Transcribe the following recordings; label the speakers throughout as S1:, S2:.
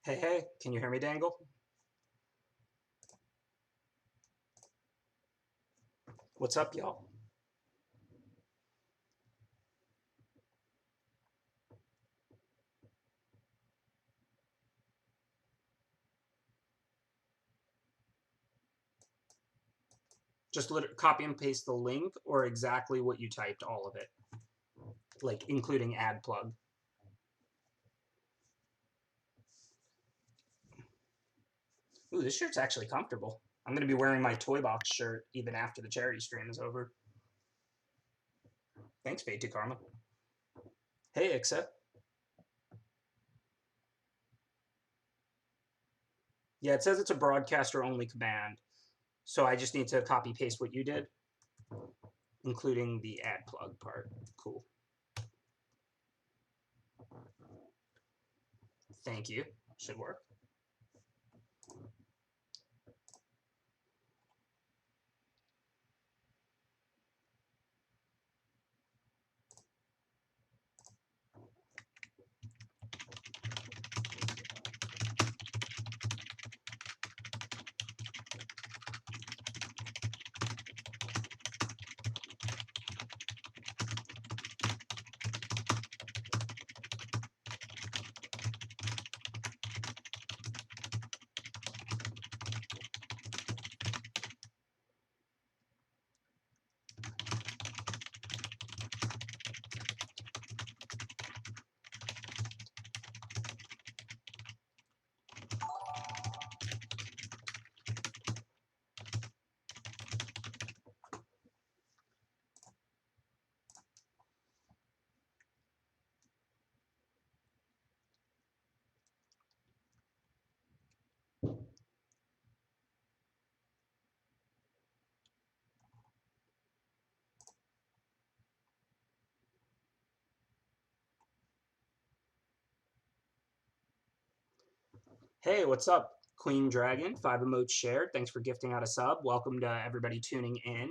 S1: Hey, can you hear me, Dangle? What's up, y'all? Just copy and paste the link or exactly what you typed, all of it, like including ad plug. Ooh, this shirt's actually comfortable. I'm going to be wearing my Toy Box shirt even after the charity stream is over. Thanks, Fade to Karma. Hey, Ixa. Yeah, it says it's a broadcaster-only command, so I just need to copy-paste what you did, including the ad plug part. Cool. Thank you. Should work. Hey, what's up? Queen Dragon, 5 emotes shared. Thanks for gifting out a sub. Welcome to everybody tuning in.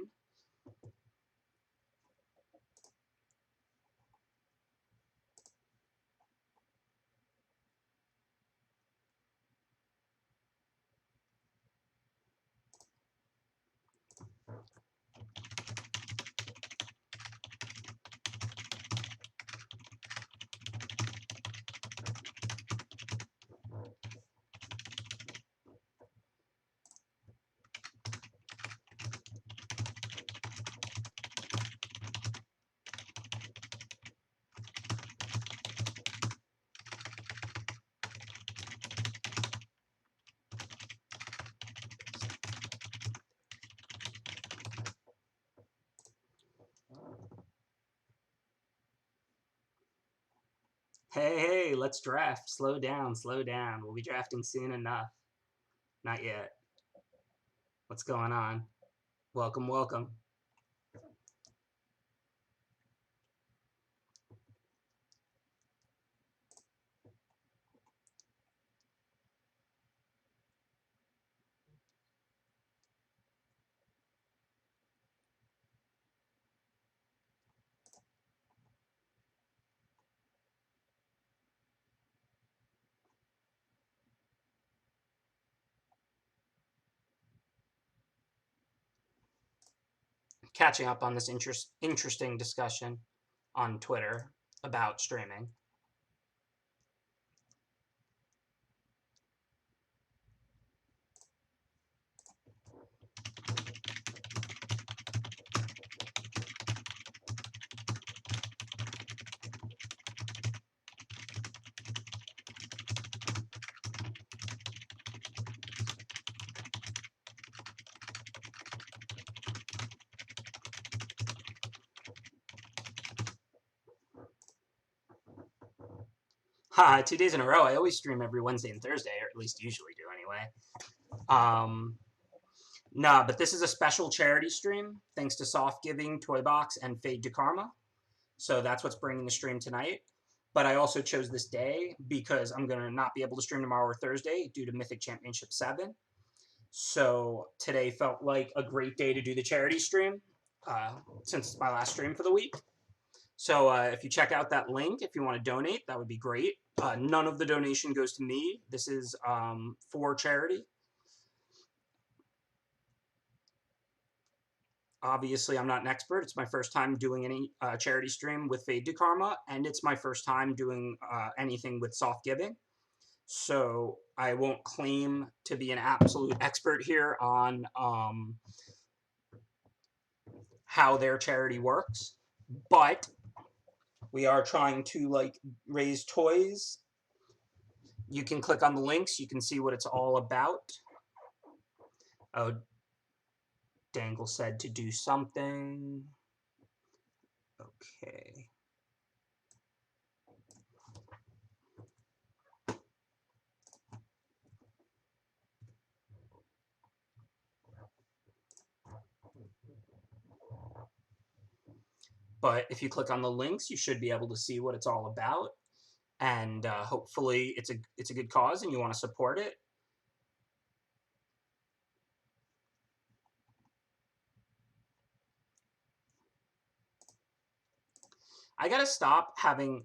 S1: Hey, let's draft. Slow down, slow down. We'll be drafting soon enough. Not yet. What's going on? Welcome, welcome. Catching up on this interesting discussion on Twitter about streaming. Ha, 2 days in a row. I always stream every Wednesday and Thursday, or at least usually do anyway. Nah, but this is a special charity stream, thanks to Soft Giving, Toy Box, and Fade to Karma. So that's what's bringing the stream tonight. But I also chose this day because I'm going to not be able to stream tomorrow or Thursday due to Mythic Championship 7. So today felt like a great day to do the charity stream since it's my last stream for the week. So if you check out that link, if you want to donate, that would be great. None of the donation goes to me. This is for charity. Obviously, I'm not an expert. It's my first time doing any charity stream with Fade to Karma, and it's my first time doing anything with soft giving. So I won't claim to be an absolute expert here on how their charity works, but we are trying to like raise toys. You can click on the links. You can see what it's all about. Oh, Dangle said to do something. Okay. But if you click on the links, you should be able to see what it's all about. And hopefully it's a good cause and you want to support it. I gotta stop having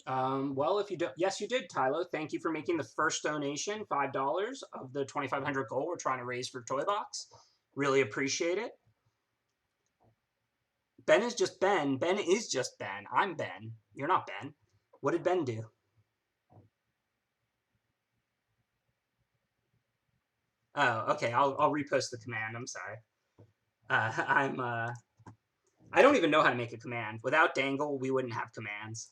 S1: well, if you don't, yes, you did, Tyler. Thank you for making the first donation, $5 of the 2,500 goal we're trying to raise for Toy Box. Really appreciate it. Ben is just Ben. Ben is just Ben. I'm Ben. You're not Ben. What did Ben do? Oh, okay. I'll repost the command. I'm sorry. I don't even know how to make a command. Without Dangle, we wouldn't have commands.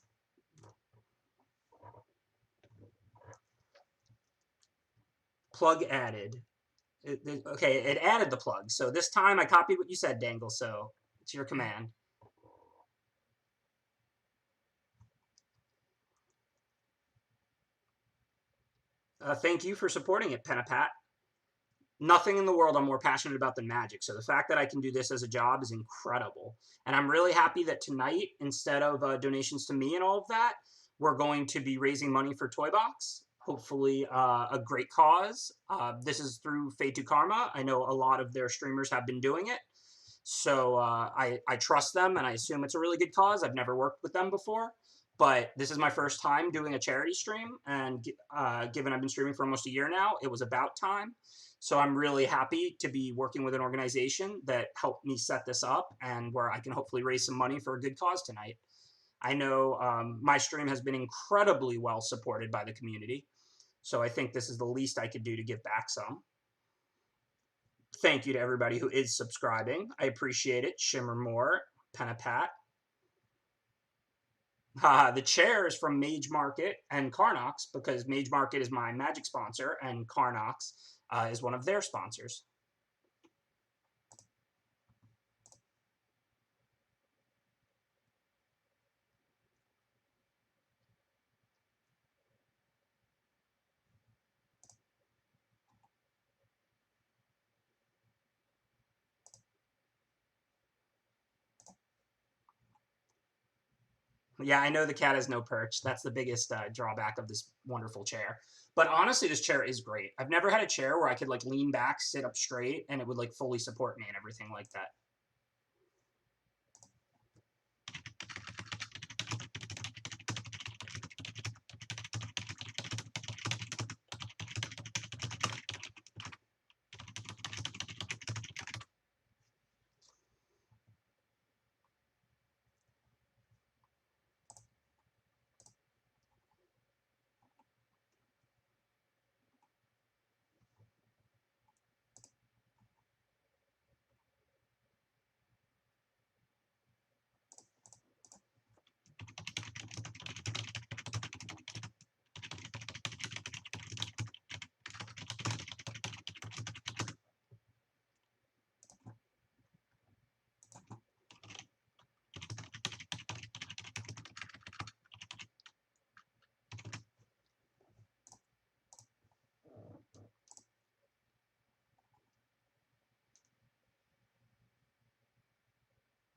S1: Plug added. Okay, it added the plug. So this time I copied what you said, Dangle. So it's your command. Thank you for supporting it, Penapat. Nothing in the world I'm more passionate about than magic. So the fact that I can do this as a job is incredible. And I'm really happy that tonight, instead of donations to me and all of that, we're going to be raising money for Toy Box. Hopefully a great cause. This is through Fade to Karma. I know a lot of their streamers have been doing it. So I trust them and I assume it's a really good cause. I've never worked with them before. But this is my first time doing a charity stream. And given I've been streaming for almost a year now, it was about time. So I'm really happy to be working with an organization that helped me set this up and where I can hopefully raise some money for a good cause tonight. I know my stream has been incredibly well supported by the community. So I think this is the least I could do to give back some. Thank you to everybody who is subscribing. I appreciate it. Shimmer Moore, Penapat. The chair is from Mage Market and Carnox because Mage Market is my magic sponsor and Carnox is one of their sponsors. Yeah, I know the cat has no perch. That's the biggest drawback of this wonderful chair. But honestly, this chair is great. I've never had a chair where I could like lean back, sit up straight, and it would like fully support me and everything like that.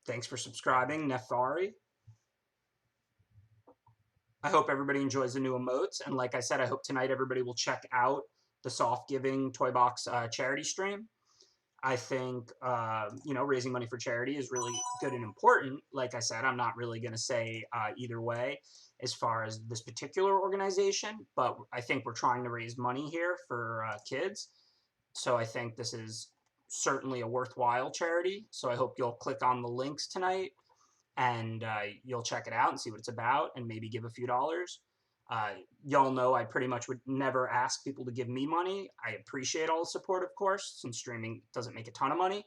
S1: Thanks for subscribing, Nefari. I hope everybody enjoys the new emotes. And like I said, I hope tonight everybody will check out the Soft Giving Toy Box charity stream. I think, raising money for charity is really good and important. Like I said, I'm not really going to say either way as far as this particular organization, but I think we're trying to raise money here for kids. So I think this is certainly a worthwhile charity. So I hope you'll click on the links tonight and you'll check it out and see what it's about and maybe give a few dollars. Y'all know I pretty much would never ask people to give me money. I appreciate all the support, of course, since streaming doesn't make a ton of money.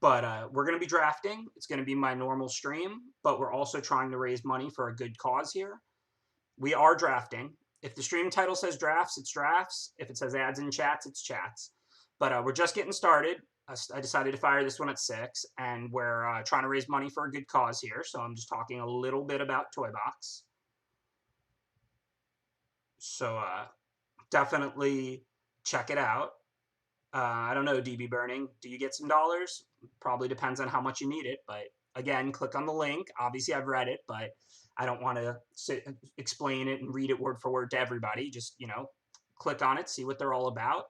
S1: But we're going to be drafting. It's going to be my normal stream, but we're also trying to raise money for a good cause here. We are drafting. If the stream title says drafts, it's drafts. If it says ads and chats, it's chats. But we're just getting started. I decided to fire this one at 6, and we're trying to raise money for a good cause here. So I'm just talking a little bit about Toy Box. So definitely check it out. I don't know, DB Burning, do you get some dollars? Probably depends on how much you need it. But again, click on the link. Obviously, I've read it, but I don't want to explain it and read it word for word to everybody. Just, click on it, see what they're all about.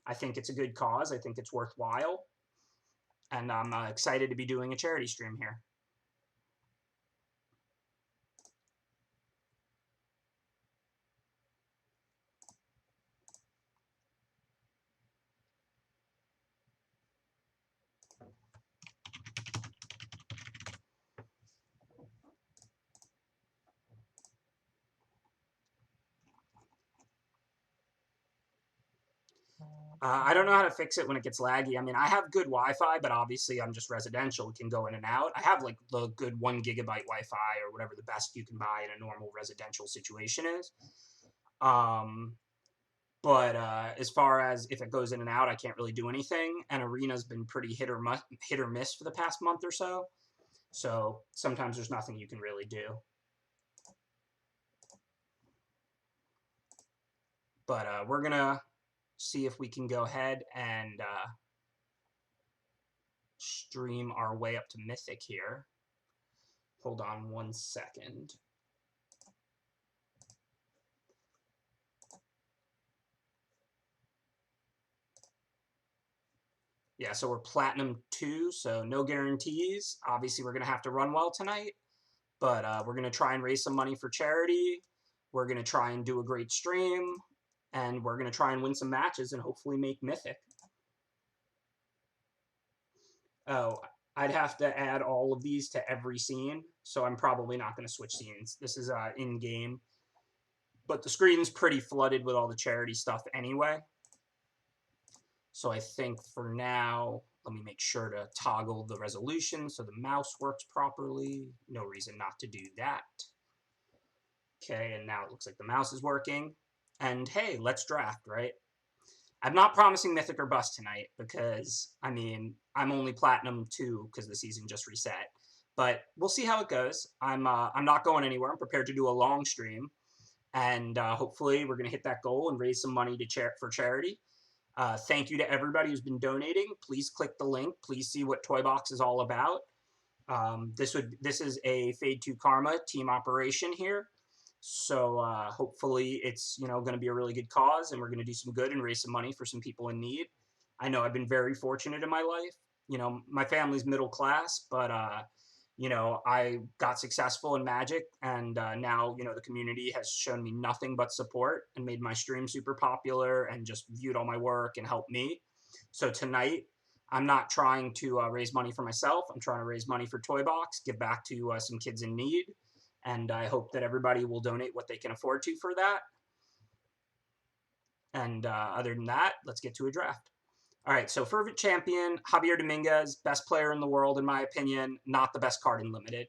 S1: I think it's a good cause. I think it's worthwhile. And I'm excited to be doing a charity stream here. I don't know how to fix it when it gets laggy. I mean, I have good Wi-Fi, but obviously I'm just residential. It can go in and out. I have like the good 1 gigabyte Wi-Fi or whatever the best you can buy in a normal residential situation is. But as far as if it goes in and out, I can't really do anything. And Arena's been pretty hit or miss for the past month or so. So sometimes there's nothing you can really do. But we're going to see if we can go ahead and stream our way up to Mythic here. Hold on 1 second. Yeah, so we're Platinum 2, so no guarantees. Obviously, we're going to have to run well tonight, but we're going to try and raise some money for charity. We're going to try and do a great stream, and we're going to try and win some matches and hopefully make Mythic. Oh, I'd have to add all of these to every scene, so I'm probably not going to switch scenes. This is in-game, but the screen's pretty flooded with all the charity stuff anyway. So I think for now, let me make sure to toggle the resolution so the mouse works properly. No reason not to do that. Okay, and now it looks like the mouse is working. And hey, let's draft, right? I'm not promising Mythic or Bust tonight because, I mean, I'm only Platinum 2 because the season just reset. But we'll see how it goes. I'm not going anywhere. I'm prepared to do a long stream. And hopefully we're going to hit that goal and raise some money for charity. Thank you to everybody who's been donating. Please click the link. Please see what Toy Box is all about. This is a Fade 2 Karma team operation here. So hopefully it's going to be a really good cause, and we're going to do some good and raise some money for some people in need. I know I've been very fortunate in my life. My family's middle class, but I got successful in Magic, and now, the community has shown me nothing but support and made my stream super popular and just viewed all my work and helped me. So tonight, I'm not trying to raise money for myself. I'm trying to raise money for Toy Box, give back to some kids in need, and I hope that everybody will donate what they can afford to for that. And other than that, let's get to a draft. All right, so Fervent Champion, Javier Dominguez, best player in the world, in my opinion, not the best card in Limited.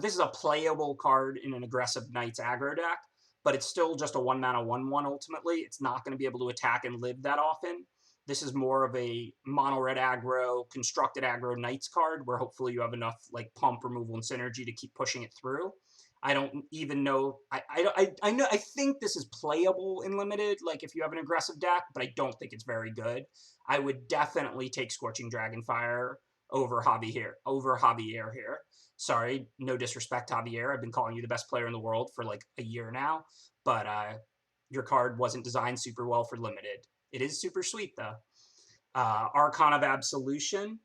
S1: This is a playable card in an aggressive Knights aggro deck, but it's still just a 1-mana 1/1 ultimately. It's not going to be able to attack and live that often. This is more of a mono-red aggro, constructed aggro Knights card, where hopefully you have enough like pump, removal, and synergy to keep pushing it through. I don't even know. I think this is playable in Limited, like if you have an aggressive deck, but I don't think it's very good. I would definitely take Scorching Dragonfire over Javier here. Sorry, no disrespect, Javier. I've been calling you the best player in the world for like a year now, but your card wasn't designed super well for limited. It is super sweet though. Archon of Absolution.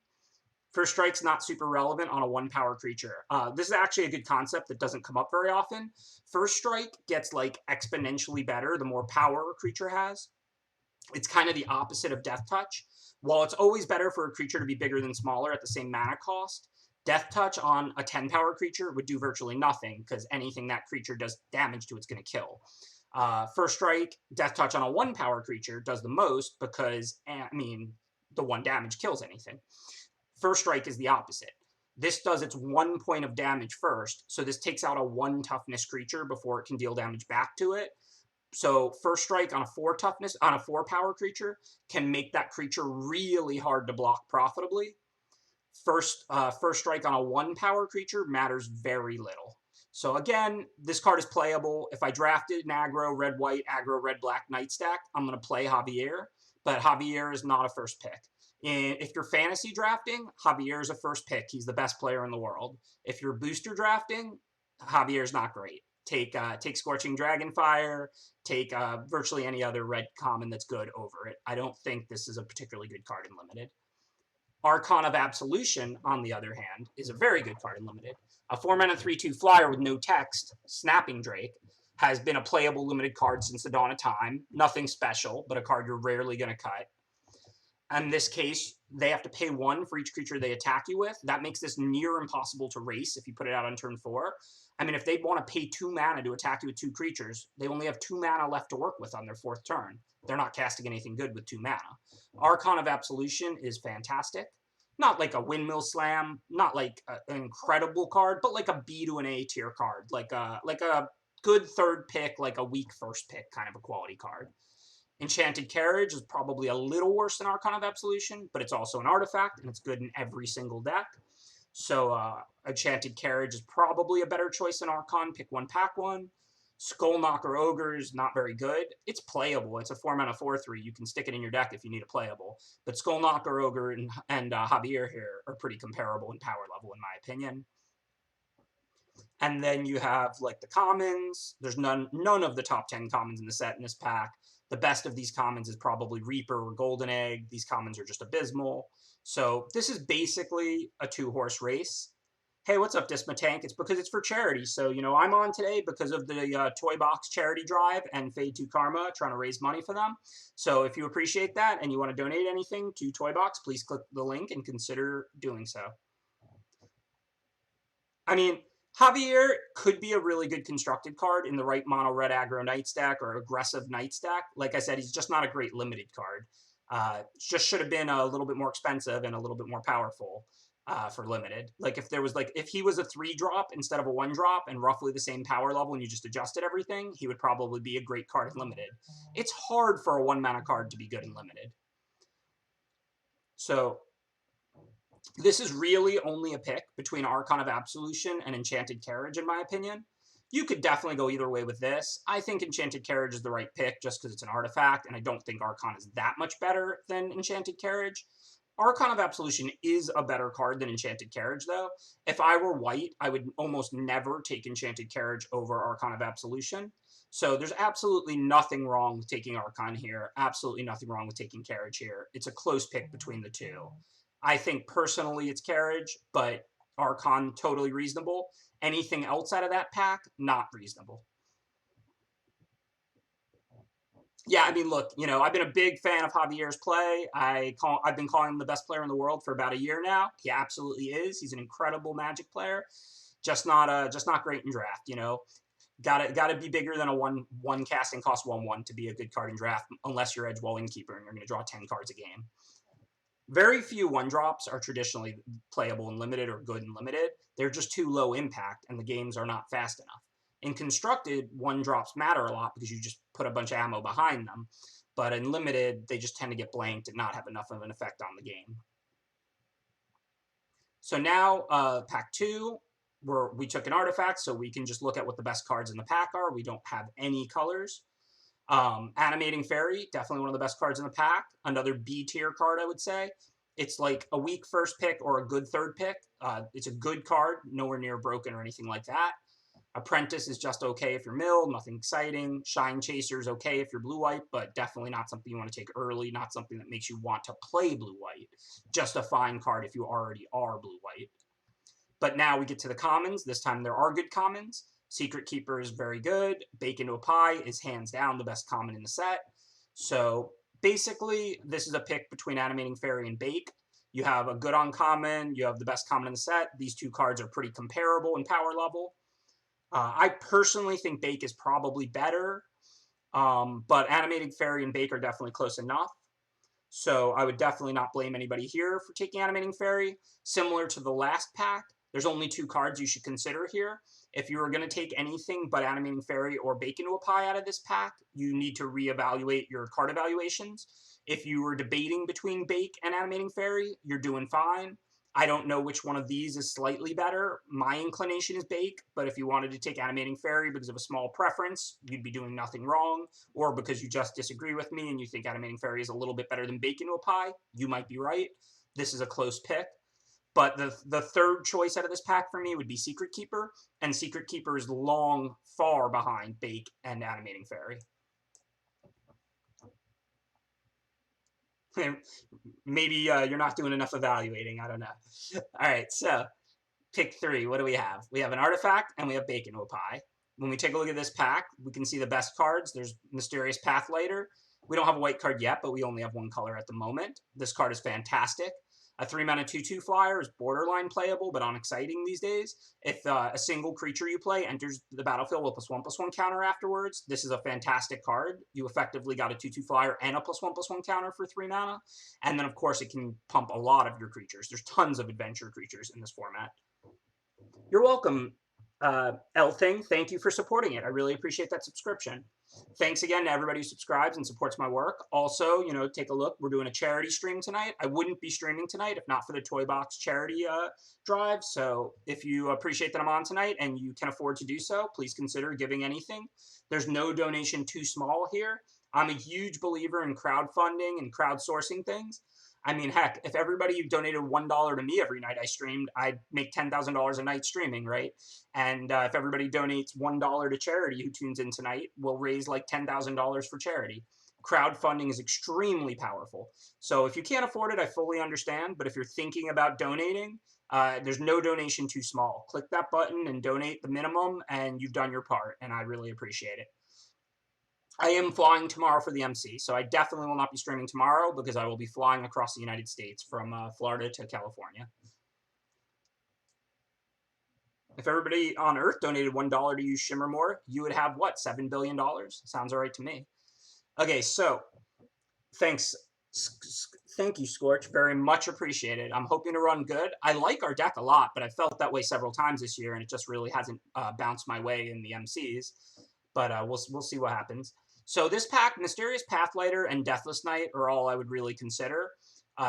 S1: First strike's not super relevant on a 1-power creature. This is actually a good concept that doesn't come up very often. First strike gets like exponentially better the more power a creature has. It's kind of the opposite of Death Touch. While it's always better for a creature to be bigger than smaller at the same mana cost, Death Touch on a 10-power creature would do virtually nothing because anything that creature does damage to it's going to kill. First strike, Death Touch on a 1-power creature does the most because, I mean, the 1 damage kills anything. First strike is the opposite. This does its 1 point of damage first, so this takes out a 1 toughness creature before it can deal damage back to it. So first strike on a 4 toughness on a 4-power creature can make that creature really hard to block profitably. First strike on a 1-power creature matters very little. So again, this card is playable. If I drafted an aggro red-white, aggro red-black night stack, I'm going to play Javier, but Javier is not a first pick. And if you're fantasy drafting, Javier is a first pick. He's the best player in the world. If you're booster drafting, Javier's not great. Take Scorching Dragonfire, take virtually any other red common that's good over it. I don't think this is a particularly good card in Limited. Archon of Absolution, on the other hand, is a very good card in Limited. A 4-mana 3/2 flyer with no text, Snapping Drake, has been a playable Limited card since the dawn of time. Nothing special, but a card you're rarely going to cut. In this case, they have to pay 1 for each creature they attack you with. That makes this near impossible to race if you put it out on turn 4. I mean, if they want to pay 2 mana to attack you with 2 creatures, they only have 2 mana left to work with on their 4th turn. They're not casting anything good with 2 mana. Archon of Absolution is fantastic. Not like a Windmill Slam, not like an incredible card, but like a B to an A tier card. Like a good 3rd pick, like a weak 1st pick kind of a quality card. Enchanted Carriage is probably a little worse than Archon of Absolution, but it's also an artifact, and it's good in every single deck. So Enchanted Carriage is probably a better choice than Archon. Pick 1, pack 1. Skullknocker Ogre is not very good. It's playable. It's a 4-mana 4/3. You can stick it in your deck if you need a playable. But Skullknocker Ogre and Javier here are pretty comparable in power level, in my opinion. And then you have like the commons. There's none of the top 10 commons in the set in this pack. The best of these commons is probably Reaper or Golden Egg. These commons are just abysmal. So this is basically a 2-horse race. Hey, what's up, Dismatank? It's because it's for charity. So, you know, I'm on today because of the Toy Box charity drive and Fade to Karma, trying to raise money for them. So if you appreciate that and you want to donate anything to Toy Box, please click the link and consider doing so. I mean, Javier could be a really good constructed card in the right mono red aggro night stack or aggressive night stack. Like I said, he's just not a great limited card. Just should have been a little bit more expensive and a little bit more powerful for limited. Like if he was a 3-drop instead of a 1-drop and roughly the same power level and you just adjusted everything, he would probably be a great card in limited. It's hard for a 1-mana card to be good in limited. So this is really only a pick between Archon of Absolution and Enchanted Carriage, in my opinion. You could definitely go either way with this. I think Enchanted Carriage is the right pick just because it's an artifact, and I don't think Archon is that much better than Enchanted Carriage. Archon of Absolution is a better card than Enchanted Carriage, though. If I were white, I would almost never take Enchanted Carriage over Archon of Absolution. So there's absolutely nothing wrong with taking Archon here. Absolutely nothing wrong with taking Carriage here. It's a close pick between the two. I think personally it's Carriage, but Archon, totally reasonable. Anything else out of that pack, not reasonable. Yeah, I mean, look, you know, I've been a big fan of Javier's play. I've been calling him the best player in the world for about a year now. He absolutely is. He's an incredible Magic player. Just not great in draft, you know. Gotta be bigger than a one casting cost 1/1 to be a good card in draft, unless you're Edgewall Innkeeper and you're going to draw 10 cards a game. Very few 1-drops are traditionally playable in limited or good in limited. They're just too low impact, and the games are not fast enough. In constructed, 1-drops matter a lot because you just put a bunch of ammo behind them. But in limited, they just tend to get blanked and not have enough of an effect on the game. So now, pack 2, we took an artifact, so we can just look at what the best cards in the pack are. We don't have any colors. Animating Fairy, definitely one of the best cards in the pack. Another B tier card, I would say. It's like a weak first pick or a good third pick. It's a good card, nowhere near broken or anything like that. Apprentice is just okay if you're mill, nothing exciting. Shine Chaser is okay if you're blue-white, but definitely not something you want to take early, not something that makes you want to play blue-white. Just a fine card if you already are blue-white. But now we get to the commons. This time there are good commons. Secret Keeper is very good. Bake into a Pie is hands down the best common in the set. So basically, this is a pick between Animating Fairy and Bake. You have a good uncommon, you have the best common in the set. These two cards are pretty comparable in power level. I personally think Bake is probably better, but Animating Fairy and Bake are definitely close enough. So I would definitely not blame anybody here for taking Animating Fairy. Similar to the last pack, there's only two cards you should consider here. If you were going to take anything but Animating Fairy or Bake into a Pie out of this pack, you need to reevaluate your card evaluations. If you were debating between Bake and Animating Fairy, you're doing fine. I don't know which one of these is slightly better. My inclination is Bake, but if you wanted to take Animating Fairy because of a small preference, you'd be doing nothing wrong. Or because you just disagree with me and you think Animating Fairy is a little bit better than Bake into a Pie, you might be right. This is a close pick. But the third choice out of this pack for me would be Secret Keeper, and Secret Keeper is long, far behind Bake and Animating Fairy. Maybe you're not doing enough evaluating, I don't know. All right, so pick 3, what do we have? We have an artifact, and we have Bake into a Pie. When we take a look at this pack, we can see the best cards. There's Mysterious Pathlighter. We don't have a white card yet, but we only have one color at the moment. This card is fantastic. A 3-mana 2/2 flyer is borderline playable, but unexciting these days. If a single creature you play enters the battlefield with a +1/+1 counter afterwards, this is a fantastic card. You effectively got a 2/2 flyer and a +1/+1 counter for 3 mana. And then, of course, it can pump a lot of your creatures. There's tons of adventure creatures in this format. You're welcome, L-Thing. Thank you for supporting it. I really appreciate that subscription. Thanks again to everybody who subscribes and supports my work. Also, take a look. We're doing a charity stream tonight. I wouldn't be streaming tonight if not for the Toy Box charity drive. So if you appreciate that I'm on tonight and you can afford to do so, please consider giving anything. There's no donation too small here. I'm a huge believer in crowdfunding and crowdsourcing things. I mean, heck, if everybody donated $1 to me every night I streamed, I'd make $10,000 a night streaming, right? And if everybody donates $1 to charity who tunes in tonight, we'll raise like $10,000 for charity. Crowdfunding is extremely powerful. So if you can't afford it, I fully understand. But if you're thinking about donating, there's no donation too small. Click that button and donate the minimum, and you've done your part, and I really appreciate it. I am flying tomorrow for the MC, so I definitely will not be streaming tomorrow because I will be flying across the United States from Florida to California. If everybody on Earth donated $1 to use Shimmermore, you would have, what, $7 billion? Sounds all right to me. Okay, so thanks. Thank you, Scorch. Very much appreciated. I'm hoping to run good. I like our deck a lot, but I felt that way several times this year, and it just really hasn't bounced my way in the MCs. But we'll see what happens. So this pack, Mysterious Pathlighter and Deathless Knight are all I would really consider.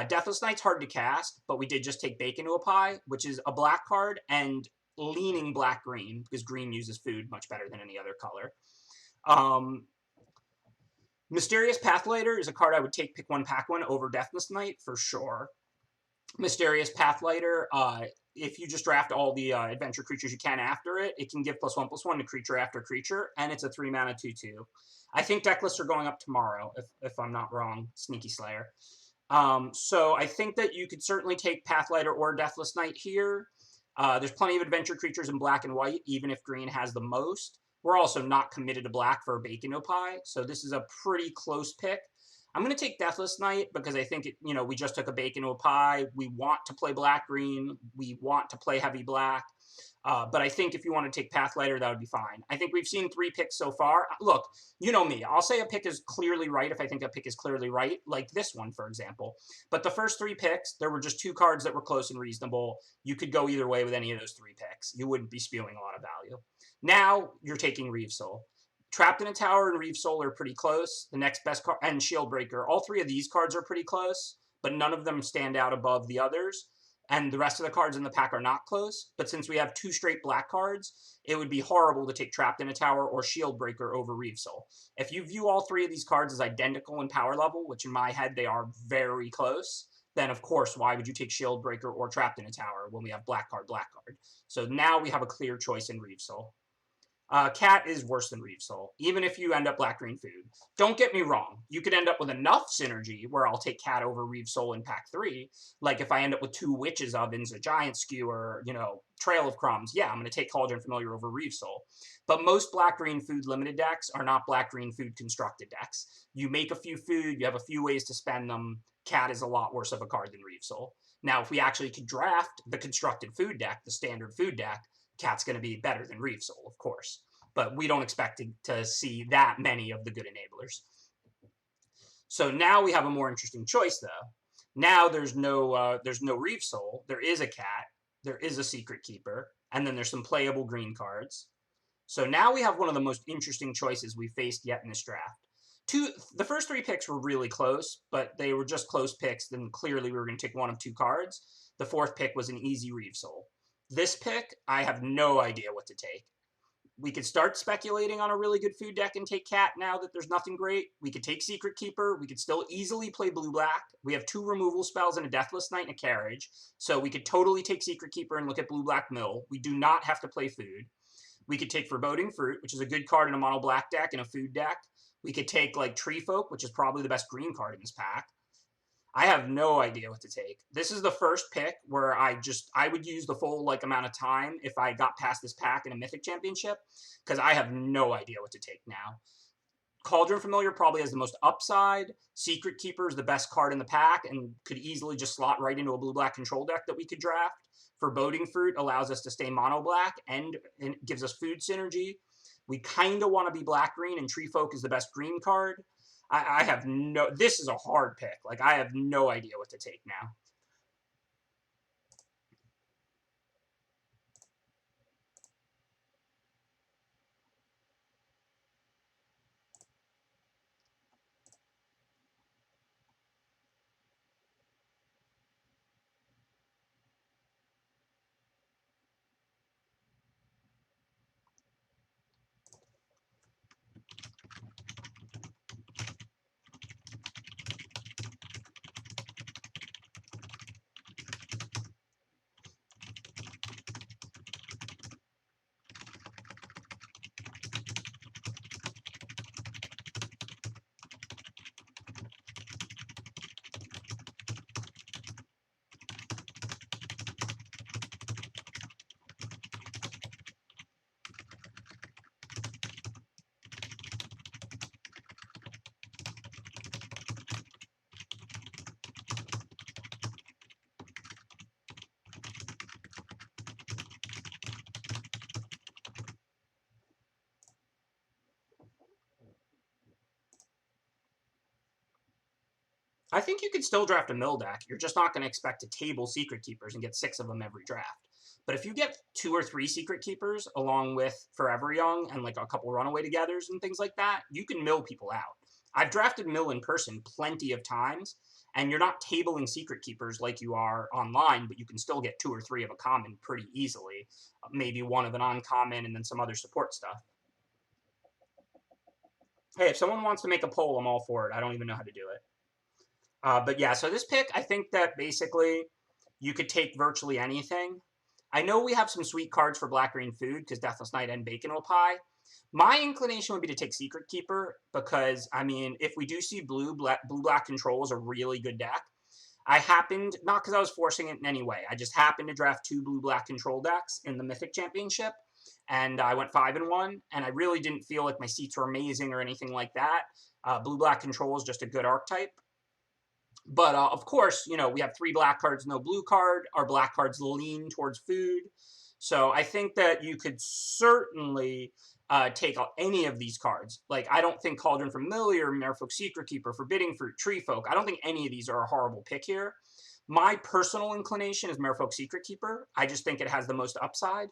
S1: Deathless Knight's hard to cast, but we did just take Bake into a Pie, which is a black card and leaning black-green, because green uses food much better than any other color. Mysterious Pathlighter is a card I would take pick 1, pack 1 over Deathless Knight for sure. Mysterious Pathlighter, if you just draft all the adventure creatures you can after it, it can give +1/+1 to creature after creature, and it's a 3-mana 2/2. I think deck lists are going up tomorrow, if I'm not wrong, Sneaky Slayer. So I think that you could certainly take Pathlighter or Deathless Knight here. There's plenty of adventure creatures in black and white, even if green has the most. We're also not committed to black for a Bake into a Pie, so this is a pretty close pick. I'm going to take Deathless Knight because I think, we just took a Bake into a Pie. We want to play black-green. We want to play heavy black. But I think if you want to take Pathlighter, that would be fine. I think we've seen 3 picks so far. Look, you know me. I'll say a pick is clearly right if I think a pick is clearly right, like this one, for example. But the first 3 picks, there were just 2 cards that were close and reasonable. You could go either way with any of those 3 picks. You wouldn't be spewing a lot of value. Now, you're taking Reeve Soul. Trapped in a Tower and Reeve Soul are pretty close. The next best card, and Shield Breaker. All 3 of these cards are pretty close, but none of them stand out above the others. And the rest of the cards in the pack are not close. But since we have 2 straight black cards, it would be horrible to take Trapped in a Tower or Shield Breaker over Reeve Soul. If you view all 3 of these cards as identical in power level, which in my head they are very close, then of course, why would you take Shield Breaker or Trapped in a Tower when we have black card, black card? So now we have a clear choice in Reeve Soul. Cat is worse than Reeve Soul, even if you end up black-green food. Don't get me wrong. You could end up with enough synergy where I'll take Cat over Reeve Soul in pack 3. Like if I end up with 2 Witches Ovens, a Giant Skewer, you know, Trail of Crumbs. Yeah, I'm going to take Cauldron Familiar over Reeve Soul. But most black-green food limited decks are not black-green food constructed decks. You make a few food, you have a few ways to spend them. Cat is a lot worse of a card than Reeve Soul. Now, if we actually could draft the constructed food deck, the standard food deck, Cat's going to be better than Reeve Soul, of course. But we don't expect to see that many of the good enablers. So now we have a more interesting choice, though. Now there's no Reeve Soul. There is a Cat. There is a Secret Keeper. And then there's some playable green cards. So now we have one of the most interesting choices we've faced yet in this draft. The first 3 picks were really close, but they were just close picks. Then clearly we were going to take one of 2 cards. The 4th pick was an easy Reeve Soul. This pick, I have no idea what to take. We could start speculating on a really good food deck and take Cat now that there's nothing great. We could take Secret Keeper. We could still easily play blue-black. We have 2 removal spells and a Deathless Knight and a Carriage. So we could totally take Secret Keeper and look at blue-black mill. We do not have to play food. We could take Foreboding Fruit, which is a good card in a mono-black deck and a food deck. We could take like Tree Folk, which is probably the best green card in this pack. I have no idea what to take. This is the first pick where I would use the full amount of time if I got past this pack in a Mythic Championship, because I have no idea what to take now. Cauldron Familiar probably has the most upside. Secret Keeper is the best card in the pack and could easily just slot right into a blue-black control deck that we could draft. Foreboding Fruit allows us to stay mono-black and gives us food synergy. We kind of want to be black-green, and Tree Folk is the best green card. I have no... This is a hard pick. I have no idea what to take now. I think you could still draft a mill deck. You're just not going to expect to table Secret Keepers and get 6 of them every draft. But if you get 2 or 3 Secret Keepers along with Forever Young and a couple Runaway Togethers and things like that, you can mill people out. I've drafted mill in person plenty of times, and you're not tabling Secret Keepers like you are online, but you can still get 2 or 3 of a common pretty easily. Maybe 1 of an uncommon and then some other support stuff. Hey, if someone wants to make a poll, I'm all for it. I don't even know how to do it. But yeah, so this pick, I think that basically you could take virtually anything. I know we have some sweet cards for black-green food because Deathless Knight and Bacon Pie. My inclination would be to take Secret Keeper because, I mean, if we do see blue-black control is a really good deck. I happened, not because I was forcing it in any way, I just happened to draft 2 blue-black control decks in the Mythic Championship, and I went 5-1, and I really didn't feel like my seats were amazing or anything like that. Blue-black control is just a good archetype. But, of course, you know, we have 3 black cards, no blue card. Our black cards lean towards food. So I think that you could certainly take any of these cards. I don't think Cauldron Familiar, Merfolk Secret Keeper, Forbidding Fruit, Tree Folk, I don't think any of these are a horrible pick here. My personal inclination is Merfolk Secret Keeper. I just think it has the most upside.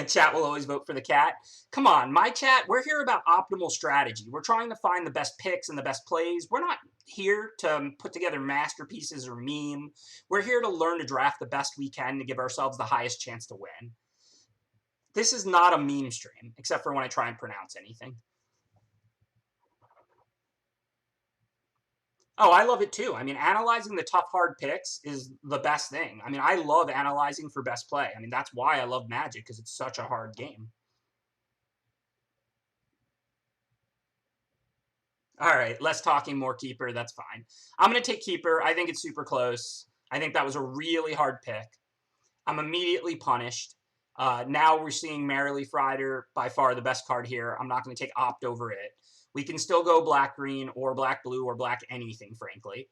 S1: Chat will always vote for the cat. Come on, my chat, we're here about optimal strategy. We're trying to find the best picks and the best plays. We're not here to put together masterpieces or meme. We're here to learn to draft the best we can to give ourselves the highest chance to win. This is not a meme stream, except for when I try and pronounce anything. Oh, I love it too. I mean, analyzing the tough, hard picks is the best thing. I mean, I love analyzing for best play. I mean, that's why I love Magic, because it's such a hard game. All right, less talking, more keeper. That's fine. I'm going to take keeper. I think it's super close. I think that was a really hard pick. I'm immediately punished. Now we're seeing Merrily Frider, by far the best card here. I'm not going to take Opt over it. We can still go black-green or black-blue or black anything, frankly.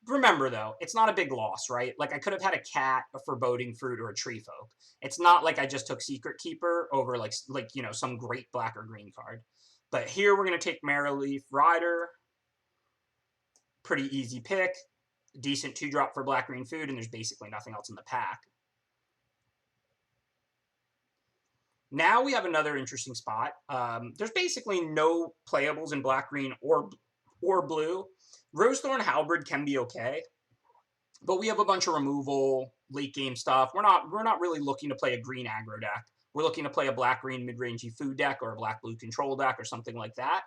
S1: Remember, though, it's not a big loss, right? Like, I could have had a cat, a foreboding fruit, or a tree folk. It's not like I just took Secret Keeper over, like you know, some great black or green card. But here we're going to take Merrily Rider. Pretty easy pick. Decent 2-drop for black-green food, and there's basically nothing else in the pack. Now we have another interesting spot. There's basically no playables in black, green, or blue. Rosethorn Halberd can be okay, but we have a bunch of removal, late game stuff. We're not really looking to play a green aggro deck. We're looking to play a black-green mid-rangey food deck or a black-blue control deck or something like that.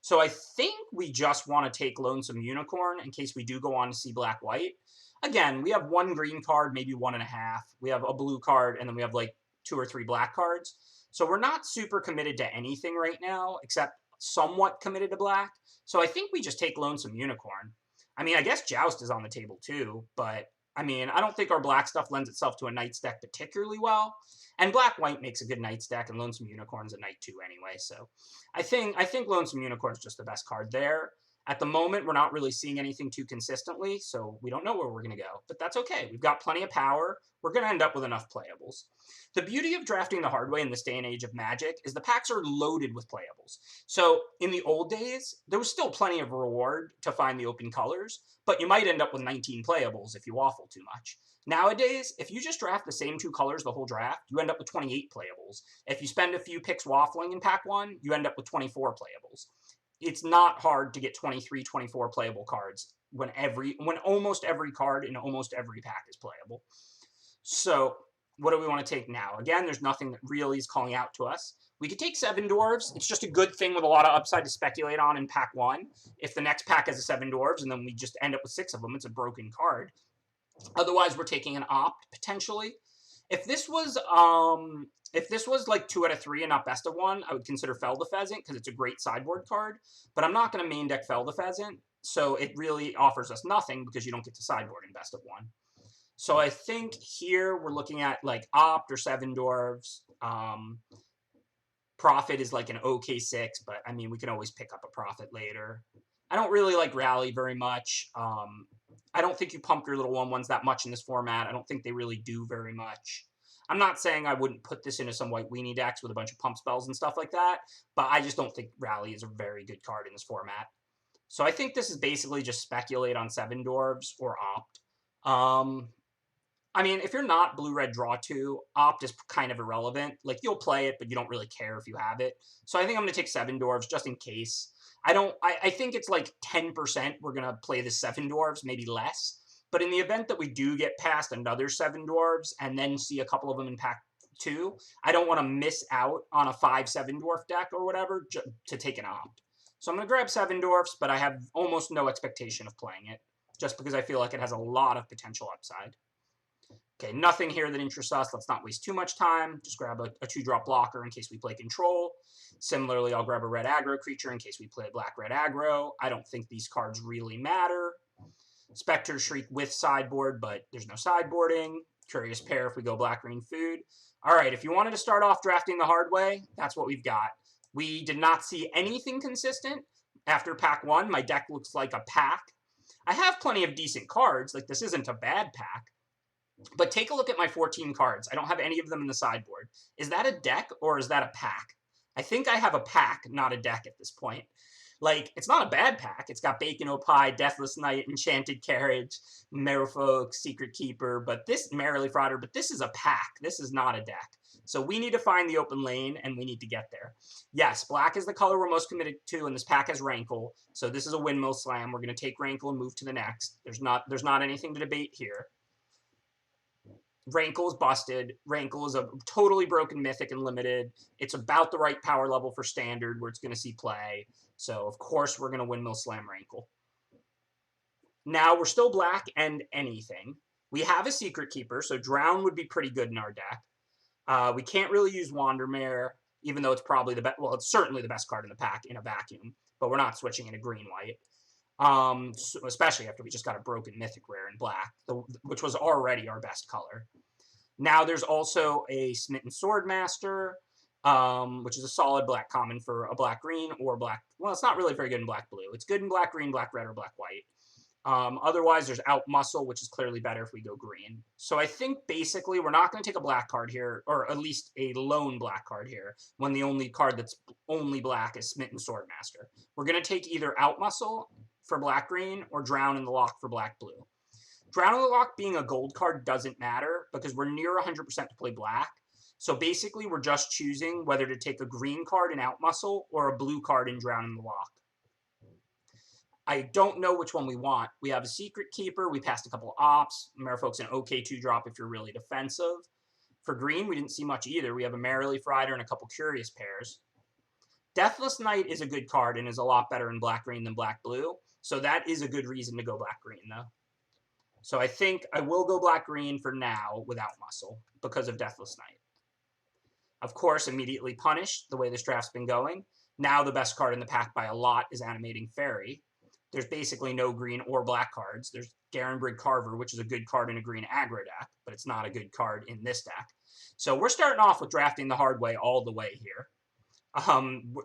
S1: So I think we just want to take Lonesome Unicorn in case we do go on to see black-white. Again, we have one green card, maybe 1.5. We have a blue card, and then we have like 2 or 3 black cards. So we're not super committed to anything right now, except somewhat committed to black. So I think we just take Lonesome Unicorn. I mean, I guess Joust is on the table too, but I mean, I don't think our black stuff lends itself to a Knights deck particularly well. And black-white makes a good Knights deck, and Lonesome Unicorn's a Knight too anyway. So I think Lonesome Unicorn's just the best card there. At the moment, we're not really seeing anything too consistently, so we don't know where we're going to go. But that's okay. We've got plenty of power. We're going to end up with enough playables. The beauty of drafting the hard way in this day and age of Magic is the packs are loaded with playables. So in the old days, there was still plenty of reward to find the open colors, but you might end up with 19 playables if you waffle too much. Nowadays, if you just draft the same 2 colors the whole draft, you end up with 28 playables. If you spend a few picks waffling in pack 1, you end up with 24 playables. It's not hard to get 23, 24 playable cards when almost every card in almost every pack is playable. So what do we want to take now? Again, there's nothing that really is calling out to us. We could take 7 Dwarves. It's just a good thing with a lot of upside to speculate on in pack 1. If the next pack has a 7 Dwarves and then we just end up with 6 of them, it's a broken card. Otherwise, we're taking an Opt, potentially. If this was like 2 out of 3 and not best of 1, I would consider Fell the Pheasant because it's a great sideboard card. But I'm not going to main deck Fell the Pheasant, so it really offers us nothing because you don't get to sideboard in best of 1. So I think here we're looking at like Opt or 7 Dwarves. Profit is like an OK 6, but I mean, we can always pick up a Profit later. I don't really like Rally very much. I don't think you pump your little 1/1s that much in this format. I don't think they really do very much. I'm not saying I wouldn't put this into some white weenie decks with a bunch of pump spells and stuff like that, but I just don't think Rally is a very good card in this format. So I think this is basically just speculate on 7 Dwarves or Opt. I mean, if you're not blue-red draw 2, Opt is kind of irrelevant. Like, you'll play it, but you don't really care if you have it. So I think I'm going to take 7 Dwarves just in case. I think it's like 10% we're going to play the 7 Dwarves, maybe less. But in the event that we do get past another 7 Dwarves and then see a couple of them in pack 2, I don't want to miss out on a 5-7 Dwarf deck or whatever to take an Opt. So I'm going to grab 7 Dwarfs, but I have almost no expectation of playing it, just because I feel like it has a lot of potential upside. Okay, nothing here that interests us. Let's not waste too much time. Just grab a 2-drop blocker in case we play control. Similarly, I'll grab a red aggro creature in case we play black-red aggro. I don't think these cards really matter. Spectre Shriek with sideboard, but there's no sideboarding. Curious Pair if we go black-green food. All right, if you wanted to start off drafting the hard way, that's what we've got. We did not see anything consistent. After pack 1, my deck looks like a pack. I have plenty of decent cards. Like, this isn't a bad pack. But take a look at my 14 cards. I don't have any of them in the sideboard. Is that a deck or is that a pack? I think I have a pack, not a deck at this point. Like, it's not a bad pack. It's got Bacon Pie, Deathless Knight, Enchanted Carriage, Merfolk, Secret Keeper, but this Merrily Frauder, but this is a pack. This is not a deck. So we need to find the open lane, and we need to get there. Yes, black is the color we're most committed to, and this pack has Rankle. So this is a Windmill Slam. We're going to take Rankle and move to the next. There's not anything to debate here. Rankle is busted. Rankle is a totally broken Mythic and Limited. It's about the right power level for Standard where it's going to see play. So, of course, we're going to Windmill Slam Rankle. Now we're still black and anything. We have a Secret Keeper, so Drown would be pretty good in our deck. We can't really use Wandermare, even though it's probably the best. Well, it's certainly the best card in the pack in a vacuum, but we're not switching into green-white. So especially after we just got a broken Mythic Rare in black, which was already our best color. Now there's also a Smitten Swordmaster, which is a solid black common for a black-green or black... Well, it's not really very good in black-blue. It's good in black-green, black-red, or black-white. Otherwise, there's Out Muscle, which is clearly better if we go green. So I think basically we're not going to take a black card here, or at least a lone black card here, when the only card that's only black is Smitten Swordmaster. We're going to take either Out Muscle for black-green or Drown in the Loch for black-blue. Drown in the Loch being a gold card doesn't matter because we're near 100% to play black. So basically we're just choosing whether to take a green card in Out Muscle or a blue card in Drown in the Loch. I don't know which one we want. We have a Secret Keeper. We passed a couple of ops. Merfolk's an okay 2-drop if you're really defensive. For green, we didn't see much either. We have a Merreleaf Rider and a couple Curious Pairs. Deathless Knight is a good card and is a lot better in black-green than black-blue. So that is a good reason to go black-green, though. So I think I will go black-green for now without Muscle because of Deathless Knight. Of course, immediately punished the way this draft's been going. Now the best card in the pack by a lot is Animating Fairy. There's basically no green or black cards. There's Garenbrig Carver, which is a good card in a green aggro deck, but it's not a good card in this deck. So we're starting off with drafting the hard way all the way here.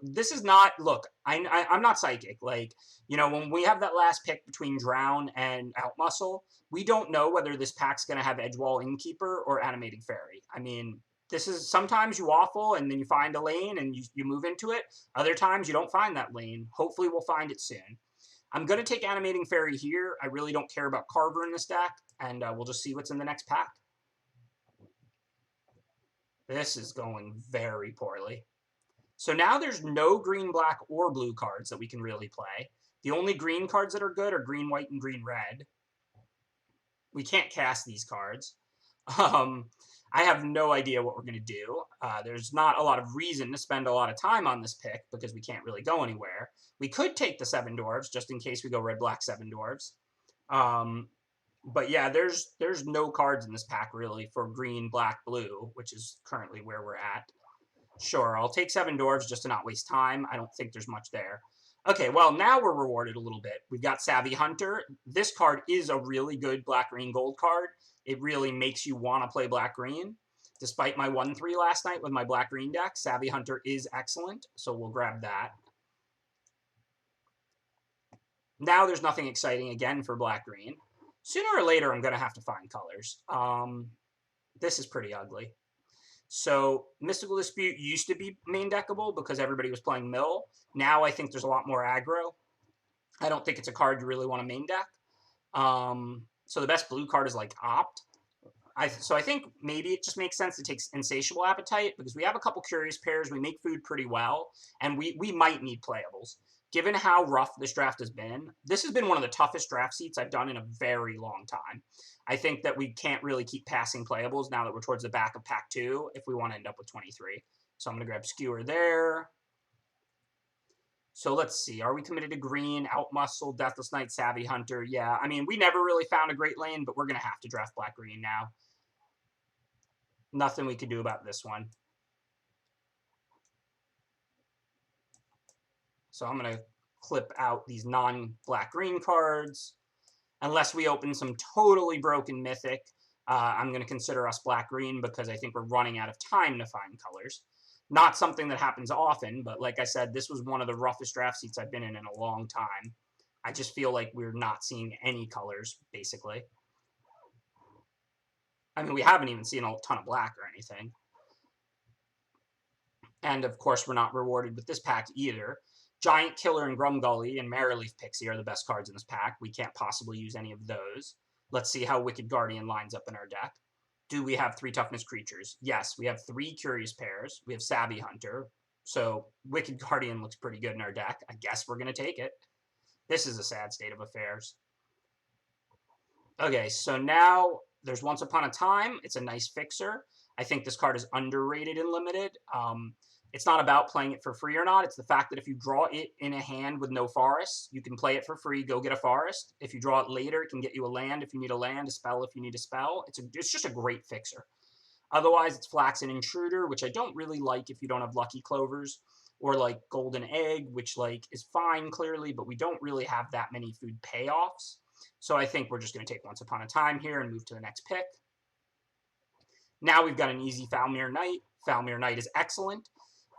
S1: This is not, look, I'm not psychic. Like, you know, when we have that last pick between Drown and Out Muscle, we don't know whether this pack's going to have Edgewall Innkeeper or Animating Fairy. I mean, this is, sometimes you waffle and then you find a lane and you move into it. Other times you don't find that lane. Hopefully we'll find it soon. I'm going to take Animating Fairy here. I really don't care about Carver in this deck, and we'll just see what's in the next pack. This is going very poorly. So now there's no green, black, or blue cards that we can really play. The only green cards that are good are green, white, and green, red. We can't cast these cards. I have no idea what we're going to do. There's not a lot of reason to spend a lot of time on this pick because we can't really go anywhere. We could take the 7 Dwarves just in case we go red, black, 7 Dwarves. But yeah, there's no cards in this pack really for green, black, blue, which is currently where we're at. Sure, I'll take 7 Dwarves just to not waste time. I don't think there's much there. Okay, well, now we're rewarded a little bit. We've got Savvy Hunter. This card is a really good black-green-gold card. It really makes you want to play black-green. Despite my 1-3 last night with my black-green deck, Savvy Hunter is excellent, so we'll grab that. Now there's nothing exciting again for black-green. Sooner or later, I'm going to have to find colors. This is pretty ugly. So Mystical Dispute used to be main deckable because everybody was playing Mill. Now I think there's a lot more aggro. I don't think it's a card you really want to main deck. So the best blue card is like Opt. So I think maybe it just makes sense to take Insatiable Appetite because we have a couple Curious Pairs. We make food pretty well, and we might need playables. Given how rough this draft has been, this has been one of the toughest draft seats I've done in a very long time. I think that we can't really keep passing playables now that we're towards the back of Pack 2 if we want to end up with 23. So I'm going to grab Skewer there. So let's see. Are we committed to green, Out Muscle, Deathless Knight, Savvy Hunter? Yeah, I mean, we never really found a great lane, but we're going to have to draft black-green now. Nothing we can do about this one. So I'm going to clip out these non-black-green cards. Unless we open some totally broken Mythic, I'm going to consider us black-green because I think we're running out of time to find colors. Not something that happens often, but like I said, this was one of the roughest draft seats I've been in a long time. I just feel like we're not seeing any colors, basically. I mean, we haven't even seen a ton of black or anything. And, of course, we're not rewarded with this pack either. Giant Killer and Grumgully and Merreleaf Pixie are the best cards in this pack. We can't possibly use any of those. Let's see how Wicked Guardian lines up in our deck. Do we have 3 toughness creatures? Yes, we have 3 Curious Pairs. We have Savvy Hunter. So Wicked Guardian looks pretty good in our deck. I guess we're going to take it. This is a sad state of affairs. Okay, so now there's Once Upon a Time. It's a nice fixer. I think this card is underrated in Limited. It's not about playing it for free or not. It's the fact that if you draw it in a hand with no forests, you can play it for free, go get a forest. If you draw it later, it can get you a land if you need a land, a spell if you need a spell. It's just a great fixer. Otherwise, it's Flax and Intruder, which I don't really like if you don't have Lucky Clovers, or like Golden Egg, which like is fine clearly, but we don't really have that many food payoffs. So I think we're just going to take Once Upon a Time here and move to the next pick. Now we've got an easy Falmir Knight. Falmir Knight is excellent.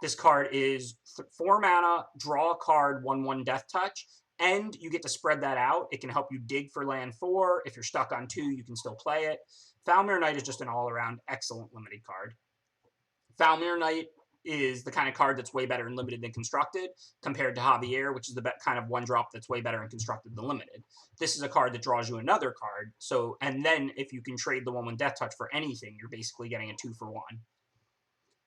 S1: This card is 4 mana, draw a card, 1/1 Death Touch, and you get to spread that out. It can help you dig for land 4. If you're stuck on 2, you can still play it. Falmir Knight is just an all-around excellent limited card. Falmir Knight is the kind of card that's way better in limited than constructed, compared to Javier, which is the kind of 1-drop that's way better in constructed than limited. This is a card that draws you another card, so, and then if you can trade the 1/1 Death Touch for anything, you're basically getting a 2-for-1.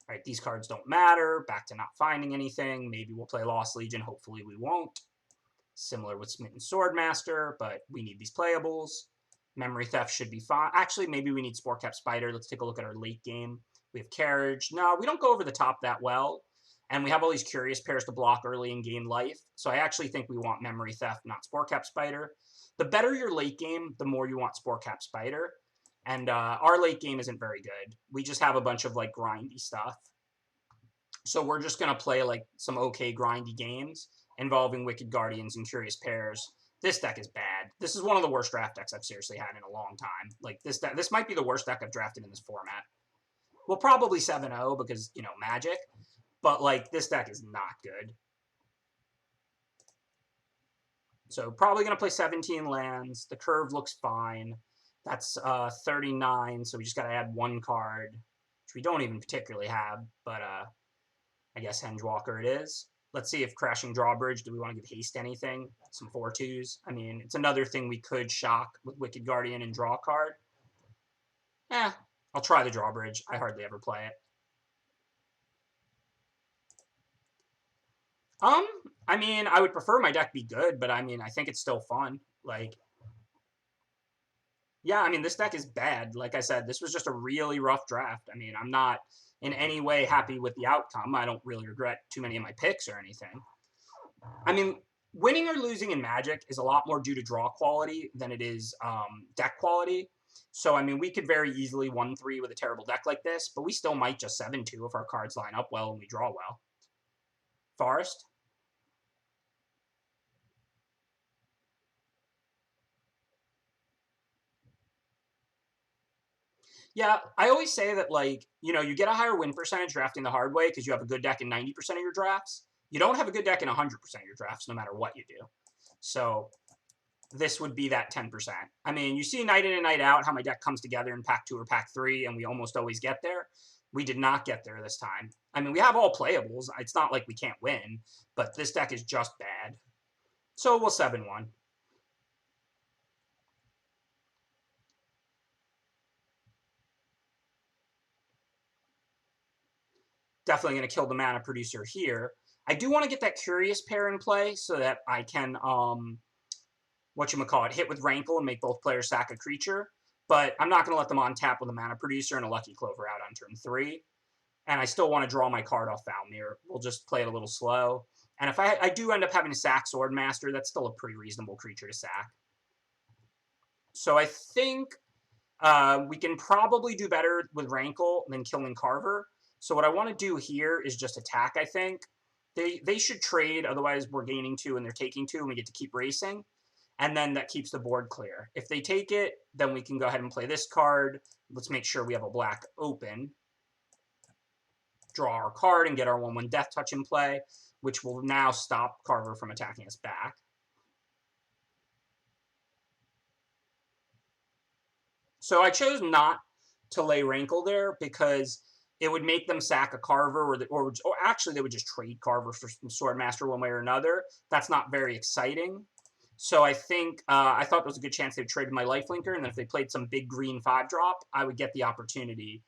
S1: All right, these cards don't matter. Back to not finding anything. Maybe we'll play Lost Legion. Hopefully we won't. Similar with Smitten Swordmaster, but we need these playables. Memory Theft should be fine. Actually, maybe we need Sporecapped Spider. Let's take a look at our late game. We have Carriage. No, we don't go over the top that well. And we have all these Curious Pairs to block early in game life. So I actually think we want Memory Theft, not Sporecapped Spider. The better your late game, the more you want Sporecapped Spider. And our late game isn't very good. We just have a bunch of, like, grindy stuff. So we're just going to play, like, some okay grindy games involving Wicked Guardians and Curious Pairs. This deck is bad. This is one of the worst draft decks I've seriously had in a long time. Like, this might be the worst deck I've drafted in this format. We'll probably 7-0 because, you know, Magic. But, like, this deck is not good. So probably going to play 17 lands. The curve looks fine. That's 39, so we just got to add 1 card, which we don't even particularly have, but I guess Hengewalker it is. Let's see if Crashing Drawbridge, do we want to give haste anything? Some 4/2s. I mean, it's another thing we could shock with Wicked Guardian and draw a card. I'll try the Drawbridge. I hardly ever play it. I mean, I would prefer my deck be good, but I mean, I think it's still fun. Like, yeah, I mean, this deck is bad. Like I said, this was just a really rough draft. I mean, I'm not in any way happy with the outcome. I don't really regret too many of my picks or anything. I mean, winning or losing in Magic is a lot more due to draw quality than it is deck quality. So, I mean, we could very easily 1-3 with a terrible deck like this, but we still might just 7-2 if our cards line up well and we draw well. Forest. Yeah, I always say that, like, you know, you get a higher win percentage drafting the hard way because you have a good deck in 90% of your drafts. You don't have a good deck in 100% of your drafts, no matter what you do. So this would be that 10%. I mean, you see night in and night out how my deck comes together in Pack 2 or Pack 3, and we almost always get there. We did not get there this time. I mean, we have all playables. It's not like we can't win, but this deck is just bad. So we'll 7-1. Definitely going to kill the mana producer here. I do want to get that Curious Pair in play so that I can, hit with Rankle and make both players sack a creature. But I'm not going to let them on tap with a mana producer and a Lucky Clover out on turn 3. And I still want to draw my card off Falmir. We'll just play it a little slow. And if I do end up having to sack Swordmaster, that's still a pretty reasonable creature to sack. So I think we can probably do better with Rankle than killing Carver. So what I want to do here is just attack, I think. They should trade, otherwise we're gaining 2 and they're taking 2 and we get to keep racing. And then that keeps the board clear. If they take it, then we can go ahead and play this card. Let's make sure we have a black open. Draw our card and get our 1/1 Death Touch in play, which will now stop Carver from attacking us back. So I chose not to lay Rankle there because it would make them sack a Carver, or actually they would just trade Carver for Swordmaster one way or another. That's not very exciting. So I think I thought there was a good chance they'd trade my Lifelinker, and then if they played some big green 5-drop, I would get the opportunity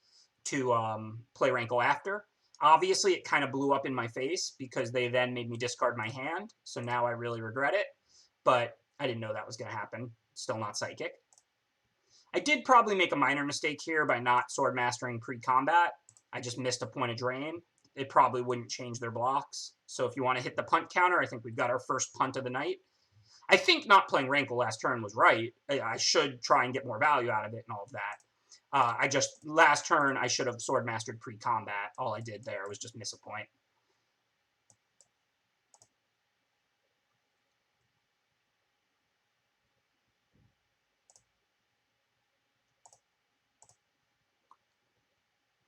S1: to play Rankle after. Obviously, it kind of blew up in my face because they then made me discard my hand, so now I really regret it. But I didn't know that was going to happen. Still not Psychic. I did probably make a minor mistake here by not Sword Mastering pre-combat. I just missed a point of drain. it probably wouldn't change their blocks. So if you want to hit the punt counter, I think we've got our first punt of the night. I think not playing Rankle last turn was right. I should try and get more value out of it and all of that. Last turn, I should have Sword Mastered pre-combat. All I did there was just miss a point.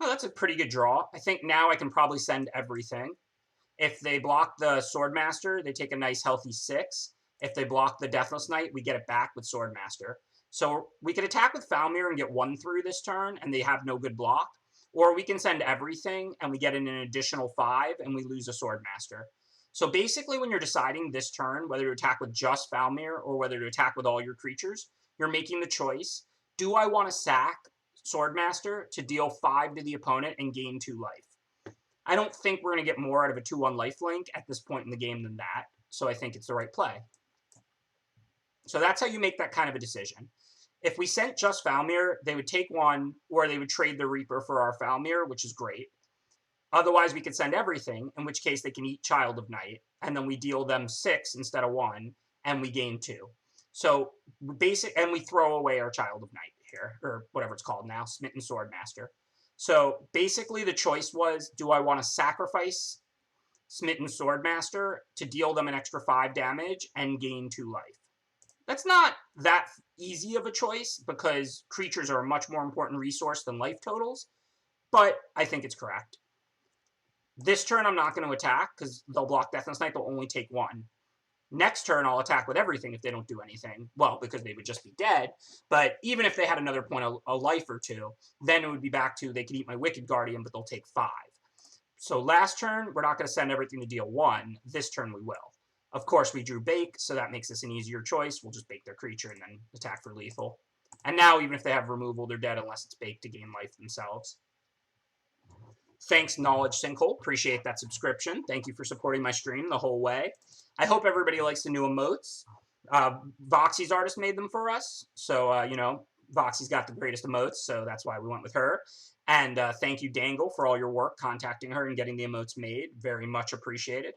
S1: Oh, that's a pretty good draw. I think now I can probably send everything. If they block the Swordmaster, they take a nice healthy 6. If they block the Deathless Knight, we get it back with Swordmaster. So we could attack with Falmir and get 1 through this turn, and they have no good block. Or we can send everything, and we get in an additional 5, and we lose a Swordmaster. So basically, when you're deciding this turn, whether to attack with just Falmir or whether to attack with all your creatures, you're making the choice. Do I want to sack Swordmaster to deal 5 to the opponent and gain 2 life? I don't think we're going to get more out of a 2-1 lifelink at this point in the game than that, so I think it's the right play. So that's how you make that kind of a decision. If we sent just Falmir, they would take 1, or they would trade the Reaper for our Falmir, which is great. Otherwise, we could send everything, in which case they can eat Child of Night, and then we deal them 6 instead of 1, and we gain 2. So and we throw away our Child of Night here, or whatever it's called now, Smitten Swordmaster. So basically the choice was, do I want to sacrifice Smitten Swordmaster to deal them an extra 5 damage and gain 2 life? That's not that easy of a choice because creatures are a much more important resource than life totals, but I think it's correct. This turn I'm not going to attack because they'll block Deathless Knight, they'll only take 1. Next turn, I'll attack with everything if they don't do anything. Well, because they would just be dead. But even if they had another point, a life or 2, then it would be back to they could eat my Wicked Guardian, but they'll take 5. So last turn, we're not going to send everything to deal 1. This turn, we will. Of course, we drew Bake, so that makes this an easier choice. We'll just bake their creature and then attack for lethal. And now, even if they have removal, they're dead unless it's baked to gain life themselves. Thanks, Knowledge Sinkhole. Appreciate that subscription. Thank you for supporting my stream the whole way. I hope everybody likes the new emotes. Voxy's artist made them for us. So, you know, Voxy's got the greatest emotes, so that's why we went with her. And thank you, Dangle, for all your work contacting her and getting the emotes made. Very much appreciated.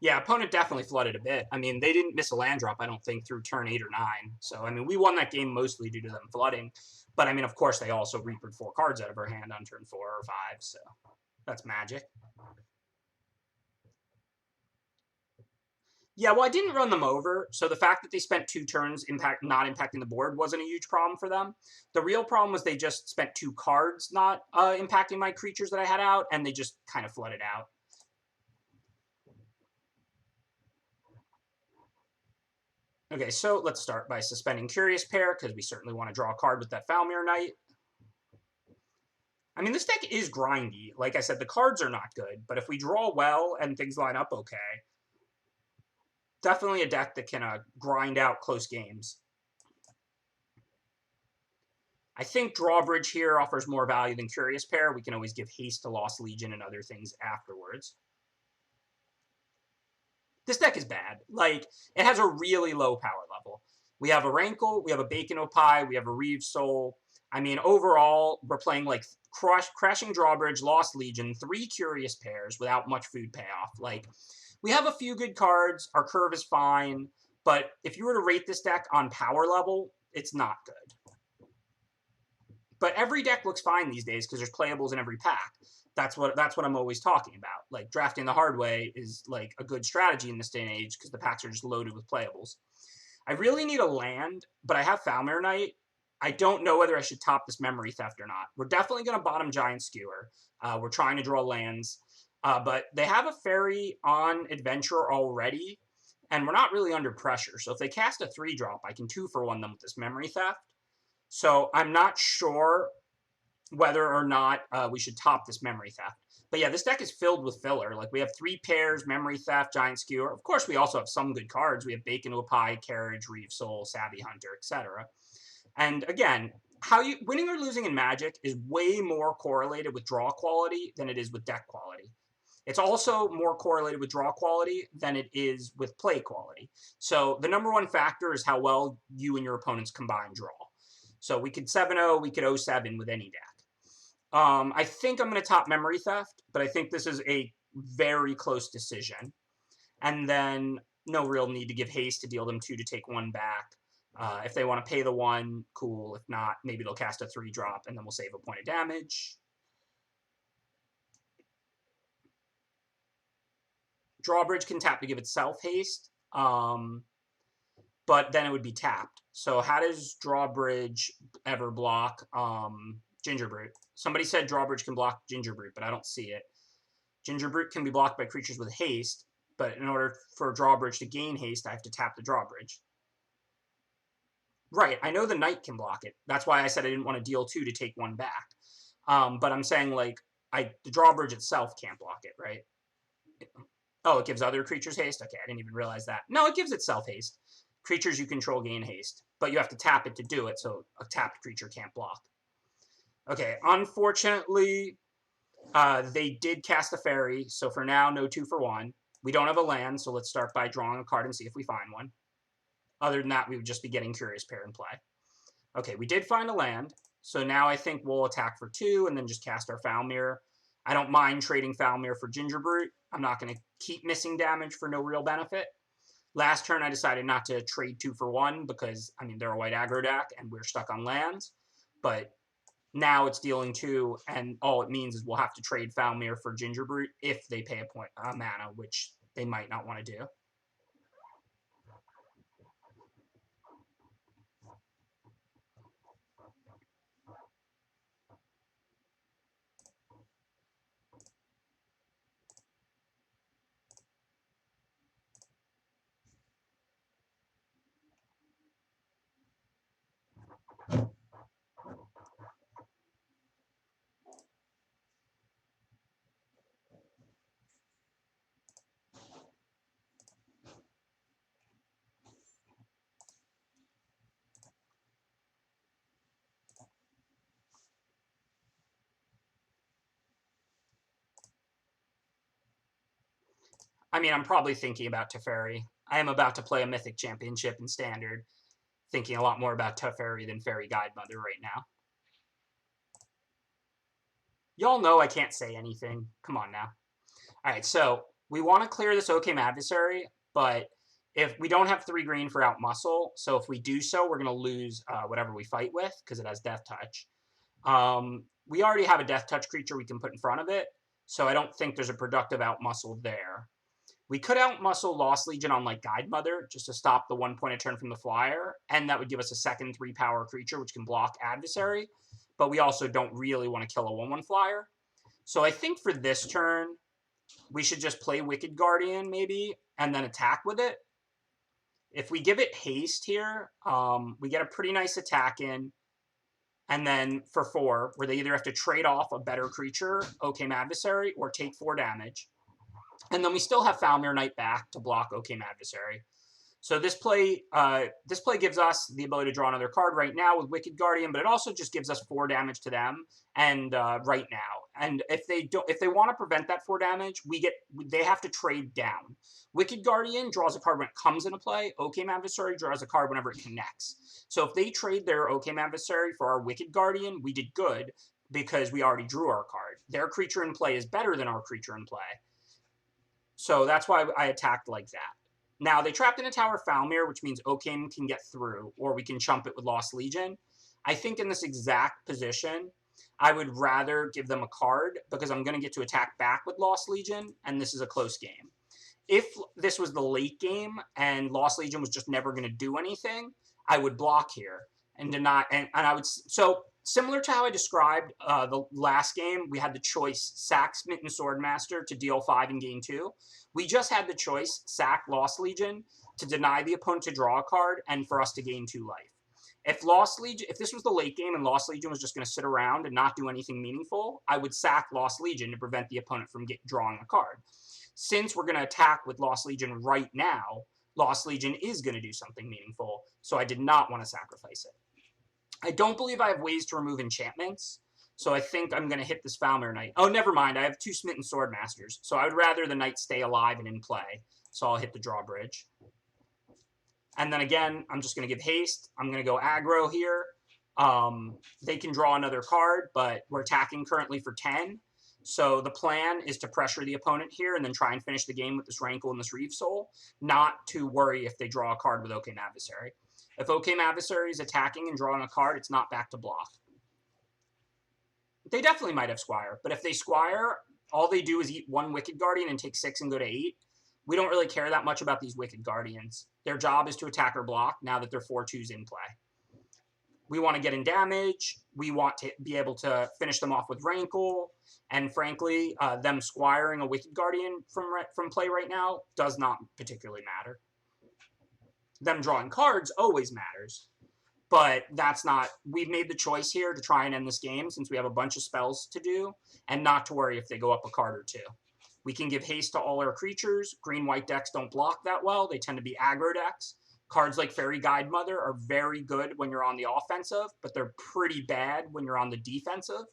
S1: Yeah, opponent definitely flooded a bit. I mean, they didn't miss a land drop, I don't think, through turn 8 or 9. So, I mean, we won that game mostly due to them flooding. But, I mean, of course, they also reapered 4 cards out of our hand on turn 4 or 5. So, that's magic. Yeah, well, I didn't run them over. So, the fact that they spent 2 turns not impacting the board wasn't a huge problem for them. The real problem was they just spent 2 cards not impacting my creatures that I had out. And they just kind of flooded out. Okay, so let's start by suspending Curious Pair, because we certainly want to draw a card with that Falmir Knight. I mean, this deck is grindy. Like I said, the cards are not good, but if we draw well and things line up okay, definitely a deck that can grind out close games. I think Drawbridge here offers more value than Curious Pair. We can always give haste to Lost Legion and other things afterwards. This deck is bad. Like, it has a really low power level. We have a Rankle, we have a Bacon Opie, we have a Reeve Soul. I mean, overall, we're playing like Crashing Drawbridge, Lost Legion, 3 Curious Pairs without much food payoff. Like, we have a few good cards, our curve is fine, but if you were to rate this deck on power level, it's not good. But every deck looks fine these days because there's playables in every pack. That's what I'm always talking about. Like, drafting the hard way is like a good strategy in this day and age because the packs are just loaded with playables. I really need a land, but I have Falmir Knight. I don't know whether I should top this Memory Theft or not. We're definitely going to bottom Giant Skewer. We're trying to draw lands. But they have a Fairy on Adventurer already, and we're not really under pressure. So if they cast a 3-drop, I can 2-for-1 them with this Memory Theft. So I'm not sure whether or not we should top this Memory Theft. But yeah, this deck is filled with filler. Like, we have 3 pairs, Memory Theft, Giant Skewer. Of course, we also have some good cards. We have Bacon to a Pie, Carriage, Reeve Soul, Savvy Hunter, etc. And again, how you winning or losing in Magic is way more correlated with draw quality than it is with deck quality. It's also more correlated with draw quality than it is with play quality. So the number one factor is how well you and your opponents combine draw. So we could 7-0, we could 0-7 with any deck. I think I'm going to top Memory Theft, but I think this is a very close decision. And then no real need to give haste to deal them 2 to take 1 back. If they want to pay the 1, cool. If not, maybe they'll cast a 3-drop, and then we'll save a point of damage. Drawbridge can tap to give itself haste, but then it would be tapped. So how does Drawbridge ever block Gingerbrute? Somebody said Drawbridge can block Gingerbrute, but I don't see it. Gingerbrute can be blocked by creatures with haste, but in order for Drawbridge to gain haste, I have to tap the Drawbridge. Right, I know the Knight can block it. That's why I said I didn't want to deal 2 to take 1 back. But I'm saying, like, the Drawbridge itself can't block it, right? Oh, it gives other creatures haste? Okay, I didn't even realize that. No, it gives itself haste. Creatures you control gain haste, but you have to tap it to do it, so a tapped creature can't block. Okay, unfortunately, they did cast a fairy, so for now, no 2 for 1. We don't have a land, so let's start by drawing a card and see if we find one. Other than that, we would just be getting Curious Pair in play. Okay, we did find a land, so now I think we'll attack for 2 and then just cast our Foul Mirror. I don't mind trading Foul Mirror for Gingerbrute. I'm not going to keep missing damage for no real benefit. Last turn, I decided not to trade 2 for 1 because, I mean, they're a white aggro deck and we're stuck on lands. But now it's dealing 2, and all it means is we'll have to trade Foul Mirror for Gingerbrute if they pay a mana, which they might not want to do. I mean, I'm probably thinking about Teferi. I am about to play a Mythic Championship in Standard, thinking a lot more about Teferi than Fairy Guidemother right now. Y'all know I can't say anything. Come on now. All right, so we want to clear this Oakham Adversary, but if we don't have 3 green for Outmuscle, so if we do so, we're going to lose whatever we fight with because it has Death Touch. We already have a Death Touch creature we can put in front of it, so I don't think there's a productive Outmuscle there. We could Outmuscle Lost Legion on, like, Guidemother just to stop the 1 point a turn from the flyer, and that would give us a second 3-power creature which can block Adversary, but we also don't really want to kill a 1/1 flyer. So I think for this turn, we should just play Wicked Guardian, maybe, and then attack with it. If we give it haste here, we get a pretty nice attack in, and then for 4, where they either have to trade off a better creature, Oakham Adversary, or take 4 damage. And then we still have Foul Mirror Knight back to block Oakham Adversary. So this play gives us the ability to draw another card right now with Wicked Guardian, but it also just gives us 4 damage to them and right now. And if they want to prevent that 4 damage, they have to trade down. Wicked Guardian draws a card when it comes into play. Oakham Adversary draws a card whenever it connects. So if they trade their Oakham Adversary for our Wicked Guardian, we did good because we already drew our card. Their creature in play is better than our creature in play. So that's why I attacked like that. Now, they trapped in a tower Foul Mirror, which means Oakham can get through, or we can chump it with Lost Legion. I think in this exact position, I would rather give them a card, because I'm going to get to attack back with Lost Legion, and this is a close game. If this was the late game, and Lost Legion was just never going to do anything, I would block here, and deny, and I would, so similar to how I described the last game, we had the choice sack Smitten Swordmaster to deal 5 and gain 2. We just had the choice sack Lost Legion to deny the opponent to draw a card and for us to gain 2 life. If this was the late game and Lost Legion was just going to sit around and not do anything meaningful, I would sack Lost Legion to prevent the opponent from drawing a card. Since we're going to attack with Lost Legion right now, Lost Legion is going to do something meaningful, so I did not want to sacrifice it. I don't believe I have ways to remove enchantments, so I think I'm going to hit this Falmer Knight. Oh, never mind. I have 2 Smitten Swordmasters, so I would rather the Knight stay alive and in play, so I'll hit the drawbridge. And then again, I'm just going to give haste. I'm going to go aggro here. They can draw another card, but we're attacking currently for 10. So the plan is to pressure the opponent here and then try and finish the game with this Rankle and this Reeve Soul, not to worry if they draw a card with Occam Adversary. If Occam Adversary is attacking and drawing a card, it's not back to block. They definitely might have Squire, but if they Squire, all they do is eat 1 Wicked Guardian and take 6 and go to 8. We don't really care that much about these Wicked Guardians. Their job is to attack or block now that they're 4/2s in play. We want to get in damage. We want to be able to finish them off with Rankle. And frankly, them Squiring a Wicked Guardian from play right now does not particularly matter. Them drawing cards always matters. But that's not... We've made the choice here to try and end this game since we have a bunch of spells to do and not to worry if they go up a card or 2. We can give haste to all our creatures. Green-white decks don't block that well. They tend to be aggro decks. Cards like Fairy Guide Mother are very good when you're on the offensive, but they're pretty bad when you're on the defensive.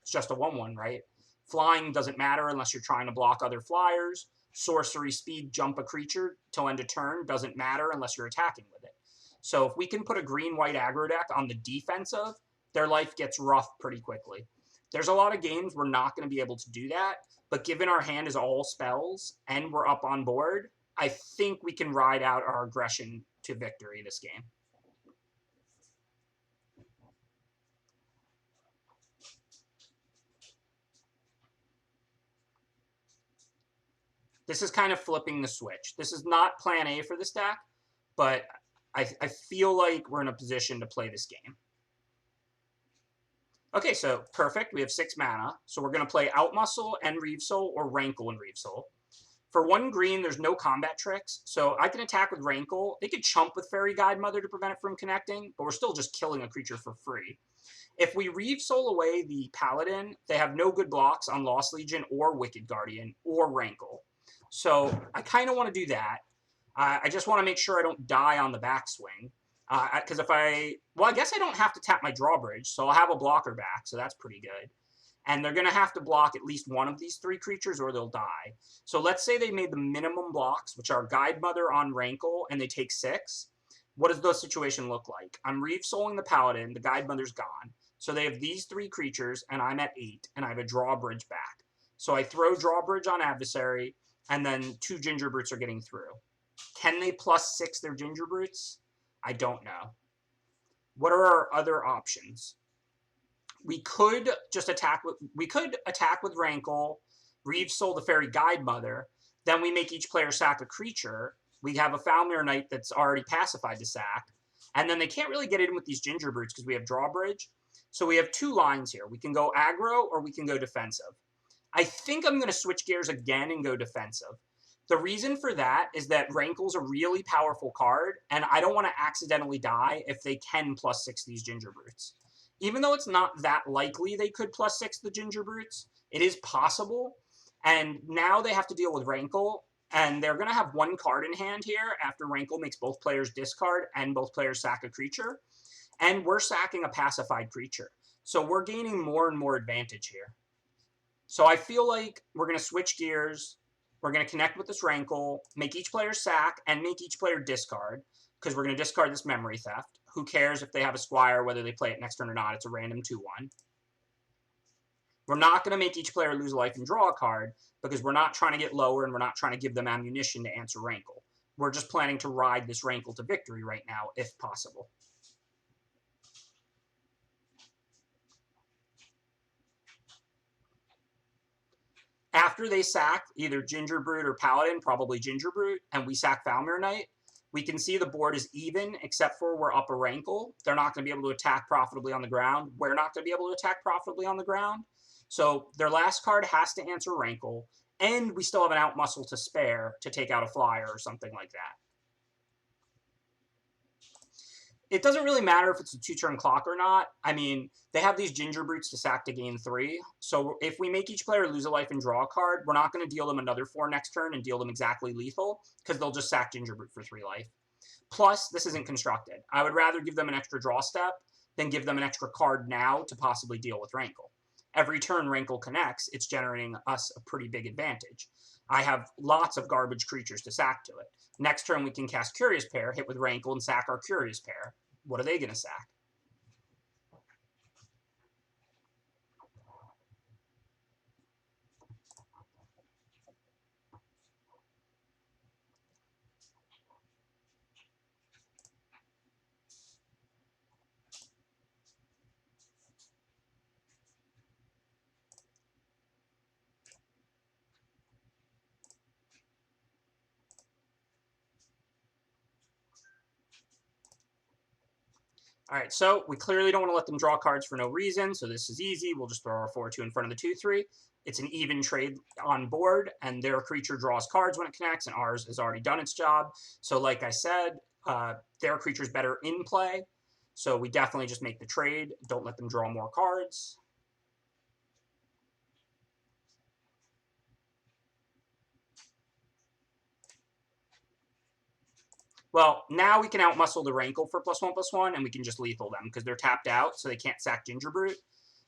S1: It's just a 1/1, right? Flying doesn't matter unless you're trying to block other flyers. Sorcery Speed Jump a creature till end of turn doesn't matter unless you're attacking with it. So if we can put a green-white aggro deck on the defensive, their life gets rough pretty quickly. There's a lot of games we're not going to be able to do that, but given our hand is all spells and we're up on board, I think we can ride out our aggression to victory this game. This is kind of flipping the switch. This is not plan A for this deck, but I feel like we're in a position to play this game. Okay, so perfect. We have 6 mana. So we're going to play Outmuscle and Reeve Soul or Rankle and Reeve Soul. For 1 green, there's no combat tricks. So I can attack with Rankle. They could chump with Fairy Guide Mother to prevent it from connecting, but we're still just killing a creature for free. If we Reeve Soul away the Paladin, they have no good blocks on Lost Legion or Wicked Guardian or Rankle. So I kind of want to do that. I just want to make sure I don't die on the backswing. Because I guess I don't have to tap my drawbridge, so I'll have a blocker back, so that's pretty good. And they're going to have to block at least one of these 3 creatures or they'll die. So let's say they made the minimum blocks, which are Guide Mother on Rankle, and they take 6. What does the situation look like? I'm Reeve Souling the Paladin, the Guide Mother's gone. So they have these 3 creatures, and I'm at 8, and I have a drawbridge back. So I throw drawbridge on Adversary, and then 2 Ginger Brutes are getting through. Can they +6 their Ginger Brutes? I don't know. What are our other options? We could just attack with Rankle, Reeve Soul the Fairy Guide Mother, then we make each player sack a creature. We have a Falmer Knight that's already pacified to sack, and then they can't really get in with these Ginger Brutes because we have drawbridge. So we have 2 lines here. We can go aggro or we can go defensive. I think I'm going to switch gears again and go defensive. The reason for that is that Rankle's a really powerful card, and I don't want to accidentally die if they can +6 these Ginger Brutes. Even though it's not that likely they could +6 the Ginger Brutes, it is possible, and now they have to deal with Rankle, and they're going to have 1 card in hand here after Rankle makes both players discard and both players sack a creature, and we're sacking a pacified creature. So we're gaining more and more advantage here. So I feel like we're going to switch gears. We're going to connect with this Rankle, make each player sack, and make each player discard, because we're going to discard this Memory Theft. Who cares if they have a Squire, whether they play it next turn or not? It's a random 2/1. We're not going to make each player lose life and draw a card, because we're not trying to get lower, and we're not trying to give them ammunition to answer Rankle. We're just planning to ride this Rankle to victory right now, if possible. After they sack either Ginger Brute or Paladin, probably Ginger Brute, and we sack Falmer Knight, we can see the board is even, except for we're up a Rankle. They're not going to be able to attack profitably on the ground. We're not going to be able to attack profitably on the ground. So their last card has to answer Rankle, and we still have an Outmuscle to spare to take out a flyer or something like that. It doesn't really matter if it's a 2-turn clock or not. I mean, they have these ginger brutes to sack to gain 3. So if we make each player lose a life and draw a card, we're not going to deal them another 4 next turn and deal them exactly lethal, because they'll just sack ginger brute for 3 life. Plus, this isn't constructed. I would rather give them an extra draw step than give them an extra card now to possibly deal with Rankle. Every turn Rankle connects, it's generating us a pretty big advantage. I have lots of garbage creatures to sack to it. Next turn, we can cast Curious Pair, hit with Rankle, and sack our Curious Pair. What are they going to sack? All right, so we clearly don't want to let them draw cards for no reason, so this is easy. We'll just throw our 4-2 in front of the 2-3. It's an even trade on board, and their creature draws cards when it connects, and ours has already done its job. So like I said, their creature's better in play, so we definitely just make the trade. Don't let them draw more cards. Well, now we can outmuscle the Rankle for +1/+1, and we can just lethal them because they're tapped out, so they can't sack Ginger Brute.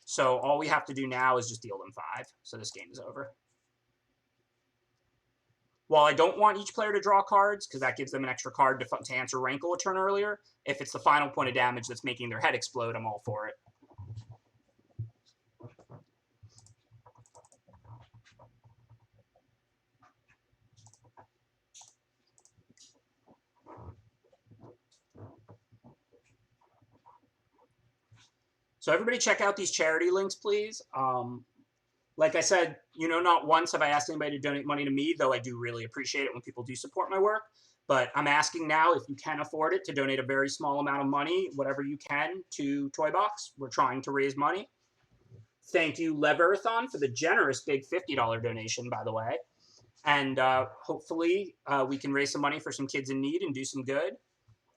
S1: So all we have to do now is just deal them 5. So this game is over. While I don't want each player to draw cards, because that gives them an extra card to answer Rankle a turn earlier, if it's the final point of damage that's making their head explode, I'm all for it. So everybody check out these charity links, please. Like I said, not once have I asked anybody to donate money to me, though I do really appreciate it when people do support my work. But I'm asking now, if you can afford it, to donate a very small amount of money, whatever you can, to Toy Box. We're trying to raise money. Thank you, Leverthon, for the generous big $50 donation, by the way. And hopefully we can raise some money for some kids in need and do some good.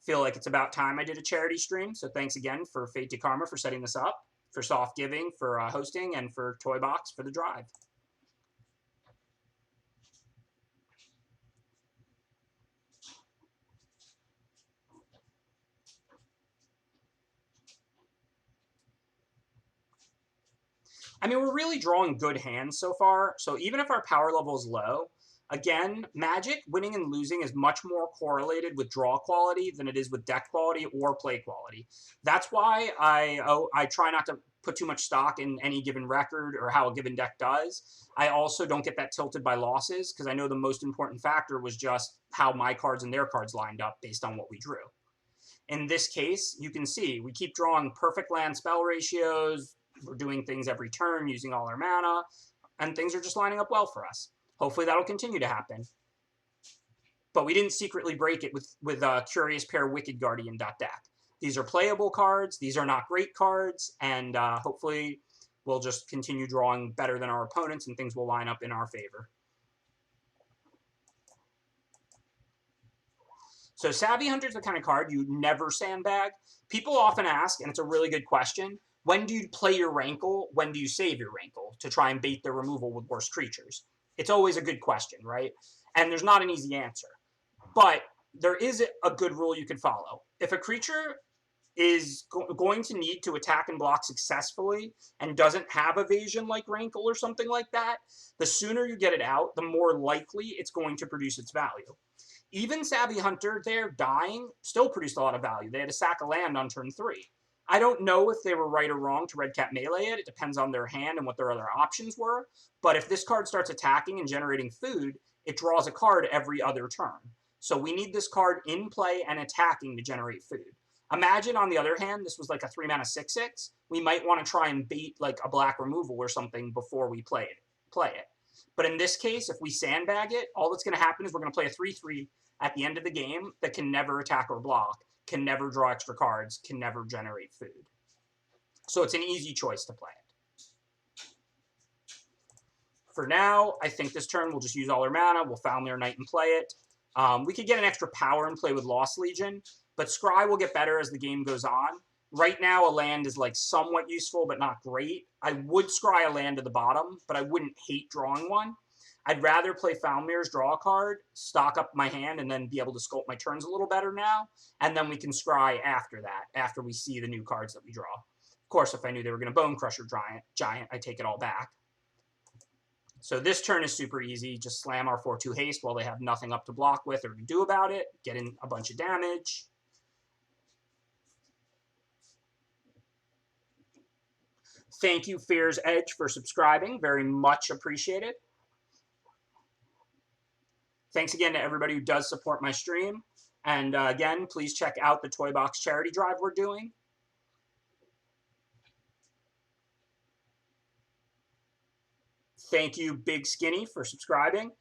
S1: Feel like it's about time I did a charity stream. So thanks again for Fate to Karma for setting this up, for Soft Giving for hosting, and for Toy Box for the drive. I mean, we're really drawing good hands so far. So even if our power level is low, again, Magic, winning and losing is much more correlated with draw quality than it is with deck quality or play quality. That's why I try not to put too much stock in any given record or how a given deck does. I also don't get that tilted by losses, because I know the most important factor was just how my cards and their cards lined up based on what we drew. In this case, you can see we keep drawing perfect land spell ratios. We're doing things every turn using all our mana, and things are just lining up well for us. Hopefully that'll continue to happen. But we didn't secretly break it with Curious Pair Wicked Guardian deck. These are playable cards. These are not great cards, and hopefully we'll just continue drawing better than our opponents, and things will line up in our favor. So Savvy Hunter is the kind of card you never sandbag. People often ask, and it's a really good question, when do you play your Rankle? When do you save your Rankle to try and bait their removal with worse creatures? It's always a good question, right? And there's not an easy answer. But there is a good rule you can follow. If a creature is going to need to attack and block successfully and doesn't have evasion like Rankle or something like that, the sooner you get it out, the more likely it's going to produce its value. Even Savvy Hunter there dying still produced a lot of value. They had to sack a land on turn 3. I don't know if they were right or wrong to Red Cat melee it. It depends on their hand and what their other options were. But if this card starts attacking and generating food, it draws a card every other turn. So we need this card in play and attacking to generate food. Imagine, on the other hand, this was like a 3-mana 6/6. We might want to try and bait like a black removal or something before we play it. But in this case, if we sandbag it, all that's going to happen is we're going to play a 3/3 at the end of the game that can never attack or block, can never draw extra cards, can never generate food. So it's an easy choice to play it. For now, I think this turn we'll just use all our mana. We'll Foulmire Knight and play it. We could get an extra power and play with Lost Legion, but Scry will get better as the game goes on. Right now, a land is like somewhat useful, but not great. I would scry a land to the bottom, but I wouldn't hate drawing one. I'd rather play Foulmir's, draw a card, stock up my hand, and then be able to sculpt my turns a little better now. And then we can scry after that, after we see the new cards that we draw. Of course, if I knew they were going to Bone Crusher Giant, I take it all back. So this turn is super easy. Just slam our 4/2 haste while they have nothing up to block with or to do about it. Get in a bunch of damage. Thank you, Fear's Edge, for subscribing. Very much appreciated. Thanks again to everybody who does support my stream. And again, please check out the Toy Box charity drive we're doing. Thank you, Big Skinny, for subscribing.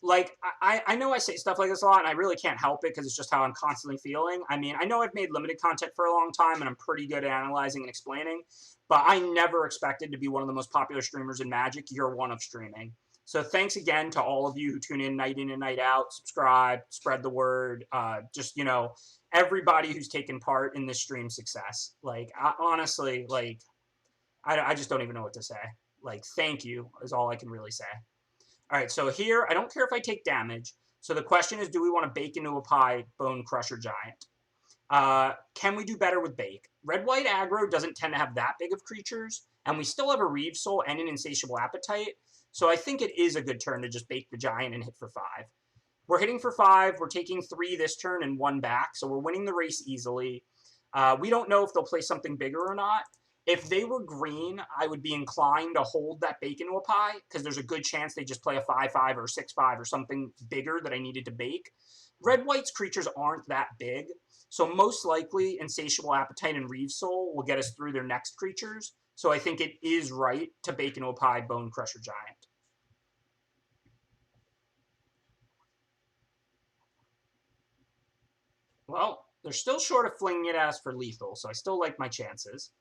S1: Like, I know I say stuff like this a lot, and I really can't help it because it's just how I'm constantly feeling. I mean, I know I've made limited content for a long time, and I'm pretty good at analyzing and explaining, but I never expected to be one of the most popular streamers in Magic year one of streaming. So thanks again to all of you who tune in and night out, subscribe, spread the word, just, you know, everybody who's taken part in this stream success. Like, honestly, like, I just don't even know what to say. Like, thank you is all I can really say. All right, so here, I don't care if I take damage. So the question is, do we want to bake into a pie Bone Crusher Giant? Can we do better with bake? Red-white aggro doesn't tend to have that big of creatures, and we still have a Reeve Soul and an Insatiable Appetite, so I think it is a good turn to just bake the Giant and hit for 5. We're hitting for 5. We're taking 3 this turn and 1 back, so we're winning the race easily. We don't know if they'll play something bigger or not. If they were green, I would be inclined to hold that bake into a pie because there's a good chance they just play a 5/5 or 6/5 or something bigger that I needed to bake. Red-white's creatures aren't that big, so most likely Insatiable Appetite and Reeve Soul will get us through their next creatures. So I think it is right to bake into a pie Bone Crusher Giant. Well, they're still short of flinging it at us for lethal, so I still like my chances.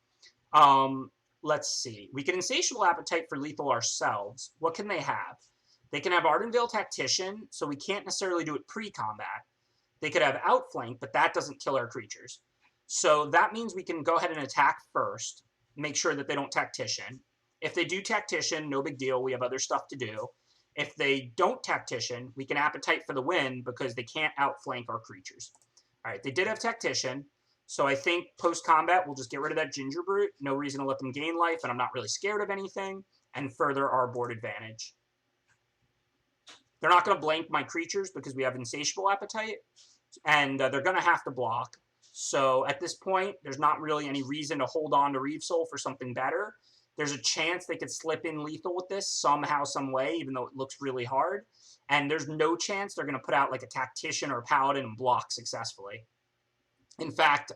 S1: Let's see. We can Insatiable Appetite for lethal ourselves. What can they have? They can have Ardenvale Tactician, so we can't necessarily do it pre-combat. They could have Outflank, but that doesn't kill our creatures. So that means we can go ahead and attack first, make sure that they don't Tactician. If they do Tactician, no big deal. We have other stuff to do. If they don't Tactician, we can Appetite for the win because they can't outflank our creatures. All right, they did have Tactician. So I think post-combat, we'll just get rid of that Ginger Brute. No reason to let them gain life, and I'm not really scared of anything, and further our board advantage. They're not going to blank my creatures because we have Insatiable Appetite, and they're going to have to block. So at this point, there's not really any reason to hold on to Reeve Soul for something better. There's a chance they could slip in lethal with this somehow, some way, even though it looks really hard. And there's no chance they're going to put out like a Tactician or a Paladin and block successfully. In fact,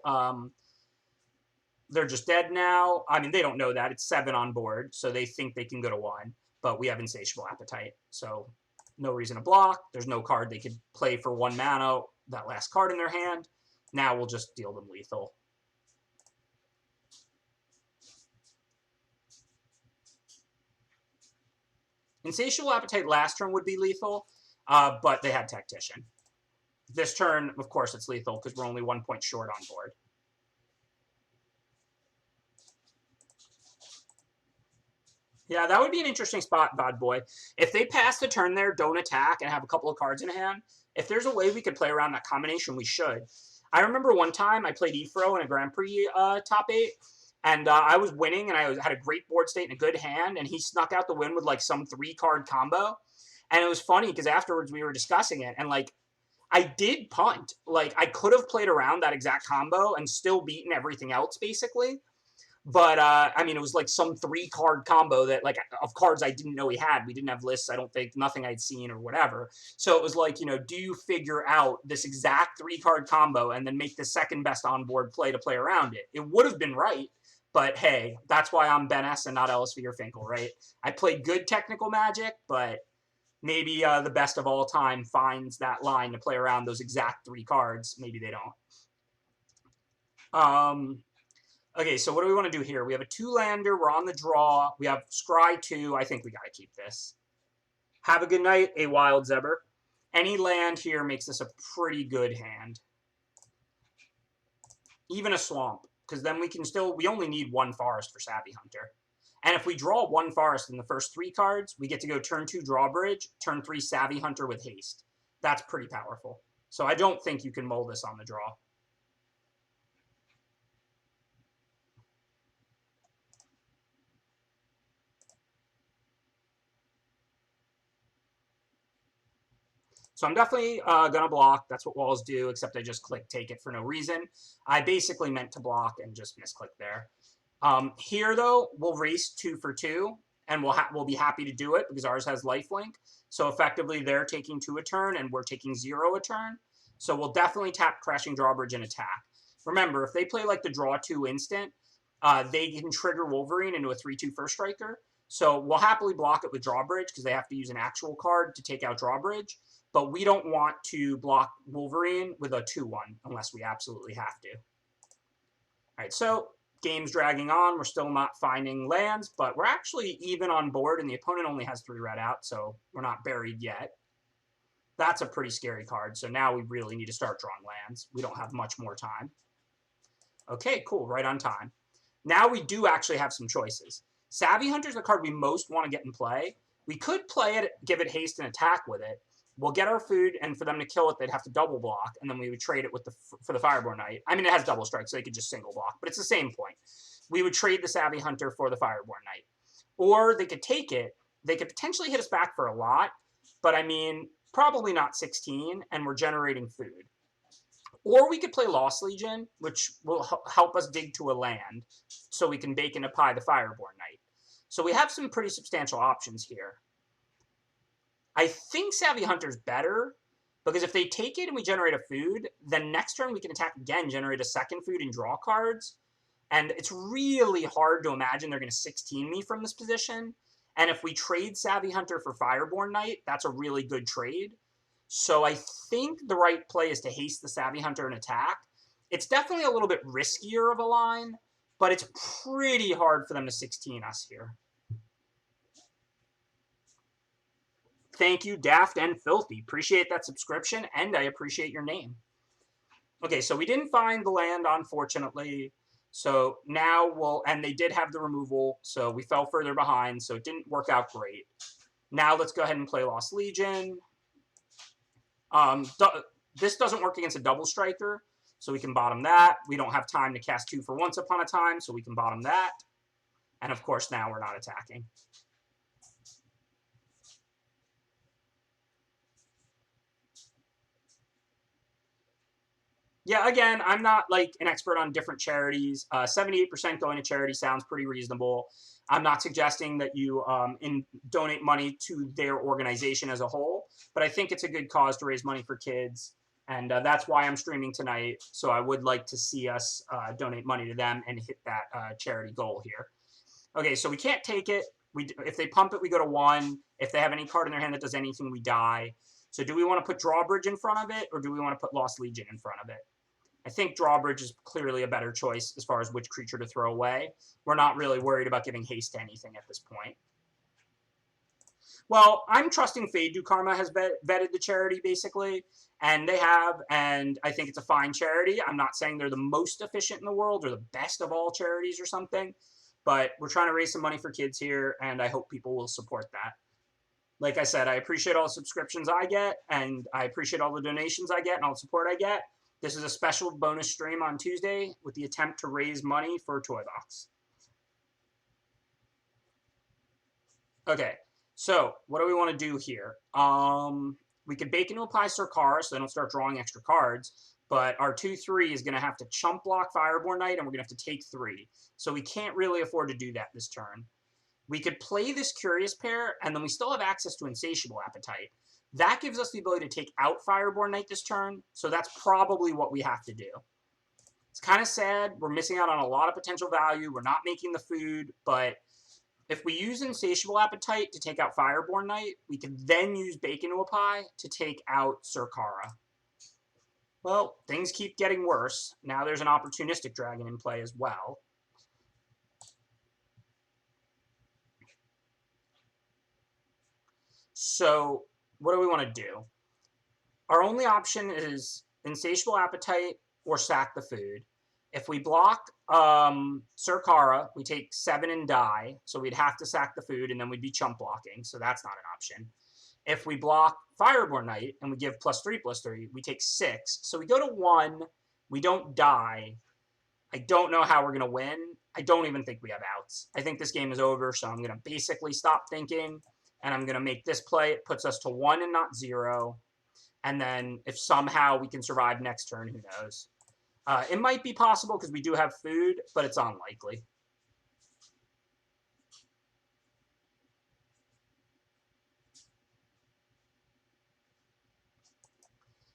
S1: they're just dead now. I mean, they don't know that. It's 7 on board, so they think they can go to 1. But we have Insatiable Appetite, so no reason to block. There's no card they could play for 1 mana, that last card in their hand. Now we'll just deal them lethal. Insatiable Appetite last turn would be lethal, but they had Tactician. This turn, of course, it's lethal because we're only 1 point short on board. Yeah, that would be an interesting spot, Bad Boy. If they pass the turn there, don't attack, and have a couple of cards in hand, if there's a way we could play around that combination, we should. I remember one time I played Ephro in a Grand Prix top 8, and I was winning, and I had a great board state and a good hand, and he snuck out the win with, like, some 3-card combo. And it was funny because afterwards we were discussing it, and, like, I did punt. Like, I could have played around that exact combo and still beaten everything else, basically. But, I mean, it was like some 3-card combo that, like, of cards I didn't know he had. We didn't have lists, I don't think, nothing I'd seen or whatever. So it was like, you know, do you figure out this exact 3-card combo and then make the second best on-board play to play around it? It would have been right, but hey, that's why I'm Ben S. and not LSV or Finkel, right? I played good technical Magic, but maybe the best of all time finds that line to play around those exact 3 cards. Maybe they don't. Okay, so what do we want to do here? We have a 2-lander. We're on the draw. We have Scry 2. I think we got to keep this. Have a good night, a Wild Zebber. Any land here makes this a pretty good hand. Even a swamp, because then we can still, we only need one forest for Savvy Hunter. And if we draw one forest in the first 3 cards, we get to go turn 2 Drawbridge, turn 3 Savvy Hunter with haste. That's pretty powerful. So I don't think you can mull this on the draw. So I'm definitely going to block. That's what walls do, except I just click take it for no reason. I basically meant to block and just misclick there. Here, though, we'll race 2 for 2, and we'll be happy to do it because ours has lifelink. So effectively, they're taking 2 a turn, and we're taking 0 a turn. So we'll definitely tap Crashing Drawbridge and attack. Remember, if they play like the draw 2 instant, they can trigger Wolverine into a 3/2 first striker. So we'll happily block it with Drawbridge because they have to use an actual card to take out Drawbridge. But we don't want to block Wolverine with a 2/1 unless we absolutely have to. All right, so game's dragging on. We're still not finding lands, but we're actually even on board, and the opponent only has 3 red out, so we're not buried yet. That's a pretty scary card, so now we really need to start drawing lands. We don't have much more time. Okay, cool, right on time. Now we do actually have some choices. Savvy Hunter is the card we most want to get in play. We could play it, give it haste and attack with it. We'll get our food, and for them to kill it, they'd have to double block, and then we would trade it with for the Fireborn Knight. I mean, it has double strike, so they could just single block, but it's the same point. We would trade the Savvy Hunter for the Fireborn Knight. Or they could take it. They could potentially hit us back for a lot, but I mean, probably not 16, and we're generating food. Or we could play Lost Legion, which will help us dig to a land, so we can bake into pie the Fireborn Knight. So we have some pretty substantial options here. I think Savvy Hunter's better, because if they take it and we generate a food, then next turn we can attack again, generate a second food, and draw cards. And it's really hard to imagine they're going to 16 me from this position. And if we trade Savvy Hunter for Fireborn Knight, that's a really good trade. So I think the right play is to haste the Savvy Hunter and attack. It's definitely a little bit riskier of a line, but it's pretty hard for them to 16 us here. Thank you, Daft and Filthy. Appreciate that subscription, and I appreciate your name. Okay, so we didn't find the land, unfortunately. So now and they did have the removal, so we fell further behind, so it didn't work out great. Now let's go ahead and play Lost Legion. This doesn't work against a double striker, so we can bottom that. We don't have time to cast 2 for Once Upon a Time, so we can bottom that. And of course, now we're not attacking. Yeah, again, I'm not like an expert on different charities. 78% going to charity sounds pretty reasonable. I'm not suggesting that you donate money to their organization as a whole, but I think it's a good cause to raise money for kids, and that's why I'm streaming tonight. So I would like to see us donate money to them and hit that charity goal here. Okay, so we can't take it. If they pump it, we go to 1. If they have any card in their hand that does anything, we die. So do we want to put Drawbridge in front of it, or do we want to put Lost Legion in front of it? I think Drawbridge is clearly a better choice as far as which creature to throw away. We're not really worried about giving haste to anything at this point. Well, I'm trusting Fade to Karma has vetted the charity, basically, and they have, and I think it's a fine charity. I'm not saying they're the most efficient in the world or the best of all charities or something, but we're trying to raise some money for kids here, and I hope people will support that. Like I said, I appreciate all the subscriptions I get, and I appreciate all the donations I get and all the support I get. This is a special bonus stream on Tuesday with the attempt to raise money for Toy Box. Okay, so what do we want to do here? We could bake into a pie Sarkar so they don't start drawing extra cards, but our 2/3 is going to have to chump block Fireborn Knight, and we're going to have to take 3. So we can't really afford to do that this turn. We could play this Curious Pair, and then we still have access to Insatiable Appetite. That gives us the ability to take out Fireborn Knight this turn, so that's probably what we have to do. It's kind of sad. We're missing out on a lot of potential value. We're not making the food, but if we use Insatiable Appetite to take out Fireborn Knight, we can then use Bacon to a Pie to take out Sarkara. Well, things keep getting worse. Now there's an opportunistic dragon in play as well. So what do we want to do? Our only option is Insatiable Appetite or Sack the Food. If we block Surkara, we take 7 and die, so we'd have to sack the food, and then we'd be chump blocking, so that's not an option. If we block Fireborn Knight and we give +3/+3, we take 6. So we go to 1, we don't die. I don't know how we're going to win. I don't even think we have outs. I think this game is over, so I'm going to basically stop thinking, and I'm going to make this play. It puts us to 1 and not 0. And then if somehow we can survive next turn, who knows? It might be possible because we do have food, but it's unlikely.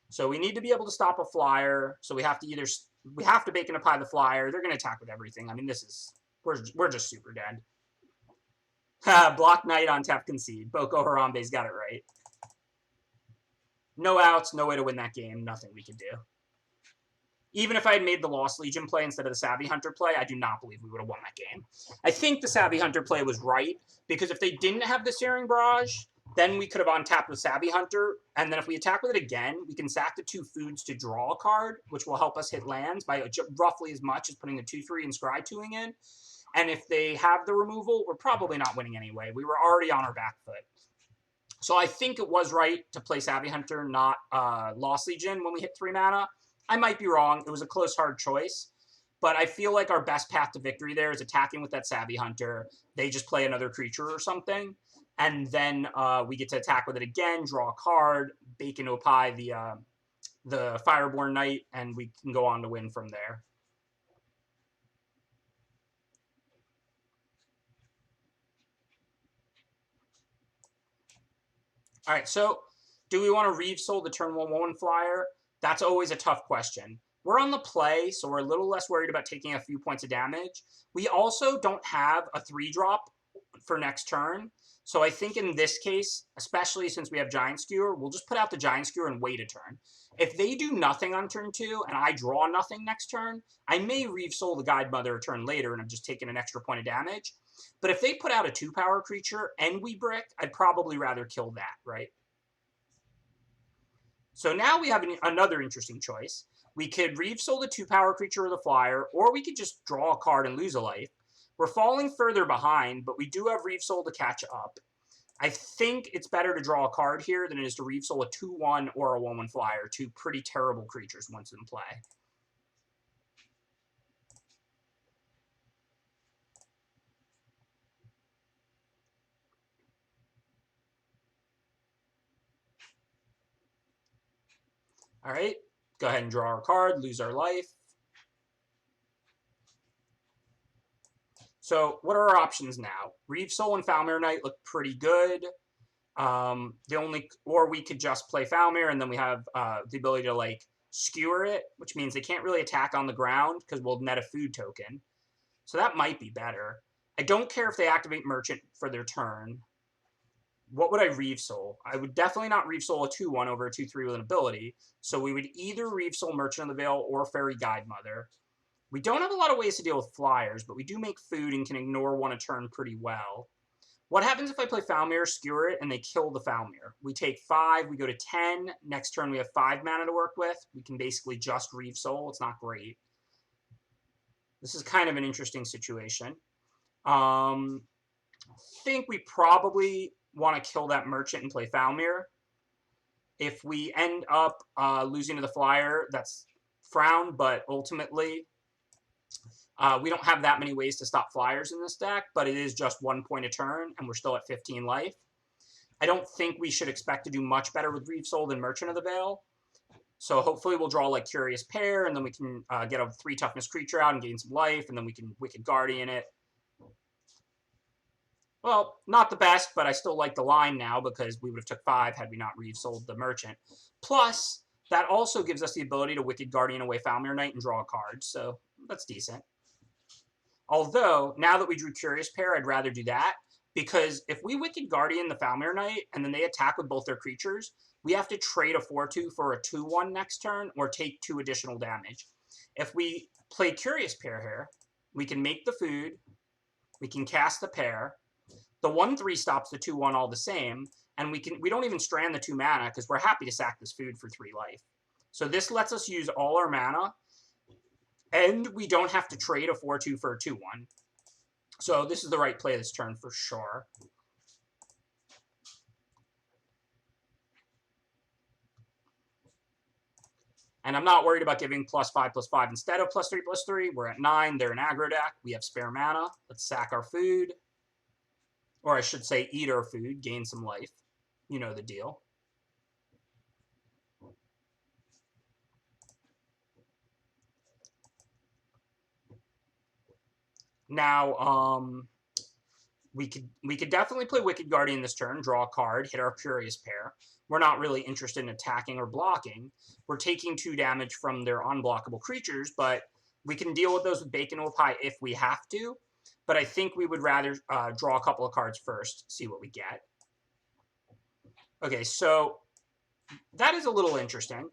S1: So we need to be able to stop a flyer. So we have to bacon apply the flyer. They're going to attack with everything. I mean, we're just super dead. Block Knight on tap concede. Boko Harambe's got it right. No outs, no way to win that game. Nothing we could do. Even if I had made the Lost Legion play instead of the Savvy Hunter play, I do not believe we would have won that game. I think the Savvy Hunter play was right, because if they didn't have the Searing Barrage, then we could have untapped with Savvy Hunter, and then if we attack with it again, we can sack the 2 foods to draw a card, which will help us hit lands by roughly as much as putting the 2/3 and Scry-2ing in. And if they have the removal, we're probably not winning anyway. We were already on our back foot. So I think it was right to play Savvy Hunter, not Lost Legion when we hit 3 mana. I might be wrong. It was a close, hard choice. But I feel like our best path to victory there is attacking with that Savvy Hunter. They just play another creature or something. And then we get to attack with it again, draw a card, bacon apply the Fireborn Knight, and we can go on to win from there. All right, so do we want to Reeve Soul the turn 1/1 flyer? That's always a tough question. We're on the play, so we're a little less worried about taking a few points of damage. We also don't have a 3-drop for next turn. So I think in this case, especially since we have Giant Skewer, we'll just put out the Giant Skewer and wait a turn. If they do nothing on turn 2 and I draw nothing next turn, I may Reeve Soul the Guide Mother a turn later and I'm just taking an extra point of damage. But if they put out a 2-power creature and we brick, I'd probably rather kill that, right? So now we have another interesting choice. We could Reeve Soul the 2-power creature or the flyer, or we could just draw a card and lose a life. We're falling further behind, but we do have Reeve Soul to catch up. I think it's better to draw a card here than it is to Reeve Soul a 2/1 or a 1/1 flyer, 2 pretty terrible creatures once in play. All right, go ahead and draw our card, lose our life. So what are our options now? Reeve Soul and Falmir Knight look pretty good. Or we could just play Falmir, and then we have the ability to like skewer it, which means they can't really attack on the ground because we'll net a food token. So that might be better. I don't care if they activate Merchant for their turn. What would I Reeve Soul? I would definitely not Reeve Soul a 2/1 over a 2/3 with an ability. So we would either Reeve Soul Merchant of the Veil or Fairy Guide Mother. We don't have a lot of ways to deal with flyers, but we do make food and can ignore 1 a turn pretty well. What happens if I play Falmir, skewer it, and they kill the Falmir? We take 5, we go to 10. Next turn we have 5 mana to work with. We can basically just Reeve Soul. It's not great. This is kind of an interesting situation. I think we probably want to kill that Merchant and play Falmir. If we end up losing to the flyer, that's frowned, but ultimately we don't have that many ways to stop flyers in this deck, but it is just 1 point a turn, and we're still at 15 life. I don't think we should expect to do much better with Reeve Soul than Merchant of the Veil. So hopefully we'll draw like Curious Pair, and then we can get a 3 toughness creature out and gain some life, and then we can Wicked Guardian it. Well, not the best, but I still like the line now because we would have took 5 had we not Reeve Sold the Merchant. Plus, that also gives us the ability to Wicked Guardian away Falmir Knight and draw a card, so that's decent. Although, now that we drew Curious Pair, I'd rather do that, because if we Wicked Guardian the Falmir Knight and then they attack with both their creatures, we have to trade a 4/2 for a 2/1 next turn or take 2 additional damage. If we play Curious Pair here, we can make the food, we can cast the pair, The 1/3 stops the 2/1 all the same, and we don't even strand the 2 mana because we're happy to sack this food for 3 life. So this lets us use all our mana, and we don't have to trade a 4/2 for a 2/1. So this is the right play this turn for sure. And I'm not worried about giving +5/+5 instead of +3/+3. We're at 9. They're an aggro deck. We have spare mana. Let's sack our food. Or I should say eat our food, gain some life. You know the deal. Now, we could definitely play Wicked Guardian this turn, draw a card, hit our Curious Pair. We're not really interested in attacking or blocking. We're taking 2 damage from their unblockable creatures, but we can deal with those with Bacon or Pie if we have to. But I think we would rather draw a couple of cards first, see what we get. Okay, so that is a little interesting.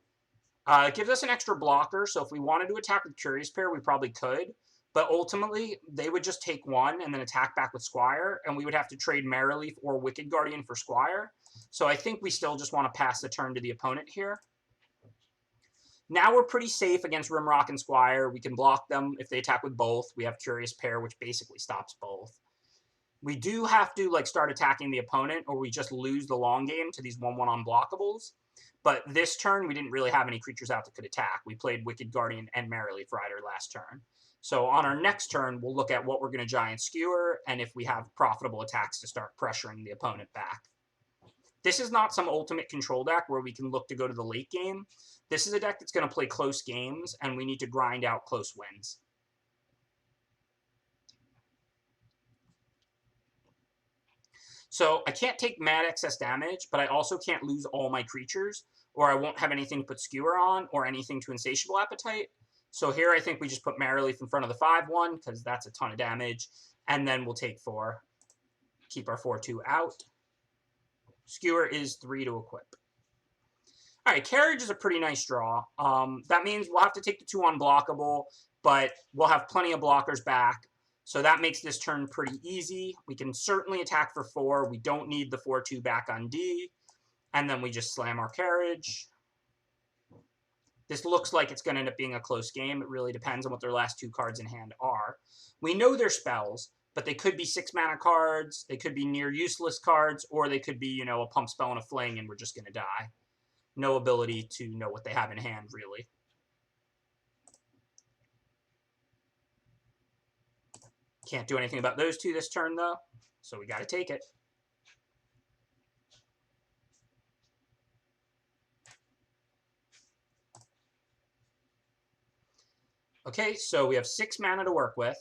S1: It gives us an extra blocker, so if we wanted to attack with Curious Pair, we probably could. But ultimately, they would just take 1 and then attack back with Squire, and we would have to trade Marrowleaf or Wicked Guardian for Squire. So I think we still just want to pass the turn to the opponent here. Now we're pretty safe against Rimrock and Squire. We can block them if they attack with both. We have Curious Pair, which basically stops both. We do have to start attacking the opponent, or we just lose the long game to these 1/1 unblockables. But this turn, we didn't really have any creatures out that could attack. We played Wicked Guardian and Marrowleaf Rider last turn. So on our next turn, we'll look at what we're going to Giant Skewer, and if we have profitable attacks to start pressuring the opponent back. This is not some ultimate control deck where we can look to go to the late game. This is a deck that's going to play close games, and we need to grind out close wins. So I can't take mad excess damage, but I also can't lose all my creatures, or I won't have anything to put Skewer on, or anything to Insatiable Appetite. So here I think we just put Marrowleaf in front of the 5/1, because that's a ton of damage, and then we'll take 4. Keep our 4/2 out. Skewer is 3 to equip. All right, Carriage is a pretty nice draw. That means we'll have to take the 2 unblockable, but we'll have plenty of blockers back. So that makes this turn pretty easy. We can certainly attack for 4. We don't need the 4/2 back on D. And then we just slam our Carriage. This looks like it's going to end up being a close game. It really depends on what their last 2 cards in hand are. We know their spells, but they could be 6 mana cards. They could be near useless cards, or they could be, a pump spell and a fling, and we're just going to die. No ability to know what they have in hand, really. Can't do anything about those 2 this turn, though, so we got to take it. Okay, so we have 6 mana to work with.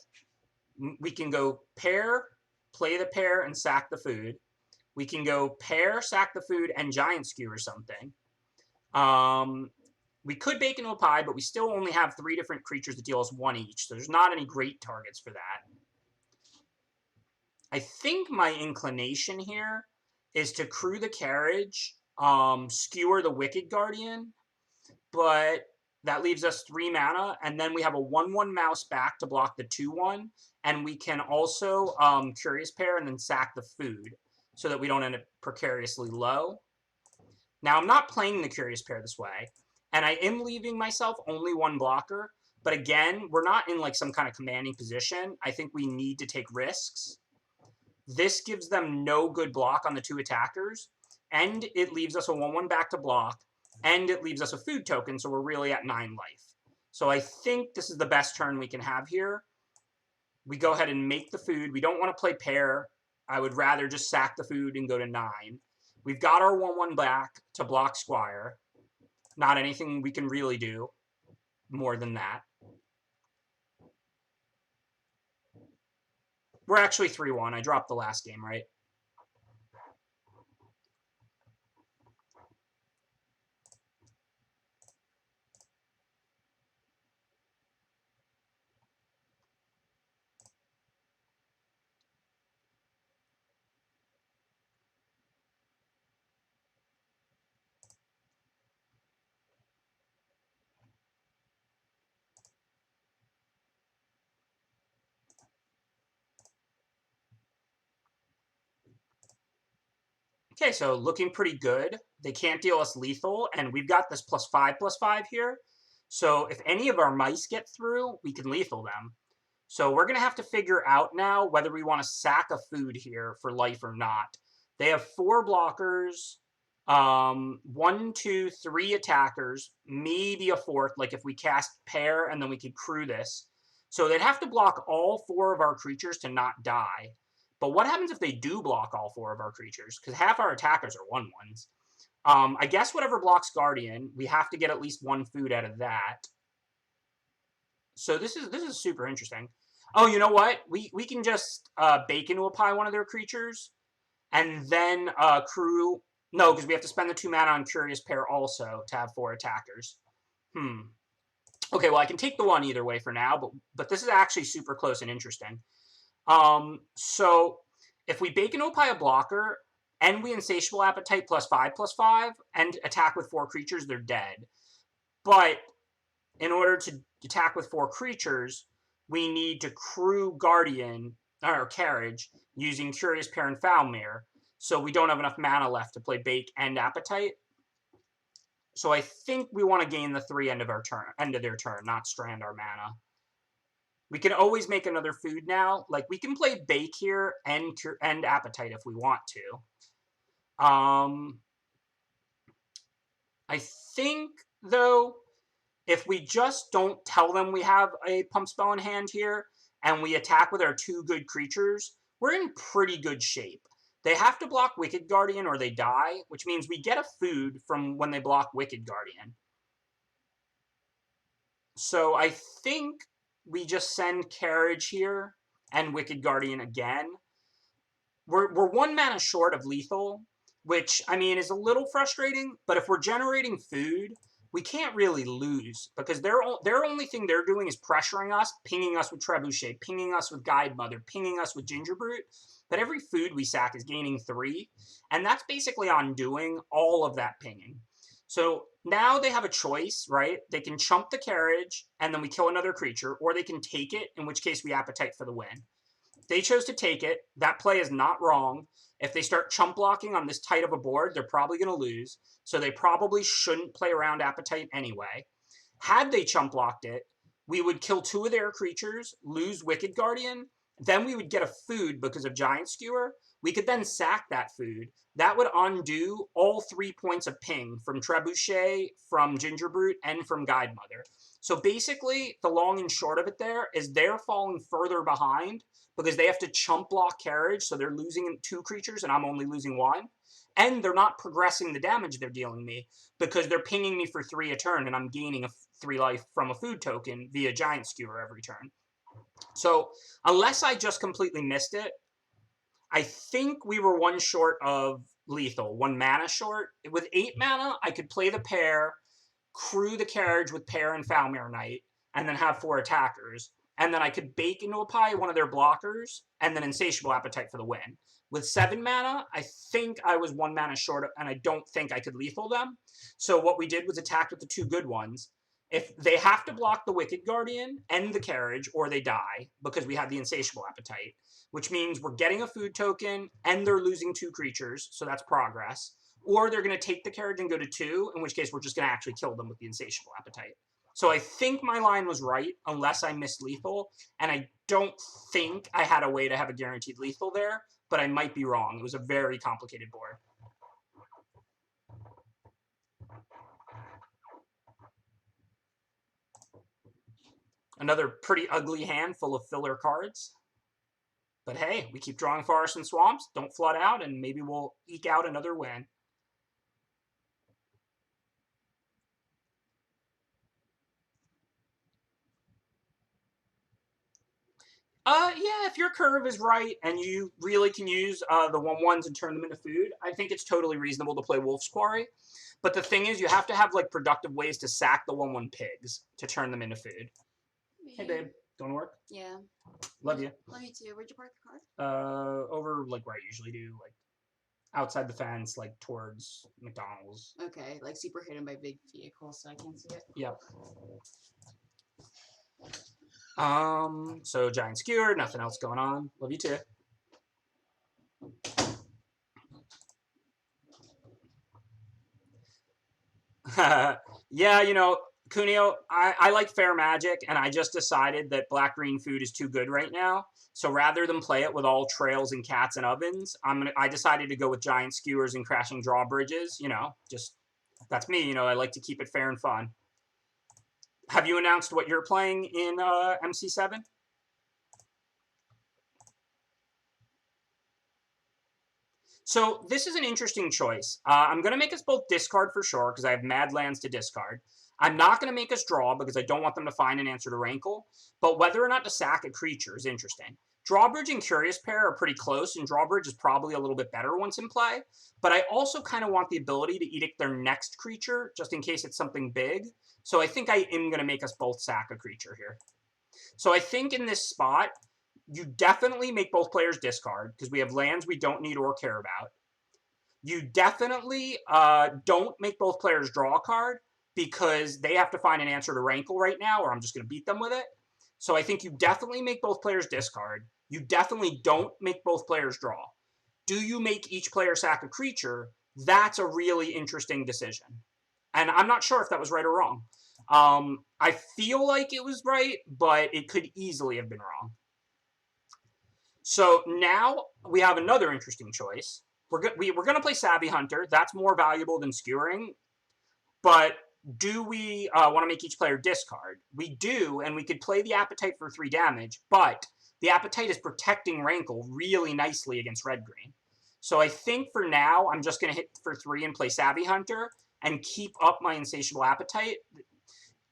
S1: We can go pair, play the pair, and sack the food. We can go pair, sack the food, and Giant Skewer something. We could Bacon or Pie, but we still only have 3 different creatures that deal us 1 each, so there's not any great targets for that. I think my inclination here is to crew the Carriage, skewer the Wicked Guardian, but that leaves us 3 mana, and then we have a 1/1 mouse back to block the 2/1, and we can also Curious Pair and then sack the food so that we don't end up precariously low. Now, I'm not playing the Curious Pair this way, and I am leaving myself only 1 blocker, but again, we're not in some kind of commanding position. I think we need to take risks. This gives them no good block on the 2 attackers, and it leaves us a 1/1 back to block, and it leaves us a food token, so we're really at 9 life. So I think this is the best turn we can have here. We go ahead and make the food. We don't want to play pair. I would rather just sack the food and go to 9. We've got our 1/1 back to block Squire. Not anything we can really do more than that. We're actually 3/1. I dropped the last game, right? Okay, so looking pretty good. They can't deal us lethal, and we've got this +5/+5 here. So if any of our mice get through, we can lethal them. So we're going to have to figure out now whether we want to sack a food here for life or not. They have 4 blockers, 1, 2, 3 attackers, maybe a 4th, like if we cast pair and then we could crew this. So they'd have to block all 4 of our creatures to not die. But what happens if they do block all 4 of our creatures? Because half our attackers are 1/1s. I guess whatever blocks Guardian, we have to get at least 1 food out of that. So this is super interesting. Oh, you know what? We can just bake into a pie one of their creatures, and then crew. No, because we have to spend the 2 mana on Curious Pair also to have 4 attackers. Okay, well I can take the 1 either way for now, but this is actually super close and interesting. So if we bake into a pie a blocker and we Insatiable Appetite +5/+5 and attack with 4 creatures, they're dead. But in order to attack with 4 creatures, we need to crew Guardian or Carriage using Curious Pair and Foulmere. So we don't have enough mana left to play Bake and Appetite. So I think we want to gain the 3 end of their turn, not strand our mana. We can always make another food now. Like we can play Bake here and Appetite if we want to. I think though, if we just don't tell them we have a pump spell in hand here, and we attack with our 2 good creatures, we're in pretty good shape. They have to block Wicked Guardian or they die, which means we get a food from when they block Wicked Guardian. So I think we just send Carriage here and Wicked Guardian again. We're 1 mana short of lethal, which, I mean, is a little frustrating, but if we're generating food, we can't really lose, because their only thing they're doing is pressuring us, pinging us with Trebuchet, pinging us with Guide Mother, pinging us with Gingerbrute. But every food we sack is gaining 3, and that's basically undoing all of that pinging. So now they have a choice, right? They can chump the Carriage, and then we kill another creature, or they can take it, in which case we Appetite for the win. They chose to take it. That play is not wrong. If they start chump blocking on this tight of a board, they're probably going to lose. So they probably shouldn't play around Appetite anyway. Had they chump blocked it, we would kill 2 of their creatures, lose Wicked Guardian, then we would get a food because of Giant Skewer. We could then sack that food. That would undo all 3 points of ping from Trebuchet, from Gingerbrute, and from Guide Mother. So basically, the long and short of it there is they're falling further behind because they have to chump block Carriage, so they're losing 2 creatures and I'm only losing 1. And they're not progressing the damage they're dealing me because they're pinging me for 3 a turn and I'm gaining a 3 life from a food token via Giant Skewer every turn. So unless I just completely missed it, I think we were 1 short of lethal, 1 mana short. With 8 mana, I could play the pair, crew the Carriage with Pair and Foulmere Knight, and then have 4 attackers. And then I could bake into a pie one of their blockers, and then Insatiable Appetite for the win. With 7 mana, I think I was 1 mana short, and I don't think I could lethal them. So what we did was attack with the 2 good ones. If they have to block the Wicked Guardian and the Carriage, or they die, because we have the Insatiable Appetite, which means we're getting a food token, and they're losing 2 creatures, so that's progress. Or they're going to take the Carriage and go to 2, in which case we're just going to actually kill them with the Insatiable Appetite. So I think my line was right, unless I missed lethal, and I don't think I had a way to have a guaranteed lethal there, but I might be wrong. It was a very complicated board. Another pretty ugly hand full of filler cards. But hey, we keep drawing forests and swamps, don't flood out, and maybe we'll eke out another win. Yeah, if your curve is right and you really can use the 1/1s and turn them into food, I think it's totally reasonable to play Wolf's Quarry. But the thing is, you have to have like productive ways to sack the 1/1 pigs to turn them into food. Hey, babe, don't work?
S2: Yeah.
S1: Love you.
S2: Love you too. Where'd you park the car?
S1: Over like where I usually do, like outside the fence, like towards McDonald's.
S2: Okay, like super hidden by big vehicles, so I can't see it.
S1: Yep. So Giant Skewer, nothing else going on. Love you too. Yeah, you know, Kunio, I like fair magic, and I just decided that black-green food is too good right now. So rather than play it with all trails and cats and ovens, I decided to go with giant skewers and crashing drawbridges. You know, just that's me. You know, I like to keep it fair and fun. Have you announced what you're playing in MC7? So this is an interesting choice. I'm going to make us both discard for sure because I have mad lands to discard. I'm not going to make us draw because I don't want them to find an answer to Rankle. But whether or not to sack a creature is interesting. Drawbridge and Curious Pair are pretty close, and Drawbridge is probably a little bit better once in play. But I also kind of want the ability to edict their next creature just in case it's something big. So I think I am going to make us both sack a creature here. So I think in this spot, you definitely make both players discard because we have lands we don't need or care about. You definitely don't make both players draw a card because they have to find an answer to Rankle right now, or I'm just going to beat them with it. So I think you definitely make both players discard. You definitely don't make both players draw. Do you make each player sack a creature? That's a really interesting decision. And I'm not sure if that was right or wrong. I feel like it was right, but it could easily have been wrong. So now we have another interesting choice. We're going to play Savvy Hunter. That's more valuable than skewering. But do we want to make each player discard? We do, and we could play the Appetite for 3 damage, but the Appetite is protecting Rankle really nicely against red-green. So I think for now, I'm just going to hit for 3 and play Savvy Hunter and keep up my Insatiable Appetite.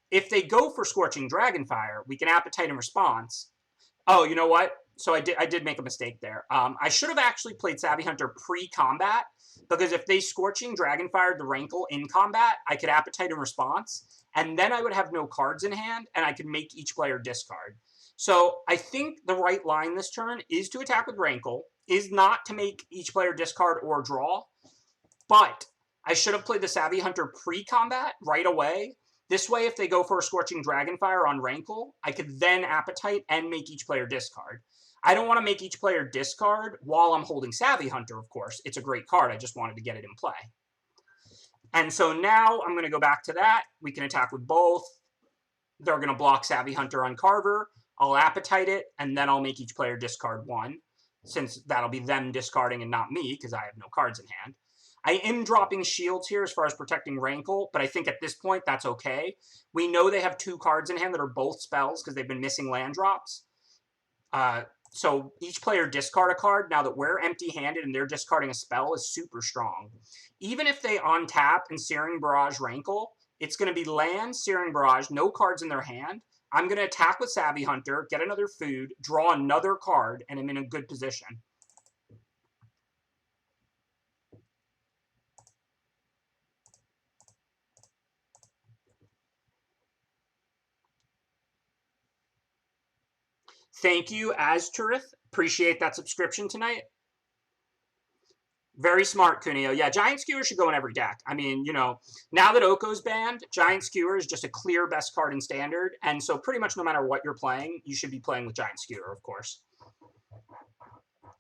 S1: If they go for Scorching Dragonfire, we can Appetite in response. Oh, you know what? So I did make a mistake there. I should have actually played Savvy Hunter pre-combat, because if they Scorching Dragonfired the Rankle in combat, I could Appetite in response, and then I would have no cards in hand, and I could make each player discard. So I think the right line this turn is to attack with Rankle, is not to make each player discard or draw, but I should have played the Savvy Hunter pre-combat right away. This way, if they go for a Scorching Dragonfire on Rankle, I could then Appetite and make each player discard. I don't want to make each player discard while I'm holding Savvy Hunter, of course. It's a great card. I just wanted to get it in play. And so now I'm going to go back to that. We can attack with both. They're going to block Savvy Hunter on Carver. I'll Appetite it, and then I'll make each player discard 1, since that'll be them discarding and not me, because I have no cards in hand. I am dropping shields here as far as protecting Rankle, but I think at this point that's okay. We know they have 2 cards in hand that are both spells because they've been missing land drops. So each player discard a card. Now that we're empty-handed and they're discarding a spell is super strong. Even if they untap and Searing Barrage Rankle, it's going to be land, Searing Barrage, no cards in their hand. I'm going to attack with Savvy Hunter, get another food, draw another card, and I'm in a good position. Thank you, Azturith. Appreciate that subscription tonight. Very smart, Kunio. Yeah, Giant Skewer should go in every deck. I mean, you know, now that Oko's banned, Giant Skewer is just a clear best card in Standard. And so pretty much no matter what you're playing, you should be playing with Giant Skewer, of course.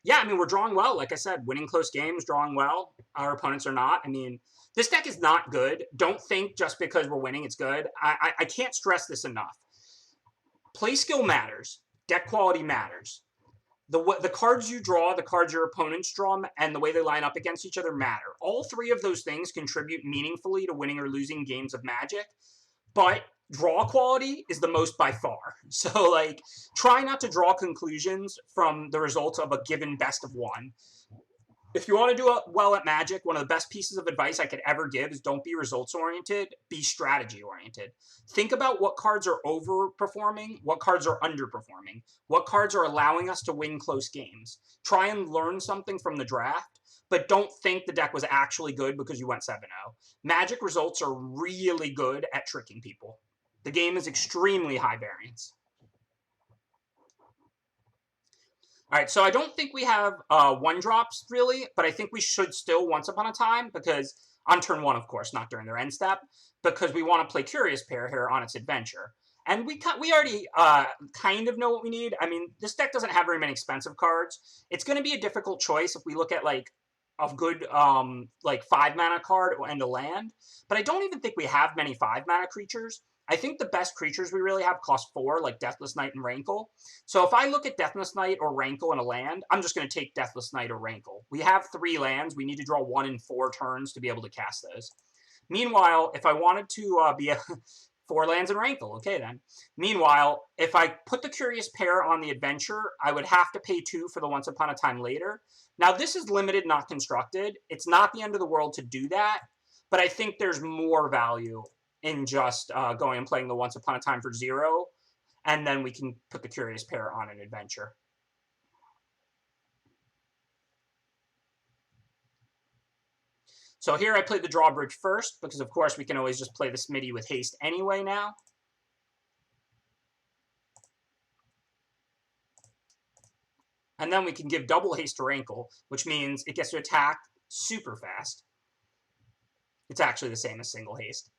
S1: Yeah, I mean, we're drawing well. Like I said, winning close games, drawing well. Our opponents are not. I mean, this deck is not good. Don't think just because we're winning it's good. I can't stress this enough. Play skill matters. Deck quality matters. The cards you draw, the cards your opponents draw, and the way they line up against each other matter. All 3 of those things contribute meaningfully to winning or losing games of Magic, but draw quality is the most by far. So, like, try not to draw conclusions from the results of a given best of 1. If you want to do well at Magic, one of the best pieces of advice I could ever give is don't be results-oriented, be strategy-oriented. Think about what cards are overperforming, what cards are underperforming, what cards are allowing us to win close games. Try and learn something from the draft, but don't think the deck was actually good because you went 7-0. Magic results are really good at tricking people. The game is extremely high variance. All right, so I don't think we have 1-drops, really, but I think we should still Once Upon a Time, because on turn 1, of course, not during their end step, because we want to play Curious Pair here on its adventure. And we already kind of know what we need. I mean, this deck doesn't have very many expensive cards. It's going to be a difficult choice if we look at, like, good like 5 mana card and a land, but I don't even think we have many 5 mana creatures. I think the best creatures we really have cost 4, like Deathless Knight and Rankle. So if I look at Deathless Knight or Rankle and a land, I'm just going to take Deathless Knight or Rankle. We have 3 lands. We need to draw 1 in 4 turns to be able to cast those. Meanwhile, if I wanted to be a 4 lands and Rankle, okay then. Meanwhile, if I put the Curious Pair on the adventure, I would have to pay 2 for the Once Upon a Time Later. Now, this is limited, not constructed. It's not the end of the world to do that, but I think there's more value in just going and playing the Once Upon a Time for 0, and then we can put the Curious Pair on an adventure. So here I played the drawbridge first, because of course we can always just play the Smitty with haste anyway now. And then we can give double haste to Rankle, which means it gets to attack super fast. It's actually the same as single haste.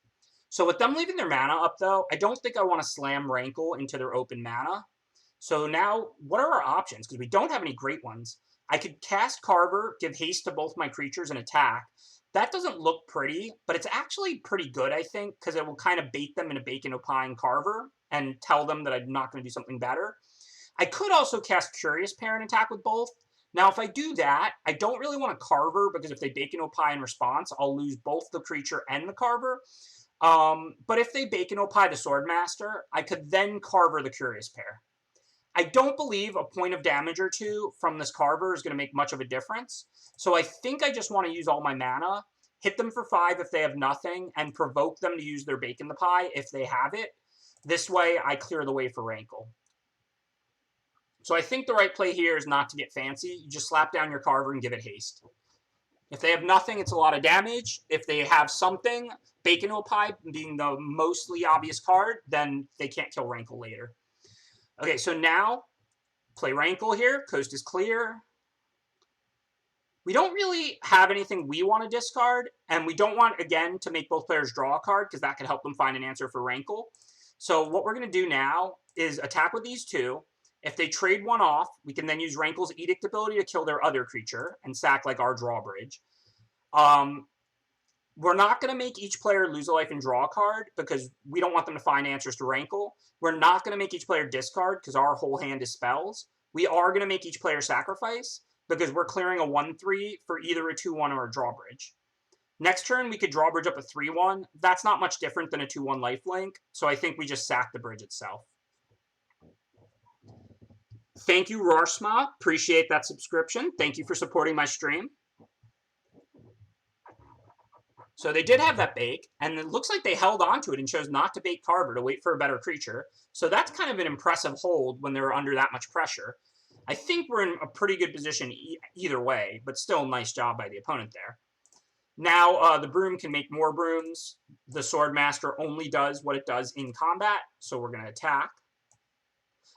S1: So with them leaving their mana up, though, I don't think I want to slam Rankle into their open mana. So now, what are our options? Because we don't have any great ones. I could cast Carver, give haste to both my creatures, and attack. That doesn't look pretty, but it's actually pretty good, I think, because it will kind of bait them in a Bacon Opine Carver and tell them that I'm not going to do something better. I could also cast Curious Pair and attack with both. Now, if I do that, I don't really want a Carver, because if they Bacon Opine in response, I'll lose both the creature and the Carver. But if they Bacon Opine the Swordmaster, I could then Carver the Curious Pair. I don't believe a point of damage or 2 from this Carver is going to make much of a difference. So I think I just want to use all my mana, hit them for 5 if they have nothing, and provoke them to use their Bacon the Pie if they have it. This way, I clear the way for Rankle. So I think the right play here is not to get fancy. You just slap down your Carver and give it haste. If they have nothing, it's a lot of damage. If they have something, Bacon Opie being the mostly obvious card, then they can't kill Rankle later. Okay, so now, play Rankle here. Coast is clear. We don't really have anything we want to discard, and we don't want, again, to make both players draw a card, because that could help them find an answer for Rankle. So what we're going to do now is attack with these 2. If they trade one off, we can then use Rankle's Edict ability to kill their other creature and sack like our drawbridge. We're not going to make each player lose a life and draw a card because we don't want them to find answers to Rankle. We're not going to make each player discard because our whole hand is spells. We are going to make each player sacrifice because we're clearing a 1/3 for either a 2/1 or a drawbridge. Next turn, we could drawbridge up a 3/1. That's not much different than a 2/1 lifelink, so I think we just sack the bridge itself. Thank you, Roarsma. Appreciate that subscription. Thank you for supporting my stream. So they did have that bake, and it looks like they held on to it and chose not to bake Carver to wait for a better creature. So that's kind of an impressive hold when they're under that much pressure. I think we're in a pretty good position either way, but still nice job by the opponent there. Now the Broom can make more brooms. The Swordmaster only does what it does in combat, so we're going to attack.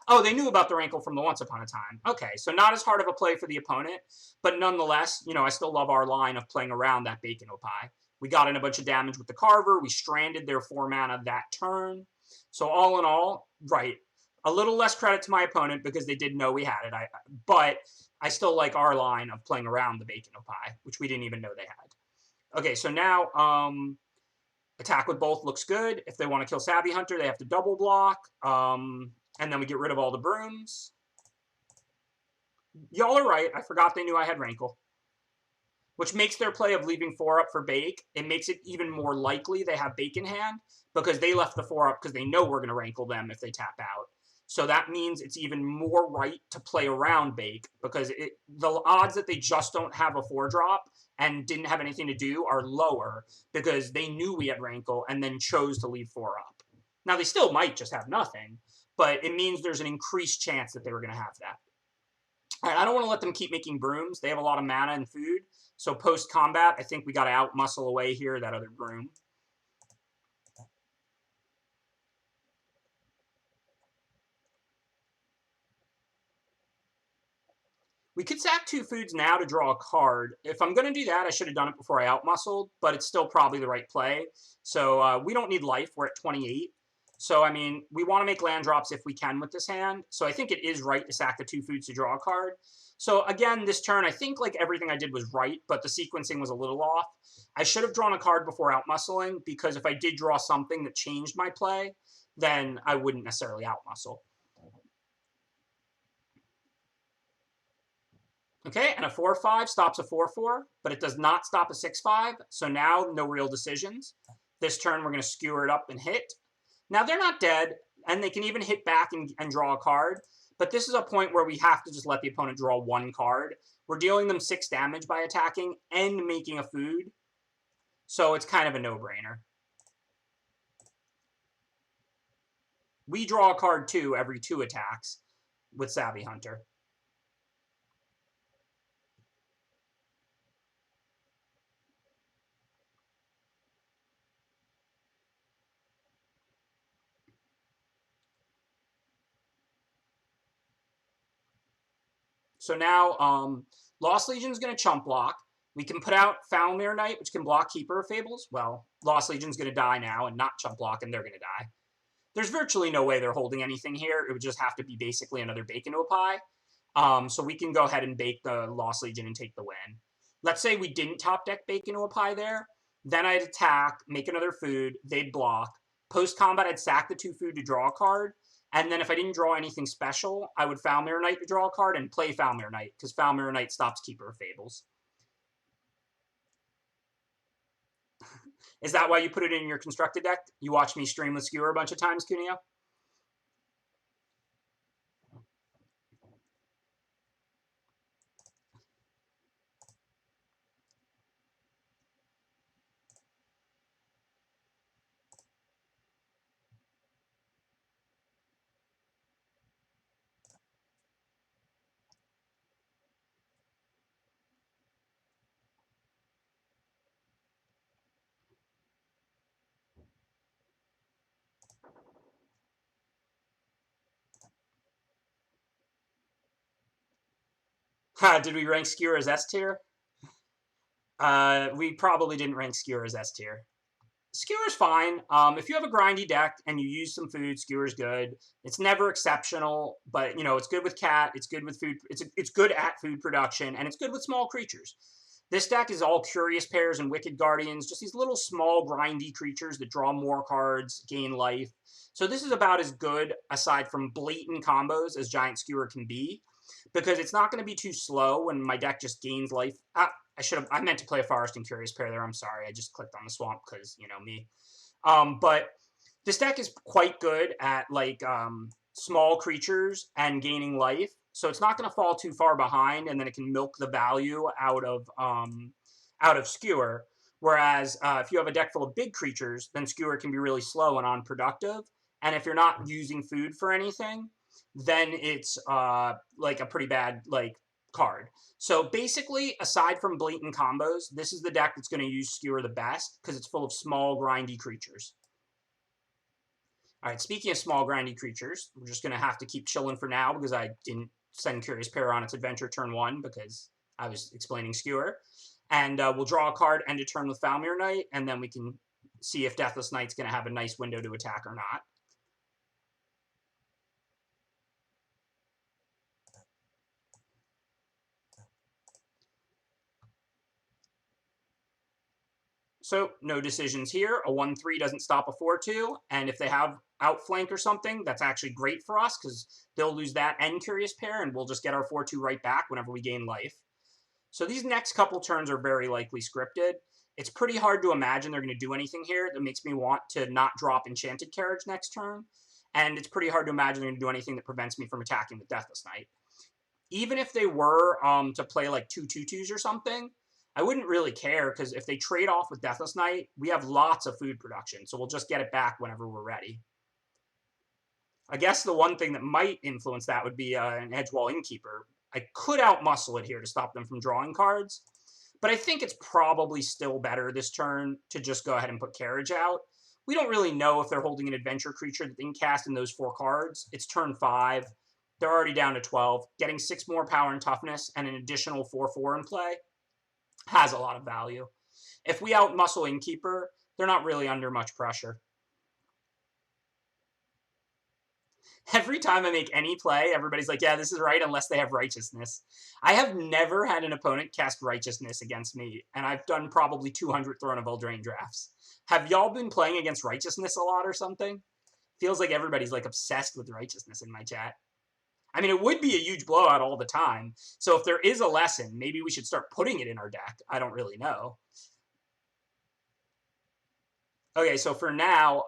S1: Oh, they knew about the Rankle from the Once Upon a Time. Okay, so not as hard of a play for the opponent, but nonetheless, you know, I still love our line of playing around that Bacon Opie. We got in a bunch of damage with the Carver. We stranded their 4 mana that turn. So all in all, right, a little less credit to my opponent because they did know we had it. But I still like our line of playing around the Bacon Opie, which we didn't even know they had. Okay, so now attack with both looks good. If they want to kill Savvy Hunter, they have to double block. And then we get rid of all the brooms. Y'all are right. I forgot they knew I had Rankle. Which makes their play of leaving 4 up for Bake. It makes it even more likely they have Bake in hand because they left the 4 up because they know we're going to Rankle them if they tap out. So that means it's even more right to play around Bake because the odds that they just don't have a 4-drop and didn't have anything to do are lower because they knew we had Rankle and then chose to leave 4 up. Now, they still might just have nothing, but it means there's an increased chance that they were going to have that. All right, I don't want to let them keep making brooms. They have a lot of mana and food. So post-combat, I think we got to out-muscle away here that other broom. We could sack 2 foods now to draw a card. If I'm going to do that, I should have done it before I out-muscled, but it's still probably the right play. So we don't need life. We're at 28. So, I mean, we want to make land drops if we can with this hand. So I think it is right to sack the 2 foods to draw a card. So again, this turn, I think like everything I did was right, but the sequencing was a little off. I should have drawn a card before outmuscling, because if I did draw something that changed my play, then I wouldn't necessarily outmuscle. Okay, and a 4-5 stops a 4-4, but it does not stop a 6-5, so now no real decisions. This turn we're going to skewer it up and hit. Now they're not dead, and they can even hit back and draw a card, but this is a point where we have to just let the opponent draw one card. We're dealing them 6 damage by attacking and making a food, so it's kind of a no-brainer. We draw a card too every 2 attacks with Savvy Hunter. So now, Lost Legion's going to chump block. We can put out Foulmere Knight, which can block Keeper of Fables. Well, Lost Legion's going to die now and not chump block, and they're going to die. There's virtually no way they're holding anything here. It would just have to be basically another bacon to a pie. So we can go ahead and bake the Lost Legion and take the win. Let's say we didn't top deck bacon to a pie there. Then I'd attack, make another food, they'd block. Post-combat, I'd sack the 2 food to draw a card. And then if I didn't draw anything special, I would Foulmere Knight to draw a card and play Foulmere Knight, because Foulmere Knight stops Keeper of Fables. Is that why you put it in your constructed deck? You watched me stream with Skewer a bunch of times, Cuneo? Did we rank Skewer as S tier? We probably didn't rank Skewer as S tier. Skewer's fine. If you have a grindy deck and you use some food, Skewer's good. It's never exceptional, but you know it's good with cat. It's good with food. It's good at food production, and it's good with small creatures. This deck is all Curious Pairs and Wicked Guardians, just these little small grindy creatures that draw more cards, gain life. So this is about as good, aside from blatant combos, as Giant Skewer can be, because it's not going to be too slow when my deck just gains life. I meant to play a Forest and Curious Pair there. I'm sorry. I just clicked on the Swamp because, you know, me. But this deck is quite good at, like, small creatures and gaining life. So it's not going to fall too far behind, and then it can milk the value out of Skewer. Whereas if you have a deck full of big creatures, then Skewer can be really slow and unproductive. And if you're not using food for anything, then it's like a pretty bad card. So basically, aside from blatant combos, this is the deck that's going to use Skewer the best because it's full of small, grindy creatures. All right, speaking of small, grindy creatures, we're just going to have to keep chilling for now because I didn't send Curious Pair on its adventure turn 1 because I was explaining Skewer. And we'll draw a card, end a turn with Foulmere Knight, and then we can see if Deathless Knight's going to have a nice window to attack or not. So no decisions here. A 1-3 doesn't stop a 4-2. And if they have outflank or something, that's actually great for us because they'll lose that and Curious Pair, and we'll just get our 4-2 right back whenever we gain life. So these next couple turns are very likely scripted. It's pretty hard to imagine they're going to do anything here that makes me want to not drop Enchanted Carriage next turn. And it's pretty hard to imagine they're going to do anything that prevents me from attacking with Deathless Knight. Even if they were to play like 2 2/2s or something, I wouldn't really care because if they trade off with Deathless Knight, we have lots of food production, so we'll just get it back whenever we're ready. I guess the one thing that might influence that would be an Edgewall Innkeeper. I could outmuscle it here to stop them from drawing cards, but I think it's probably still better this turn to just go ahead and put Carriage out. We don't really know if they're holding an adventure creature that they can cast in those 4 cards. It's turn 5. They're already down to 12. Getting 6 more power and toughness and an additional 4/4 in play has a lot of value. If we outmuscle Innkeeper, they're not really under much pressure. Every time I make any play, everybody's like, yeah, this is right, unless they have Righteousness. I have never had an opponent cast Righteousness against me, and I've done probably 200 Throne of Eldraine drafts. Have y'all been playing against Righteousness a lot or something? Feels like everybody's like obsessed with Righteousness in my chat. I mean, it would be a huge blowout all the time. So if there is a lesson, maybe we should start putting it in our deck. I don't really know. Okay, so for now,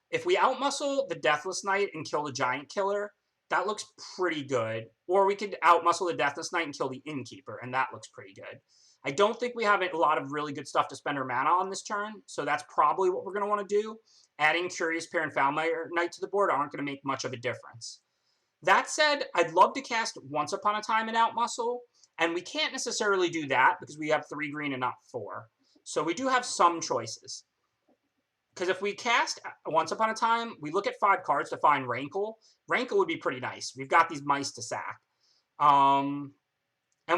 S1: if we outmuscle the Deathless Knight and kill the Giant Killer, that looks pretty good. Or we could outmuscle the Deathless Knight and kill the Innkeeper, and that looks pretty good. I don't think we have a lot of really good stuff to spend our mana on this turn, so that's probably what we're going to want to do. Adding Curious Pair and Foulmire Knight to the board aren't going to make much of a difference. That said, I'd love to cast Once Upon a Time and Outmuscle, and we can't necessarily do that because we have 3 green and not 4. So we do have some choices. Because if we cast Once Upon a Time, we look at 5 cards to find Rankle. Rankle would be pretty nice. We've got these mice to sack. And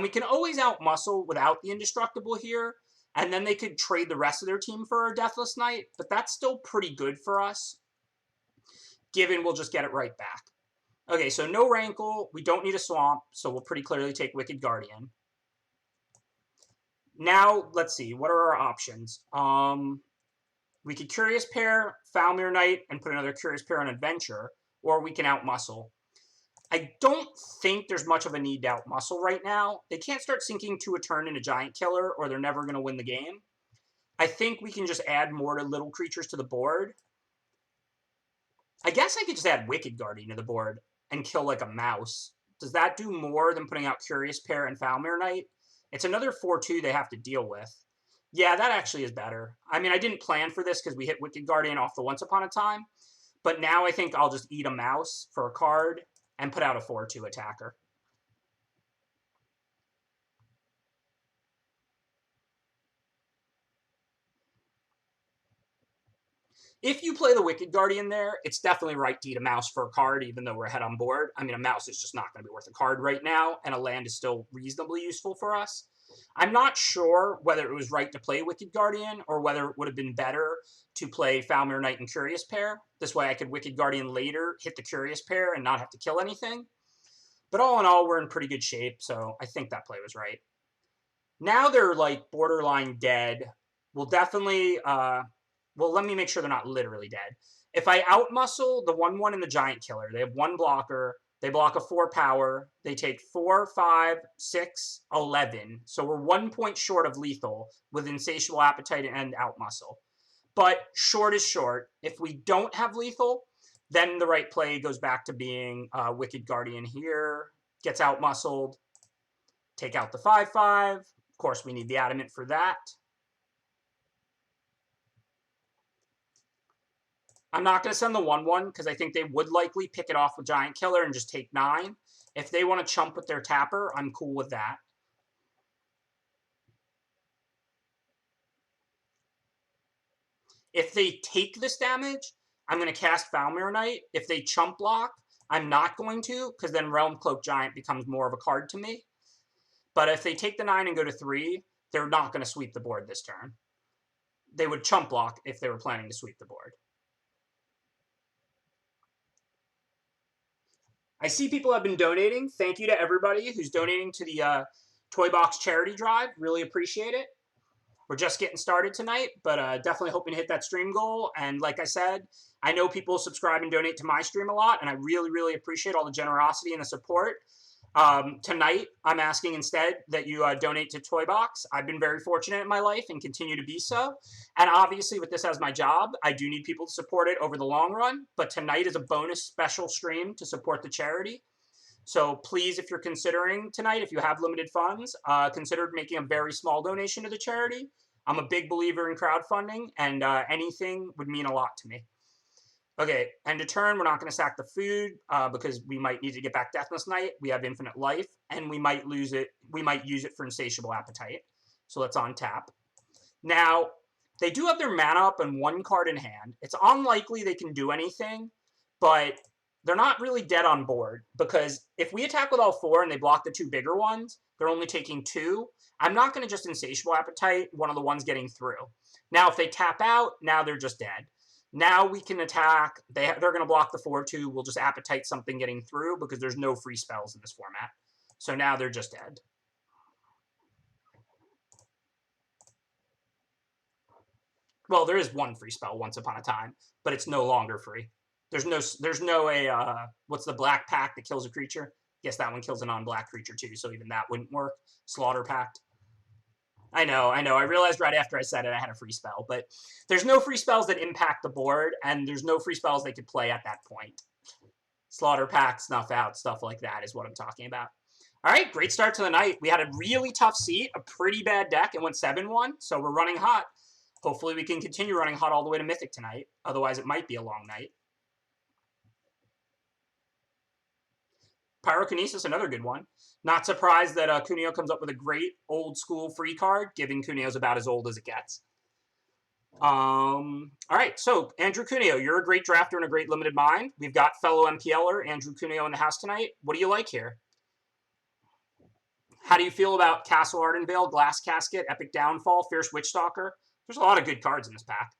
S1: we can always outmuscle without the Indestructible here, and then they could trade the rest of their team for a Deathless Knight, but that's still pretty good for us, given we'll just get it right back. Okay, so no Rankle. We don't need a Swamp, so we'll pretty clearly take Wicked Guardian. Now, let's see. What are our options? We could Curious Pair, Foulmire Knight, and put another Curious Pair on Adventure, or we can outmuscle. I don't think there's much of a need to outmuscle right now. They can't start sinking to a turn into Giant Killer, or they're never going to win the game. I think we can just add more to little creatures to the board. I guess I could just add Wicked Guardian to the board and kill like a mouse. Does that do more than putting out Curious Pair and Foulmire Knight? It's another 4/2 they have to deal with. Yeah, that actually is better. I mean, I didn't plan for this because we hit Wicked Guardian off the Once Upon a Time. But now I think I'll just eat a mouse for a card and put out a 4/2 attacker. If you play the Wicked Guardian there, it's definitely right to eat a mouse for a card, even though we're ahead on board. I mean, a mouse is just not going to be worth a card right now, and a land is still reasonably useful for us. I'm not sure whether it was right to play Wicked Guardian or whether it would have been better to play Foulmire Knight and Curious Pair. This way I could Wicked Guardian later, hit the Curious Pair, and not have to kill anything. But all in all, we're in pretty good shape, so I think that play was right. Now they're like borderline dead. We'll definitely... well, let me make sure they're not literally dead. If I outmuscle the 1/1 and the Giant Killer, they have 1 blocker. They block a 4 power. They take 4, 5, 6, 11. So we're 1 point short of lethal with Insatiable Appetite and Outmuscle. But short is short. If we don't have lethal, then the right play goes back to being Wicked Guardian here. Gets outmuscled. Take out the 5/5. Of course, we need the Adamant for that. I'm not going to send the 1/1 because I think they would likely pick it off with Giant Killer and just take 9. If they want to chump with their tapper, I'm cool with that. If they take this damage, I'm going to cast Foulmire Knight. If they chump block, I'm not going to, because then Realm Cloak Giant becomes more of a card to me. But if they take the 9 and go to 3, they're not going to sweep the board this turn. They would chump block if they were planning to sweep the board. I see people have been donating. Thank you to everybody who's donating to the Toy Box charity drive. Really appreciate it. We're just getting started tonight, but definitely hoping to hit that stream goal. And like I said, I know people subscribe and donate to my stream a lot, and I really, really appreciate all the generosity and the support. Tonight, I'm asking instead that you donate to Toy Box. I've been very fortunate in my life and continue to be so. And obviously, with this as my job, I do need people to support it over the long run. But tonight is a bonus special stream to support the charity. So please, if you're considering tonight, if you have limited funds, consider making a very small donation to the charity. I'm a big believer in crowdfunding, and anything would mean a lot to me. Okay, end of turn, we're not going to sack the food because we might need to get back Deathless Knight. We have infinite life, and we might lose it. We might use it for Insatiable Appetite. So let's untap. Now, they do have their mana up and 1 card in hand. It's unlikely they can do anything, but they're not really dead on board because if we attack with all 4 and they block the 2 bigger ones, they're only taking 2. I'm not going to just Insatiable Appetite one of the ones getting through. Now, if they tap out, now they're just dead. Now we can attack. They're going to block the 4-2. We'll just Appetite something getting through because there's no free spells in this format. So now they're just dead. Well, there is one free spell once upon a time, but it's no longer free. There's no what's the black pact that kills a creature? Guess that one kills a non-black creature too, so even that wouldn't work. Slaughter Pact. I know. I realized right after I said it I had a free spell, but there's no free spells that impact the board, and there's no free spells they could play at that point. Slaughter Pact, Snuff Out, stuff like that is what I'm talking about. All right, great start to the night. We had a really tough seat, a pretty bad deck, and went 7-1, so we're running hot. Hopefully we can continue running hot all the way to Mythic tonight. Otherwise, it might be a long night. Pyrokinesis, another good one. Not surprised that Cuneo comes up with a great old-school free card, given Cuneo's about as old as it gets. All right, so Andrew Cuneo, you're a great drafter and a great limited mind. We've got fellow MPLer Andrew Cuneo in the house tonight. What do you like here? How do you feel about Castle Ardenvale, Glass Casket, Epic Downfall, Fierce Witchstalker? There's a lot of good cards in this pack.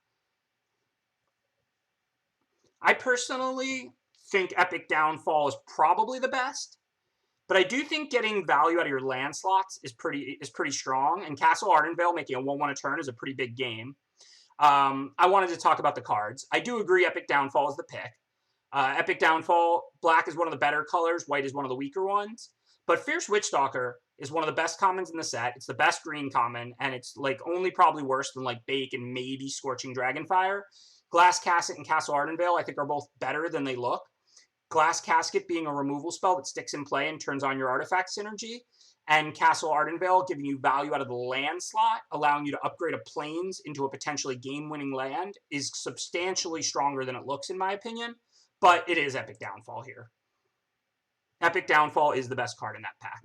S1: I personally think Epic Downfall is probably the best, but I do think getting value out of your land slots is pretty strong, and Castle Ardenvale making a 1/1 a turn is a pretty big game. I wanted to talk about the cards. I do agree Epic Downfall is the pick. Epic Downfall, black is one of the better colors, white is one of the weaker ones, but Fierce Witchstalker is one of the best commons in the set. It's the best green common, and it's like only probably worse than like Bake and maybe Scorching Dragonfire. Glass Casket and Castle Ardenvale, I think, are both better than they look. Glass Casket being a removal spell that sticks in play and turns on your artifact synergy, and Castle Ardenvale giving you value out of the land slot, allowing you to upgrade a plains into a potentially game-winning land, is substantially stronger than it looks, in my opinion, but it is Epic Downfall here. Epic Downfall is the best card in that pack.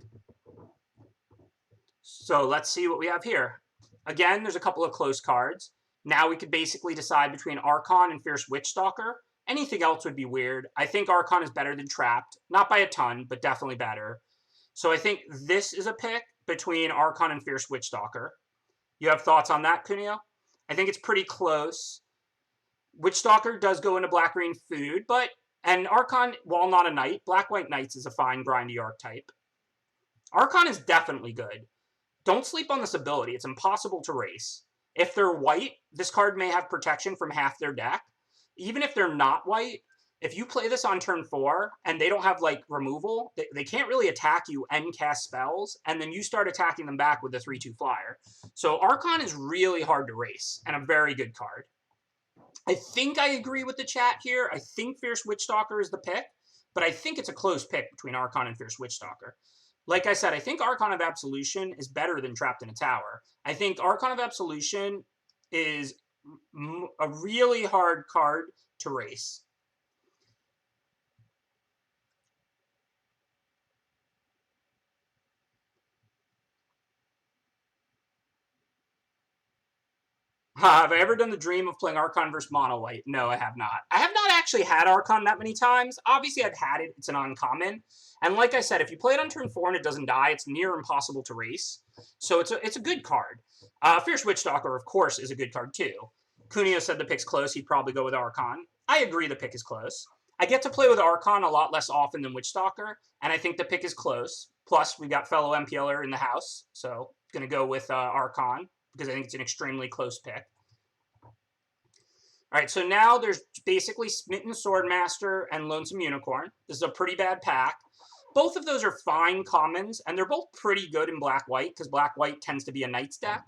S1: So let's see what we have here. Again, there's a couple of close cards. Now we could basically decide between Archon and Fierce Witchstalker. Anything else would be weird. I think Archon is better than Trapped. Not by a ton, but definitely better. So I think this is a pick between Archon and Fierce Witchstalker. You have thoughts on that, Cuneo? I think it's pretty close. Witchstalker does go into black-green food, and Archon, while not a knight, Black-White Knights is a fine grindy archetype. Archon is definitely good. Don't sleep on this ability. It's impossible to race. If they're white, this card may have protection from half their deck. Even if they're not white, if you play this on turn 4 and they don't have like removal, they can't really attack you and cast spells, and then you start attacking them back with a 3/2 flyer. So Archon is really hard to race and a very good card. I think I agree with the chat here. I think Fierce Witchstalker is the pick, but I think it's a close pick between Archon and Fierce Witchstalker. Like I said, I think Archon of Absolution is better than Trapped in a Tower. I think Archon of Absolution is a really hard card to race. Have I ever done the dream of playing Archon versus Mono White? No, I have not. I have not actually had Archon that many times. Obviously, I've had it. It's an uncommon. And like I said, if you play it on turn 4 and it doesn't die, it's near impossible to race. So it's a good card. Fierce Witchstalker, of course, is a good card too. Cuneo said the pick's close. He'd probably go with Archon. I agree the pick is close. I get to play with Archon a lot less often than Witchstalker, and I think the pick is close. Plus, we've got fellow MPLer in the house, so going to go with Archon, because I think it's an extremely close pick. All right, so now there's basically Smitten Swordmaster and Lonesome Unicorn. This is a pretty bad pack. Both of those are fine commons, and they're both pretty good in Black-White, because Black-White tends to be a Knight's deck.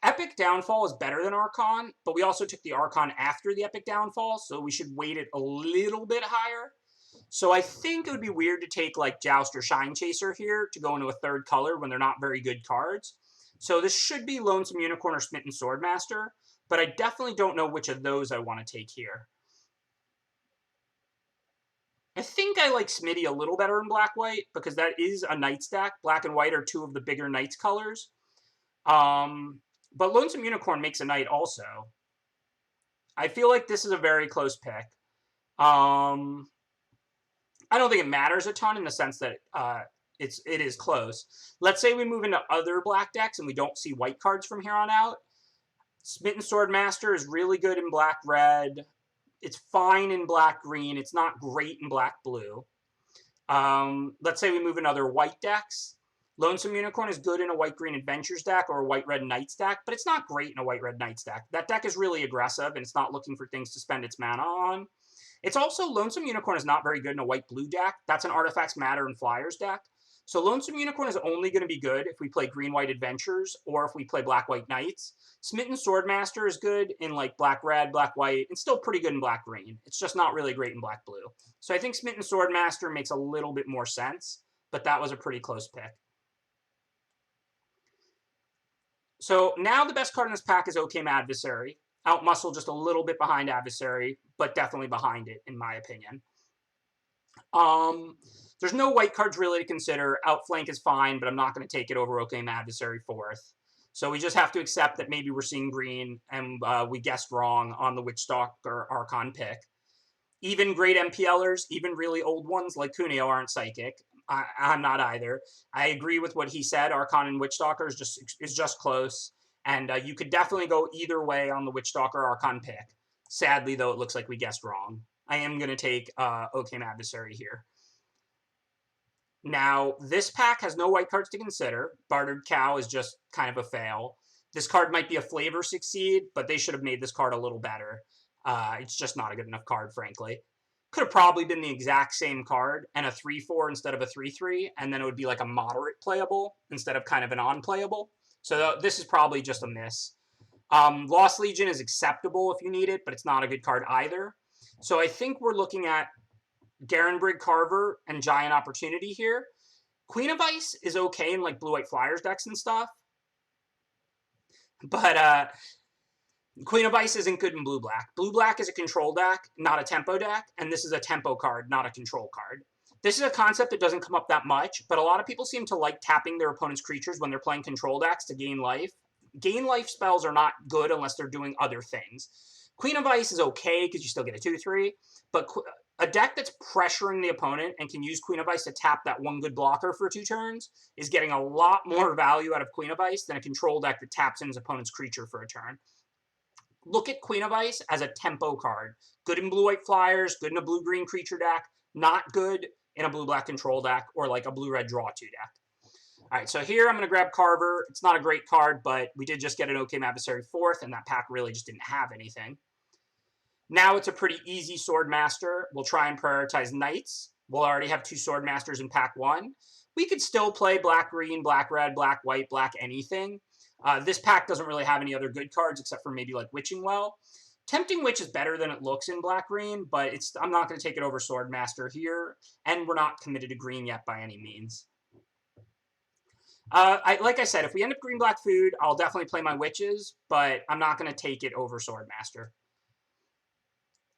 S1: Epic Downfall is better than Archon, but we also took the Archon after the Epic Downfall, so we should weight it a little bit higher. So I think it would be weird to take like Joust or Shine Chaser here to go into a third color when they're not very good cards. So this should be Lonesome Unicorn or Smitten Swordmaster, but I definitely don't know which of those I want to take here. I think I like Smitty a little better in Black-White, because that is a Knight's deck. Black and White are two of the bigger Knight's colors. But Lonesome Unicorn makes a Knight also. I feel like this is a very close pick. I don't think it matters a ton in the sense that it is close. Let's say we move into other black decks and we don't see white cards from here on out. Smitten Swordmaster is really good in black-red. It's fine in black-green. It's not great in black-blue. Let's say we move another white decks. Lonesome Unicorn is good in a white-green Adventures deck or a white-red Knights deck, but it's not great in a white-red Knights deck. That deck is really aggressive, and it's not looking for things to spend its mana on. It's also, Lonesome Unicorn is not very good in a white-blue deck. That's an Artifacts, Matter, and Flyers deck. So Lonesome Unicorn is only going to be good if we play green-white Adventures or if we play black-white Knights. Smitten Swordmaster is good in like black-red, black-white, and still pretty good in black-green. It's just not really great in black-blue. So I think Smitten Swordmaster makes a little bit more sense, but that was a pretty close pick. So now the best card in this pack is Oakham Adversary. Outmuscle just a little bit behind Adversary, but definitely behind it, in my opinion. There's no white cards really to consider. Outflank is fine, but I'm not going to take it over Oakham Adversary 4th. So we just have to accept that maybe we're seeing green, and we guessed wrong on the Witchstalker Archon pick. Even great MPLers, even really old ones like Cuneo aren't psychic. I'm not either. I agree with what he said. Archon and Witchstalker is just close. And you could definitely go either way on the Witchstalker Archon pick. Sadly, though, it looks like we guessed wrong. I am going to take Oakham Adversary here. Now, this pack has no white cards to consider. Bartered Cow is just kind of a fail. This card might be a flavor succeed, but they should have made this card a little better. It's just not a good enough card, frankly. Could have probably been the exact same card and a 3/4 instead of a 3/3, and then it would be like a moderate playable instead of kind of an on-playable. So this is probably just a miss. Lost Legion is acceptable if you need it, but it's not a good card either. So I think we're looking at Garenbrig Carver and Giant Opportunity here. Queen of Ice is okay in like blue-white Flyers decks and stuff. But Queen of Ice isn't good in blue-black. Blue-black is a control deck, not a tempo deck, and this is a tempo card, not a control card. This is a concept that doesn't come up that much, but a lot of people seem to like tapping their opponent's creatures when they're playing control decks to gain life. Gain life spells are not good unless they're doing other things. Queen of Ice is okay because you still get a 2/3, but a deck that's pressuring the opponent and can use Queen of Ice to tap that one good blocker for 2 turns is getting a lot more value out of Queen of Ice than a control deck that taps in his opponent's creature for a turn. Look at Queen of Ice as a tempo card. Good in blue-white Flyers, good in a blue-green creature deck, not good in a blue-black control deck or like a blue-red draw 2 deck. All right, so here I'm going to grab Carver. It's not a great card, but we did just get an Oakham Adversary 4th, and that pack really just didn't have anything. Now it's a pretty easy Swordmaster. We'll try and prioritize Knights. We'll already have 2 Swordmasters in pack 1. We could still play black-green, black-red, black-white, black anything. This pack doesn't really have any other good cards except for maybe like Witching Well. Tempting Witch is better than it looks in black-green, but I'm not going to take it over Swordmaster here, and we're not committed to green yet by any means. Like I said, if we end up green-black food, I'll definitely play my Witches, but I'm not going to take it over Swordmaster.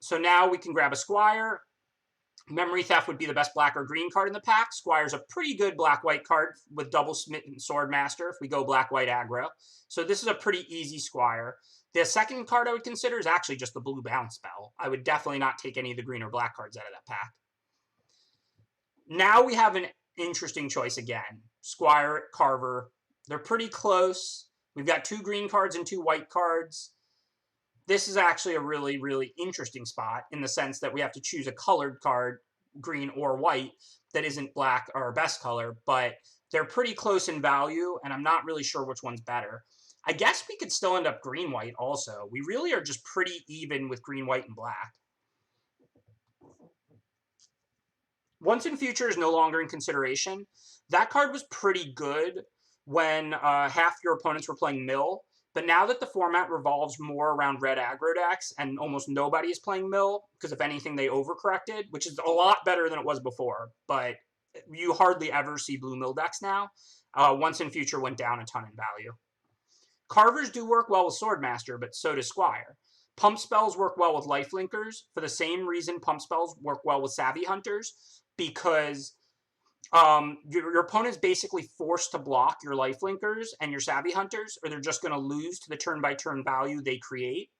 S1: So now we can grab a Squire. Memory Theft would be the best black or green card in the pack. Squire's a pretty good black-white card with double Smitten Swordmaster if we go black-white aggro. So this is a pretty easy Squire. The second card I would consider is actually just the blue bounce spell. I would definitely not take any of the green or black cards out of that pack. Now we have an interesting choice again. Squire, Carver. They're pretty close. We've got 2 green cards and 2 white cards. This is actually a really, really interesting spot in the sense that we have to choose a colored card, green or white, that isn't black our best color, but they're pretty close in value, and I'm not really sure which one's better. I guess we could still end up green-white also. We really are just pretty even with green, white, and black. Once in Future is no longer in consideration. That card was pretty good when half your opponents were playing Mill. But now that the format revolves more around red aggro decks and almost nobody is playing Mill, because if anything, they overcorrected, which is a lot better than it was before. But you hardly ever see blue Mill decks now. Once in Future went down a ton in value. Carvers do work well with Swordmaster, but so does Squire. Pump spells work well with Lifelinkers for the same reason pump spells work well with Savvy Hunters, because your opponent's basically forced to block your Lifelinkers and your Savvy Hunters, or they're just going to lose to the turn-by-turn value they create.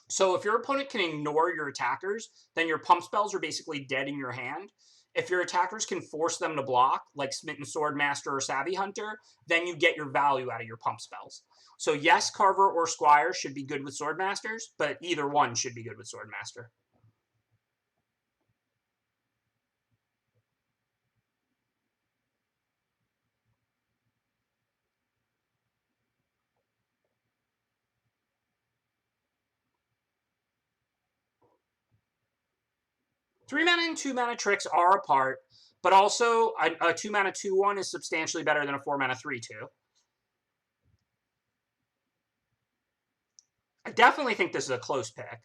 S1: So if your opponent can ignore your attackers, then your pump spells are basically dead in your hand. if your attackers can force them to block, like Smitten Swordmaster or Savvy Hunter, then you get your value out of your pump spells. So yes, Carver or Squire should be good with Swordmasters, but either one should be good with Swordmaster. Three mana and 2 mana tricks are a part, but also a 2 mana 2/1 is substantially better than a 4 mana 3/2. I definitely think this is a close pick.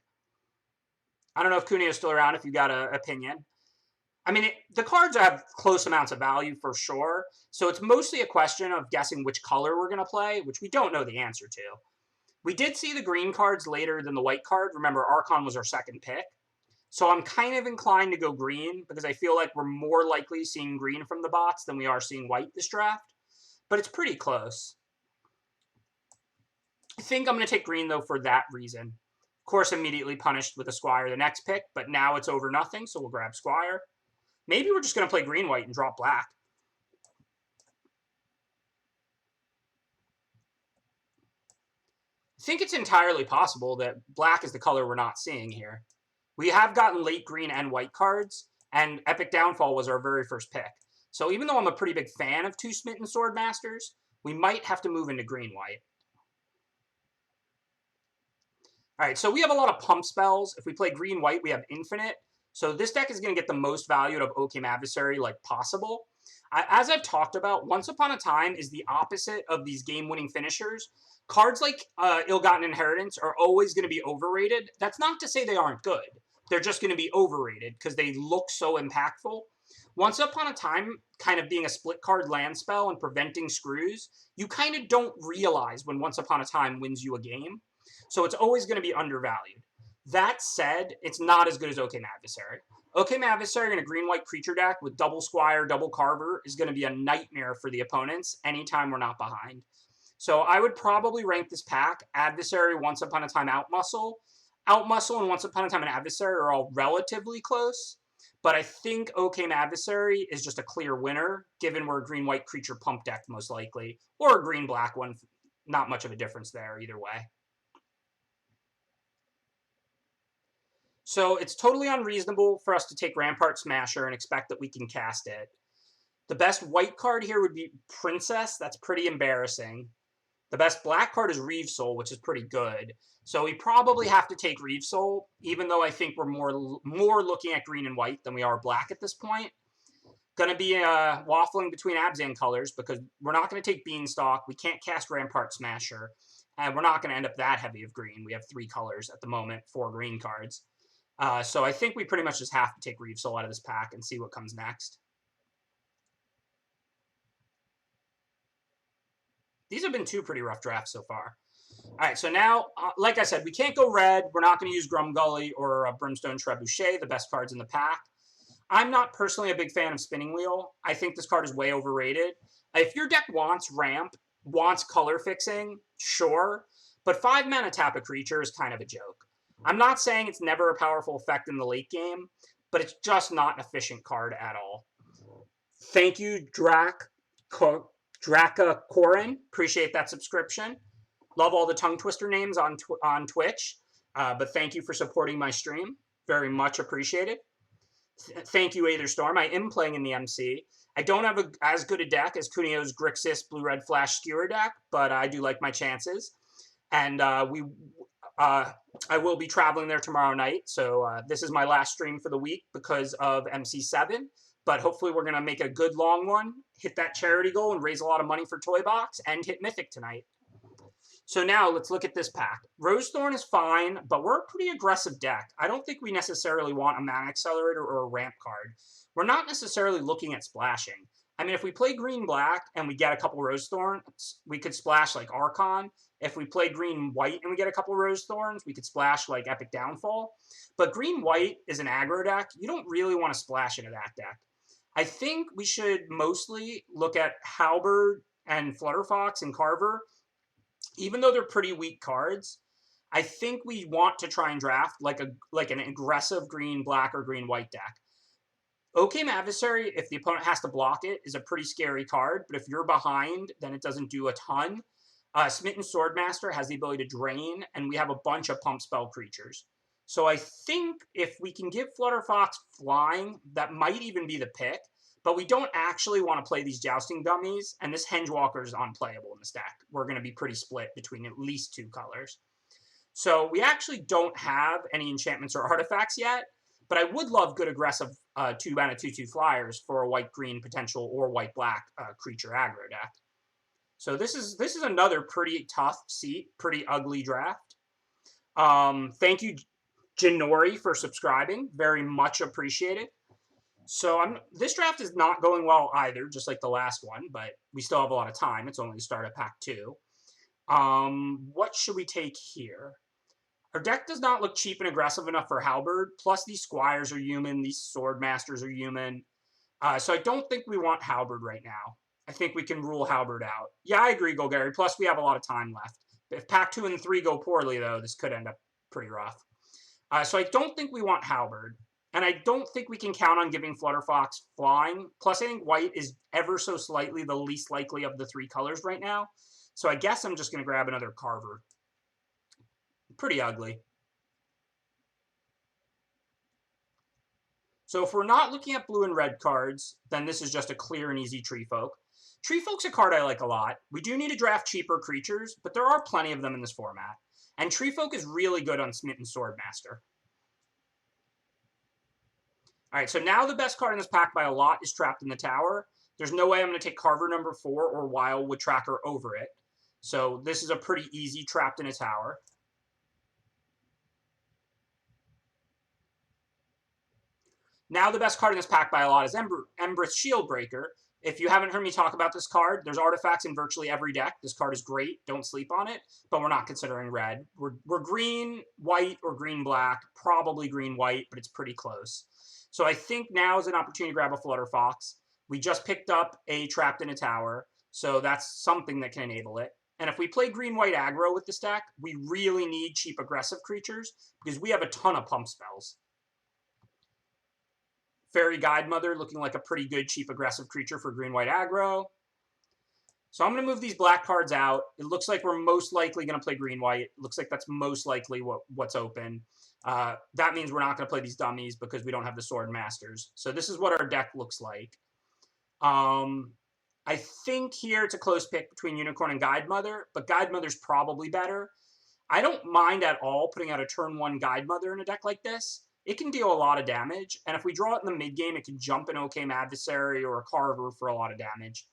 S1: I don't know if Cuneo is still around, if you got an opinion. I mean, the cards have close amounts of value for sure, so it's mostly a question of guessing which color we're going to play, which we don't know the answer to. We did see the green cards later than the white card. Remember, Archon was our second pick. So I'm kind of inclined to go green because I feel like we're more likely seeing green from the bots than we are seeing white this draft. But it's pretty close. I think I'm going to take green, though, for that reason. Of course, immediately punished with a Squire the next pick, but now it's over nothing, so we'll grab Squire. Maybe we're just going to play green-white and drop black. I think it's entirely possible that black is the color we're not seeing here. We have gotten late green and white cards, and Epic Downfall was our very first pick. So even though I'm a pretty big fan of 2 Smitten Swordmasters, we might have to move into green-white. All right, so we have a lot of pump spells. If we play green-white, we have infinite. So this deck is going to get the most value out of Oakham Adversary like possible. As I've talked about, Once Upon a Time is the opposite of these game-winning finishers. Cards like Ill-Gotten Inheritance are always going to be overrated. That's not to say they aren't good. They're just going to be overrated because they look so impactful. Once Upon a Time, kind of being a split card land spell and preventing screws, you kind of don't realize when Once Upon a Time wins you a game. So it's always going to be undervalued. That said, it's not as good as Oakham Adversary. Oakham Adversary in a green-white creature deck with double Squire, double Carver is going to be a nightmare for the opponents anytime we're not behind. So I would probably rank this pack Adversary, Once Upon a Time, Outmuscle. Outmuscle and Once Upon a Time and Adversary are all relatively close, but I think Oakham Adversary is just a clear winner, given we're a green-white creature pump deck most likely, or a green-black one. Not much of a difference there either way. So it's totally unreasonable for us to take Rampart Smasher and expect that we can cast it. The best white card here would be Princess. That's pretty embarrassing. The best black card is Reeve Soul, which is pretty good. So we probably have to take Reeve Soul, even though I think we're more looking at green and white than we are black at this point. Going to be waffling between Abzan colors because we're not going to take Beanstalk. We can't cast Rampart Smasher. And we're not going to end up that heavy of green. We have 3 colors at the moment, 4 green cards. So I think we pretty much just have to take Reeve Soul out of this pack and see what comes next. These have been 2 pretty rough drafts so far. All right, so now, like I said, we can't go red. We're not going to use Grumgully or Brimstone Trebuchet, the best cards in the pack. I'm not personally a big fan of Spinning Wheel. I think this card is way overrated. If your deck wants ramp, wants color fixing, sure. But 5 mana tap a creature is kind of a joke. I'm not saying it's never a powerful effect in the late game, but it's just not an efficient card at all. Thank you, Draka Appreciate that subscription. Love all the tongue twister names on Twitch, but thank you for supporting my stream. Very much appreciated. Thank you, Aetherstorm. I am playing in the MC. I don't have as good a deck as Cuneo's Grixis Blue-Red Flash Skewer deck, but I do like my chances. And I will be traveling there tomorrow night, so this is my last stream for the week because of MC7, but hopefully we're going to make a good long one, hit that charity goal, and raise a lot of money for Toy Box, and hit Mythic tonight. So now let's look at this pack. Rosethorn is fine, but we're a pretty aggressive deck. I don't think we necessarily want a Mana Accelerator or a Ramp card. We're not necessarily looking at splashing. I mean, if we play green-black and we get a couple Rosethorns, we could splash like Archon. If we play green-white and we get a couple Rosethorns, we could splash like Epic Downfall. But green-white is an aggro deck. You don't really want to splash into that deck. I think we should mostly look at Halberd and Flutterfox and Carver. Even though they're pretty weak cards, I think we want to try and draft like an aggressive green-black or green-white deck. Oakham Adversary, if the opponent has to block it, is a pretty scary card, but if you're behind, then it doesn't do a ton. Smitten Swordmaster has the ability to drain, and we have a bunch of pump spell creatures. So I think if we can give Flutterfox flying, that might even be the pick, but we don't actually want to play these Jousting Dummies, and this Hengewalker is unplayable in this deck. We're going to be pretty split between at least 2 colors. So we actually don't have any enchantments or artifacts yet, but I would love good aggressive 2-mana 2/2 flyers for a white-green potential or white-black creature aggro deck. So this is another pretty tough seat, pretty ugly draft. Thank you, Janori, for subscribing. Very much appreciated. So this draft is not going well either, just like the last one, but we still have a lot of time. It's only the start of pack 2. What should we take here? Our deck does not look cheap and aggressive enough for Halberd, plus these Squires are human, these Sword Masters are human. So I don't think we want Halberd right now. I think we can rule Halberd out. Yeah, I agree, Golgari. Plus, we have a lot of time left. If pack 2 and 3 go poorly, though, this could end up pretty rough. So I don't think we want Halberd. And I don't think we can count on giving Flutterfox flying. Plus, I think white is ever so slightly the least likely of the 3 colors right now. So I guess I'm just going to grab another Carver. Pretty ugly. So if we're not looking at blue and red cards, then this is just a clear and easy Tree Folk. Tree Folk's a card I like a lot. We do need to draft cheaper creatures, but there are plenty of them in this format. And Tree Folk is really good on Smitten Swordmaster. Alright, so now the best card in this pack by a lot is Trapped in the Tower. There's no way I'm going to take Carver number 4 or Wildwood Tracker over it. So this is a pretty easy Trapped in a Tower. Now the best card in this pack by a lot is Embereth Shieldbreaker. If you haven't heard me talk about this card, there's artifacts in virtually every deck. This card is great. Don't sleep on it. But we're not considering red. We're green, white, or green-black. Probably green-white, but it's pretty close. So I think now is an opportunity to grab a Flutterfox. We just picked up a Trapped in a Tower, so that's something that can enable it. And if we play green-white aggro with this deck, we really need cheap aggressive creatures because we have a ton of pump spells. Fairy Guidemother looking like a pretty good cheap aggressive creature for green-white aggro. So I'm going to move these black cards out. It looks like we're most likely going to play green-white. It looks like that's most likely what's open. That means we're not going to play these dummies because we don't have the Sword Masters. So this is what our deck looks like. I think here it's a close pick between Unicorn and Guidemother, but Guidemother's probably better. I don't mind at all putting out a turn 1 Guidemother in a deck like this. It can deal a lot of damage, and if we draw it in the mid-game, it can jump an Oakham Adversary or a Carver for a lot of damage.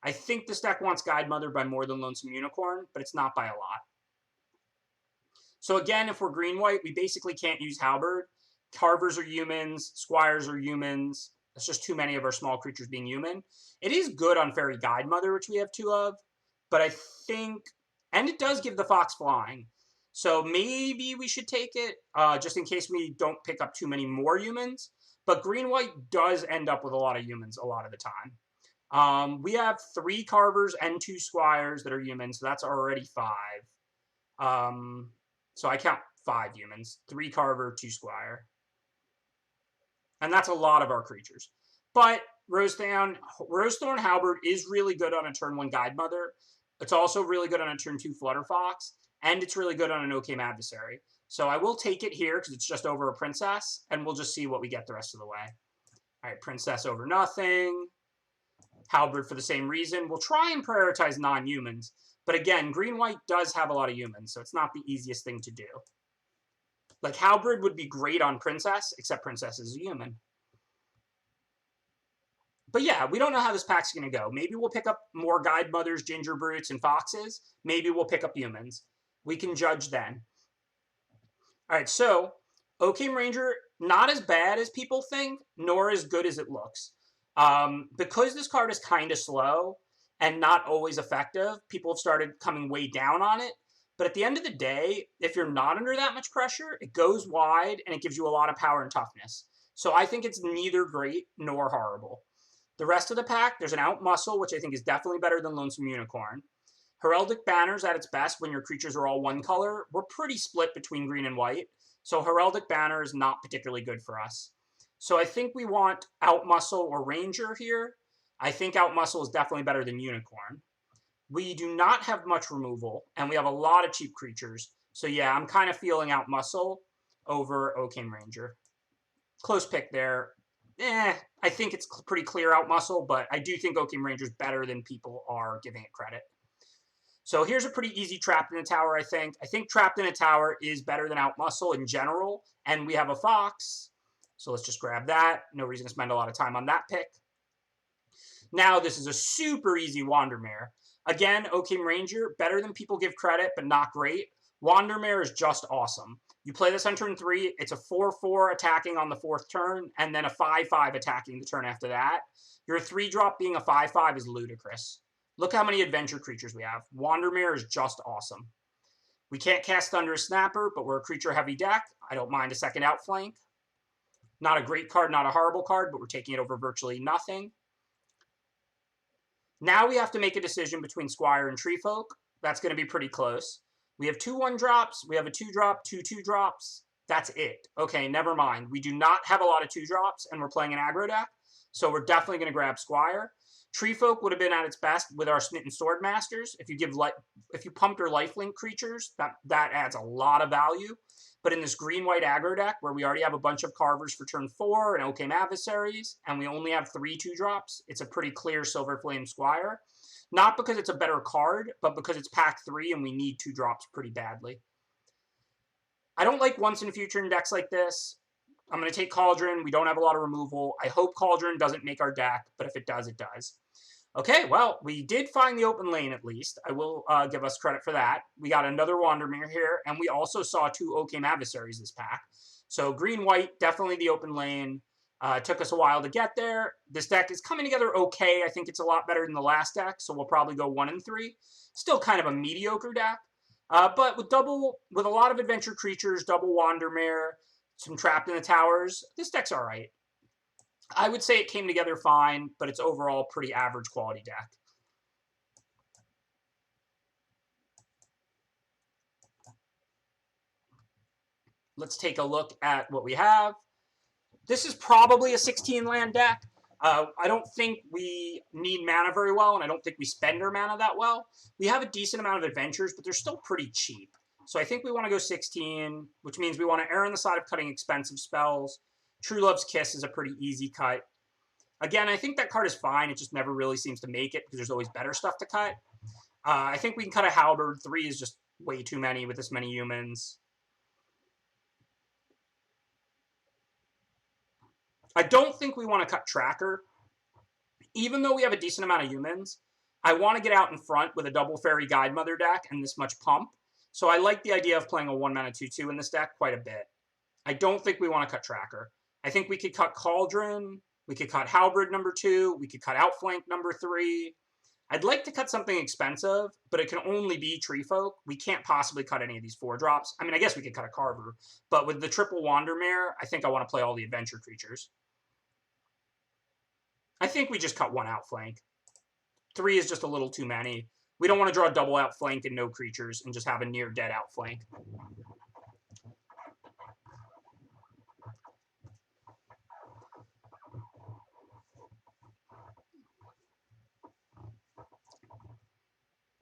S1: I think this deck wants Guidemother by more than Lonesome Unicorn, but it's not by a lot. So again, if we're green-white, we basically can't use Halberd. Carvers are humans, Squires are humans. That's just too many of our small creatures being human. It is good on Fairy Guidemother, which we have 2 of, but I think... And it does give the Fox flying. So maybe we should take it, just in case we don't pick up too many more humans. But green-white does end up with a lot of humans a lot of the time. We have 3 Carvers and 2 Squires that are humans, so that's already 5. So I count 5 humans. 3 Carver, 2 Squire. And that's a lot of our creatures. But Rosethorn Halberd is really good on a turn 1 Guidemother. It's also really good on a turn 2 Flutterfox. And it's really good on an Oakham Adversary. So I will take it here because it's just over a Princess. And we'll just see what we get the rest of the way. All right, Princess over nothing. Halberd for the same reason. We'll try and prioritize non-humans. But again, green-white does have a lot of humans. So it's not the easiest thing to do. Like, Halberd would be great on Princess, except Princess is a human. But yeah, we don't know how this pack's going to go. Maybe we'll pick up more Guidemothers, Ginger Brutes, and Foxes. Maybe we'll pick up humans. We can judge then. All right, so Oakham Ranger, not as bad as people think, nor as good as it looks. Because this card is kind of slow and not always effective, people have started coming way down on it. But at the end of the day, if you're not under that much pressure, it goes wide and it gives you a lot of power and toughness. So I think it's neither great nor horrible. The rest of the pack, there's an Out Muscle, which I think is definitely better than Lonesome Unicorn. Heraldic Banner's at its best when your creatures are all one color. We're pretty split between green and white, so Heraldic Banner is not particularly good for us. So I think we want Outmuscle or Ranger here. I think Outmuscle is definitely better than Unicorn. We do not have much removal, and we have a lot of cheap creatures. So yeah, I'm kind of feeling Outmuscle over Oakham Ranger. Close pick there. I think it's pretty clear Outmuscle, but I do think Oakham Ranger is better than people are giving it credit. So here's a pretty easy Trapped in a Tower, I think. I think Trapped in a Tower is better than Outmuscle in general, and we have a Fox. So let's just grab that. No reason to spend a lot of time on that pick. Now this is a super easy Wandermare. Again, Oakham Ranger, better than people give credit, but not great. Wandermare is just awesome. You play this on turn 3, it's a 4/4 attacking on the 4th turn, and then a 5/5 attacking the turn after that. Your 3-drop being a 5/5 is ludicrous. Look how many adventure creatures we have. Wandermare is just awesome. We can't cast Thunderous Snapper, but we're a creature-heavy deck. I don't mind a second outflank. Not a great card, not a horrible card, but we're taking it over virtually nothing. Now we have to make a decision between Squire and Treefolk. That's going to be pretty close. We have 2 1-drops. We have a 2-drop, 2 2-drops. That's it. Okay, never mind. We do not have a lot of 2-drops, and we're playing an aggro deck, so we're definitely going to grab Squire. Treefolk would have been at its best with our Smitten Swordmasters. If you pumped your lifelink creatures, that adds a lot of value. But in this green-white aggro deck, where we already have a bunch of Carvers for turn 4 and Oakham Adversaries, and we only have 3 2-drops, it's a pretty clear Silverflame Squire. Not because it's a better card, but because it's pack 3 and we need 2-drops pretty badly. I don't like once in future in decks like this. I'm going to take Cauldron. We don't have a lot of removal. I hope Cauldron doesn't make our deck, but if it does, it does. Okay, well, we did find the open lane at least. I will give us credit for that. We got another Wandermere here, and we also saw 2 Oakham Adversaries this pack. So green-white, definitely the open lane. Took us a while to get there. This deck is coming together okay. I think it's a lot better than the last deck, so we'll probably go 1 and 3. Still kind of a mediocre deck, but with a lot of adventure creatures, double Wandermere, some Trapped in the Towers, this deck's all right. I would say it came together fine, but it's overall pretty average quality deck. Let's take a look at what we have. This is probably a 16-land deck. I don't think we need mana very well, and I don't think we spend our mana that well. We have a decent amount of adventures, but they're still pretty cheap. So I think we want to go 16, which means we want to err on the side of cutting expensive spells. True Love's Kiss is a pretty easy cut. Again, I think that card is fine. It just never really seems to make it because there's always better stuff to cut. I think we can cut a Halberd. 3 is just way too many with this many humans. I don't think we want to cut Tracker. Even though we have a decent amount of humans, I want to get out in front with a double Fairy Guidemother deck and this much pump. So I like the idea of playing a 1-mana 2/2 in this deck quite a bit. I don't think we want to cut Tracker. I think we could cut Cauldron. We could cut Halberd number 2. We could cut Outflank number 3. I'd like to cut something expensive, but it can only be Treefolk. We can't possibly cut any of these 4-drops. I mean, I guess we could cut a Carver, but with the triple Wandermare, I think I want to play all the adventure creatures. I think we just cut 1 Outflank. 3 is just a little too many. We don't want to draw a double Outflank and no creatures and just have a near-dead Outflank.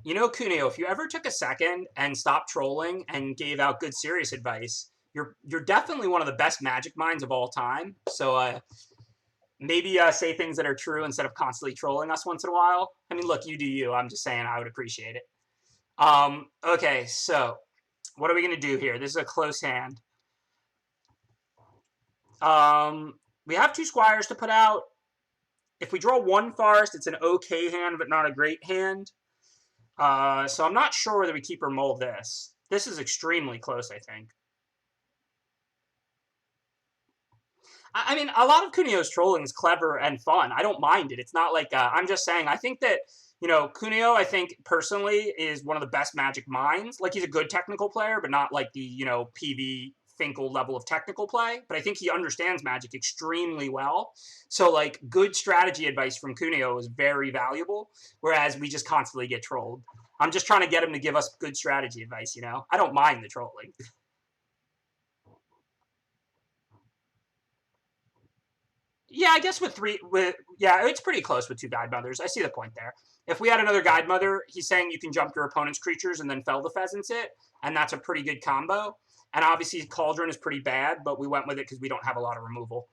S1: You know, Cuneo, if you ever took a second and stopped trolling and gave out good serious advice, you're definitely one of the best Magic minds of all time. So maybe say things that are true instead of constantly trolling us once in a while. I mean, look, you do you. I'm just saying I would appreciate it. Okay, so what are we going to do here? This is a close hand. We have 2 Squires to put out. If we draw 1 Forest, it's an okay hand, but not a great hand. So I'm not sure whether we keep or mull this. This is extremely close, I think. I mean, a lot of Cuneo's trolling is clever and fun. I don't mind it. It's not like, I'm just saying, I think that, you know, Cuneo, I think, personally, is one of the best Magic minds. Like, he's a good technical player, but not like the, you know, PV Finkel level of technical play. But I think he understands Magic extremely well. So, like, good strategy advice from Cuneo is very valuable, whereas we just constantly get trolled. I'm just trying to get him to give us good strategy advice, you know? I don't mind the trolling. Yeah, I guess yeah, it's pretty close with 2 Guide Mothers. I see the point there. If we had another Guide Mother, he's saying you can jump your opponent's creatures and then fell the pheasants it, and that's a pretty good combo. And obviously Cauldron is pretty bad, but we went with it because we don't have a lot of removal.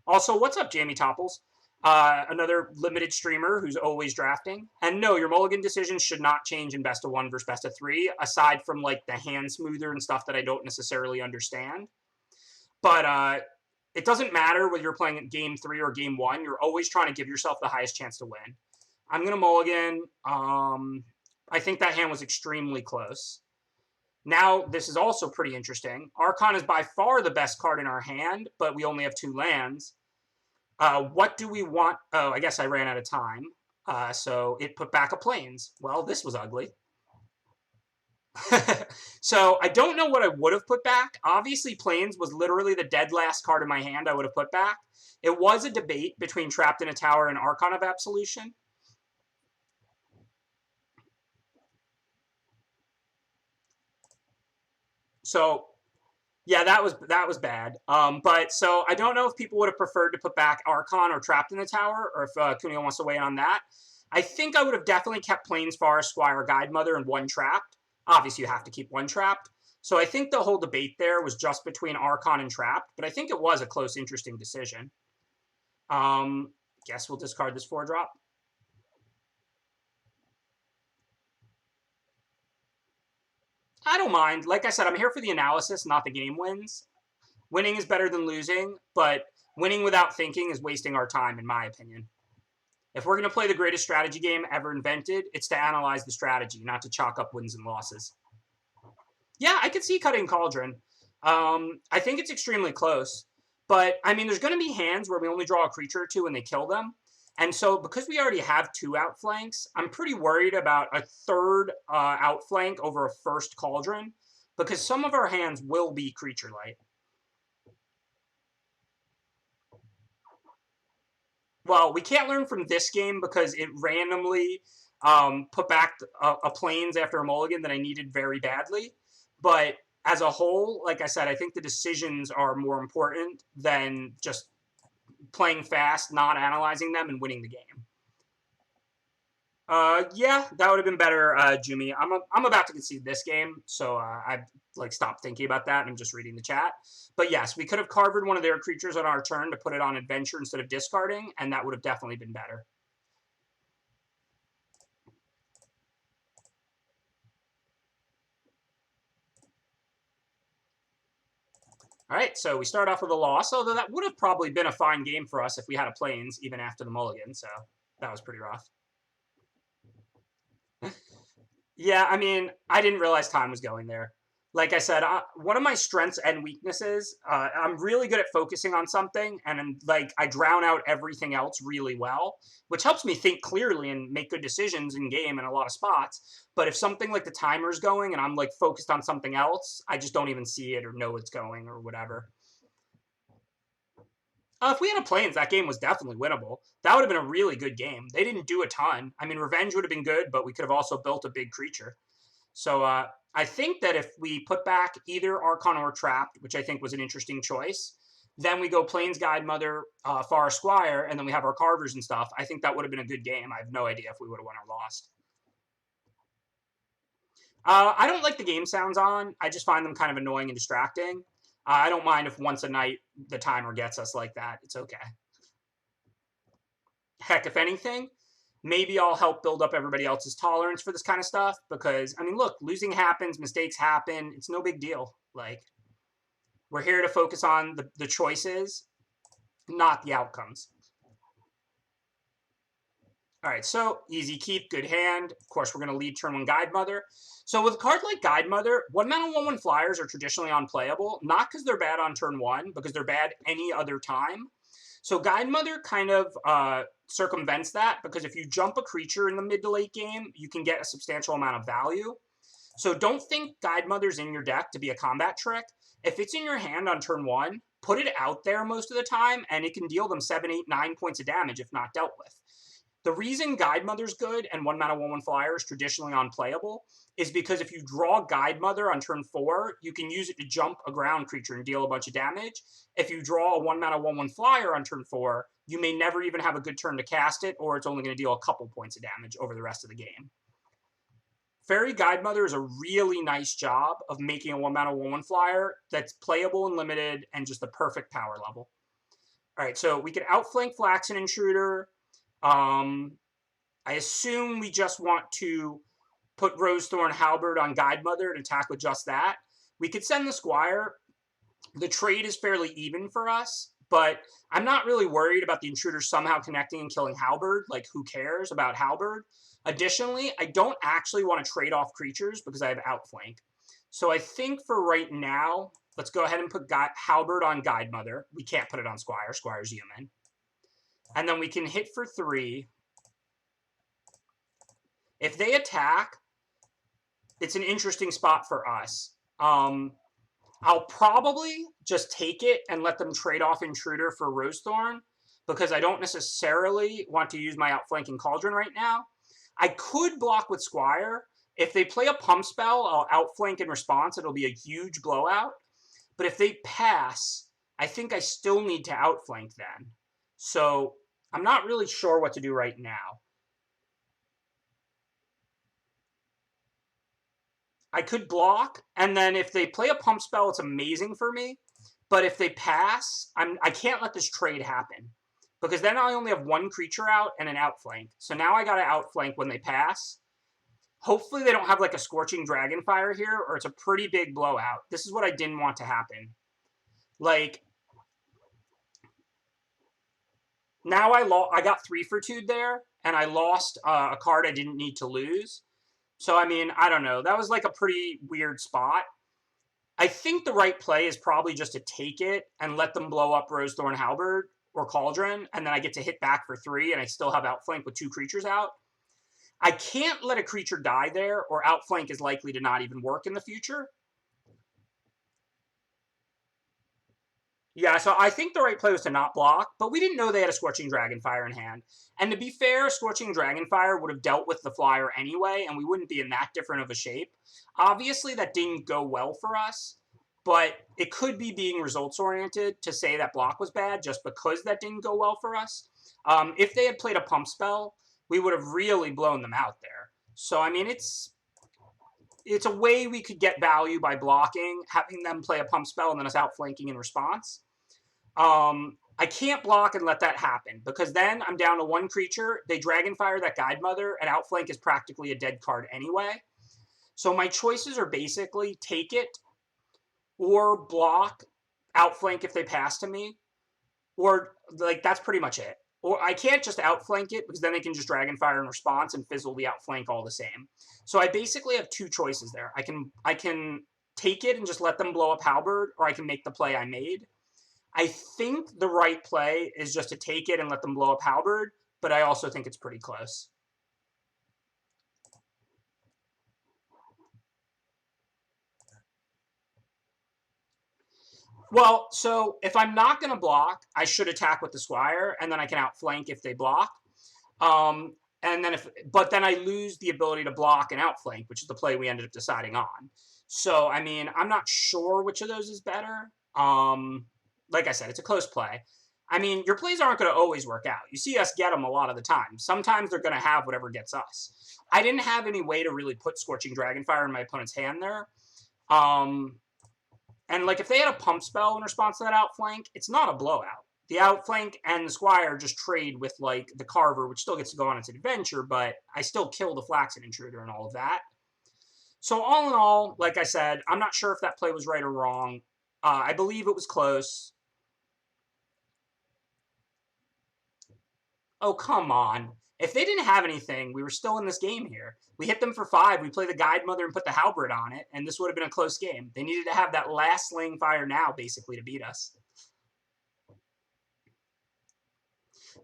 S1: Also, what's up, Jamie Topples? Another limited streamer who's always drafting. And no, your mulligan decisions should not change in best of 1 versus best of 3, aside from like the hand smoother and stuff that I don't necessarily understand. But it doesn't matter whether you're playing game 3 or game 1. You're always trying to give yourself the highest chance to win. I'm going to mulligan. I think that hand was extremely close. Now, this is also pretty interesting. Archon is by far the best card in our hand, but we only have 2 lands. What do we want? Oh, I guess I ran out of time. So it put back a Plains. Well, this was ugly. So I don't know what I would have put back. Obviously, Plains was literally the dead last card in my hand I would have put back. It was a debate between Trapped in a Tower and Archon of Absolution. So, yeah, that was bad. But so I don't know if people would have preferred to put back Archon or Trapped in the Tower, or if Kunio wants to weigh in on that. I think I would have definitely kept Plains, Forest, Squire, Guide Mother, and 1 Trapped. Obviously, you have to keep 1 Trapped. So I think the whole debate there was just between Archon and Trapped, but I think it was a close, interesting decision. Guess we'll discard this 4-drop. I don't mind. Like I said, I'm here for the analysis, not the game wins. Winning is better than losing, but winning without thinking is wasting our time, in my opinion. If we're going to play the greatest strategy game ever invented, it's to analyze the strategy, not to chalk up wins and losses. Yeah, I could see cutting Cauldron. I think it's extremely close. But, I mean, there's going to be hands where we only draw a creature or 2 and they kill them. And so, because we already have 2 outflanks, I'm pretty worried about a 3rd outflank over a 1st Cauldron, because some of our hands will be creature light. Well, we can't learn from this game because it randomly put back a Plains after a mulligan that I needed very badly. But as a whole, like I said, I think the decisions are more important than just playing fast, not analyzing them, and winning the game. Yeah, that would have been better, Jimmy. I'm about to concede this game, so I stopped thinking about that and I'm just reading the chat. But yes, we could have carved one of their creatures on our turn to put it on adventure instead of discarding, and that would have definitely been better. All right, so we start off with a loss, although that would have probably been a fine game for us if we had a Plains even after the mulligan, so that was pretty rough. Yeah, I mean, I didn't realize time was going there. Like I said, one of my strengths and weaknesses, I'm really good at focusing on something, and I drown out everything else really well, which helps me think clearly and make good decisions in game in a lot of spots. But if something like the timer's going and I'm focused on something else, I just don't even see it or know it's going or whatever. If we had a Plains, that game was definitely winnable. That would have been a really good game. They didn't do a ton. I mean, Revenge would have been good, but we could have also built a big creature. So I think that if we put back either Archon or Trapped, which I think was an interesting choice, then we go Plains, Guide Mother, Forest Squire, and then we have our carvers and stuff, I think that would have been a good game. I have no idea if we would have won or lost. I don't like the game sounds on. I just find them kind of annoying and distracting. I don't mind if once a night the timer gets us like that. It's okay. Heck, if anything, maybe I'll help build up everybody else's tolerance for this kind of stuff because, I mean, look, losing happens, mistakes happen. It's no big deal. We're here to focus on the choices, not the outcomes. All right, so easy keep, good hand. Of course, we're going to lead turn 1 Guide Mother. So with a card like Guide Mother, 1-mana 1/1 flyers are traditionally unplayable, not because they're bad on turn 1, because they're bad any other time. So Guide Mother kind of circumvents that, because if you jump a creature in the mid to late game, you can get a substantial amount of value. So don't think Guide Mother's in your deck to be a combat trick. If it's in your hand on turn 1, put it out there most of the time, and it can deal them 7, 8, 9 points of damage if not dealt with. The reason Guide Mother's good and 1-mana 1/1 flyer is traditionally unplayable is because if you draw Guide Mother on turn 4, you can use it to jump a ground creature and deal a bunch of damage. If you draw a 1-mana 1/1 flyer on turn 4, you may never even have a good turn to cast it, or it's only going to deal a couple points of damage over the rest of the game. Fairy Guidemother does a really nice job of making a 1-mana 1/1 flyer that's playable and limited and just the perfect power level. All right, so we could outflank Flaxen Intruder. I assume we just want to put Rosethorn Halberd on Guidemother and attack with just that. We could send the Squire. The trade is fairly even for us, but I'm not really worried about the Intruder somehow connecting and killing Halberd. Like, who cares about Halberd? Additionally, I don't actually want to trade off creatures because I have Outflank. So I think for right now, let's go ahead and put Halberd on Guidemother. We can't put it on Squire. Squire's human. And then we can hit for 3. If they attack, it's an interesting spot for us. I'll probably just take it and let them trade off Intruder for Rosethorn because I don't necessarily want to use my Outflanking Cauldron right now. I could block with Squire. If they play a pump spell, I'll outflank in response. It'll be a huge blowout. But if they pass, I think I still need to outflank then. So I'm not really sure what to do right now. I could block, and then if they play a pump spell, it's amazing for me. But if they pass, I can't let this trade happen. Because then I only have 1 creature out and an outflank. So now I got to outflank when they pass. Hopefully they don't have like a Scorching Dragonfire here, or it's a pretty big blowout. This is what I didn't want to happen. Like, now I got 3-for-2'd there, and I lost a card I didn't need to lose. So, I mean, I don't know. That was like a pretty weird spot. I think the right play is probably just to take it and let them blow up Rosethorn Halberd or Cauldron, and then I get to hit back for 3, and I still have Outflank with 2 creatures out. I can't let a creature die there, or Outflank is likely to not even work in the future. Yeah, so I think the right play was to not block, but we didn't know they had a Scorching Dragonfire in hand. And to be fair, Scorching Dragonfire would have dealt with the flyer anyway, and we wouldn't be in that different of a shape. Obviously, that didn't go well for us, but it could be being results-oriented to say that block was bad just because that didn't go well for us. If they had played a pump spell, we would have really blown them out there. So, I mean, it's a way we could get value by blocking, having them play a pump spell, and then us outflanking in response. I can't block and let that happen, because then I'm down to 1 creature, they Dragonfire that Guidemother, and outflank is practically a dead card anyway. So my choices are basically take it, or block, outflank if they pass to me, or, like, that's pretty much it. Or I can't just outflank it, because then they can just Dragonfire in response and fizzle the outflank all the same. So I basically have 2 choices there. I can take it and just let them blow up Halberd, or I can make the play I made. I think the right play is just to take it and let them blow up Halberd, but I also think it's pretty close. Well, so if I'm not going to block, I should attack with the Squire, and then I can outflank if they block. But then I lose the ability to block and outflank, which is the play we ended up deciding on. So, I mean, I'm not sure which of those is better. Like I said, it's a close play. I mean, your plays aren't going to always work out. You see us get them a lot of the time. Sometimes they're going to have whatever gets us. I didn't have any way to really put Scorching Dragonfire in my opponent's hand there. And, like, if they had a pump spell in response to that outflank, it's not a blowout. The outflank and the Squire just trade with, like, the Carver, which still gets to go on its adventure, but I still kill the Flaxen Intruder and all of that. So, all in all, like I said, I'm not sure if that play was right or wrong. I believe it was close. Oh, come on. If they didn't have anything, we were still in this game here. We hit them for 5, we play the Guidemother and put the Halberd on it, and this would have been a close game. They needed to have that last Slaying Fire now, basically, to beat us.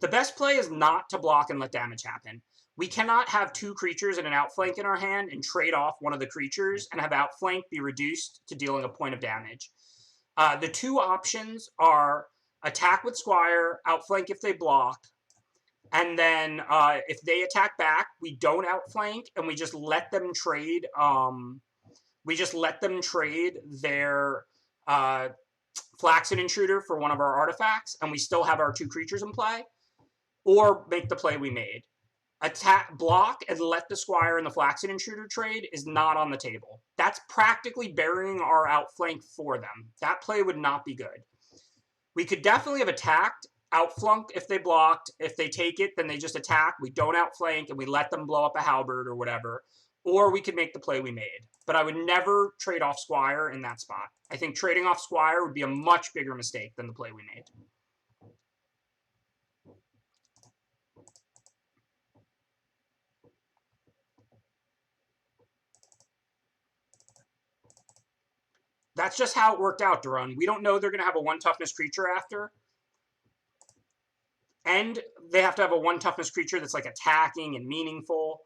S1: The best play is not to block and let damage happen. We cannot have 2 creatures and an outflank in our hand and trade off one of the creatures and have outflank be reduced to dealing a point of damage. The 2 options are attack with Squire, outflank if they block, and then if they attack back, we don't outflank, and we just let them trade. We just let them trade their Flaxen Intruder for one of our artifacts, and we still have our 2 creatures in play, or make the play we made. Attack, block, and let the Squire and the Flaxen Intruder trade is not on the table. That's practically burying our outflank for them. That play would not be good. We could definitely have attacked, outflanked if they blocked. If they take it, then they just attack. We don't outflank, and we let them blow up a halberd or whatever. Or we could make the play we made. But I would never trade off Squire in that spot. I think trading off Squire would be a much bigger mistake than the play we made. That's just how it worked out, Durun. We don't know they're going to have a 1 toughness creature after. And they have to have a 1 toughness creature that's like attacking and meaningful.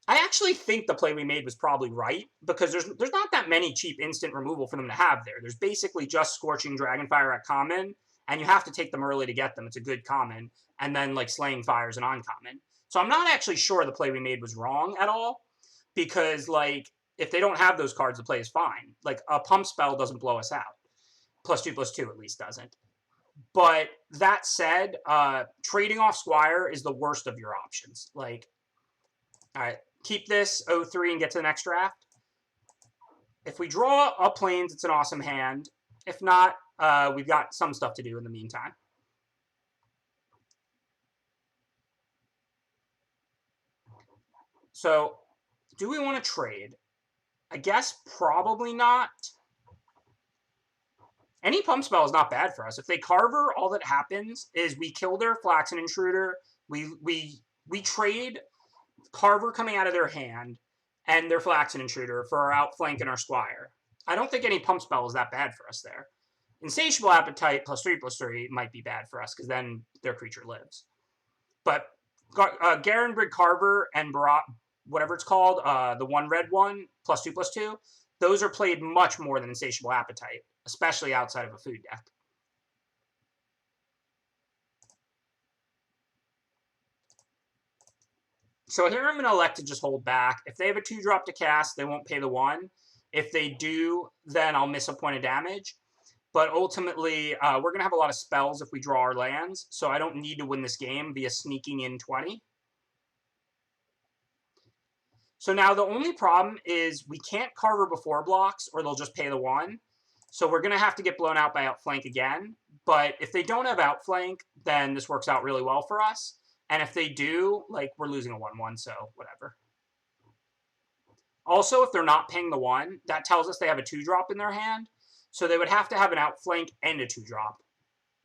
S1: I actually think the play we made was probably right, because there's not that many cheap instant removal for them to have there. There's basically just Scorching Dragonfire at common, and you have to take them early to get them. It's a good common. And then like Slaying Fire is an uncommon. So I'm not actually sure the play we made was wrong at all, because like if they don't have those cards, the play is fine. Like a pump spell doesn't blow us out. +2/+2 at least doesn't. But that said, trading off Squire is the worst of your options. Like, all right, keep this 0-3 and get to the next draft. If we draw up Plains, it's an awesome hand. If not, we've got some stuff to do in the meantime. So, do we want to trade? I guess probably not. Any pump spell is not bad for us. If they Carver, all that happens is we kill their Flaxen Intruder. We trade Carver coming out of their hand and their Flaxen Intruder for our outflank and our Squire. I don't think any pump spell is that bad for us there. Insatiable Appetite +3/+3 might be bad for us, because then their creature lives. But Garenbrig Carver and Barat, whatever it's called, the 1 red one, +2/+2, those are played much more than Insatiable Appetite, especially outside of a food deck. So here I'm going to elect to just hold back. If they have a 2-drop to cast, they won't pay the 1. If they do, then I'll miss a point of damage. But ultimately, we're going to have a lot of spells if we draw our lands, so I don't need to win this game via sneaking in 20. So now the only problem is we can't Carver before blocks, or they'll just pay the 1. So we're going to have to get blown out by outflank again. But if they don't have outflank, then this works out really well for us. And if they do, like, we're losing a 1/1, so whatever. Also, if they're not paying the 1, that tells us they have a 2-drop in their hand. So they would have to have an outflank and a 2-drop.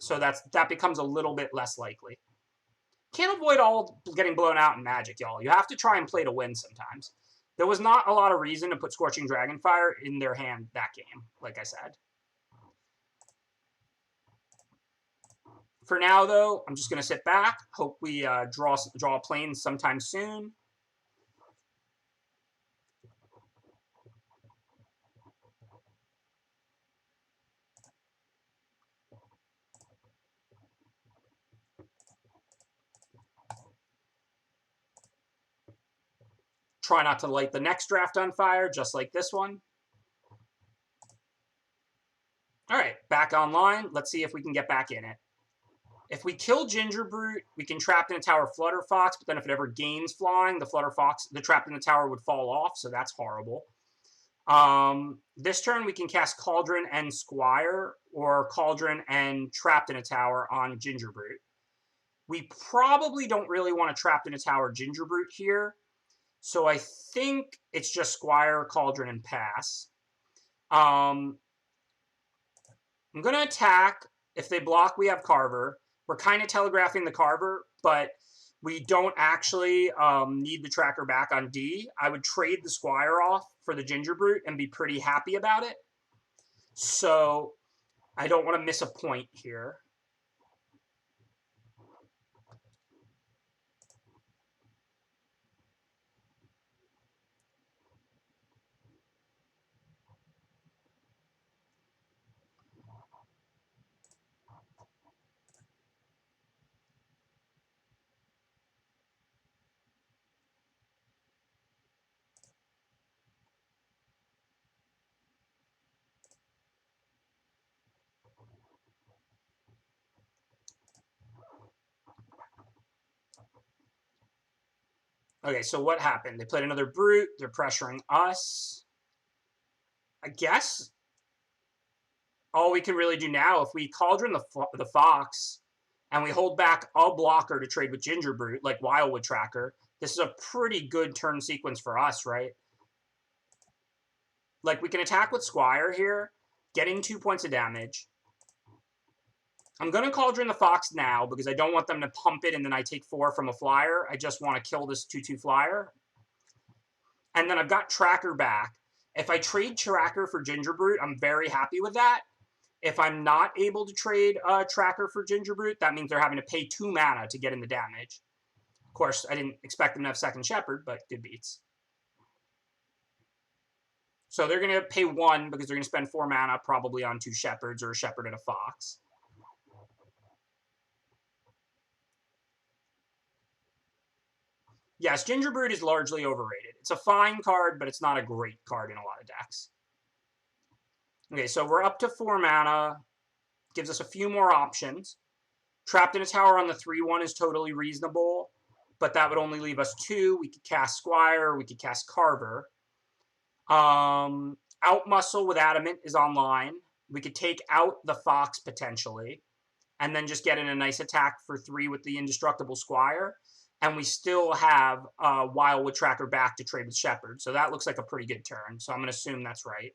S1: So that becomes a little bit less likely. Can't avoid all getting blown out in Magic, y'all. You have to try and play to win sometimes. There was not a lot of reason to put Scorching Dragonfire in their hand that game, like I said. For now, though, I'm just going to sit back. Hope we draw a plane sometime soon. Try not to light the next draft on fire, just like this one. All right, back online. Let's see if we can get back in it. If we kill Gingerbrute, we can trap in a tower Flutterfox, but then if it ever gains flying, the trapped in the tower would fall off, so that's horrible. This turn we can cast Cauldron and Squire, or Cauldron and Trapped in a Tower on Gingerbrute. We probably don't really want to Trapped in a Tower Gingerbrute here, so I think it's just Squire, Cauldron, and pass. I'm going to attack. If they block, we have Carver. We're kind of telegraphing the Carver, but we don't actually need the tracker back on D. I would trade the Squire off for the Gingerbrute and be pretty happy about it. So I don't want to miss a point here. Okay, so what happened? They played another brute. They're pressuring us. I guess all we can really do now, if we Cauldron the Fox and we hold back a blocker to trade with Ginger Brute, like Wildwood Tracker, this is a pretty good turn sequence for us, right? Like, we can attack with Squire here, getting 2 points of damage. I'm going to Cauldron the Fox now because I don't want them to pump it and then I take 4 from a flyer. I just want to kill this 2/2 flyer. And then I've got Tracker back. If I trade Tracker for Ginger Brute, I'm very happy with that. If I'm not able to trade Tracker for Ginger Brute, that means they're having to pay 2 mana to get in the damage. Of course, I didn't expect them to have second Shepherd, but good beats. So they're going to pay 1 because they're going to spend 4 mana probably on 2 Shepherds or a Shepherd and a Fox. Yes, Ginger Brute is largely overrated. It's a fine card, but it's not a great card in a lot of decks. Okay, so we're up to 4 mana. Gives us a few more options. Trapped in a Tower on the 3/1 is totally reasonable, but that would only leave us 2. We could cast Squire, we could cast Carver. Outmuscle with Adamant is online. We could take out the Fox potentially, and then just get in a nice attack for 3 with the Indestructible Squire. And we still have Wildwood Tracker back to trade with Shepherd. So that looks like a pretty good turn. So I'm going to assume that's right.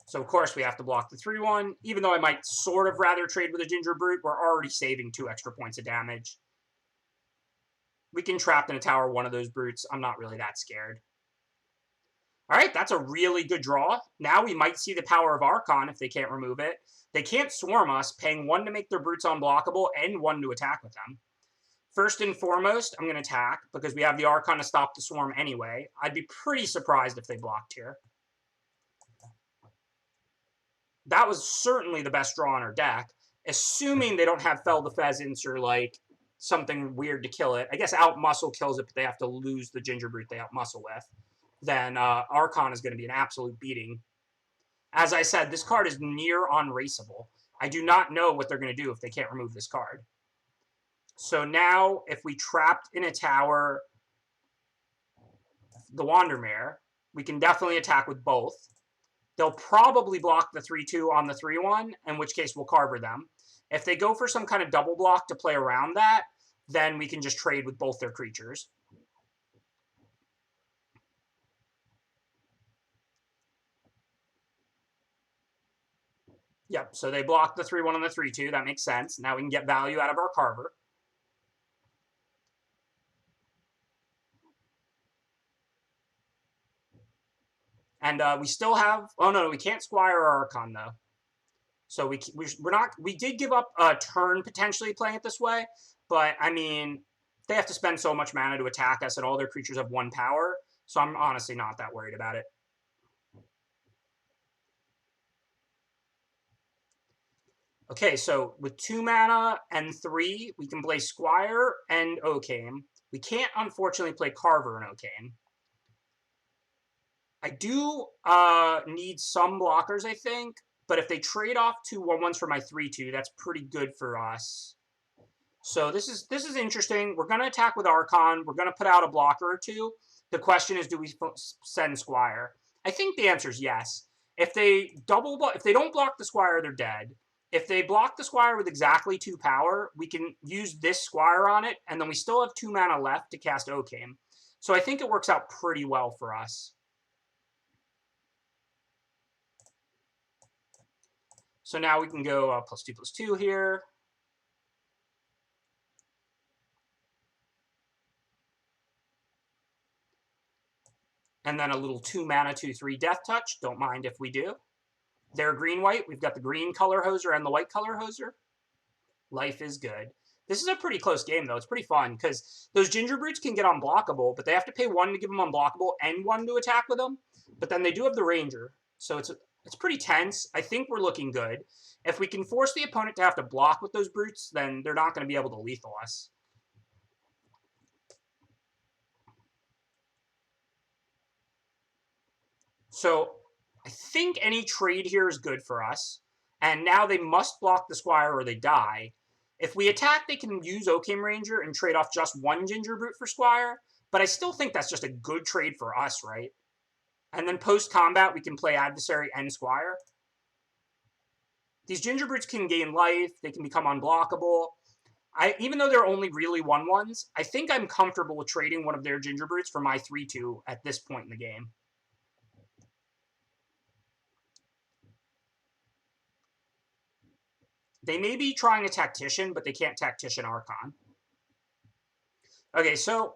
S1: So, of course, we have to block the 3/1. Even though I might sort of rather trade with a Ginger Brute, we're already saving 2 extra points of damage. We can trap in a tower one of those Brutes. I'm not really that scared. All right, that's a really good draw. Now we might see the power of Archon if they can't remove it. They can't swarm us, paying 1 to make their Brutes unblockable and 1 to attack with them. First and foremost, I'm going to attack because we have the Archon to stop the swarm anyway. I'd be pretty surprised if they blocked here. That was certainly the best draw on our deck, assuming they don't have Fell the Pheasants or, like, something weird to kill it. I guess Outmuscle kills it, but they have to lose the Ginger Brute they Outmuscle with. Then Archon is going to be an absolute beating. As I said, this card is near unraceable. I do not know what they're going to do if they can't remove this card. So now, if we trapped in a tower the Wandermare, we can definitely attack with both. They'll probably block the 3/2 on the 3/1, in which case we'll Carver them. If they go for some kind of double block to play around that, then we can just trade with both their creatures. Yep, so they block the 3/1 on the 3/2. That makes sense. Now we can get value out of our Carver. And we still have... Oh, no, we can't Squire or Archon, though. So we're not... We did give up a turn potentially playing it this way, but, I mean, they have to spend so much mana to attack us, and all their creatures have 1 power, so I'm honestly not that worried about it. Okay, so with 2 mana and 3, we can play Squire and Okame. We can't, unfortunately, play Carver and Okame. I do need some blockers, I think, but if they trade off 2 1/1s for my 3/2, that's pretty good for us. So this is interesting. We're going to attack with Archon. We're going to put out a blocker or 2. The question is, do we send Squire? I think the answer is yes. If they don't block the Squire, they're dead. If they block the Squire with exactly 2 power, we can use this Squire on it, and then we still have 2 mana left to cast Okame. So I think it works out pretty well for us. So now we can go +2/+2 here. And then a little 2 mana, 2/3 Death Touch. Don't mind if we do. They're green-white. We've got the green color hoser and the white color hoser. Life is good. This is a pretty close game, though. It's pretty fun, because those Ginger Brutes can get unblockable, but they have to pay 1 to give them unblockable and 1 to attack with them. But then they do have the Ranger, so it's pretty tense. I think we're looking good. If we can force the opponent to have to block with those Brutes, then they're not going to be able to lethal us. So I think any trade here is good for us. And now they must block the Squire or they die. If we attack, they can use Oakham Ranger and trade off just 1 Ginger Brute for Squire. But I still think that's just a good trade for us, right? And then post-combat, we can play Adversary and Squire. These Ginger Brutes can gain life. They can become unblockable. Even though they're only really 1/1s, I think I'm comfortable with trading one of their Ginger Brutes for my 3/2 at this point in the game. They may be trying a Tactician, but they can't Tactician Archon. Okay, so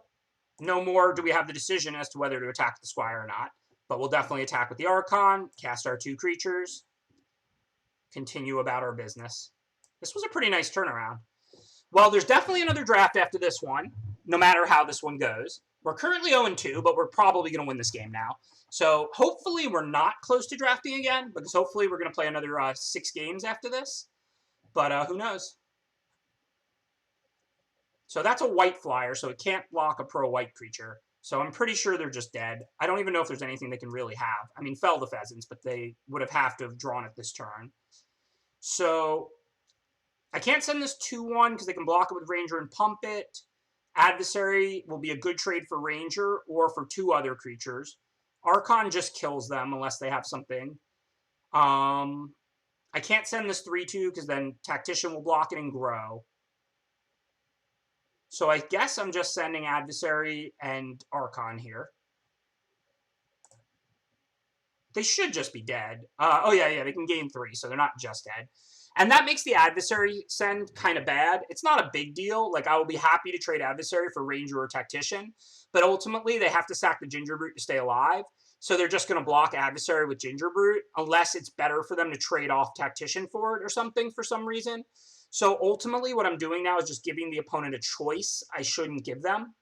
S1: no more do we have the decision as to whether to attack the Squire or not. But we'll definitely attack with the Archon, cast our 2 creatures, continue about our business. This was a pretty nice turnaround. Well, there's definitely another draft after this one, no matter how this one goes. We're currently 0-2, but we're probably going to win this game now. So hopefully we're not close to drafting again, because hopefully we're going to play another 6 games after this. But who knows? So that's a white flyer, so it can't block a pro-white creature. So I'm pretty sure they're just dead. I don't even know if there's anything they can really have. I mean, fell the pheasants, but they would have to have drawn it this turn. So I can't send this 2/1 because they can block it with Ranger and pump it. Adversary will be a good trade for Ranger or for 2 other creatures. Archon just kills them unless they have something. I can't send this 3/2 because then Tactician will block it and grow. So I guess I'm just sending Adversary and Archon here. They should just be dead. Oh, yeah, they can gain 3, so they're not just dead. And that makes the Adversary send kind of bad. It's not a big deal. Like, I will be happy to trade Adversary for Ranger or Tactician. But ultimately, they have to sack the Ginger Brute to stay alive. So they're just going to block Adversary with Ginger Brute, unless it's better for them to trade off Tactician for it or something for some reason. So ultimately, what I'm doing now is just giving the opponent a choice I shouldn't give them.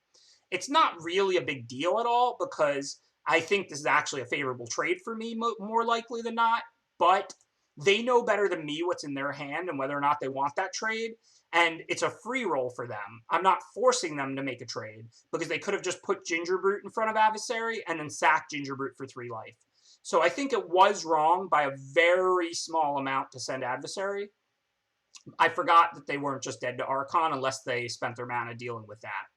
S1: It's not really a big deal at all, because I think this is actually a favorable trade for me, more likely than not. But they know better than me what's in their hand and whether or not they want that trade. And it's a free roll for them. I'm not forcing them to make a trade, because they could have just put Ginger Brute in front of Adversary and then sacked Ginger Brute for 3 life. So I think it was wrong by a very small amount to send Adversary. I forgot that they weren't just dead to Archon unless they spent their mana dealing with that.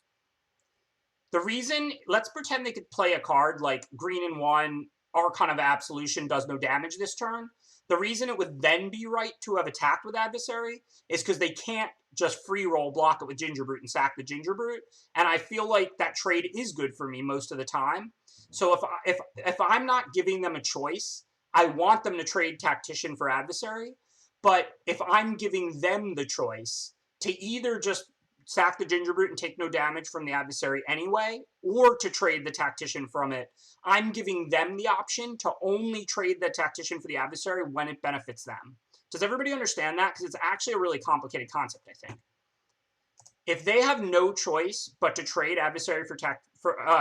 S1: The reason, let's pretend they could play a card like green and 1, Archon of Absolution does no damage this turn. The reason it would then be right to have attacked with Adversary is because they can't just free roll block it with Ginger Brute and sack the Ginger Brute. And I feel like that trade is good for me most of the time. So if I'm not giving them a choice, I want them to trade Tactician for Adversary. But if I'm giving them the choice to either just sack the Ginger Brute and take no damage from the Adversary anyway, or to trade the Tactician from it, I'm giving them the option to only trade the Tactician for the Adversary when it benefits them. Does everybody understand that? Because it's actually a really complicated concept, I think. If they have no choice but to trade Adversary for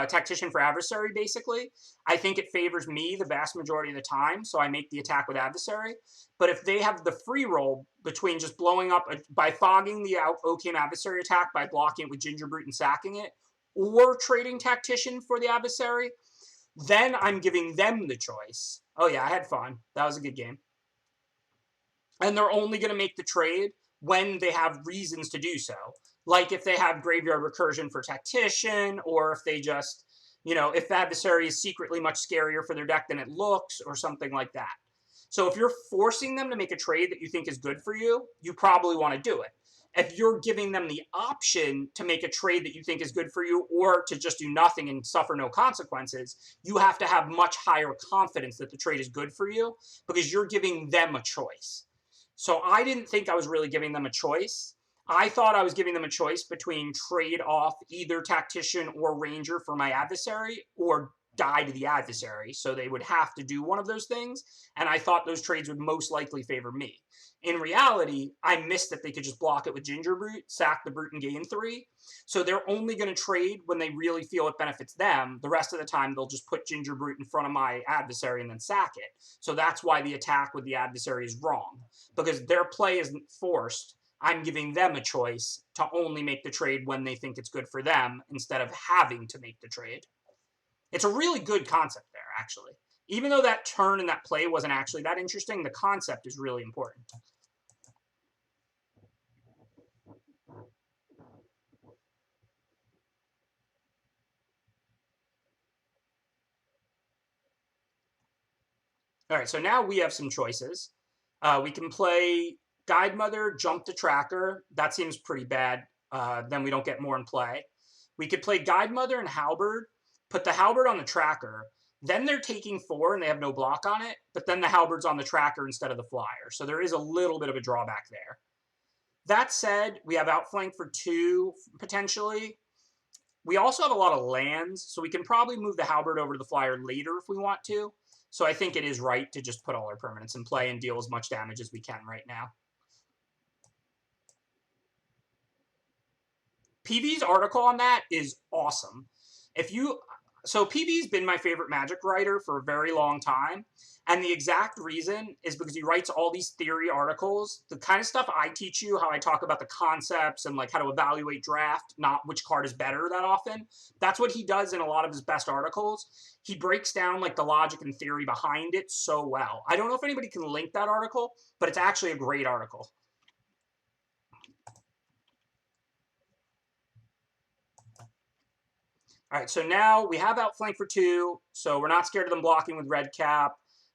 S1: Tactician for Adversary, basically, I think it favors me the vast majority of the time, so I make the attack with Adversary. But if they have the free roll between just blowing up, by fogging the Oakham Adversary attack, by blocking it with Ginger Brute and sacking it, or trading Tactician for the Adversary, then I'm giving them the choice. Oh yeah, I had fun. That was a good game. And they're only going to make the trade when they have reasons to do so. Like if they have Graveyard Recursion for Tactician, or if they just, if Adversary is secretly much scarier for their deck than it looks, or something like that. So if you're forcing them to make a trade that you think is good for you, you probably want to do it. If you're giving them the option to make a trade that you think is good for you, or to just do nothing and suffer no consequences, you have to have much higher confidence that the trade is good for you, because you're giving them a choice. So I didn't think I was really giving them a choice. I thought I was giving them a choice between trade off either Tactician or Ranger for my Adversary, or die to the adversary, so they would have to do one of those things, and I thought those trades would most likely favor me. In reality, I missed that they could just block it with Ginger Brute, sack the Brute, and gain 3. So they're only going to trade when they really feel it benefits them. The rest of the time, they'll just put Ginger Brute in front of my adversary and then sack it. So that's why the attack with the adversary is wrong, because their play isn't forced. I'm giving them a choice to only make the trade when they think it's good for them instead of having to make the trade. It's a really good concept there, actually. Even though that turn and that play wasn't actually that interesting, the concept is really important. All right, so now we have some choices. We can play Guide Mother, Jump the Tracker. That seems pretty bad. Then we don't get more in play. We could play Guide Mother and Halberd, put the Halberd on the tracker. Then they're taking 4 and they have no block on it, but then the Halberd's on the tracker instead of the flyer. So there is a little bit of a drawback there. That said, we have outflank for 2, potentially. We also have a lot of lands, so we can probably move the Halberd over to the flyer later if we want to. So I think it is right to just put all our permanents in play and deal as much damage as we can right now. PV's article on that is awesome. So PV's been my favorite Magic writer for a very long time. And the exact reason is because he writes all these theory articles, the kind of stuff I teach you, how I talk about the concepts and like how to evaluate draft, not which card is better that often. That's what he does in a lot of his best articles. He breaks down like the logic and theory behind it so well. I don't know if anybody can link that article, but it's actually a great article. All right, so now we have outflank for 2, so we're not scared of them blocking with red cap.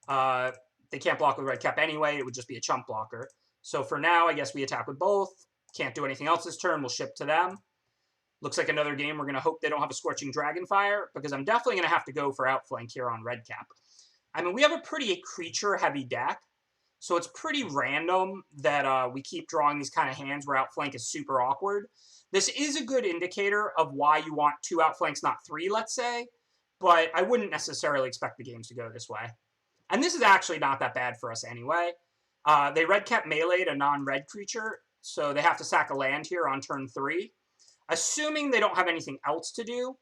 S1: They can't block with red cap anyway. It would just be a chump blocker. So for now, I guess we attack with both. Can't do anything else this turn. We'll ship to them. Looks like another game. We're going to hope they don't have a Scorching Dragonfire, because I'm definitely going to have to go for outflank here on red cap. I mean, we have a pretty creature-heavy deck, so it's pretty random that we keep drawing these kind of hands where outflank is super awkward. This is a good indicator of why you want 2 outflanks, not 3, let's say, but I wouldn't necessarily expect the games to go this way. And this is actually not that bad for us anyway. They red cap meleeed a non-red creature, so they have to sack a land here on turn 3. Assuming they don't have anything else to do,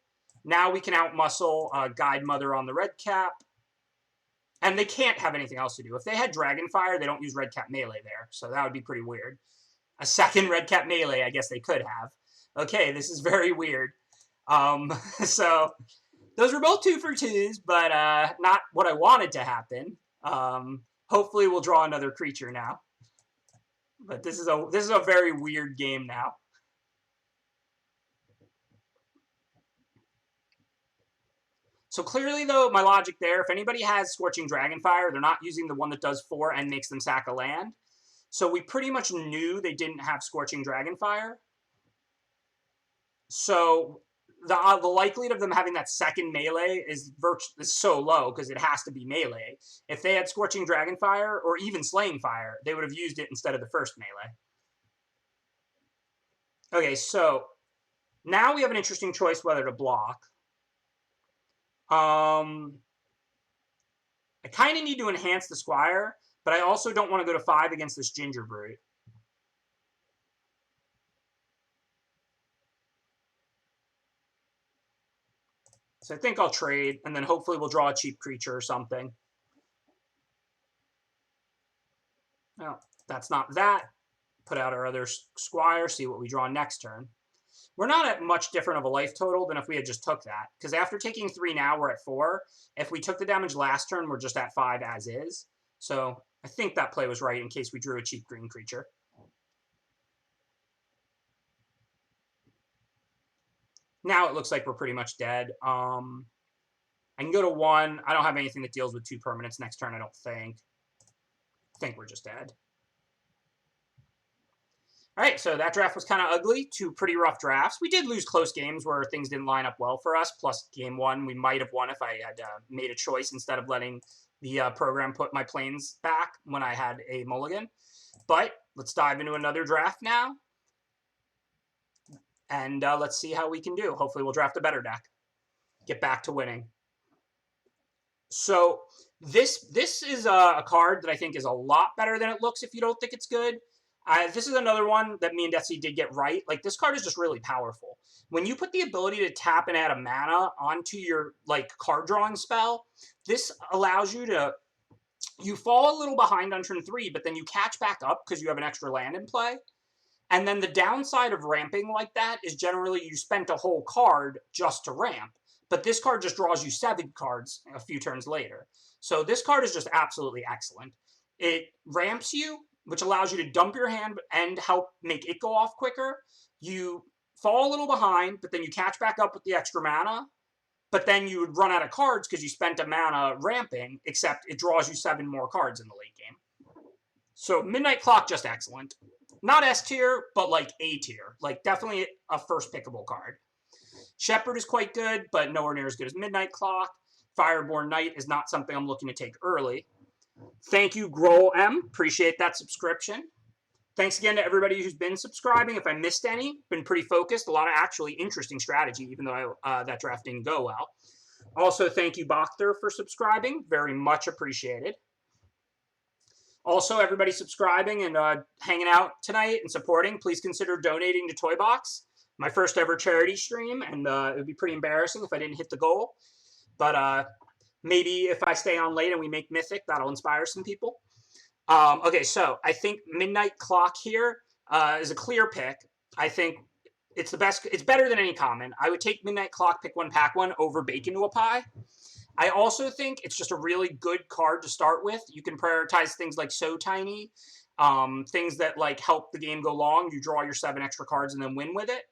S1: now we can outmuscle Guide Mother on the red cap. And they can't have anything else to do. If they had Dragonfire, they don't use red cap melee there, so that would be pretty weird. A second red cap melee, I guess they could have. Okay, this is very weird. So those were both 2 for 2s, but not what I wanted to happen. Hopefully we'll draw another creature now. But this is a very weird game now. So clearly, though, my logic there, if anybody has Scorching Dragonfire, they're not using the one that does 4 and makes them sack a land. So we pretty much knew they didn't have Scorching Dragonfire. So the likelihood of them having that second melee is so low because it has to be melee. If they had Scorching Dragonfire or even Slaying Fire, they would have used it instead of the first melee. Okay, so now we have an interesting choice whether to block. I kind of need to enhance the Squire, but I also don't want to go to 5 against this Ginger Brute. So I think I'll trade, and then hopefully we'll draw a cheap creature or something. Well, that's not that. Put out our other Squire, see what we draw next turn. We're not at much different of a life total than if we had just took that. Because after taking 3 now, we're at 4. If we took the damage last turn, we're just at 5 as is. So I think that play was right in case we drew a cheap green creature. Now it looks like we're pretty much dead. I can go to 1. I don't have anything that deals with 2 permanents next turn, I don't think. I think we're just dead. All right, so that draft was kind of ugly. 2 pretty rough drafts. We did lose close games where things didn't line up well for us. Plus, game 1, we might have won if I had made a choice instead of letting the program put my planes back when I had a mulligan. But let's dive into another draft now. And let's see how we can do. Hopefully, we'll draft a better deck. Get back to winning. So this is a card that I think is a lot better than it looks if you don't think it's good. This is another one that me and Detsy did get right. Like, this card is just really powerful. When you put the ability to tap and add a mana onto your, like, card drawing spell, this allows you to, you fall a little behind on turn 3, but then you catch back up because you have an extra land in play. And then the downside of ramping like that is generally you spent a whole card just to ramp. But this card just draws you 7 cards a few turns later. So this card is just absolutely excellent. It ramps you, which allows you to dump your hand and help make it go off quicker. You fall a little behind, but then you catch back up with the extra mana. But then you would run out of cards because you spent a mana ramping, except it draws you 7 more cards in the late game. So Midnight Clock, just excellent. Not S tier, but like A tier. Like, definitely a first pickable card. Shepherd is quite good, but nowhere near as good as Midnight Clock. Fireborn Knight is not something I'm looking to take early. Thank you, Grohl M. Appreciate that subscription. Thanks again to everybody who's been subscribing. If I missed any, been pretty focused. A lot of actually interesting strategy, even though that draft didn't go well. Also, thank you, Bachter, for subscribing. Very much appreciated. Also, everybody subscribing and hanging out tonight and supporting, please consider donating to Toybox, my first ever charity stream, and it would be pretty embarrassing if I didn't hit the goal. But maybe if I stay on late and we make Mythic, that'll inspire some people. Okay, so I think Midnight Clock here is a clear pick. I think it's the best. It's better than any common. I would take Midnight Clock, pick one, pack one over Bake Into a Pie. I also think it's just a really good card to start with. You can prioritize things like So Tiny, things that like help the game go long. You draw your 7 extra cards and then win with it.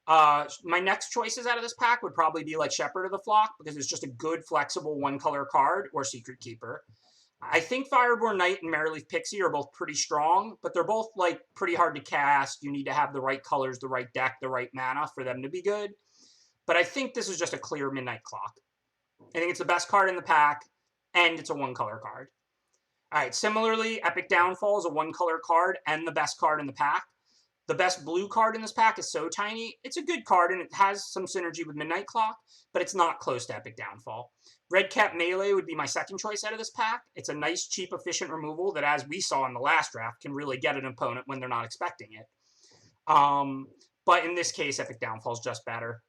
S1: My next choices out of this pack would probably be like Shepherd of the Flock, because it's just a good, flexible one-color card, or Secret Keeper. I think Fireborn Knight and Maryleaf Pixie are both pretty strong, but they're both like pretty hard to cast. You need to have the right colors, the right deck, the right mana for them to be good. But I think this is just a clear Midnight Clock. I think it's the best card in the pack, and it's a one-color card. All right, similarly, Epic Downfall is a one-color card and the best card in the pack. The best blue card in this pack is So Tiny. It's a good card, and it has some synergy with Midnight Clock, but it's not close to Epic Downfall. Red Cap Melee would be my second choice out of this pack. It's a nice, cheap, efficient removal that, as we saw in the last draft, can really get an opponent when they're not expecting it. But in this case, Epic Downfall is just better.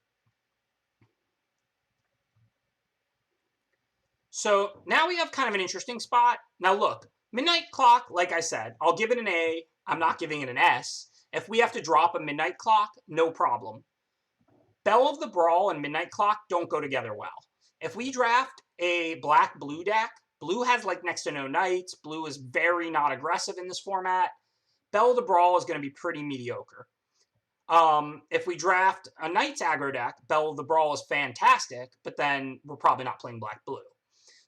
S1: So now we have kind of an interesting spot. Now look, Midnight Clock, like I said, I'll give it an A. I'm not giving it an S. If we have to drop a Midnight Clock, no problem. Belle of the Brawl and Midnight Clock don't go together well. If we draft a black-blue deck, blue has like next to no knights. Blue is very not aggressive in this format. Belle of the Brawl is going to be pretty mediocre. If we draft a Knights aggro deck, Belle of the Brawl is fantastic, but then we're probably not playing black-blue.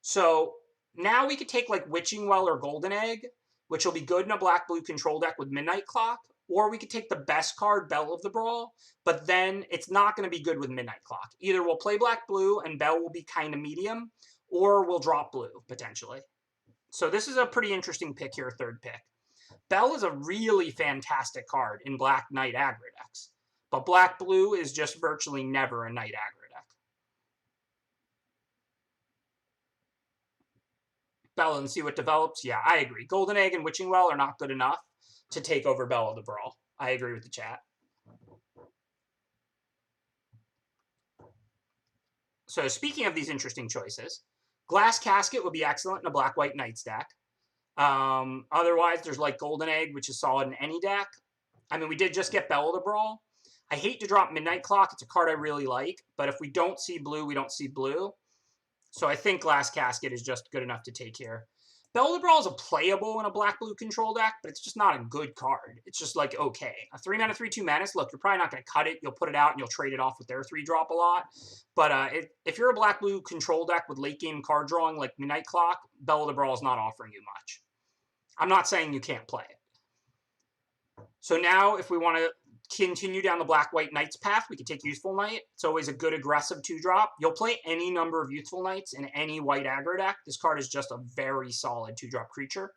S1: So now we could take like Witching Well or Golden Egg, which will be good in a black-blue control deck with Midnight Clock, or we could take the best card, Belle of the Brawl, but then it's not going to be good with Midnight Clock. Either we'll play black-blue and Belle will be kind of medium, or we'll drop blue, potentially. So this is a pretty interesting pick here, third pick. Belle is a really fantastic card in Black Knight aggro decks, but black-blue is just virtually never a Knight aggro deck. Belle and see what develops. Yeah, I agree. Golden Egg and Witching Well are not good enough to take over Belle of the Brawl. I agree with the chat. So speaking of these interesting choices, Glass Casket would be excellent in a Black-White Knights deck. Otherwise, there's like Golden Egg, which is solid in any deck. I mean, we did just get Belle of the Brawl. I hate to drop Midnight Clock. It's a card I really like. But if we don't see blue, we don't see blue. So I think Glass Casket is just good enough to take here. Belle of the Brawl is a playable in a black-blue control deck, but it's just not a good card. It's just like, okay. A 3-mana, 3/2 Menace, look, you're probably not going to cut it. You'll put it out and you'll trade it off with their 3-drop a lot. But if you're a black-blue control deck with late-game card drawing like Midnight Clock, Belle of the Brawl is not offering you much. I'm not saying you can't play it. So now if we want to continue down the Black-White Knights path, we could take Youthful Knight. It's always a good aggressive 2-drop. You'll play any number of Youthful Knights in any white aggro deck. This card is just a very solid 2-drop creature.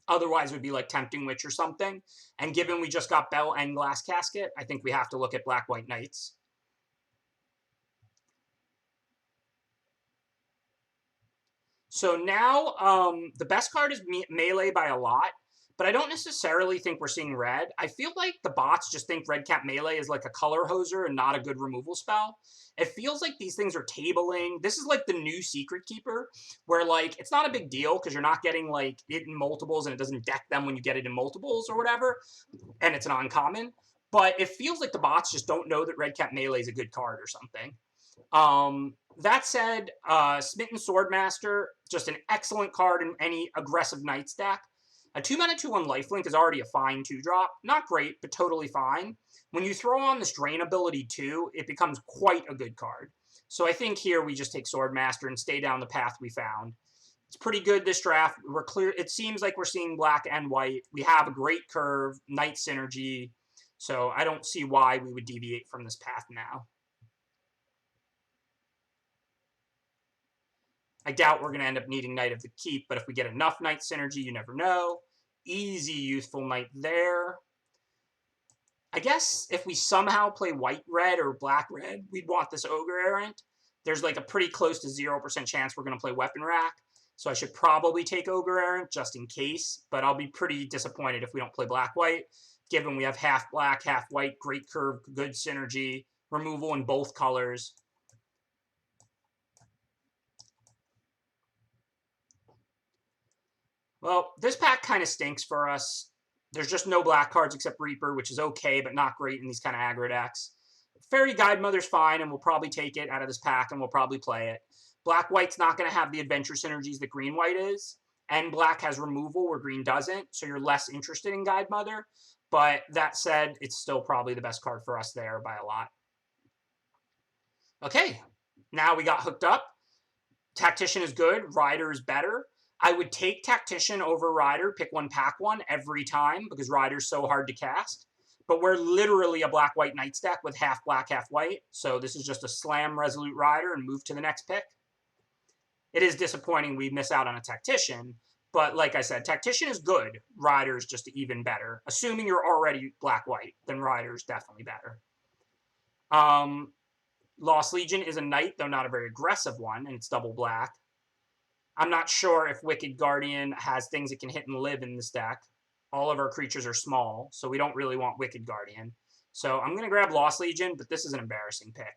S1: Otherwise, it would be like Tempting Witch or something. And given we just got Belle and Glass Casket, I think we have to look at Black-White Knights. So now the best card is Melee by a lot, but I don't necessarily think we're seeing red. I feel like the bots just think Red Cap Melee is like a color hoser and not a good removal spell. It feels like these things are tabling. This is like the new Secret Keeper, where like it's not a big deal because you're not getting like it in multiples and it doesn't deck them when you get it in multiples or whatever, and it's an uncommon. But it feels like the bots just don't know that Red Cap Melee is a good card or something. That said, Smitten Swordmaster, just an excellent card in any aggressive Knight stack. A 2-mana 2/1 lifelink is already a fine 2-drop. Not great, but totally fine. When you throw on this drain ability too, it becomes quite a good card. So I think here we just take Swordmaster and stay down the path we found. It's pretty good this draft. We're clear. It seems like we're seeing black and white. We have a great curve, Knight synergy. So I don't see why we would deviate from this path now. I doubt we're going to end up needing Knight of the Keep, but if we get enough Knight synergy, you never know. Easy Youthful Knight there. I guess if we somehow play white-red or black-red, we'd want this Ogre Errant. There's like a pretty close to 0% chance we're going to play Weapon Rack, so I should probably take Ogre Errant just in case, but I'll be pretty disappointed if we don't play black-white, given we have half black, half white, great curve, good synergy, removal in both colors. Well, this pack kind of stinks for us. There's just no black cards except Reaper, which is okay, but not great in these kind of aggro decks. Fairy Guidemother's fine, and we'll probably take it out of this pack, and we'll probably play it. Black-White's not going to have the adventure synergies that Green-White is, and Black has removal where Green doesn't, so you're less interested in Guidemother. But that said, it's still probably the best card for us there by a lot. Okay, now we got hooked up. Tactician is good. Rider is better. I would take Tactician over Rider, pick one, pack one every time, because Rider's so hard to cast. But we're literally a black-white Knight stack with half black, half white. So this is just a slam Resolute Rider and move to the next pick. It is disappointing we miss out on a Tactician. But like I said, Tactician is good. Rider is just even better. Assuming you're already black-white, then Rider is definitely better. Lost Legion is a Knight, though not a very aggressive one, and it's double black. I'm not sure if Wicked Guardian has things it can hit and live in this deck. All of our creatures are small, so we don't really want Wicked Guardian. So I'm going to grab Lost Legion, but this is an embarrassing pick.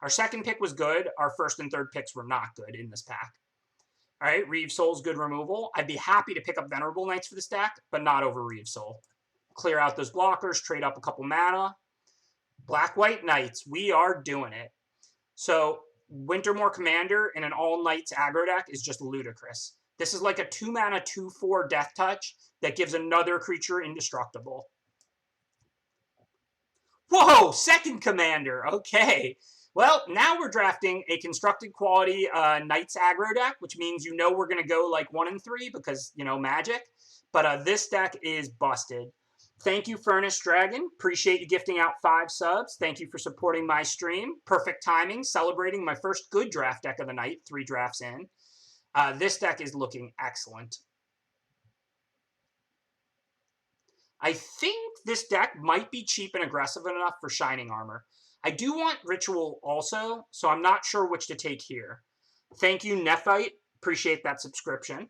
S1: Our second pick was good. Our first and third picks were not good in this pack. All right, Reeve Soul's good removal. I'd be happy to pick up Venerable Knights for this deck, but not over Reeve Soul. Clear out those blockers, trade up a couple mana. Black-White Knights, we are doing it. So Wintermoor Commander in an all-Knights aggro deck is just ludicrous. This is like a 2-mana 2/4 Death Touch that gives another creature indestructible. Whoa, second Commander. Okay. Well, now we're drafting a constructed quality Knights aggro deck, which means you know we're going to go like 1 and 3 because, you know, magic. But this deck is busted. Thank you, Furnace Dragon. Appreciate you gifting out 5 subs. Thank you for supporting my stream. Perfect timing, celebrating my first good draft deck of the night, 3 drafts in. This deck is looking excellent. I think this deck might be cheap and aggressive enough for Shining Armor. I do want Ritual also, so I'm not sure which to take here. Thank you, Nephite. Appreciate that subscription.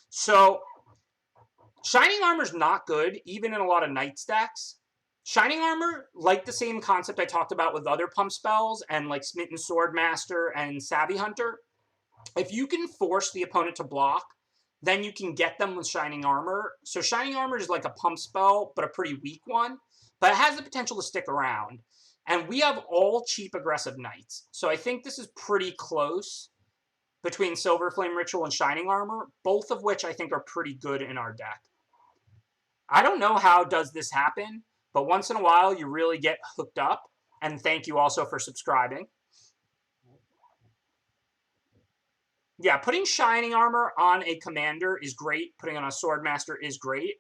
S1: So Shining Armor is not good, even in a lot of Knight stacks. Shining Armor, like the same concept I talked about with other pump spells and like Smitten Swordmaster and Savvy Hunter, if you can force the opponent to block, then you can get them with Shining Armor. So Shining Armor is like a pump spell, but a pretty weak one, but it has the potential to stick around. And we have all cheap aggressive Knights. So I think this is pretty close between Silver Flame Ritual and Shining Armor, both of which I think are pretty good in our deck. I don't know how does this happen, but once in a while you really get hooked up. And thank you also for subscribing. Yeah, putting Shining Armor on a commander is great. Putting on a Swordmaster is great.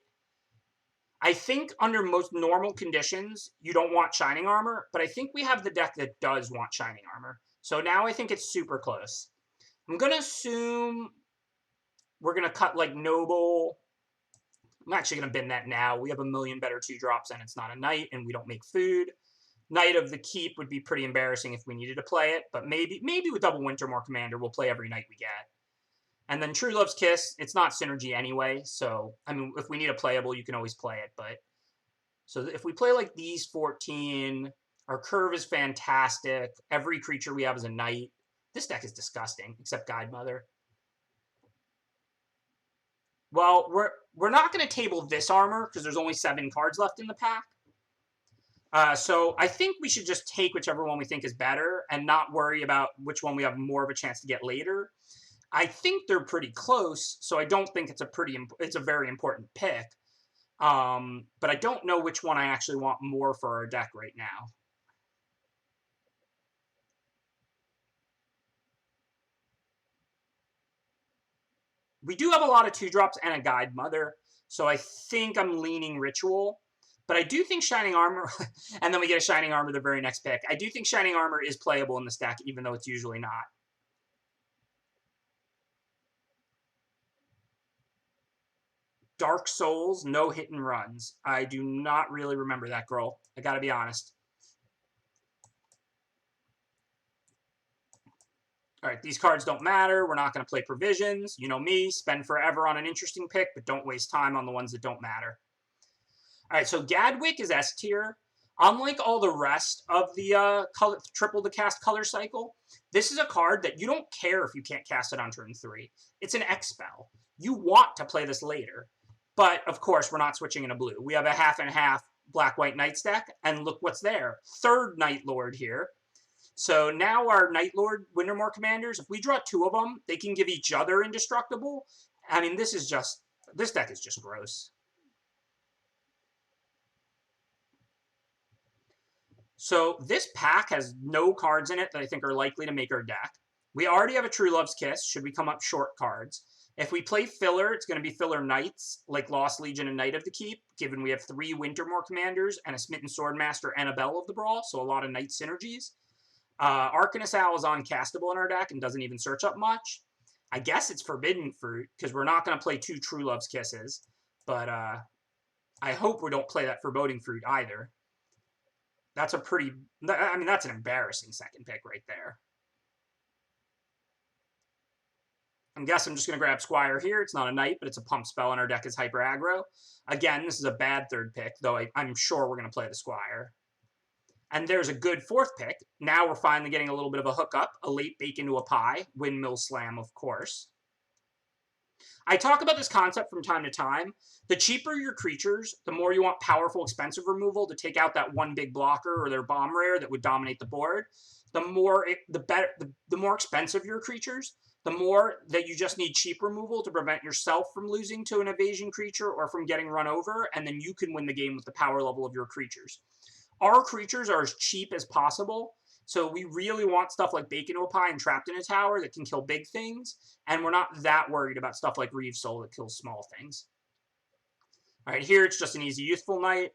S1: I think under most normal conditions, you don't want Shining Armor, but I think we have the deck that does want Shining Armor. So now I think it's super close. I'm going to assume we're going to cut like Noble. I'm actually going to bin that now. We have a million better 2-drops and it's not a Knight and we don't make food. Knight of the Keep would be pretty embarrassing if we needed to play it, but maybe with double Wintermoor Commander, we'll play every Knight we get. And then True Love's Kiss, it's not synergy anyway, so, I mean, if we need a playable, you can always play it, but... So if we play, like, these 14, our curve is fantastic, every creature we have is a knight. This deck is disgusting, except Guide Mother. Well, we're not going to table this armor, because there's only 7 cards left in the pack. So I think we should just take whichever one we think is better, and not worry about which one we have more of a chance to get later. I think they're pretty close, so I don't think it's a very important pick. But I don't know which one I actually want more for our deck right now. We do have a lot of 2-drops and a Guide Mother, so I think I'm leaning Ritual. But I do think Shining Armor, and then we get a Shining Armor the very next pick. I do think Shining Armor is playable in this deck, even though it's usually not. Dark Souls, no hit and runs. I do not really remember that, girl. I gotta be honest. All right, these cards don't matter. We're not going to play Provisions. You know me, spend forever on an interesting pick, but don't waste time on the ones that don't matter. All right, so Gadwick is S tier. Unlike all the rest of the triple to cast color cycle, this is a card that you don't care if you can't cast it on turn 3. It's an X spell. You want to play this later. But, of course, we're not switching into blue. We have a half and half Black-White Knights deck, and look what's there. 3rd Night Lord here. So now our Night Lord Wintermoor commanders, if we draw 2 of them, they can give each other Indestructible. I mean, this deck is just gross. So this pack has no cards in it that I think are likely to make our deck. We already have a True Love's Kiss, should we come up short cards. If we play filler, it's going to be filler Knights, like Lost Legion and Knight of the Keep, given we have 3 Wintermoor commanders and a Smitten Swordmaster and a Bell of the Brawl, so a lot of Knight synergies. Arcanist Owl is uncastable in our deck and doesn't even search up much. I guess it's Forbidden Fruit, because we're not going to play 2 True Love's Kisses, but I hope we don't play that Foreboding Fruit either. That's that's an embarrassing second pick right there. I guess I'm just going to grab Squire here. It's not a Knight, but it's a pump spell, and our deck is Hyper Aggro. Again, this is a bad 3rd pick, though I'm sure we're going to play the Squire. And there's a good 4th pick. Now we're finally getting a little bit of a hookup, a late bake into a pie, Windmill Slam, of course. I talk about this concept from time to time. The cheaper your creatures, the more you want powerful, expensive removal to take out that one big blocker or their bomb rare that would dominate the board. The more expensive your creatures, the more that you just need cheap removal to prevent yourself from losing to an evasion creature or from getting run over, and then you can win the game with the power level of your creatures. Our creatures are as cheap as possible, so we really want stuff like Bake into a Pie and Trapped in a Tower that can kill big things, and we're not that worried about stuff like Reeve's Soul that kills small things. All right, here it's just an easy Youthful Knight.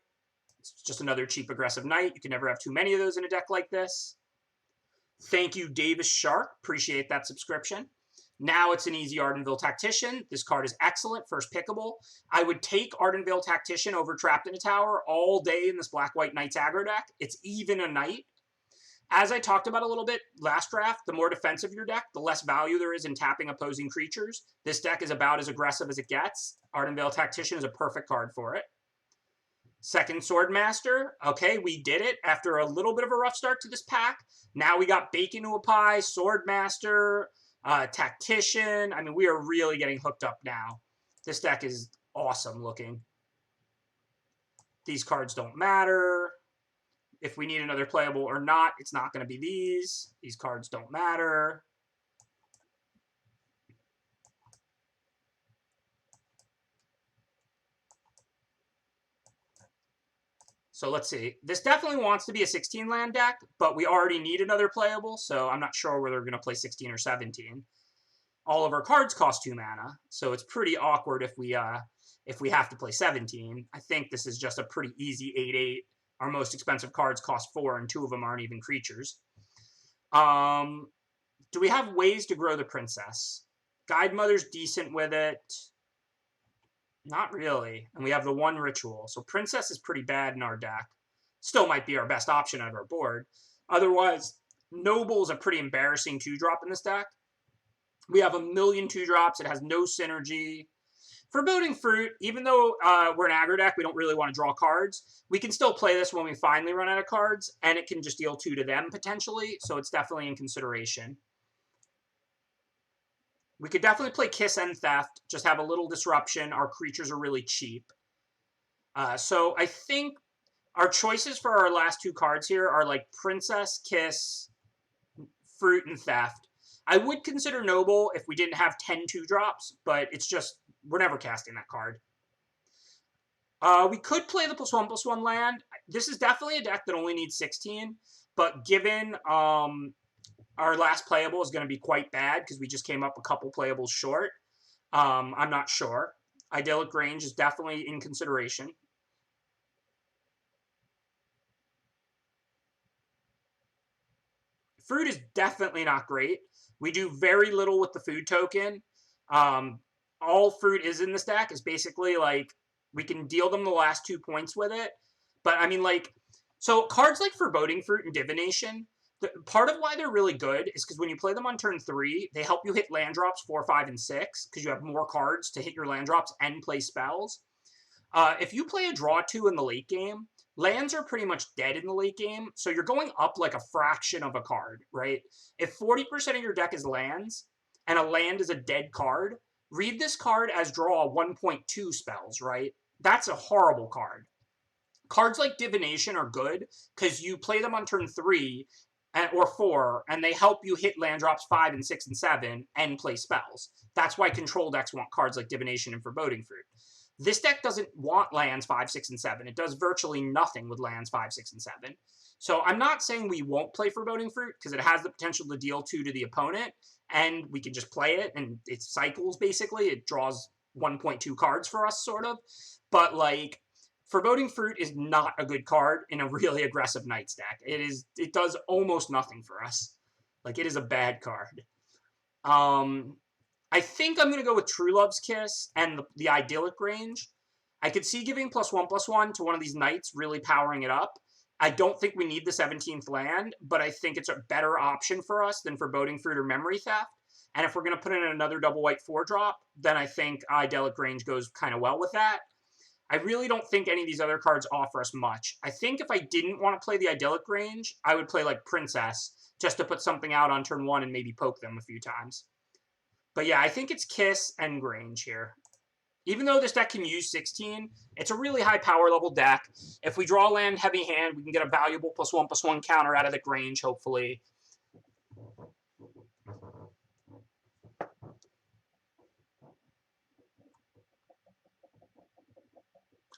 S1: It's just another cheap aggressive knight. You can never have too many of those in a deck like this. Thank you, Davis Shark. Appreciate that subscription. Now it's an easy Ardenville Tactician. This card is excellent, first pickable. I would take Ardenville Tactician over Trapped in a Tower all day in this Black-White Knights aggro deck. It's even a knight. As I talked about a little bit last draft, the more defensive your deck, the less value there is in tapping opposing creatures. This deck is about as aggressive as it gets. Ardenville Tactician is a perfect card for it. Second Swordmaster. Okay, we did it after a little bit of a rough start to this pack. Now we got Bake into a Pie, Swordmaster, Tactician. I mean, we are really getting hooked up now. This deck is awesome looking. These cards don't matter. If we need another playable or not, it's not going to be these. These cards don't matter. So let's see. This definitely wants to be a 16-land deck, but we already need another playable, so I'm not sure whether we're going to play 16 or 17. All of our cards cost 2 mana, so it's pretty awkward if we have to play 17. I think this is just a pretty easy 8/8. Our most expensive cards cost 4, and 2 of them aren't even creatures. Do we have ways to grow the Princess? Guide Mother's decent with it. Not really. And we have the 1 Ritual. So Princess is pretty bad in our deck. Still might be our best option out of our board. Otherwise, Noble is a pretty embarrassing 2-drop in this deck. We have a million 2-drops. It has no synergy. Foreboding Fruit, even though we're an aggro deck, we don't really want to draw cards. We can still play this when we finally run out of cards, and it can just deal 2 to them, potentially, so it's definitely in consideration. We could definitely play Kiss and Theft, just have a little disruption. Our creatures are really cheap. So I think our choices for our last 2 cards here are like Princess, Kiss, Fruit, and Theft. I would consider Noble if we didn't have 10 2-drops, but it's just, we're never casting that card. We could play the +1/+1 land. This is definitely a deck that only needs 16, but given our last playable is going to be quite bad because we just came up a couple playables short, I'm not sure. Idyllic Range is definitely in consideration. Fruit is definitely not great. We do very little with the food token. All Fruit is in this deck is basically like we can deal them the last 2 points with it. But I mean, like, so cards like Foreboding Fruit and Divination, part of why they're really good is because when you play them on turn 3, they help you hit land drops 4, 5, and 6 because you have more cards to hit your land drops and play spells. If you play a draw 2 in the late game, lands are pretty much dead in the late game, so you're going up like a fraction of a card, right? If 40% of your deck is lands, and a land is a dead card, read this card as draw 1.2 spells, right? That's a horrible card. Cards like Divination are good, because you play them on turn 3, or 4, and they help you hit land drops 5 and 6 and 7, and play spells. That's why control decks want cards like Divination and Foreboding Fruit. This deck doesn't want lands 5, 6, and 7. It does virtually nothing with lands 5, 6, and 7. So I'm not saying we won't play Foreboding Fruit, because it has the potential to deal 2 to the opponent, and we can just play it, and it cycles, basically. It draws 1.2 cards for us, sort of. But, like, Foreboding Fruit is not a good card in a really aggressive Knights deck. It does almost nothing for us. Like, it is a bad card. I think I'm going to go with True Love's Kiss and the Idyllic Range. I could see giving +1/+1 to one of these Knights, really powering it up. I don't think we need the 17th land, but I think it's a better option for us than Foreboding Fruit or Memory Theft. And if we're going to put in another double white 4-drop, then I think Idyllic Range goes kind of well with that. I really don't think any of these other cards offer us much. I think if I didn't want to play the Idyllic Range, I would play like Princess, just to put something out on turn 1 and maybe poke them a few times. But yeah, I think it's Kiss and Grange here. Even though this deck can use 16, it's a really high power level deck. If we draw land heavy hand, we can get a valuable +1/+1 counter out of the Grange, hopefully.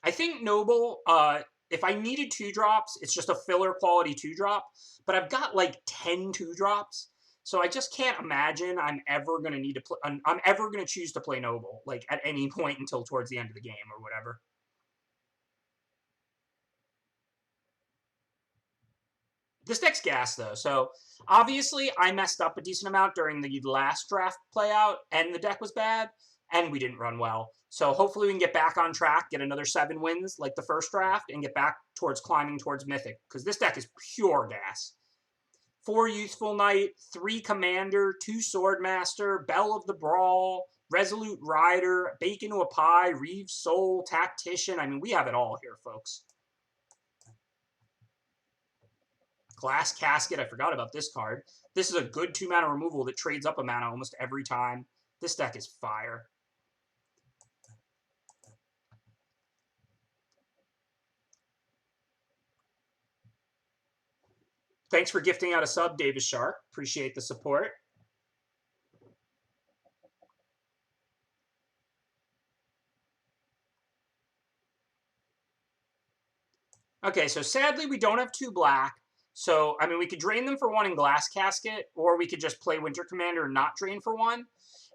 S1: I think Noble, if I needed 2-drops, it's just a filler quality 2-drop. But I've got like 10 2-drops. So I just can't imagine I'm ever going to need to play. I'm ever going to choose to play Noble, like at any point until towards the end of the game or whatever. This deck's gas though, so obviously I messed up a decent amount during the last draft playout, and the deck was bad, and we didn't run well. So hopefully we can get back on track, get another 7 wins like the first draft, and get back towards climbing towards Mythic, because this deck is pure gas. 4 Youthful Knight, 3 Commander, 2 Swordmaster, Belle of the Brawl, Resolute Rider, Bacon to a Pie, Reeves Soul, Tactician. I mean, we have it all here, folks. Glass Casket, I forgot about this card. This is a good 2-mana removal that trades up a mana almost every time. This deck is fire. Thanks for gifting out a sub, Davis Shark. Appreciate the support. Okay, so sadly we don't have 2 black. So, I mean, we could drain them for 1 in Glass Casket, or we could just play Winter Commander and not drain for 1.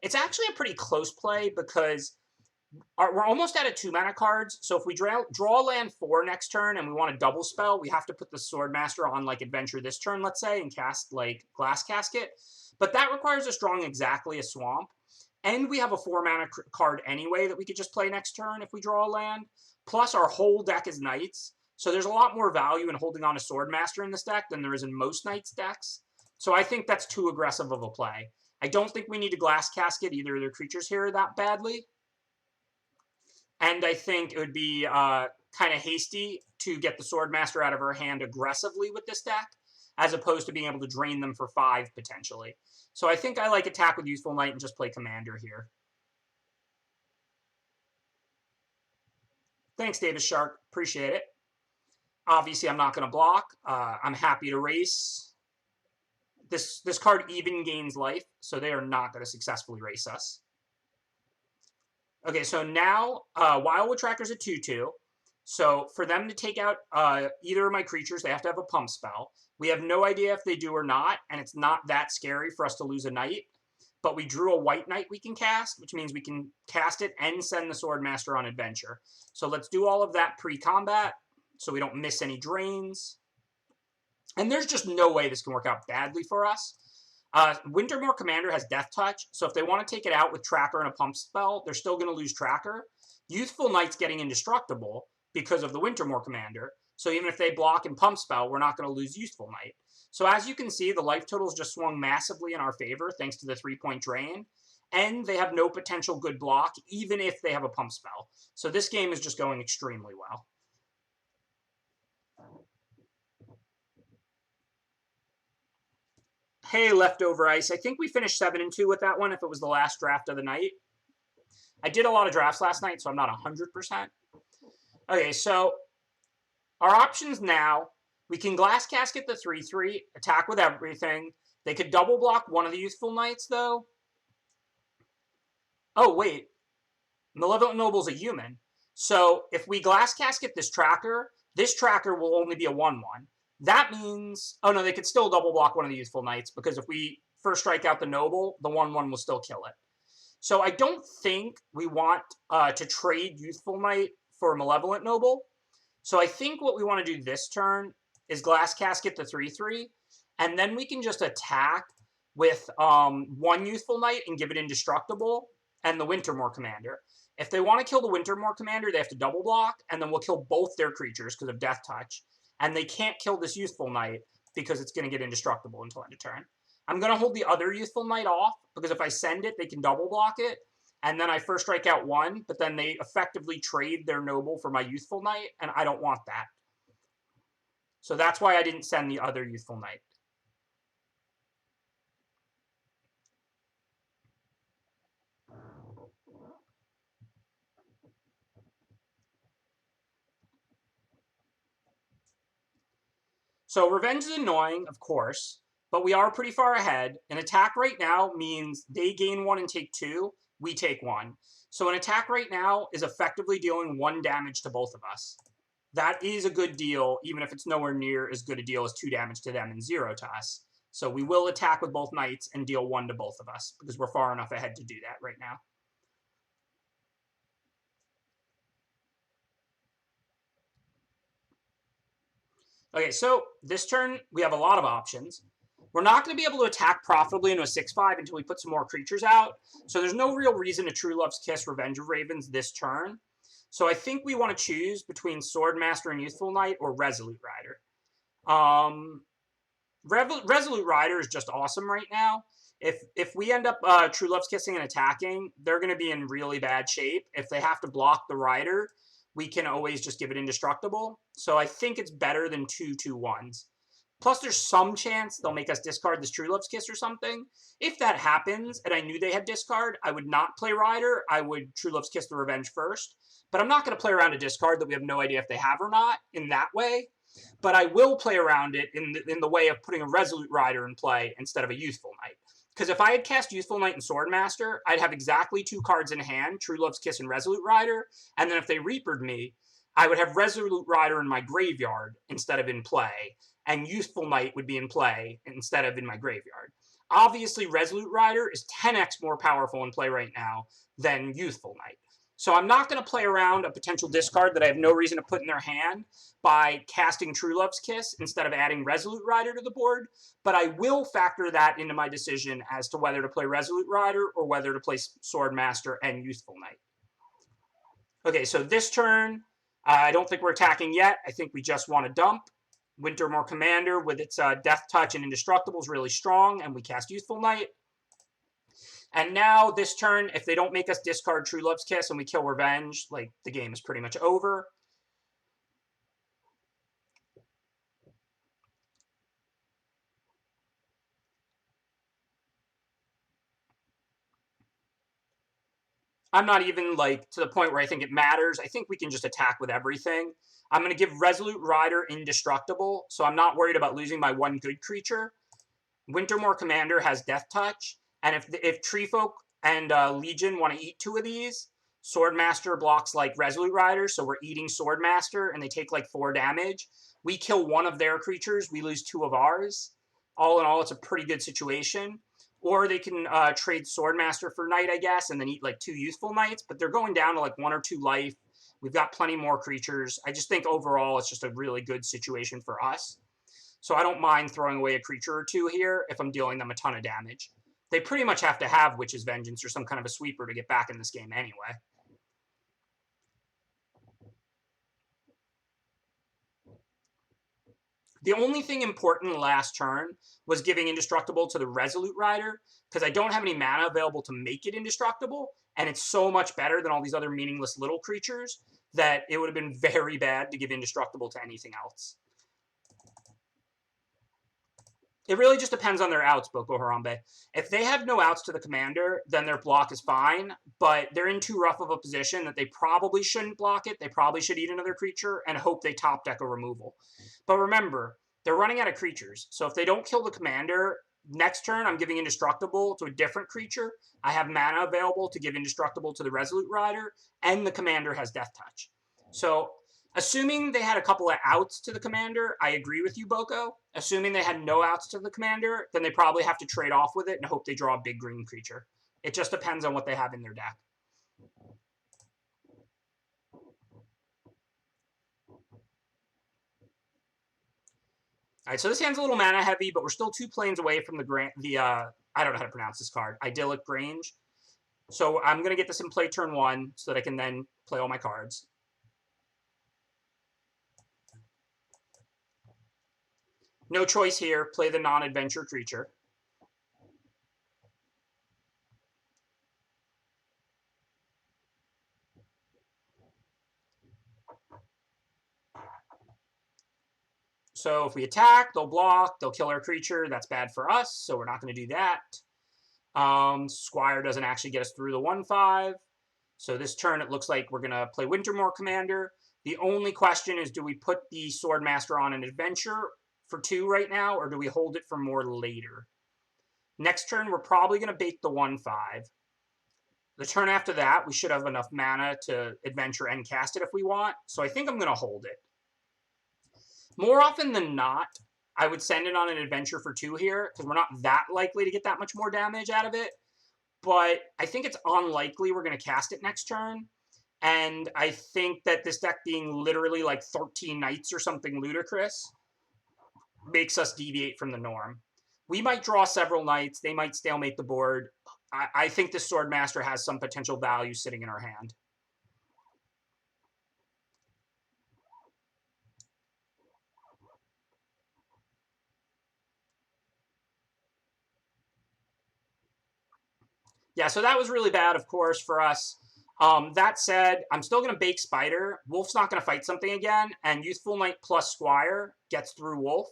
S1: It's actually a pretty close play because we're almost out of 2-mana cards. So if we draw land 4 next turn and we want a double spell, we have to put the Swordmaster on, like, Adventure this turn, let's say, and cast, like, Glass Casket. But that requires us drawing exactly a Swamp. And we have a 4-mana card anyway that we could just play next turn if we draw a land. Plus, our whole deck is Knights. So there's a lot more value in holding on to Swordmaster in this deck than there is in most Knights decks. So I think that's too aggressive of a play. I don't think we need to Glass Casket either of their creatures here that badly. And I think it would be kind of hasty to get the Swordmaster out of her hand aggressively with this deck, as opposed to being able to drain them for 5 potentially. So I think I like attack with Youthful Knight and just play Commander here. Thanks, Davis Shark. Appreciate it. Obviously, I'm not going to block. I'm happy to race. This card even gains life, so they are not going to successfully race us. Okay, so now Wildwood Tracker's a 2/2. So for them to take out either of my creatures, they have to have a pump spell. We have no idea if they do or not, and it's not that scary for us to lose a knight. But we drew a white knight we can cast, which means we can cast it and send the Swordmaster on adventure. So let's do all of that pre-combat so we don't miss any drains. And there's just no way this can work out badly for us. Wintermoor Commander has Death Touch, so if they want to take it out with Tracker and a pump spell, they're still going to lose Tracker. Youthful Knight's getting indestructible because of the Wintermoor Commander, so even if they block and pump spell, we're not going to lose Youthful Knight. So as you can see, the life totals just swung massively in our favor thanks to the 3-point drain, and they have no potential good block, even if they have a pump spell. So this game is just going extremely well. Hey, Leftover Ice. I think we finished 7-2 with that one if it was the last draft of the night. I did a lot of drafts last night, so I'm not 100%. Okay, so our options now, we can Glass Casket the 3/3, attack with everything. They could double block one of the Youthful Knights, though. Oh, wait. Malevolent Noble's a human. So if we Glass Casket this tracker will only be a 1/1. That means... Oh, no, they could still double block one of the Youthful Knights, because if we first strike out the Noble, the 1/1 will still kill it. So I don't think we want to trade Youthful Knight for Malevolent Noble. So I think what we want to do this turn is Glass Casket the 3/3, and then we can just attack with one Youthful Knight and give it Indestructible, and the Wintermoor Commander. If they want to kill the Wintermoor Commander, they have to double block, and then we'll kill both their creatures because of Death Touch. And they can't kill this Youthful Knight because it's going to get Indestructible until end of turn. I'm going to hold the other Youthful Knight off, because if I send it, they can double block it, and then I first strike out one, but then they effectively trade their Noble for my Youthful Knight, and I don't want that. So that's why I didn't send the other Youthful Knight. So Revenge is annoying, of course, but we are pretty far ahead. An attack right now means they gain 1 and take 2, we take 1. So an attack right now is effectively dealing 1 damage to both of us. That is a good deal, even if it's nowhere near as good a deal as 2 damage to them and 0 to us. So we will attack with both knights and deal 1 to both of us, because we're far enough ahead to do that right now. Okay, so this turn, we have a lot of options. We're not going to be able to attack profitably into a 6/5 until we put some more creatures out. So there's no real reason to True Love's Kiss Revenge of Ravens this turn. So I think we want to choose between Swordmaster and Youthful Knight or Resolute Rider. Resolute Rider is just awesome right now. If we end up True Love's Kissing and attacking, they're going to be in really bad shape. If they have to block the Rider, we can always just give it Indestructible. So I think it's better than 2 2/1s. Plus, there's some chance they'll make us discard this True Love's Kiss or something. If that happens, and I knew they had discard, I would not play Rider. I would True Love's Kiss the Revenge first. But I'm not going to play around a discard that we have no idea if they have or not in that way. But I will play around it in the way of putting a Resolute Rider in play instead of a Youthful Knight. Because if I had cast Youthful Knight and Swordmaster, I'd have exactly 2 cards in hand, True Love's Kiss and Resolute Rider, and then if they Reapered me, I would have Resolute Rider in my graveyard instead of in play, and Youthful Knight would be in play instead of in my graveyard. Obviously, Resolute Rider is 10x more powerful in play right now than Youthful Knight. So I'm not going to play around a potential discard that I have no reason to put in their hand by casting True Love's Kiss instead of adding Resolute Rider to the board, but I will factor that into my decision as to whether to play Resolute Rider or whether to play Swordmaster and Youthful Knight. Okay, so this turn, I don't think we're attacking yet. I think we just want to dump. Wintermoor Commander with its Death Touch and Indestructible is really strong, and we cast Youthful Knight. And now this turn, if they don't make us discard True Love's Kiss and we kill Revenge, like, the game is pretty much over. I'm not even, like, to the point where I think it matters. I think we can just attack with everything. I'm going to give Resolute Rider Indestructible, so I'm not worried about losing my one good creature. Wintermoor Commander has Death Touch, and if Treefolk and Legion want to eat 2 of these, Swordmaster blocks, like, Resolute Rider, so we're eating Swordmaster, and they take, like, 4 damage. We kill 1 of their creatures, we lose 2 of ours. All in all, it's a pretty good situation. Or they can trade Swordmaster for Knight, I guess, and then eat, like, 2 useful Knights, but they're going down to, like, 1 or 2 life. We've got plenty more creatures. I just think overall it's just a really good situation for us. So I don't mind throwing away a creature or 2 here if I'm dealing them a ton of damage. They pretty much have to have Witch's Vengeance or some kind of a sweeper to get back in this game anyway. The only thing important last turn was giving Indestructible to the Resolute Rider, because I don't have any mana available to make it indestructible, and it's so much better than all these other meaningless little creatures that it would have been very bad to give Indestructible to anything else. It really just depends on their outs, Boko Harambe. If they have no outs to the commander, then their block is fine, but they're in too rough of a position that they probably shouldn't block it. They probably should eat another creature and hope they top deck a removal. But remember, they're running out of creatures, so if they don't kill the commander, next turn I'm giving Indestructible to a different creature. I have mana available to give Indestructible to the Resolute Rider, and the commander has Death Touch. So assuming they had a couple of outs to the commander, I agree with you, Boko. Assuming they had no outs to the commander, then they probably have to trade off with it and hope they draw a big green creature. It just depends on what they have in their deck. All right, so this hand's a little mana heavy, but we're still 2 planes away from I don't know how to pronounce this card, Idyllic Grange. So I'm going to get this in play turn 1 so that I can then play all my cards. No choice here. Play the non-adventure creature. So if we attack, they'll block, they'll kill our creature. That's bad for us, so we're not going to do that. Squire doesn't actually get us through the 1/5. So this turn, it looks like we're going to play Wintermoor Commander. The only question is, do we put the Swordmaster on an adventure for 2 right now, or do we hold it for more later? Next turn, we're probably going to bait the 1/5. The turn after that, we should have enough mana to adventure and cast it if we want. So I think I'm going to hold it. More often than not, I would send it on an adventure for 2 here, because we're not that likely to get that much more damage out of it. But I think it's unlikely we're going to cast it next turn. And I think that this deck being literally like 13 Knights or something ludicrous makes us deviate from the norm. We might draw several Knights. They might stalemate the board. I think this Swordmaster has some potential value sitting in our hand. Yeah, so that was really bad, of course, for us. That said, I'm still going to bake Spider. Wolf's not going to fight something again, and Youthful Knight plus Squire gets through Wolf.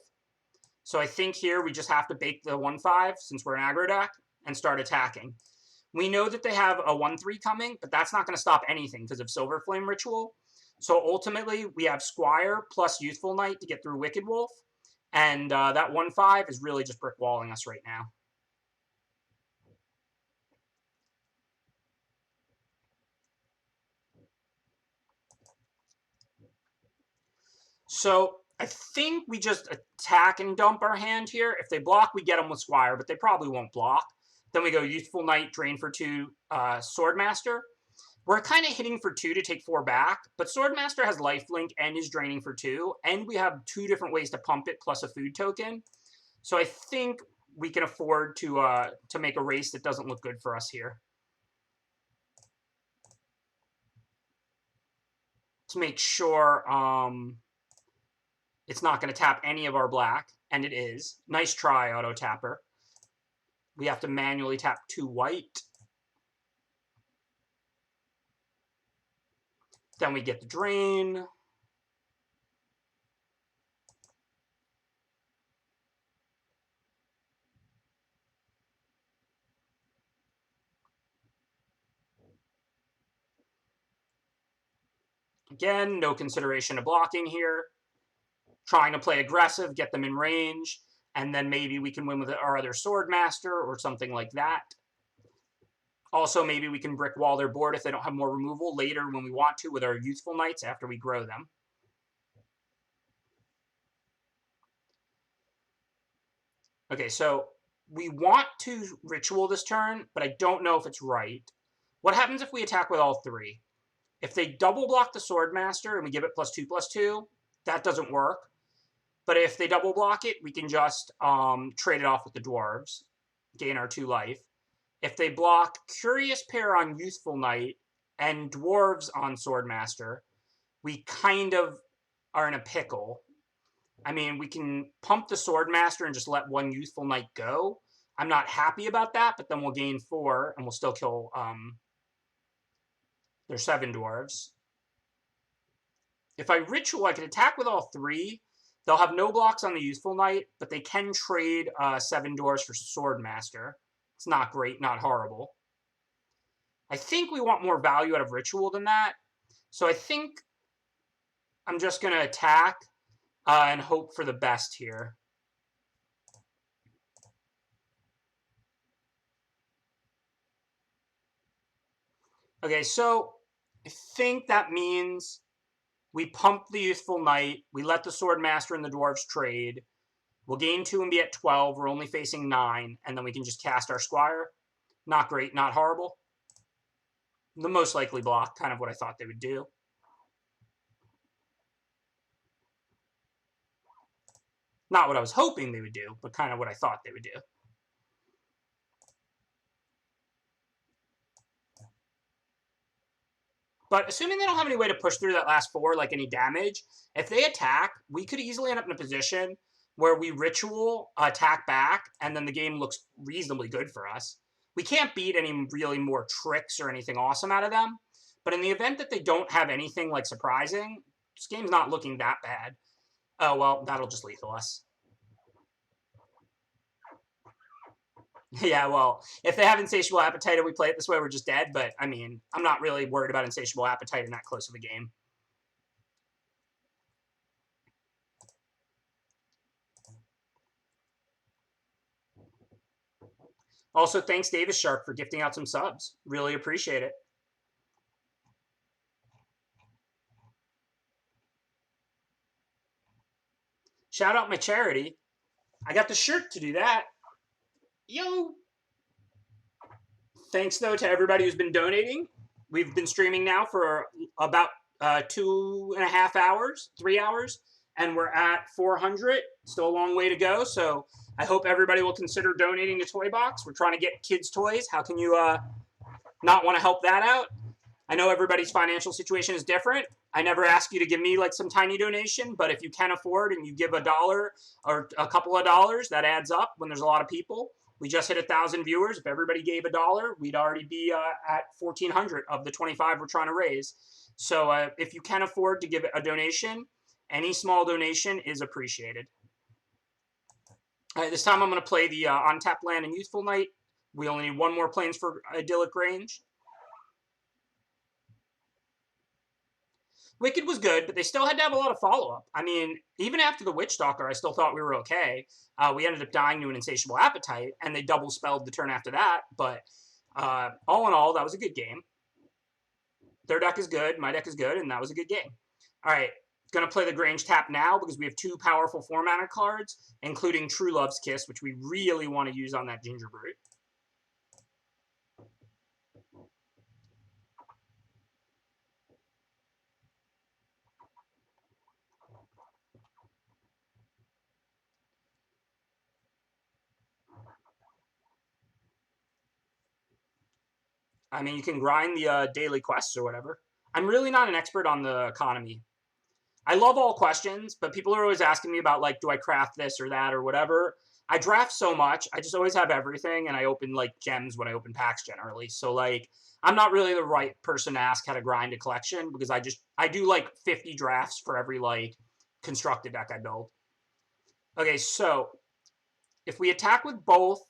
S1: So I think here we just have to bake the 1/5, since we're an aggro deck, and start attacking. We know that they have a 1/3 coming, but that's not going to stop anything because of Silver Flame Ritual. So ultimately, we have Squire plus Youthful Knight to get through Wicked Wolf, and that 1/5 is really just brick walling us right now. So I think we just attack and dump our hand here. If they block, we get them with Squire, but they probably won't block. Then we go Youthful Knight, drain for 2, Swordmaster. We're kind of hitting for 2 to take 4 back, but Swordmaster has lifelink and is draining for 2, and we have 2 different ways to pump it plus a food token. So I think we can afford to make a race that doesn't look good for us here. To make sure it's not going to tap any of our black, and it is. Nice try, Auto Tapper. We have to manually tap 2 white. Then we get the drain. Again, no consideration of blocking here. Trying to play aggressive, get them in range, and then maybe we can win with our other Swordmaster or something like that. Also, maybe we can brick wall their board if they don't have more removal later when we want to with our Youthful Knights after we grow them. Okay, so we want to ritual this turn, but I don't know if it's right. What happens if we attack with all three? If they double block the Swordmaster and we give it +2/+2, that doesn't work. But if they double block it, we can just trade it off with the Dwarves, gain our 2 life. If they block Curious Pair on Youthful Knight and Dwarves on Swordmaster, we kind of are in a pickle. I mean, we can pump the Swordmaster and just let 1 Youthful Knight go. I'm not happy about that, but then we'll gain 4 and we'll still kill their 7 Dwarves. If I ritual, I can attack with all 3. They'll have no blocks on the Youthful Knight, but they can trade 7 Dwarves for Swordmaster. It's not great, not horrible. I think we want more value out of ritual than that. So I think I'm just going to attack and hope for the best here. Okay, so I think that means we pump the Youthful Knight, we let the Swordmaster and the Dwarves trade, we'll gain 2 and be at 12, we're only facing 9, and then we can just cast our Squire. Not great, not horrible. The most likely block, kind of what I thought they would do. Not what I was hoping they would do, but kind of what I thought they would do. But assuming they don't have any way to push through that last 4, like any damage, if they attack, we could easily end up in a position where we ritual, attack back, and then the game looks reasonably good for us. We can't beat any really more tricks or anything awesome out of them, but in the event that they don't have anything like surprising, this game's not looking that bad. Oh, well, that'll just lethal us. Yeah, well, if they have Insatiable Appetite and we play it this way, we're just dead. But, I mean, I'm not really worried about Insatiable Appetite in that close of a game. Also, thanks, Davis Shark, for gifting out some subs. Really appreciate it. Shout out my charity. I got the shirt to do that. Yo! Thanks, though, to everybody who's been donating. We've been streaming now for about 2.5 hours, 3 hours, and we're at 400. Still a long way to go, so I hope everybody will consider donating to Toy Box. We're trying to get kids toys. How can you not want to help that out? I know everybody's financial situation is different. I never ask you to give me like some tiny donation, but if you can afford and you give $1 or a couple of dollars, that adds up when there's a lot of people. We just hit 1,000 viewers. If everybody gave $1, we'd already be at 1,400 of the 25 we're trying to raise. So if you can afford to give a donation, any small donation is appreciated. All right, this time I'm going to play the Untapped Land and Youthful Knight. We only need 1 more Plains for Idyllic Range. Wicked was good, but they still had to have a lot of follow-up. I mean, even after the Witch Stalker, I still thought we were okay. We ended up dying to an Insatiable Appetite, and they double-spelled the turn after that. But all in all, that was a good game. Their deck is good, my deck is good, and that was a good game. All right, going to play the Grange Tap now because we have 2 powerful 4-mana cards, including True Love's Kiss, which we really want to use on that Ginger Brute. I mean, you can grind the daily quests or whatever. I'm really not an expert on the economy. I love all questions, but people are always asking me about, like, do I craft this or that or whatever. I draft so much. I just always have everything, and I open, like, gems when I open packs generally. So, like, I'm not really the right person to ask how to grind a collection because I do, like, 50 drafts for every, like, constructed deck I build. Okay, so if we attack with both,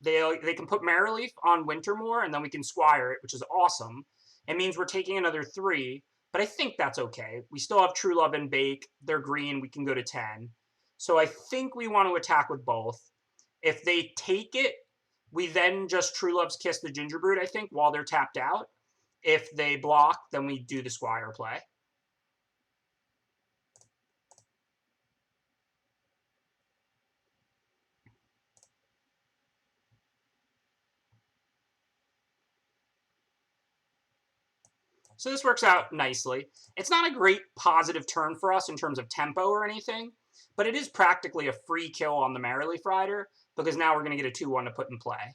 S1: they can put Marileaf on Wintermoor, and then we can Squire it, which is awesome. It means we're taking another 3, but I think that's okay. We still have True Love and Bake. They're green. We can go to 10. So I think we want to attack with both. If they take it, we then just True Love's Kiss the Gingerbread, I think, while they're tapped out. If they block, then we do the Squire play. So this works out nicely. It's not a great positive turn for us in terms of tempo or anything, but it is practically a free kill on the Marileaf Rider because now we're going to get a 2-1 to put in play.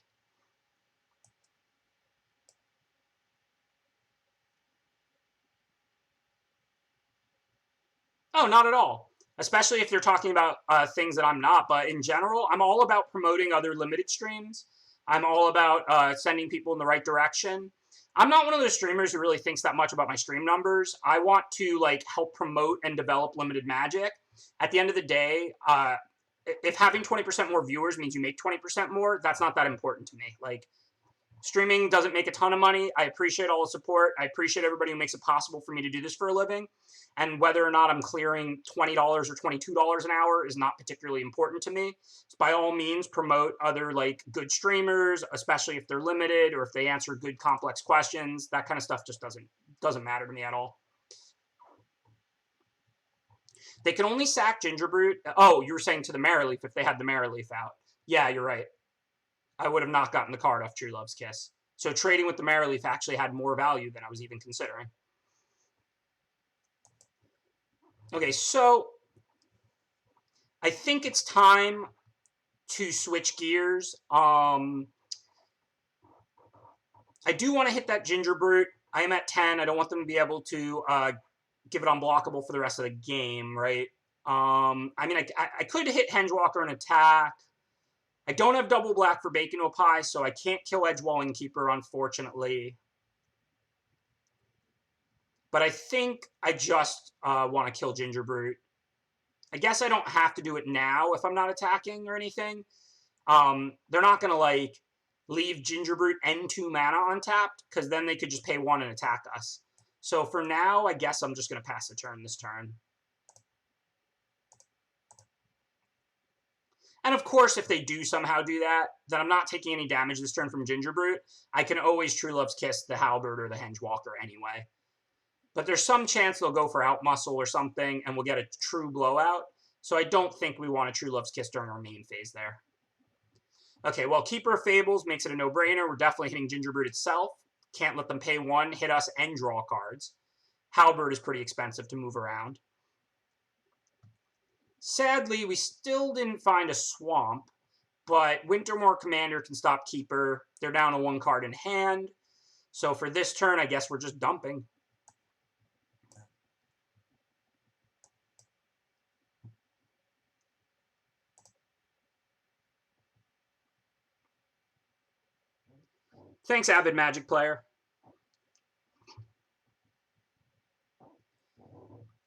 S1: Oh, not at all. Especially if you're talking about things that I'm not. But in general, I'm all about promoting other limited streams. I'm all about sending people in the right direction. I'm not one of those streamers who really thinks that much about my stream numbers. I want to like help promote and develop limited magic. At the end of the day, if having 20% more viewers means you make 20% more, that's not that important to me. Like, streaming doesn't make a ton of money. I appreciate all the support. I appreciate everybody who makes it possible for me to do this for a living. And whether or not I'm clearing $20 or $22 an hour is not particularly important to me. So by all means, promote other like good streamers, especially if they're limited or if they answer good complex questions. That kind of stuff just doesn't matter to me at all. They can only sack Gingerbread. Oh, you were saying to the Marileaf if they had the Marileaf out. Yeah, you're right. I would have not gotten the card off True Love's Kiss. So trading with the Marileaf actually had more value than I was even considering. Okay, so I think it's time to switch gears. I do want to hit that Gingerbread. I am at 10. I don't want them to be able to give it unblockable for the rest of the game, right? I mean, I could hit Hengewalker and attack. I don't have double black for Bacon Pie, so I can't kill Edgewalling Keeper, unfortunately. But I think I just want to kill Gingerbread. I guess I don't have to do it now if I'm not attacking or anything. They're not going to, like, leave Gingerbread and 2 mana untapped, because then they could just pay 1 and attack us. So for now, I guess I'm just going to pass the turn this turn. And of course, if they do somehow do that, then I'm not taking any damage this turn from Gingerbread. I can always True Love's Kiss the Halberd or the Hengewalker anyway. But there's some chance they'll go for Outmuscle or something, and we'll get a true blowout. So I don't think we want a True Love's Kiss during our main phase there. Okay, well, Keeper of Fables makes it a no-brainer. We're definitely hitting Gingerbread itself. Can't let them pay 1, hit us, and draw cards. Halberd is pretty expensive to move around. Sadly, we still didn't find a Swamp, but Wintermoor Commander can stop Keeper. They're down to 1 card in hand. So for this turn, I guess we're just dumping. Thanks, avid Magic player.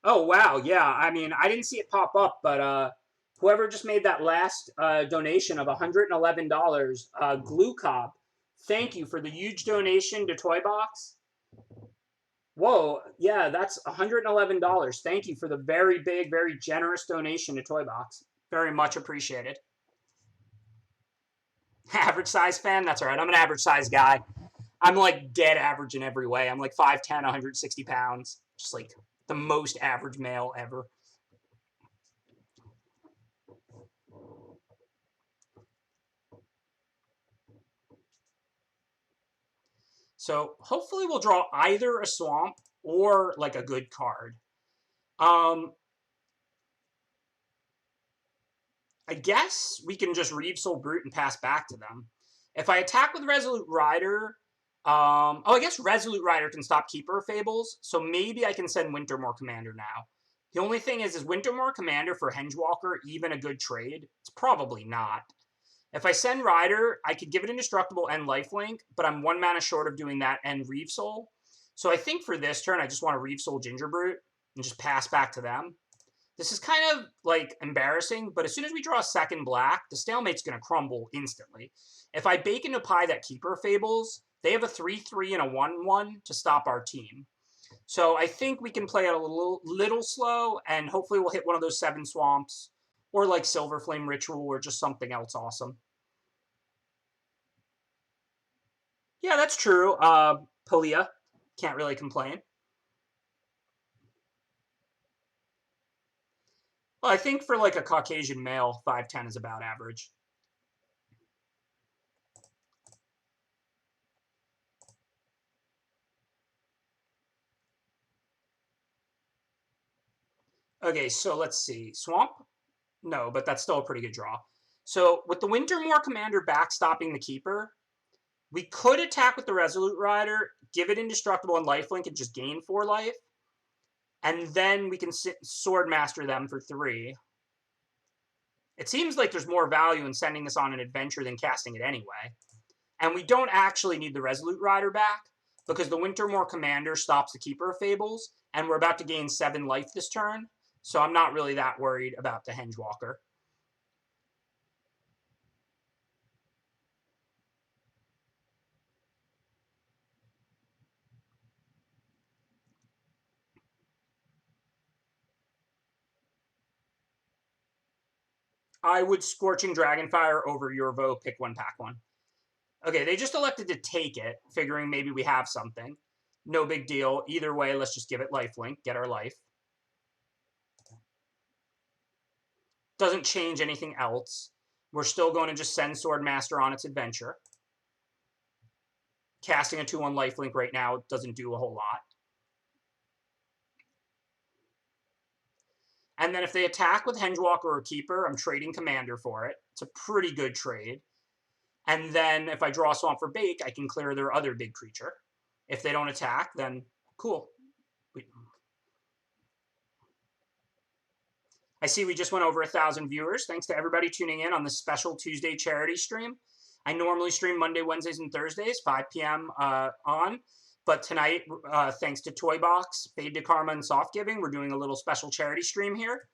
S1: Oh, wow. Yeah, I mean, I didn't see it pop up, but whoever just made that last donation of $111, Glue Cob, thank you for the huge donation to Toy Box. Whoa, yeah, that's $111. Thank you for the very big, very generous donation to Toy Box. Very much appreciated. Average size fan? That's all right. I'm an average size guy. I'm like dead average in every way. I'm like 5'10", 160 pounds. Just like the most average male ever. So hopefully we'll draw either a Swamp or like a good card. I guess we can just Reave-Soul Brute and pass back to them. If I attack with Resolute Rider, I guess Resolute Rider can stop Keeper of Fables, so maybe I can send Wintermoor Commander now. The only thing is Wintermoor Commander for Hengewalker even a good trade? It's probably not. If I send Rider, I could give it Indestructible and Lifelink, but I'm 1 mana short of doing that and Reave Soul. So I think for this turn, I just want to Reave Soul Gingerbrute and just pass back to them. This is kind of, like, embarrassing, but as soon as we draw a second black, the stalemate's going to crumble instantly. If I bake into Pie that Keeper Fables, they have a 3/3 and a 1/1 to stop our team. So I think we can play it a little slow, and hopefully we'll hit one of those 7 swamps, or like Silver Flame Ritual, or just something else awesome. Yeah, that's true. Palia, can't really complain. Well, I think for like a Caucasian male, 5'10" is about average. Okay, so let's see. Swamp? No, but that's still a pretty good draw. So with the Wintermoor Commander backstopping the Keeper, we could attack with the Resolute Rider, give it Indestructible and Lifelink, and just gain 4 life. And then we can Sword Master them for 3. It seems like there's more value in sending this on an adventure than casting it anyway. And we don't actually need the Resolute Rider back, because the Wintermoor Commander stops the Keeper of Fables, and we're about to gain 7 life this turn, so I'm not really that worried about the Hengewalker. I would Scorching Dragonfire over Yorvo, pick 1, pack 1. Okay, they just elected to take it, figuring maybe we have something. No big deal. Either way, let's just give it lifelink, get our life. Doesn't change anything else. We're still going to just send Swordmaster on its adventure. Casting a 2/1 lifelink right now doesn't do a whole lot. And then if they attack with Hengewalker or Keeper, I'm trading Commander for it. It's a pretty good trade. And then if I draw a Swamp for Bake, I can clear their other big creature. If they don't attack, then cool. I see we just went over 1,000 viewers. Thanks to everybody tuning in on this special Tuesday charity stream. I normally stream Monday, Wednesdays, and Thursdays, 5 p.m. on. But tonight, thanks to Toybox, Fade to Karma, and Soft Giving, we're doing a little special charity stream here.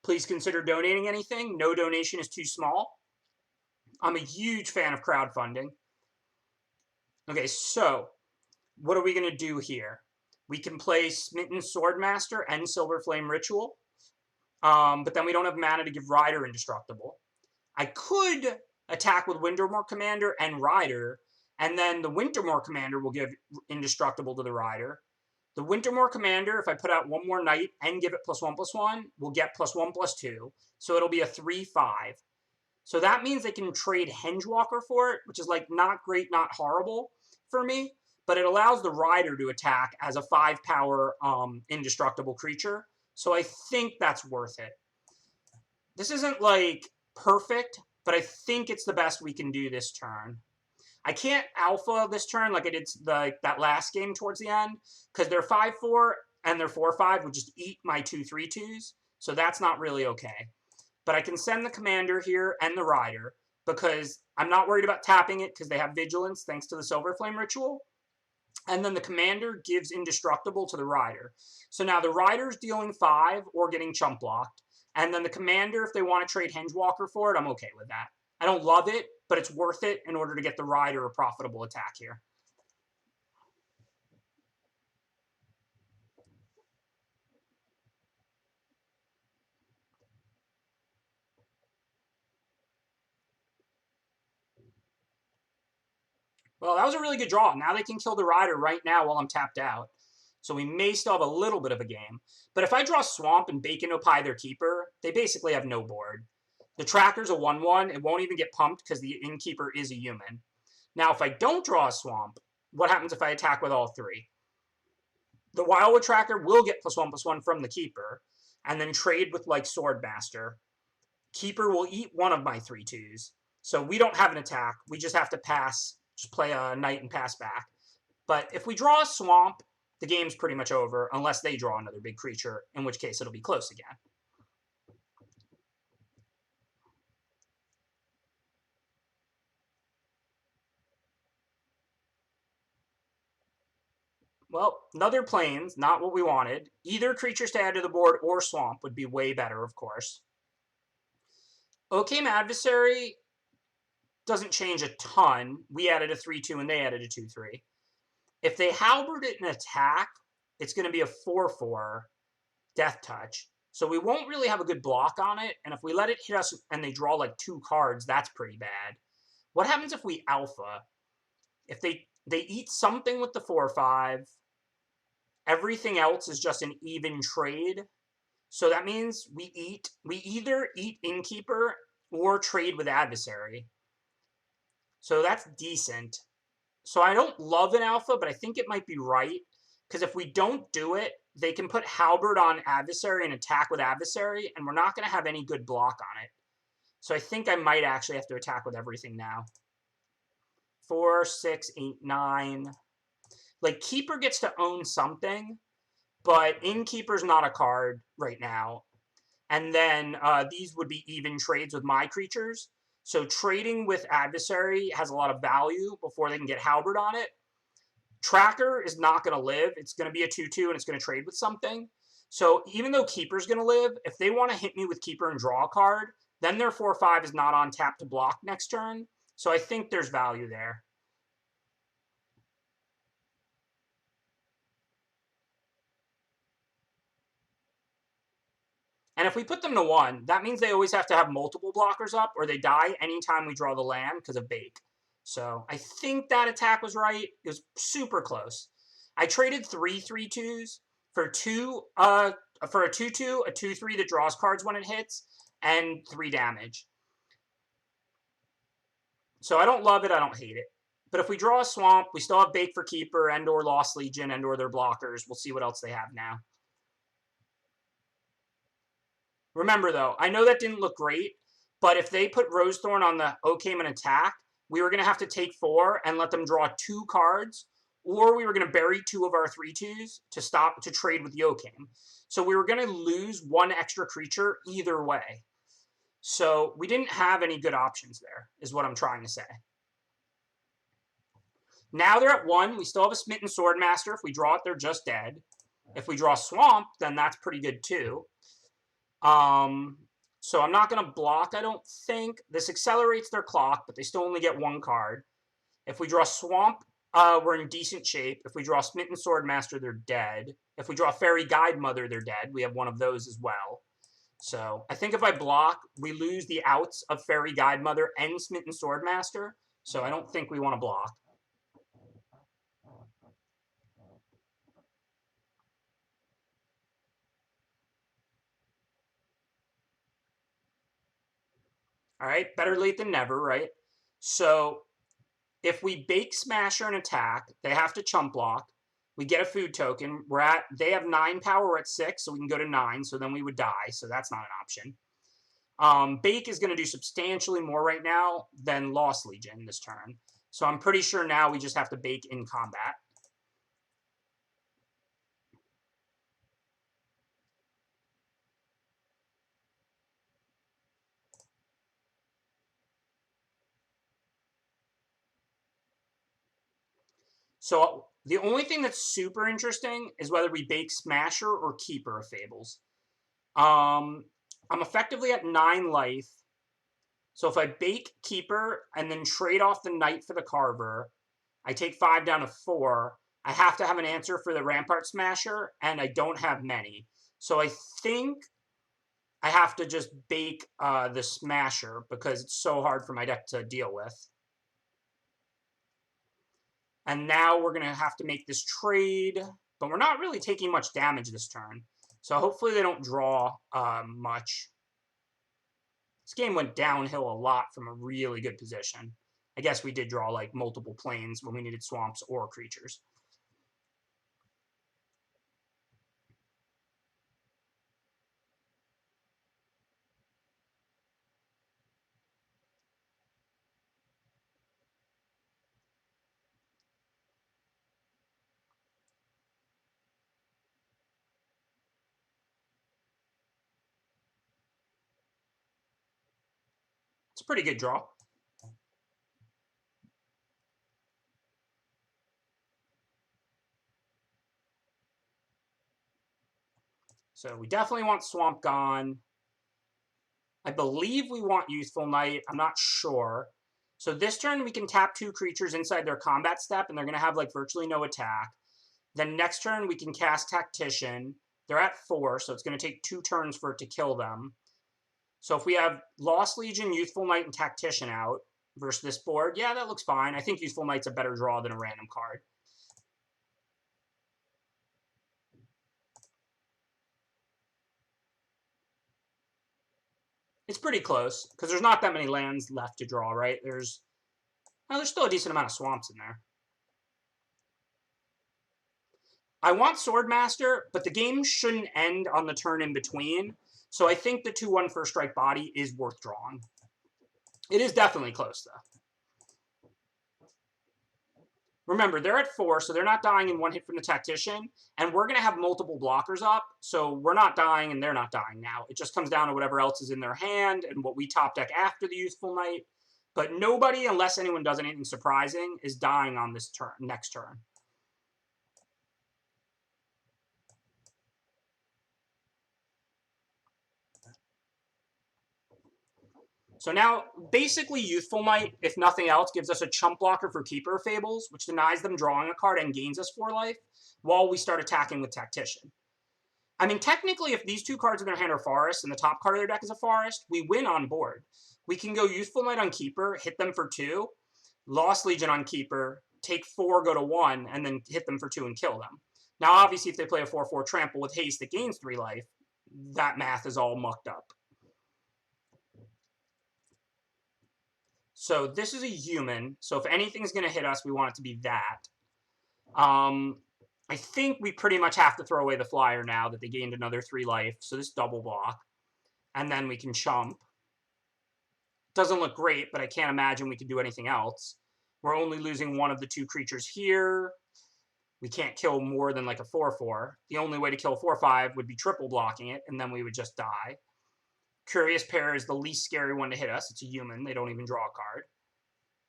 S1: Please consider donating anything. No donation is too small. I'm a huge fan of crowdfunding. Okay, so what are we going to do here? We can play Smitten Swordmaster and Silver Flame Ritual. But then we don't have mana to give Rider Indestructible. I could attack with Wintermoor Commander and Rider, and then the Wintermoor Commander will give Indestructible to the Rider. The Wintermoor Commander, if I put out 1 more Knight and give it +1/+1, will get +1/+2, so it'll be a 3/5. So that means they can trade Hengewalker for it, which is like not great, not horrible for me, but it allows the Rider to attack as a 5-power indestructible creature. So I think that's worth it. This isn't like perfect, but I think it's the best we can do this turn. I can't alpha this turn like I did that last game towards the end, because they're 5/4 and they're 4/5 would just eat my 2/3/2s, so that's not really okay. But I can send the Commander here and the Rider, because I'm not worried about tapping it because they have Vigilance thanks to the Silver Flame Ritual. And then the Commander gives Indestructible to the Rider. So now the Rider's dealing 5 or getting chump blocked. And then the Commander, if they want to trade Hengewalker for it, I'm okay with that. I don't love it, but it's worth it in order to get the Rider a profitable attack here. Well, that was a really good draw. Now they can kill the Rider right now while I'm tapped out. So we may still have a little bit of a game. But if I draw Swamp and bake into Pie their Keeper, they basically have no board. The Tracker's a 1/1. It won't even get pumped because the Innkeeper is a human. Now, if I don't draw a Swamp, what happens if I attack with all 3? The Wildwood Tracker will get +1/+1 from the Keeper, and then trade with, like, Swordmaster. Keeper will eat one of my 3/2s. So we don't have an attack. We just have to pass, just play a Knight and pass back. But if we draw a Swamp the game's pretty much over unless they draw another big creature, in which case it'll be close again. Well, another plains, not what we wanted. Either creatures to add to the board or swamp would be way better, of course. Okame Adversary doesn't change a ton. We added a 3/2 and they added a 2/3. If they halberd it in attack, it's going to be a 4/4 Death Touch. So we won't really have a good block on it. And if we let it hit us and they draw like 2 cards, that's pretty bad. What happens if we alpha? If they eat something with the 4/5, everything else is just an even trade. So that means we either eat Innkeeper or trade with Adversary. So that's decent. So I don't love an alpha, but I think it might be right. Because if we don't do it, they can put Halberd on Adversary and attack with Adversary, and we're not going to have any good block on it. So I think I might actually have to attack with everything now. 4, 6, 8, 9. Like, Keeper gets to own something, but Innkeeper's not a card right now. And then these would be even trades with my creatures. So trading with Adversary has a lot of value before they can get Halberd on it. Tracker is not going to live. It's going to be a 2/2 and it's going to trade with something. So even though Keeper's going to live, if they want to hit me with Keeper and draw a card, then their 4/5 is not on tap to block next turn. So I think there's value there. And if we put them to 1, that means they always have to have multiple blockers up or they die anytime we draw the land because of Bake. So I think that attack was right. It was super close. I traded 3 3/2s for a 2/2, a 2/3 that draws cards when it hits, and 3 damage. So I don't love it. I don't hate it. But if we draw a swamp, we still have Bake for Keeper and or Lost Legion and or their blockers. We'll see what else they have now. Remember, though, I know that didn't look great, but if they put Rosethorn on the Okame and attack, we were going to have to take 4 and let them draw 2 cards, or we were going to bury 2 of our 3/2s to trade with the Okame. So we were going to lose 1 extra creature either way. So we didn't have any good options there, is what I'm trying to say. Now they're at 1. We still have a Smitten Swordmaster. If we draw it, they're just dead. If we draw Swamp, then that's pretty good too. So I'm not going to block, I don't think. This accelerates their clock, but they still only get 1 card. If we draw Swamp, we're in decent shape. If we draw Smitten Swordmaster, they're dead. If we draw Fairy Guide Mother, they're dead. We have one of those as well. So I think if I block, we lose the outs of Fairy Guide Mother and Smitten Swordmaster. So I don't think we want to block. All right, better late than never, right? So if we Bake Smasher and attack, they have to chump block. We get a food token. They have 9 power, we're at 6, so we can go to 9, so then we would die, so that's not an option. Bake is going to do substantially more right now than Lost Legion this turn. So I'm pretty sure now we just have to Bake in combat. So the only thing that's super interesting is whether we Bake Smasher or Keeper of Fables. I'm effectively at 9 life. So if I Bake Keeper and then trade off the Knight for the Carver, I take 5 down to 4. I have to have an answer for the Rampart Smasher, and I don't have many. So I think I have to just Bake the Smasher because it's so hard for my deck to deal with. And now we're going to have to make this trade, but we're not really taking much damage this turn. So hopefully they don't draw much. This game went downhill a lot from a really good position. I guess we did draw like multiple plains when we needed swamps or creatures. It's a pretty good draw. So we definitely want Swamp gone. I believe we want Youthful Knight. I'm not sure. So this turn we can tap 2 creatures inside their combat step, and they're going to have like virtually no attack. Then next turn we can cast Tactician. They're at 4, so it's going to take 2 turns for it to kill them. So if we have Lost Legion, Youthful Knight, and Tactician out versus this board, yeah, that looks fine. I think Youthful Knight's a better draw than a random card. It's pretty close, because there's not that many lands left to draw, right? There's still a decent amount of swamps in there. I want Swordmaster, but the game shouldn't end on the turn in between, so I think the 2/1 First Strike Body is worth drawing. It is definitely close, though. Remember, they're at 4, so they're not dying in 1 hit from the Tactician, and we're going to have multiple blockers up, so we're not dying and they're not dying now. It just comes down to whatever else is in their hand and what we top deck after the Youthful Knight. But nobody, unless anyone does anything surprising, is dying on this turn, next turn. So now, basically, Youthful Knight, if nothing else, gives us a chump blocker for Keeper Fables, which denies them drawing a card and gains us 4 life, while we start attacking with Tactician. I mean, technically, if these 2 cards in their hand are Forest, and the top card of their deck is a Forest, we win on board. We can go Youthful Knight on Keeper, hit them for 2, Lost Legion on Keeper, take 4, go to 1, and then hit them for 2 and kill them. Now, obviously, if they play a 4/4 Trample with haste that gains 3 life, that math is all mucked up. So this is a human. So if anything's going to hit us, we want it to be that. I think we pretty much have to throw away the flyer now that they gained another 3 life. So this double block. And then we can chump. Doesn't look great, but I can't imagine we could do anything else. We're only losing 1 of the 2 creatures here. We can't kill more than like a 4/4. The only way to kill 4/5 would be triple blocking it, and then we would just die. Curious Pair is the least scary one to hit us. It's a human. They don't even draw a card.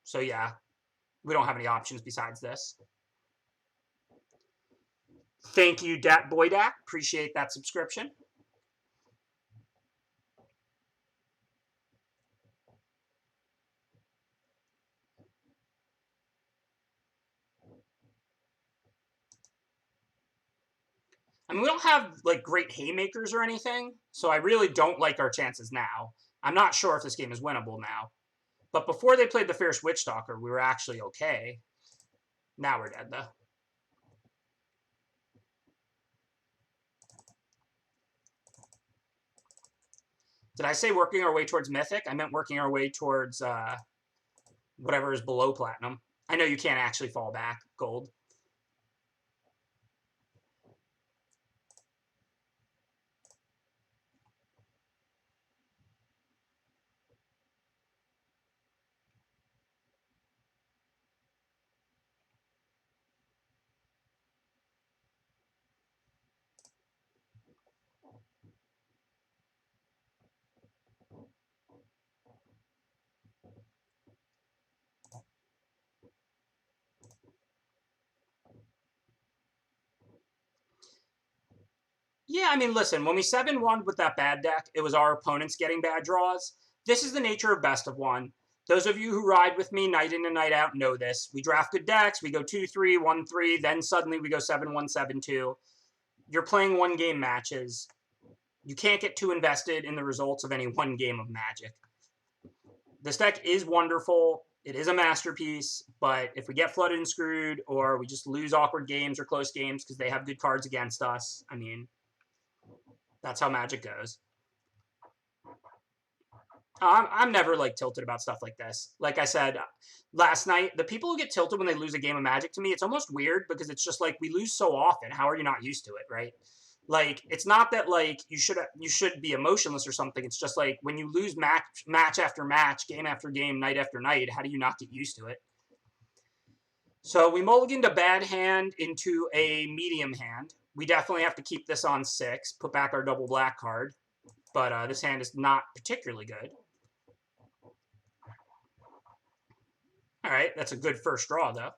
S1: So yeah, we don't have any options besides this. Thank you, Boydak. Appreciate that subscription. I mean, we don't have like great haymakers or anything, so I really don't like our chances now. I'm not sure if this game is winnable now. But before they played the Fierce Witchstalker, we were actually okay. Now we're dead, though. Did I say working our way towards Mythic? I meant working our way towards whatever is below Platinum. I know you can't actually fall back Gold. Yeah, I mean, listen, when we 7-1 with that bad deck, it was our opponents getting bad draws. This is the nature of best of 1. Those of you who ride with me night in and night out know this. We draft good decks, we go 2-3, 1-3, then suddenly we go 7-1, 7-2. You're playing 1-game matches. You can't get too invested in the results of any 1 game of Magic. This deck is wonderful. It is a masterpiece, but if we get flooded and screwed, or we just lose awkward games or close games because they have good cards against us, I mean, that's how Magic goes. I'm never, like, tilted about stuff like this. Like I said last night, the people who get tilted when they lose a game of Magic, to me, it's almost weird because it's just like, we lose so often. How are you not used to it, right? Like, it's not that, like, you should be emotionless or something. It's just like, when you lose match after match, game after game, night after night, how do you not get used to it? So we mulliganed a bad hand into a medium hand. We definitely have to keep this on 6, put back our double black card. But this hand is not particularly good. All right, that's a good first draw, though.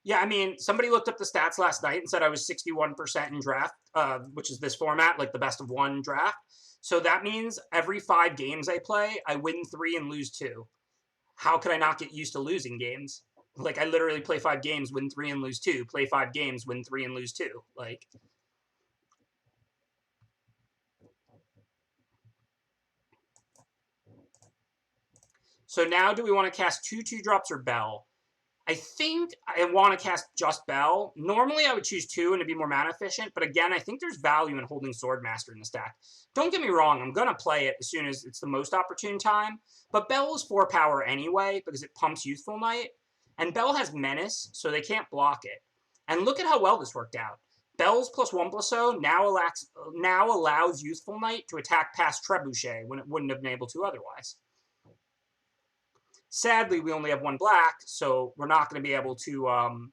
S1: Yeah, I mean, somebody looked up the stats last night and said I was 61% in draft, which is this format, like the best of one draft. So that means every 5 games I play, I win 3 and lose 2. How could I not get used to losing games? Like, I literally play 5 games, win 3 and lose 2. Play 5 games, win 3 and lose 2. Like, so now do we want to cast 2 2-drops or Bell? I think I want to cast just Bell. Normally, I would choose 2 and to be more mana efficient, but again, I think there's value in holding Swordmaster in the stack. Don't get me wrong, I'm going to play it as soon as it's the most opportune time, but Bell is 4 power anyway because it pumps Youthful Knight, and Bell has Menace, so they can't block it. And look at how well this worked out. Bell's +1/+0 now allows Youthful Knight to attack past Trebuchet when it wouldn't have been able to otherwise. Sadly, we only have 1 black, so we're not going to be able to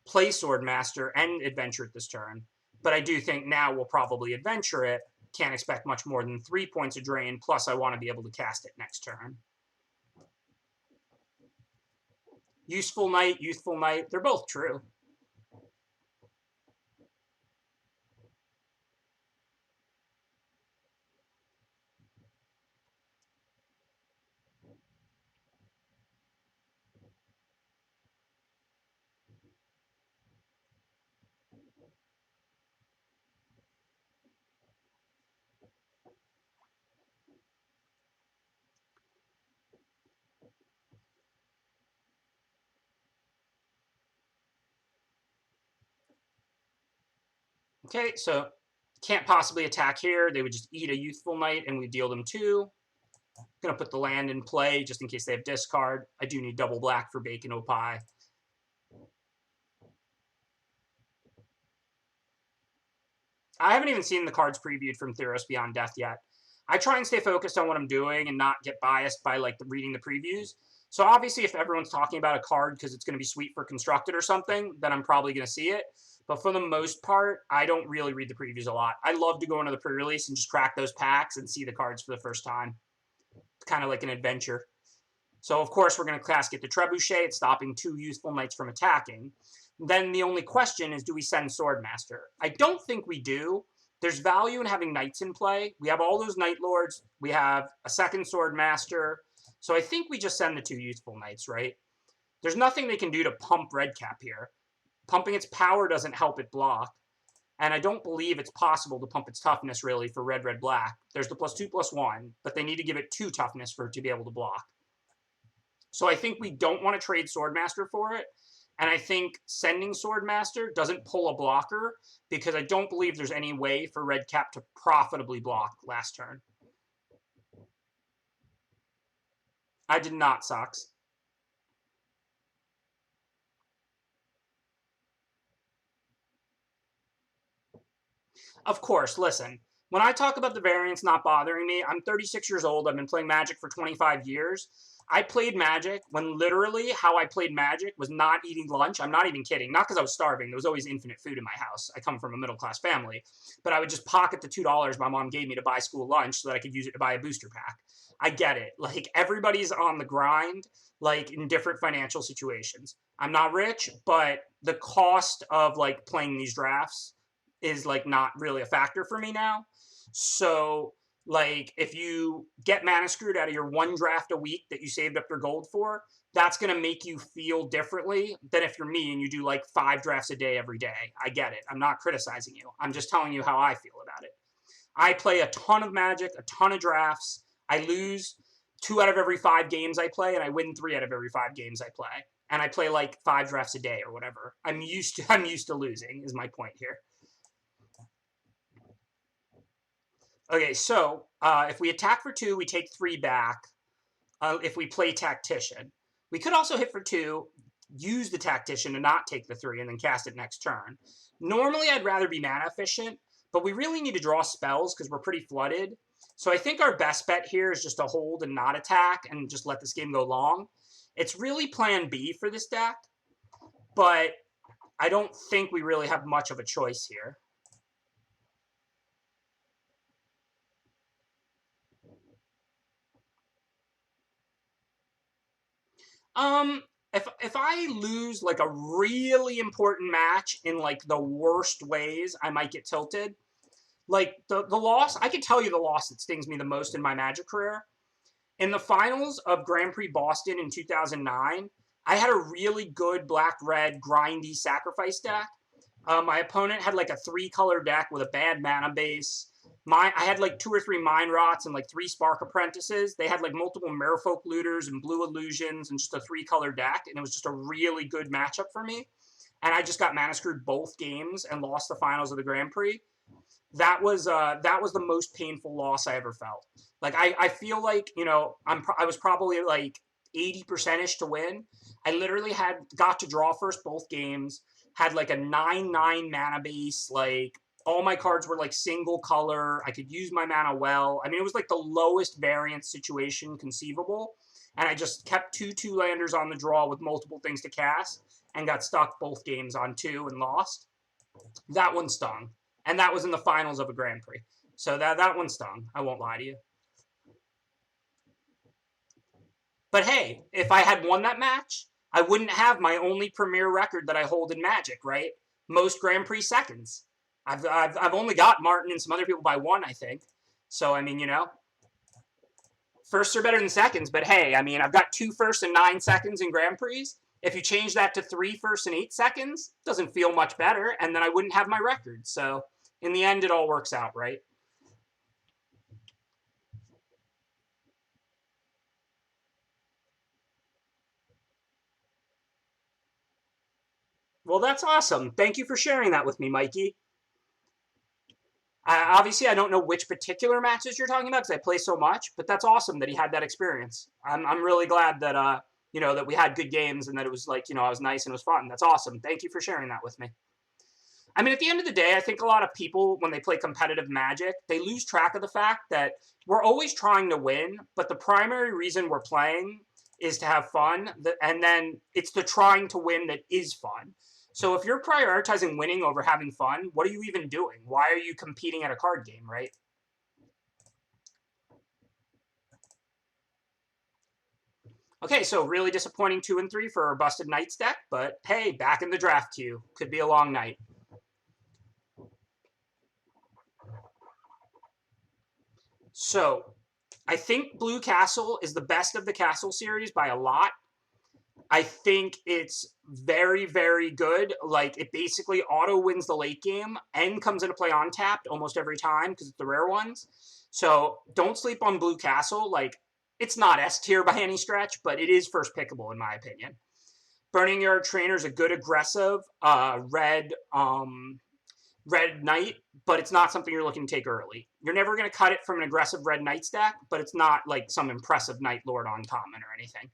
S1: play Swordmaster and adventure it this turn. But I do think now we'll probably adventure it. Can't expect much more than 3 points of drain, plus I want to be able to cast it next turn. Useful Knight, Youthful Knight, they're both true. Okay, so can't possibly attack here. They would just eat a Youthful Knight and we deal them 2. Going to put the land in play just in case they have discard. I do need double black for Bacon Opie. I haven't even seen the cards previewed from Theros Beyond Death yet. I try and stay focused on what I'm doing and not get biased by like reading the previews. So obviously if everyone's talking about a card because it's going to be sweet for Constructed or something, then I'm probably going to see it. But for the most part, I don't really read the previews a lot. I love to go into the pre-release and just crack those packs and see the cards for the first time. It's kind of like an adventure. So of course we're going to casket the Trebuchet. It's stopping 2 Youthful Knights from attacking. Then the only question is, do we send Swordmaster? I don't think we do. There's value in having Knights in play. We have all those Night Lords. We have a second Swordmaster. So I think we just send the 2 Youthful Knights, right? There's nothing they can do to pump Redcap here. Pumping its power doesn't help it block. And I don't believe it's possible to pump its toughness, really, for red, red, black. There's the +2/+1, but they need to give it 2 toughness for it to be able to block. So I think we don't want to trade Swordmaster for it. And I think sending Swordmaster doesn't pull a blocker because I don't believe there's any way for Redcap to profitably block last turn. I did not, Sox. Of course, listen. When I talk about the variants not bothering me, I'm 36 years old. I've been playing Magic for 25 years. I played Magic when literally how I played Magic was not eating lunch. I'm not even kidding. Not because I was starving. There was always infinite food in my house. I come from a middle-class family. But I would just pocket the $2 my mom gave me to buy school lunch so that I could use it to buy a booster pack. I get it. Like, everybody's on the grind, like, in different financial situations. I'm not rich, but the cost of, like, playing these drafts is, like, not really a factor for me now. So, like, if you get mana screwed out of your 1 draft a week that you saved up your gold for, that's going to make you feel differently than if you're me and you do, like, 5 drafts a day every day. I get it. I'm not criticizing you. I'm just telling you how I feel about it. I play a ton of Magic, a ton of drafts. I lose 2 out of every 5 games I play, and I win 3 out of every 5 games I play. And I play, like, 5 drafts a day or whatever. I'm used to losing, is my point here. Okay, so if we attack for 2, we take 3 back if we play Tactician. We could also hit for 2, use the Tactician to not take the 3, and then cast it next turn. Normally, I'd rather be mana efficient, but we really need to draw spells because we're pretty flooded. So I think our best bet here is just to hold and not attack and just let this game go long. It's really plan B for this deck, but I don't think we really have much of a choice here. If I lose like a really important match in like the worst ways, I might get tilted. Like the loss, I can tell you the loss that stings me the most in my Magic career. In the finals of Grand Prix Boston in 2009, I had a really good black-red grindy sacrifice deck. My opponent had like a 3-color deck with a bad mana base. I had like 2 or 3 Mind Rots and like 3 Spark Apprentices. They had like multiple Merfolk Looters and Blue Illusions and just a 3-color deck, and it was just a really good matchup for me. And I just got mana screwed both games and lost the finals of the Grand Prix. That was the most painful loss I ever felt. Like I feel like, you know, I was probably like 80%ish to win. I literally got to draw first both games, had like a 9/9 mana base, like all my cards were like single color. I could use my mana well. I mean, it was like the lowest variance situation conceivable. And I just kept 2/2 landers on the draw with multiple things to cast and got stuck both games on 2 and lost. That one stung. And that was in the finals of a Grand Prix. So that one stung. I won't lie to you. But hey, if I had won that match, I wouldn't have my only premier record that I hold in Magic, right? Most Grand Prix seconds. I've only got Martin and some other people by 1, I think. So, I mean, you know, firsts are better than seconds. But hey, I mean, I've got 2 firsts and 9 seconds in Grand Prix. If you change that to 3 firsts and 8 seconds, it doesn't feel much better. And then I wouldn't have my record. So, in the end, it all works out, right? Well, that's awesome. Thank you for sharing that with me, Mikey. Obviously, I don't know which particular matches you're talking about because I play so much, but that's awesome that he had that experience. I'm really glad that, you know, that we had good games and that it was like, you know, I was nice and it was fun. That's awesome. Thank you for sharing that with me. I mean, at the end of the day, I think a lot of people, when they play competitive Magic, they lose track of the fact that we're always trying to win, but the primary reason we're playing is to have fun, and then it's the trying to win that is fun. So if you're prioritizing winning over having fun, what are you even doing? Why are you competing at a card game, right? Okay, so really disappointing 2 and 3 for our Busted Knights deck, but hey, back in the draft queue. Could be a long night. So, I think Blue Castle is the best of the Castle series by a lot. I think it's very, very good. Like, it basically auto wins the late game and comes into play untapped almost every time because it's the rare ones. So, don't sleep on Blue Castle. Like, it's not S tier by any stretch, but it is first pickable in my opinion. Burning Yard Trainer is a good aggressive red knight, but it's not something you're looking to take early. You're never going to cut it from an aggressive red knight stack, but it's not like some impressive Night Lord on common or anything.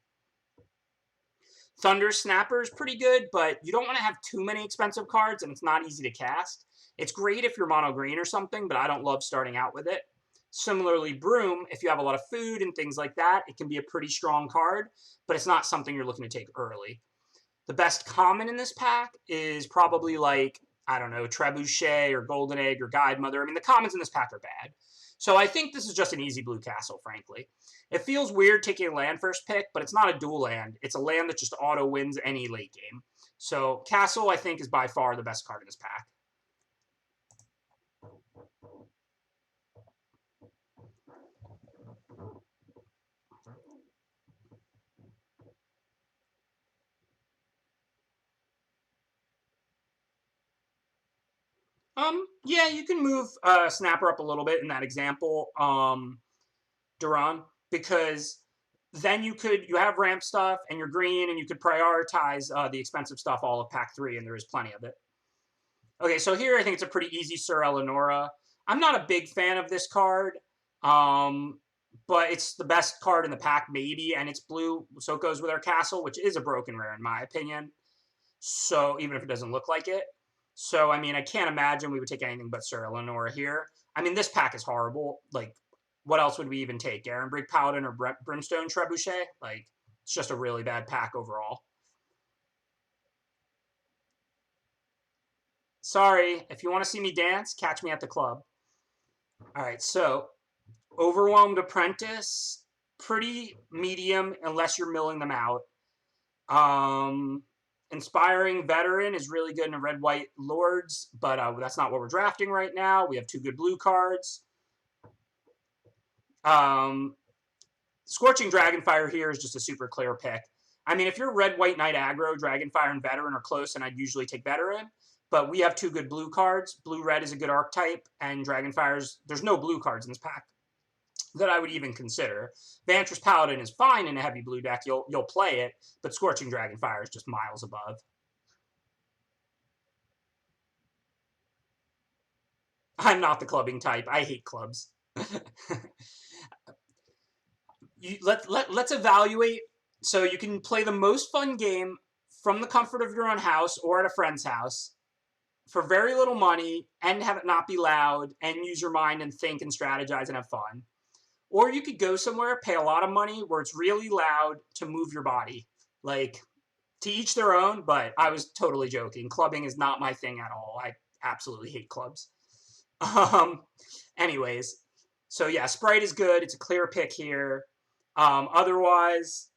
S1: Thunder Snapper is pretty good, but you don't want to have too many expensive cards, and it's not easy to cast. It's great if you're mono green or something, but I don't love starting out with it. Similarly, Broom, if you have a lot of food and things like that, it can be a pretty strong card, but it's not something you're looking to take early. The best common in this pack is probably like, I don't know, Trebuchet or Golden Egg or Guide Mother. I mean, the commons in this pack are bad. So I think this is just an easy Blue Castle, frankly. It feels weird taking a land first pick, but it's not a dual land. It's a land that just auto wins any late game. So Castle, I think, is by far the best card in this pack. Yeah, you can move Snapper up a little bit in that example, Duran, because then you have ramp stuff and you're green and you could prioritize the expensive stuff all of pack 3, and there is plenty of it. Okay, so here I think it's a pretty easy Sir Eleonora. I'm not a big fan of this card, but it's the best card in the pack maybe, and it's blue, so it goes with our castle, which is a broken rare in my opinion. So even if it doesn't look like it. So, I mean, I can't imagine we would take anything but Sir Eleonora here. I mean, this pack is horrible. Like, what else would we even take? Garenbrig Paladin or Brimstone Trebuchet? Like, it's just a really bad pack overall. Sorry, if you want to see me dance, catch me at the club. All right, so Overwhelmed Apprentice, pretty medium unless you're milling them out. Inspiring Veteran is really good in a Red-White Lords, but that's not what we're drafting right now. We have 2 good blue cards. Scorching Dragonfire here is just a super clear pick. I mean, if you're Red-White Knight aggro, Dragonfire and Veteran are close, and I'd usually take Veteran. But we have 2 good blue cards. Blue-Red is a good archetype, and Dragonfire's... There's no blue cards in this pack that I would even consider. Vantress Paladin is fine in a heavy blue deck. You'll play it, but Scorching Dragonfire is just miles above. I'm not the clubbing type. I hate clubs. Let's evaluate. So you can play the most fun game from the comfort of your own house or at a friend's house for very little money and have it not be loud and use your mind and think and strategize and have fun. Or you could go somewhere, pay a lot of money where it's really loud to move your body. Like, to each their own, but I was totally joking. Clubbing is not my thing at all. I absolutely hate clubs. Anyways, so yeah, Sprite is good. It's a clear pick here. Otherwise,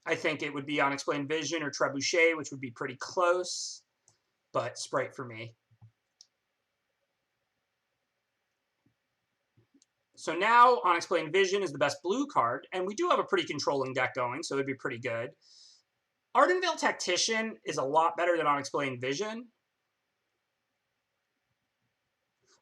S1: I think it would be Unexplained Vision or Trebuchet, which would be pretty close, but Sprite for me. So now Unexplained Vision is the best blue card, and we do have a pretty controlling deck going, so it'd be pretty good. Ardenvale Tactician is a lot better than Unexplained Vision.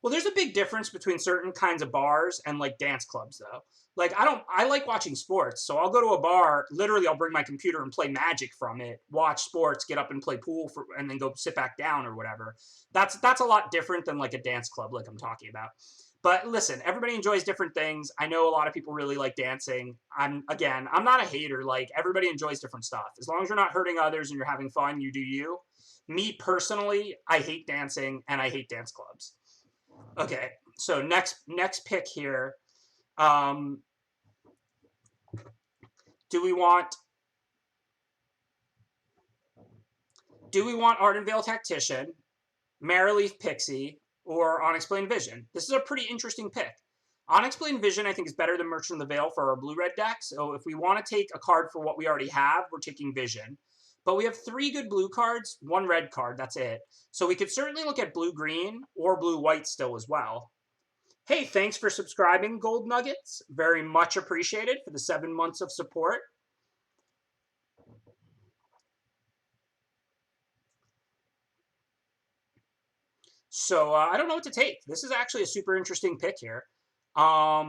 S1: Well, there's a big difference between certain kinds of bars and like dance clubs, though. Like, I like watching sports, so I'll go to a bar, literally I'll bring my computer and play Magic from it, watch sports, get up and play pool, and then go sit back down or whatever. That's a lot different than like a dance club like I'm talking about. But listen, everybody enjoys different things. I know a lot of people really like dancing. I'm not a hater. Like, everybody enjoys different stuff. As long as you're not hurting others and you're having fun, you do you. Me personally, I hate dancing and I hate dance clubs. Okay, so next pick here. Do we want Ardenvale Tactician, Marrowleaf Pixie, or Unexplained Vision? This is a pretty interesting pick. Unexplained Vision, I think, is better than Merchant of the Veil for our blue-red deck. So if we want to take a card for what we already have, we're taking Vision. But we have 3 good blue cards, 1 red card, that's it. So we could certainly look at blue-green or blue-white still as well. Hey, thanks for subscribing, Gold Nuggets. Very much appreciated for the 7 months of support. So I don't know what to take. This is actually a super interesting pick here. How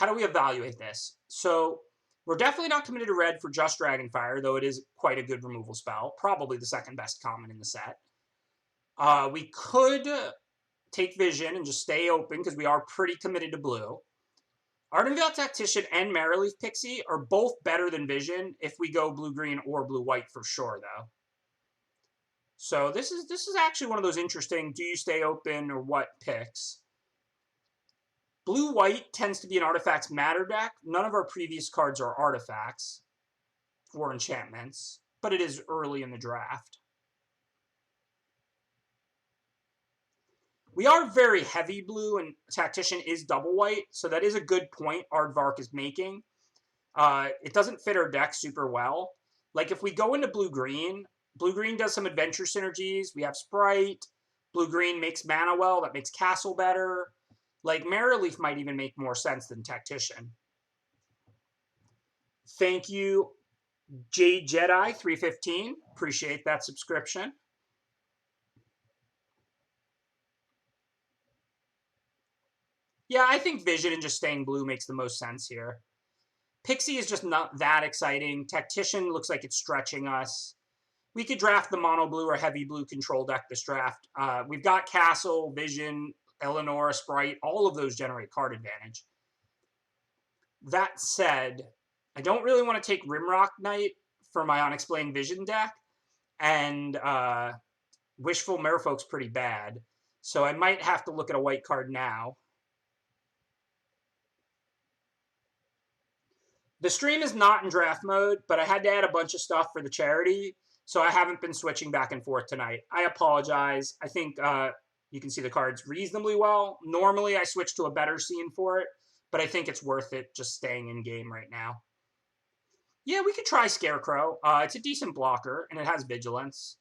S1: do we evaluate this? So we're definitely not committed to red for just Dragonfire, though it is quite a good removal spell. Probably the second best common in the set. We could take Vision and just stay open because we are pretty committed to blue. Ardenvale Tactician and Marrowleaf Pixie are both better than Vision if we go blue-green or blue-white for sure, though. So this is actually one of those interesting do you stay open or what picks. Blue-white tends to be an artifacts matter deck. None of our previous cards are artifacts or enchantments, but it is early in the draft. We are very heavy blue, and Tactician is double white, so that is a good point Aardvark is making. It doesn't fit our deck super well. Like, if we go into blue-green does some adventure synergies. We have Sprite. Blue-green makes mana well. That makes Castle better. Like, Marrowleaf might even make more sense than Tactician. Thank you, Jade Jedi 315. Appreciate that subscription. Yeah, I think Vision and just staying blue makes the most sense here. Pixie is just not that exciting. Tactician looks like it's stretching us. We could draft the mono blue or heavy blue control deck this draft. We've got Castle, Vision, Eleanor, Sprite. All of those generate card advantage. That said, I don't really want to take Rimrock Knight for my Unexplained Vision deck. And Wishful Merfolk's pretty bad. So I might have to look at a white card now. The stream is not in draft mode, but I had to add a bunch of stuff for the charity, so I haven't been switching back and forth tonight. I apologize. I think you can see the cards reasonably well. Normally, I switch to a better scene for it, but I think it's worth it just staying in game right now. Yeah, we could try Scarecrow. It's a decent blocker, and it has Vigilance.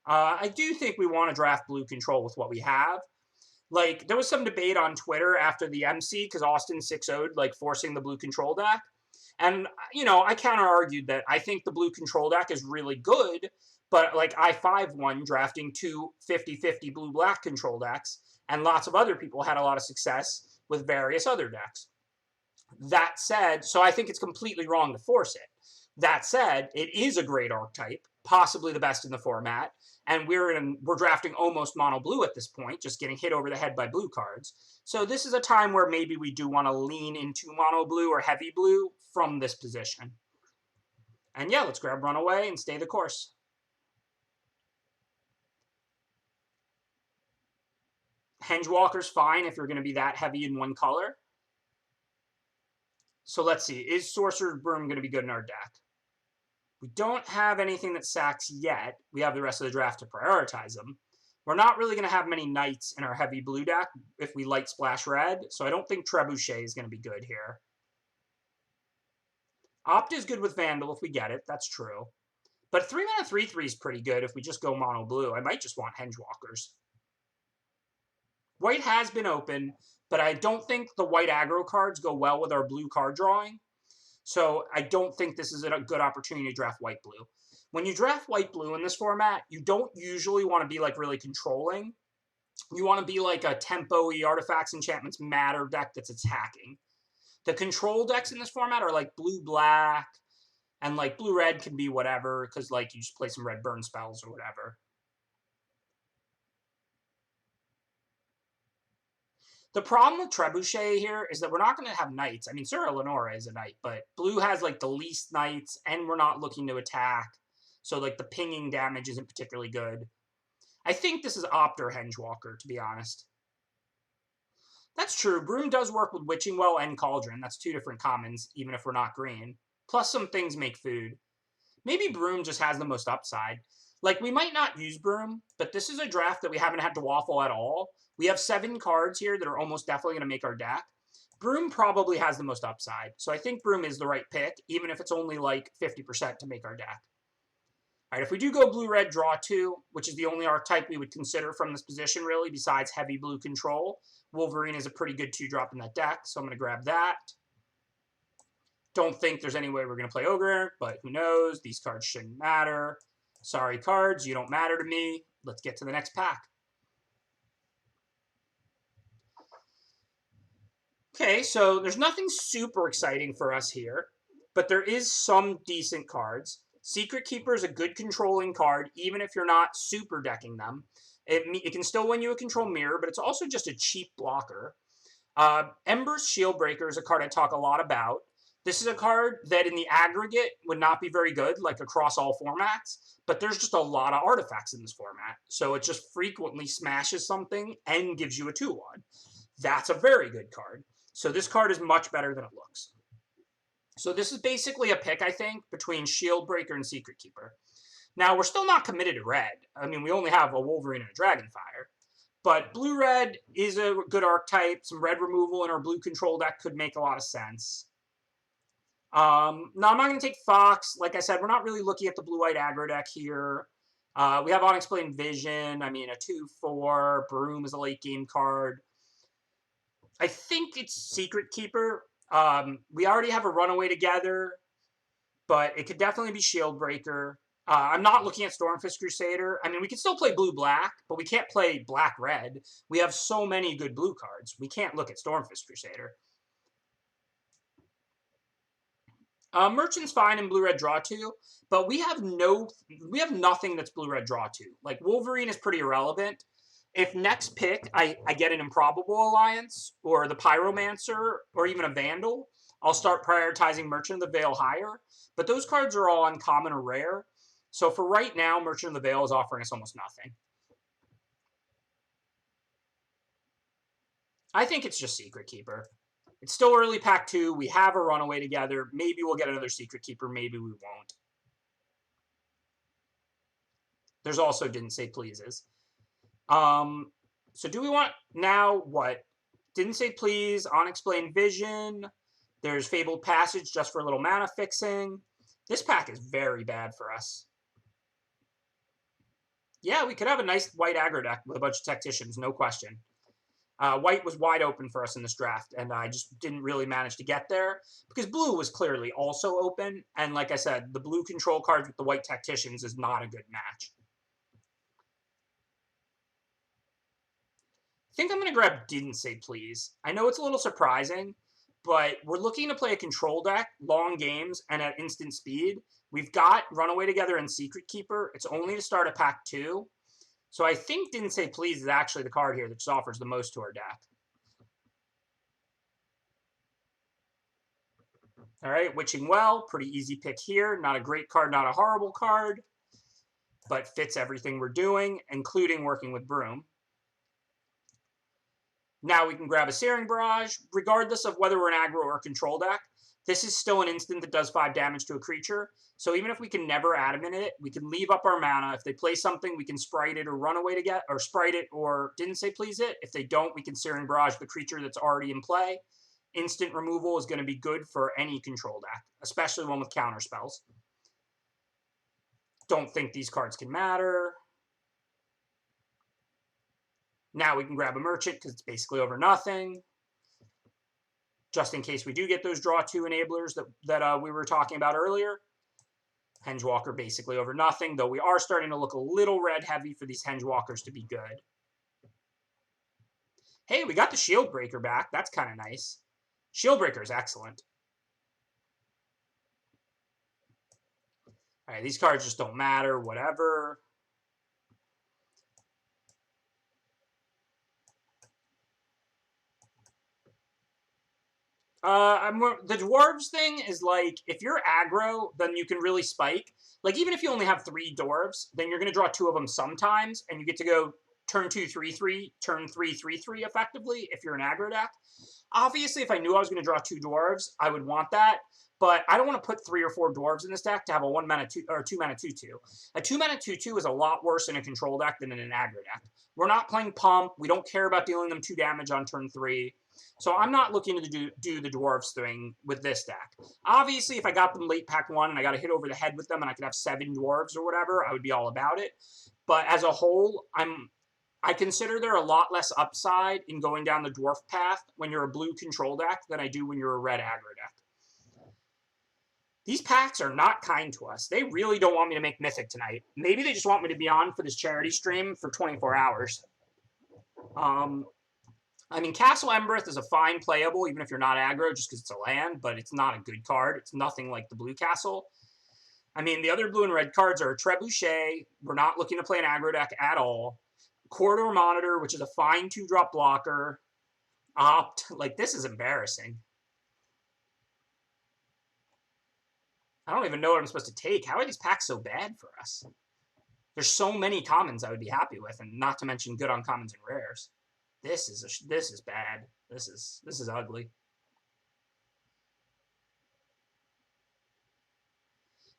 S1: I do think we want to draft blue control with what we have. Like, there was some debate on Twitter after the MC, because Austin 6-0'd, like, forcing the blue control deck. And, you know, I counter-argued that I think the blue control deck is really good, but, like, I 5-1 drafting two 50-50 blue-black control decks, and lots of other people had a lot of success with various other decks. That said, so I think it's completely wrong to force it. That said, it is a great archetype, possibly the best in the format, and we're drafting almost mono blue at this point, just getting hit over the head by blue cards. So this is a time where maybe we do want to lean into mono blue or heavy blue from this position. And yeah, let's grab Runaway and stay the course. Hengewalker's fine if you're going to be that heavy in one color. So let's see, is Sorcerer's Broom going to be good in our deck? We don't have anything that sacks yet. We have the rest of the draft to prioritize them. We're not really going to have many knights in our heavy blue deck if we light splash red, so I don't think Trebuchet is going to be good here. Opt is good with Vandal if we get it, that's true. But 3-mana 3/3 is pretty good if we just go mono blue. I might just want Hengewalkers. White has been open, but I don't think the white aggro cards go well with our blue card drawing. So I don't think this is a good opportunity to draft white-blue. When you draft white-blue in this format, you don't usually want to be like really controlling. You want to be like a tempo-y artifacts, enchantments, matter deck that's attacking. The control decks in this format are like blue-black, and like blue-red can be whatever, because like you just play some red burn spells or whatever. The problem with Trebuchet here is that we're not going to have knights. I mean, Sir Eleonora is a knight, but blue has like the least knights, and we're not looking to attack. So like the pinging damage isn't particularly good. I think this is Opt or Hengewalker, to be honest. That's true. Broom does work with Witching Well and Cauldron. That's two different commons, even if we're not green. Plus some things make food. Maybe Broom just has the most upside. Like, we might not use Broom, but this is a draft that we haven't had to waffle at all. We have 7 cards here that are almost definitely going to make our deck. Broom probably has the most upside, so I think Broom is the right pick, even if it's only like 50% to make our deck. All right, if we do go blue-red, draw 2, which is the only archetype we would consider from this position, really, besides heavy blue control, Wolverine is a pretty good 2-drop in that deck, so I'm going to grab that. Don't think there's any way we're going to play Ogre, but who knows? These cards shouldn't matter. Sorry, cards, you don't matter to me. Let's get to the next pack. Okay, so there's nothing super exciting for us here, but there is some decent cards. Secret Keeper is a good controlling card, even if you're not super decking them. It can still win you a control mirror, but it's also just a cheap blocker. Ember's Shieldbreaker is a card I talk a lot about. This is a card that in the aggregate would not be very good, like across all formats, but there's just a lot of artifacts in this format. So it just frequently smashes something and gives you a 2-1. That's a very good card. So this card is much better than it looks. So this is basically a pick, I think, between Shieldbreaker and Secret Keeper. Now, we're still not committed to red. I mean, we only have a Wolverine and a Dragonfire. But blue-red is a good archetype. Some red removal in our blue control deck could make a lot of sense. No, I'm not going to take Fox. Like I said, we're not really looking at the blue-white aggro deck here. We have Unexplained Vision. I mean, a 2-4. Broom is a late-game card. I think it's Secret Keeper. We already have a Runaway together, but it could definitely be Shieldbreaker. I'm not looking at Stormfist Crusader. I mean, we can still play blue-black, but we can't play black-red. We have so many good blue cards. We can't look at Stormfist Crusader. Merchant's fine in blue-red draw 2, but we have nothing that's blue-red draw 2. Like, Wolverine is pretty irrelevant. If next pick I get an Improbable Alliance, or the Pyromancer, or even a Vandal, I'll start prioritizing Merchant of the Veil higher. But those cards are all uncommon or rare. So for right now, Merchant of the Veil is offering us almost nothing. I think it's just Secret Keeper. It's still early pack 2. We have a runaway together. Maybe we'll get another Secret Keeper. Maybe we won't. There's also Didn't Say Pleases. So do we want now what? Didn't Say Please, Unexplained Vision. There's Fabled Passage just for a little mana fixing. This pack is very bad for us. Yeah, we could have a nice white aggro deck with a bunch of Tacticians, no question. White was wide open for us in this draft, and I just didn't really manage to get there because blue was clearly also open. And like I said, the blue control cards with the white Tacticians is not a good match. I think I'm going to grab Didn't Say Please. I know it's a little surprising, but we're looking to play a control deck, long games, and at instant speed. We've got Runaway together and Secret Keeper. It's only to start a pack 2. So I think Didn't Say Please is actually the card here that just offers the most to our deck. All right, Witching Well, pretty easy pick here. Not a great card, not a horrible card, but fits everything we're doing, including working with Broom. Now we can grab a Searing Barrage. Regardless of whether we're an aggro or a control deck, this is still an instant that does 5 damage to a creature. So even if we can never Adamant it, we can leave up our mana. If they play something, we can Sprite it or Runaway to get, or Sprite it or Didn't Say Please it. If they don't, we can Searing Barrage the creature that's already in play. Instant removal is going to be good for any control deck, especially one with counter spells. Don't think these cards can matter. Now we can grab a Merchant because it's basically over nothing. Just in case we do get those draw 2 enablers that we were talking about earlier. Hengewalker basically over nothing, though we are starting to look a little red heavy for these Hengewalkers to be good. Hey, we got the Shield Breaker back. That's kind of nice. Shield Breaker is excellent. All right, these cards just don't matter, whatever. The dwarves thing is like, if you're aggro, then you can really spike. Like, even if you only have 3 dwarves, then you're going to draw 2 of them sometimes, and you get to go turn 2, 3-3, turn 3, 3-3 effectively if you're an aggro deck. Obviously, if I knew I was going to draw 2 dwarves, I would want that. But I don't want to put 3 or 4 dwarves in this deck to have a 1 mana 2 or 2 mana 2/2. A 2 mana 2/2 is a lot worse in a control deck than in an aggro deck. We're not playing Pump. We don't care about dealing them 2 damage on turn 3. So I'm not looking to do the dwarves thing with this deck. Obviously, if I got them late pack 1 and I got a hit over the head with them and I could have 7 dwarves or whatever, I would be all about it. But as a whole, I consider there a lot less upside in going down the dwarf path when you're a blue control deck than I do when you're a red aggro deck. These packs are not kind to us. They really don't want me to make Mythic tonight. Maybe they just want me to be on for this charity stream for 24 hours. I mean, Castle Embereth is a fine playable, even if you're not aggro, just because it's a land, but it's not a good card. It's nothing like the blue castle. I mean, the other blue and red cards are Trebuchet. We're not looking to play an aggro deck at all. Corridor Monitor, which is a fine 2-drop blocker. Opt. Like, this is embarrassing. I don't even know what I'm supposed to take. How are these packs so bad for us? There's so many commons I would be happy with, and not to mention good uncommons and rares. This is bad. This is ugly.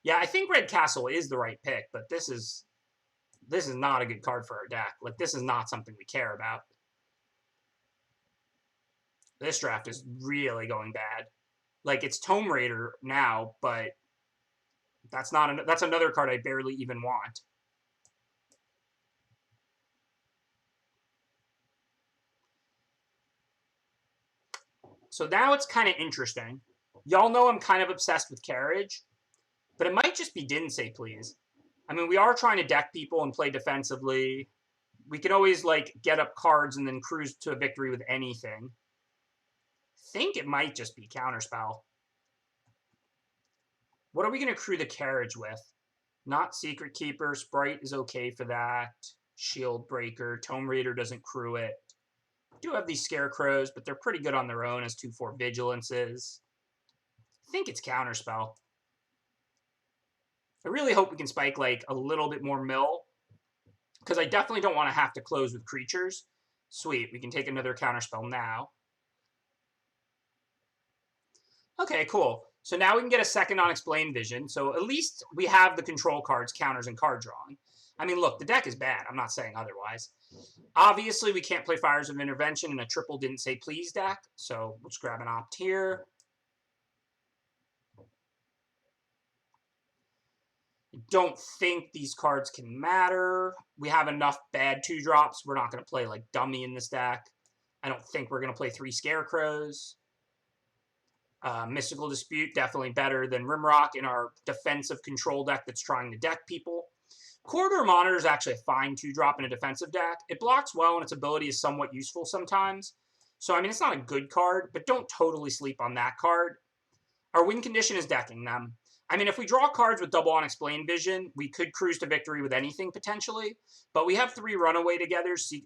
S1: Yeah, I think Red Castle is the right pick, but this is not a good card for our deck. Like, this is not something we care about. This draft is really going bad. Like, it's Tome Raider now, but that's another card I barely even want. So now it's kind of interesting. Y'all know I'm kind of obsessed with Carriage, but it might just be Didn't Say Please. I mean, we are trying to deck people and play defensively. We can always, like, get up cards and then cruise to a victory with anything. I think it might just be Counterspell. What are we going to crew the Carriage with? Not Secret Keeper. Sprite is okay for that. Shield Breaker. Tome Raider doesn't crew it. Do have these Scarecrows, but they're pretty good on their own as 2/4 Vigilances. I think it's Counterspell. I really hope we can spike, like, a little bit more mill, because I definitely don't want to have to close with creatures. Sweet, we can take another Counterspell now. Okay, cool. So now we can get a second unexplained vision. So at least we have the control cards, counters, and card drawing. I mean, look, the deck is bad. I'm not saying otherwise. Obviously, we can't play Fires of Intervention in a triple didn't say please deck. So let's grab an opt here. Don't think these cards can matter. We have enough bad 2-drops. We're not going to play like dummy in this deck. I don't think we're going to play 3 Scarecrows. Mystical Dispute, definitely better than Rimrock in our defensive control deck that's trying to deck people. Corridor Monitor is actually a fine 2-drop in a defensive deck. It blocks well and its ability is somewhat useful sometimes. So, I mean, it's not a good card, but don't totally sleep on that card. Our win condition is decking them. I mean, if we draw cards with double unexplained vision, we could cruise to victory with anything potentially. But we have 3 Runaway Together. 3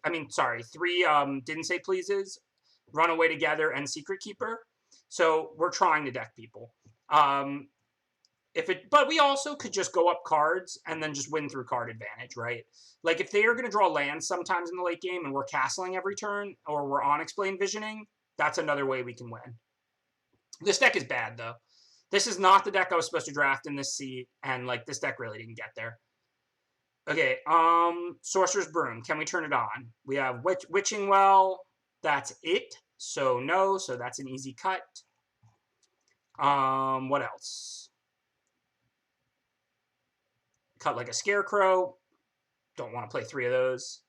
S1: Didn't Say Pleases, Runaway Together, and Secret Keeper. So we're trying to deck people. But we also could just go up cards and then just win through card advantage, right? Like if they are going to draw lands sometimes in the late game and we're castling every turn or we're unexplained visioning, that's another way we can win. This deck is bad though. This is not the deck I was supposed to draft in this seat, and like this deck really didn't get there. Okay, Sorcerer's Broom. Can we turn it on? We have Witching Well. That's it. So no, so that's an easy cut. What else? Cut like a Scarecrow. Don't want to play 3 of those.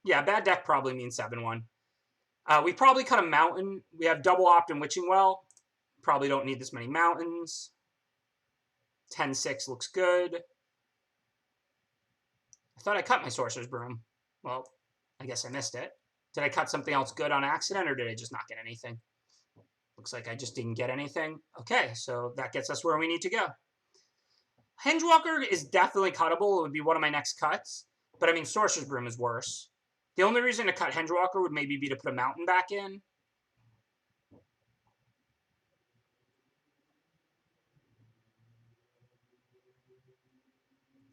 S1: Yeah, bad deck probably means 7-1. We probably cut a mountain. We have double opt and Witching Well. Probably don't need this many mountains. 10-6 looks good. I thought I cut my Sorcerer's Broom. Well, I guess I missed it. Did I cut something else good on accident, or did I just not get anything? Looks like I just didn't get anything. Okay, so that gets us where we need to go. Hengewalker is definitely cuttable. It would be one of my next cuts. But, I mean, Sorcerer's Broom is worse. The only reason to cut Hengewalker would maybe be to put a mountain back in.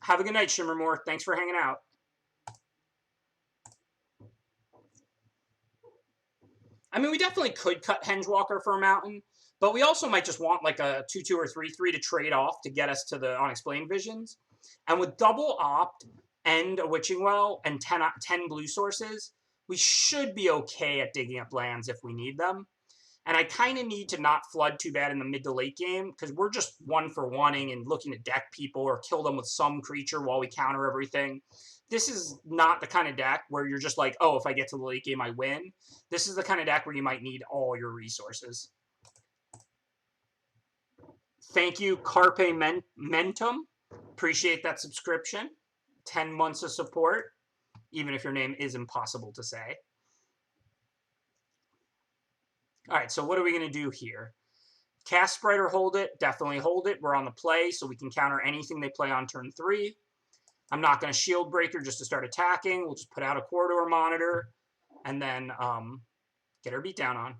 S1: Have a good night, Shimmermore. Thanks for hanging out. I mean, we definitely could cut Hengewalker for a mountain, but we also might just want like a 2-2 or 3-3 to trade off to get us to the unexplained visions. And with double opt and a Witching Well and 10 blue sources, we should be okay at digging up lands if we need them. And I kind of need to not flood too bad in the mid to late game because we're just 1-for-1ing and looking to deck people or kill them with some creature while we counter everything. This is not the kind of deck where you're just like, oh, if I get to the late game, I win. This is the kind of deck where you might need all your resources. Thank you, Carpe Mentum. Appreciate that subscription. 10 months of support, even if your name is impossible to say. All right, so what are we going to do here? Cast Sprite or hold it? Definitely hold it. We're on the play, so we can counter anything they play on turn 3. I'm not going to Shield Breaker just to start attacking. We'll just put out a Corridor Monitor and then get our beat down on.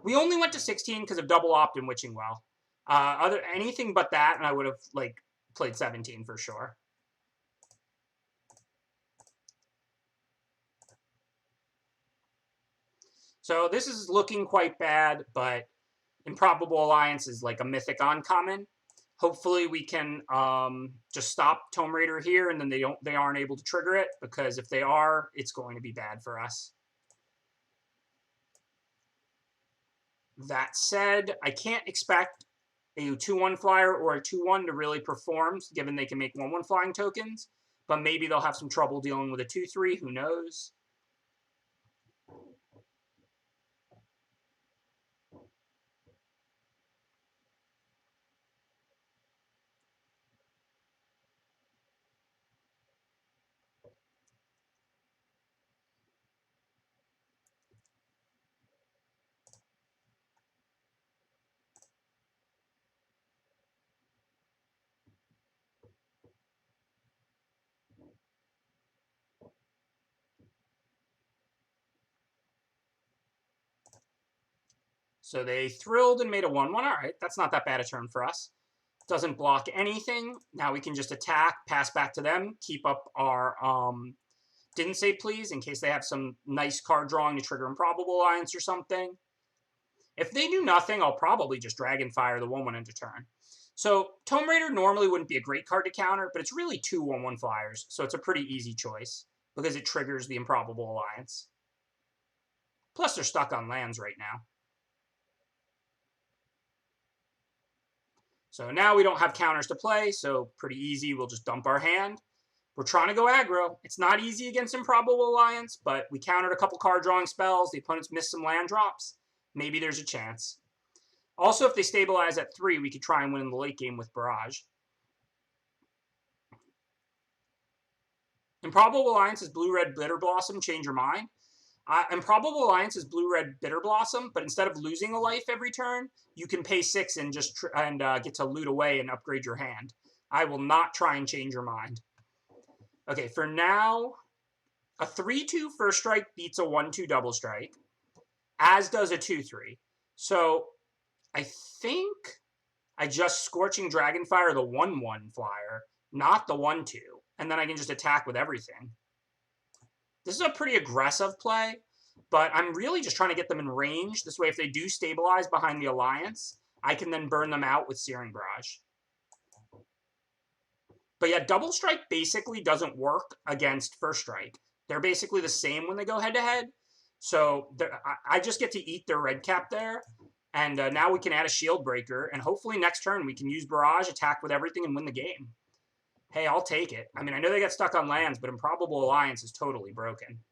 S1: We only went to 16 because of double opt and Witching Well. Anything but that, and I would have like played 17 for sure. So this is looking quite bad, but Improbable Alliance is like a mythic uncommon. Hopefully we can just stop Tome Raider here, and then they aren't able to trigger it, because if they are, it's going to be bad for us. That said, I can't expect a 2-1 flyer or a 2-1 to really perform, given they can make 1-1 flying tokens, but maybe they'll have some trouble dealing with a 2-3, who knows? So they thrilled and made a 1-1. All right, that's not that bad a turn for us. Doesn't block anything. Now we can just attack, pass back to them, keep up our Didn't Say Please in case they have some nice card drawing to trigger Improbable Alliance or something. If they do nothing, I'll probably just Dragonfire the 1/1 into turn. So Tome Raider normally wouldn't be a great card to counter, but it's really 2 1/1 flyers, so it's a pretty easy choice because it triggers the Improbable Alliance. Plus they're stuck on lands right now. So now we don't have counters to play, so pretty easy. We'll just dump our hand. We're trying to go aggro. It's not easy against Improbable Alliance, but we countered a couple card drawing spells. The opponents missed some land drops. Maybe there's a chance. Also, if they stabilize at 3, we could try and win in the late game with Barrage. Improbable Alliance is Blue-Red Bitter Blossom. Change your mind. Improbable Alliance is Blue-Red Bitter Blossom, but instead of losing a life every turn, you can pay 6 and just get to loot away and upgrade your hand. I will not try and change your mind. Okay, for now, a 3/2 first strike beats a 1/2 double strike, as does a 2/3. So I think I just Scorching Dragonfire the 1/1 flyer, not the 1/2, and then I can just attack with everything. This is a pretty aggressive play, but I'm really just trying to get them in range. This way, if they do stabilize behind the Alliance, I can then burn them out with Searing Barrage. But yeah, Double Strike basically doesn't work against First Strike. They're basically the same when they go head-to-head. So I just get to eat their red cap there. And now we can add a Shield Breaker. And hopefully next turn we can use Barrage, attack with everything, and win the game. Hey, I'll take it. I mean, I know they got stuck on lands, but Improbable Alliance is totally broken.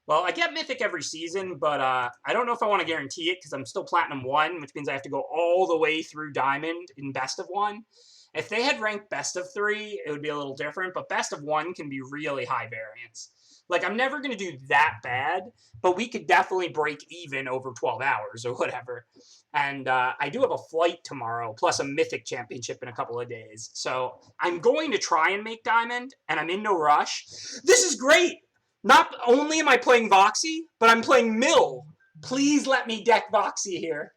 S1: Well, I get Mythic every season, but I don't know if I want to guarantee it because I'm still Platinum 1, which means I have to go all the way through Diamond in Best of 1. If they had ranked Best of 3, it would be a little different, but Best of 1 can be really high variance. Like, I'm never going to do that bad, but we could definitely break even over 12 hours or whatever. And I do have a flight tomorrow, plus a Mythic Championship in a couple of days. So I'm going to try and make Diamond, and I'm in no rush. This is great! Not only am I playing Voxy, but I'm playing Mill. Please let me deck Voxy here.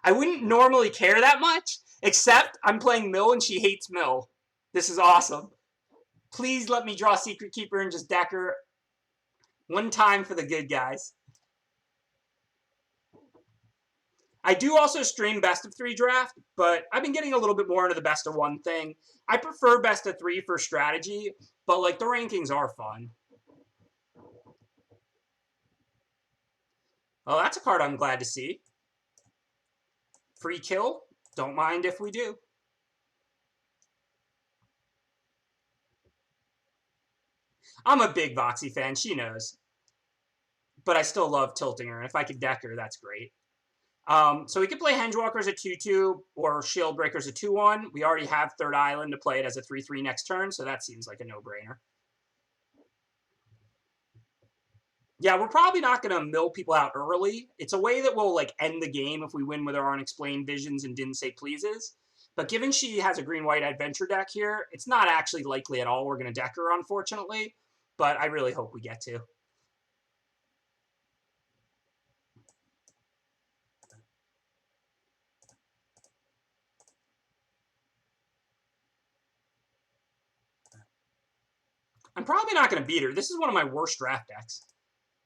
S1: I wouldn't normally care that much, except I'm playing Mill and she hates Mill. This is awesome. Please let me draw Secret Keeper and just deck her. One time for the good guys. I do also stream Best of 3 draft, but I've been getting a little bit more into the Best of 1 thing. I prefer Best of 3 for strategy, but like the rankings are fun. Well, that's a card I'm glad to see. Free kill. Don't mind if we do. I'm a big Voxy fan. She knows. But I still love tilting her, and if I could deck her, that's great. So we could play Hengewalker as a 2/2 or Shield Breaker as a 2/1. We already have Third Island to play it as a 3/3 next turn, so that seems like a no-brainer. Yeah, we're probably not going to mill people out early. It's a way that we'll like end the game if we win with our Unexplained Visions and Didn't Say Pleases. But given she has a green-white adventure deck here, it's not actually likely at all we're going to deck her, unfortunately. But I really hope we get to. I'm probably not going to beat her. This is one of my worst draft decks.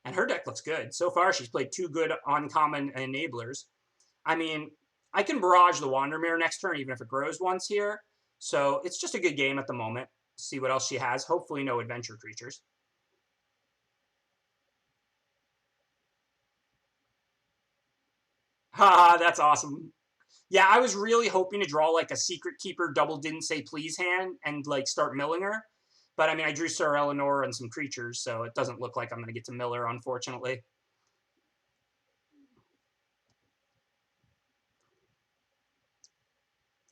S1: And her deck looks good. So far, she's played 2 good uncommon enablers. I mean, I can Barrage the Wandermere next turn, even if it grows once here. So it's just a good game at the moment. See what else she has. Hopefully no adventure creatures. Haha, that's awesome. Yeah, I was really hoping to draw like a Secret Keeper double Didn't Say Please hand and like start milling her. But I mean, I drew Sir Eleanor and some creatures, so it doesn't look like I'm going to get to mill her, unfortunately.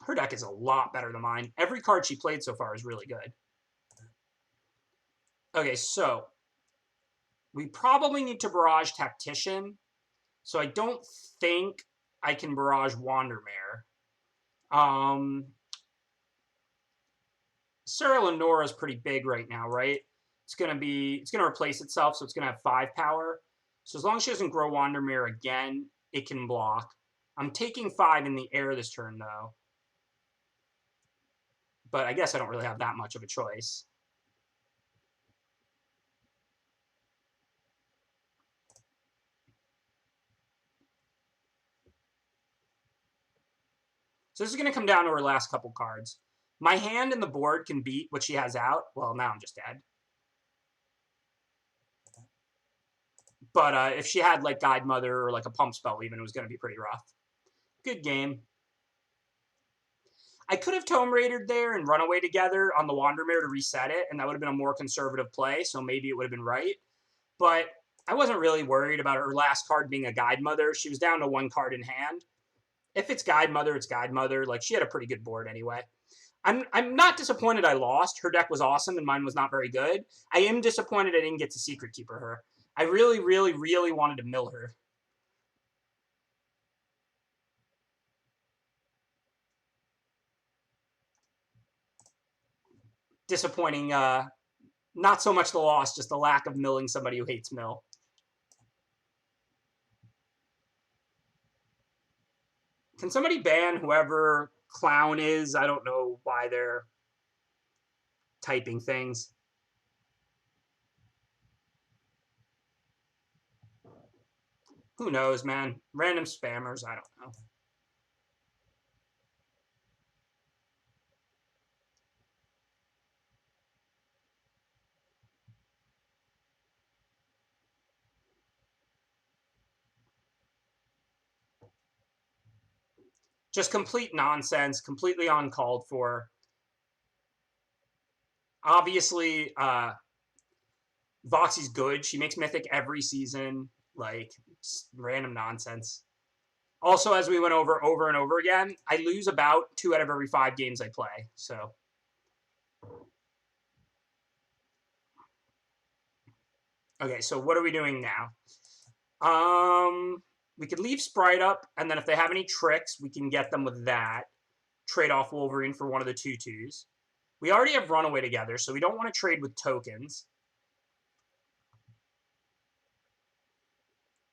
S1: Her deck is a lot better than mine. Every card she played so far is really good. Okay, so we probably need to Barrage Tactician. So I don't think I can Barrage Wandermere. Sir Eleonora's pretty big right now, right? It's gonna replace itself, so it's gonna have 5 power. So as long as she doesn't grow Wandermere again, it can block. I'm taking 5 in the air this turn, though. But I guess I don't really have that much of a choice. So this is going to come down to her last couple cards. My hand and the board can beat what she has out. Well, now I'm just dead. But if she had like Guide Mother or like a Pump Spell even, it was going to be pretty rough. Good game. I could have Tome Raidered there and run away together on the Wandermere to reset it, and that would have been a more conservative play, so maybe it would have been right. But I wasn't really worried about her last card being a Guide Mother. She was down to 1 card in hand. If it's Guide Mother, it's Guide Mother. Like, she had a pretty good board anyway. I'm not disappointed I lost. Her deck was awesome, and mine was not very good. I am disappointed I didn't get to Secret Keeper her. I really, really, really wanted to mill her. Disappointing. Not so much the loss, just the lack of milling somebody who hates mill. Can somebody ban whoever Clown is? I don't know why they're typing things. Who knows, man? Random spammers, I don't know. Just complete nonsense, completely uncalled for. Obviously, Voxy's good. She makes Mythic every season. Like, random nonsense. Also, as we went over and over again, I lose about 2 out of every 5 games I play. So, okay, so what are we doing now? We could leave Sprite up, and then if they have any tricks, we can get them with that. Trade off Wolverine for one of the 2/2s. We already have Runaway together, so we don't want to trade with tokens.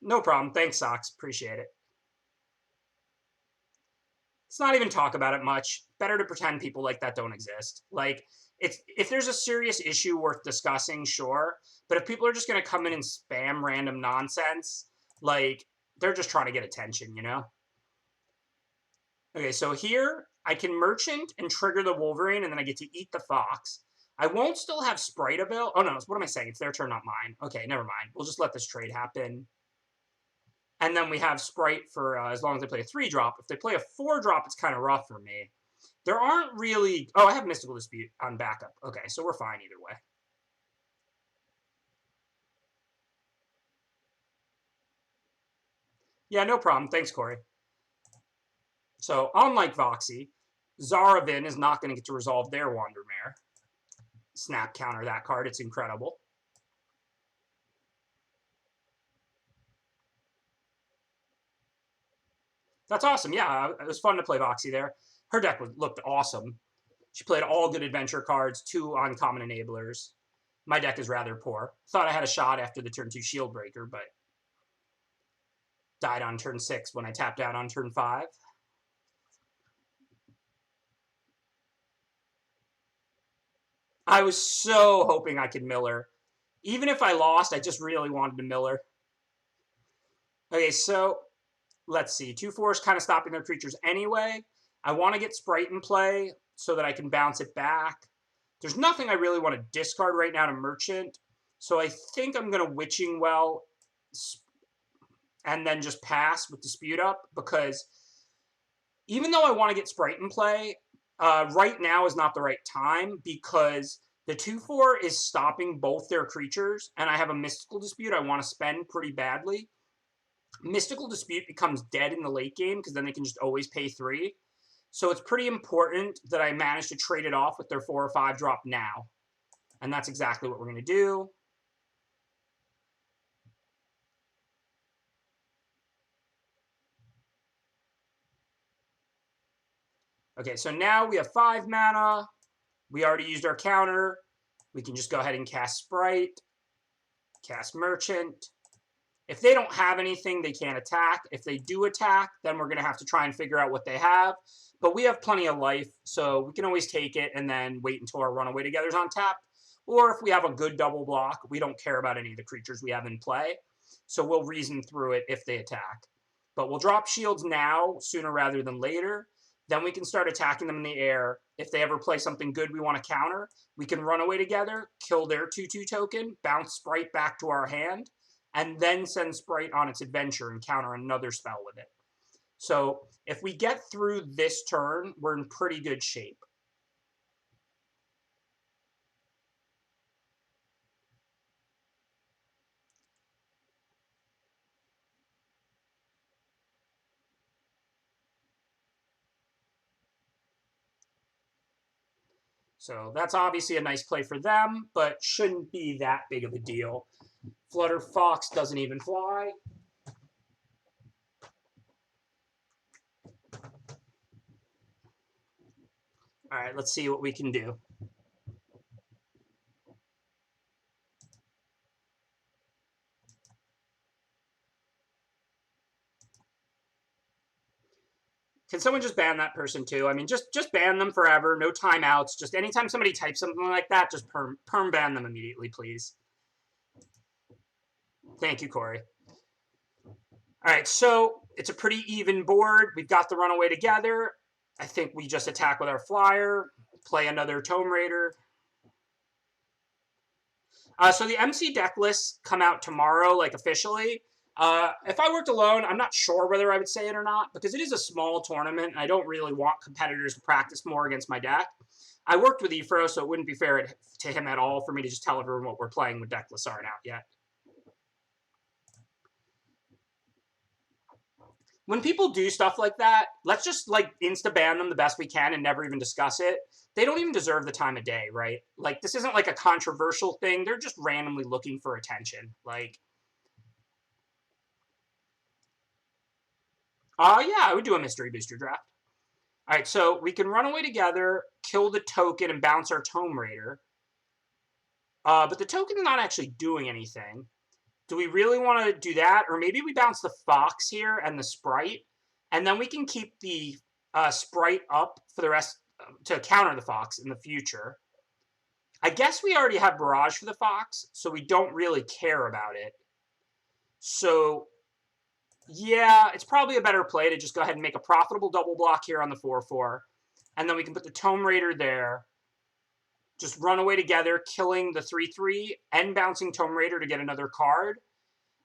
S1: No problem. Thanks, Sox. Appreciate it. Let's not even talk about it much. Better to pretend people like that don't exist. Like, if there's a serious issue worth discussing, sure. But if people are just going to come in and spam random nonsense, like, they're just trying to get attention, you know? Okay, so here, I can Merchant and trigger the Wolverine, and then I get to eat the Fox. I won't still have Sprite available. Oh, no, what am I saying? It's their turn, not mine. Okay, never mind. We'll just let this trade happen. And then we have Sprite for as long as they play a 3-drop. If they play a 4-drop, it's kind of rough for me. There aren't really... Oh, I have Mystical Dispute on backup. Okay, so we're fine either way. Yeah, no problem. Thanks, Corey. So, unlike Voxy, Zaravin is not going to get to resolve their Wandermere. Snap counter that card. It's incredible. That's awesome. Yeah, it was fun to play Voxy there. Her deck looked awesome. She played all good adventure cards, 2 uncommon enablers. My deck is rather poor. Thought I had a shot after the turn 2 Shield Breaker, but died on turn 6 when I tapped out on turn 5. I was so hoping I could mill her. Even if I lost, I just really wanted to mill her. Okay, so let's see. 2/4 is kind of stopping their creatures anyway. I want to get Sprite in play so that I can bounce it back. There's nothing I really want to discard right now to Merchant. So I think I'm going to Witching Well and then just pass with Dispute up, because even though I want to get Sprite in play, right now is not the right time, because the 2/4 is stopping both their creatures, and I have a Mystical Dispute I want to spend pretty badly. Mystical Dispute becomes dead in the late game, because then they can just always pay 3. So it's pretty important that I manage to trade it off with their 4 or 5 drop now. And that's exactly what we're going to do. Okay, so now we have 5 mana. We already used our counter. We can just go ahead and cast Sprite, cast Merchant, If they don't have anything, they can't attack. If they do attack, then we're going to have to try and figure out what they have. But we have plenty of life, so we can always take it and then wait until our Runaway Together's on tap. Or if we have a good double block, we don't care about any of the creatures we have in play. So we'll reason through it if they attack. But we'll drop shields now, sooner rather than later. Then we can start attacking them in the air. If they ever play something good we want to counter, we can run away together, kill their 2/2 token, bounce Sprite back to our hand, and then send Sprite on its adventure and counter another spell with it. So if we get through this turn, we're in pretty good shape. So that's obviously a nice play for them, but shouldn't be that big of a deal. Flutter Fox doesn't even fly. All right, let's see what we can do. Can someone just ban that person too? I mean, just ban them forever. No timeouts. Just anytime somebody types something like that, just perm ban them immediately, please. Thank you, Corey. All right, so it's a pretty even board. We've got the Runaway Together. I think we just attack with our flyer, play another Tome Raider. So the MC deck lists come out tomorrow, like officially. If I worked alone, I'm not sure whether I would say it or not, because it is a small tournament, and I don't really want competitors to practice more against my deck. I worked with Efro, so it wouldn't be fair to him at all for me to just tell everyone what we're playing with deck lists aren't out yet. When people do stuff like that, let's just like insta-ban them the best we can and never even discuss it. They don't even deserve the time of day, right? Like, this isn't like a controversial thing. They're just randomly looking for attention. Like, yeah, I would do a mystery booster draft. All right, so we can run away together, kill the token, and bounce our Tome Raider. But the token's not actually doing anything. Do we really want to do that? Or maybe we bounce the Fox here and the Sprite, and then we can keep the Sprite up for the rest to counter the Fox in the future. I guess we already have Barrage for the Fox, so we don't really care about it. So, yeah, it's probably a better play to just go ahead and make a profitable double block here on the 4/4. And then we can put the Tome Raider there. Just run away together, killing the 3/3 and bouncing Tome Raider to get another card.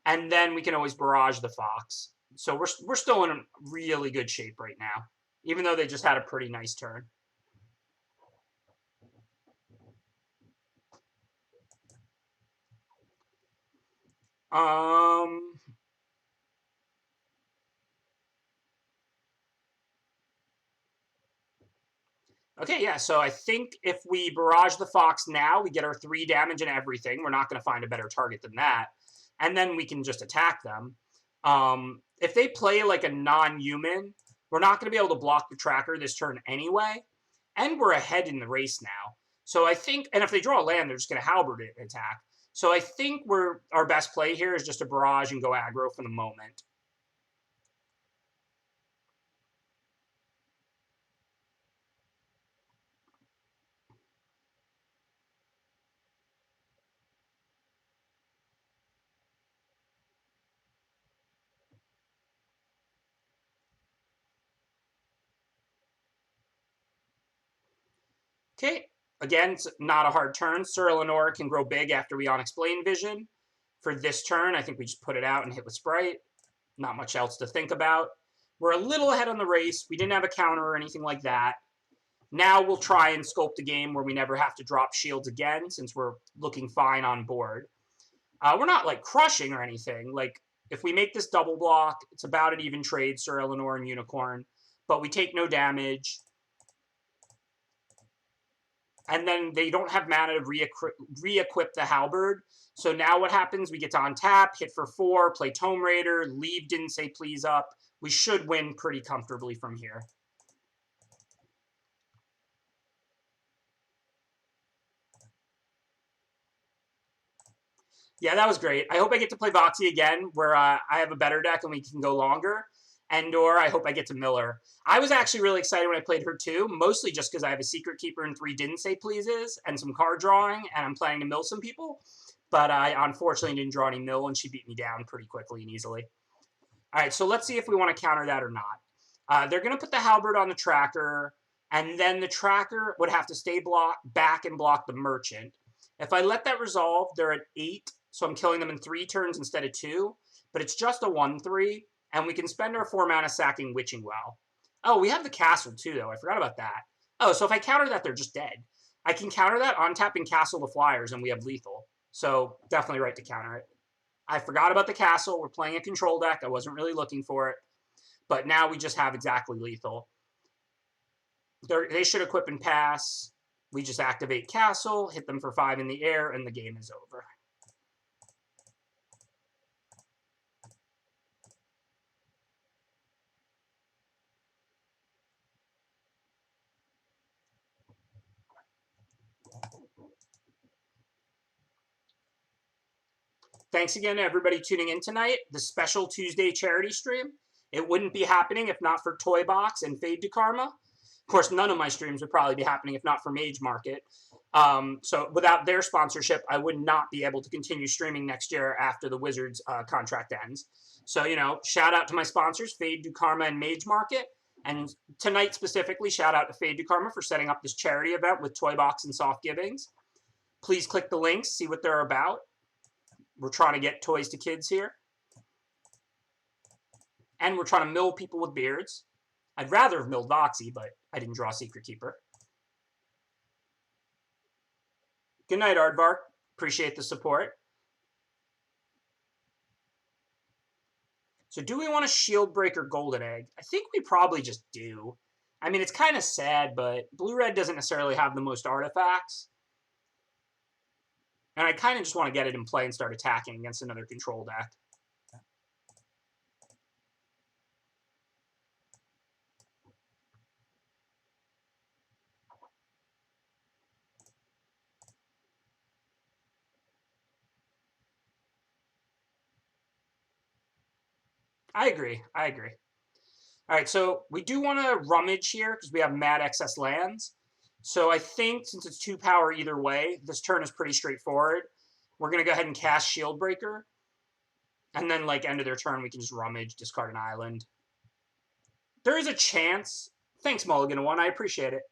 S1: And then we can always barrage the Fox. So we're still in really good shape right now, even though they just had a pretty nice turn. Okay, yeah, so I think if we barrage the Fox now, we get our 3 damage and everything. We're not going to find a better target than that. And then we can just attack them. If they play like a non-human, we're not going to be able to block the tracker this turn anyway. And we're ahead in the race now. So I think, and if they draw a land, they're just going to halberd it and attack. So I think our best play here is just to barrage and go aggro for the moment. Okay, again, it's not a hard turn. Sir Eleanor can grow big after we unexplain vision. For this turn, I think we just put it out and hit with Sprite. Not much else to think about. We're a little ahead on the race. We didn't have a counter or anything like that. Now we'll try and sculpt a game where we never have to drop shields again, since we're looking fine on board. We're not like crushing or anything. Like, if we make this double block, it's about an even trade, Sir Eleanor and Unicorn. But we take no damage. And then they don't have mana to re-equip the Halberd. So now what happens? We get to untap, hit for 4, play Tome Raider, leave Didn't Say Please up. We should win pretty comfortably from here. Yeah, that was great. I hope I get to play Voxy again, where I have a better deck and we can go longer. And/or I hope I get to Miller. I was actually really excited when I played her too, mostly just because I have a Secret Keeper and 3 Didn't Say Pleases and some card drawing, and I'm planning to mill some people. But I unfortunately didn't draw any mill, and she beat me down pretty quickly and easily. All right, so let's see if we want to counter that or not. They're going to put the Halberd on the tracker, and then the tracker would have to stay back and block the Merchant. If I let that resolve, they're at 8, so I'm killing them in 3 turns instead of 2, but it's just a 1/3, and we can spend our 4 mana sacking Witching Well. Oh, we have the castle too, though. I forgot about that. Oh, so if I counter that, they're just dead. I can counter that on tapping Castle the Flyers, and we have lethal. So definitely right to counter it. I forgot about the castle. We're playing a control deck. I wasn't really looking for it. But now we just have exactly lethal. They should equip and pass. We just activate castle, hit them for 5 in the air, and the game is over. Thanks again to everybody tuning in tonight. The special Tuesday charity stream. It wouldn't be happening if not for Toy Box and Fade to Karma. Of course, none of my streams would probably be happening if not for Mage Market. So without their sponsorship, I would not be able to continue streaming next year after the Wizards contract ends. So, shout out to my sponsors, Fade to Karma and Mage Market. And tonight specifically, shout out to Fade to Karma for setting up this charity event with Toy Box and Soft Givings. Please click the links, see what they're about. We're trying to get toys to kids here. And we're trying to mill people with beards. I'd rather have milled Voxy, but I didn't draw Secret Keeper. Good night, Aardvark. Appreciate the support. So do we want a Shieldbreaker Golden Egg? I think we probably just do. I mean, it's kind of sad, but Blue-Red doesn't necessarily have the most artifacts. And I kind of just want to get it in play and start attacking against another control deck. I agree. All right, so we do want to rummage here because we have mad excess lands. So I think since it's 2 power either way, this turn is pretty straightforward. We're going to go ahead and cast Shieldbreaker. And then, end of their turn, we can just rummage, discard an island. There is a chance. Thanks, Mulligan1. I appreciate it.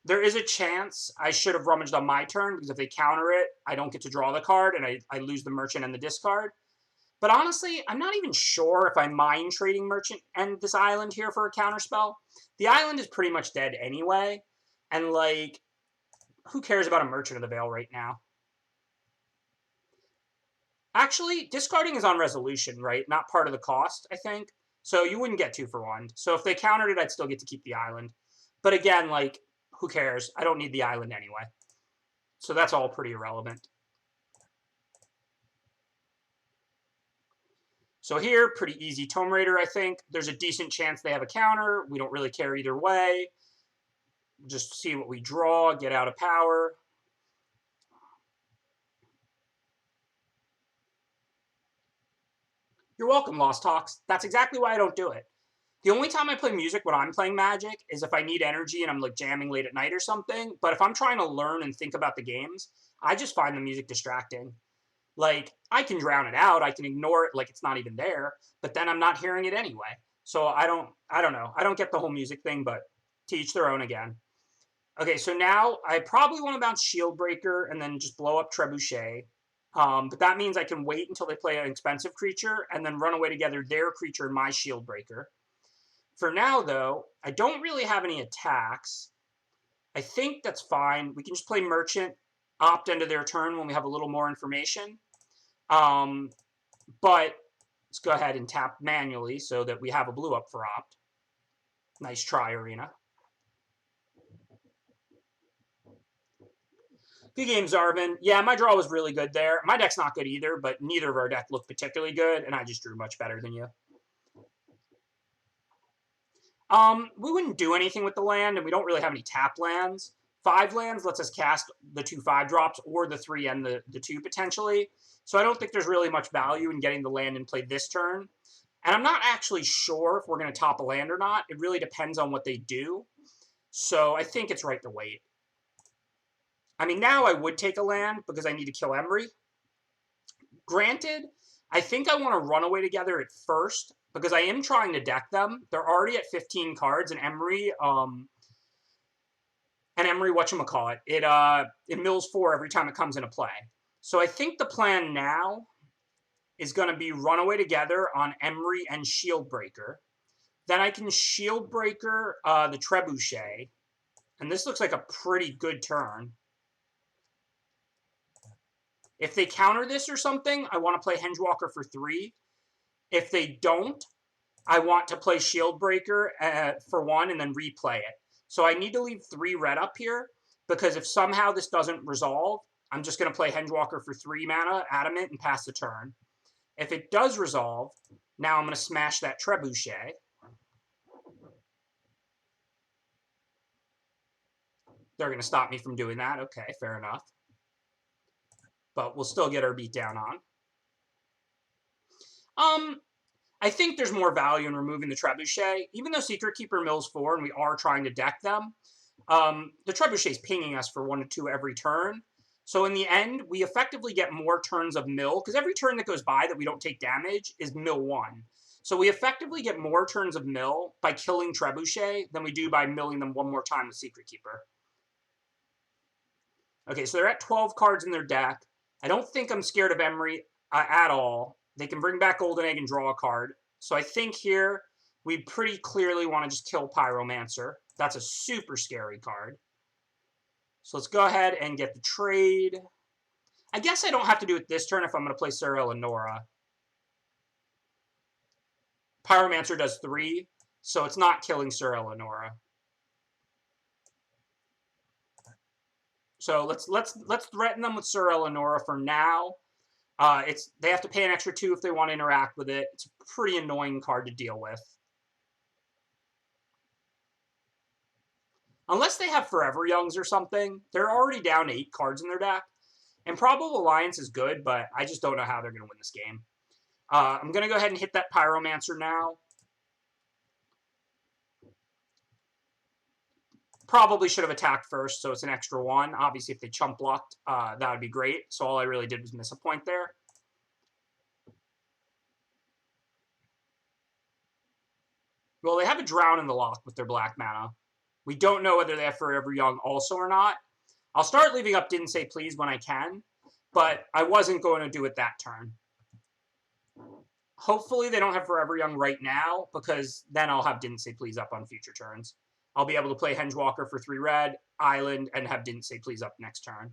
S1: There is a chance I should have rummaged on my turn, because if they counter it, I don't get to draw the card, and I lose the Merchant and the discard. But honestly, I'm not even sure if I mind trading Merchant and this island here for a counterspell. The island is pretty much dead anyway. And, who cares about a Merchant of the Veil right now? Actually, discarding is on resolution, right? Not part of the cost, I think. So you wouldn't get 2 for 1. So if they countered it, I'd still get to keep the island. But again, who cares? I don't need the island anyway. So that's all pretty irrelevant. So here, pretty easy Tome Raider, I think. There's a decent chance they have a counter. We don't really care either way. Just see what we draw, get out of power. You're welcome, Lost Talks. That's exactly why I don't do it. The only time I play music when I'm playing Magic is if I need energy and I'm jamming late at night or something. But if I'm trying to learn and think about the games, I just find the music distracting. I can drown it out. I can ignore it like it's not even there. But then I'm not hearing it anyway. So I don't know. I don't get the whole music thing, but to each their own again. Okay, so now I probably want to bounce Shieldbreaker and then just blow up Trebuchet. But that means I can wait until they play an expensive creature and then run away together their creature and my Shieldbreaker. For now, though, I don't really have any attacks. I think that's fine. We can just play Merchant, opt into their turn when we have a little more information. But let's go ahead and tap manually so that we have a blue up for opt. Nice try, Arena. Good game, Zarvin. Yeah, my draw was really good there. My deck's not good either, but neither of our deck looked particularly good, and I just drew much better than you. We wouldn't do anything with the land, and we don't really have any tap lands. 5 lands lets us cast the 2 5-drops or the 3 and the 2 potentially. So I don't think there's really much value in getting the land in play this turn. And I'm not actually sure if we're going to top a land or not. It really depends on what they do. So I think it's right to wait. I mean, now I would take a land because I need to kill Emery. Granted, I think I want to run away together at first because I am trying to deck them. They're already at 15 cards, and Emery, whatchamacallit, it mills 4 every time it comes into play. So I think the plan now is going to be run away together on Emery and Shieldbreaker. Then I can Shieldbreaker the Trebuchet, and this looks like a pretty good turn. If they counter this or something, I want to play Hengewalker for 3. If they don't, I want to play Shieldbreaker for 1 and then replay it. So I need to leave 3 red up here, because if somehow this doesn't resolve, I'm just going to play Hengewalker for 3 mana, Adamant, and pass the turn. If it does resolve, now I'm going to smash that Trebuchet. They're going to stop me from doing that. Okay, fair enough. But we'll still get our beat down on. I think there's more value in removing the Trebuchet. Even though Secret Keeper mills 4 and we are trying to deck them, the Trebuchet is pinging us for 1 to 2 every turn. So in the end, we effectively get more turns of mill, because every turn that goes by that we don't take damage is mill 1. So we effectively get more turns of mill by killing Trebuchet than we do by milling them 1 more time with Secret Keeper. Okay, so they're at 12 cards in their deck. I don't think I'm scared of Emery at all. They can bring back Golden Egg and draw a card. So I think here we pretty clearly want to just kill Pyromancer. That's a super scary card. So let's go ahead and get the trade. I guess I don't have to do it this turn if I'm going to play Sir Eleonora. Pyromancer does 3, so it's not killing Sir Eleonora. So let's threaten them with Sir Eleonora for now. They have to pay an extra 2 if they want to interact with it. It's a pretty annoying card to deal with. Unless they have Forever Youngs or something, they're already down 8 cards in their deck. And Probable Alliance is good, but I just don't know how they're going to win this game. I'm going to go ahead and hit that Pyromancer now. Probably should have attacked first, so it's an extra 1. Obviously, if they chump blocked, that would be great. So all I really did was miss a point there. Well, they have a Drown in the lock with their black mana. We don't know whether they have Forever Young also or not. I'll start leaving up Didn't Say Please when I can, but I wasn't going to do it that turn. Hopefully they don't have Forever Young right now, because then I'll have Didn't Say Please up on future turns. I'll be able to play Hengewalker for 3 red, Island, and have Didn't Say Please up next turn.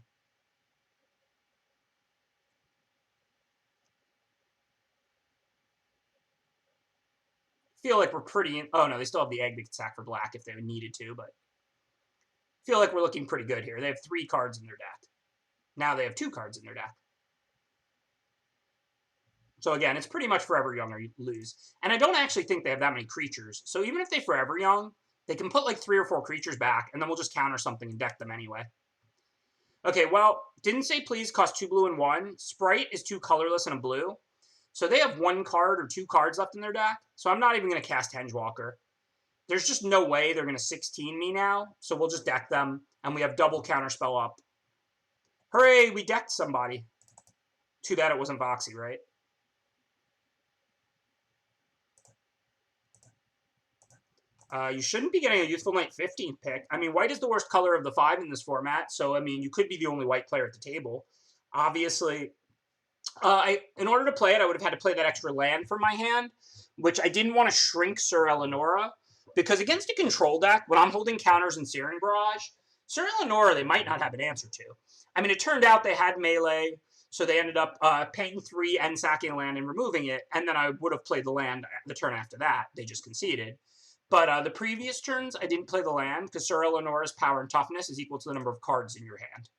S1: Feel like we're pretty... Oh, no, they still have the egg they could sack for black if they needed to, but... Feel like we're looking pretty good here. They have 3 cards in their deck. Now they have 2 cards in their deck. So again, it's pretty much Forever Young or you lose. And I don't actually think they have that many creatures. So even if they Forever Young, they can put like 3 or 4 creatures back, and then we'll just counter something and deck them anyway. Okay, well, Didn't Say Please costs 2 blue and 1. Sprite is 2 colorless and a blue. So they have 1 card or 2 cards left in their deck. So I'm not even going to cast Hengewalker. There's just no way they're going to 16 me now. So we'll just deck them, and we have double counterspell up. Hooray, we decked somebody. Too bad it wasn't Voxy, right? You shouldn't be getting a Youthful Knight 15th pick. I mean, white is the worst color of the 5 in this format, so, I mean, you could be the only white player at the table. Obviously, in order to play it, I would have had to play that extra land from my hand, which I didn't want to shrink Sir Eleonora, because against a control deck, when I'm holding counters in Searing Barrage, Sir Eleonora, they might not have an answer to. I mean, it turned out they had melee, so they ended up paying 3 and sacking a land and removing it, and then I would have played the land the turn after that. They just conceded. But the previous turns, I didn't play the land, because Sir Eleonora's power and toughness is equal to the number of cards in your hand.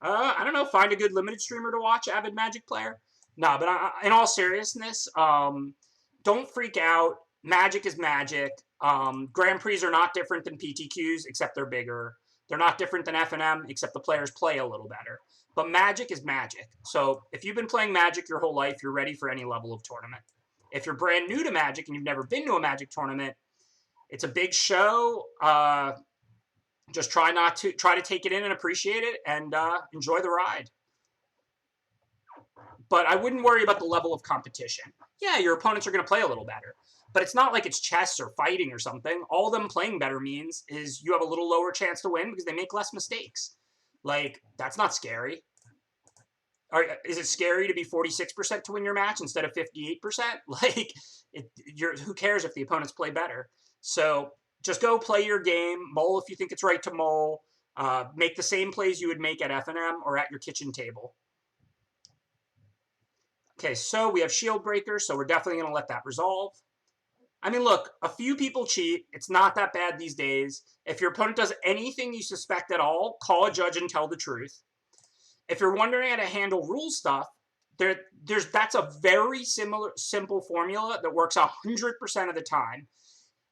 S1: I don't know, find a good limited streamer to watch, avid Magic player. No, but in all seriousness, don't freak out. Magic is Magic. Grand Prix are not different than PTQs, except they're bigger. They're not different than F&M, except the players play a little better. But Magic is Magic. So if you've been playing Magic your whole life, you're ready for any level of tournament. If you're brand new to Magic and you've never been to a Magic tournament, it's a big show. Just try to take it in and appreciate it and enjoy the ride. But I wouldn't worry about the level of competition. Yeah, your opponents are going to play a little better. But it's not like it's chess or fighting or something. All them playing better means is you have a little lower chance to win because they make less mistakes. Like, that's not scary. Is it scary to be 46% to win your match instead of 58%? Like, who cares if the opponents play better? So just go play your game. Mull if you think it's right to mull. Make the same plays you would make at F&M or at your kitchen table. Okay, so we have Shield Breaker, so we're definitely going to let that resolve. I mean, look, a few people cheat. It's not that bad these days. If your opponent does anything you suspect at all, call a judge and tell the truth. If you're wondering how to handle rule stuff, that's a very simple formula that works 100% of the time.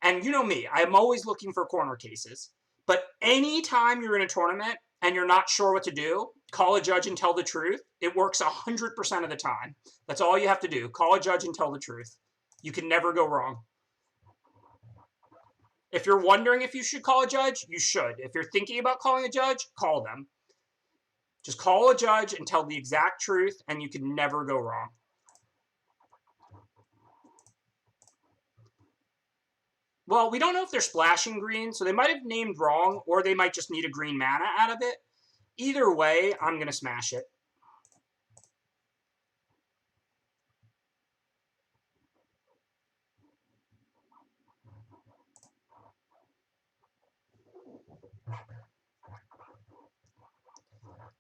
S1: And you know me, I'm always looking for corner cases. But anytime you're in a tournament and you're not sure what to do, call a judge and tell the truth. It works 100% of the time. That's all you have to do. Call a judge and tell the truth. You can never go wrong. If you're wondering if you should call a judge, you should. If you're thinking about calling a judge, call them. Just call a judge and tell the exact truth, and you can never go wrong. Well, we don't know if they're splashing green, so they might have named wrong, or they might just need a green mana out of it. Either way, I'm going to smash it.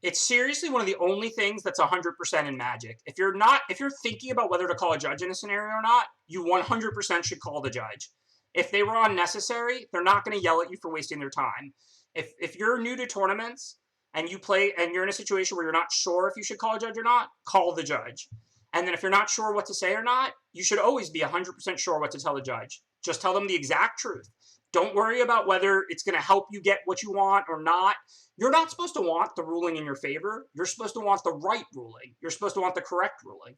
S1: It's seriously one of the only things that's 100% in Magic. If you're thinking about whether to call a judge in a scenario or not, you 100% should call the judge. If they were unnecessary, they're not going to yell at you for wasting their time. If you're new to tournaments and you're in a situation where you're not sure if you should call a judge or not, call the judge. And then if you're not sure what to say or not, you should always be 100% sure what to tell the judge. Just tell them the exact truth. Don't worry about whether it's going to help you get what you want or not. You're not supposed to want the ruling in your favor. You're supposed to want the right ruling. You're supposed to want the correct ruling.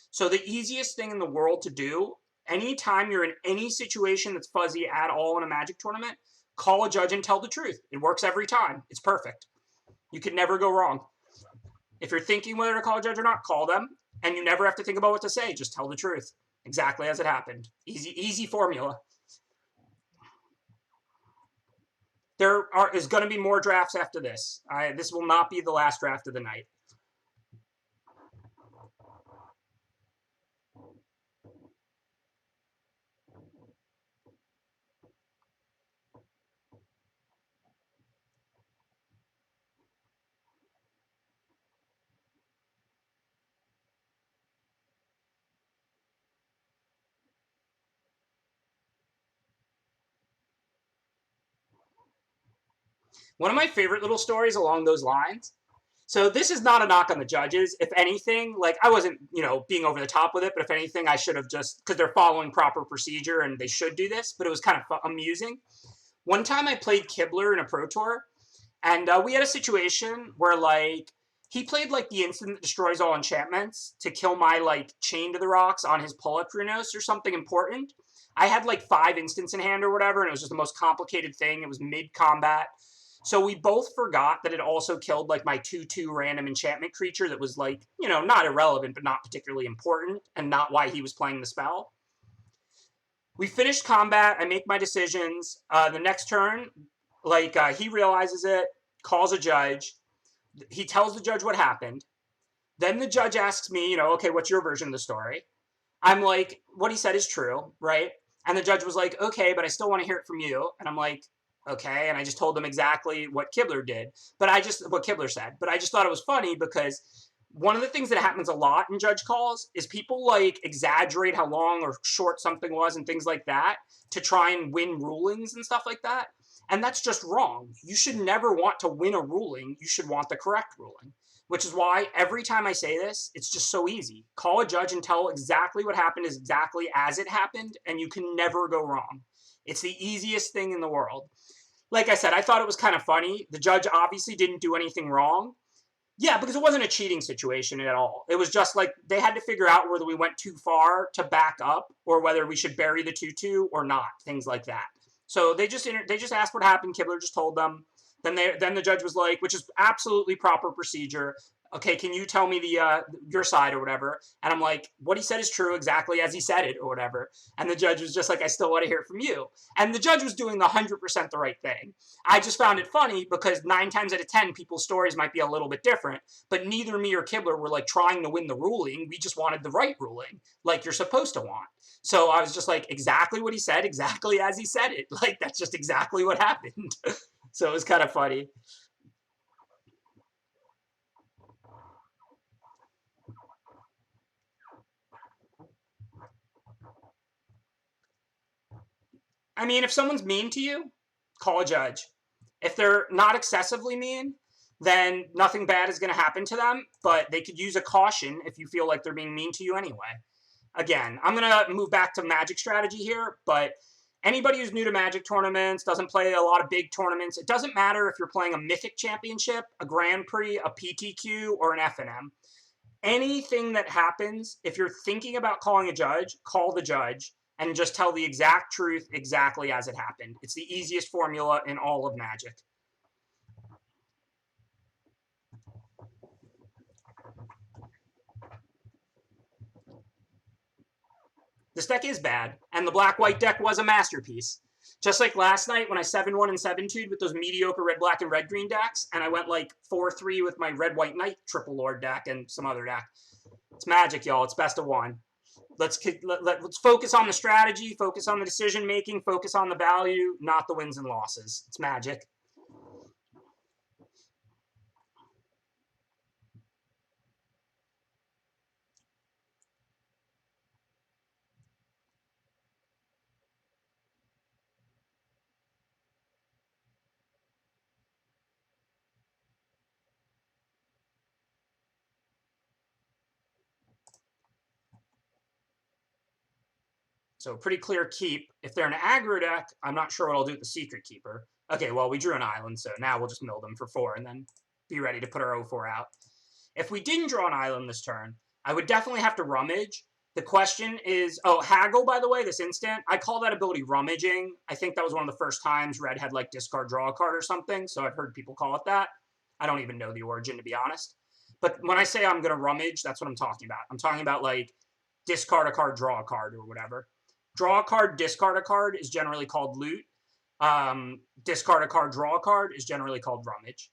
S1: So the easiest thing in the world to do, anytime you're in any situation that's fuzzy at all in a Magic tournament, call a judge and tell the truth. It works every time. It's perfect. You can never go wrong. If you're thinking whether to call a judge or not, call them. And you never have to think about what to say. Just tell the truth. Exactly as it happened. Easy formula. There is going to be more drafts after this. This will not be the last draft of the night. One of my favorite little stories along those lines. So this is not a knock on the judges. If anything, like I wasn't, being over the top with it, but if anything, I should have just, because they're following proper procedure and they should do this, but it was kind of amusing. One time I played Kibler in a Pro Tour, and we had a situation where, he played, the instant that destroys all enchantments to kill my, Chain to the Rocks on his pull-up Runos or something important. I had, 5 instants in hand or whatever, and it was just the most complicated thing. It was mid-combat. So we both forgot that it also killed, my 2/2 random enchantment creature that was, not irrelevant, but not particularly important, and not why he was playing the spell. We finished combat. I make my decisions. The next turn, he realizes it, calls a judge. He tells the judge what happened. Then the judge asks me, okay, what's your version of the story? I'm like, what he said is true, right? And the judge was like, okay, but I still want to hear it from you. And I'm like, okay, and I just told them exactly what Kibler did, what Kibler said. But I just thought it was funny because one of the things that happens a lot in judge calls is people exaggerate how long or short something was and things like that to try and win rulings and stuff like that. And that's just wrong. You should never want to win a ruling. You should want the correct ruling. which is why every time I say this, it's just so easy. Call a judge and tell exactly what happened is exactly as it happened, and you can never go wrong. It's the easiest thing in the world. Like I said, I thought it was kind of funny. The judge obviously didn't do anything wrong. Yeah, because it wasn't a cheating situation at all. It was just like they had to figure out whether we went too far to back up or whether we should bury the 2-2 or not, things like that. So they just asked what happened. Kibler just told them. Then the judge was like, which is absolutely proper procedure. Okay, can you tell me your side or whatever? And I'm like, what he said is true exactly as he said it or whatever. And the judge was just like, I still want to hear it from you. And the judge was doing 100% the right thing. I just found it funny because 9 times out of 10, people's stories might be a little bit different, but neither me or Kibler were like trying to win the ruling. We just wanted the right ruling, like you're supposed to want. So I was just like, exactly what he said, exactly as he said it. Like, that's just exactly what happened. So it was kind of funny. I mean, if someone's mean to you, call a judge. If they're not excessively mean, then nothing bad is going to happen to them, but they could use a caution if you feel like they're being mean to you anyway. Again, I'm going to move back to Magic strategy here, but anybody who's new to Magic tournaments, doesn't play a lot of big tournaments, it doesn't matter if you're playing a Mythic Championship, a Grand Prix, a PTQ, or an FNM. Anything that happens, if you're thinking about calling a judge, call the judge and just tell the exact truth exactly as it happened. It's the easiest formula in all of Magic. This deck is bad, and the black-white deck was a masterpiece. Just like last night when I 7-1 and 7-2'd with those mediocre red-black and red-green decks, and I went like 4-3 with my red-white knight triple lord deck and some other deck. It's Magic, y'all. It's best of one. Let's focus on the strategy, focus on the decision-making, focus on the value, not the wins and losses. It's Magic. So pretty clear keep. If they're an aggro deck, I'm not sure what I'll do with the Secret Keeper. Okay, well, we drew an island, so now we'll just mill them for 4 and then be ready to put our 0-4 out. If we didn't draw an island this turn, I would definitely have to rummage. The question is, oh, haggle, by the way, this instant. I call that ability rummaging. I think that was one of the first times Red had like discard, draw a card or something, so I've heard people call it that. I don't even know the origin, to be honest. But when I say I'm going to rummage, that's what I'm talking about. I'm talking about like discard a card, draw a card, or whatever. Draw a card, discard a card is generally called loot. Discard a card, draw a card is generally called rummage.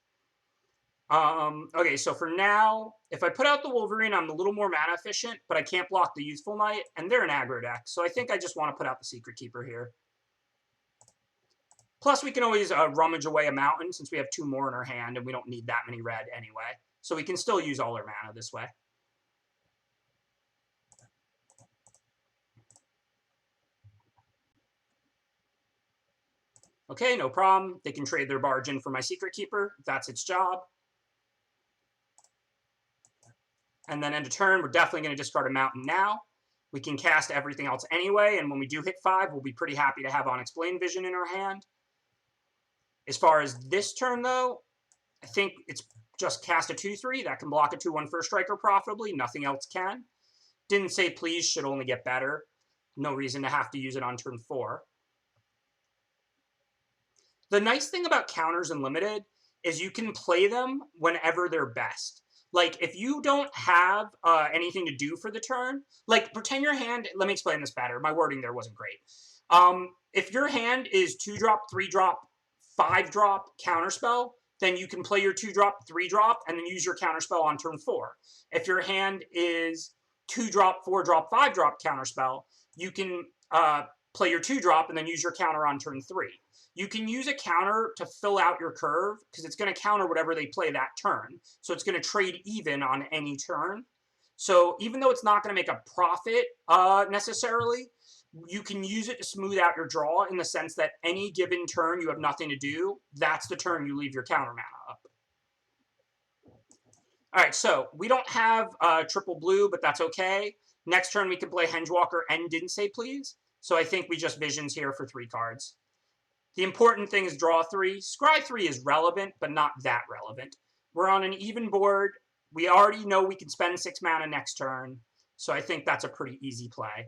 S1: Okay, so for now, if I put out the Wolverine, I'm a little more mana efficient, but I can't block the Youthful Knight, and they're an aggro deck, so I think I just want to put out the Secret Keeper here. Plus, we can always rummage away a mountain, since we have 2 more in our hand, and we don't need that many red anyway. So we can still use all our mana this way. Okay, no problem. They can trade their barge in for my Secret Keeper. That's its job. And then end of turn, we're definitely going to discard a mountain now. We can cast everything else anyway, and when we do hit 5, we'll be pretty happy to have Unexplained Vision in our hand. As far as this turn, though, I think it's just cast a 2-3. That can block a 2-1 First Striker profitably. Nothing else can. Didn't say please, should only get better. No reason to have to use it on turn 4. The nice thing about counters in Limited is you can play them whenever they're best. Like, if you don't have anything to do for the turn, like, pretend your hand, let me explain this better. My wording there wasn't great. If your hand is 2-drop, 3-drop, 5-drop counterspell, then you can play your 2-drop, 3-drop, and then use your counterspell on turn 4. If your hand is 2-drop, 4-drop, 5-drop counterspell, you can play your 2-drop and then use your counter on turn 3. You can use a counter to fill out your curve because it's going to counter whatever they play that turn. So it's going to trade even on any turn. So even though it's not going to make a profit necessarily, you can use it to smooth out your draw in the sense that any given turn you have nothing to do, that's the turn you leave your counter mana up. All right, so we don't have triple blue, but that's okay. Next turn, we can play Hengewalker and Didn't Say Please. So I think we just Visions here for 3 cards. The important thing is draw 3. Scry 3 is relevant, but not that relevant. We're on an even board. We already know we can spend 6 mana next turn. So I think that's a pretty easy play.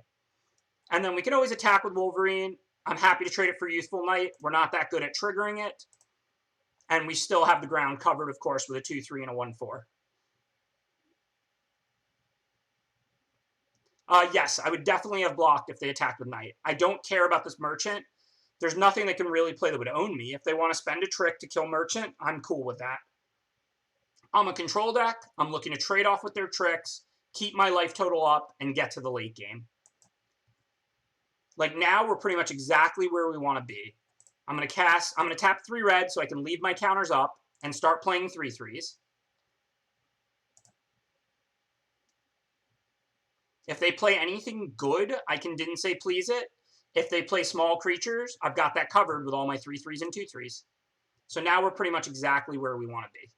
S1: And then we can always attack with Wolverine. I'm happy to trade it for Youthful Knight. We're not that good at triggering it. And we still have the ground covered, of course, with a 2-3 and a 1-4. Yes, I would definitely have blocked if they attacked with Knight. I don't care about this Merchant. There's nothing they can really play that would own me. If they want to spend a trick to kill Merchant, I'm cool with that. I'm a control deck. I'm looking to trade off with their tricks, keep my life total up, and get to the late game. Like now, we're pretty much exactly where we want to be. I'm going to tap 3 red so I can leave my counters up and start playing 3/3s. If they play anything good, I can Didn't Say Please it. If they play small creatures, I've got that covered with all my 3/3s and 2/3s. So now we're pretty much exactly where we want to be.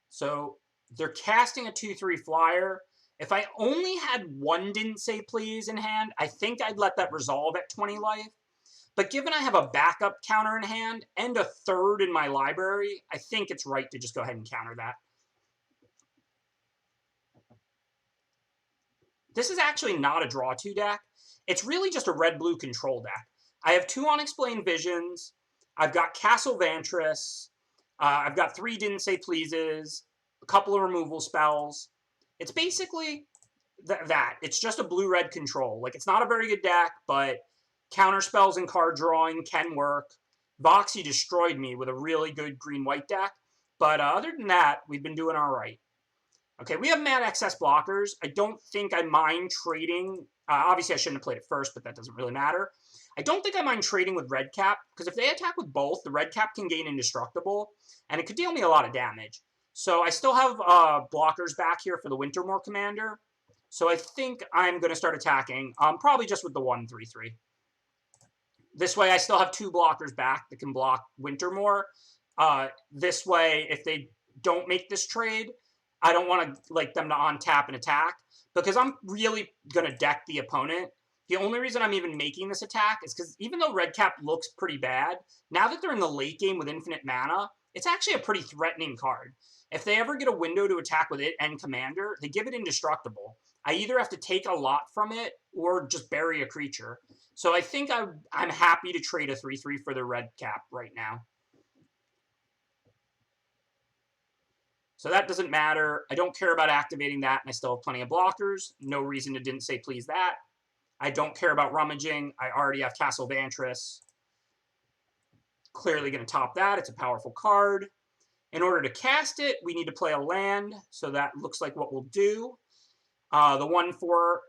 S1: So they're casting a 2/3 flyer. If I only had 1 Didn't Say Please in hand, I think I'd let that resolve at 20 life. But given I have a backup counter in hand and a 3rd in my library, I think it's right to just go ahead and counter that. This is actually not a draw 2 deck. It's really just a red-blue control deck. I have 2 Unexplained Visions. I've got Castle Vantress. I've got 3 Didn't Say Pleases. A couple of removal spells. It's basically that. It's just a blue-red control. Like, it's not a very good deck, but counter spells and card drawing can work. Voxy destroyed me with a really good green-white deck. But other than that, we've been doing all right. Okay, we have mana excess blockers. I don't think I mind trading. Obviously, I shouldn't have played it first, but that doesn't really matter. I don't think I mind trading with red cap, because if they attack with both, the red cap can gain indestructible, and it could deal me a lot of damage. So I still have blockers back here for the Wintermoor Commander. So I think I'm going to start attacking, probably just with the 1/3/3. This way, I still have 2 blockers back that can block Wintermoor. This way, if they don't make this trade, I don't want to like them to on-tap and attack, because I'm really going to deck the opponent. The only reason I'm even making this attack is because even though Red Cap looks pretty bad, now that they're in the late game with infinite mana, it's actually a pretty threatening card. If they ever get a window to attack with it and Commander, they give it indestructible. I either have to take a lot from it or just bury a creature. So I think I'm happy to trade a 3/3 for the Red Cap right now. So that doesn't matter. I don't care about activating that, and I still have plenty of blockers. No reason to Didn't Say Please that. I don't care about rummaging. I already have Castle Vantress. Clearly going to top that. It's a powerful card. In order to cast it, we need to play a land. So that looks like what we'll do. The 1/4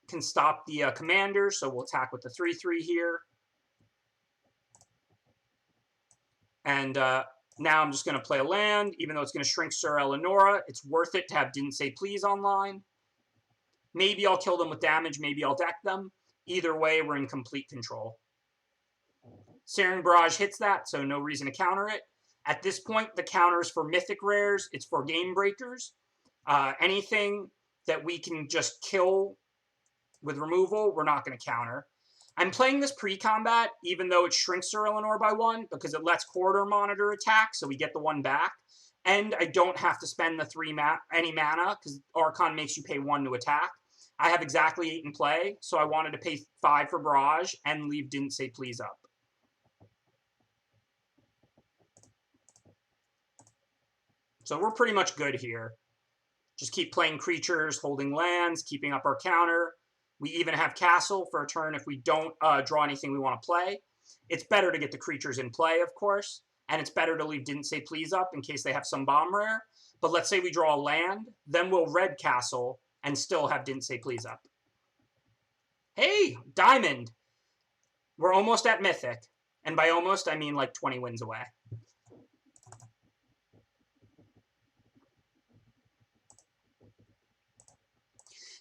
S1: can stop the commander, so we'll attack with the 3/3 here. And now I'm just going to play a land, even though it's going to shrink Sir Eleonora. It's worth it to have Didn't Say Please online. Maybe I'll kill them with damage. Maybe I'll deck them. Either way, we're in complete control. Searing Barrage hits that, so no reason to counter it. At this point, the counter is for Mythic Rares. It's for Game Breakers. Anything that we can just kill with removal, we're not going to counter. I'm playing this pre-combat, even though it shrinks Sir Eleanor by 1, because it lets Corridor Monitor attack, so we get the 1 back. And I don't have to spend the any mana, because Archon makes you pay 1 to attack. I have exactly 8 in play, so I wanted to pay 5 for Barrage and leave Didn't Say Please up. So we're pretty much good here. Just keep playing creatures, holding lands, keeping up our counter. We even have Castle for a turn if we don't draw anything we want to play. It's better to get the creatures in play, of course, and it's better to leave Didn't Say Please up in case they have some bomb rare. But let's say we draw a land, then we'll red Castle and still have Didn't Say Please up. Hey, Diamond! We're almost at Mythic. And by almost, I mean like 20 wins away.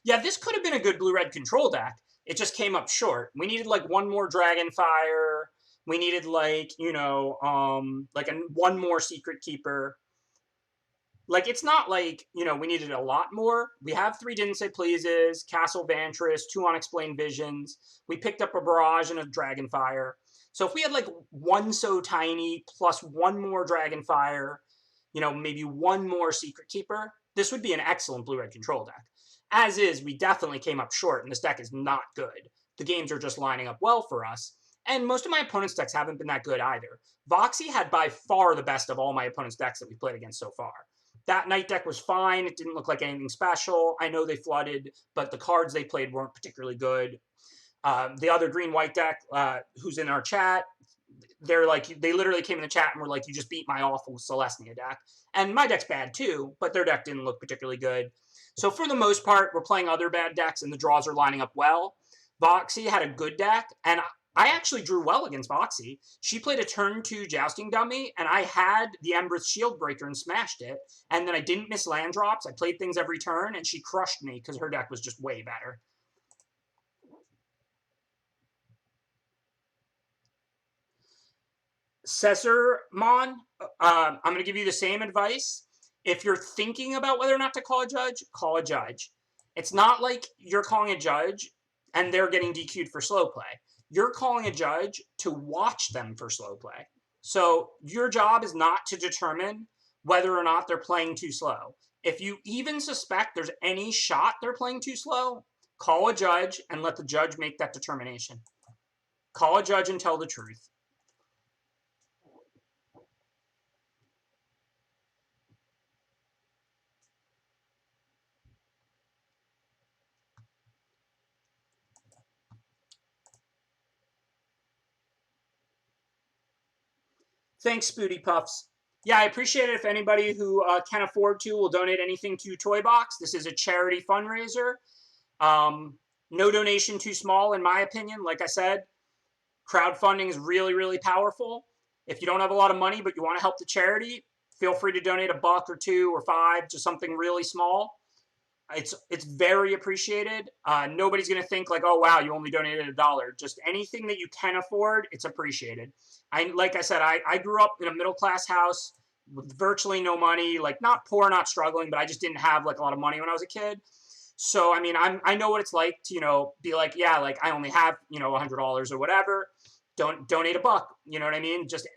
S1: Yeah, this could have been a good blue-red control deck. It just came up short. We needed like one more Dragonfire. We needed like, you know, like one more Secret Keeper. Like, it's not like, you know, we needed a lot more. We have 3 Didn't Say Pleases, Castle Vantress, 2 Unexplained Visions. We picked up a Barrage and a Dragonfire. So if we had like one So Tiny plus one more Dragonfire, you know, maybe one more Secret Keeper, this would be an excellent blue-red control deck. As is, we definitely came up short, and this deck is not good. The games are just lining up well for us. And most of my opponent's decks haven't been that good either. Voxy had by far the best of all my opponent's decks that we played against so far. That night deck was fine. It didn't look like anything special. I know they flooded, but the cards they played weren't particularly good. The other green-white deck, who's in our chat, they're like, they literally came in the chat and were like, you just beat my awful Celestia deck. And my deck's bad too, but their deck didn't look particularly good. So for the most part, we're playing other bad decks and the draws are lining up well. Voxy had a good deck, and I actually drew well against Voxy. She played a turn 2 Jousting Dummy, and I had the Ember's Shield Breaker and smashed it. And then I didn't miss land drops. I played things every turn, and she crushed me because her deck was just way better. Cesarmon, I'm going to give you the same advice. If you're thinking about whether or not to call a judge, call a judge. It's not like you're calling a judge and they're getting DQ'd for slow play. You're calling a judge to watch them for slow play. So your job is not to determine whether or not they're playing too slow. If you even suspect there's any shot they're playing too slow, call a judge and let the judge make that determination. Call a judge and tell the truth. Thanks, Spooty Puffs. Yeah, I appreciate it if anybody who can afford to will donate anything to Toy Box. This is a charity fundraiser. No donation too small, in my opinion. Like I said, crowdfunding is really, really powerful. If you don't have a lot of money, but you want to help the charity, feel free to donate $1 or $2 or $5, just something really small. It's very appreciated. Nobody's going to think like, oh, wow, you only donated $1. Just anything that you can afford, it's appreciated. Like I said, I grew up in a middle-class house with virtually no money, like not poor, not struggling, but I just didn't have like a lot of money when I was a kid. So, I mean, I know what it's like to, you know, be like, yeah, like I only have, you know, $100 or whatever. Don't donate $1. You know what I mean? Just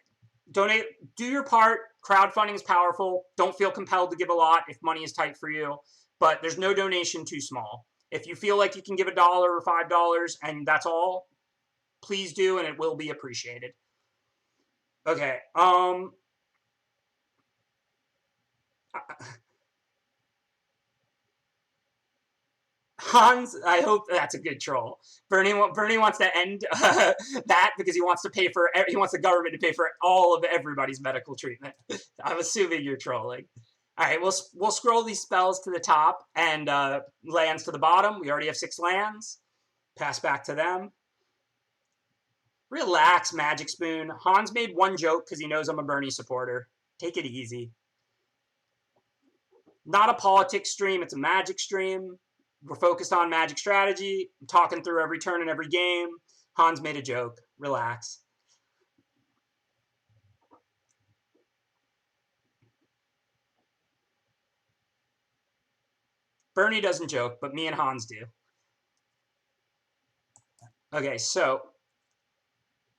S1: donate, do your part. Crowdfunding is powerful. Don't feel compelled to give a lot if money is tight for you. But there's no donation too small. If you feel like you can give $1 or $5 and that's all, please do, and it will be appreciated. Okay. Hans, I hope that's a good troll. Bernie wants to end that because he wants the government to pay for all of everybody's medical treatment. I'm assuming you're trolling. All right, we'll scroll these spells to the top and lands to the bottom. We already have 6 lands. Pass back to them. Relax, Magic Spoon. Hans made one joke because he knows I'm a Bernie supporter. Take it easy. Not a politics stream. It's a Magic stream. We're focused on Magic strategy. I'm talking through every turn and every game. Hans made a joke. Relax. Bernie doesn't joke, but me and Hans do. Okay, so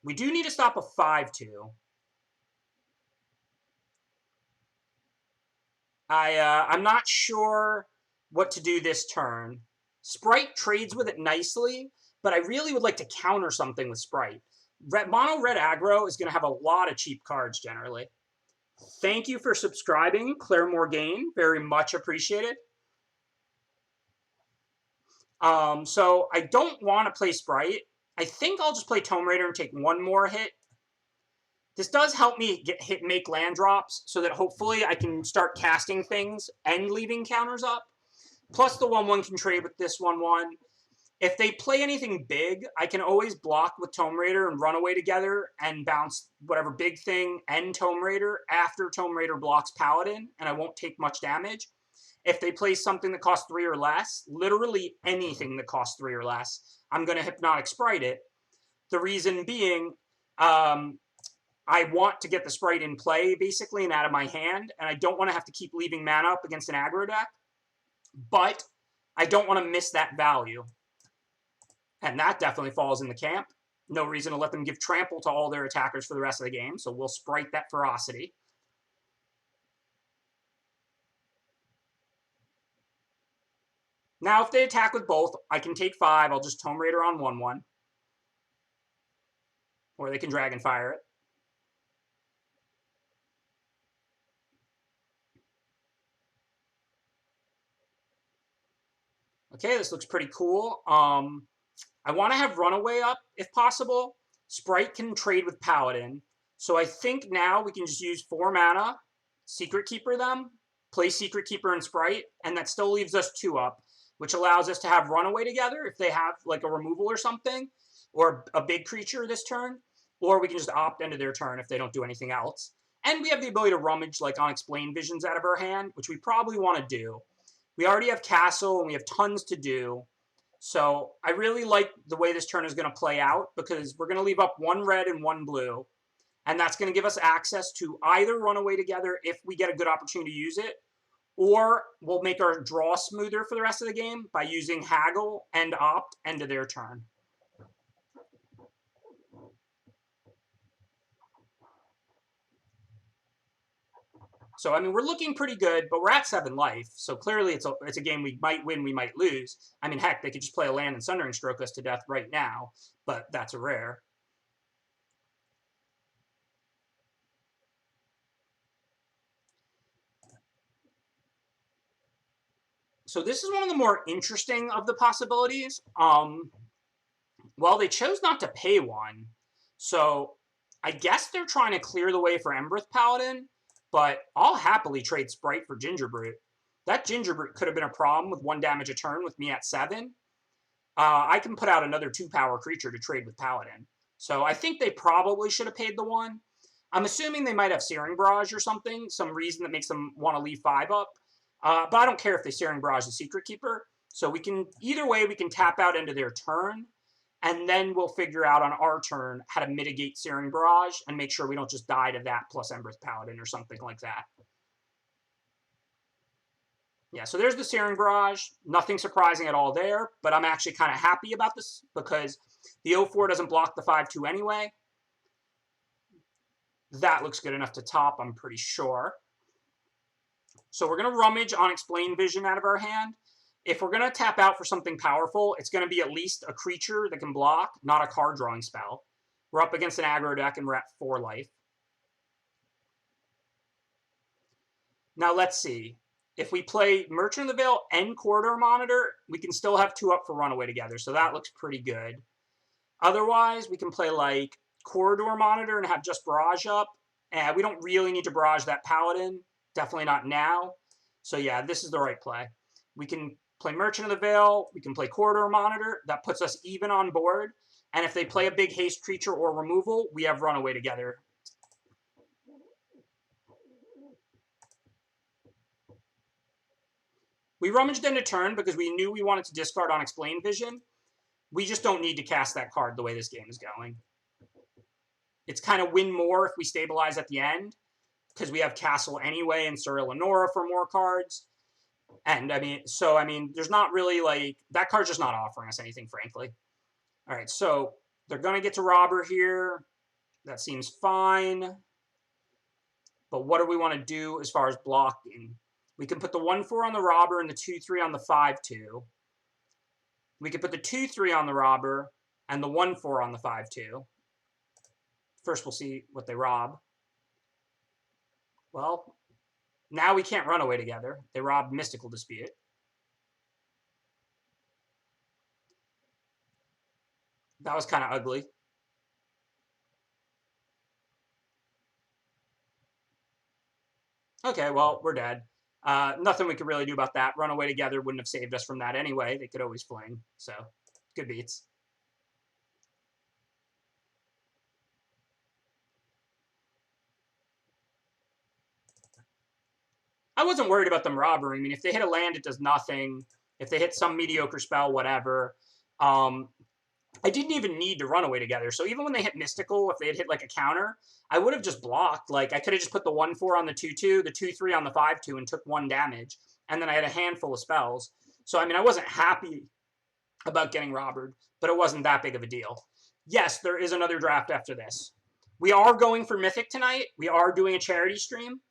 S1: we do need to stop a 5-2. I'm not sure what to do this turn. Sprite trades with it nicely, but I really would like to counter something with Sprite. Mono red aggro is going to have a lot of cheap cards generally. Thank you for subscribing, Claire Morgaine. Very much appreciated. So I don't want to play Sprite. I think I'll just play Tome Raider and take one more hit. This does help me make land drops so that hopefully I can start casting things and leaving counters up. Plus the 1/1 can trade with this 1/1. If they play anything big, I can always block with Tome Raider and run away together and bounce whatever big thing and Tome Raider after Tome Raider blocks Paladin, and I won't take much damage. If they play something that costs 3 or less, literally anything that costs 3 or less, I'm going to Hypnotic Sprite it. The reason being, I want to get the Sprite in play, basically, and out of my hand, and I don't want to have to keep leaving mana up against an aggro deck, but I don't want to miss that value. And that definitely falls in the camp. No reason to let them give trample to all their attackers for the rest of the game, so we'll Sprite that ferocity. Now, if they attack with both, I can take 5. I'll just Tomb Raider on 1/1. Or they can Dragonfire it. Okay, this looks pretty cool. I want to have Runaway up, if possible. Sprite can trade with Paladin. So I think now we can just use 4 mana, Secret Keeper them, play Secret Keeper and Sprite, and that still leaves us 2 up, which allows us to have Runaway together if they have like a removal or something, or a big creature this turn, or we can just opt into their turn if they don't do anything else. And we have the ability to rummage like Unexplained Visions out of our hand, which we probably want to do. We already have Castle, and we have tons to do. So I really like the way this turn is going to play out, because we're going to leave up 1 red and 1 blue. And that's going to give us access to either Runaway together if we get a good opportunity to use it, or we'll make our draw smoother for the rest of the game by using Haggle and Opt end of their turn. So, I mean, we're looking pretty good, but we're at 7 life. So clearly it's a game we might win, we might lose. I mean, heck, they could just play a land and Sundering Stroke us to death right now, but that's a rare. So this is one of the more interesting of the possibilities. Well, they chose not to pay 1. So I guess they're trying to clear the way for Embereth Paladin, but I'll happily trade Sprite for Gingerbrute. That Gingerbrute could have been a problem with 1 damage a turn with me at 7. I can put out another 2-power creature to trade with Paladin. So I think they probably should have paid the 1. I'm assuming they might have Searing Barrage or something, some reason that makes them want to leave 5 up. But I don't care if they Searing Barrage the Secret Keeper. So we can, either way, we can tap out into their turn, and then we'll figure out on our turn how to mitigate Searing Barrage and make sure we don't just die to that plus Embereth Paladin or something like that. Yeah, so there's the Searing Barrage. Nothing surprising at all there, but I'm actually kind of happy about this because the 0/4 doesn't block the 5/2 anyway. That looks good enough to top, I'm pretty sure. So we're going to rummage Unexplained Vision out of our hand. If we're going to tap out for something powerful, it's going to be at least a creature that can block, not a card drawing spell. We're up against an aggro deck and we're at 4 life. Now let's see. If we play Merchant of the Veil and Corridor Monitor, we can still have 2 up for Runaway together, so that looks pretty good. Otherwise, we can play like Corridor Monitor and have just Barrage up. And we don't really need to Barrage that Paladin. Definitely not now. So yeah, this is the right play. We can play Merchant of the Veil. We can play Corridor Monitor. That puts us even on board. And if they play a big haste creature or removal, we have Runaway together. We rummaged into turn because we knew we wanted to discard Unexplained Vision. We just don't need to cast that card the way this game is going. It's kind of win more if we stabilize at the end, because we have Castle anyway and Sir Eleonora for more cards. And I mean, there's not really like, that card's just not offering us anything, frankly. All right, so they're going to get to Robber here. That seems fine. But what do we want to do as far as blocking? We can put the 1/4 on the Robber and the 2/3 on the 5/2. We could put the 2/3 on the Robber and the 1/4 on the 5/2. First, we'll see what they rob. Well, now we can't run away together. They rob Mystical Dispute. That was kind of ugly. Okay, well, we're dead. Nothing we could really do about that. Run away together wouldn't have saved us from that anyway. They could always fling. So, good beats. I wasn't worried about them robbering. I mean, if they hit a land, it does nothing. If they hit some mediocre spell, whatever. I didn't even need to run away together. So even when they hit Mystical, if they had hit like a counter, I would have just blocked. Like I could have just put the 1/4 on the 2/2, the 2/3 on the 5/2, and took 1 damage. And then I had a handful of spells. So I mean, I wasn't happy about getting robbered, but it wasn't that big of a deal. Yes, there is another draft after this. We are going for Mythic tonight. We are doing a charity stream.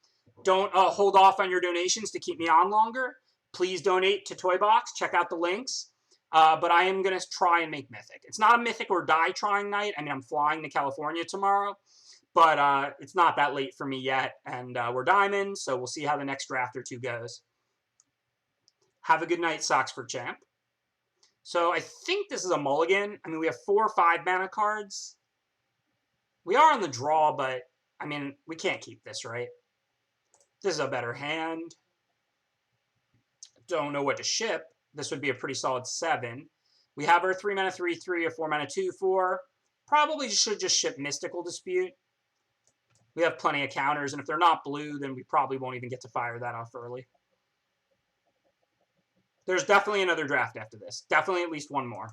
S1: Don't hold off on your donations to keep me on longer. Please donate to Toy Box. Check out the links. But I am going to try and make Mythic. It's not a Mythic or die trying night. I mean, I'm flying to California tomorrow. But it's not that late for me yet. And we're Diamond, so we'll see how the next draft or two goes. Have a good night, Socks for Champ. So I think this is a mulligan. I mean, we have 4 5-mana cards. We are on the draw, but, I mean, we can't keep this, right? This is a better hand. Don't know what to ship. This would be a pretty solid 7. We have our 3-mana 3/3, a 4-mana 2/4. Probably should just ship Mystical Dispute. We have plenty of counters, and if they're not blue, then we probably won't even get to fire that off early. There's definitely another draft after this. Definitely at least one more.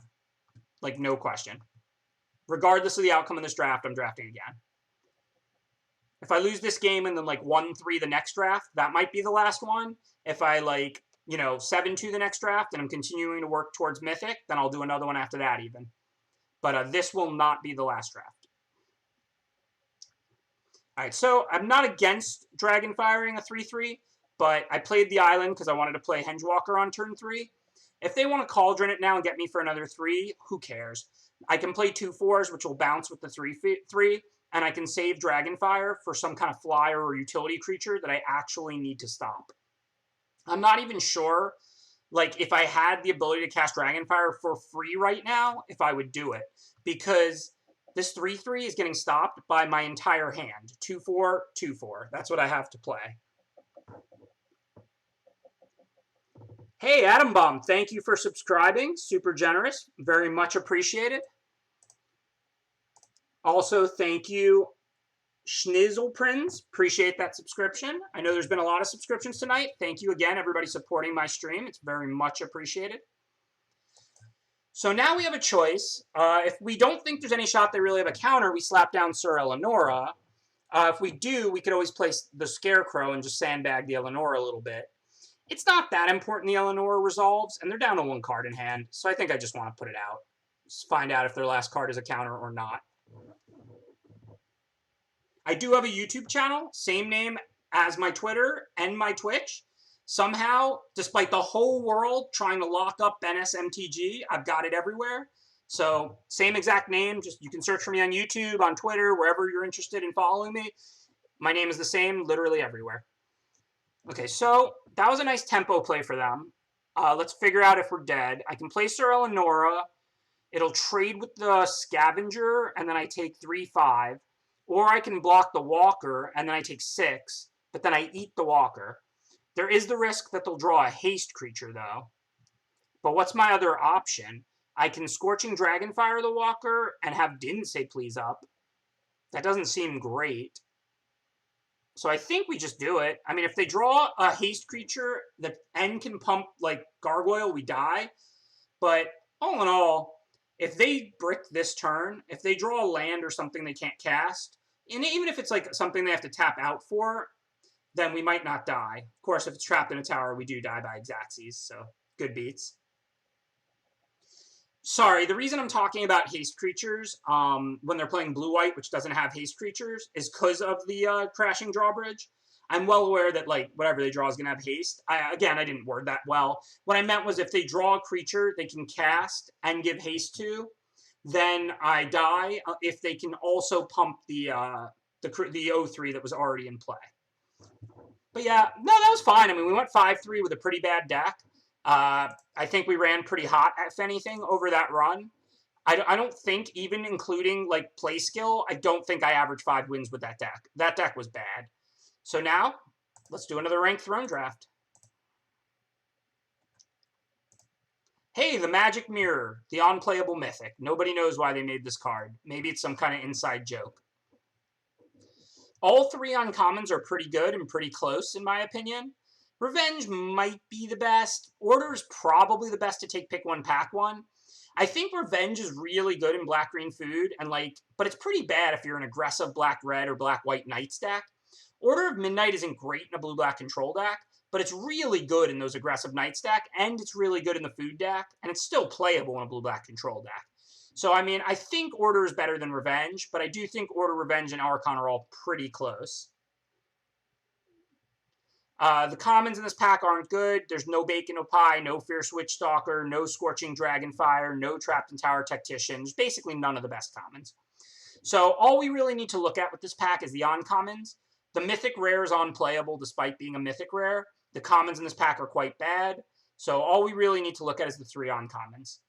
S1: Like, no question. Regardless of the outcome of this draft, I'm drafting again. If I lose this game and then, like, 1-3 the next draft, that might be the last one. If I, like, 7-2 the next draft and I'm continuing to work towards Mythic, then I'll do another one after that even. But this will not be the last draft. All right, so I'm not against Dragon Firing a 3/3, but I played the island because I wanted to play Hengewalker on turn 3. If they want to Cauldron it now and get me for another 3, who cares? I can play 2/4s, which will bounce with the 3/3, and I can save Dragonfire for some kind of flyer or utility creature that I actually need to stop. I'm not even sure, like, if I had the ability to cast Dragonfire for free right now, if I would do it. Because this 3/3 is getting stopped by my entire hand. 2/4, 2/4. That's what I have to play. Hey, Adam Bomb, thank you for subscribing. Super generous. Very much appreciated. Also, thank you, Schnizzleprinz. Appreciate that subscription. I know there's been a lot of subscriptions tonight. Thank you again, everybody supporting my stream. It's very much appreciated. So now we have a choice. If we don't think there's any shot they really have a counter, we slap down Sir Eleonora. If we do, we could always place the Scarecrow and just sandbag the Eleonora a little bit. It's not that important the Eleonora resolves, and they're down to 1 card in hand, so I think I just want to put it out. Just find out if their last card is a counter or not. I do have a YouTube channel, same name as my Twitter and my Twitch. Somehow, despite the whole world trying to lock up NSMTG, I've got it everywhere. So, same exact name, just you can search for me on YouTube, on Twitter, wherever you're interested in following me. My name is the same, literally everywhere. Okay, so that was a nice tempo play for them. Let's figure out if we're dead. I can play Sir Eleonora. It'll trade with the Scavenger, and then I take 3/5. Or I can block the Walker, and then I take 6, but then I eat the Walker. There is the risk that they'll draw a haste creature, though. But what's my other option? I can Scorching Dragonfire the Walker and have Didn't Say Please up. That doesn't seem great. So I think we just do it. I mean, if they draw a haste creature that N can pump, like, Gargoyle, we die. But all in all, if they brick this turn, if they draw a land or something they can't cast, and even if it's like something they have to tap out for, then we might not die. Of course, if it's trapped in a tower, we do die by Xaxes, so good beats. Sorry, the reason I'm talking about haste creatures when they're playing blue-white, which doesn't have haste creatures, is because of the Crashing Drawbridge. I'm well aware that, like, whatever they draw is going to have haste. Again, I didn't word that well. What I meant was if they draw a creature they can cast and give haste to, then I die if they can also pump the 0/3 that was already in play. But yeah, no, that was fine. I mean, we went 5/3 with a pretty bad deck. I think we ran pretty hot, if anything, over that run. I don't think, even including, like, play skill, I don't think I averaged 5 wins with that deck. That deck was bad. So now, let's do another Ranked Throne draft. Hey, the Magic Mirror, the unplayable mythic. Nobody knows why they made this card. Maybe it's some kind of inside joke. All 3 uncommons are pretty good and pretty close, in my opinion. Revenge might be the best. Order is probably the best to take pick one, pack one. I think Revenge is really good in black-green food, and but it's pretty bad if you're an aggressive black-red or black-white night stack. Order of Midnight isn't great in a blue-black control deck, but it's really good in those aggressive night stack, and it's really good in the food deck, and it's still playable in a blue-black control deck. So, I mean, I think Order is better than Revenge, but I do think Order, Revenge, and Archon are all pretty close. The commons in this pack aren't good. There's no Bacon, no Pie, no Fierce Witch Stalker, no Scorching Dragonfire, no Trapped in Tower Tactician. There's basically none of the best commons. So all we really need to look at with this pack is the uncommons. The Mythic Rare is unplayable despite being a Mythic Rare. The commons in this pack are quite bad. So all we really need to look at is the 3 uncommons.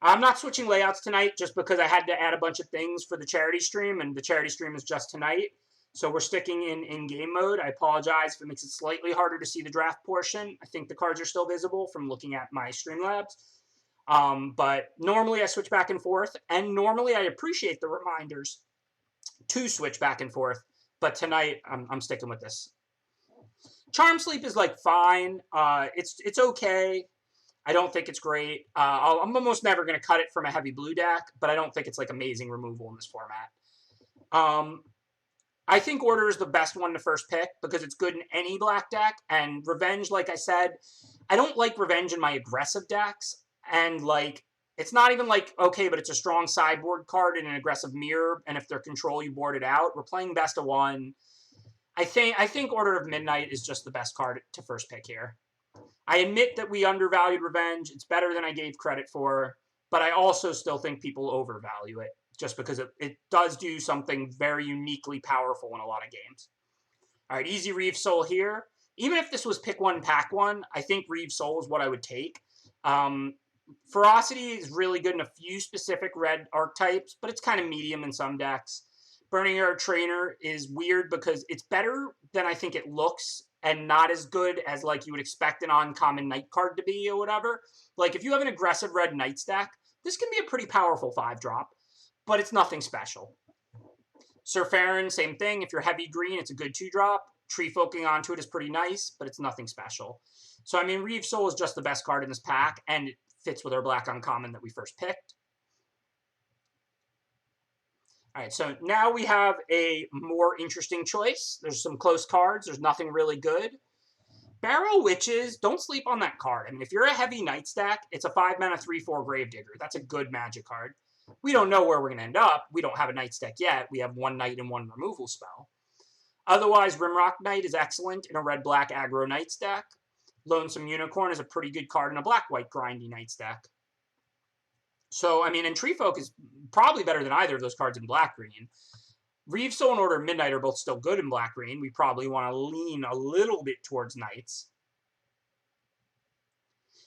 S1: I'm not switching layouts tonight just because I had to add a bunch of things for the charity stream, and the charity stream is just tonight. So we're sticking in game mode. I apologize if it makes it slightly harder to see the draft portion. I think the cards are still visible from looking at my Streamlabs. But normally I switch back and forth, and normally I appreciate the reminders to switch back and forth. But tonight I'm sticking with this. Charm Sleep is fine. It's okay. I don't think it's great. I'm almost never going to cut it from a heavy blue deck, but I don't think it's amazing removal in this format. I think Order is the best one to first pick because it's good in any black deck. And Revenge, like I said, I don't like Revenge in my aggressive decks. And it's not even okay, but it's a strong sideboard card in an aggressive mirror. And if they're control, you board it out. We're playing best of one. I think Order of Midnight is just the best card to first pick here. I admit that we undervalued Revenge. It's better than I gave credit for. But I also still think people overvalue it, just because it does do something very uniquely powerful in a lot of games. All right, easy Reeve Soul here. Even if this was pick one, pack one, I think Reeve Soul is what I would take. Ferocity is really good in a few specific red archetypes, but it's kind of medium in some decks. Burning Arrow Trainer is weird because it's better than I think it looks and not as good as you would expect an uncommon night card to be or whatever. If you have an aggressive red night stack, this can be a pretty powerful 5-drop. But it's nothing special. Sir Farron, same thing. If you're heavy green, it's a good 2-drop. Tree Folking onto it is pretty nice, but it's nothing special. So, I mean, Reeve Soul is just the best card in this pack, and it fits with our black uncommon that we first picked. All right, so now we have a more interesting choice. There's some close cards. There's nothing really good. Barrow Witches, don't sleep on that card. I mean, if you're a heavy night stack, it's a 5-mana 3/4 Gravedigger. That's a good magic card. We don't know where we're going to end up. We don't have a night stack yet. We have 1 night and 1 removal spell. Otherwise, Rimrock Knight is excellent in a red-black aggro night stack. Lonesome Unicorn is a pretty good card in a black-white grindy night stack. So, I mean, and Tree Folk is probably better than either of those cards in black-green. Reeve Soul and Order of Midnight are both still good in black-green. We probably want to lean a little bit towards Knights.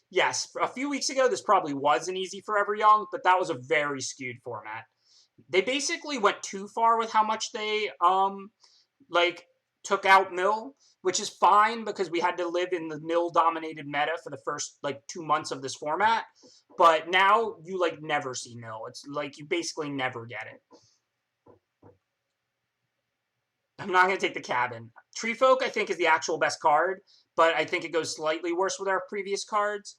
S1: Yes, a few weeks ago, this probably was an easy Forever Young, but that was a very skewed format. They basically went too far with how much they, took out Mill, which is fine because we had to live in the Mill-dominated meta for the first, 2 months of this format. But now you, never see Mill. It's you basically never get it. I'm not going to take the Cabin. Tree Folk, I think, is the actual best card, but I think it goes slightly worse with our previous cards.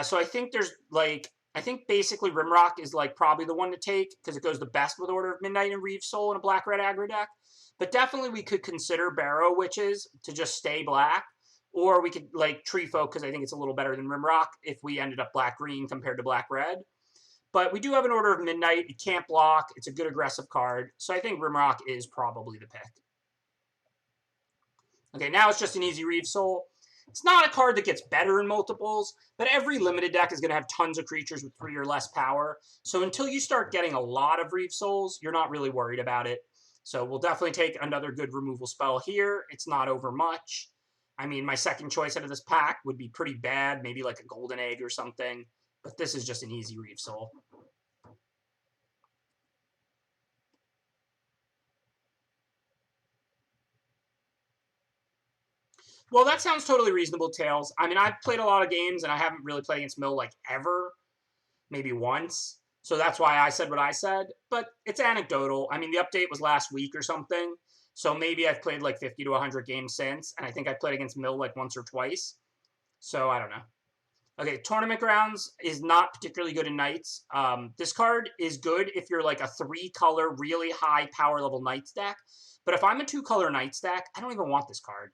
S1: So I think there's, I think basically Rimrock is, probably the one to take because it goes the best with Order of Midnight and Reeve Soul in a black-red aggro deck. But definitely we could consider Barrow Witches to just stay black, or we could, Tree Folk because I think it's a little better than Rimrock if we ended up black-green compared to black-red. But we do have an Order of Midnight. It can't block. It's a good aggressive card. So I think Rimrock is probably the pick. Okay, now it's just an easy Reeve Soul. It's not a card that gets better in multiples, but every limited deck is going to have tons of creatures with 3 or less power. So until you start getting a lot of Reeve Souls, you're not really worried about it. So we'll definitely take another good removal spell here. It's not over much. I mean, my second choice out of this pack would be pretty bad, maybe a Golden Egg or something. But this is just an easy Reeve Soul. Well, that sounds totally reasonable, Tails. I mean, I've played a lot of games, and I haven't really played against Mill, ever. Maybe once. So that's why I said what I said. But it's anecdotal. I mean, the update was last week or something. So maybe I've played like 50 to 100 games since, and I think I've played against Mill like once or twice. So I don't know. Okay, Tournament Grounds is not particularly good in Knights. This card is good if you're like a 3-color, really high power level Knight stack. But if I'm a 2-color Knight stack, I don't even want this card.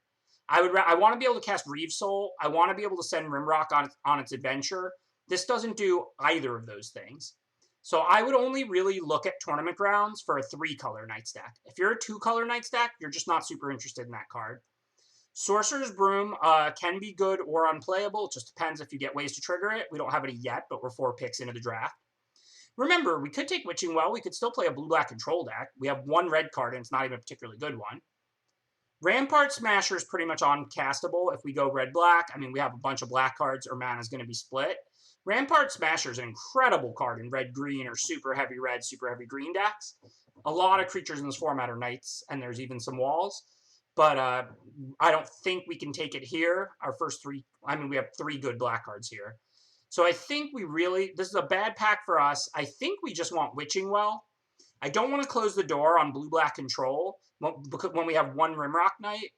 S1: I want to be able to cast Reeve Soul. I want to be able to send Rimrock on its adventure. This doesn't do either of those things. So I would only really look at Tournament Grounds for a 3-color Knight stack. If you're a 2-color Knight stack, you're just not super interested in that card. Sorcerer's Broom can be good or unplayable. It just depends if you get ways to trigger it. We don't have any yet, but we're 4 picks into the draft. Remember, we could take Witching Well. We could still play a blue-black control deck. We have 1 red card, and it's not even a particularly good one. Rampart Smasher is pretty much uncastable if we go red-black. I mean, we have a bunch of black cards, or mana's going to be split. Rampart Smasher is an incredible card in red-green or super heavy red, super heavy green decks. A lot of creatures in this format are knights, and there's even some walls. But I don't think we can take it here. Our first 3, I mean, we have 3 good black cards here. So I think we really, this is a bad pack for us. I think we just want Witching Well. I don't want to close the door on blue-black control when we have 1 Rimrock Knight.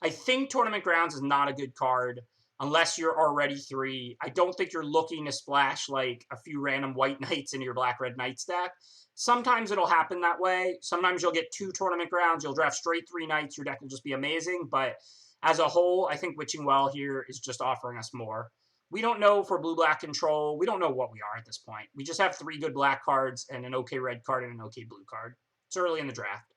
S1: I think Tournament Grounds is not a good card unless you're already 3. I don't think you're looking to splash like a few random white knights into your black-red knight stack. Sometimes it'll happen that way. Sometimes you'll get 2 Tournament Grounds. You'll draft straight 3 knights. Your deck will just be amazing. But as a whole, I think Witching Well here is just offering us more. We don't know for blue-black control. We don't know what we are at this point. We just have 3 good black cards and an okay red card and an okay blue card. It's early in the draft.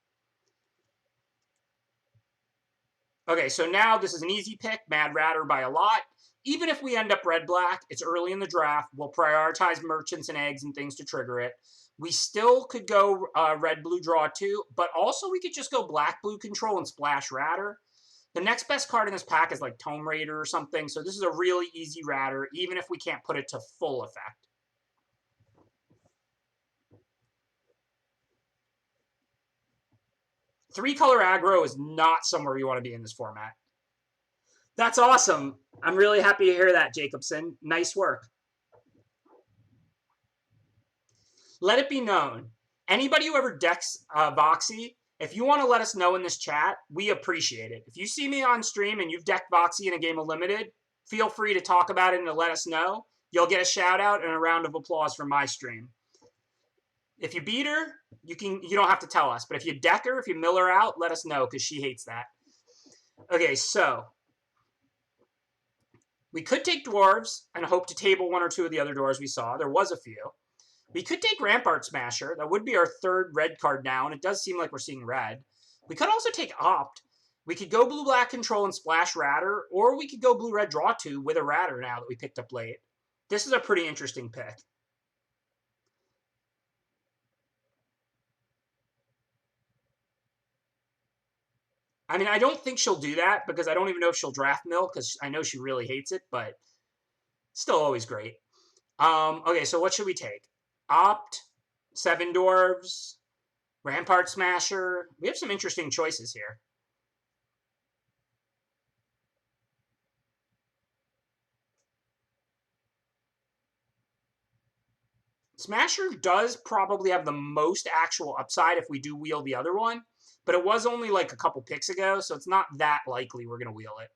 S1: Okay, so now this is an easy pick, Mad Ratter by a lot. Even if we end up red-black, it's early in the draft. We'll prioritize merchants and eggs and things to trigger it. We still could go red-blue draw too, but also we could just go black-blue control and splash Ratter. The next best card in this pack is like Tome Raider or something, so this is a really easy Ratter, even if we can't put it to full effect. Three-color aggro is not somewhere you want to be in this format. That's awesome. I'm really happy to hear that, Jacobson. Nice work. Let it be known, anybody who ever decks Voxy, if you want to let us know in this chat, we appreciate it. If you see me on stream and you've decked Voxy in a game of Limited, feel free to talk about it and to let us know. You'll get a shout out and a round of applause from my stream. If you beat her, you don't have to tell us. But if you deck her, if you mill her out, let us know because she hates that. Okay, so we could take dwarves and hope to table 1 or 2 of the other dwarves we saw. There was a few. We could take Rampart Smasher. That would be our 3rd red card now, and it does seem like we're seeing red. We could also take Opt. We could go blue-black control and splash Ratter, or we could go blue-red draw 2 with a Ratter now that we picked up late. This is a pretty interesting pick. I mean, I don't think she'll do that because I don't even know if she'll draft Mill because I know she really hates it, but still always great. Okay, so what should we take? Opt, 7 Dwarves, Rampart Smasher. We have some interesting choices here. Smasher does probably have the most actual upside if we do wheel the other one, but it was only like a couple picks ago, so it's not that likely we're going to wheel it.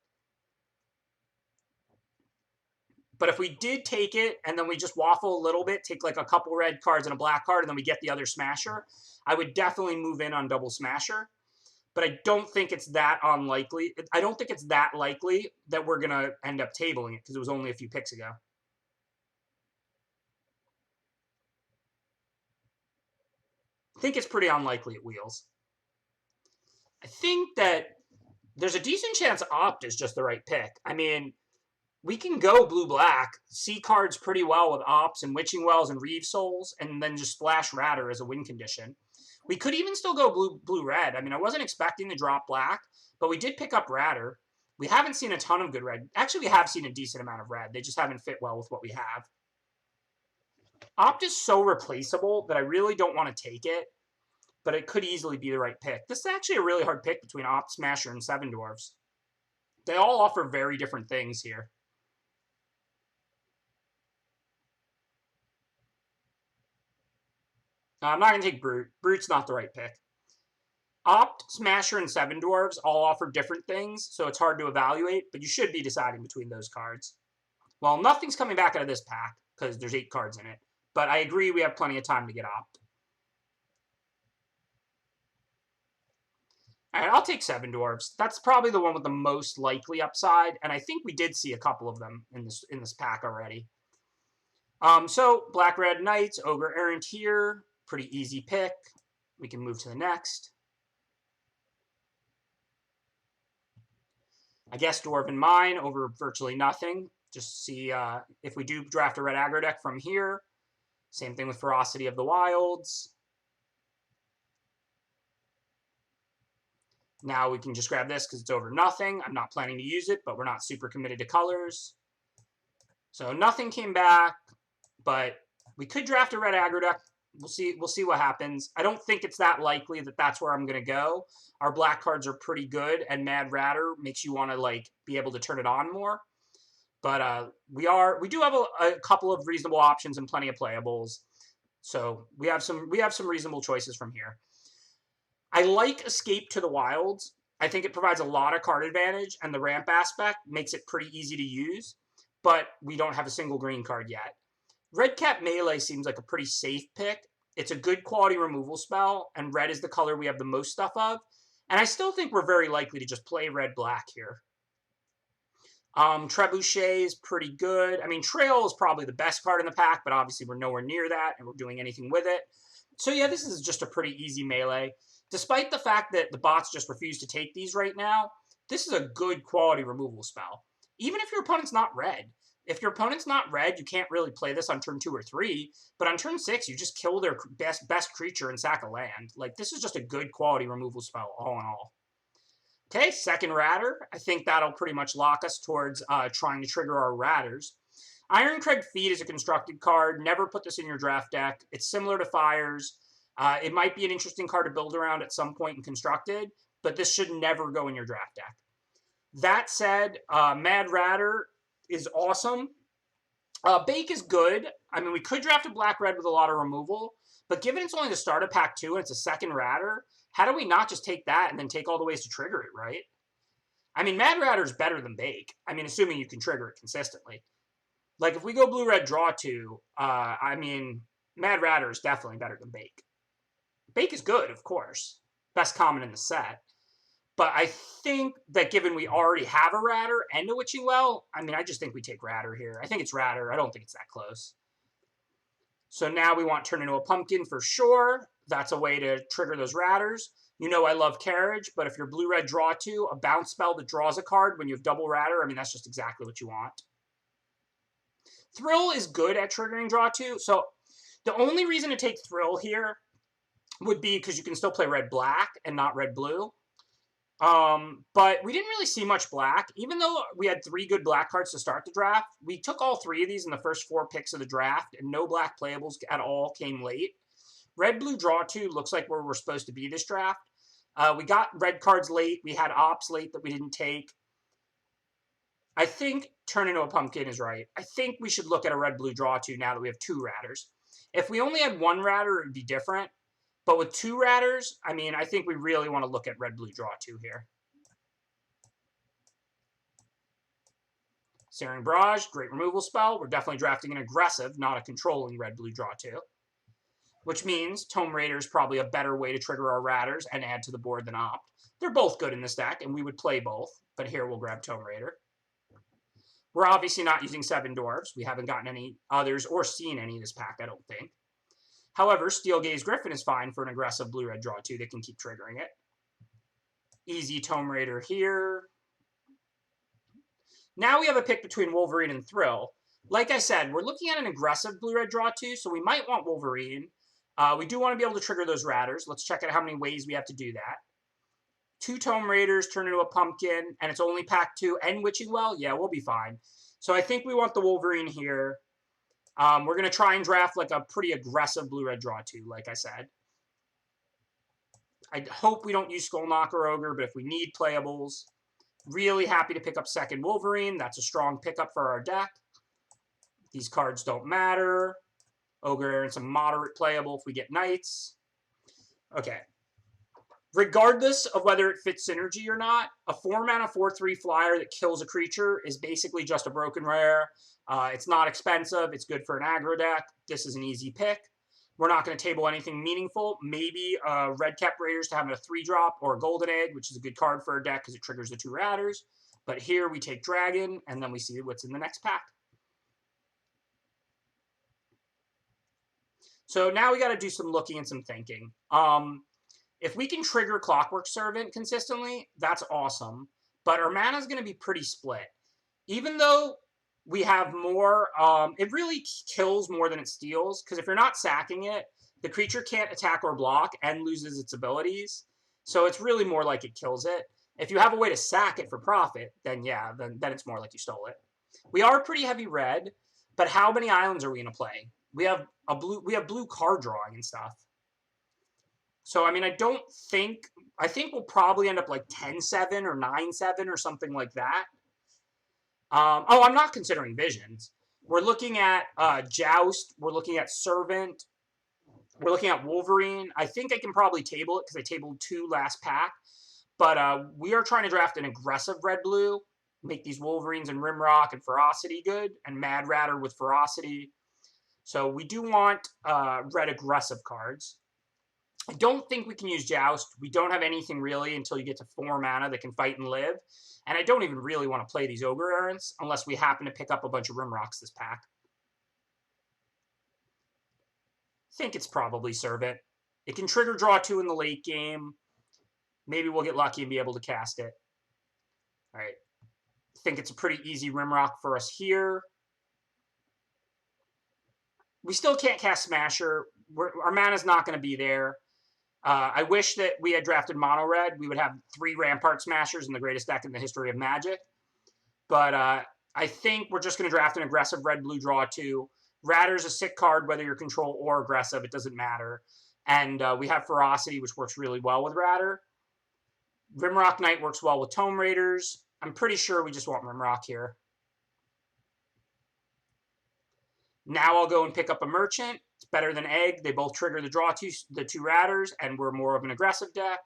S1: But if we did take it and then we just waffle a little bit, take like a couple red cards and a black card, and then we get the other Smasher, I would definitely move in on double Smasher. But I don't think it's that unlikely. I don't think it's that likely that we're going to end up tabling it because it was only a few picks ago. I think it's pretty unlikely it wheels. I think that there's a decent chance Opt is just the right pick. I mean, we can go blue-black, see cards pretty well with Opts and Witching Wells and Reeve Souls, and then just splash Ratter as a win condition. We could even still go blue-red. I mean, I wasn't expecting to drop black, but we did pick up Ratter. We haven't seen a ton of good red. Actually, we have seen a decent amount of red. They just haven't fit well with what we have. Opt is so replaceable that I really don't want to take it, but it could easily be the right pick. This is actually a really hard pick between Opt, Smasher, and 7 Dwarves. They all offer very different things here. I'm not going to take Brute. Brute's not the right pick. Opt, Smasher, and Seven Dwarves all offer different things, so it's hard to evaluate, but you should be deciding between those cards. Well, nothing's coming back out of this pack, because there's 8 cards in it, but I agree we have plenty of time to get Opt. Alright, I'll take Seven Dwarves. That's probably the one with the most likely upside, and I think we did see a couple of them in this pack already. So, Black-Red Knights, Ogre Errant here. Pretty easy pick. We can move to the next. I guess Dwarven Mine over virtually nothing. Just see if we do draft a red aggro deck from here. Same thing with Ferocity of the Wilds. Now we can just grab this because it's over nothing. I'm not planning to use it, but we're not super committed to colors. So nothing came back, but we could draft a red aggro deck. We'll see what happens. I don't think it's that likely that that's where I'm going to go. Our black cards are pretty good, and Mad Ratter makes you want to like be able to turn it on more. But we do have a couple of reasonable options and plenty of playables. So we have some reasonable choices from here. I like Escape to the Wilds. I think it provides a lot of card advantage, and the ramp aspect makes it pretty easy to use, but we don't have a single green card yet. Red Cap Melee seems like a pretty safe pick. It's a good quality removal spell, and red is the color we have the most stuff of, and I still think we're very likely to just play red-black here. Trebuchet is pretty good. I mean, Trail is probably the best card in the pack, but obviously we're nowhere near that, and we're doing anything with it. So yeah, this is just a pretty easy melee. Despite the fact that the bots just refuse to take these right now, this is a good quality removal spell. Even if your opponent's not red. If your opponent's not red, you can't really play this on turn 2 or 3, but on turn 6, you just kill their best creature and sack a land. Like, this is just a good quality removal spell, all in all. Okay, second Ratter. I think that'll pretty much lock us towards trying to trigger our Ratters. Ironcrag Feet is a constructed card. Never put this in your draft deck. It's similar to Fires. It might be an interesting card to build around at some point in Constructed, but this should never go in your draft deck. That said, Mad Ratter is awesome. Bake is good. I mean, we could draft a black-red with a lot of removal, but given it's only the start of Pack 2 and it's a second Ratter, how do we not just take that and then take all the ways to trigger it, right? I mean, Mad Ratter is better than Bake. I mean, assuming you can trigger it consistently. Like, if we go blue-red, draw 2, I mean, Mad Ratter is definitely better than Bake. Bake is good, of course. Best common in the set. But I think that given we already have a Ratter and a Witching Well, I mean, I just think we take Ratter here. I think it's Ratter. I don't think it's that close. So now we want Turn into a Pumpkin for sure. That's a way to trigger those Ratters. You know I love Carriage, but if you're blue-red, draw 2, a bounce spell that draws a card when you have double Ratter, I mean, that's just exactly what you want. Thrill is good at triggering draw 2. So the only reason to take Thrill here would be because you can still play red-black and not red-blue. But we didn't really see much black. Even though we had 3 good black cards to start the draft, we took all 3 of these in the first 4 picks of the draft, and no black playables at all came late. Red-blue draw 2 looks like where we're supposed to be this draft. We got red cards late. We had ops late that we didn't take. I think Turn into a Pumpkin is right. I think we should look at a red-blue draw 2 now that we have 2 Ratters. If we only had 1 Ratter, it would be different. But with 2 Ratters, I mean, I think we really want to look at red-blue draw 2 here. Searing Barrage, great removal spell. We're definitely drafting an aggressive, not a controlling red-blue draw 2. Which means Tome Raider is probably a better way to trigger our Ratters and add to the board than Opt. They're both good in this deck, and we would play both. But here we'll grab Tome Raider. We're obviously not using 7 Dwarves. We haven't gotten any others or seen any in this pack, I don't think. However, Steel Gaze Griffin is fine for an aggressive blue-red draw 2 that can keep triggering it. Easy Tome Raider here. Now we have a pick between Wolverine and Thrill. Like I said, we're looking at an aggressive blue-red draw 2, so we might want Wolverine. We do want to be able to trigger those Ratters. Let's check out how many ways we have to do that. 2 Tome Raiders turn into a Pumpkin, and it's only Pack 2 and Witching Well? Yeah, we'll be fine. So I think we want the Wolverine here. We're going to try and draft like a pretty aggressive blue-red draw 2, like I said. I hope we don't use Skullknocker Ogre, but if we need playables, really happy to pick up second Wolverine. That's a strong pickup for our deck. These cards don't matter. Ogre and some moderate playable if we get Knights. Okay. Regardless of whether it fits synergy or not, a 4-mana 4/3 flyer that kills a creature is basically just a broken rare. It's not expensive. It's good for an aggro deck. This is an easy pick. We're not going to table anything meaningful. Maybe Red Cap Raiders to have a 3-drop or a Golden Egg, which is a good card for a deck because it triggers the 2 Ratters. But here we take Dragon, and then we see what's in the next pack. So now we got to do some looking and some thinking. If we can trigger Clockwork Servant consistently, that's awesome. But our mana is going to be pretty split. Even though we have more, it really kills more than it steals. Because if you're not sacking it, the creature can't attack or block and loses its abilities. So it's really more like it kills it. If you have a way to sack it for profit, then yeah, then it's more like you stole it. We are pretty heavy red, but how many islands are we going to play? We have blue card drawing and stuff. So, I mean, I think we'll probably end up like 10-7 or 9-7 or something like that. I'm not considering Visions. We're looking at Joust. We're looking at Servant. We're looking at Wolverine. I think I can probably table it because I tabled 2 last pack. But we are trying to draft an aggressive red-blue, make these Wolverines and Rimrock and Ferocity good, and Mad Ratter with Ferocity. So we do want red aggressive cards. I don't think we can use Joust. We don't have anything really until you get to 4 mana that can fight and live. And I don't even really want to play these Ogre Errants unless we happen to pick up a bunch of Rimrocks this pack. I think it's probably Servant. It can trigger draw 2 in the late game. Maybe we'll get lucky and be able to cast it. All right. I think it's a pretty easy Rimrock for us here. We still can't cast Smasher. Our mana's not going to be there. I wish that we had drafted Mono Red. We would have 3 Rampart Smashers in the greatest deck in the history of Magic. But I think we're just going to draft an aggressive red-blue draw 2. Ratter's a sick card, whether you're control or aggressive. It doesn't matter. And we have Ferocity, which works really well with Ratter. Rimrock Knight works well with Tome Raiders. I'm pretty sure we just want Rimrock here. Now I'll go and pick up a Merchant. It's better than Egg. They both trigger the draw 2, the 2 Ratters, and we're more of an aggressive deck.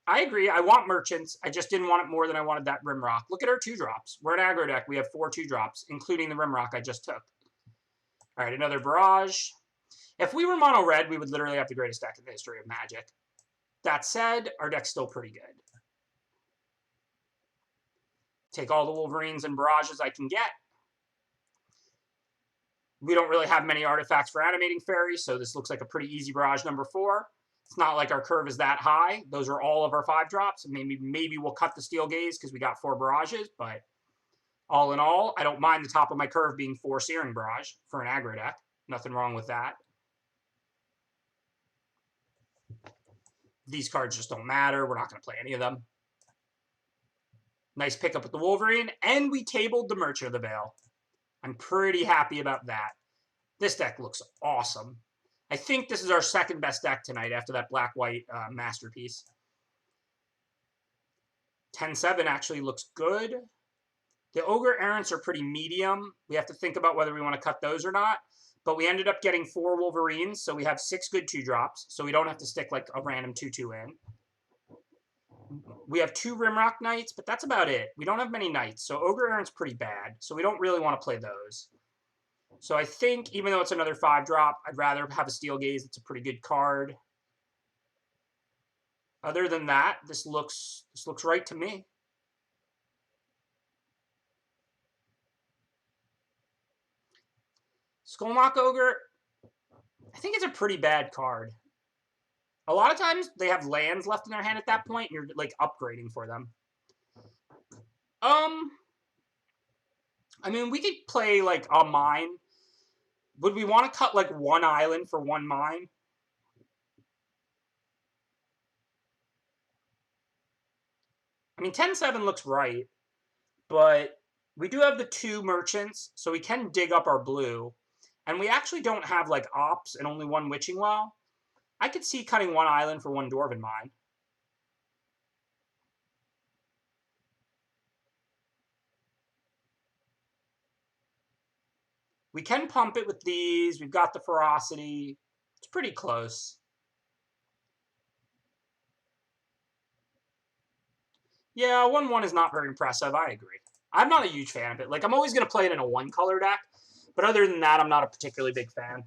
S1: I agree. I want Merchants. I just didn't want it more than I wanted that Rimrock. Look at our 2-drops. We're an aggro deck. We have 4 2-drops, including the Rimrock I just took. All right, another Barrage. If we were mono red, we would literally have the greatest deck in the history of Magic. That said, our deck's still pretty good. Take all the Wolverines and Barrages I can get. We don't really have many artifacts for Animating Fairy, so this looks like a pretty easy Barrage number 4. It's not like our curve is that high. Those are all of our 5-drops. Maybe we'll cut the Steel Gaze because we got 4 Barrages, but all in all, I don't mind the top of my curve being 4 Searing Barrage for an aggro deck. Nothing wrong with that. These cards just don't matter. We're not going to play any of them. Nice pickup with the Wolverine, and we tabled the Merchant of the Veil. I'm pretty happy about that. This deck looks awesome. I think this is our second best deck tonight after that black-white masterpiece. 10-7 actually looks good. The Ogre Errants are pretty medium. We have to think about whether we want to cut those or not. But we ended up getting 4 Wolverines, so we have 6 good 2-drops. So we don't have to stick like a random 2/2 in. We have 2 Rimrock Knights, but that's about it. We don't have many Knights, so Ogre Errant's pretty bad. So we don't really want to play those. So I think, even though it's another 5-drop, I'd rather have a Steel Gaze. It's a pretty good card. Other than that, this looks right to me. Skullknock Ogre, I think it's a pretty bad card. A lot of times, they have lands left in their hand at that point, and you're, like, upgrading for them. I mean, we could play, like, a mine. Would we want to cut, like, 1 island for 1 mine? I mean, 10-7 looks right, but we do have the 2 merchants, so we can dig up our blue. And we actually don't have, like, ops and only 1 Witching Well. I could see cutting 1 island for 1 Dwarven Mine. We can pump it with these. We've got the Ferocity. It's pretty close. Yeah, 1/1 is not very impressive. I agree. I'm not a huge fan of it. Like, I'm always going to play it in a 1-color deck. But other than that, I'm not a particularly big fan.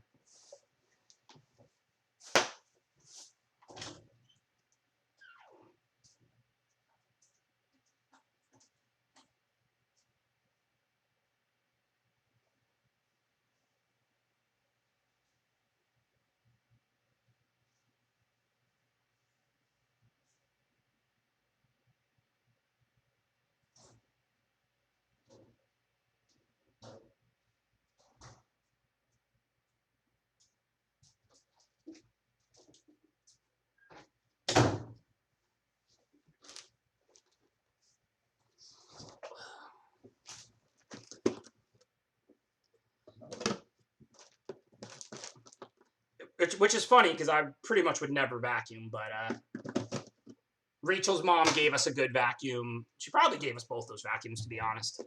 S1: Which is funny, because I pretty much would never vacuum, but Rachel's mom gave us a good vacuum. She probably gave us both those vacuums, to be honest.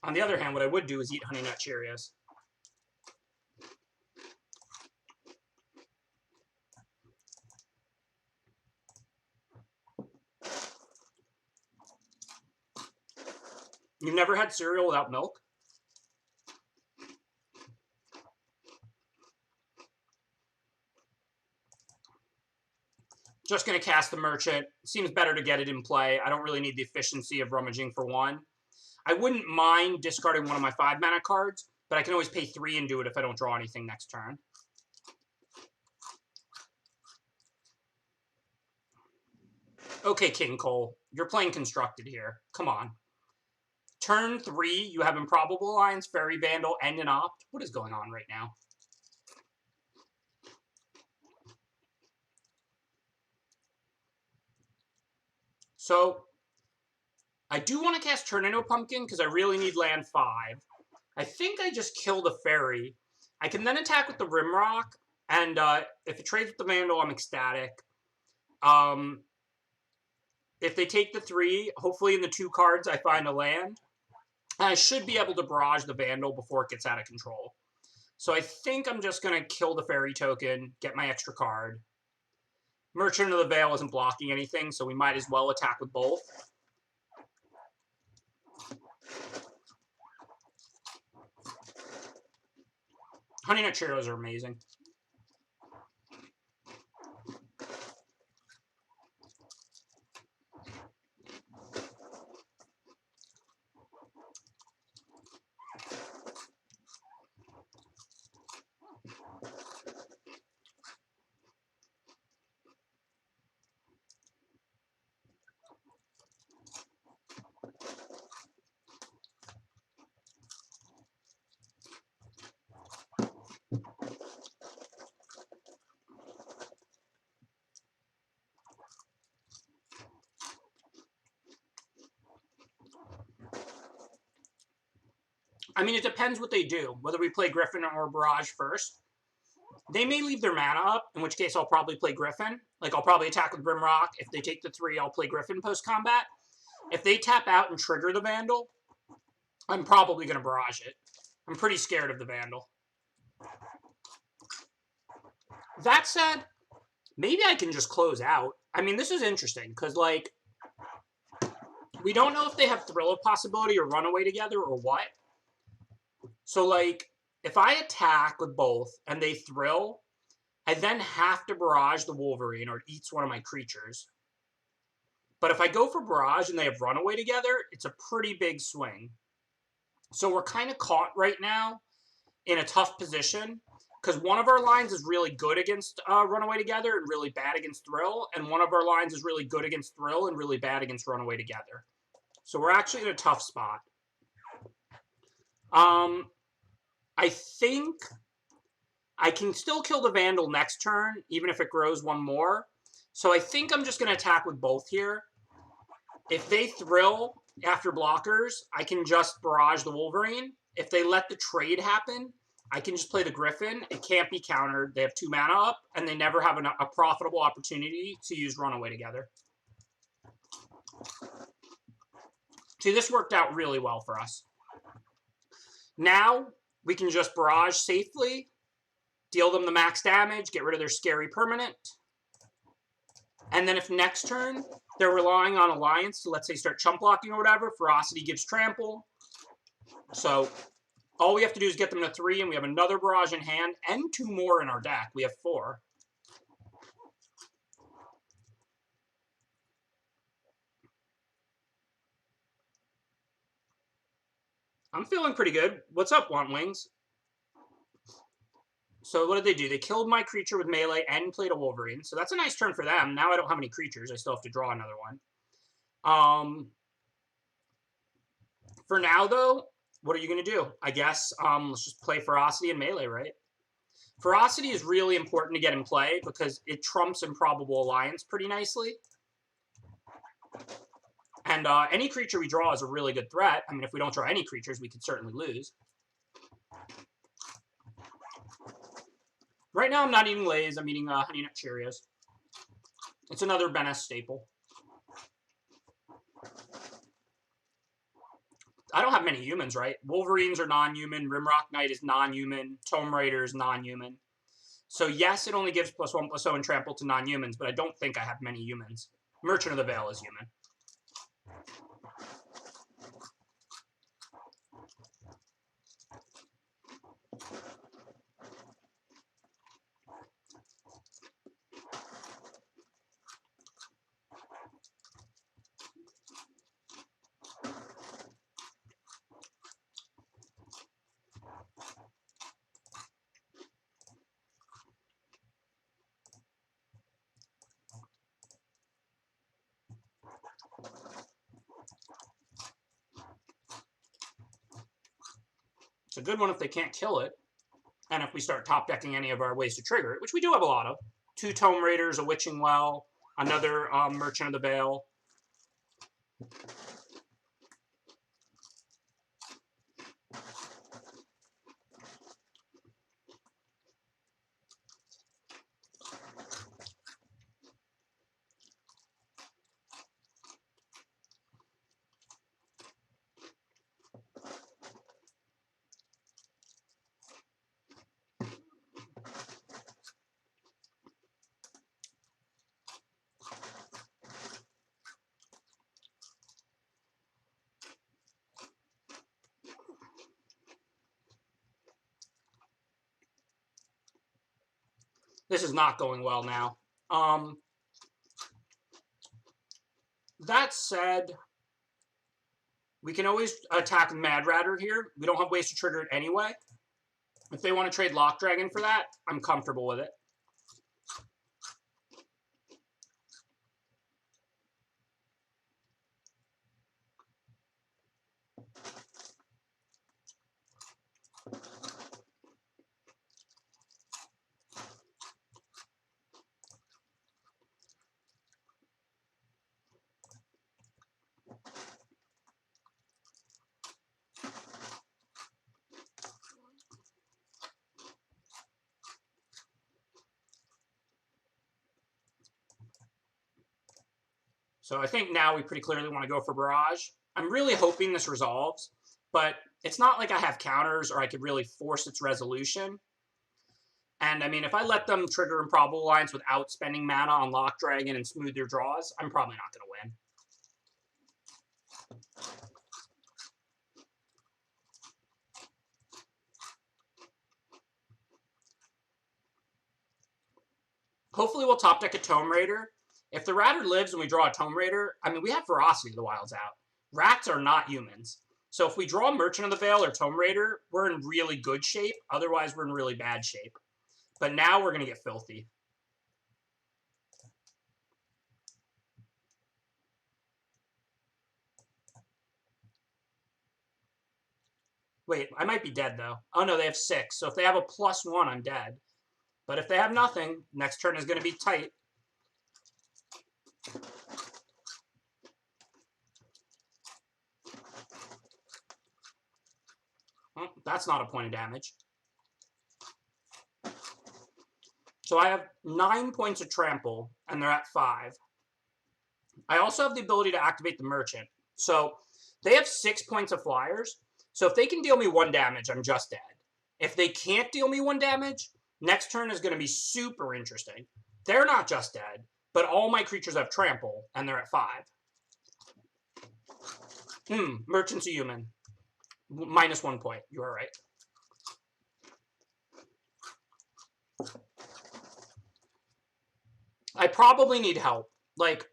S1: On the other hand, what I would do is eat Honey Nut Cheerios. You've never had cereal without milk? Just going to cast the Merchant. Seems better to get it in play. I don't really need the efficiency of rummaging for 1. I wouldn't mind discarding one of my 5-mana cards, but I can always pay 3 and do it if I don't draw anything next turn. Okay, King Cole. You're playing Constructed here. Come on. Turn 3, you have Improbable Alliance, Fairy Vandal, and an Opt. What is going on right now? So, I do want to cast Turn into a Pumpkin because I really need land 5. I think I just kill the Fairy. I can then attack with the Rimrock, and if it trades with the Vandal, I'm ecstatic. If they take the 3, hopefully in the 2 cards I find a land. And I should be able to barrage the Vandal before it gets out of control. So I think I'm just going to kill the Fairy token, get my extra card. Merchant of the Veil isn't blocking anything, so we might as well attack with both. Honey Nut Cheerios are amazing. I mean, it depends what they do, whether we play Griffin or Barrage first. They may leave their mana up, in which case I'll probably play Griffin. Like, I'll probably attack with Rimrock. If they take the 3, I'll play Griffin post-combat. If they tap out and trigger the Vandal, I'm probably going to Barrage it. I'm pretty scared of the Vandal. That said, maybe I can just close out. I mean, this is interesting, because, like, we don't know if they have Thrill of Possibility or Runaway together or what. So, like, if I attack with both and they thrill, I then have to barrage the Wolverine or it eats one of my creatures. But if I go for barrage and they have Runaway together, it's a pretty big swing. So we're kind of caught right now in a tough position because one of our lines is really good against Runaway together and really bad against Thrill, and one of our lines is really good against Thrill and really bad against Runaway together. So we're actually in a tough spot. I think I can still kill the Vandal next turn, even if it grows 1 more. So I think I'm just going to attack with both here. If they thrill after blockers, I can just barrage the Wolverine. If they let the trade happen, I can just play the Griffin. It can't be countered. They have 2 mana up, and they never have a profitable opportunity to use Runaway together. See, this worked out really well for us. Now, we can just barrage safely, deal them the max damage, get rid of their scary permanent. And then if next turn they're relying on Alliance to, let's say, start chump blocking or whatever, Ferocity gives Trample. So all we have to do is get them to 3, and we have another Barrage in hand and 2 more in our deck. We have 4. I'm feeling pretty good. What's up, Want Wings? So what did they do? They killed my creature with melee and played a Wolverine. So that's a nice turn for them. Now I don't have any creatures. I still have to draw another one. For now, though, what are you going to do? I guess let's just play Ferocity and melee, right? Ferocity is really important to get in play because it trumps Improbable Alliance pretty nicely. And any creature we draw is a really good threat. I mean, if we don't draw any creatures, we could certainly lose. Right now, I'm not eating Lay's. I'm eating Honey Nut Cheerios. It's another Ben S staple. I don't have many humans, right? Wolverines are non-human. Rimrock Knight is non-human. Tome Raider is non-human. So yes, it only gives +1/+0 and trample to non-humans, but I don't think I have many humans. Merchant of the Veil is human. It's a good one if they can't kill it. And if we start top decking any of our ways to trigger it, which we do have a lot of. 2 Tome Raiders, a Witching Well, another Merchant of the Veil. This is not going well now. That said, we can always attack Mad Ratter here. We don't have ways to trigger it anyway. If they want to trade Lock Dragon for that, I'm comfortable with it. So I think now we pretty clearly want to go for Barrage. I'm really hoping this resolves, but it's not like I have counters or I could really force its resolution. And I mean, if I let them trigger Improbable Alliance without spending mana on Lock Dragon and smooth their draws, I'm probably not going to win. Hopefully we'll top deck a Tome Raider. If the Ratter lives and we draw a Tome Raider, I mean, we have Ferocity, the Wild's out. Rats are not humans. So if we draw Merchant of the Veil or Tome Raider, we're in really good shape. Otherwise, we're in really bad shape. But now we're going to get filthy. Wait, I might be dead, though. Oh, no, they have 6. So if they have a +1, I'm dead. But if they have nothing, next turn is going to be tight. Well, that's not a point of damage. So I have 9 points of trample, and they're at 5. I also have the ability to activate the Merchant. So they have 6 points of flyers. So if they can deal me 1 damage, I'm just dead. If they can't deal me 1 damage, next turn is going to be super interesting. They're not just dead. But all my creatures have trample, and they're at 5. Merchant's a human. -1 point. You are right. I probably need help. Like,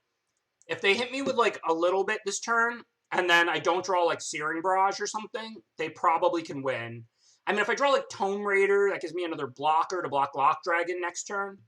S1: if they hit me with, like, a little bit this turn, and then I don't draw, like, Searing Barrage or something, they probably can win. I mean, if I draw, like, Tome Raider, that gives me another blocker to block Lock Dragon next turn.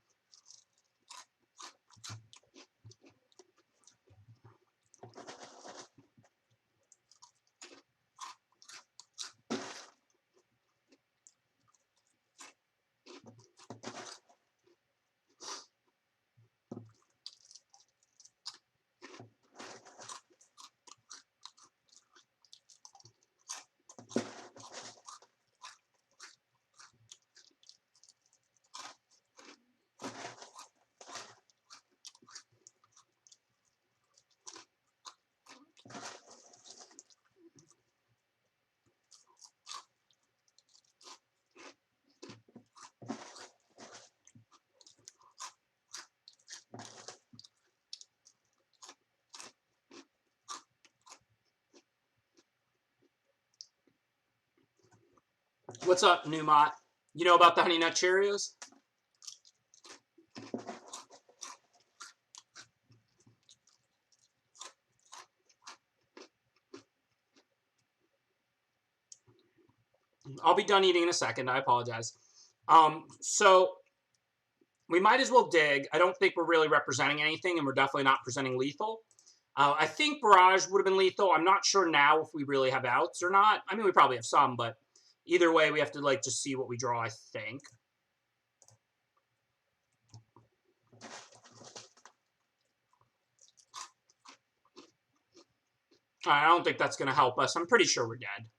S1: What's up, Newmont? You know about the Honey Nut Cheerios? I'll be done eating in a second. I apologize. So we might as well dig. I don't think we're really representing anything, and we're definitely not presenting lethal. I think Barrage would have been lethal. I'm not sure now if we really have outs or not. I mean, we probably have some, but either way, we have to, like, just see what we draw, I think. I don't think that's going to help us. I'm pretty sure we're dead.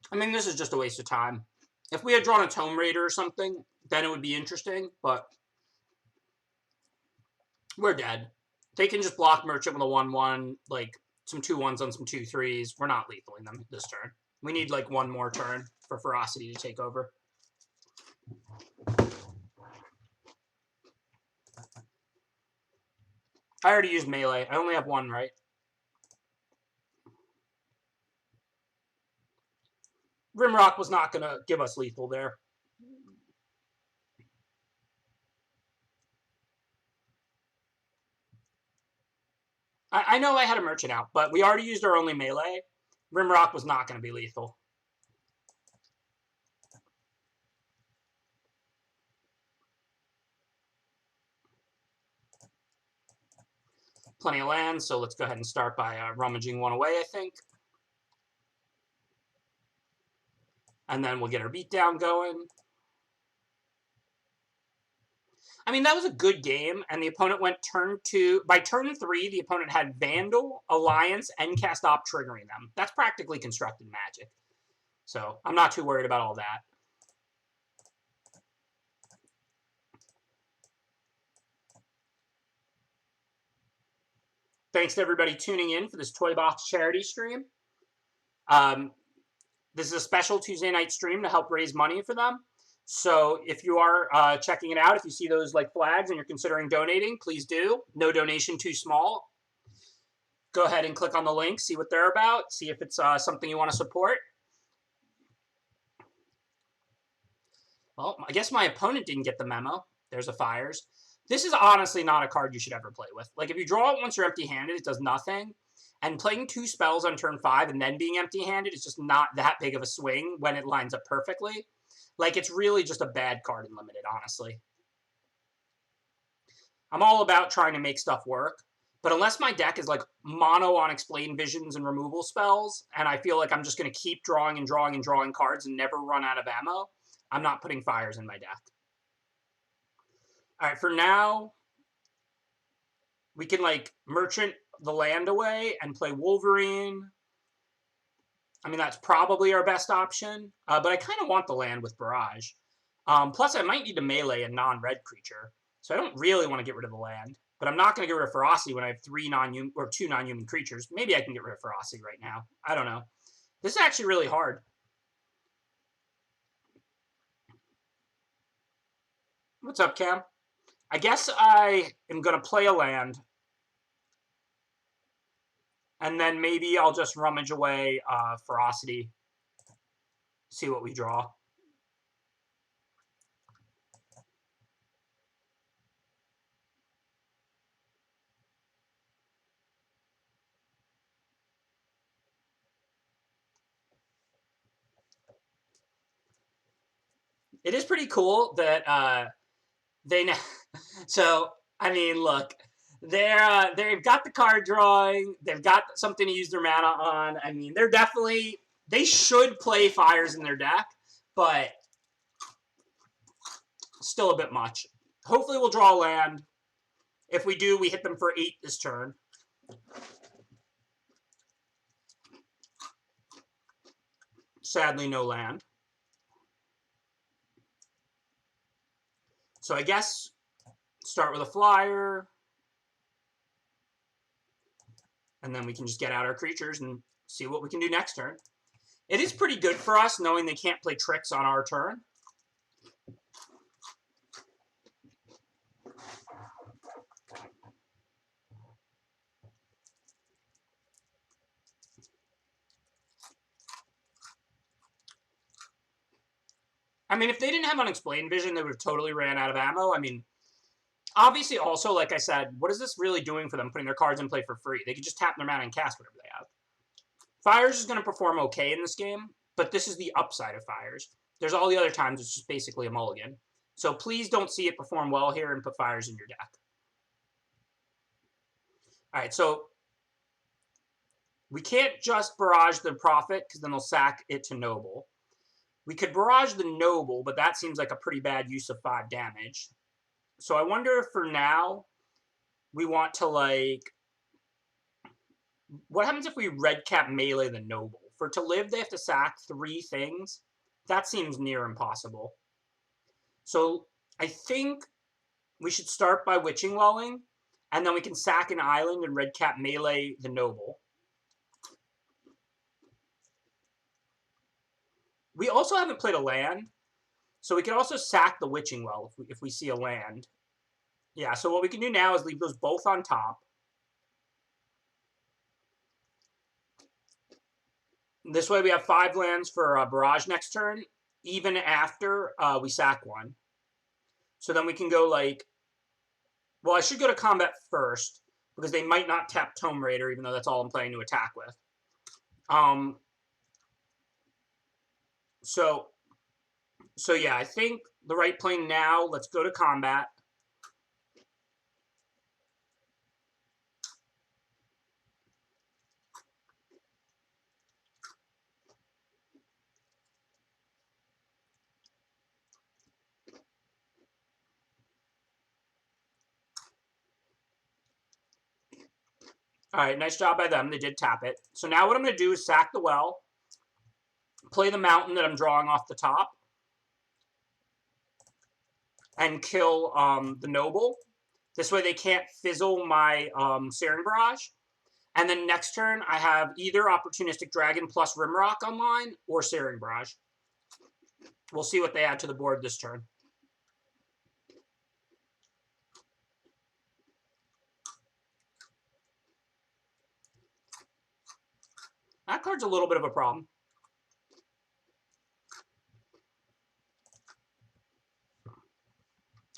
S1: I mean, this is just a waste of time. If we had drawn a Tome Raider or something, then it would be interesting, but we're dead. They can just block Merchant with a 1/1, like some 2/1s on some 2/3s. We're not lethaling them this turn. We need like one more turn for Ferocity to take over. I already used melee. I only have one, right? Rimrock was not going to give us lethal there. I know I had a Merchant out, but we already used our only melee. Rimrock was not going to be lethal. Plenty of land, so let's go ahead and start by rummaging one away, I think. And then we'll get our beatdown going. I mean, that was a good game, and the opponent went turn 2. By turn 3, the opponent had Vandal, Alliance, and Cast Op triggering them. That's practically constructed Magic. So I'm not too worried about all that. Thanks to everybody tuning in for this Toy Box charity stream. This is a special Tuesday night stream to help raise money for them. So if you are checking it out, if you see those like flags and you're considering donating, please do. No donation too small. Go ahead and click on the link, see what they're about, see if it's something you want to support. Well, I guess my opponent didn't get the memo. There's a Fires. This is honestly not a card you should ever play with. Like, if you draw it once you're empty-handed, it does nothing. And playing 2 spells on turn 5 and then being empty-handed is just not that big of a swing when it lines up perfectly. Like, it's really just a bad card in Limited, honestly. I'm all about trying to make stuff work. But unless my deck is, like, mono on Explain Visions and removal spells, and I feel like I'm just going to keep drawing and drawing and drawing cards and never run out of ammo, I'm not putting Fires in my deck. All right, for now, we can, like, Merchant the land away and play Wolverine. I mean, that's probably our best option, but I kind of want the land with Barrage. Plus, I might need to melee a non-red creature, so I don't really want to get rid of the land. But I'm not going to get rid of Ferocity when I have two non-human creatures. Maybe I can get rid of Ferocity right now. I don't know. This is actually really hard. What's up, Cam? I guess I am going to play a land. And then maybe I'll just rummage away Ferocity. See what we draw. It is pretty cool that they... So, I mean, look... they've got the card drawing. They've got something to use their mana on. I mean, they're definitely... They should play fires in their deck, but still a bit much. Hopefully we'll draw a land. If we do, we hit them for 8 this turn. Sadly, no land. So I guess start with a flyer. And then we can just get out our creatures and see what we can do next turn. It is pretty good for us knowing they can't play tricks on our turn. I mean, if they didn't have Unexplained Vision, they would have totally ran out of ammo. I mean, obviously also, like I said, what is this really doing for them, putting their cards in play for free? They could just tap their mana and cast whatever they have. Fires is going to perform okay in this game, but this is the upside of Fires. There's all the other times it's just basically a mulligan. So please don't see it perform well here and put Fires in your deck. All right, so we can't just Barrage the Prophet because then they'll sack it to Noble. We could Barrage the Noble, but that seems like a pretty bad use of 5 damage. So I wonder if for now we want to, like... What happens if we red cap melee the Noble? For to live, they have to sack 3 things. That seems near impossible. So I think we should start by Witching Welling, and then we can sack an island and red cap melee the Noble. We also haven't played a land, so we can also sack the Witching Well if we see a land. Yeah, so what we can do now is leave those both on top. This way we have 5 lands for Barrage next turn, even after we sack one. So then we can go like... Well, I should go to combat first, because they might not tap Tome Raider, even though that's all I'm planning to attack with. So yeah, I think the right play now, let's go to combat. All right, nice job by them. They did tap it. So now what I'm going to do is sack the well, play the mountain that I'm drawing off the top, and kill the Noble. This way they can't fizzle my Searing Barrage. And then next turn, I have either Opportunistic Dragon plus Rimrock online or Searing Barrage. We'll see what they add to the board this turn. That card's a little bit of a problem.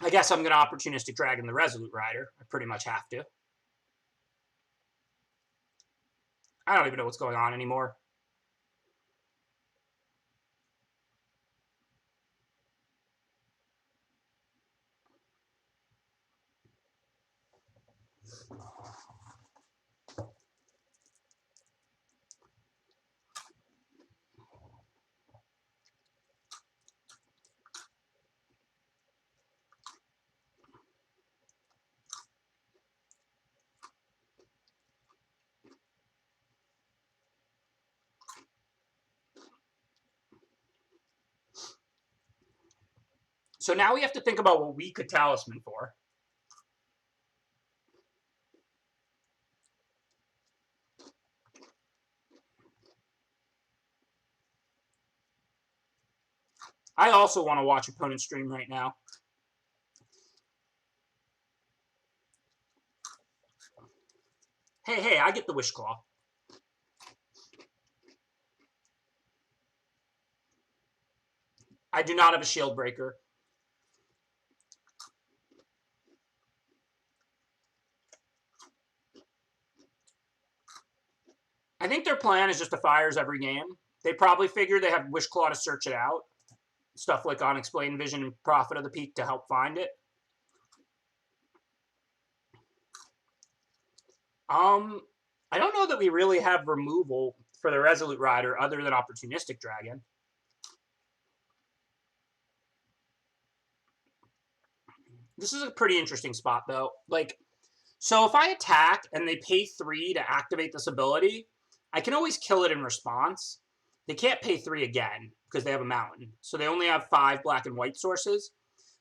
S1: I guess I'm going to Opportunistic Dragon the Resolute Rider. I pretty much have to. I don't even know what's going on anymore. So now we have to think about what we could talisman for. I also want to watch opponent stream right now. Hey, I get the Wish Claw. I do not have a Shield Breaker. I think their plan is just to fires every game. They probably figure they have Wish Claw to search it out. Stuff like Unexplained Vision and Prophet of the Peak to help find it. I don't know that we really have removal for the Resolute Rider other than Opportunistic Dragon. This is a pretty interesting spot, though. Like, so if I attack and they pay 3 to activate this ability, I can always kill it in response. They can't pay 3 again because they have a mountain. So they only have 5 black and white sources.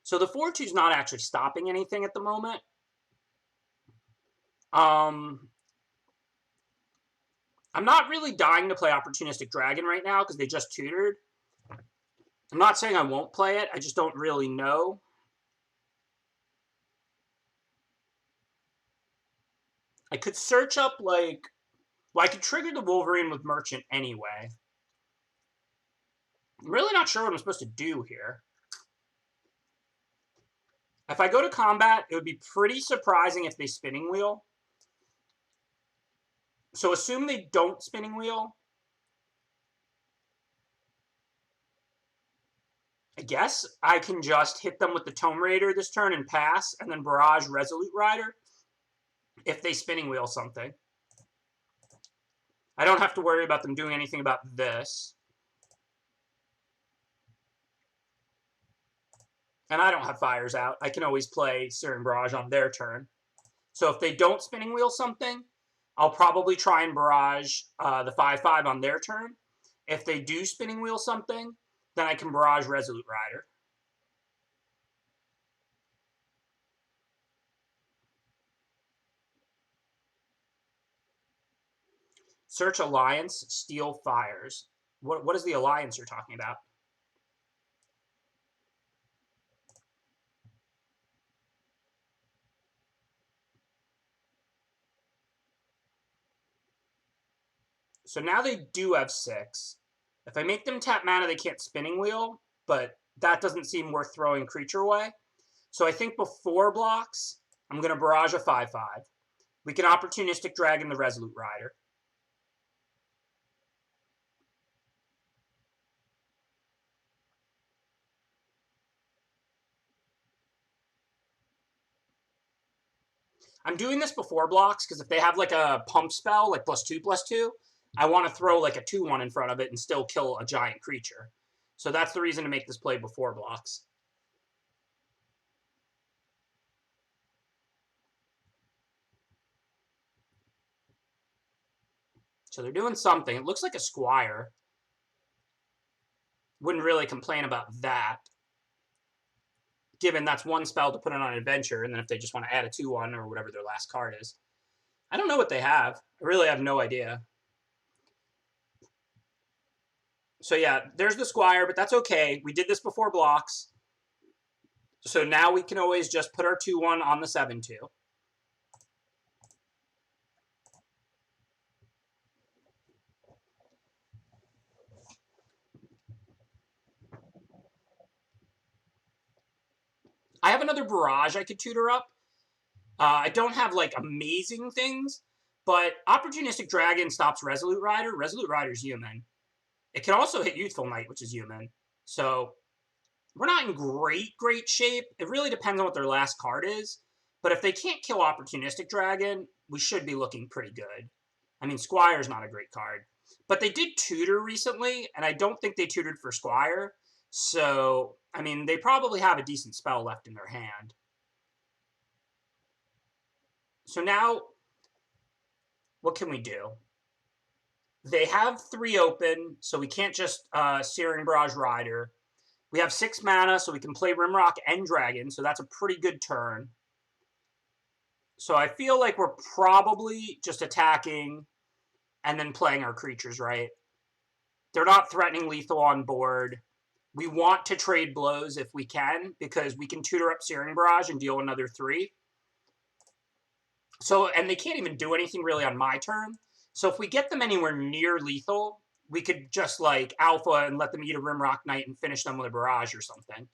S1: So the 4/2 is not actually stopping anything at the moment. I'm not really dying to play Opportunistic Dragon right now because they just tutored. I'm not saying I won't play it. I just don't really know. I could search up, like... Well, I could trigger the Wolverine with Merchant anyway. I'm really not sure what I'm supposed to do here. If I go to combat, it would be pretty surprising if they Spinning Wheel. So assume they don't Spinning Wheel. I guess I can just hit them with the Tome Raider this turn and pass, and then barrage Resolute Rider if they Spinning Wheel something. I don't have to worry about them doing anything about this. And I don't have fires out. I can always play Searing Barrage on their turn. So if they don't Spinning Wheel something, I'll probably try and barrage the 5/5 on their turn. If they do Spinning Wheel something, then I can barrage Resolute Rider. Search Alliance, Steal Fires. What is the alliance you're talking about? So now they do have 6. If I make them tap mana, they can't Spinning Wheel, but that doesn't seem worth throwing creature away. So I think before blocks, I'm going to barrage a 5/5. We can Opportunistic Dragon the Resolute Rider. I'm doing this before blocks because if they have like a pump spell, like +2/+2, I want to throw like a 2/1 in front of it and still kill a giant creature. So that's the reason to make this play before blocks. So they're doing something. It looks like a Squire. Wouldn't really complain about that, given that's one spell to put it on adventure, and then if they just want to add a 2/1 or whatever their last card is. I don't know what they have. I really have no idea. So yeah, there's the Squire, but that's okay. We did this before blocks. So now we can always just put our 2/1 on the 7/2. I have another barrage I could tutor up. I don't have, like, amazing things, but Opportunistic Dragon stops Resolute Rider. Resolute Rider's human. It can also hit Youthful Knight, which is human. So we're not in great shape. It really depends on what their last card is. But if they can't kill Opportunistic Dragon, we should be looking pretty good. I mean, Squire's not a great card. But they did tutor recently, and I don't think they tutored for Squire. So, I mean, they probably have a decent spell left in their hand. So now, what can we do? They have 3 open, so we can't just Searing Barrage Rider. We have 6 mana, so we can play Rimrock and Dragon, so that's a pretty good turn. So I feel like we're probably just attacking and then playing our creatures, right? They're not threatening lethal on board. We want to trade blows if we can, because we can tutor up Searing Barrage and deal another 3. So, and they can't even do anything really on my turn. So if we get them anywhere near lethal, we could just like alpha and let them eat a Rimrock Knight and finish them with a barrage or something.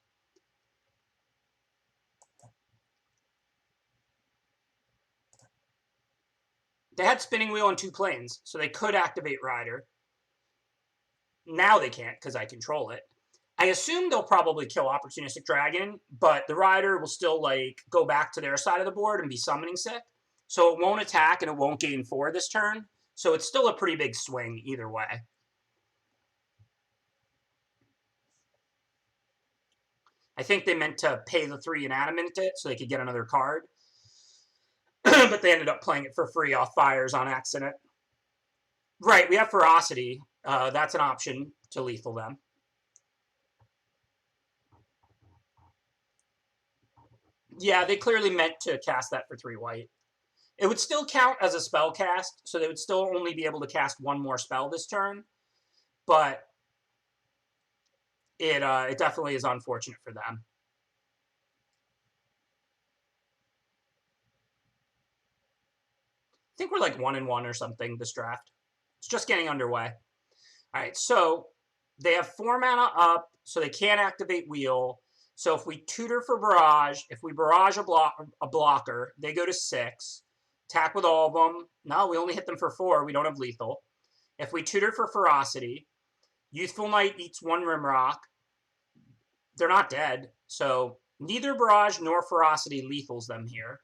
S1: They had Spinning Wheel and 2 planes, so they could activate Rider. Now they can't because I control it. I assume they'll probably kill Opportunistic Dragon, but the Rider will still like go back to their side of the board and be summoning sick. So it won't attack and it won't gain 4 this turn. So it's still a pretty big swing either way. I think they meant to pay the 3 and animate it so they could get another card. But they ended up playing it for free off fires on accident. Right, we have Ferocity. That's an option to lethal them. Yeah, they clearly meant to cast that for 3 white. It would still count as a spell cast, so they would still only be able to cast 1 more spell this turn. But it definitely is unfortunate for them. I think we're like 1-1 or something this draft. It's just getting underway. All right, so they have 4 mana up, so they can't activate Wheel. So if we tutor for Barrage, if we Barrage a blocker, they go to 6. Attack with all of them. No, we only hit them for 4. We don't have lethal. If we tutor for Ferocity, Youthful Knight eats 1 Rimrock. They're not dead, so neither Barrage nor Ferocity lethals them here.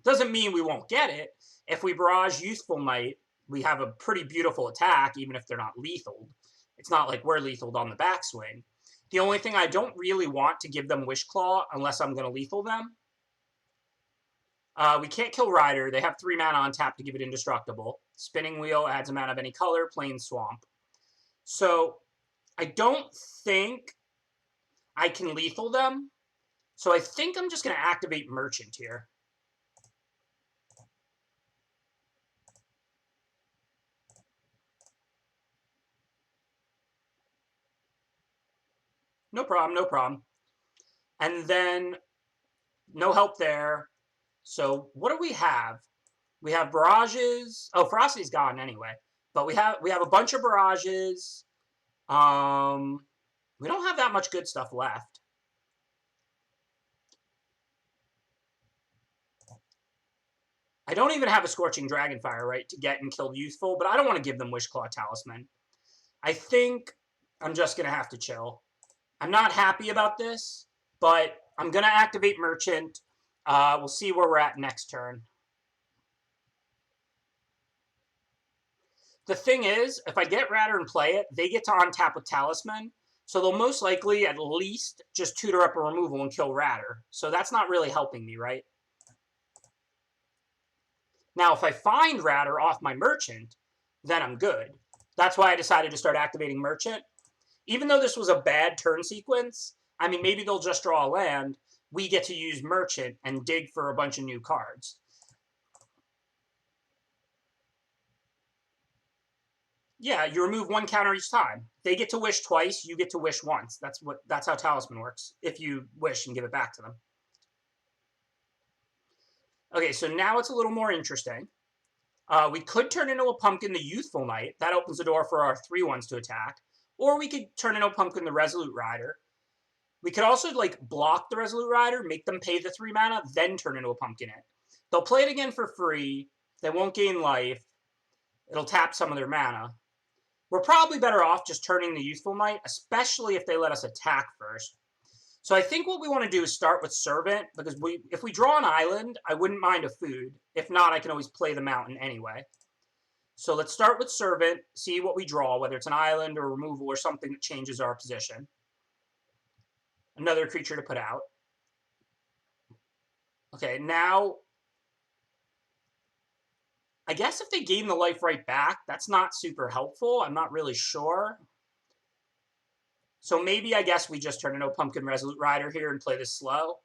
S1: Doesn't mean we won't get it. If we Barrage Youthful Knight, we have a pretty beautiful attack, even if they're not lethaled. It's not like we're lethaled on the backswing. The only thing I don't really want to give them Wish Claw unless I'm going to lethal them. We can't kill Rider. They have 3 mana on tap to give it indestructible. Spinning Wheel adds a mana of any color, plain Swamp. So I don't think I can lethal them. So I think I'm just going to activate Merchant here. No problem, no problem. And then no help there. So what do we have? We have barrages. Oh, Ferocity's gone anyway. But we have a bunch of barrages. We don't have that much good stuff left. I don't even have a Scorching Dragonfire, right, to get and kill Youthful, but I don't want to give them Wishclaw Talisman. I think I'm just going to have to chill. I'm not happy about this, but I'm going to activate Merchant. We'll see where we're at next turn. The thing is, if I get Ratter and play it, they get to untap with Talisman, so they'll most likely at least just tutor up a removal and kill Ratter. So that's not really helping me, right? Now, if I find Ratter off my Merchant, then I'm good. That's why I decided to start activating Merchant. Even though this was a bad turn sequence, I mean, maybe they'll just draw a land. We get to use Merchant and dig for a bunch of new cards. Yeah, you remove 1 counter each time. They get to wish twice, you get to wish once. That's how Talisman works, if you wish and give it back to them. Okay, so now it's a little more interesting. We could turn into a Pumpkin the Youthful Knight. That opens the door for our 3/1s to attack. Or we could turn into a Pumpkin the Resolute Rider. We could also like block the Resolute Rider, make them pay the 3 mana, then turn into a Pumpkin it. They'll play it again for free. They won't gain life. It'll tap some of their mana. We're probably better off just turning the Youthful Knight, especially if they let us attack first. So I think what we want to do is start with Servant, because if we draw an island, I wouldn't mind a food. If not, I can always play the mountain anyway. So let's start with Servant, see what we draw, whether it's an island or removal or something that changes our position. Another creature to put out. Okay, now I guess if they gain the life right back, that's not super helpful. I'm not really sure. So maybe I guess we just turn into a Pumpkin Resolute Rider here and play this slow.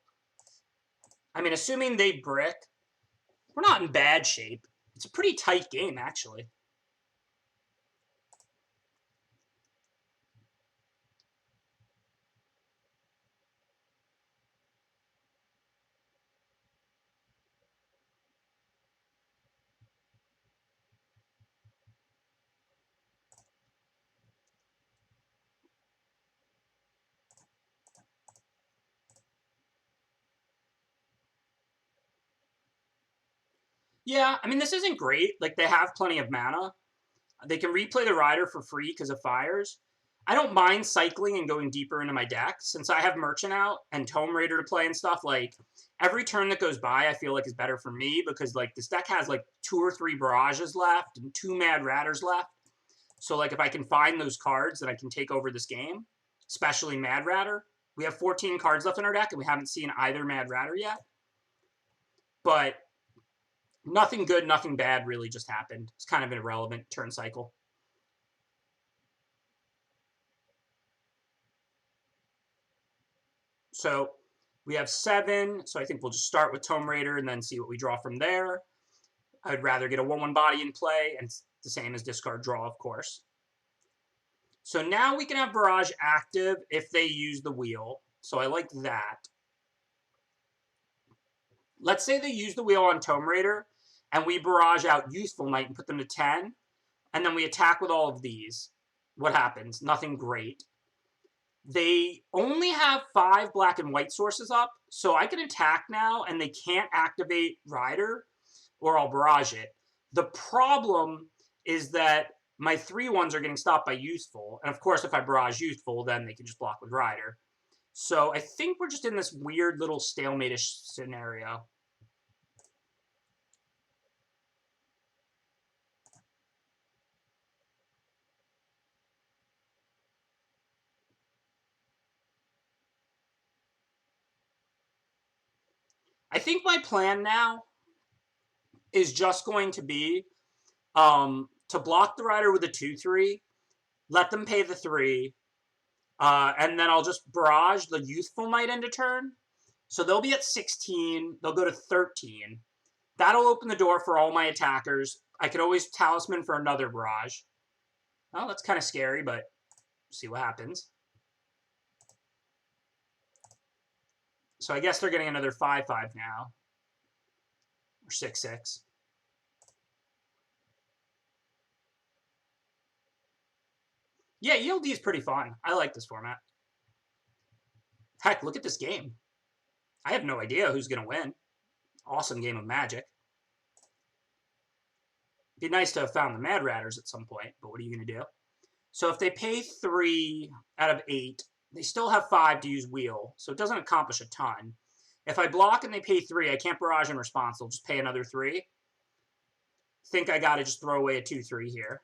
S1: I mean, assuming they brick, we're not in bad shape. It's a pretty tight game, actually. Yeah, I mean, this isn't great. Like, they have plenty of mana. They can replay the Rider for free because of fires. I don't mind cycling and going deeper into my deck. Since I have Merchant out and Tome Raider to play and stuff, like, every turn that goes by I feel like is better for me because, like, this deck has, like, 2 or 3 Barrages left and 2 Mad Ratters left. So, like, if I can find those cards, then I can take over this game, especially Mad Ratter. We have 14 cards left in our deck, and we haven't seen either Mad Ratter yet. But nothing good, nothing bad really just happened. It's kind of an irrelevant turn cycle. So we have 7, so I think we'll just start with Tome Raider and then see what we draw from there. I'd rather get a 1/1 body in play, and it's the same as discard draw, of course. So now we can have Barrage active if they use the wheel. So I like that. Let's say they use the wheel on Tome Raider, and we Barrage out Youthful Knight and put them to 10, and then we attack with all of these. What happens? Nothing great. They only have 5 black and white sources up, so I can attack now, and they can't activate Rider, or I'll Barrage it. The problem is that my 3/1s are getting stopped by Youthful, and of course if I Barrage Youthful, then they can just block with Rider. So I think we're just in this weird little stalemate-ish scenario. I think my plan now is just going to be to block the Rider with a 2/3, let them pay the 3, and then I'll just Barrage the Youthful Knight into turn. So they'll be at 16. They'll go to 13. That'll open the door for all my attackers. I could always Talisman for another Barrage. Well, that's kind of scary, but see what happens. So I guess they're getting another 5/5 now. Or 6/6. Yeah, ELD is pretty fun. I like this format. Heck, look at this game. I have no idea who's going to win. Awesome game of Magic. It'd be nice to have found the Mad Ratters at some point, but what are you going to do? So if they pay 3 out of 8, they still have 5 to use Wheel, so it doesn't accomplish a ton. If I block and they pay 3, I can't Barrage in response. They'll just pay another 3. Think I got to just throw away a 2/3 here.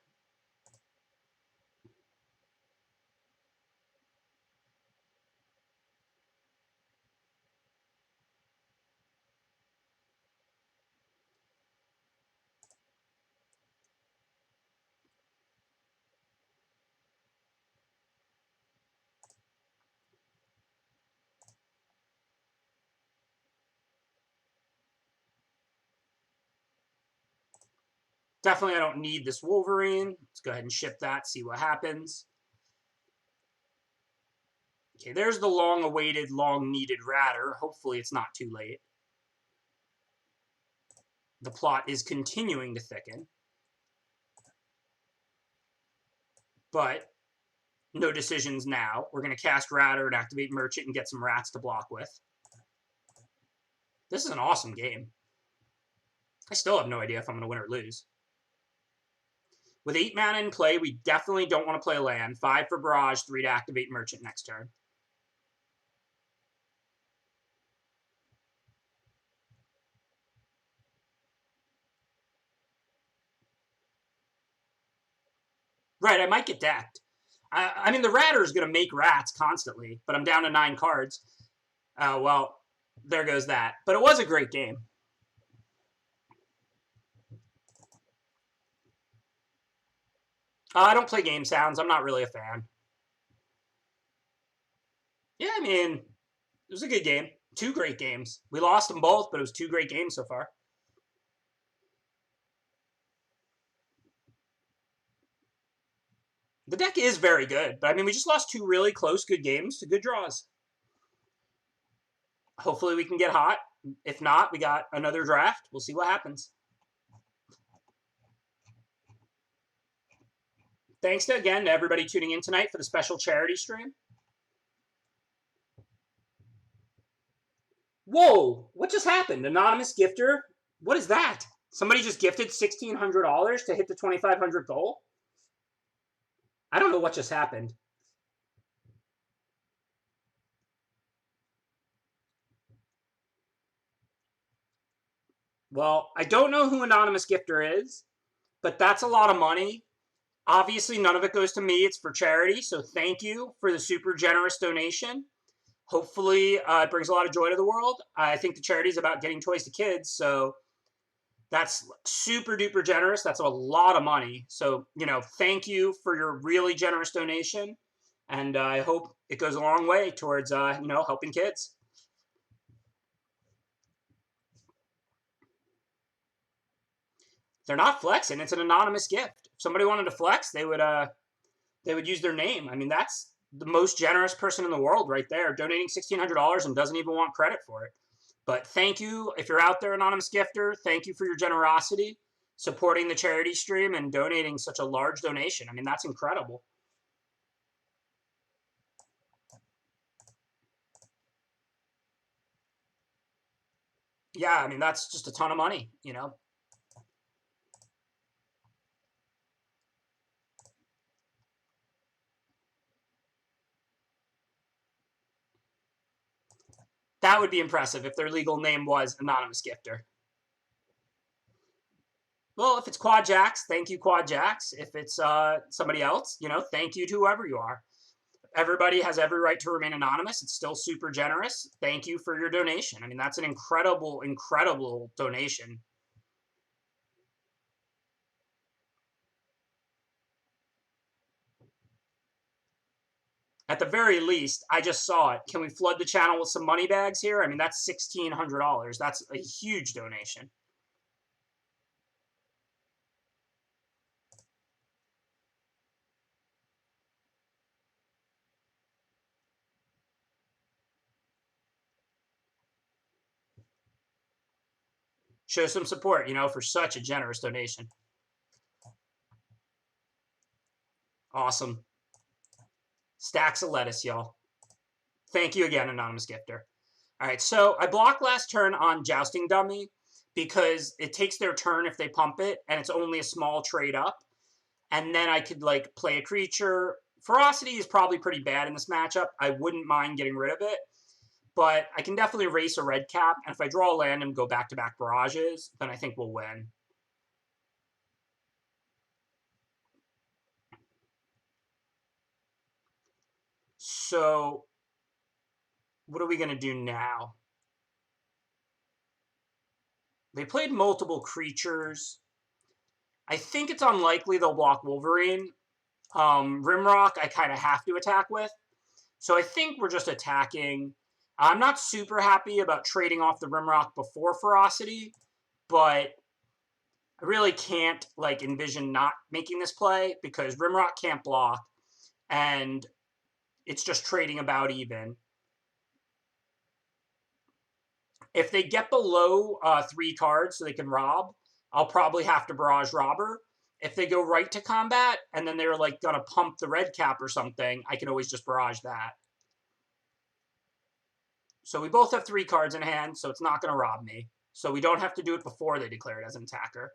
S1: Definitely I don't need this Wolverine. Let's go ahead and ship that, see what happens. Okay, there's the long-awaited, long-needed Ratter. Hopefully it's not too late. The plot is continuing to thicken. But no decisions now. We're going to cast Ratter and activate Merchant and get some rats to block with. This is an awesome game. I still have no idea if I'm going to win or lose. With 8 mana in play, we definitely don't want to play land. 5 for Barrage, 3 to activate Merchant next turn. Right, I might get decked. I mean, the Ratter is going to make rats constantly, but I'm down to 9 cards. Well, there goes that. But it was a great game. I don't play game sounds. I'm not really a fan. Yeah, I mean, it was a good game. 2 great games. We lost them both, but it was 2 great games so far. The deck is very good, but I mean, we just lost 2 really close, good games to good draws. Hopefully we can get hot. If not, we got another draft. We'll see what happens. Thanks again to everybody tuning in tonight for the special charity stream. Whoa, what just happened? Anonymous gifter? What is that? Somebody just gifted $1,600 to hit the 2,500 goal? I don't know what just happened. Well, I don't know who Anonymous Gifter is, but that's a lot of money. Obviously, none of it goes to me. It's for charity, so thank you for the super generous donation. Hopefully, it brings a lot of joy to the world. I think the charity is about getting toys to kids, so that's super duper generous. That's a lot of money. So, thank you for your really generous donation, and I hope it goes a long way towards, helping kids. They're not flexing. It's an anonymous gift. If somebody wanted to flex, they would use their name. I mean, that's the most generous person in the world right there, donating $1,600 and doesn't even want credit for it. But thank you. If you're out there, anonymous gifter, thank you for your generosity, supporting the charity stream and donating such a large donation. I mean, that's incredible. Yeah, I mean, that's just a ton of money, That would be impressive if their legal name was Anonymous Gifter. Well, if it's Quad Jacks, thank you, Quad Jacks. If it's somebody else, thank you to whoever you are. Everybody has every right to remain anonymous. It's still super generous. Thank you for your donation. I mean, that's an incredible, incredible donation. At the very least, I just saw it. Can we flood the channel with some money bags here? I mean, that's $1,600. That's a huge donation. Show some support, for such a generous donation. Awesome. Stacks of lettuce, y'all. Thank you again, Anonymous Gifter. All right, so I blocked last turn on Jousting Dummy because it takes their turn if they pump it, and it's only a small trade up. And then I could, play a creature. Ferocity is probably pretty bad in this matchup. I wouldn't mind getting rid of it. But I can definitely race a red cap, and if I draw a land and go back-to-back barrages, then I think we'll win. So, what are we going to do now? They played multiple creatures. I think it's unlikely they'll block Wolverine. Rimrock, I kind of have to attack with. So I think we're just attacking. I'm not super happy about trading off the Rimrock before Ferocity, but I really can't envision not making this play because Rimrock can't block, and it's just trading about even. If they get below 3 cards so they can rob, I'll probably have to Barrage Robber. If they go right to combat and then they're gonna pump the red cap or something, I can always just barrage that. So we both have 3 cards in hand, so it's not gonna rob me. So we don't have to do it before they declare it as an attacker.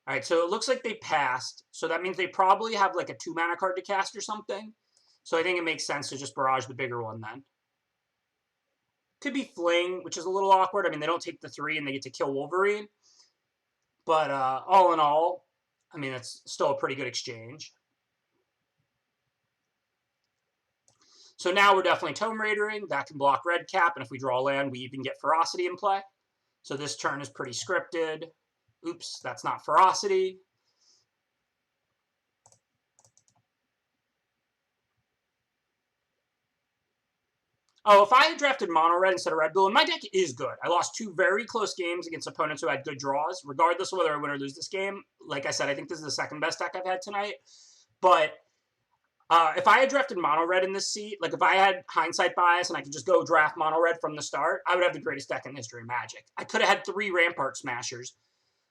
S1: All right, so it looks like they passed. So that means they probably have a 2 mana card to cast or something. So I think it makes sense to just barrage the bigger one then. Could be Fling, which is a little awkward. I mean, they don't take the 3 and they get to kill Wolverine. But all in all, I mean, it's still a pretty good exchange. So now we're definitely Tomb Raidering. That can block red cap, and if we draw land, we even get Ferocity in play. So this turn is pretty scripted. Oops, that's not Ferocity. Oh, if I had drafted mono red instead of red blue, and my deck is good. I lost 2 very close games against opponents who had good draws, regardless of whether I win or lose this game. Like I said, I think this is the second best deck I've had tonight. But if I had drafted mono red in this seat, like if I had hindsight bias and I could just go draft mono red from the start, I would have the greatest deck in the history of Magic. I could have had 3 Rampart Smashers,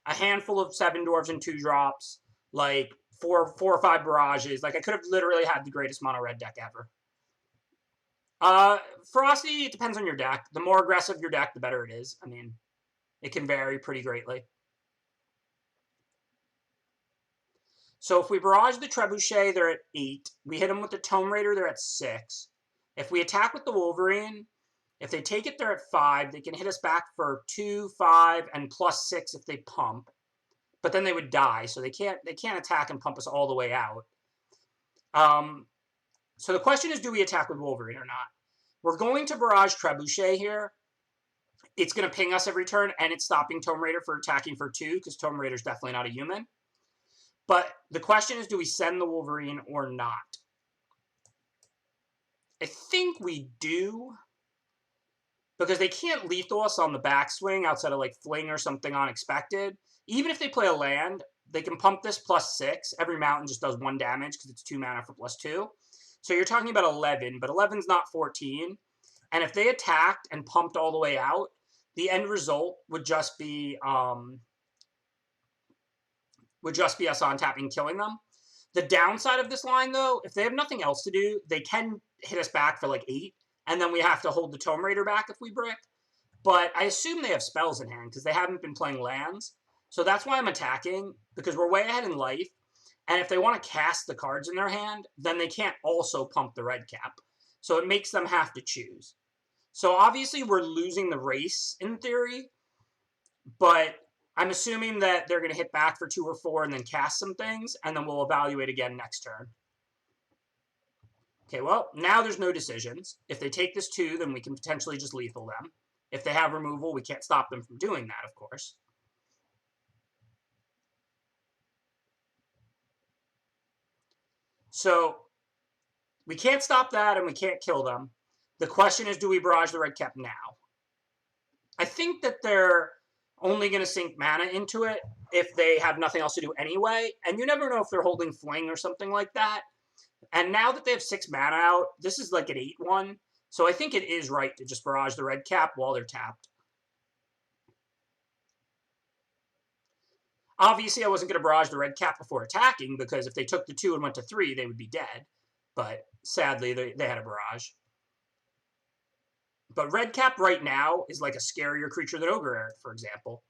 S1: a handful of 7 Dwarves and 2 drops, like four or 5 Barrages. Like I could have literally had the greatest mono red deck ever. Ferocity, it depends on your deck. The more aggressive your deck, the better it is. I mean, it can vary pretty greatly. So if we barrage the Trebuchet, they're at 8. We hit them with the Tomb Raider, they're at 6. If we attack with the Wolverine, if they take it, they're at 5. They can hit us back for 2, 5, and +6 if they pump. But then they would die, so they can't attack and pump us all the way out. So the question is, do we attack with Wolverine or not? We're going to barrage Trebuchet here. It's going to ping us every turn, and it's stopping Tomb Raider for attacking for 2, because Tomb Raider's definitely not a human. But the question is, do we send the Wolverine or not? I think we do, because they can't lethal us on the backswing outside of like Fling or something unexpected. Even if they play a land, they can pump this +6. Every mountain just does 1 damage because it's 2 mana for +2. So you're talking about 11, but 11's not 14. And if they attacked and pumped all the way out, the end result would just be us on-tapping, killing them. The downside of this line, though, if they have nothing else to do, they can hit us back for like 8, and then we have to hold the Tomb Raider back if we brick. But I assume they have spells in hand because they haven't been playing lands. So that's why I'm attacking, because we're way ahead in life. And if they want to cast the cards in their hand, then they can't also pump the red cap. So it makes them have to choose. So obviously we're losing the race in theory, but I'm assuming that they're going to hit back for 2 or 4 and then cast some things, and then we'll evaluate again next turn. Okay, well, now there's no decisions. If they take this 2, then we can potentially just lethal them. If they have removal, we can't stop them from doing that, of course. So we can't stop that, and we can't kill them. The question is, do we barrage the red cap now? I think that they're only going to sink mana into it if they have nothing else to do anyway. And you never know if they're holding Fling or something like that. And now that they have 6 mana out, this is like an 8-1. So I think it is right to just barrage the red cap while they're tapped. Obviously, I wasn't going to barrage the red cap before attacking, because if they took the 2 and went to 3, they would be dead. But sadly, they had a barrage. But red cap right now is like a scarier creature than Ogre Eric, for example.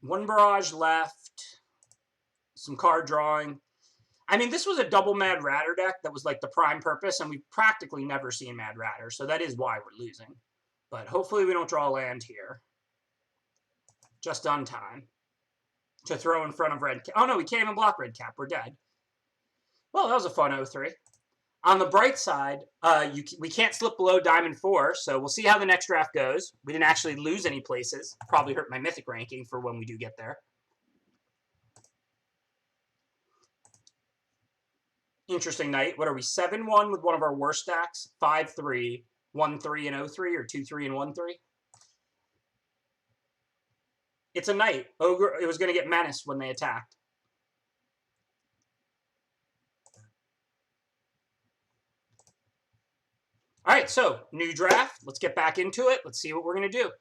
S1: 1 barrage left. Some card drawing. I mean, this was a double Mad Ratter deck that was like the prime purpose, and we've practically never seen Mad Ratter, so that is why we're losing. But hopefully we don't draw land here. Just on time to throw in front of red cap. Oh no, we can't even block red cap. We're dead. Well, that was a fun 0-3. On the bright side, we can't slip below Diamond 4, so we'll see how the next draft goes. We didn't actually lose any places. Probably hurt my Mythic ranking for when we do get there. Interesting night. What are we, 7-1 with one of our worst stacks? 5-3, 1-3 and 0-3, or 2-3 and 1-3? It's a night. Ogre, it was going to get menaced when they attacked. All right, so new draft. Let's get back into it. Let's see what we're going to do.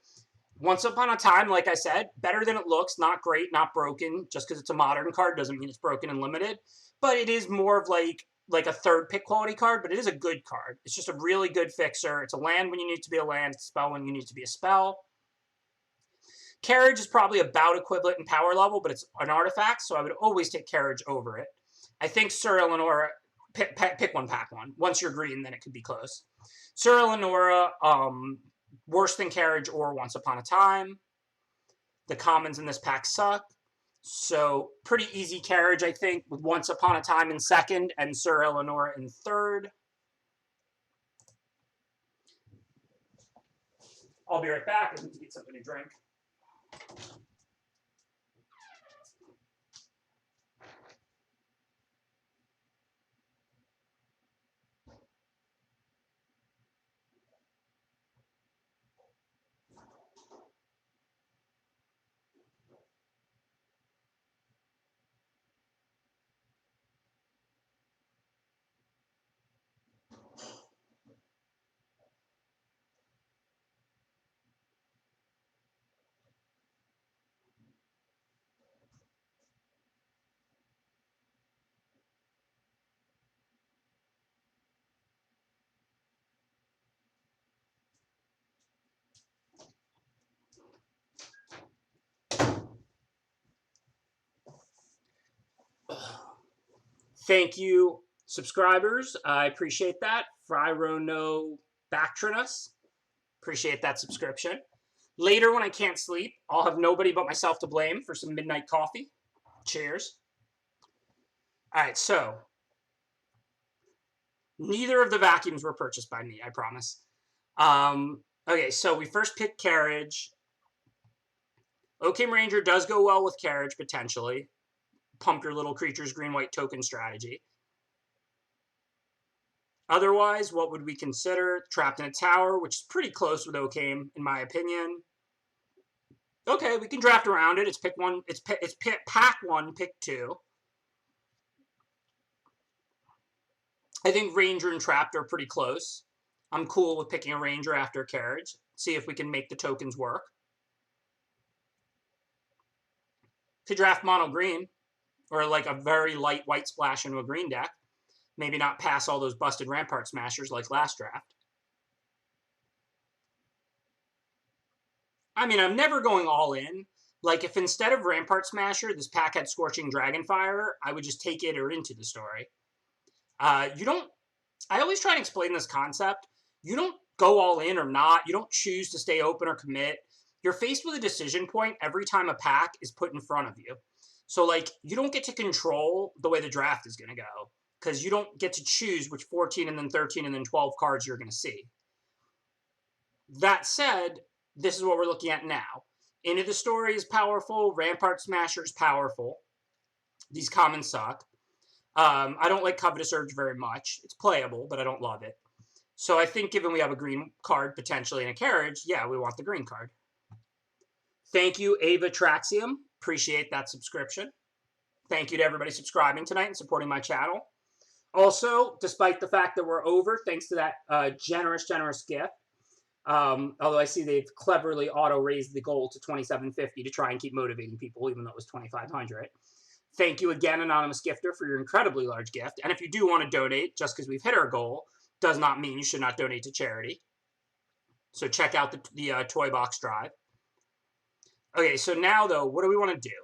S1: Once Upon a Time, like I said, better than it looks. Not great, not broken. Just because it's a modern card doesn't mean it's broken and limited. But it is more of like a 3rd pick quality card, but it is a good card. It's just a really good fixer. It's a land when you need it to be a land. It's a spell when you need it to be a spell. Carriage is probably about equivalent in power level, but it's an artifact, so I would always take Carriage over it. I think Sir Eleonora, pick one, pack one. Once you're green, then it could be close. Sir Eleonora, worse than Carriage or Once Upon a Time. The commons in this pack suck. So pretty easy Carriage, I think, with Once Upon a Time in 2nd and Sir Eleonora in 3rd. I'll be right back. I need to get something to drink. Thank you, subscribers. I appreciate that. Fryrono Bactrinus. Appreciate that subscription. Later, when I can't sleep, I'll have nobody but myself to blame for some midnight coffee. Cheers. All right, so neither of the vacuums were purchased by me, I promise. Okay, so we first picked Carriage. Oakham Ranger does go well with Carriage, potentially. Pump your little creatures green-white token strategy. Otherwise, what would we consider? Trapped in a Tower, which is pretty close with Oakham, in my opinion. Okay, we can draft around it. It's pick one. It's pack one, pick two. I think Ranger and Trapped are pretty close. I'm cool with picking a Ranger after a Carriage. See if we can make the tokens work. Could draft mono green, or like a very light white splash into a green deck. Maybe not pass all those busted Rampart Smashers like last draft. I mean, I'm never going all in. Like, if instead of Rampart Smasher, this pack had Scorching Dragonfire, I would just take it or into the story. I always try to explain this concept. You don't go all in or not. You don't choose to stay open or commit. You're faced with a decision point every time a pack is put in front of you. So, like, you don't get to control the way the draft is going to go, because you don't get to choose which 14 and then 13 and then 12 cards you're going to see. That said, this is what we're looking at now. Into the Story is powerful. Rampart Smasher is powerful. These commons suck. I don't like Covetous Urge very much. It's playable, but I don't love it. So I think given we have a green card potentially in a Carriage, yeah, we want the green card. Thank you, Ava Traxium. Appreciate that subscription. Thank you to everybody subscribing tonight and supporting my channel. Also, despite the fact that we're over, thanks to that generous gift, although I see they've cleverly auto-raised the goal to $2,750 to try and keep motivating people, even though it was $2,500. Thank you again, Anonymous Gifter, for your incredibly large gift. And if you do want to donate, just because we've hit our goal, does not mean you should not donate to charity. So check out the Toy Box Drive. Okay, so now, though, what do we want to do?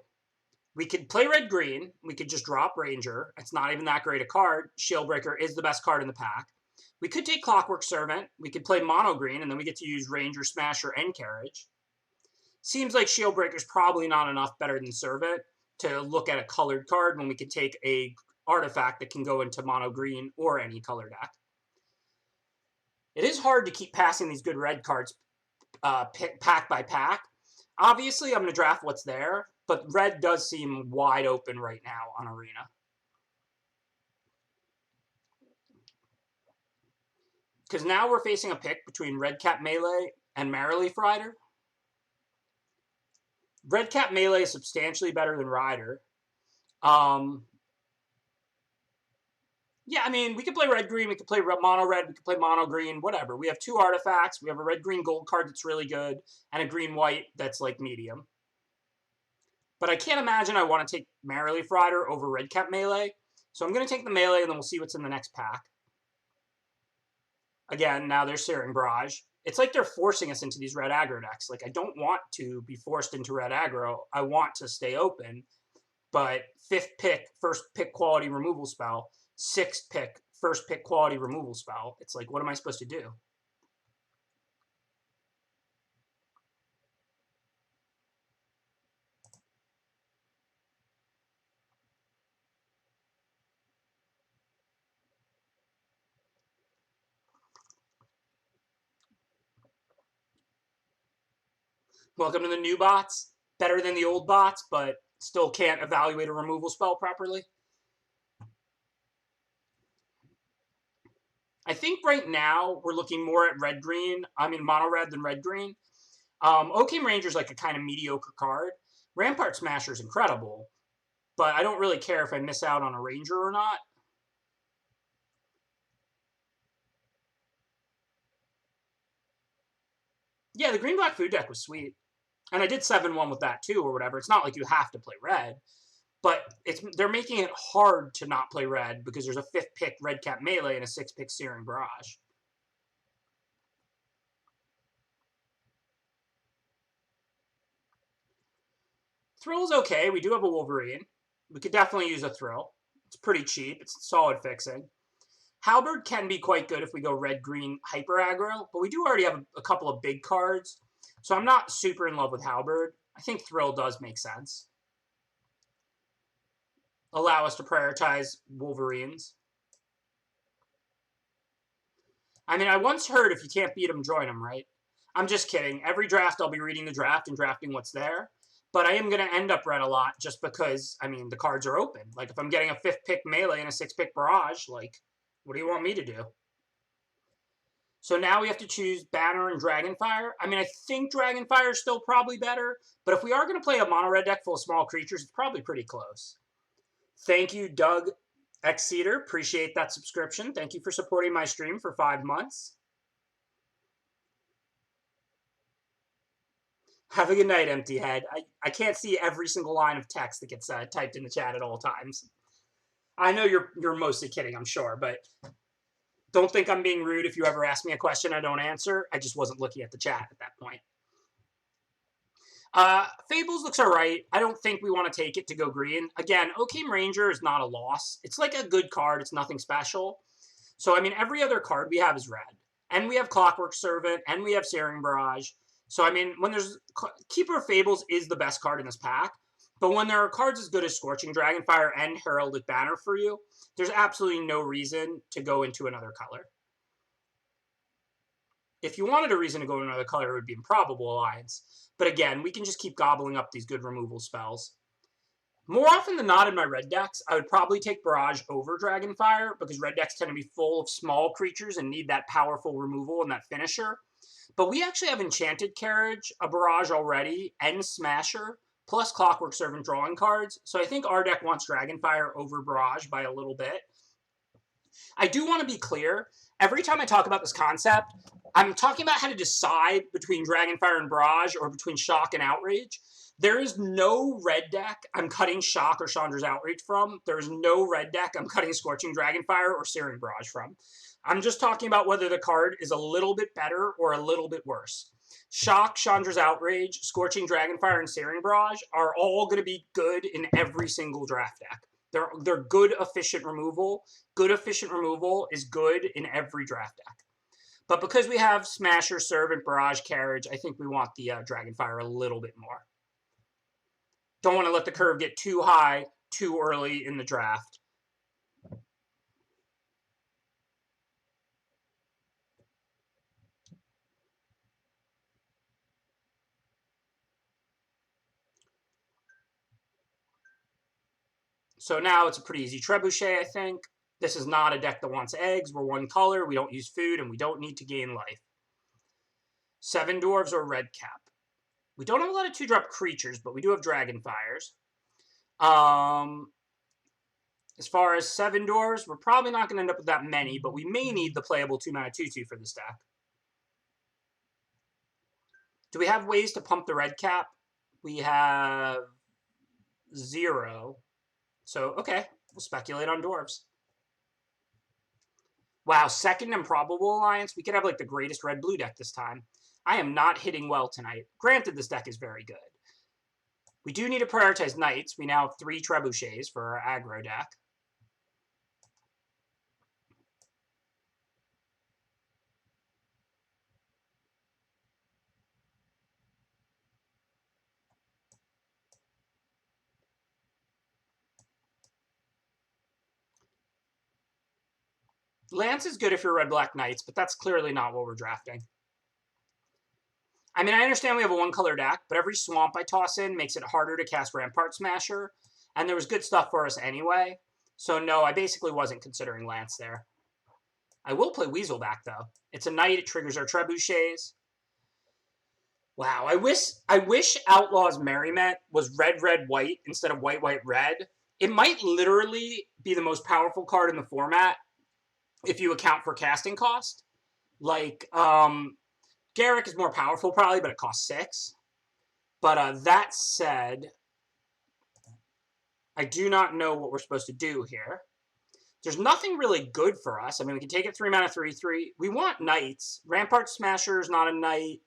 S1: We could play red-green. We could just drop Ranger. It's not even that great a card. Shieldbreaker is the best card in the pack. We could take Clockwork Servant. We could play mono green, and then we get to use Ranger, Smasher, and Carriage. Seems like Shieldbreaker's probably not enough better than Servant to look at a colored card when we could take a artifact that can go into mono green or any color deck. It is hard to keep passing these good red cards pack by pack. Obviously, I'm going to draft what's there, but red does seem wide open right now on Arena. Because now we're facing a pick between Redcap Melee and Marrowleaf Rider. Redcap Melee is substantially better than Rider. Yeah, I mean, we could play red-green, we could play mono-red, we could play mono-green, whatever. We have two artifacts. We have a red-green gold card that's really good, and a green-white that's, like, medium. But I can't imagine I want to take Marrowleaf Rider over Redcap Melee. So I'm going to take the Melee, and then we'll see what's in the next pack. Again, now there's Searing Barrage. It's like they're forcing us into these red aggro decks. Like, I don't want to be forced into red aggro. I want to stay open. But 5th pick, first pick quality removal spell. 6th pick, first pick quality removal spell. It's like, what am I supposed to do? Welcome to the new bots. Better than the old bots, but still can't evaluate a removal spell properly. I think right now we're looking more at red-green. I mean, mono-red than red-green. Oakham Ranger's like a kind of mediocre card. Rampart Smasher's incredible, but I don't really care if I miss out on a Ranger or not. Yeah, the green-black food deck was sweet. And I did 7-1 with that too, or whatever. It's not like you have to play red. But they're making it hard to not play red because there's a 5th pick Redcap Melee and a 6th pick Searing Barrage. Thrill is okay. We do have a Wolverine. We could definitely use a Thrill. It's pretty cheap. It's solid fixing. Halberd can be quite good if we go red-green hyper aggro, but we do already have a couple of big cards, so I'm not super in love with Halberd. I think Thrill does make sense. Allow us to prioritize Wolverines. I mean, I once heard if you can't beat them, join them, right? I'm just kidding. Every draft I'll be reading the draft and drafting what's there, but I am going to end up red a lot just because, I mean, the cards are open. Like, if I'm getting a 5th pick melee and a 6th pick barrage, like, what do you want me to do? So now we have to choose Banner and Dragonfire. I mean, I think Dragonfire is still probably better, but if we are going to play a mono-red deck full of small creatures, it's probably pretty close. Thank you, Doug Exeter. Appreciate that subscription. Thank you for supporting my stream for 5 months. Have a good night, Empty Head. I can't see every single line of text that gets typed in the chat at all times. I know you're mostly kidding, I'm sure, but don't think I'm being rude if you ever ask me a question I don't answer. I just wasn't looking at the chat at that point. Fables looks alright. I don't think we want to take it to go green. Again, Oakham Ranger is not a loss. It's like a good card. It's nothing special. So, I mean, every other card we have is red. And we have Clockwork Servant, and we have Searing Barrage. So, I mean, when there's... Keeper of Fables is the best card in this pack. But when there are cards as good as Scorching Dragonfire and Heraldic Banner for you, there's absolutely no reason to go into another color. If you wanted a reason to go into another color, it would be Improbable Alliance. But again, we can just keep gobbling up these good removal spells. More often than not in my red decks, I would probably take Barrage over Dragonfire, because red decks tend to be full of small creatures and need that powerful removal and that finisher. But we actually have Enchanted Carriage, a Barrage already, and Smasher, plus Clockwork Servant drawing cards. So I think our deck wants Dragonfire over Barrage by a little bit. I do want to be clear. Every time I talk about this concept, I'm talking about how to decide between Dragonfire and Barrage or between Shock and Outrage. There is no red deck I'm cutting Shock or Chandra's Outrage from. There is no red deck I'm cutting Scorching Dragonfire or Searing Barrage from. I'm just talking about whether the card is a little bit better or a little bit worse. Shock, Chandra's Outrage, Scorching Dragonfire, and Searing Barrage are all going to be good in every single draft deck. They're good, efficient removal. Good, efficient removal is good in every draft deck. But because we have Smasher, Servant, Barrage, Carriage, I think we want the Dragonfire a little bit more. Don't want to let the curve get too high too early in the draft. So now it's a pretty easy trebuchet, I think. This is not a deck that wants eggs. We're one color. We don't use food, and we don't need to gain life. 7 Dwarves or Red Cap. We don't have a lot of 2-drop creatures, but we do have Dragonfires. As far as 7 Dwarves, we're probably not going to end up with that many, but we may need the playable 2-mana 2/2 for this deck. Do we have ways to pump the Red Cap? We have 0. So, okay, we'll speculate on Dwarves. Wow, second Improbable Alliance. We could have, like, the greatest red-blue deck this time. I am not hitting well tonight. Granted, this deck is very good. We do need to prioritize Knights. We now have 3 Trebuchets for our aggro deck. Lance is good if you're red-black Knights, but that's clearly not what we're drafting. I mean, I understand we have a 1-color deck, but every Swamp I toss in makes it harder to cast Rampart Smasher, and there was good stuff for us anyway. So no, I basically wasn't considering Lance there. I will play Weaselback, though. It's a Knight, it triggers our Trebuchets. Wow, I wish Outlaw's Merriment was red, red, white instead of white, white, red. It might literally be the most powerful card in the format if you account for casting cost. Like, Garrick is more powerful probably, but it costs 6. But that said, I do not know what we're supposed to do here. There's nothing really good for us. I mean, we can take it 3 mana 3/3. We want Knights. Rampart Smasher is not a Knight.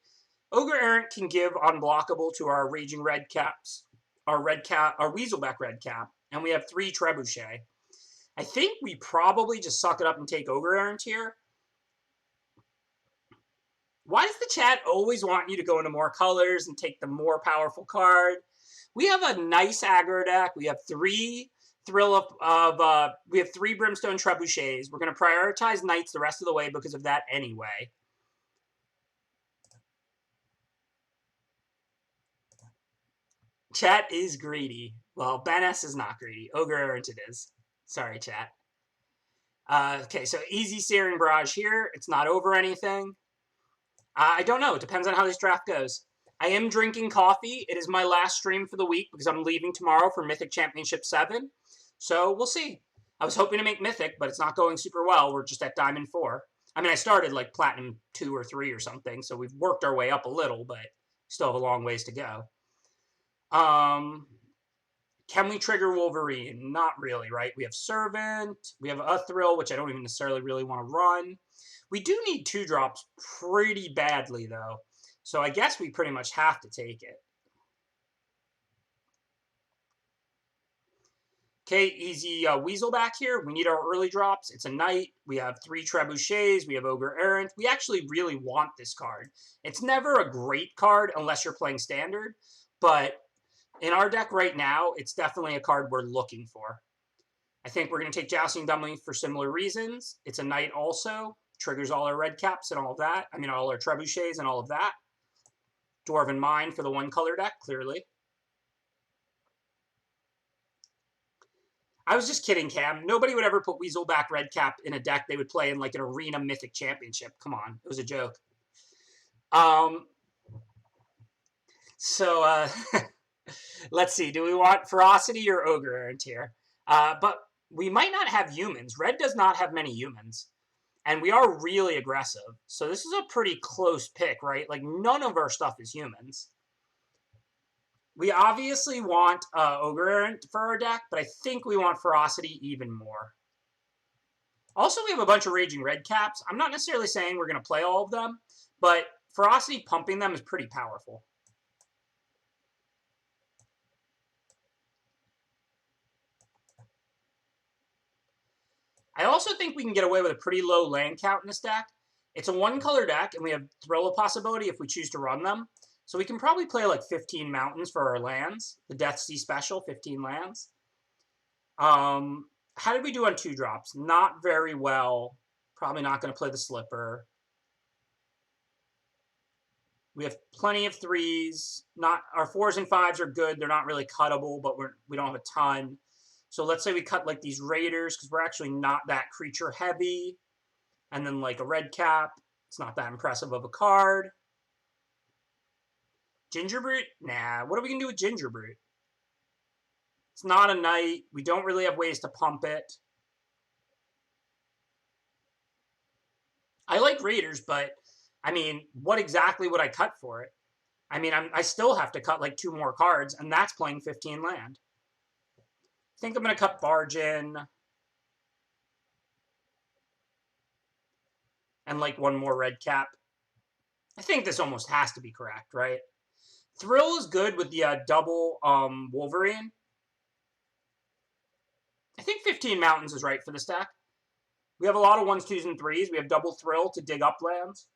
S1: Ogre Errant can give unblockable to our Raging Red Caps, our Weaselback Red Cap, and we have 3 Trebuchet. I think we probably just suck it up and take Ogre Errant here. Why does the chat always want you to go into more colors and take the more powerful card? We have a nice aggro deck. We have 3 we have 3 Brimstone Trebuchets. We're going to prioritize Knights the rest of the way because of that anyway. Chat is greedy. Well, Ben S is not greedy. Ogre Errant it is. Sorry, chat. Okay, so easy Searing Barrage here. It's not over anything. I don't know. It depends on how this draft goes. I am drinking coffee. It is my last stream for the week because I'm leaving tomorrow for Mythic Championship 7. So we'll see. I was hoping to make Mythic, but it's not going super well. We're just at Diamond 4. I mean, I started like Platinum 2 or 3 or something, so we've worked our way up a little, but still have a long ways to go. Can we trigger Wolverine? Not really, right? We have Servant. We have a Thrill, which I don't even necessarily really want to run. We do need 2-drops pretty badly, though. So I guess we pretty much have to take it. Okay, easy Weasel back here. We need our early drops. It's a Knight. We have 3 Trebuchets. We have Ogre Errant. We actually really want this card. It's never a great card unless you're playing Standard. But in our deck right now, it's definitely a card we're looking for. I think we're going to take Jousting Dummy for similar reasons. It's a Knight also. Triggers all our red caps and all of that. I mean, all our Trebuchets and all of that. Dwarven Mine for the 1-color deck, clearly. I was just kidding, Cam. Nobody would ever put Weaselback red cap in a deck they would play in like an Arena Mythic Championship. Come on. It was a joke. So, let's see. Do we want Ferocity or Ogre Errant here? But we might not have humans. Red does not have many humans. And we are really aggressive. So this is a pretty close pick, right? Like, none of our stuff is humans. We obviously want Ogre Errant for our deck, but I think we want Ferocity even more. Also, we have a bunch of Raging Red caps. I'm not necessarily saying we're going to play all of them, but Ferocity pumping them is pretty powerful. I also think we can get away with a pretty low land count in this deck. It's a 1-color deck, and we have Thrill of Possibility if we choose to run them. So we can probably play like 15 mountains for our lands. The Death Sea special, 15 lands. How did we do on 2-drops? Not very well. Probably not going to play the Slipper. We have plenty of 3s. Our 4s and 5s are good. They're not really cuttable, but we don't have a ton. So let's say we cut like these Raiders because we're actually not that creature heavy. And then like a red cap. It's not that impressive of a card. Gingerbrute? Nah. What are we going to do with Gingerbrute? It's not a Knight. We don't really have ways to pump it. I like Raiders, but I mean, what exactly would I cut for it? I mean, I still have to cut like 2 more cards, and that's playing 15 land. I think I'm going to cut Bargain. And like 1 more red cap. I think this almost has to be correct, right? Thrill is good with the double Wolverine. I think 15 mountains is right for this deck. We have a lot of 1s, 2s, and 3s. We have double Thrill to dig up lands.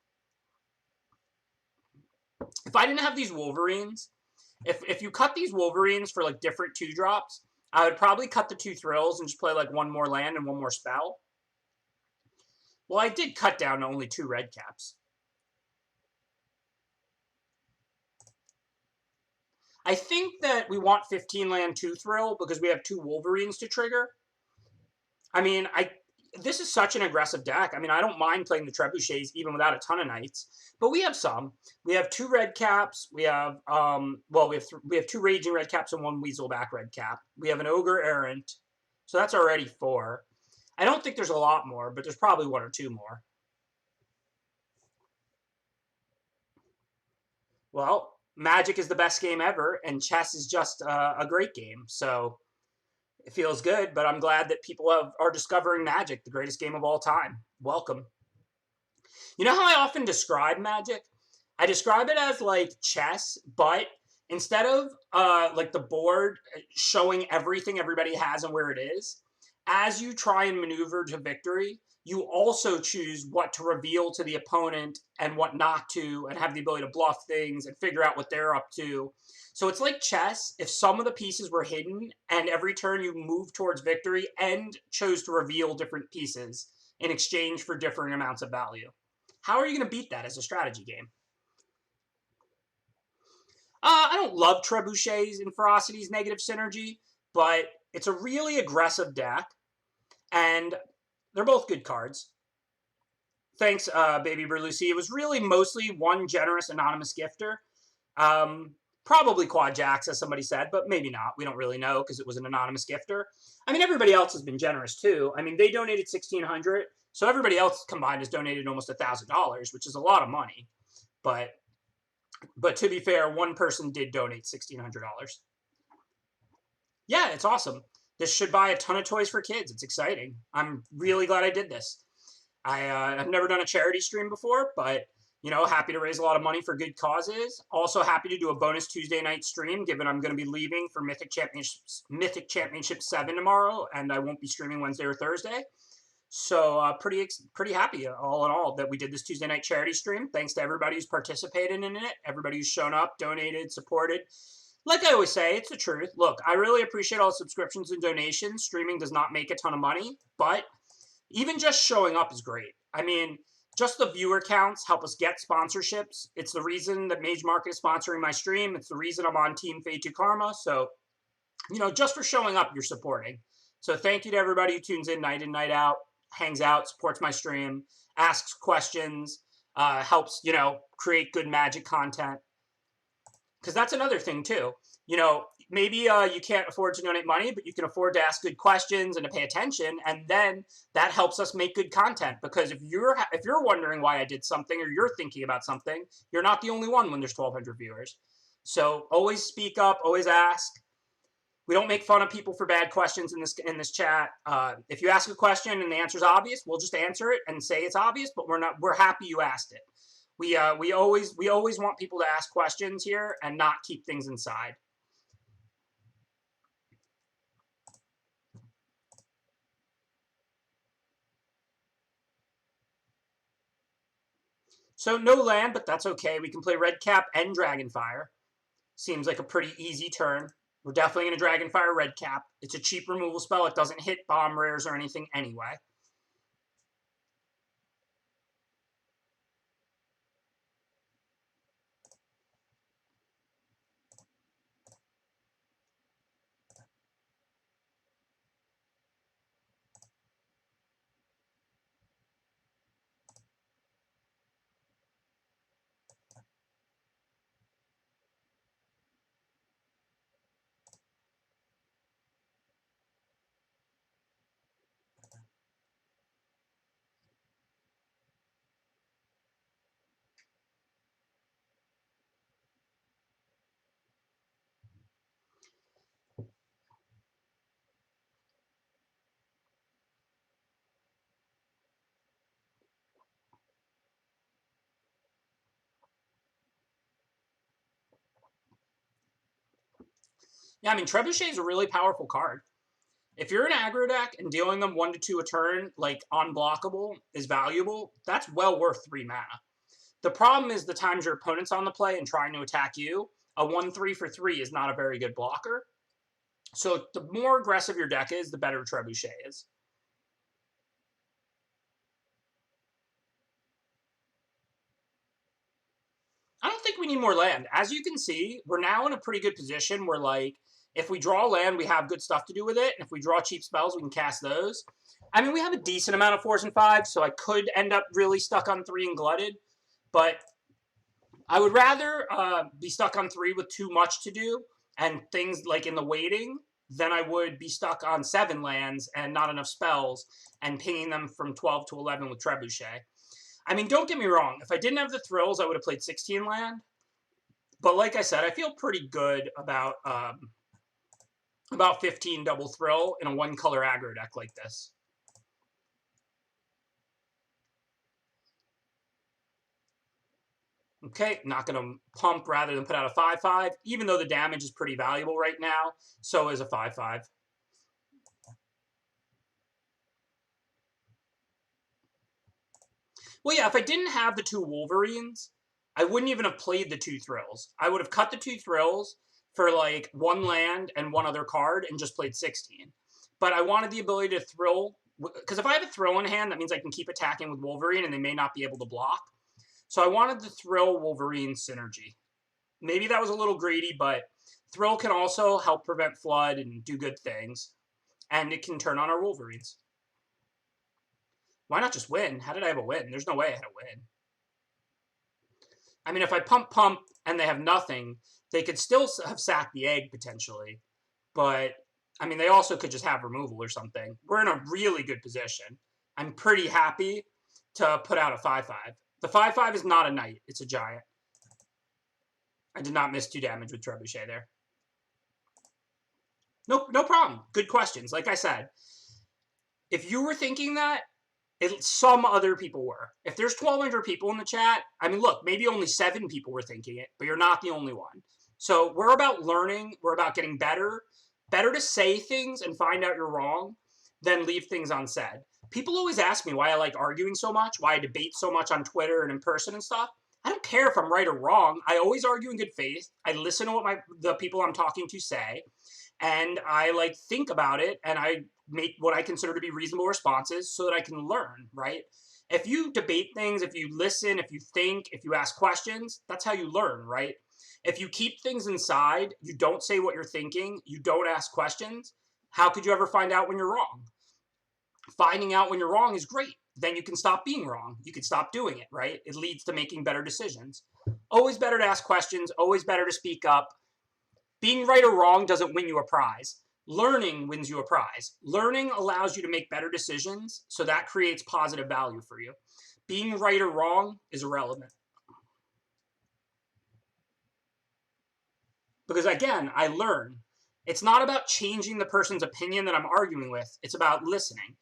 S1: If I didn't have these Wolverines, if you cut these Wolverines for like different 2-drops, I would probably cut the 2 Thrills and just play like 1 more land and 1 more spell. Well, I did cut down to only 2 red caps. I think that we want 15 land 2 Thrill because we have 2 Wolverines to trigger. I mean, this is such an aggressive deck. I mean, I don't mind playing the Trebuchets even without a ton of Knights, but we have some. We have 2 red caps. We have we have 2 Raging Red caps and 1 Weaselback red cap. We have an Ogre Errant, so that's already 4. I don't think there's a lot more, but there's probably 1 or 2 more. Well, Magic is the best game ever, and chess is just a great game. So it feels good, but I'm glad that people are discovering Magic, the greatest game of all time. Welcome. You know how I often describe Magic? I describe it as like chess, but instead of like the board showing everything everybody has and where it is, as you try and maneuver to victory, you also choose what to reveal to the opponent and what not to, and have the ability to bluff things and figure out what they're up to. So it's like chess. If some of the pieces were hidden and every turn you moved towards victory and chose to reveal different pieces in exchange for differing amounts of value. How are you going to beat that as a strategy game? I don't love Trebuchets and Ferocity's negative synergy, but it's a really aggressive deck, and they're both good cards. Thanks, Baby Berlusi. It was really mostly one generous anonymous gifter. Probably Quad Jacks, as somebody said, but maybe not. We don't really know because it was an anonymous gifter. I mean, everybody else has been generous too. I mean, they donated $1,600, so everybody else combined has donated almost $1,000, which is a lot of money. But to be fair, one person did donate $1,600. Yeah, it's awesome. This should buy a ton of toys for kids. It's exciting. I'm really glad I did this. I've never done a charity stream before, but, you know, happy to raise a lot of money for good causes. Also happy to do a bonus Tuesday night stream, given I'm going to be leaving for Mythic Championship 7 tomorrow, and I won't be streaming Wednesday or Thursday. So pretty happy, all in all, that we did this Tuesday night charity stream. Thanks to everybody who's participated in it, everybody who's shown up, donated, supported. Like I always say, it's the truth. Look, I really appreciate all the subscriptions and donations. Streaming does not make a ton of money, but even just showing up is great. I mean, just the viewer counts help us get sponsorships. It's the reason that Mage Market is sponsoring my stream. It's the reason I'm on Team Fade to Karma. So, you know, just for showing up, you're supporting. So thank you to everybody who tunes in night out, hangs out, supports my stream, asks questions, helps, you know, create good Magic content. Because that's another thing too. You know, maybe you can't afford to donate money, but you can afford to ask good questions and to pay attention, and then that helps us make good content. Because if you're wondering why I did something, or you're thinking about something, you're not the only one when there's 1,200 viewers. So always speak up, always ask. We don't make fun of people for bad questions in this chat. If you ask a question and the answer's obvious, we'll just answer it and say it's obvious. But we're happy you asked it. We always want people to ask questions here and not keep things inside. So no land, but that's okay. We can play Red Cap and Dragonfire. Seems like a pretty easy turn. We're definitely going to Dragonfire Red Cap. It's a cheap removal spell. It doesn't hit bomb rares or anything anyway. Yeah, I mean, Trebuchet is a really powerful card. If you're an aggro deck and dealing them 1 to 2 a turn, like unblockable, is valuable, that's well worth 3 mana. The problem is the times your opponent's on the play and trying to attack you, a 1/3 for 3 is not a very good blocker. So the more aggressive your deck is, the better Trebuchet is. I don't think we need more land. As you can see, we're now in a pretty good position where, like, if we draw land, we have good stuff to do with it. And if we draw cheap spells, we can cast those. I mean, we have a decent amount of 4s and 5s, so I could end up really stuck on 3 and glutted. But I would rather be stuck on 3 with too much to do and things like in the waiting than I would be stuck on 7 lands and not enough spells and pinging them from 12 to 11 with Trebuchet. I mean, don't get me wrong. If I didn't have the thrills, I would have played 16 land. But like I said, I feel pretty good about 15 double thrill in a 1-color aggro deck like this. Okay, not going to pump rather than put out a 5/5, even though the damage is pretty valuable right now. So is a 5/5. Well, yeah, if I didn't have the 2 Wolverines, I wouldn't even have played the 2 Thrills. I would have cut the 2 Thrills for, like, 1 land and 1 other card and just played 16. But I wanted the ability to thrill, because if I have a thrill in hand, that means I can keep attacking with Wolverine and they may not be able to block. So I wanted the Thrill Wolverine synergy. Maybe that was a little greedy, but Thrill can also help prevent Flood and do good things. And it can turn on our Wolverines. Why not just win? How did I have a win? There's no way I had a win. I mean, if I pump and they have nothing, they could still have sacked the egg potentially. But, I mean, they also could just have removal or something. We're in a really good position. I'm pretty happy to put out a 5/5. The 5/5 is not a knight. It's a giant. I did not miss 2 damage with Trebuchet there. No problem. Good questions. Like I said, if you were thinking that, some other people were. If there's 1,200 people in the chat, I mean, look, maybe only 7 people were thinking it, but you're not the only one. So we're about learning. We're about getting better. Better to say things and find out you're wrong than leave things unsaid. People always ask me why I like arguing so much, why I debate so much on Twitter and in person and stuff. I don't care if I'm right or wrong. I always argue in good faith. I listen to what the people I'm talking to say, and I like think about it, and I make what I consider to be reasonable responses so that I can learn, right? If you debate things, if you listen, if you think, if you ask questions, that's how you learn, right? If you keep things inside, you don't say what you're thinking, you don't ask questions, how could you ever find out when you're wrong? Finding out when you're wrong is great. Then you can stop being wrong. You can stop doing it, right? It leads to making better decisions. Always better to ask questions, always better to speak up. Being right or wrong doesn't win you a prize. Learning wins you a prize. Learning allows you to make better decisions, so that creates positive value for you. Being right or wrong is irrelevant. Because again, I learn. It's not about changing the person's opinion that I'm arguing with. It's about listening.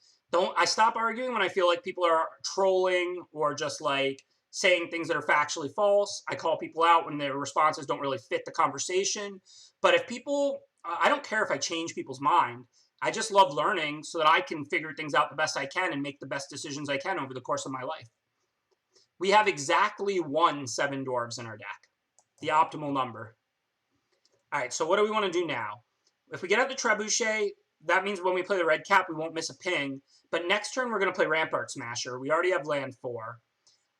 S1: I stop arguing when I feel like people are trolling or just like saying things that are factually false. I call people out when their responses don't really fit the conversation. But if people, I don't care if I change people's mind. I just love learning so that I can figure things out the best I can and make the best decisions I can over the course of my life. We have exactly 1 7 dwarves in our deck, the optimal number. All right, so what do we want to do now? If we get out the Trebuchet, that means when we play the red cap, we won't miss a ping. But next turn, we're going to play Rampart Smasher. We already have land 4.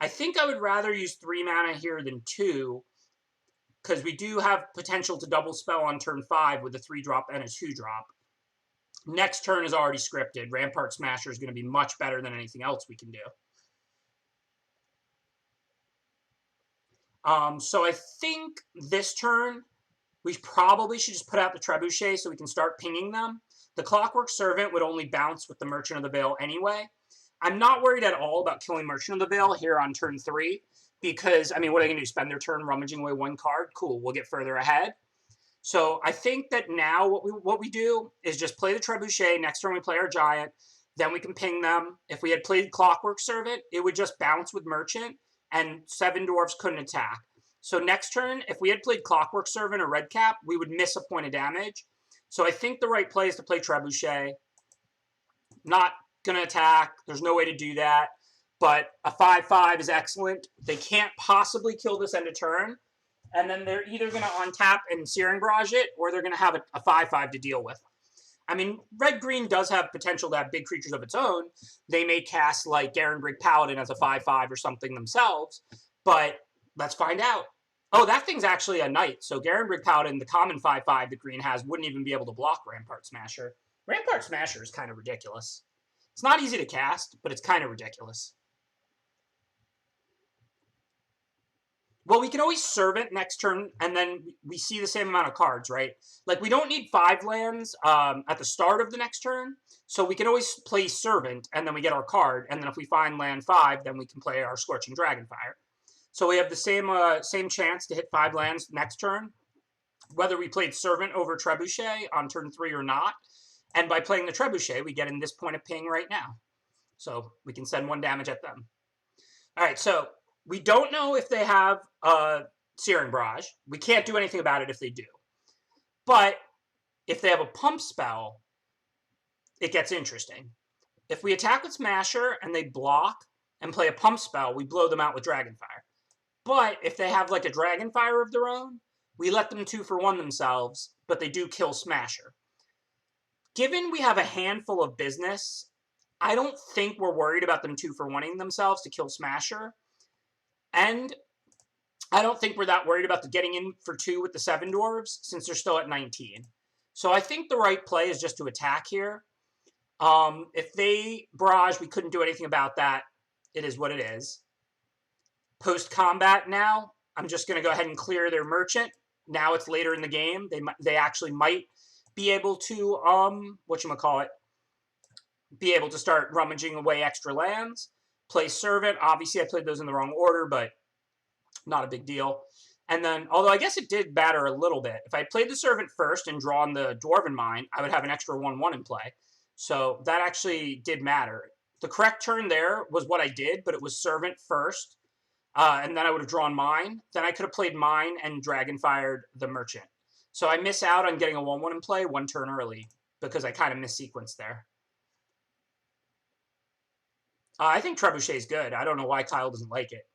S1: I think I would rather use 3 mana here than 2, because we do have potential to double spell on turn 5 with a 3-drop and a 2-drop. Next turn is already scripted. Rampart Smasher is going to be much better than anything else we can do. So I think this turn, we probably should just put out the Trebuchet so we can start pinging them. The Clockwork Servant would only bounce with the Merchant of the Veil anyway. I'm not worried at all about killing Merchant of the Veil here on turn 3 because, I mean, what are they going to do? Spend their turn rummaging away 1 card? Cool, we'll get further ahead. So I think that now what we do is just play the Trebuchet. Next turn we play our Giant. Then we can ping them. If we had played Clockwork Servant, it would just bounce with Merchant and 7 dwarves couldn't attack. So next turn, if we had played Clockwork Servant or Red Cap, we would miss a point of damage. So I think the right play is to play Trebuchet. Not going to attack. There's no way to do that. But a 5/5 is excellent. They can't possibly kill this end of turn. And then they're either going to untap and Searing Barrage it, or they're going to have a 5/5 to deal with. I mean, red-green does have potential to have big creatures of its own. They may cast, like, Garenbrig Paladin as a 5/5 or something themselves. But let's find out. Oh, that thing's actually a knight. So Garenbrig Paladin, the common 5/5 that green has, wouldn't even be able to block Rampart Smasher. Rampart Smasher is kind of ridiculous. It's not easy to cast, but it's kind of ridiculous. Well, we can always Servant next turn, and then we see the same amount of cards, right? Like, we don't need 5 lands at the start of the next turn, so we can always play Servant, and then we get our card, and then if we find land 5, then we can play our Scorching Dragonfire. So we have the same chance to hit 5 lands next turn, whether we played Servant over Trebuchet on turn 3 or not. And by playing the Trebuchet, we get in this point of ping right now. So we can send 1 damage at them. All right, so we don't know if they have Searing Barrage. We can't do anything about it if they do. But if they have a pump spell, it gets interesting. If we attack with Smasher and they block, and play a pump spell, we blow them out with Dragonfire. But if they have like a Dragonfire of their own, we let them 2-for-1 themselves, but they do kill Smasher. Given we have a handful of business, I don't think we're worried about them 2-for-1ing themselves to kill Smasher. And I don't think we're that worried about the getting in for 2 with the 7 dwarves, since they're still at 19. So I think the right play is just to attack here. If they barrage, we couldn't do anything about that. It is what it is. Post-combat now, I'm just going to go ahead and clear their merchant. Now it's later in the game. They actually might be able to, be able to start rummaging away extra lands. Play Servant. Obviously, I played those in the wrong order, but not a big deal. And then, although I guess it did matter a little bit. If I played the Servant first and drawn the Dwarven Mine, I would have an extra 1/1 in play. So that actually did matter. The correct turn there was what I did, but it was Servant first. And then I would have drawn Mine. Then I could have played Mine and Dragonfired the Merchant. So I miss out on getting a 1/1 in play 1 turn early because I kind of mis-sequenced there. I think Trebuchet's good. I don't know why Kyle doesn't like it.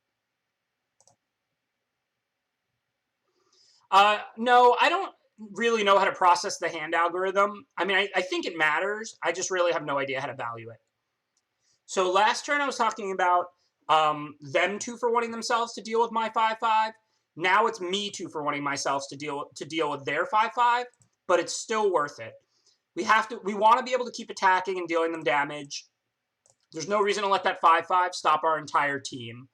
S1: No, I don't really know how to process the hand algorithm. I mean, I think it matters. I just really have no idea how to value it. So last turn I was talking about them 2-for-1ing themselves to deal with my 5/5. Now it's me 2-for-1ing myself to deal with their 5/5, but it's still worth it. We want to be able to keep attacking and dealing them damage. There's no reason to let that 5/5 stop our entire team.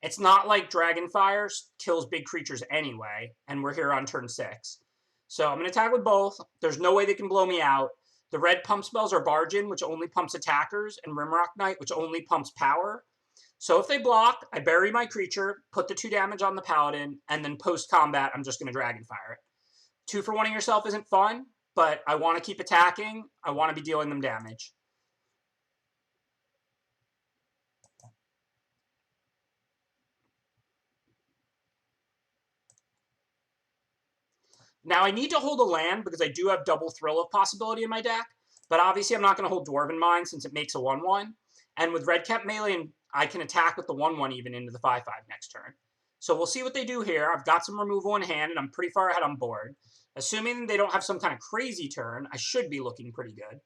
S1: It's not like Dragonfire kills big creatures anyway, and we're here on turn 6. So I'm going to attack with both. There's no way they can blow me out. The red pump spells are Bargain, which only pumps attackers, and Rimrock Knight, which only pumps power. So if they block, I bury my creature, put the 2 damage on the Paladin, and then post-combat, I'm just going to Dragonfire it. 2-for-1ing yourself isn't fun, but I want to keep attacking. I want to be dealing them damage. Now, I need to hold a land because I do have double Thrill of possibility in my deck, but obviously I'm not going to hold Dwarven Mine since it makes a 1/1. And with Red Cap Melee, I can attack with the 1/1 even into the 5/5 next turn. So we'll see what they do here. I've got some removal in hand, and I'm pretty far ahead on board. Assuming they don't have some kind of crazy turn, I should be looking pretty good.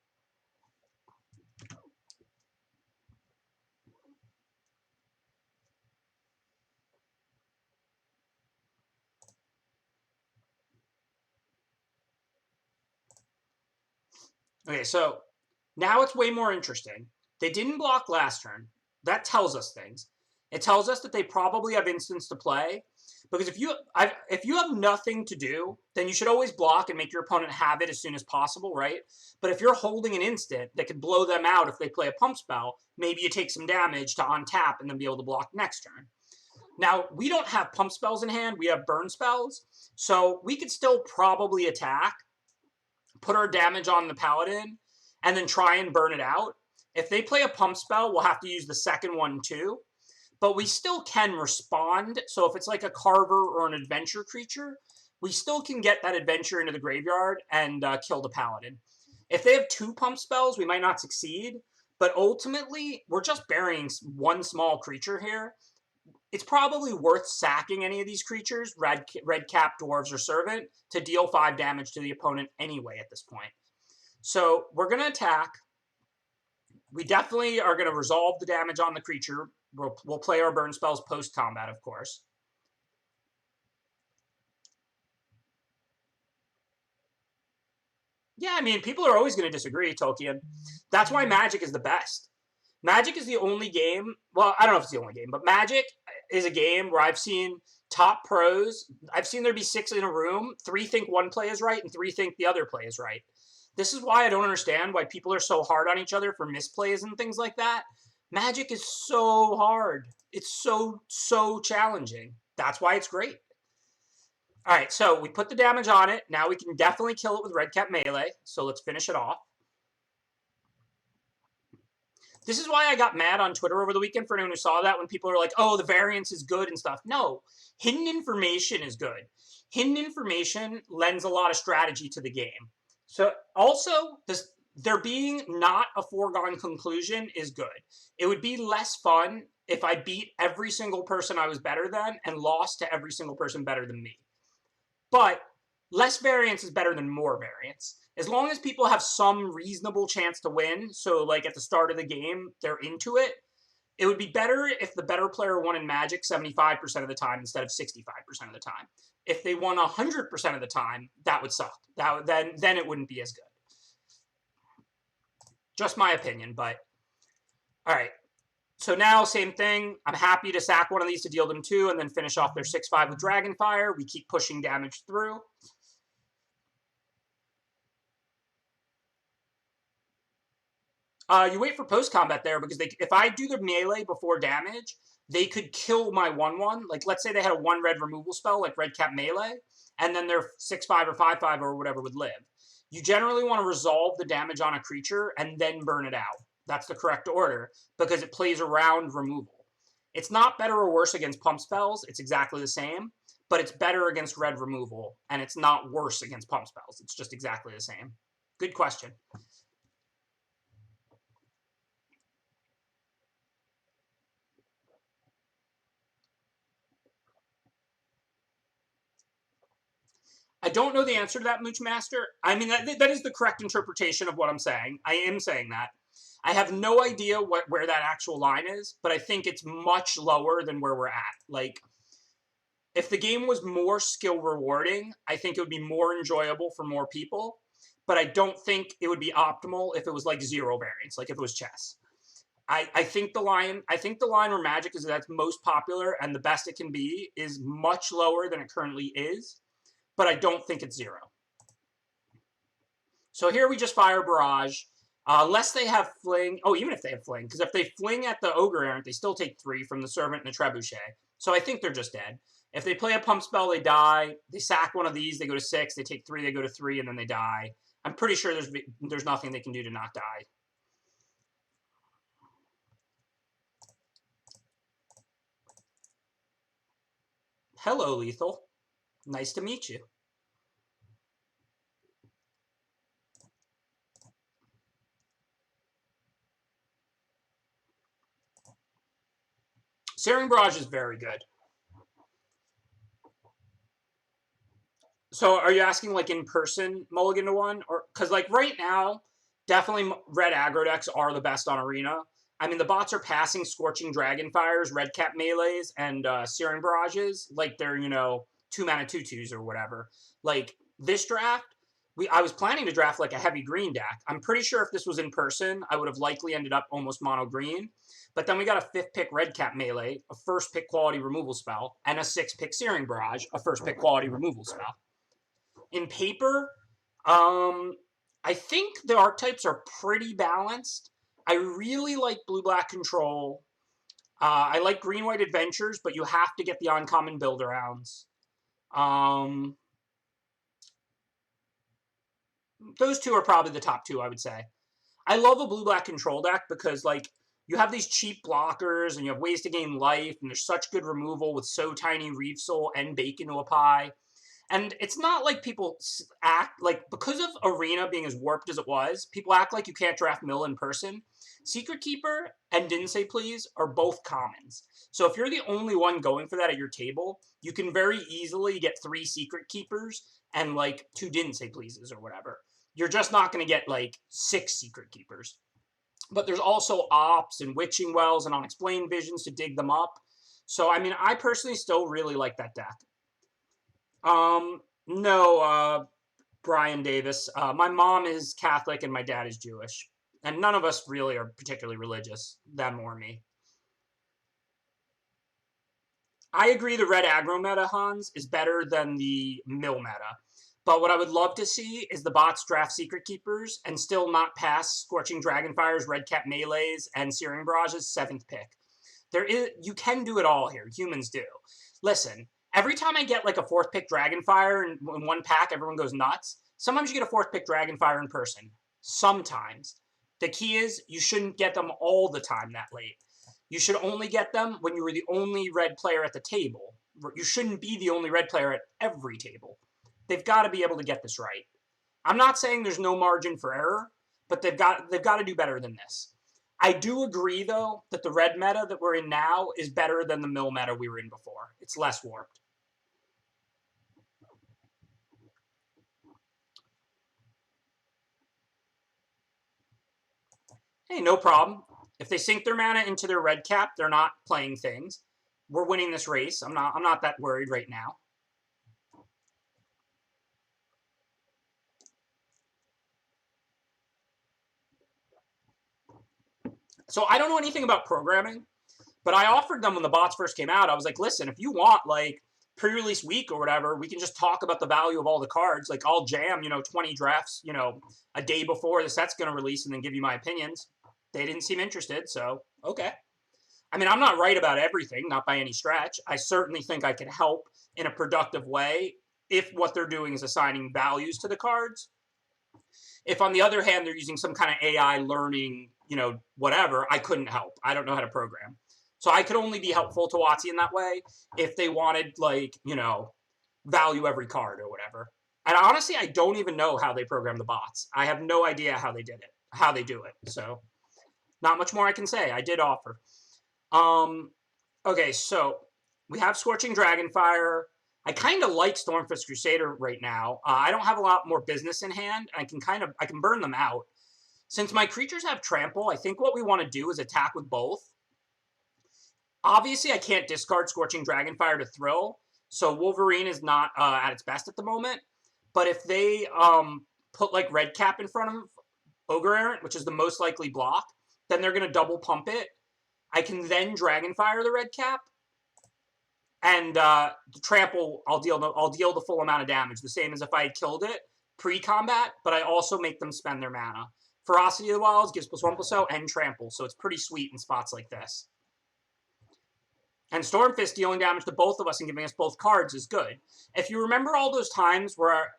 S1: Okay, so now it's way more interesting. They didn't block last turn. That tells us things. It tells us that they probably have instants to play. Because if you have nothing to do, then you should always block and make your opponent have it as soon as possible, right? But if you're holding an instant that could blow them out if they play a pump spell, maybe you take some damage to untap and then be able to block next turn. Now, we don't have pump spells in hand. We have burn spells. So we could still probably attack, put our damage on the Paladin, and then try and burn it out. If they play a pump spell, we'll have to use the second one too. But we still can respond. So if it's like a Carver or an adventure creature, we still can get that adventure into the graveyard and kill the Paladin. If they have 2 pump spells, we might not succeed. But ultimately, we're just burying one small creature here. It's probably worth sacking any of these creatures, red cap, dwarves, or servant, to deal 5 damage to the opponent anyway at this point. So we're going to attack. We definitely are going to resolve the damage on the creature. We'll play our burn spells post-combat, of course. Yeah, I mean, people are always going to disagree, Tolkien. That's why Magic is the best. Magic is the only game, well, I don't know if it's the only game, but Magic is a game where I've seen top pros, I've seen there be 6 in a room, 3 think one play is right, and 3 think the other play is right. This is why I don't understand why people are so hard on each other for misplays and things like that. Magic is so hard. It's so challenging. That's why it's great. All right, so we put the damage on it. Now we can definitely kill it with Red Cap Melee, so let's finish it off. This is why I got mad on Twitter over the weekend for anyone who saw that when people are like, oh, the variance is good and stuff. No, hidden information is good. Hidden information lends a lot of strategy to the game. So also, there being not a foregone conclusion is good. It would be less fun if I beat every single person I was better than and lost to every single person better than me. But less variance is better than more variance. As long as people have some reasonable chance to win, so like at the start of the game, they're into it, it would be better if the better player won in Magic 75% of the time instead of 65% of the time. If they won 100% of the time, that would suck. Then it wouldn't be as good. Just my opinion, but all right. So now, same thing. I'm happy to sack one of these to deal them 2 and then finish off their 6/5 with Dragonfire. We keep pushing damage through. You wait for post-combat there because if I do the melee before damage, they could kill my 1/1. Like, let's say they had a 1 red removal spell, like Red Cap Melee, and then their 6/5 or 5/5 or whatever would live. You generally want to resolve the damage on a creature and then burn it out. That's the correct order because it plays around removal. It's not better or worse against pump spells. It's exactly the same, but it's better against red removal, and it's not worse against pump spells. It's just exactly the same. Good question. I don't know the answer to that, Mooch Master. I mean, that is the correct interpretation of what I'm saying. I am saying that. I have no idea where that actual line is, but I think it's much lower than where we're at. Like, if the game was more skill rewarding, I think it would be more enjoyable for more people, but I don't think it would be optimal if it was like 0 variance, like if it was chess. I think the line where Magic is that's most popular and the best it can be is much lower than it currently is, but I don't think it's 0. So here we just fire Barrage. Unless they have Fling. Oh, even if they have Fling. Because if they Fling at the Ogre Errant, they still take 3 from the Servant and the Trebuchet. So I think they're just dead. If they play a Pump Spell, they die. They sack one of these, they go to 6. They take 3, they go to 3, and then they die. I'm pretty sure there's nothing they can do to not die. Hello, Lethal. Nice to meet you. Searing Barrage is very good. So are you asking like in person mulligan to 1? Or because like right now, definitely red aggro decks are the best on Arena. I mean, the bots are passing Scorching Dragonfires, Red Cap Melees, and Searing Barrages like they're, 2-mana 2/2s or whatever. Like this draft, I was planning to draft like a heavy green deck. I'm pretty sure if this was in person, I would have likely ended up almost mono green. But then we got a 5th pick Red Cap Melee, a 1st pick quality removal spell, and a 6th pick Searing Barrage, a 1st pick quality removal spell. In paper, I think the archetypes are pretty balanced. I really like blue-black control. I like green-white adventures, but you have to get the uncommon build-arounds. Those 2 are probably the top 2, I would say. I love a blue-black control deck because, like, you have these cheap blockers, and you have ways to gain life, and there's such good removal with So Tiny, Reef Soul, and Bacon to a Pie. And it's not like people act like, because of Arena being as warped as it was, people act like you can't draft mill in person. Secret Keeper and Didn't Say Please are both commons. So if you're the only one going for that at your table, you can very easily get 3 Secret Keepers and like 2 Didn't Say Pleases or whatever. You're just not going to get like 6 Secret Keepers. But there's also Ops and Witching Wells and Unexplained Visions to dig them up. So, I mean, I personally still really like that deck. No, Brian Davis. My mom is Catholic and my dad is Jewish. And none of us really are particularly religious, them or me. I agree the red aggro meta, Hans, is better than the mill meta. But what I would love to see is the bots draft Secret Keepers and still not pass Scorching Dragonfires, Red Cap Melees, and Searing Barrage's 7th pick. You can do it all here. Humans do. Listen, every time I get like a 4th pick Dragonfire in one pack, everyone goes nuts. Sometimes you get a 4th pick Dragonfire in person. Sometimes. The key is you shouldn't get them all the time that late. You should only get them when you were the only red player at the table. You shouldn't be the only red player at every table. They've got to be able to get this right. I'm not saying there's no margin for error, but they've got to do better than this. I do agree, though, that the red meta that we're in now is better than the mill meta we were in before. It's less warped. Hey, no problem. If they sink their mana into their red cap, they're not playing things. We're winning this race. I'm not that worried right now. So I don't know anything about programming, but I offered them when the bots first came out. I was like, listen, if you want like pre-release week or whatever, we can just talk about the value of all the cards. Like I'll jam, 20 drafts, a day before the set's going to release and then give you my opinions. They didn't seem interested, so okay. I mean, I'm not right about everything, not by any stretch. I certainly think I can help in a productive way if what they're doing is assigning values to the cards. If, on the other hand, they're using some kind of AI learning, whatever, I couldn't help. I don't know how to program. So I could only be helpful to WotC in that way if they wanted, value every card or whatever. And honestly, I don't even know how they program the bots. I have no idea how they did it, how they do it. So not much more I can say. I did offer. Okay, so we have Scorching Dragonfire. I kind of like Stormfist Crusader right now. I don't have a lot more business in hand. I can burn them out. Since my creatures have Trample, I think what we want to do is attack with both. Obviously, I can't discard Scorching Dragonfire to Thrill, so Wolverine is not at its best at the moment. But if they put like Red Cap in front of Ogre Errant, which is the most likely block, then they're going to double pump it. I can then Dragonfire the Red Cap, and the Trample, I'll deal the full amount of damage, the same as if I had killed it pre-combat, but I also make them spend their mana. Ferocity of the Wilds gives +1/+0 and Trample, so it's pretty sweet in spots like this. And Stormfist dealing damage to both of us and giving us both cards is good. If you remember all those times where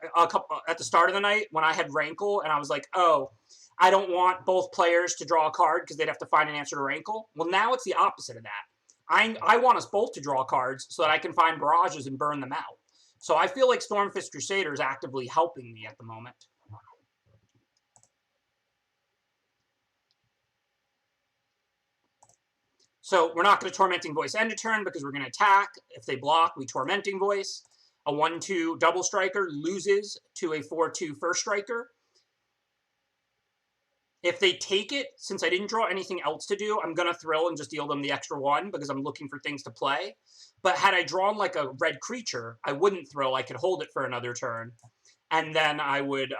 S1: at the start of the night when I had Rankle and I was like, oh, I don't want both players to draw a card because they'd have to find an answer to Rankle. Well, now it's the opposite of that. I want us both to draw cards so that I can find barrages and burn them out. So I feel like Stormfist Crusader is actively helping me at the moment. So we're not going to Tormenting Voice end of turn because we're going to attack. If they block, we Tormenting Voice. A 1/2 double striker loses to a 4/2 first striker. If they take it, since I didn't draw anything else to do, I'm going to Thrill and just deal them the extra 1 because I'm looking for things to play. But had I drawn like a red creature, I wouldn't Thrill. I could hold it for another turn. And then I would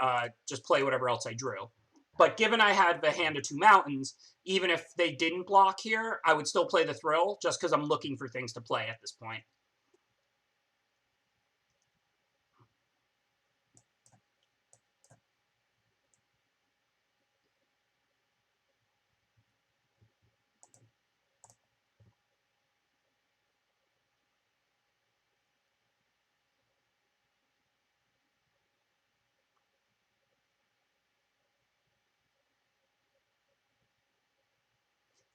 S1: just play whatever else I drew. But given I had the hand of 2 mountains, even if they didn't block here, I would still play the Thrill just because I'm looking for things to play at this point.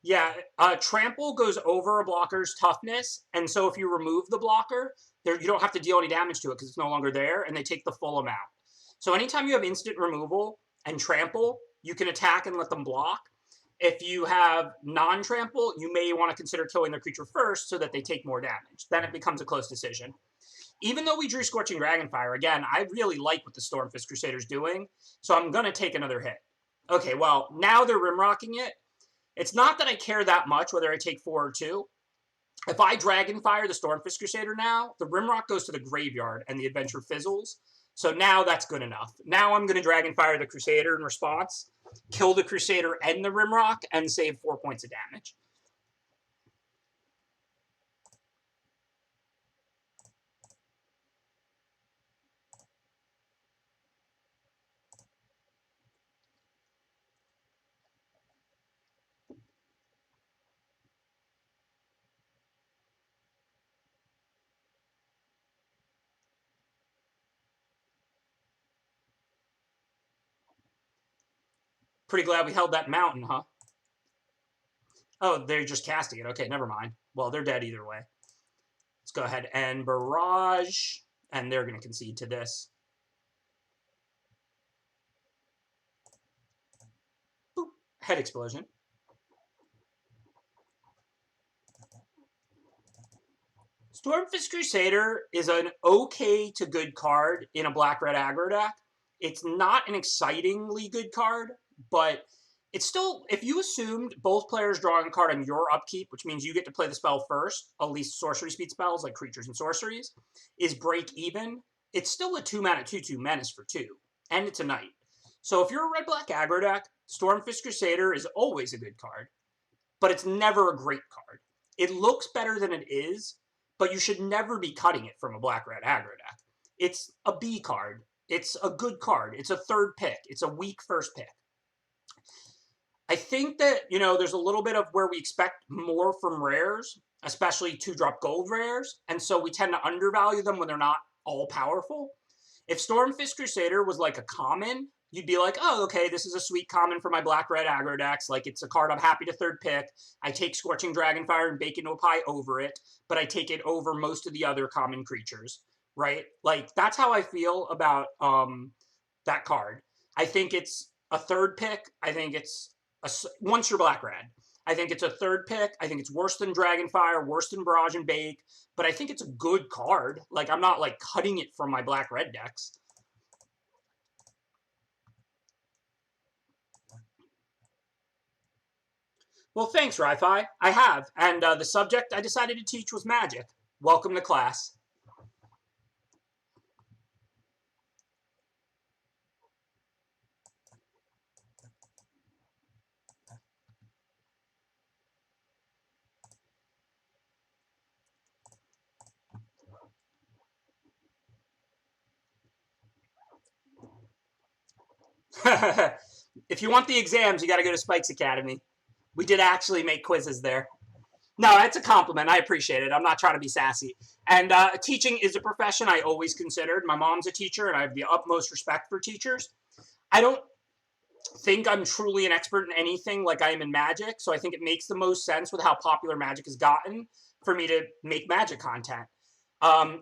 S1: Yeah, Trample goes over a blocker's toughness, and so if you remove the blocker, you don't have to deal any damage to it because it's no longer there, and they take the full amount. So anytime you have instant removal and Trample, you can attack and let them block. If you have non-Trample, you may want to consider killing their creature first so that they take more damage. Then it becomes a close decision. Even though we drew Scorching Dragonfire, again, I really like what the Stormfist Crusader's doing, so I'm going to take another hit. Okay, well, now they're rimrocking it. It's not that I care that much whether I take 4 or 2. If I Dragonfire the Stormfist Crusader now, the Rimrock goes to the graveyard and the adventure fizzles. So now that's good enough. Now I'm going to Dragonfire the Crusader in response, kill the Crusader and the Rimrock, and save 4 points of damage. Pretty glad we held that mountain, huh? Oh, they're just casting it. Okay, never mind. Well, they're dead either way. Let's go ahead and barrage, and they're going to concede to this. Boop. Head explosion. Stormfist Crusader is an okay to good card in a black-red aggro deck. It's not an excitingly good card, but it's still, if you assumed both players drawing a card on your upkeep, which means you get to play the spell first, at least sorcery speed spells like creatures and sorceries, is break even, it's still a 2-mana 2/2 menace for 2, and it's a knight. So if you're a red-black aggro deck, Stormfist Crusader is always a good card, but it's never a great card. It looks better than it is, but you should never be cutting it from a black-red aggro deck. It's a B card. It's a good card. It's a third pick. It's a weak first pick. I think that, there's a little bit of where we expect more from rares, especially 2-drop gold rares, and so we tend to undervalue them when they're not all powerful. If Stormfist Crusader was like a common, you'd be like, oh, okay, this is a sweet common for my black-red aggro decks. Like, it's a card I'm happy to third pick. I take Scorching Dragonfire and Bake Into a Pie over it, but I take it over most of the other common creatures, right? Like, that's how I feel about that card. I think it's a third pick. I think it's, once you're black-red, I think it's a third pick. I think it's worse than Dragonfire, worse than Barrage and Bake, but I think it's a good card. Like, I'm not, like, cutting it from my black-red decks. Well, thanks, Ri-Fi. I have, and the subject I decided to teach was magic. Welcome to class. If you want the exams, you got to go to Spike's Academy. We did actually make quizzes there. No, that's a compliment. I appreciate it. I'm not trying to be sassy. And teaching is a profession I always considered. My mom's a teacher, and I have the utmost respect for teachers. I don't think I'm truly an expert in anything like I am in Magic, so I think it makes the most sense with how popular Magic has gotten for me to make Magic content.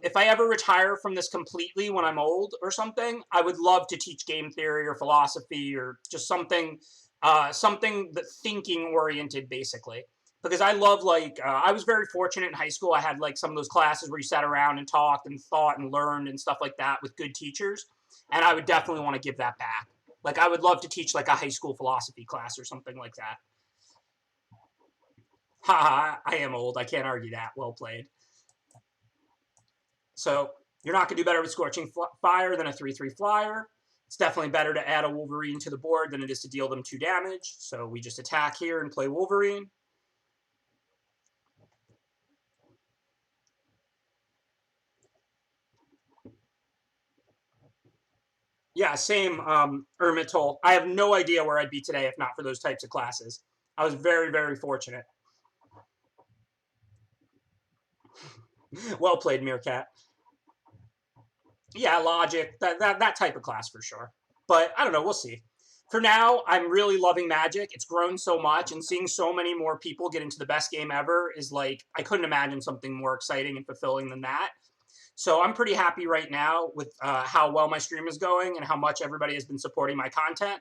S1: If I ever retire from this completely when I'm old or something, I would love to teach game theory or philosophy or just something that thinking oriented, basically. Because I love, I was very fortunate in high school. I had, some of those classes where you sat around and talked and thought and learned and stuff like that with good teachers. And I would definitely want to give that back. Like, I would love to teach, a high school philosophy class or something like that. Haha, I am old. I can't argue that. Well played. So, you're not going to do better with Scorching Fire than a 3/3 flyer. It's definitely better to add a Wolverine to the board than it is to deal them 2 damage. So, we just attack here and play Wolverine. Yeah, same, Ermitol. I have no idea where I'd be today if not for those types of classes. I was very, very fortunate. Well played, Meerkat. Yeah, Logic, that type of class for sure. But I don't know, we'll see. For now, I'm really loving Magic. It's grown so much, and seeing so many more people get into the best game ever is I couldn't imagine something more exciting and fulfilling than that. So I'm pretty happy right now with how well my stream is going and how much everybody has been supporting my content.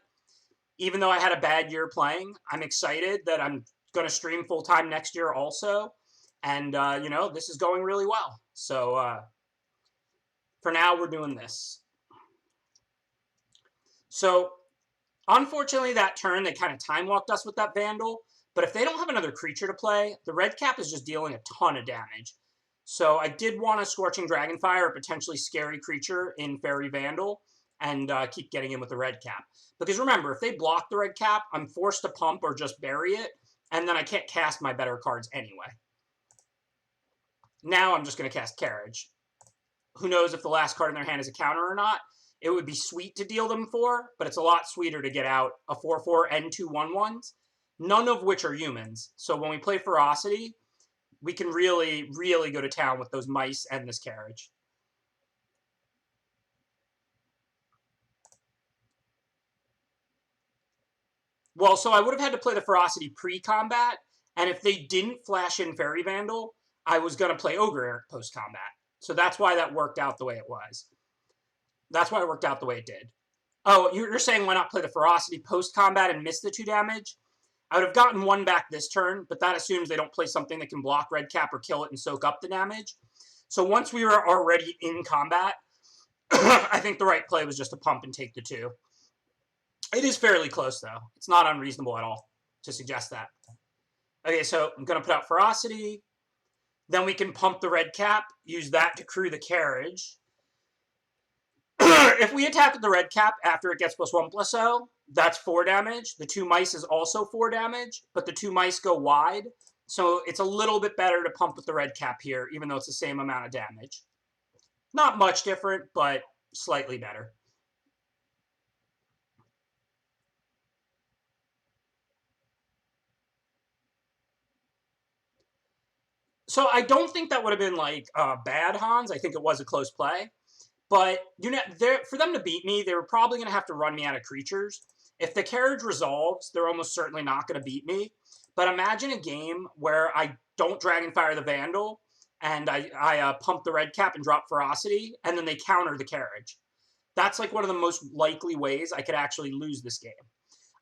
S1: Even though I had a bad year playing, I'm excited that I'm going to stream full-time next year also. And, this is going really well. So for now, we're doing this. So unfortunately, that turn, they kind of time-walked us with that Vandal. But if they don't have another creature to play, the red cap is just dealing a ton of damage. So I did want a Scorching Dragonfire, a potentially scary creature in Fairy Vandal, and keep getting in with the red cap. Because remember, if they block the red cap, I'm forced to pump or just bury it, and then I can't cast my better cards anyway. Now I'm just going to cast Carriage. Who knows if the last card in their hand is a counter or not. It would be sweet to deal them 4, but it's a lot sweeter to get out a 4/4 and 2 1/1s, none of which are humans. So when we play Ferocity, we can really, really go to town with those mice and this Carriage. Well, so I would have had to play the Ferocity pre-combat, and if they didn't flash in Fairy Vandal, I was going to play Ogre Eric post-combat. So that's why that worked out the way it was. That's why it worked out the way it did. Oh, you're saying why not play the Ferocity post-combat and miss the 2 damage? I would have gotten 1 back this turn, but that assumes they don't play something that can block red cap or kill it and soak up the damage. So once we were already in combat, I think the right play was just to pump and take the 2. It is fairly close, though. It's not unreasonable at all to suggest that. Okay, so I'm going to put out Ferocity. Then we can pump the red cap, use that to crew the carriage. If we attack with the red cap after it gets +1/+0, that's 4 damage. The 2 mice is also 4 damage, but the 2 mice go wide. So it's a little bit better to pump with the red cap here, even though it's the same amount of damage. Not much different, but slightly better. So I don't think that would have been like bad, Hans. I think it was a close play. But you know, for them to beat me, they were probably going to have to run me out of creatures. If the carriage resolves, they're almost certainly not going to beat me. But imagine a game where I don't Dragonfire the Vandal, and I pump the red cap and drop Ferocity, and then they counter the carriage. That's like one of the most likely ways I could actually lose this game.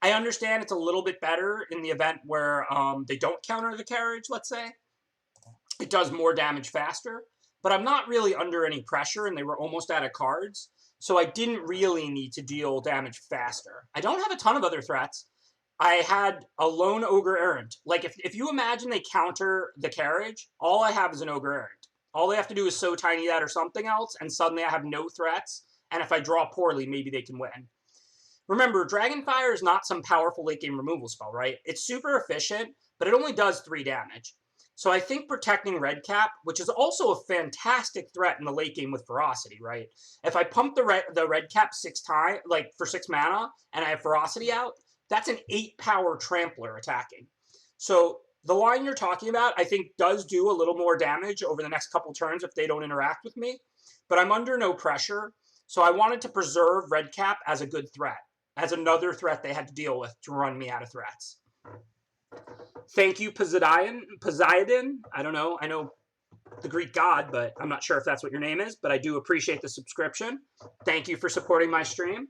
S1: I understand it's a little bit better in the event where they don't counter the carriage, let's say. It does more damage faster. But I'm not really under any pressure, and they were almost out of cards, so I didn't really need to deal damage faster. I don't have a ton of other threats. I had a lone Ogre Errant. Like, if you imagine they counter the carriage, all I have is an Ogre Errant. All they have to do is so tiny that or something else, and suddenly I have no threats, and if I draw poorly, maybe they can win. Remember, Dragonfire is not some powerful late-game removal spell, right? It's super efficient, but it only does 3 damage. So I think protecting red cap, which is also a fantastic threat in the late game with Ferocity, right? If I pump the red cap 6 times, like for 6 mana, and I have Ferocity out, that's an 8-power Trampler attacking. So the line you're talking about, I think, does do a little more damage over the next couple turns if they don't interact with me. But I'm under no pressure, so I wanted to preserve red cap as a good threat, as another threat they had to deal with to run me out of threats. Thank you, Poseidon. I don't know. I know the Greek god, but I'm not sure if that's what your name is, but I do appreciate the subscription. Thank you for supporting my stream.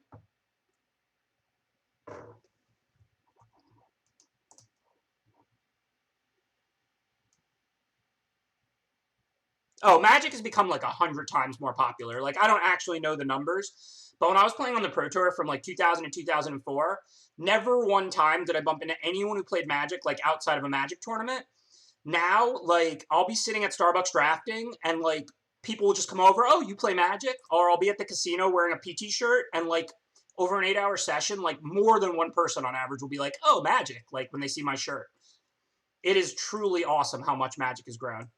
S1: Oh, Magic has become like 100 times more popular. Like, I don't actually know the numbers, but when I was playing on the Pro Tour from like 2000 to 2004, never one time did I bump into anyone who played Magic like outside of a Magic tournament. Now, like, I'll be sitting at Starbucks drafting, and like people will just come over, oh, you play Magic? Or I'll be at the casino wearing a PT shirt, and like over an 8-hour session, like more than one person on average will be like, oh, Magic, like when they see my shirt. It is truly awesome how much Magic has grown.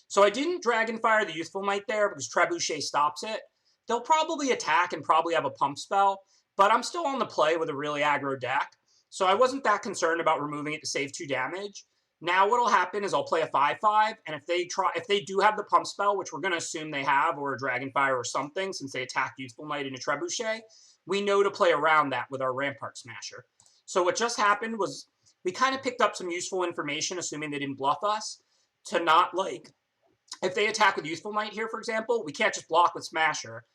S1: So I didn't Dragonfire the Youthful Might there because Trebuchet stops it. They'll probably attack and probably have a pump spell, but I'm still on the play with a really aggro deck, so I wasn't that concerned about removing it to save 2 damage. Now what'll happen is I'll play a 5/5, and if they do have the pump spell, which we're going to assume they have, or a Dragonfire or something, since they attack Youthful Might into Trebuchet, we know to play around that with our Rampart Smasher. So what just happened was we kind of picked up some useful information, assuming they didn't bluff us, to not like... If they attack with Youthful Might here, for example, we can't just block with Smasher.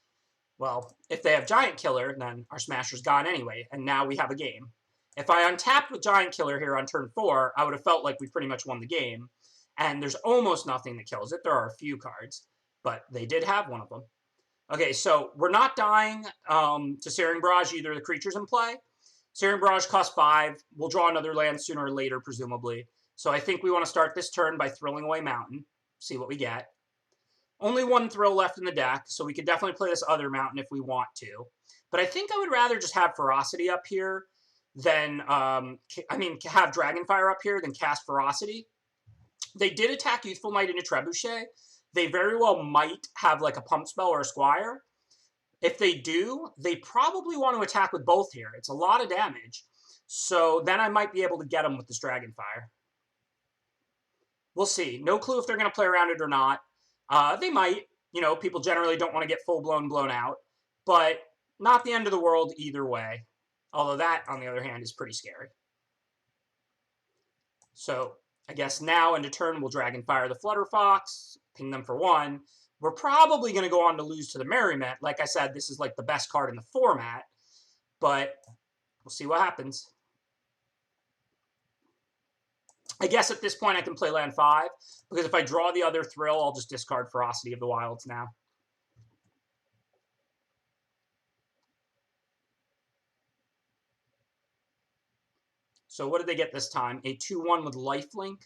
S1: Well, if they have Giant Killer, then our Smasher's gone anyway, and now we have a game. If I untapped with Giant Killer here on turn 4, I would have felt like we pretty much won the game. And there's almost nothing that kills it. There are a few cards, but they did have one of them. Okay, so we're not dying to Searing Barrage, either of the creatures in play. Searing Barrage costs 5. We'll draw another land sooner or later, presumably. So I think we want to start this turn by thrilling away Mountain. See what we get. Only 1 thrill left in the deck, so we could definitely play this other mountain if we want to. But I think I would rather just have Ferocity up here than, have Dragonfire up here than cast Ferocity. They did attack Youthful Might into Trebuchet. They very well might have like a pump spell or a Squire. If they do, they probably want to attack with both here. It's a lot of damage. So then I might be able to get them with this Dragonfire. We'll see. No clue if they're going to play around it or not. They might. You know, people generally don't want to get full-blown blown out. But not the end of the world either way. Although that, on the other hand, is pretty scary. So, I guess now into turn we'll Dragonfire the Flutterfox, ping them for 1. We're probably going to go on to lose to the Merriment. Like I said, this is like the best card in the format. But we'll see what happens. I guess at this point I can play land 5, because if I draw the other Thrill, I'll just discard Ferocity of the Wilds now. So what did they get this time? A 2/1 with lifelink.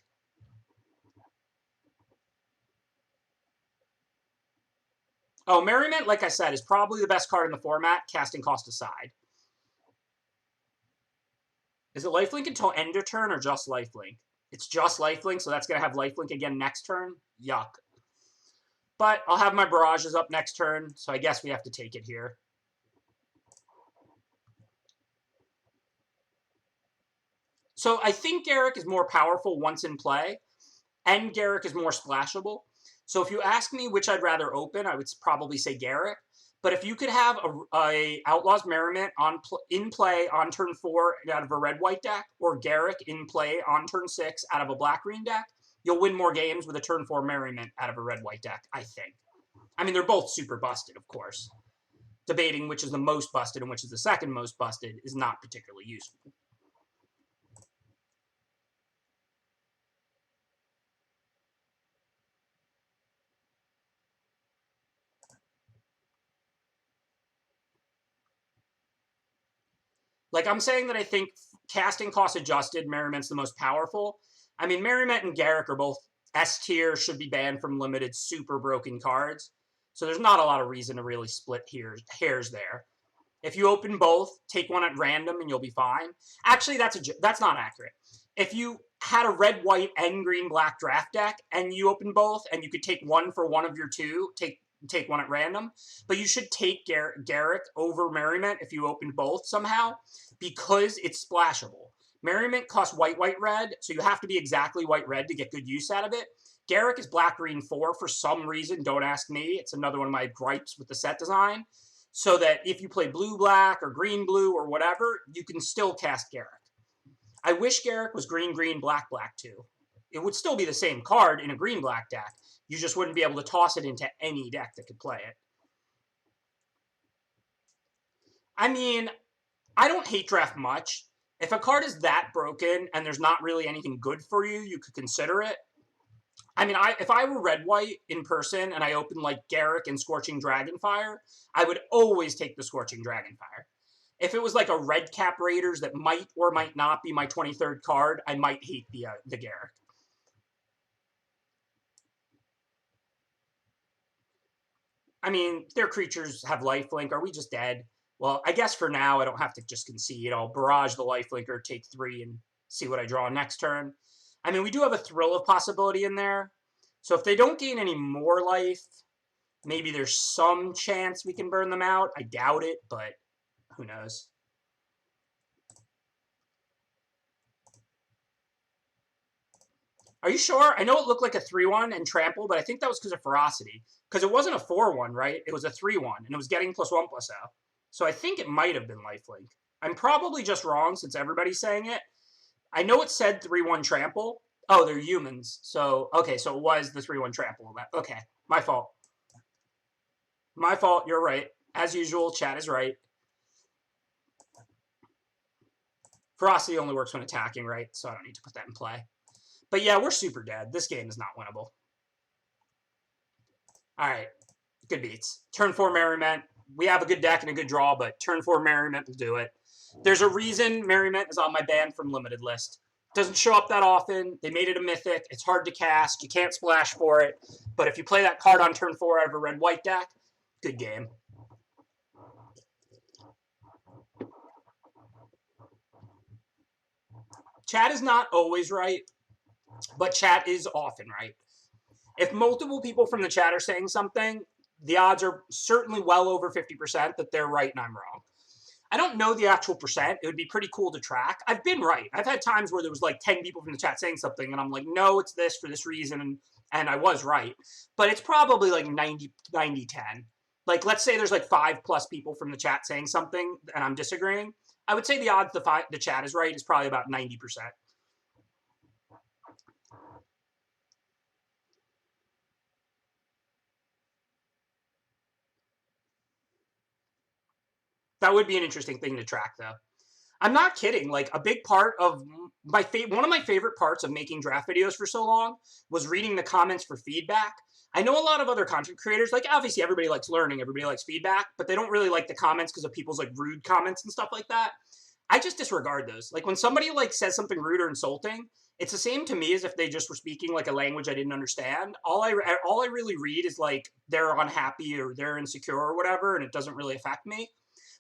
S1: Oh, Merriment, like I said, is probably the best card in the format, casting cost aside. Is it lifelink until end of turn or just lifelink? It's just lifelink, so that's going to have lifelink again next turn. Yuck. But I'll have my barrages up next turn, so I guess we have to take it here. So I think Garruk is more powerful once in play, and Garruk is more splashable. So if you ask me which I'd rather open, I would probably say Garruk. But if you could have a Outlaws Merriment in play on turn 4 out of a red-white deck, or Garruk in play on turn 6 out of a black-green deck, you'll win more games with a turn 4 Merriment out of a red-white deck, I think. I mean, they're both super busted, of course. Debating which is the most busted and which is the second most busted is not particularly useful. Like, I'm saying that I think casting cost adjusted, Merriment's the most powerful. I mean, Merriment and Garruk are both S tier, should be banned from limited, super broken cards. So there's not a lot of reason to really split hairs there. If you open both, take one at random and you'll be fine. Actually, that's not accurate. If you had a red, white, and green, black draft deck and you open both and you could take one for one of your two, take one at random. But you should take Garruk over Merriment if you open both somehow, because it's splashable. Merriment costs white, white, red, so you have to be exactly white, red to get good use out of it. Garruk is black, green, 4 for some reason. Don't ask me. It's another one of my gripes with the set design. So that if you play blue-black or green-blue or whatever, you can still cast Garruk. I wish Garruk was green-green, black-black too. It would still be the same card in a green-black deck. You just wouldn't be able to toss it into any deck that could play it. I mean, I don't hate draft much. If a card is that broken and there's not really anything good for you, you could consider it. I mean, if I were red-white in person and I opened like Garruk and Scorching Dragonfire, I would always take the Scorching Dragonfire. If it was like a red cap Raiders that might or might not be my 23rd card, I might hate the Garruk. I mean, their creatures have lifelink. Are we just dead? Well, I guess for now I don't have to just concede. I'll barrage the lifelinker, take 3, and see what I draw next turn. I mean, we do have a Thrill of possibility in there. So if they don't gain any more life, maybe there's some chance we can burn them out. I doubt it, but who knows? Are you sure? I know it looked like a 3/1 and trample, but I think that was because of ferocity. Because it wasn't a 4/1, right? It was a 3/1, and it was getting +1/+0. So I think it might have been lifelink. I'm probably just wrong since everybody's saying it. I know it said 3/1 trample. Oh, they're humans. So, okay, so it was the 3/1 trample. Okay, my fault. My fault, you're right. As usual, chat is right. Ferocity only works when attacking, right? So I don't need to put that in play. But yeah, we're super dead. This game is not winnable. All right, good beats. Turn 4 Merriment. We have a good deck and a good draw, but turn 4 Merriment will do it. There's a reason Merriment is on my ban from limited list. Doesn't show up that often. They made it a mythic. It's hard to cast. You can't splash for it. But if you play that card on turn 4 out of a red-white deck, good game. Chat is not always right, but chat is often right. If multiple people from the chat are saying something, the odds are certainly well over 50% that they're right and I'm wrong. I don't know the actual percent. It would be pretty cool to track. I've been right. I've had times where there was like 10 people from the chat saying something, and I'm like, no, it's this for this reason, and I was right. But it's probably like 90-10. Like, let's say there's like 5+ people from the chat saying something, and I'm disagreeing. I would say the odds the chat is right is probably about 90%. That would be an interesting thing to track, though. I'm not kidding. Like, a big part of one of my favorite parts of making draft videos for so long was reading the comments for feedback. I know a lot of other content creators, like, obviously everybody likes learning, everybody likes feedback, but they don't really like the comments because of people's, like, rude comments and stuff like that. I just disregard those. Like, when somebody, like, says something rude or insulting, it's the same to me as if they just were speaking, like, a language I didn't understand. All I really read is, like, they're unhappy or they're insecure or whatever, and it doesn't really affect me.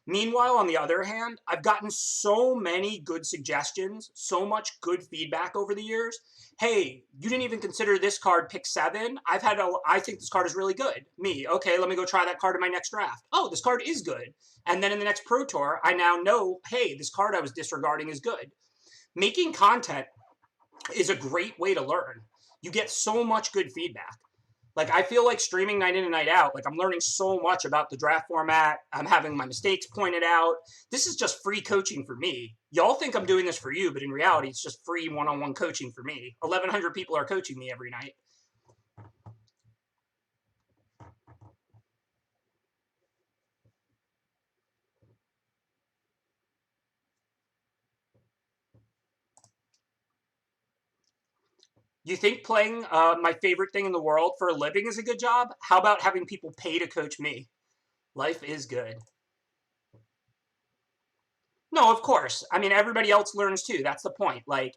S1: Meanwhile, on the other hand, I've gotten so many good suggestions, so much good feedback over the years. Hey, you didn't even consider this card pick 7. I think this card is really good. Me, okay, let me go try that card in my next draft. Oh, this card is good. And then in the next Pro Tour, I now know, hey, this card I was disregarding is good. Making content is a great way to learn. You get so much good feedback. Like, I feel like streaming night in and night out, like, I'm learning so much about the draft format. I'm having my mistakes pointed out. This is just free coaching for me. Y'all think I'm doing this for you, but in reality, it's just free one-on-one coaching for me. 1,100 people are coaching me every night. You think playing my favorite thing in the world for a living is a good job? How about having people pay to coach me? Life is good. No, of course. I mean, everybody else learns too. That's the point. Like,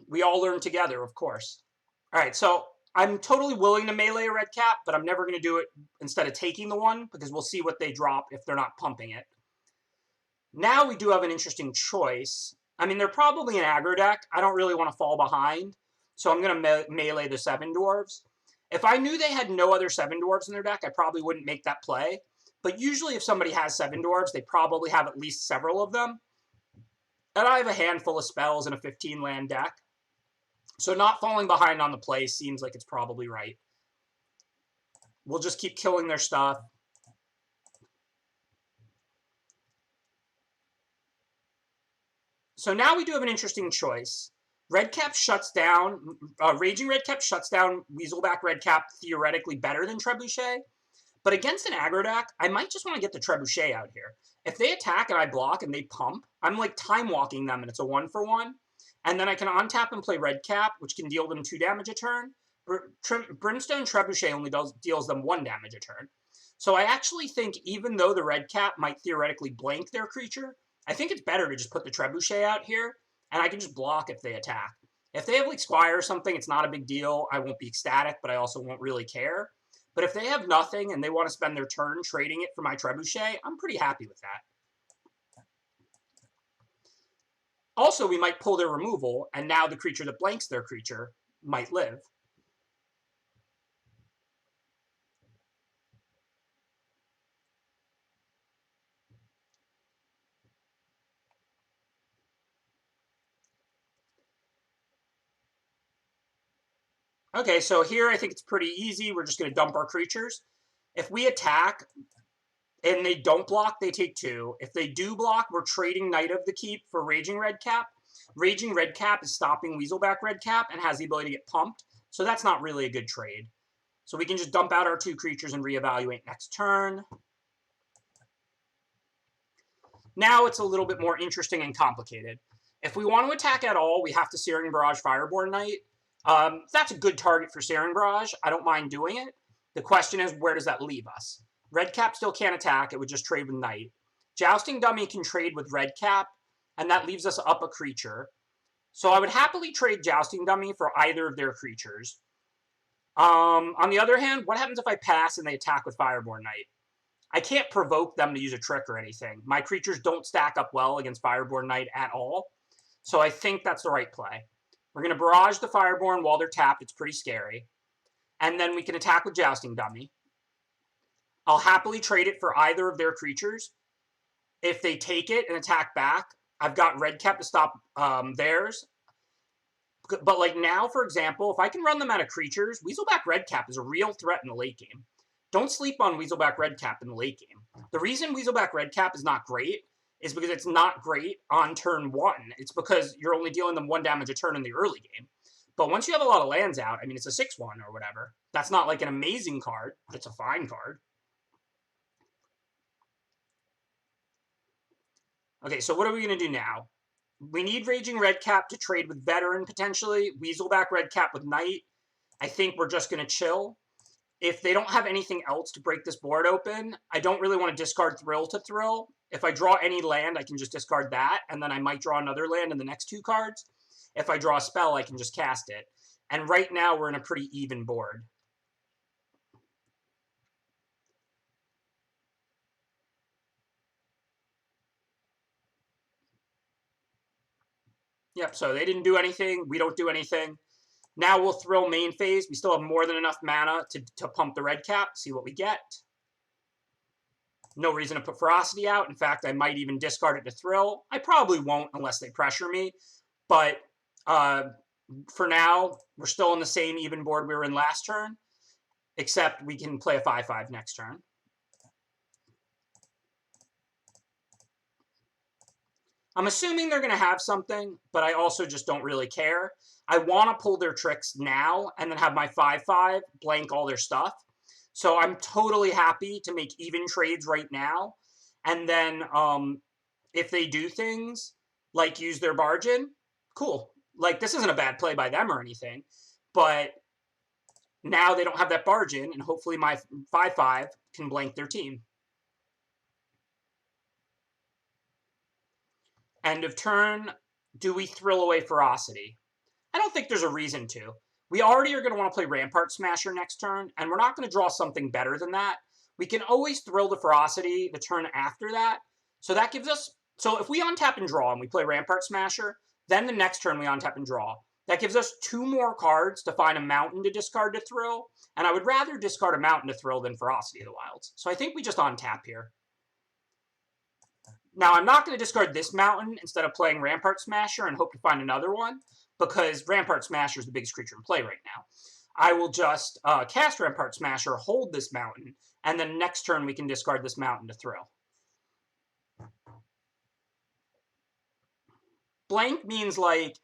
S1: we all learn together, of course. All right, so I'm totally willing to melee a red cap, but I'm never going to do it instead of taking the one because we'll see what they drop if they're not pumping it. Now we do have an interesting choice. I mean, they're probably an aggro deck. I don't really want to fall behind, so I'm going to melee the 7 dwarves. If I knew they had no other 7 dwarves in their deck, I probably wouldn't make that play. But usually if somebody has 7 dwarves, they probably have at least several of them. And I have a handful of spells in a 15-land deck. So not falling behind on the play seems like it's probably right. We'll just keep killing their stuff. So now we do have an interesting choice. Redcap shuts down, Raging Redcap shuts down Weaselback Redcap theoretically better than Trebuchet. But against an aggro deck, I might just want to get the Trebuchet out here. If they attack and I block and they pump, I'm like time walking them and it's a 1-for-1. And then I can untap and play Redcap, which can deal them 2 damage a turn. Brimstone Trebuchet only deals them 1 damage a turn. So I actually think even though the Redcap might theoretically blank their creature, I think it's better to just put the Trebuchet out here, and I can just block if they attack. If they have like Squire or something, it's not a big deal. I won't be ecstatic, but I also won't really care. But if they have nothing and they want to spend their turn trading it for my Trebuchet, I'm pretty happy with that. Also, we might pull their removal, and now the creature that blanks their creature might live. Okay, so here I think it's pretty easy. We're just going to dump our creatures. If we attack and they don't block, they take 2. If they do block, we're trading Knight of the Keep for Raging Redcap. Raging Redcap is stopping Weaselback Redcap and has the ability to get pumped, so that's not really a good trade. So we can just dump out our 2 creatures and reevaluate next turn. Now it's a little bit more interesting and complicated. If we want to attack at all, we have to Searing Barrage Fireborn Knight. That's a good target for Searing Barrage. I don't mind doing it. The question is, where does that leave us? Redcap still can't attack. It would just trade with Knight. Jousting Dummy can trade with Redcap, and that leaves us up a creature. So I would happily trade Jousting Dummy for either of their creatures. On the other hand, what happens if I pass and they attack with Fireborn Knight? I can't provoke them to use a trick or anything. My creatures don't stack up well against Fireborn Knight at all. So I think that's the right play. We're going to barrage the Fireborn while they're tapped. It's pretty scary. And then we can attack with Jousting Dummy. I'll happily trade it for either of their creatures. If they take it and attack back, I've got Redcap to stop theirs. But like now, for example, if I can run them out of creatures, Weaselback Redcap is a real threat in the late game. Don't sleep on Weaselback Redcap in the late game. The reason Weaselback Redcap is not great is because it's not great on turn 1. It's because you're only dealing them 1 damage a turn in the early game. But once you have a lot of lands out, I mean, it's a 6-1 or whatever. That's not like an amazing card, but it's a fine card. Okay, so what are we going to do now? We need Raging Redcap to trade with Veteran, potentially. Weaselback Redcap with Knight. I think we're just going to chill. If they don't have anything else to break this board open, I don't really want to discard Thrill to Thrill. If I draw any land, I can just discard that, and then I might draw another land in the next 2 cards. If I draw a spell, I can just cast it. And right now, we're in a pretty even board. Yep, so they didn't do anything. We don't do anything. Now we'll Thrill main phase. We still have more than enough mana to pump the red cap, see what we get. No reason to put Ferocity out. In fact, I might even discard it to Thrill. I probably won't unless they pressure me. But for now, we're still in the same even board we were in last turn, except we can play a 5/5 next turn. I'm assuming they're going to have something, but I also just don't really care. I want to pull their tricks now and then have my 5/5 blank all their stuff. So I'm totally happy to make even trades right now. And then if they do things like use their bargain, cool. Like, this isn't a bad play by them or anything. But now they don't have that bargain, and hopefully my 5/5 can blank their team. End of turn. Do we Thrill away Ferocity? I don't think there's a reason to. We already are going to want to play Rampart Smasher next turn, and we're not going to draw something better than that. We can always Thrill the Ferocity the turn after that. So that gives us... So if we untap and draw and we play Rampart Smasher, then the next turn we untap and draw. That gives us 2 more cards to find a mountain to discard to Thrill, and I would rather discard a mountain to Thrill than Ferocity of the Wilds. So I think we just untap here. Now, I'm not going to discard this mountain instead of playing Rampart Smasher and hope to find another one, because Rampart Smasher is the biggest creature in play right now. I will just cast Rampart Smasher, hold this mountain, and then next turn we can discard this mountain to Thrill. Blank means, like,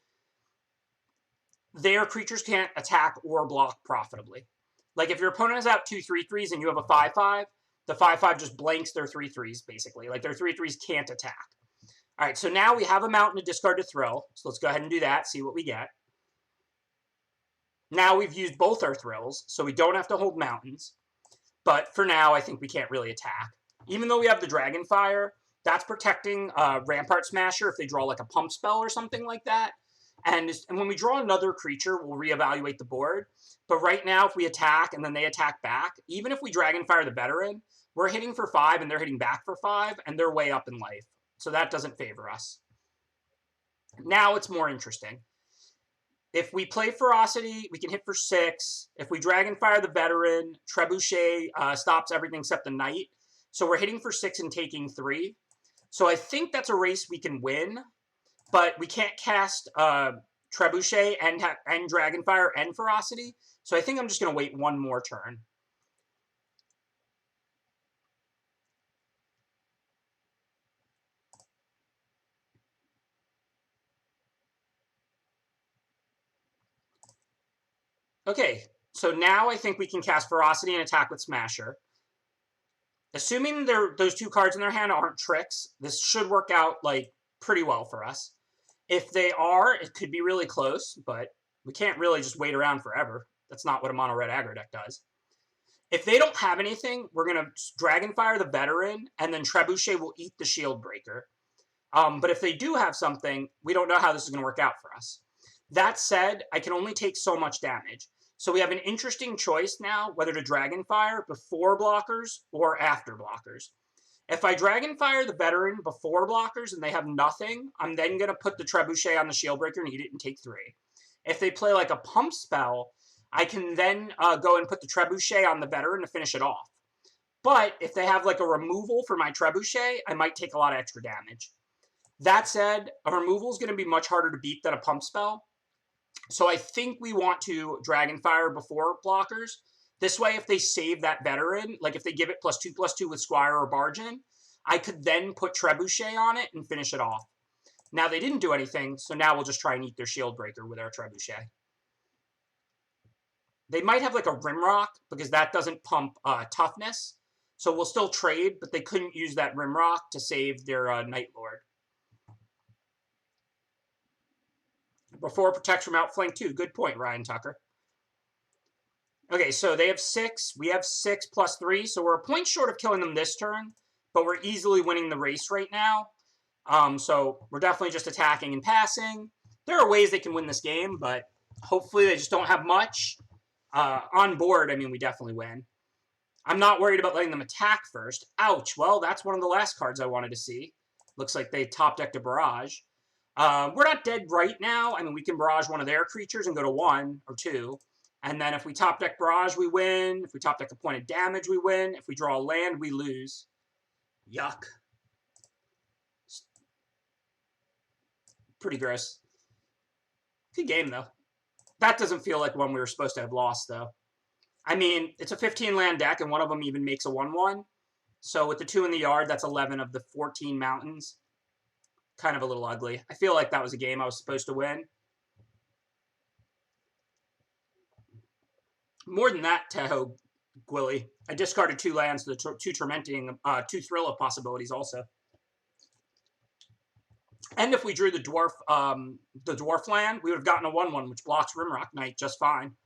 S1: their creatures can't attack or block profitably. Like, if your opponent has out 2 3/3s and you have a 5/5, the 5/5 just blanks their 3/3s, basically. Like, their 3/3s can't attack. All right, so now we have a mountain to discard to Thrill. So let's go ahead and do that, see what we get. Now we've used both our Thrills, so we don't have to hold mountains. But for now, I think we can't really attack. Even though we have the Dragonfire, that's protecting Rampart Smasher if they draw like a pump spell or something like that. And when we draw another creature, we'll reevaluate the board. But right now, if we attack and then they attack back, even if we Dragonfire the Veteran, we're hitting for 5 and they're hitting back for 5, and they're way up in life. So that doesn't favor us. Now it's more interesting. If we play Ferocity, we can hit for 6. If we Dragonfire the Veteran, Trebuchet stops everything except the Knight. So we're hitting for 6 and taking 3. So I think that's a race we can win. But we can't cast Trebuchet and Dragonfire and Ferocity. So I think I'm just going to wait one more turn. Okay, so now I think we can cast Ferocity and attack with Smasher. Assuming those 2 cards in their hand aren't tricks, this should work out like pretty well for us. If they are, it could be really close, but we can't really just wait around forever. That's not what a mono red aggro deck does. If they don't have anything, we're going to Dragonfire the Veteran, and then Trebuchet will eat the Shield Breaker. But if they do have something, we don't know how this is going to work out for us. That said, I can only take so much damage. So we have an interesting choice now, whether to Dragonfire before blockers or after blockers. If I Dragonfire the Veteran before blockers and they have nothing, I'm then going to put the Trebuchet on the Shield Breaker and eat it and take 3. If they play like a pump spell, I can then go and put the Trebuchet on the Veteran to finish it off. But if they have like a removal for my Trebuchet, I might take a lot of extra damage. That said, a removal is going to be much harder to beat than a pump spell. So I think we want to Dragonfire before blockers. This way, if they save that Veteran, like if they give it +2/+2 with Squire or Bargain, I could then put Trebuchet on it and finish it off. Now, they didn't do anything, so now we'll just try and eat their Shield Breaker with our Trebuchet. They might have like a Rimrock, because that doesn't pump toughness. So we'll still trade, but they couldn't use that Rimrock to save their Night Lord. Before protects from outflank too. Good point, Ryan Tucker. Okay, so they have 6. We have 6 plus 3, so we're a point short of killing them this turn, but we're easily winning the race right now. So we're definitely just attacking and passing. There are ways they can win this game, but hopefully they just don't have much. On board, I mean, we definitely win. I'm not worried about letting them attack first. Ouch. Well, that's one of the last cards I wanted to see. Looks like they top-decked a barrage. We're not dead right now. I mean, we can barrage one of their creatures and go to 1 or 2. And then if we top-deck barrage, we win. If we top-deck a point of damage, we win. If we draw a land, we lose. Yuck. Pretty gross. Good game, though. That doesn't feel like one we were supposed to have lost, though. I mean, it's a 15-land deck, and one of them even makes a 1/1. So with the 2 in the yard, that's 11 of the 14 mountains. Kind of a little ugly. I feel like that was a game I was supposed to win. More than that, Teho Gwilly. I discarded 2 lands, the 2 tormenting, 2 thrill of possibilities also. And if we drew the dwarf land, we would have gotten a 1/1, which blocks Rimrock Knight just fine.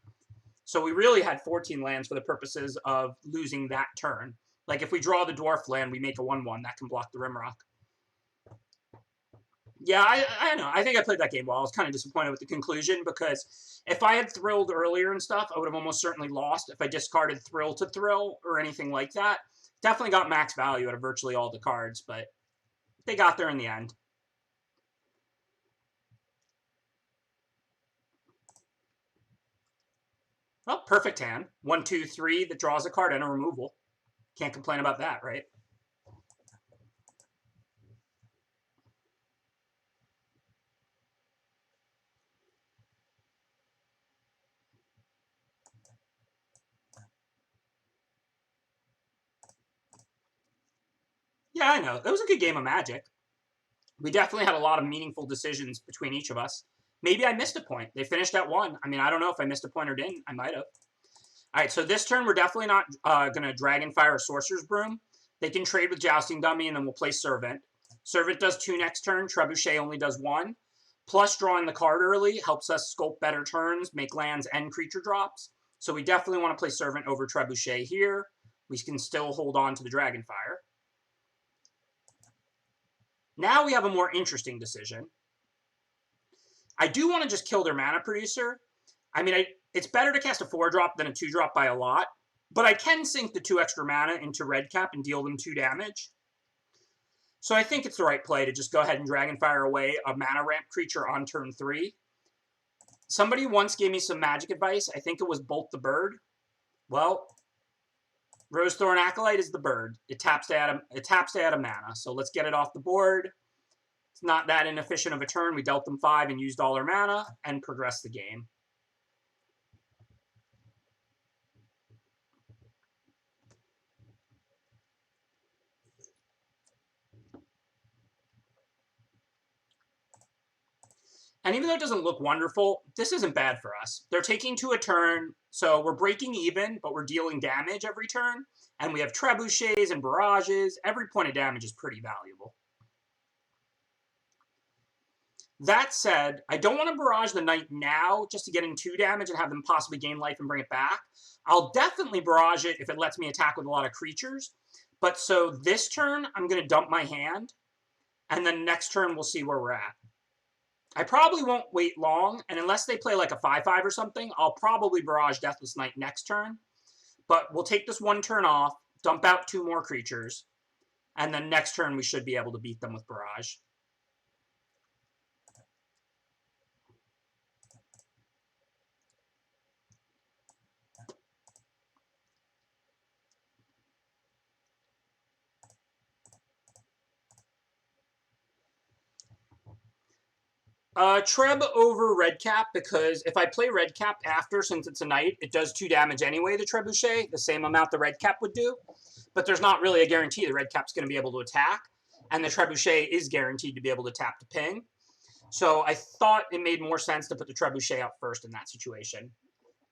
S1: So we really had 14 lands for the purposes of losing that turn. Like if we draw the dwarf land, we make a 1/1 that can block the Rimrock. Yeah, I know. I think I played that game well. I was kind of disappointed with the conclusion because if I had thrilled earlier and stuff, I would have almost certainly lost if I discarded thrill to thrill or anything like that. Definitely got max value out of virtually all the cards, but they got there in the end. Well, perfect hand. 1, 2, 3 that draws a card and a removal. Can't complain about that, right? Yeah, I know. It was a good game of Magic. We definitely had a lot of meaningful decisions between each of us. Maybe I missed a point. They finished at 1. I mean, I don't know if I missed a point or didn't. I might have. All right, so this turn, we're definitely not going to Dragonfire or Sorcerer's Broom. They can trade with Jousting Dummy, and then we'll play Servant. Servant does 2 next turn. Trebuchet only does 1. Plus, drawing the card early helps us sculpt better turns, make lands and creature drops. So we definitely want to play Servant over Trebuchet here. We can still hold on to the Dragonfire. Now we have a more interesting decision. I do want to just kill their mana producer. I mean, it's better to cast a 4-drop than a 2-drop by a lot, but I can sink the 2 extra mana into Redcap and deal them 2 damage. So I think it's the right play to just go ahead and Dragonfire away a mana ramp creature on turn 3. Somebody once gave me some Magic advice. I think it was Bolt the Bird. Well, Rosethorn Acolyte is the bird. It taps to add a mana. So let's get it off the board. It's not that inefficient of a turn. We dealt them 5 and used all our mana and progressed the game. And even though it doesn't look wonderful, this isn't bad for us. They're taking 2 a turn, so we're breaking even, but we're dealing damage every turn. And we have trebuchets and barrages. Every point of damage is pretty valuable. That said, I don't want to barrage the Knight now just to get in 2 damage and have them possibly gain life and bring it back. I'll definitely barrage it if it lets me attack with a lot of creatures. But so this turn, I'm going to dump my hand. And then next turn, we'll see where we're at. I probably won't wait long, and unless they play like a 5/5 or something, I'll probably barrage Deathless Knight next turn. But we'll take this 1 turn off, dump out 2 more creatures, and then next turn we should be able to beat them with barrage. Treb over Redcap, because if I play Redcap after, since it's a Knight, it does 2 damage anyway to Trebuchet, the same amount the Redcap would do. But there's not really a guarantee the Redcap's going to be able to attack, and the Trebuchet is guaranteed to be able to tap to ping. So I thought it made more sense to put the Trebuchet out first in that situation,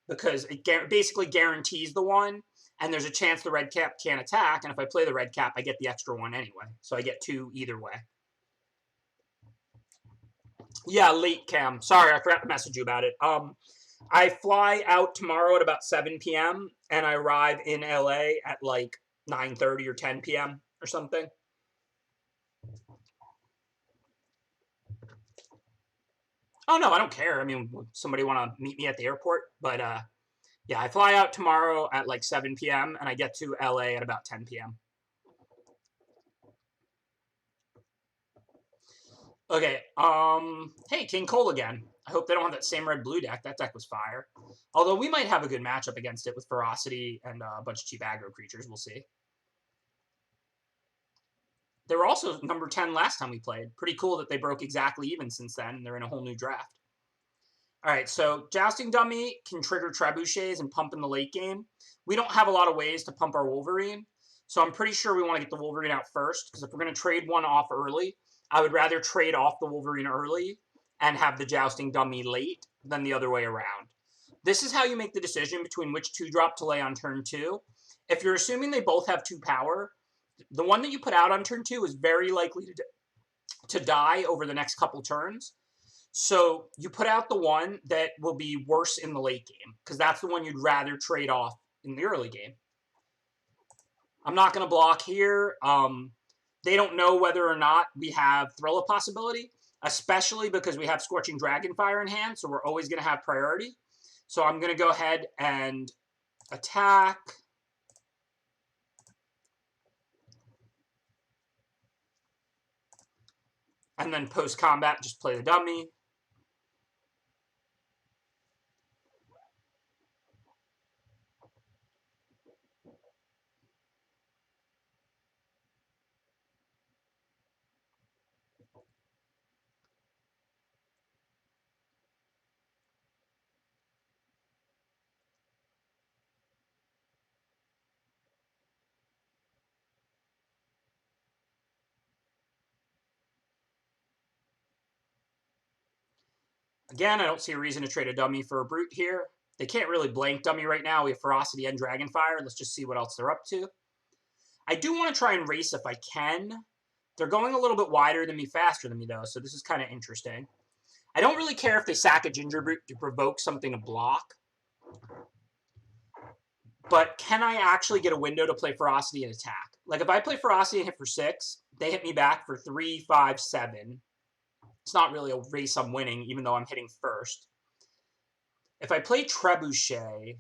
S1: because it basically guarantees the 1, and there's a chance the Redcap can't attack, and if I play the Redcap, I get the extra 1 anyway. So I get 2 either way. Yeah, late, Cam. Sorry, I forgot to message you about it. I fly out tomorrow at about 7 p.m. and I arrive in LA at like 9:30 or 10 p.m. or something. Oh, no, I don't care. I mean, somebody want to meet me at the airport? But, yeah, I fly out tomorrow at like 7 p.m. and I get to LA at about 10 p.m. Okay, hey, King Cole again. I hope they don't have that same red-blue deck. That deck was fire. Although we might have a good matchup against it with Ferocity and a bunch of cheap aggro creatures. We'll see. They were also number 10 last time we played. Pretty cool that they broke exactly even since then. They're in a whole new draft. All right, so Jousting Dummy can trigger Trebuchets and pump in the late game. We don't have a lot of ways to pump our Wolverine, so I'm pretty sure we want to get the Wolverine out first, because if we're going to trade one off early, I would rather trade off the Wolverine early and have the Jousting Dummy late than the other way around. This is how you make the decision between which 2-drop to lay on turn 2. If you're assuming they both have 2 power, the one that you put out on turn 2 is very likely to die over the next couple turns. So you put out the one that will be worse in the late game, because that's the one you'd rather trade off in the early game. I'm not going to block here. They don't know whether or not we have Thrill of Possibility, especially because we have Scorching Dragonfire in hand, so we're always going to have priority. So I'm going to go ahead and attack. And then post-combat, just play the dummy. Again, I don't see a reason to trade a dummy for a brute here. They can't really blank dummy right now. We have Ferocity and Dragonfire. Let's just see what else they're up to. I do want to try and race if I can. They're going a little bit wider than me, faster than me, though, so this is kind of interesting. I don't really care if they sack a Ginger Brute to provoke something to block. But can I actually get a window to play Ferocity and attack? Like, if I play Ferocity and hit for 6, they hit me back for 3, 5, 7. It's not really a race I'm winning, even though I'm hitting first. If I play Trebuchet,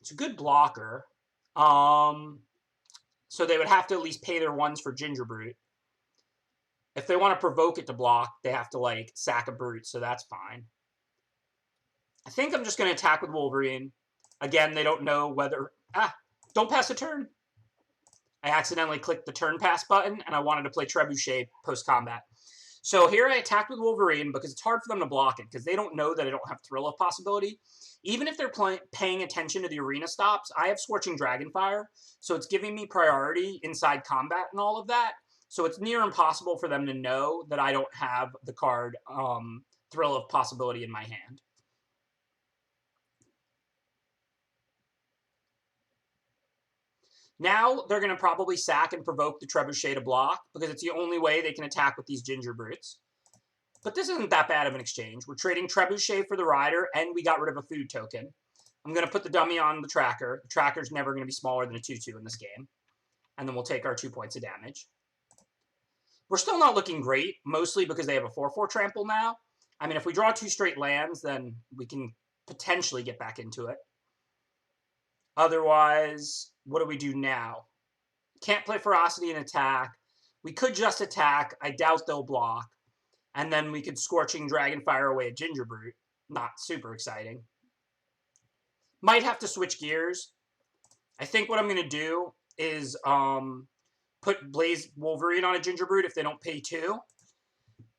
S1: it's a good blocker. So they would have to at least pay their 1s for Ginger Brute. If they want to provoke it to block, they have to, like, sack a Brute, so that's fine. I think I'm just going to attack with Wolverine. Again, they don't know whether... don't pass a turn. I accidentally clicked the turn pass button, and I wanted to play Trebuchet post-combat. So here I attacked with Wolverine because it's hard for them to block it, because they don't know that I don't have Thrill of Possibility. Even if they're paying attention to the arena stops, I have Scorching Dragonfire, so it's giving me priority inside combat and all of that. So it's near impossible for them to know that I don't have the card Thrill of Possibility in my hand. Now they're going to probably sack and provoke the Trebuchet to block, because it's the only way they can attack with these Ginger Brutes. But this isn't that bad of an exchange. We're trading Trebuchet for the Rider, and we got rid of a food token. I'm going to put the dummy on the tracker. The tracker's never going to be smaller than a 2/2 in this game. And then we'll take our 2 points of damage. We're still not looking great, mostly because they have a 4/4 trample now. I mean, if we draw 2 straight lands, then we can potentially get back into it. Otherwise, what do we do now? Can't play Ferocity and attack. We could just attack. I doubt they'll block. And then we could Scorching Dragonfire away at Ginger Brute. Not super exciting. Might have to switch gears. I think what I'm going to do is put Blaze Wolverine on a Ginger Brute if they don't pay 2.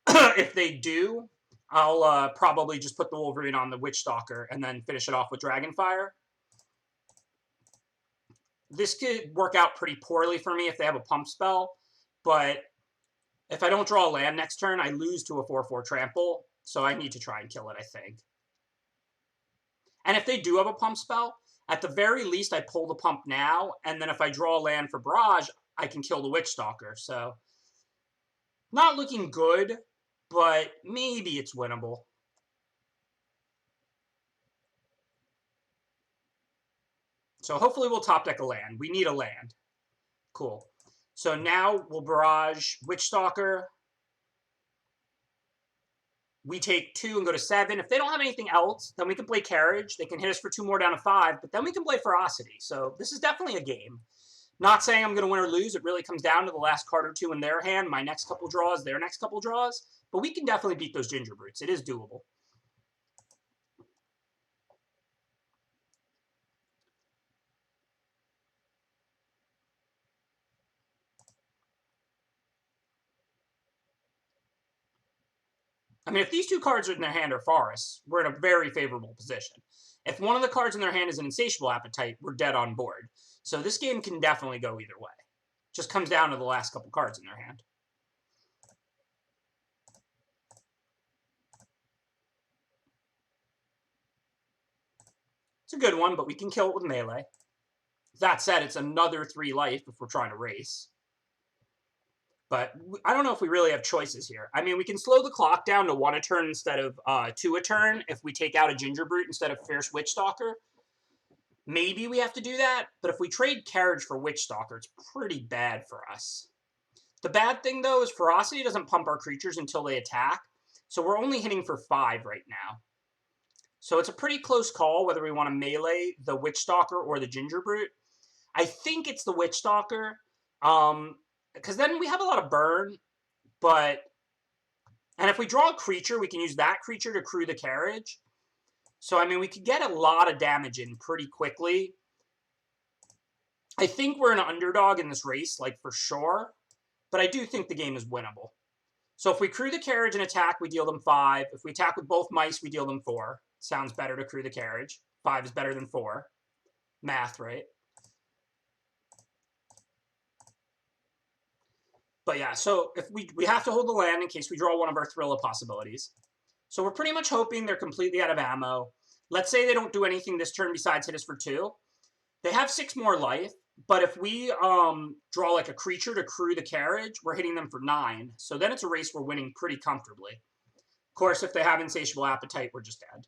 S1: If they do, I'll probably just put the Wolverine on the Witch Stalker and then finish it off with Dragonfire. This could work out pretty poorly for me if they have a pump spell, but if I don't draw a land next turn, I lose to a 4/4 trample, so I need to try and kill it, I think. And if they do have a pump spell, at the very least, I pull the pump now, and then if I draw a land for barrage, I can kill the Witch Stalker. So, not looking good. but maybe it's winnable. So hopefully we'll top deck a land. We need a land. Cool. So now we'll barrage Witchstalker. We take 2 and go to 7. If they don't have anything else, then we can play Carriage. They can hit us for 2 more down to 5, but then we can play Ferocity. So this is definitely a game. Not saying I'm going to win or lose. It really comes down to the last card or 2 in their hand, my next couple draws, their next couple draws. But we can definitely beat those Ginger Brutes. It is doable. I mean, if these 2 cards in their hand are forests, we're in a very favorable position. If one of the cards in their hand is an Insatiable Appetite, we're dead on board. So this game can definitely go either way. Just comes down to the last couple cards in their hand. It's a good one, but we can kill it with melee. That said, it's another 3 life if we're trying to race. But I don't know if we really have choices here. I mean, we can slow the clock down to 1 a turn instead of 2 a turn if we take out a Ginger Brute instead of Fierce Witchstalker. Maybe we have to do that, but if we trade Carriage for Witchstalker, it's pretty bad for us. The bad thing, though, is Ferocity doesn't pump our creatures until they attack, so we're only hitting for 5 right now. So it's a pretty close call whether we want to melee the Witchstalker or the Ginger Brute. I think it's the Witchstalker, because then we have a lot of burn, but... And if we draw a creature, we can use that creature to crew the Carriage. So, I mean, we could get a lot of damage in pretty quickly. I think we're an underdog in this race, like, for sure. But I do think the game is winnable. So if we crew the Carriage and attack, we deal them 5. If we attack with both mice, we deal them 4. Sounds better to crew the Carriage. 5 is better than 4. Math, right? But yeah, so if we have to hold the land in case we draw one of our Thrill of Possibilities. So we're pretty much hoping they're completely out of ammo. Let's say they don't do anything this turn besides hit us for 2. They have 6 more life, but if we draw like a creature to crew the Carriage, we're hitting them for 9. So then it's a race we're winning pretty comfortably. Of course, if they have Insatiable Appetite, we're just dead.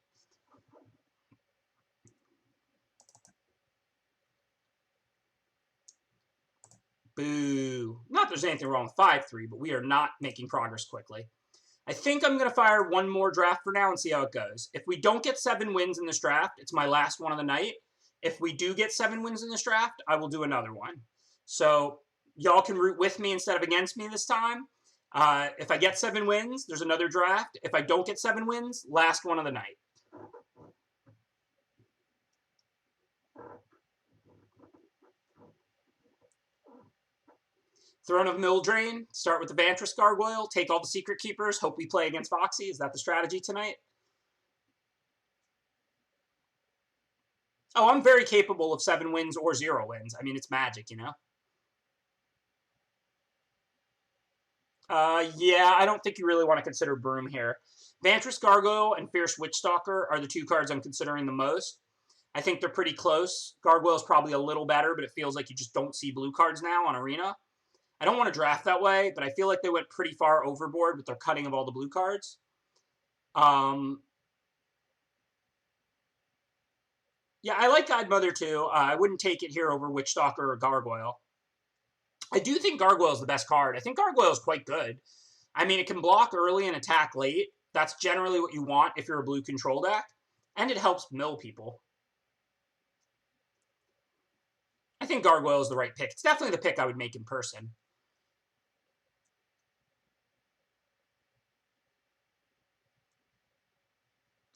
S1: Boo. Not there's anything wrong with 5-3, but we are not making progress quickly. I think I'm going to fire one more draft for now and see how it goes. If we don't get 7 wins in this draft, it's my last one of the night. If we do get 7 wins in this draft, I will do another one. So y'all can root with me instead of against me this time. If I get 7 wins, there's another draft. If I don't get 7 wins, last one of the night. Throne of Mildrain, start with the Vantress Gargoyle, take all the Secret Keepers, hope we play against Foxy. Is that the strategy tonight? Oh, I'm very capable of 7 wins or 0 wins. I mean, it's Magic, you know? Yeah, I don't think you really want to consider Broom here. Vantress Gargoyle and Fierce Witchstalker are the 2 cards I'm considering the most. I think they're pretty close. Gargoyle's probably a little better, but it feels like you just don't see blue cards now on Arena. I don't want to draft that way, but I feel like they went pretty far overboard with their cutting of all the blue cards. Yeah, I like Godmother too. I wouldn't take it here over Witchstalker or Gargoyle. I do think Gargoyle is the best card. I think Gargoyle is quite good. I mean, it can block early and attack late. That's generally what you want if you're a blue control deck. And it helps mill people. I think Gargoyle is the right pick. It's definitely the pick I would make in person.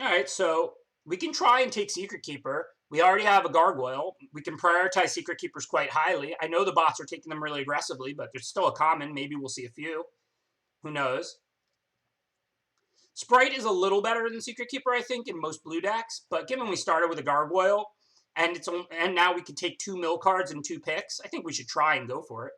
S1: All right, so we can try and take Secret Keeper. We already have a Gargoyle. We can prioritize Secret Keepers quite highly. I know the bots are taking them really aggressively, but there's still a common. Maybe we'll see a few. Who knows? Sprite is a little better than Secret Keeper, I think, in most blue decks. But given we started with a Gargoyle, and now we can take 2 mill cards and 2 picks, I think we should try and go for it.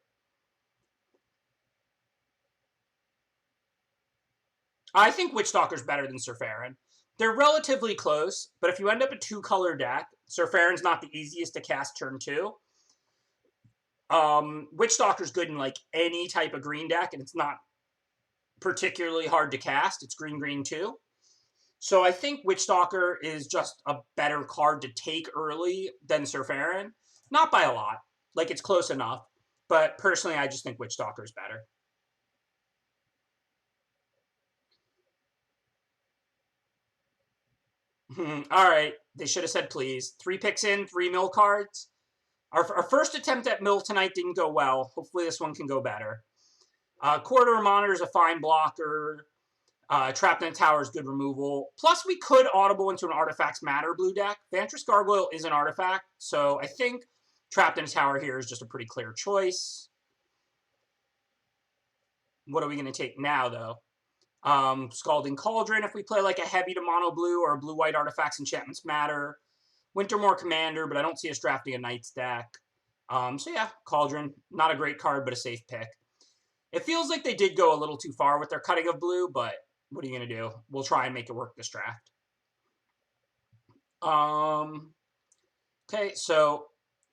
S1: I think Witchstalker's better than Surferin. They're relatively close, but if you end up a 2-color deck, Surferin's not the easiest to cast turn 2. Witchstalker's good in like any type of green deck, and it's not particularly hard to cast. It's green too. So I think Witchstalker is just a better card to take early than Surferin. Not by a lot. Like, it's close enough. But personally, I just think Witchstalker is better. All right. They should have said please. 3 picks in, 3 mill cards. Our first attempt at mill tonight didn't go well. Hopefully this one can go better. Corridor Monitor is a fine blocker. Trapped in a Tower is good removal. Plus, we could audible into an Artifacts Matter blue deck. Vantress Gargoyle is an artifact, so I think Trapped in a Tower here is just a pretty clear choice. What are we going to take now, though? Scalding Cauldron if we play like a heavy to mono blue or a blue-white Artifacts Enchantments Matter. Wintermoor Commander, but I don't see us drafting a Knights deck. So yeah, Cauldron. Not a great card, but a safe pick. It feels like they did go a little too far with their cutting of blue, but what are you going to do? We'll try and make it work this draft. Okay, so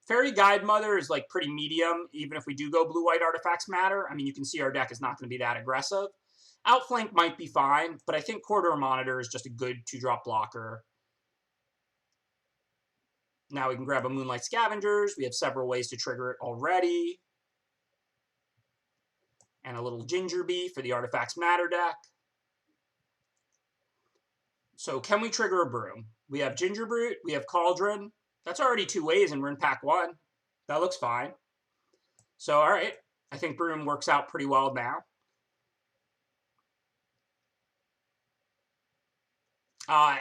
S1: Fairy Guide Mother is like pretty medium, even if we do go blue-white Artifacts Matter. I mean, you can see our deck is not going to be that aggressive. Outflank might be fine, but I think Corridor Monitor is just a good 2-drop blocker. Now we can grab a Moonlight Scavengers. We have several ways to trigger it already. And a little Ginger Bee for the Artifacts Matter deck. So can we trigger a Broom? We have Ginger Brute, we have Cauldron. That's already 2 ways and we're in pack 1. That looks fine. So, all right. I think Broom works out pretty well now.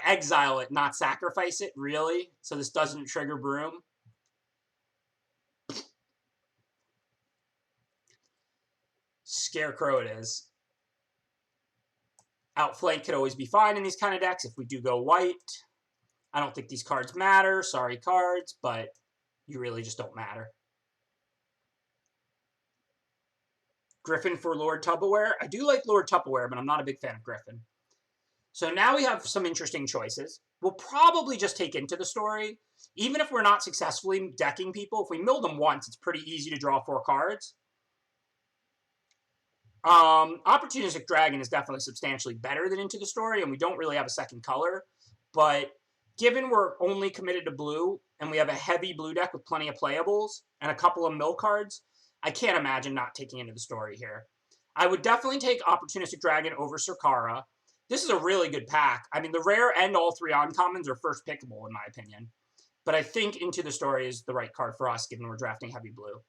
S1: Exile it, not sacrifice it, really? So this doesn't trigger Broom? Scarecrow it is. Outflank could always be fine in these kind of decks if we do go white. I don't think these cards matter. Sorry, cards, but you really just don't matter. Griffin for Lord Tupperware. I do like Lord Tupperware, but I'm not a big fan of Griffin. So now we have some interesting choices. We'll probably just take Into the Story. Even if we're not successfully decking people, if we mill them once, it's pretty easy to draw 4 cards. Opportunistic Dragon is definitely substantially better than Into the Story, and we don't really have a second color. But given we're only committed to blue, and we have a heavy blue deck with plenty of playables, and a couple of mill cards, I can't imagine not taking Into the Story here. I would definitely take Opportunistic Dragon over Sarkara. This is a really good pack. I mean, the rare and all 3 uncommons are first pickable, in my opinion. But I think Into the Story is the right card for us, given we're drafting heavy blue.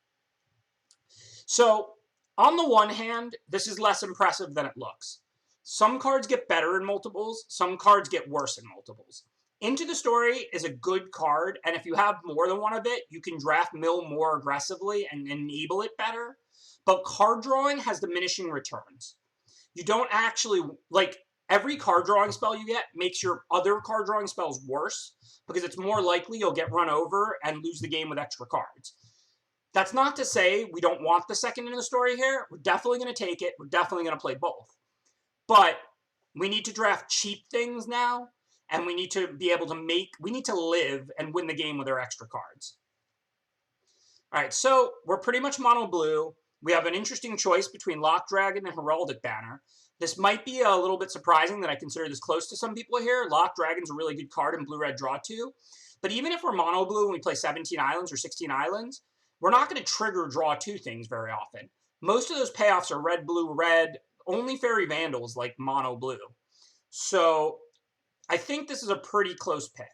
S1: So, on the one hand, this is less impressive than it looks. Some cards get better in multiples, some cards get worse in multiples. Into the Story is a good card, and if you have more than one of it, you can draft mill more aggressively and enable it better. But card drawing has diminishing returns. You don't actually, like, every card drawing spell you get makes your other card drawing spells worse, because it's more likely you'll get run over and lose the game with extra cards. That's not to say we don't want the second in the story here. We're definitely going to take it. We're definitely going to play both. But we need to draft cheap things now, and we need to be able to we need to live and win the game with our extra cards. All right, so we're pretty much mono blue. We have an interesting choice between Lock Dragon and Heraldic Banner. This might be a little bit surprising that I consider this close to some people here. Lock Dragon's a really good card in blue-red draw 2. But even if we're mono blue and we play 17 islands or 16 islands, we're not going to trigger draw 2 things very often. Most of those payoffs are red, blue, red. Only Fairy Vandals like mono blue. So I think this is a pretty close pick.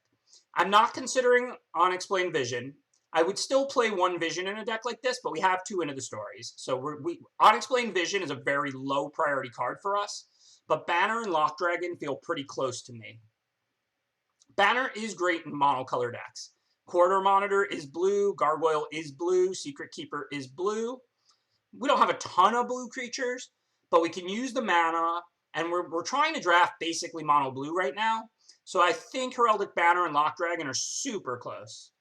S1: I'm not considering Unexplained Vision. I would still play 1 Vision in a deck like this, but we have 2 Into the Stories. So Unexplained Vision is a very low priority card for us, but Banner and Lock Dragon feel pretty close to me. Banner is great in monocolor decks. Corridor Monitor is blue, Gargoyle is blue, Secret Keeper is blue. We don't have a ton of blue creatures, but we can use the mana, and we're trying to draft basically mono blue right now. So I think Heraldic Banner and Lock Dragon are super close.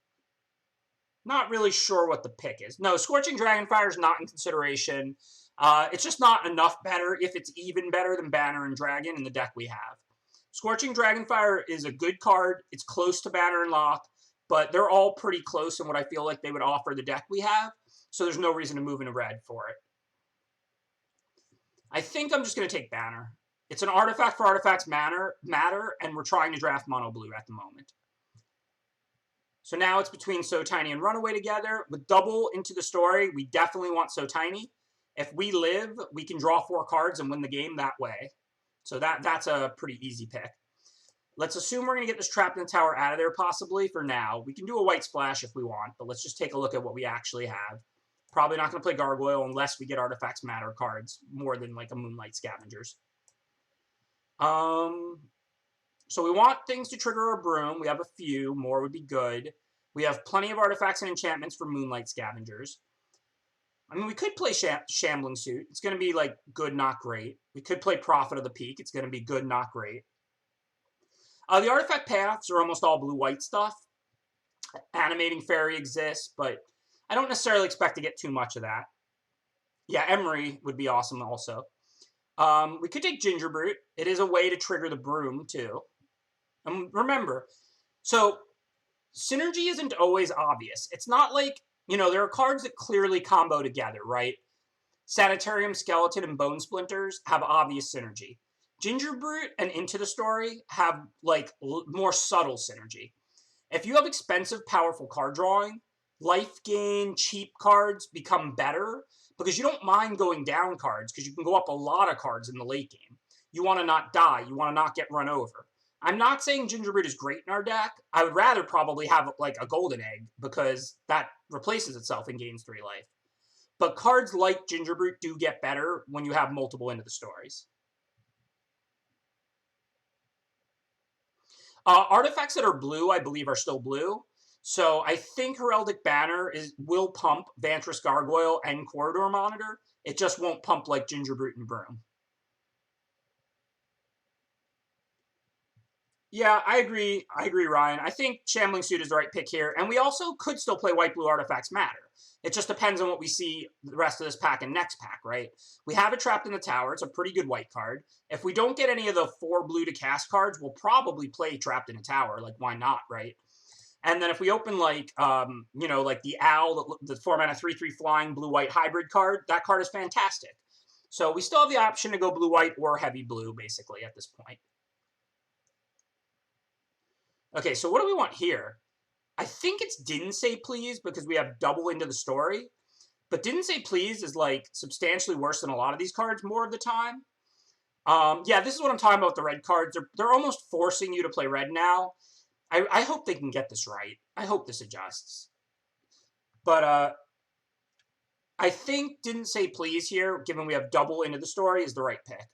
S1: Not really sure what the pick is. No, Scorching Dragonfire is not in consideration. It's just not enough better, if it's even better than Banner and Dragon in the deck we have. Scorching Dragonfire is a good card. It's close to Banner and Lock, but they're all pretty close in what I feel like they would offer the deck we have, so there's no reason to move into red for it. I think I'm just going to take Banner. It's an artifact for artifacts matter, and we're trying to draft mono blue at the moment. So now it's between So Tiny and Runaway together. With double into the story, we definitely want So Tiny. If we live, we can draw 4 cards and win the game that way. So that's a pretty easy pick. Let's assume we're going to get this Trapped in the Tower out of there possibly for now. We can do a white splash if we want, but let's just take a look at what we actually have. Probably not going to play Gargoyle unless we get Artifacts Matter cards more than like a Moonlight Scavengers. So we want things to trigger our Broom. We have a few. More would be good. We have plenty of artifacts and enchantments for Moonlight Scavengers. I mean, we could play Shambling Suit. It's going to be, like, good, not great. We could play Prophet of the Peak. It's going to be good, not great. The artifact paths are almost all blue-white stuff. Animating Fairy exists, but I don't necessarily expect to get too much of that. Yeah, Emery would be awesome also. We could take Gingerbrute. It is a way to trigger the Broom, too. And remember, so synergy isn't always obvious. It's not like, you know, there are cards that clearly combo together, right? Sanitarium, Skeleton, and Bone Splinters have obvious synergy. Gingerbrute and Into the Story have, like, more subtle synergy. If you have expensive, powerful card drawing, life gain, cheap cards become better because you don't mind going down cards because you can go up a lot of cards in the late game. You want to not die. You want to not get run over. I'm not saying Gingerbrute is great in our deck. I would rather probably have, like, a Golden Egg because that replaces itself and gains 3 life. But cards like Gingerbrute do get better when you have multiple Into the Stories. Artifacts that are blue, I believe, are still blue. So I think Heraldic Banner will pump Vantress Gargoyle and Corridor Monitor. It just won't pump like Gingerbrute and Broom. Yeah, I agree. Ryan. I think Shambling Suit is the right pick here. And we also could still play white-blue Artifacts Matter. It just depends on what we see the rest of this pack and next pack, right? We have it Trapped in the Tower. It's a pretty good white card. If we don't get any of the 4 blue to cast cards, we'll probably play Trapped in the Tower. Like, why not, right? And then if we open, like, you know, like the Owl, the 4-mana 3/3 flying blue-white hybrid card, that card is fantastic. So we still have the option to go blue-white or heavy blue, basically, at this point. Okay, so what do we want here? I think it's Didn't Say Please because we have double Into the Story. But Didn't Say Please is, like, substantially worse than a lot of these cards more of the time. Yeah, this is what I'm talking about with the red cards. They're almost forcing you to play red now. I hope they can get this right. I hope this adjusts. But I think Didn't Say Please here, given we have double Into the Story, is the right pick.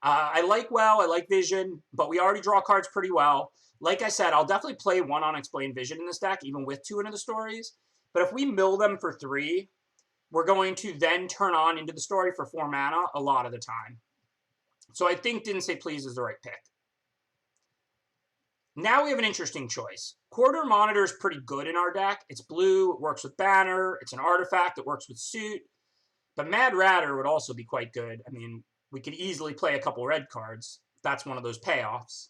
S1: I like Well, I like Vision, but we already draw cards pretty well. Like I said, I'll definitely play 1 Unexplained Vision in this deck, even with 2 Into the Stories. But if we mill them for 3, we're going to then turn on Into the Story for 4 mana a lot of the time. So I think Didn't Say Please is the right pick. Now we have an interesting choice. Corridor Monitor is pretty good in our deck. It's blue, it works with Banner, it's an artifact that works with Suit. But Mad Ratter would also be quite good. I mean, we could easily play a couple red cards. That's one of those payoffs.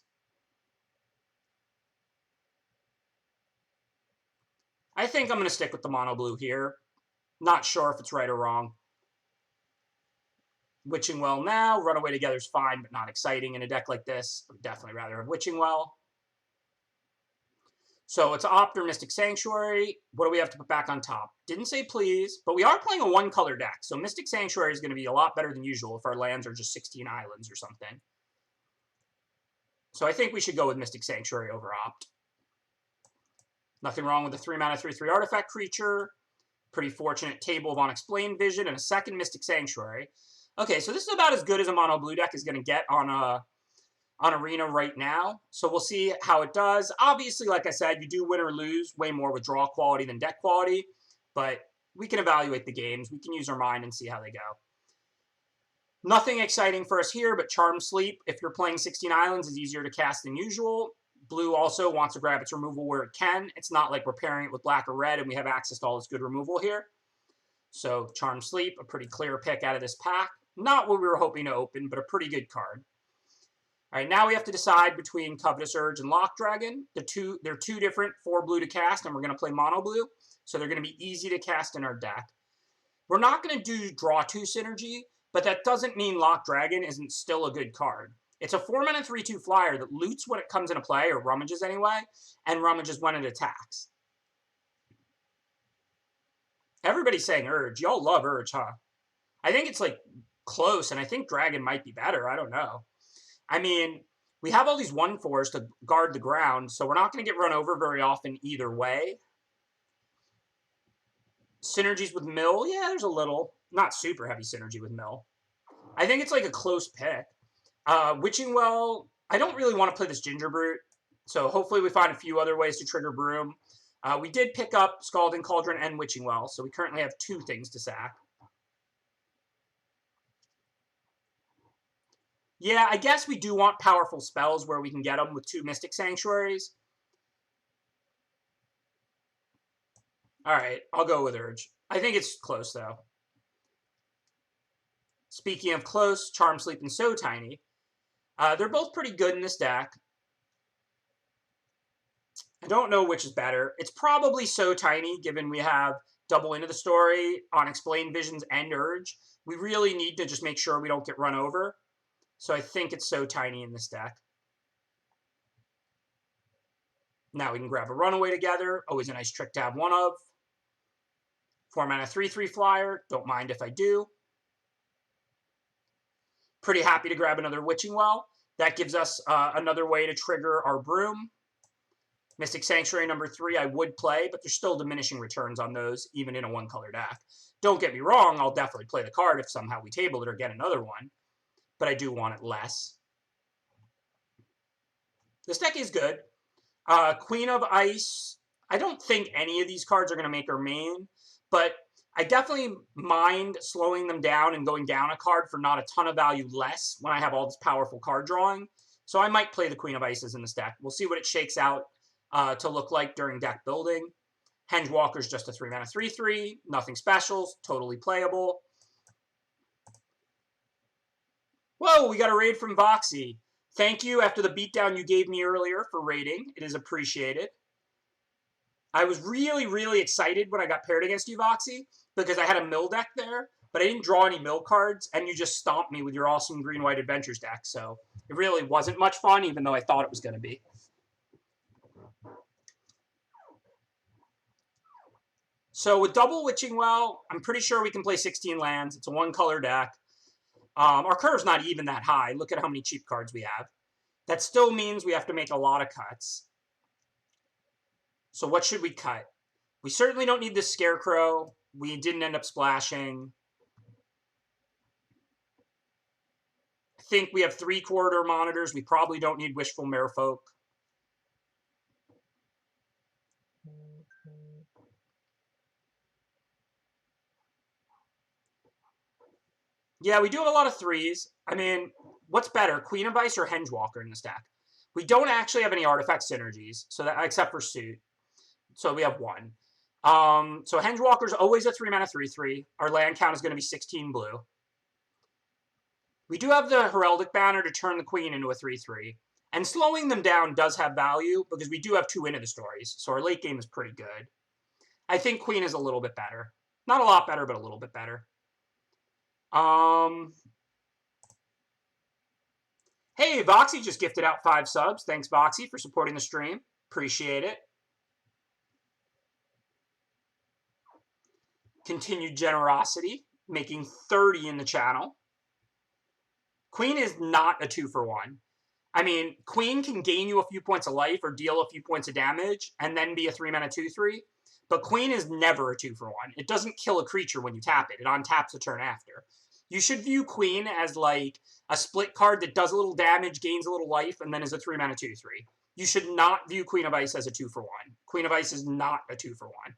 S1: I think I'm going to stick with the mono blue here. Not sure if it's right or wrong. Witching Well now. Runaway Together is fine, but not exciting in a deck like this. I would definitely rather have Witching Well. So it's Opt or Mystic Sanctuary. What do we have to put back on top? Didn't Say Please, but we are playing a 1-color deck. So Mystic Sanctuary is going to be a lot better than usual if our lands are just 16 islands or something. So I think we should go with Mystic Sanctuary over Opt. Nothing wrong with the 3-mana 3/3 artifact creature. Pretty fortunate table of Unexplained Vision and a second Mystic Sanctuary. Okay, so this is about as good as a mono blue deck is going to get on Arena right now. So we'll see how it does. Obviously, like I said, you do win or lose way more with draw quality than deck quality. But we can evaluate the games. We can use our mind and see how they go. Nothing exciting for us here, but Charm Sleep, if you're playing 16 Islands, is easier to cast than usual. Blue also wants to grab its removal where it can. It's not like we're pairing it with black or red, and we have access to all this good removal here. So Charm Sleep, a pretty clear pick out of this pack. Not what we were hoping to open, but a pretty good card. All right, now we have to decide between Covetous Urge and Lock Dragon. They're two different 4 blue to cast, and we're going to play mono blue, so they're going to be easy to cast in our deck. We're not going to do Draw 2 synergy, but that doesn't mean Lock Dragon isn't still a good card. It's a 4-mana 3/2 flyer that loots when it comes into play, or rummages anyway, and rummages when it attacks. Everybody's saying Urge. Y'all love Urge, huh? I think it's, like, close, and I think Dragon might be better. I don't know. I mean, we have all these 1/4s to guard the ground, so we're not going to get run over very often either way. Synergies with Mill? Yeah, there's a little. Not super heavy synergy with Mill. I think it's, like, a close pick. Witching Well, I don't really want to play this Ginger Brute, so hopefully we find a few other ways to trigger Broom. We did pick up Scalding Cauldron and Witching Well, so we currently have 2 things to sack. Yeah, I guess we do want powerful spells where we can get them with 2 Mystic Sanctuaries. Alright, I'll go with Urge. I think it's close, though. Speaking of close, Charm Sleep and So Tiny. They're both pretty good in this deck. I don't know which is better. It's probably So Tiny, given we have double into the story, Unexplained Visions, and Urge. We really need to just make sure we don't get run over. So I think it's So Tiny in this deck. Now we can grab a Runaway together. Always a nice trick to have one of. 4-mana 3/3 flyer. Don't mind if I do. Pretty happy to grab another Witching Well. That gives us another way to trigger our Broom. Mystic Sanctuary number 3 I would play, but there's still diminishing returns on those, even in a 1-color deck. Don't get me wrong, I'll definitely play the card if somehow we table it or get another one, but I do want it less. This deck is good. Queen of Ice, I don't think any of these cards are going to make our main, but I definitely mind slowing them down and going down a card for not a ton of value less when I have all this powerful card drawing. So I might play the Queen of Ices in this deck. We'll see what it shakes out to look like during deck building. Henge Walker's just a 3-mana 3/3. Nothing special. Totally playable. Whoa, we got a raid from Voxy. Thank you after the beatdown you gave me earlier for raiding. It is appreciated. I was really, really excited when I got paired against you, Voxy, because I had a mill deck there, but I didn't draw any mill cards, and you just stomped me with your awesome Green-White Adventures deck, so it really wasn't much fun, even though I thought it was going to be. So with double Witching Well, I'm pretty sure we can play 16 lands. It's a 1-color deck. Our curve's not even that high. Look at how many cheap cards we have. That still means we have to make a lot of cuts. So what should we cut? We certainly don't need this Scarecrow. We didn't end up splashing. I think we have 3/4 monitors. We probably don't need Wishful Merfolk. Yeah, we do have a lot of 3s. I mean, what's better, Queen of Ice or Henge Walker in this deck? We don't actually have any artifact synergies, so that except for Suit. So we have 1. So Henge Walker's always a 3-mana 3/3. Our land count is going to be 16 blue. We do have the Heraldic Banner to turn the Queen into a 3/3. And slowing them down does have value, because we do have 2 into the stories, so our late game is pretty good. I think Queen is a little bit better. Not a lot better, but a little bit better. Hey, Voxy just gifted out 5 subs. Thanks, Voxy, for supporting the stream. Appreciate it. Continued generosity, making 30 in the channel. Queen is not a 2-for-1. I mean, Queen can gain you a few points of life or deal a few points of damage and then be a 3-mana 2/3. But Queen is never a 2-for-1. It doesn't kill a creature when you tap it. It untaps the turn after. You should view Queen as like a split card that does a little damage, gains a little life, and then is a 3-mana 2/3. You should not view Queen of Ice as a 2-for-1. Queen of Ice is not a 2-for-1.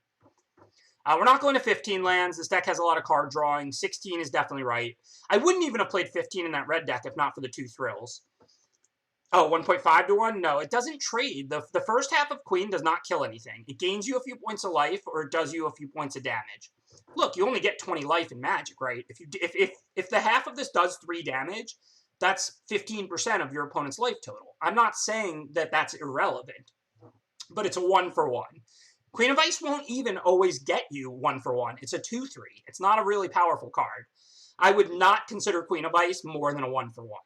S1: We're not going to 15 lands. This deck has a lot of card drawing. 16 is definitely right. I wouldn't even have played 15 in that red deck if not for the 2 thrills. Oh, 1.5 to 1? No, it doesn't trade. The first half of Queen does not kill anything. It gains you a few points of life, or it does you a few points of damage. Look, you only get 20 life in Magic, right? If the half of this does 3 damage, that's 15% of your opponent's life total. I'm not saying that that's irrelevant, but it's a 1-for-1. Queen of Ice won't even always get you 1 for 1. It's a 2-3. It's not a really powerful card. I would not consider Queen of Ice more than a 1 for 1.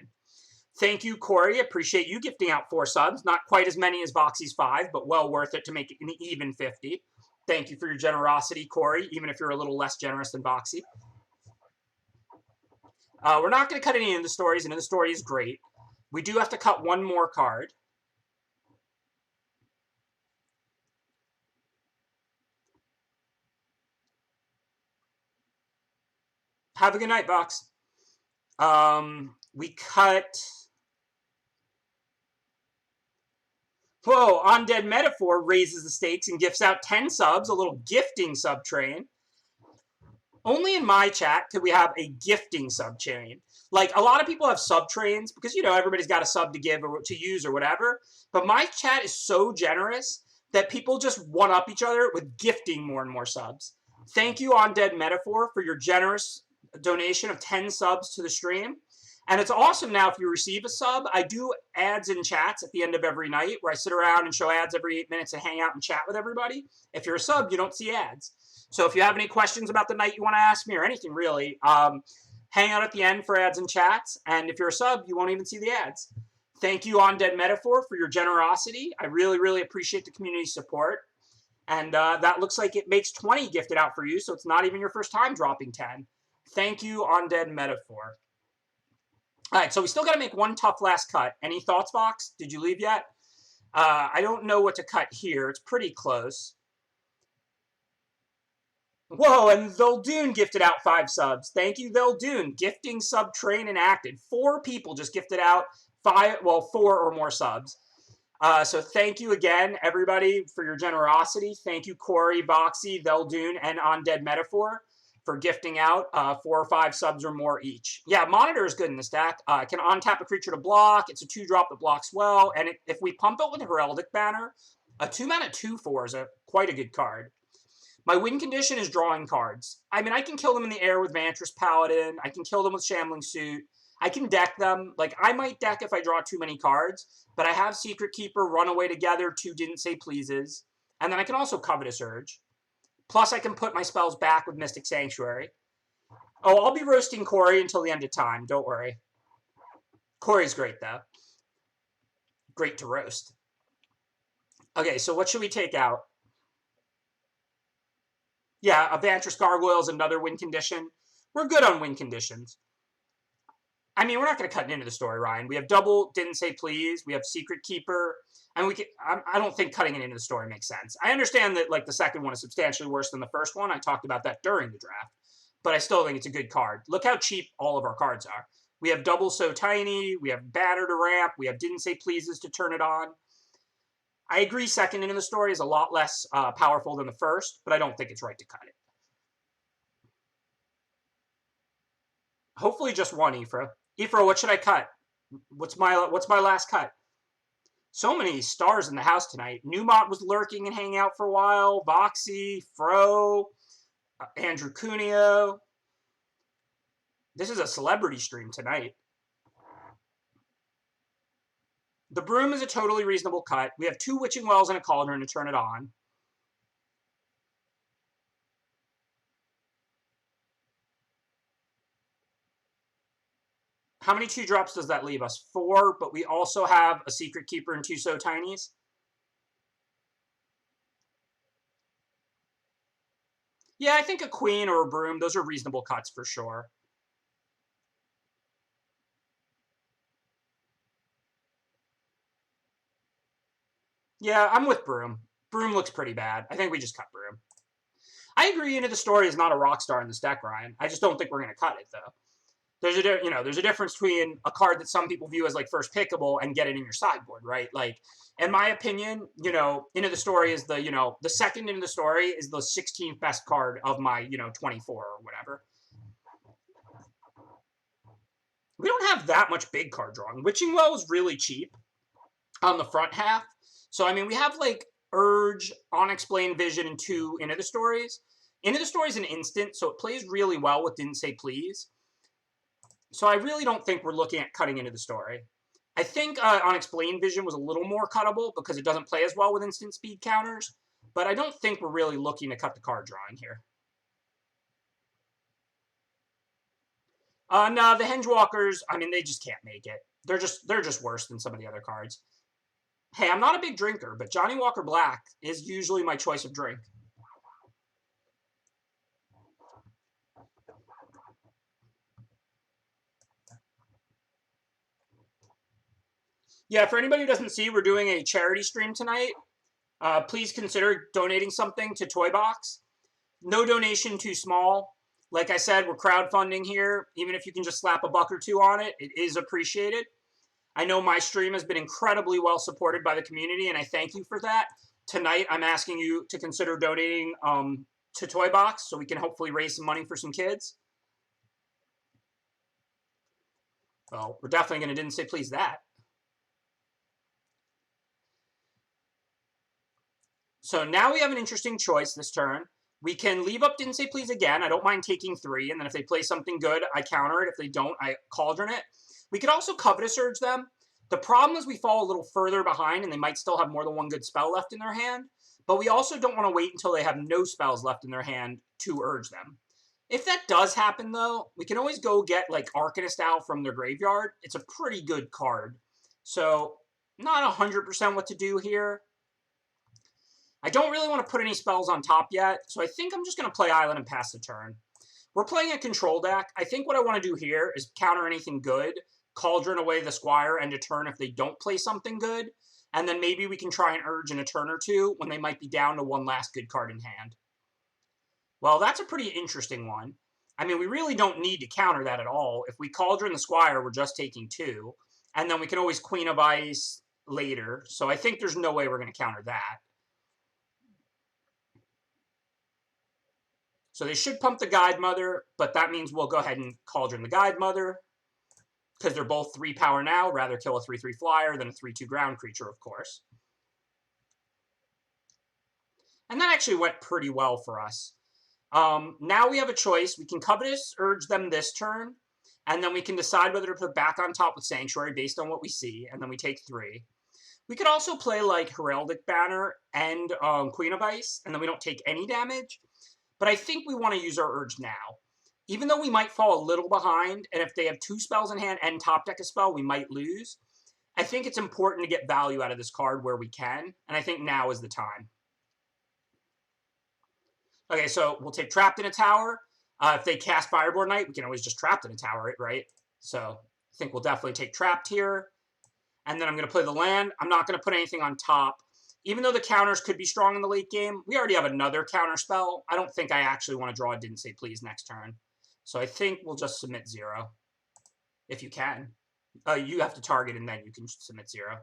S1: Thank you, Corey. Appreciate you gifting out 4 subs. Not quite as many as Voxy's 5, but well worth it to make it an even 50. Thank you for your generosity, Corey, even if you're a little less generous than Voxy. We're not going to cut any into the stories, and the story is great. We do have to cut one more card. Have a good night, Vox. We cut... Whoa, Undead Metaphor raises the stakes and gifts out 10 subs, a little gifting sub train. Only in my chat could we have a gifting sub chain. Like, a lot of people have sub trains because, you know, everybody's got a sub to give or to use or whatever. But my chat is so generous that people just one-up each other with gifting more and more subs. Thank you, Undead Metaphor, for your generous donation of 10 subs to the stream. And it's awesome now if you receive a sub. I do ads and chats at the end of every night where I sit around and show ads every 8 minutes and hang out and chat with everybody. If you're a sub, you don't see ads. So if you have any questions about the night you want to ask me or anything really, hang out at the end for ads and chats. And if you're a sub, you won't even see the ads. Thank you, Undead Metaphor, for your generosity. I really, really appreciate the community support. And that looks like it makes 20 gifted out for you, so it's not even your first time dropping 10. Thank you, Undead Metaphor. All right, so we still got to make one tough last cut. Any thoughts, Vox? Did you leave yet? I don't know what to cut here. It's pretty close. Whoa, and Vildoon gifted out 5 subs. Thank you, Vildoon. Gifting sub train enacted. 4 people just gifted out 4 or more subs. So thank you again, everybody, for your generosity. Thank you, Corey, Voxy, Vildoon, and Undead Metaphor for gifting out 4 or 5 subs or more each. Yeah, Monitor is good in this deck. It can untap a creature to block. It's a 2-drop that blocks well. And if we pump it with a Heraldic Banner, a 2-mana 2/4 is quite a good card. My win condition is drawing cards. I mean, I can kill them in the air with Vantress Paladin. I can kill them with Shambling Suit. I can deck them. Like, I might deck if I draw too many cards, but I have Secret Keeper, Runaway Together, 2 Didn't Say Pleases, and then I can also Covetous Urge. Plus, I can put my spells back with Mystic Sanctuary. Oh, I'll be roasting Corey until the end of time. Don't worry. Corey's great, though. Great to roast. Okay, so what should we take out? Yeah, a Vantress Gargoyle is another win condition. We're good on win conditions. I mean, we're not going to cut into the story, Ryan. We have double Didn't Say Please. We have Secret Keeper. And I don't think cutting it into the story makes sense. I understand that, like, the second one is substantially worse than the first one. I talked about that during the draft. But I still think it's a good card. Look how cheap all of our cards are. We have double So Tiny. We have Banner to ramp. We have Didn't Say Pleases to turn it on. I agree second into the story is a lot less powerful than the first, but I don't think it's right to cut it. Hopefully just one, Ifra. Ifra, what should I cut? What's my last cut? So many stars in the house tonight. Newmont was lurking and hanging out for a while. Voxy, Fro, Andrew Cuneo. This is a celebrity stream tonight. The Broom is a totally reasonable cut. We have 2 Witching Wells and a Cauldron to turn it on. How many 2-drops does that leave us? 4, but we also have a Secret Keeper and 2 So Tinies. Yeah, I think a Queen or a Broom, those are reasonable cuts for sure. Yeah, I'm with Broom. Broom looks pretty bad. I think we just cut Broom. I agree Into the Story is not a rock star in this deck, Ryan. I just don't think we're going to cut it, though. There's a difference between a card that some people view as, like, first pickable and get it in your sideboard, right? Like, in my opinion, Into the Story is the second Into the Story is the 16th best card of my, 24 or whatever. We don't have that much big card drawing. Witching Well is really cheap on the front half. So, I mean, we have, like, Urge, Unexplained Vision, and 2 Into the Stories. Into the Story is an instant, so it plays really well with Didn't Say Please. So I really don't think we're looking at cutting Into the Story. I think Unexplained Vision was a little more cuttable because it doesn't play as well with instant speed counters. but I don't think we're really looking to cut the card drawing here. No, the Hengewalkers, I mean, they just can't make it. They're just worse than some of the other cards. Hey, I'm not a big drinker, but Johnny Walker Black is usually my choice of drink. Yeah, for anybody who doesn't see, we're doing a charity stream tonight. Please consider donating something to Toy Box. No donation too small. Like I said, we're crowdfunding here. Even if you can just slap a buck or two on it, it is appreciated. I know my stream has been incredibly well supported by the community, and I thank you for that. Tonight, I'm asking you to consider donating to Toy Box so we can hopefully raise some money for some kids. Well, we're definitely going to didn't say please that. So now we have an interesting choice this turn. We can leave up didn't say please again. I don't mind taking 3, and then if they play something good, I counter it. If they don't, I cauldron it. We could also Covetous Urge them. The problem is we fall a little further behind, and they might still have more than one good spell left in their hand. But we also don't want to wait until they have no spells left in their hand to urge them. If that does happen, though, we can always go get, like, Arcanist out from their graveyard. It's a pretty good card. So, not 100% what to do here. I don't really want to put any spells on top yet, so I think I'm just going to play Island and pass the turn. We're playing a control deck. I think what I want to do here is counter anything good, cauldron away the Squire, end a turn if they don't play something good, and then maybe we can try and urge in a turn or two when they might be down to one last good card in hand. Well, that's a pretty interesting one. I mean, we really don't need to counter that at all. If we cauldron the Squire, we're just taking 2, and then we can always Queen of Ice later, so I think there's no way we're going to counter that. So they should pump the Guide Mother, but that means we'll go ahead and cauldron the Guide Mother, because they're both 3 power now. Rather kill a 3/3 flyer than a 3/2 ground creature, of course. And that actually went pretty well for us. Now we have a choice. We can Covetous Urge them this turn, and then we can decide whether to put back on top with Sanctuary based on what we see, and then we take 3. We could also play like Heraldic Banner and Queen of Ice, and then we don't take any damage. But I think we want to use our Urge now. Even though we might fall a little behind, and if they have 2 spells in hand and top deck a spell, we might lose. I think it's important to get value out of this card where we can, and I think now is the time. Okay, so we'll take Trapped in a Tower. If they cast Fireborn Knight, we can always just Trapped in a Tower it, right? So I think we'll definitely take Trapped here. And then I'm going to play the land. I'm not going to put anything on top. Even though the counters could be strong in the late game, we already have another counter spell. I don't think I actually want to draw a Didn't Say Please next turn. So I think we'll just submit 0. If you can. You have to target and then you can submit 0.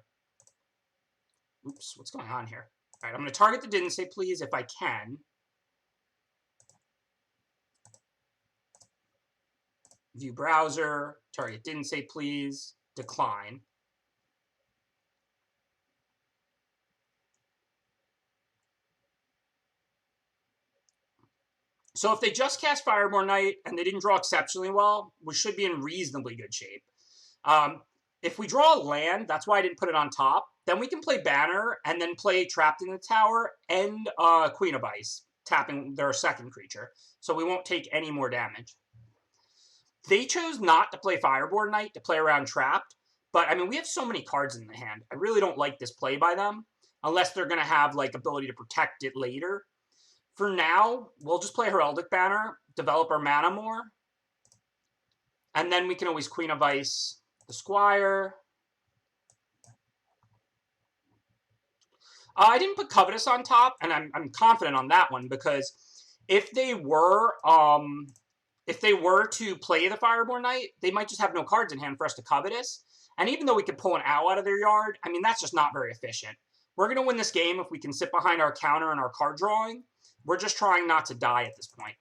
S1: Oops, what's going on here? All right, I'm going to target the Didn't Say Please if I can. View browser, target Didn't Say Please, decline. So if they just cast Fireborn Knight and they didn't draw exceptionally well, we should be in reasonably good shape. If we draw a land, that's why I didn't put it on top, then we can play Banner and then play Trapped in the Tower and Queen of Ice, tapping their second creature. So we won't take any more damage. They chose not to play Fireborn Knight to play around Trapped, but I mean, we have so many cards in the hand. I really don't like this play by them, unless they're going to have like ability to protect it later. For now, we'll just play Heraldic Banner, develop our mana more, and then we can always Queen of Ice the Squire. I didn't put Covetous on top, and I'm confident on that one, because if they were to play the Fireborn Knight, they might just have no cards in hand for us to Covetous. And even though we could pull an owl out of their yard, I mean, that's just not very efficient. We're going to win this game if we can sit behind our counter and our card drawing. We're just trying not to die at this point.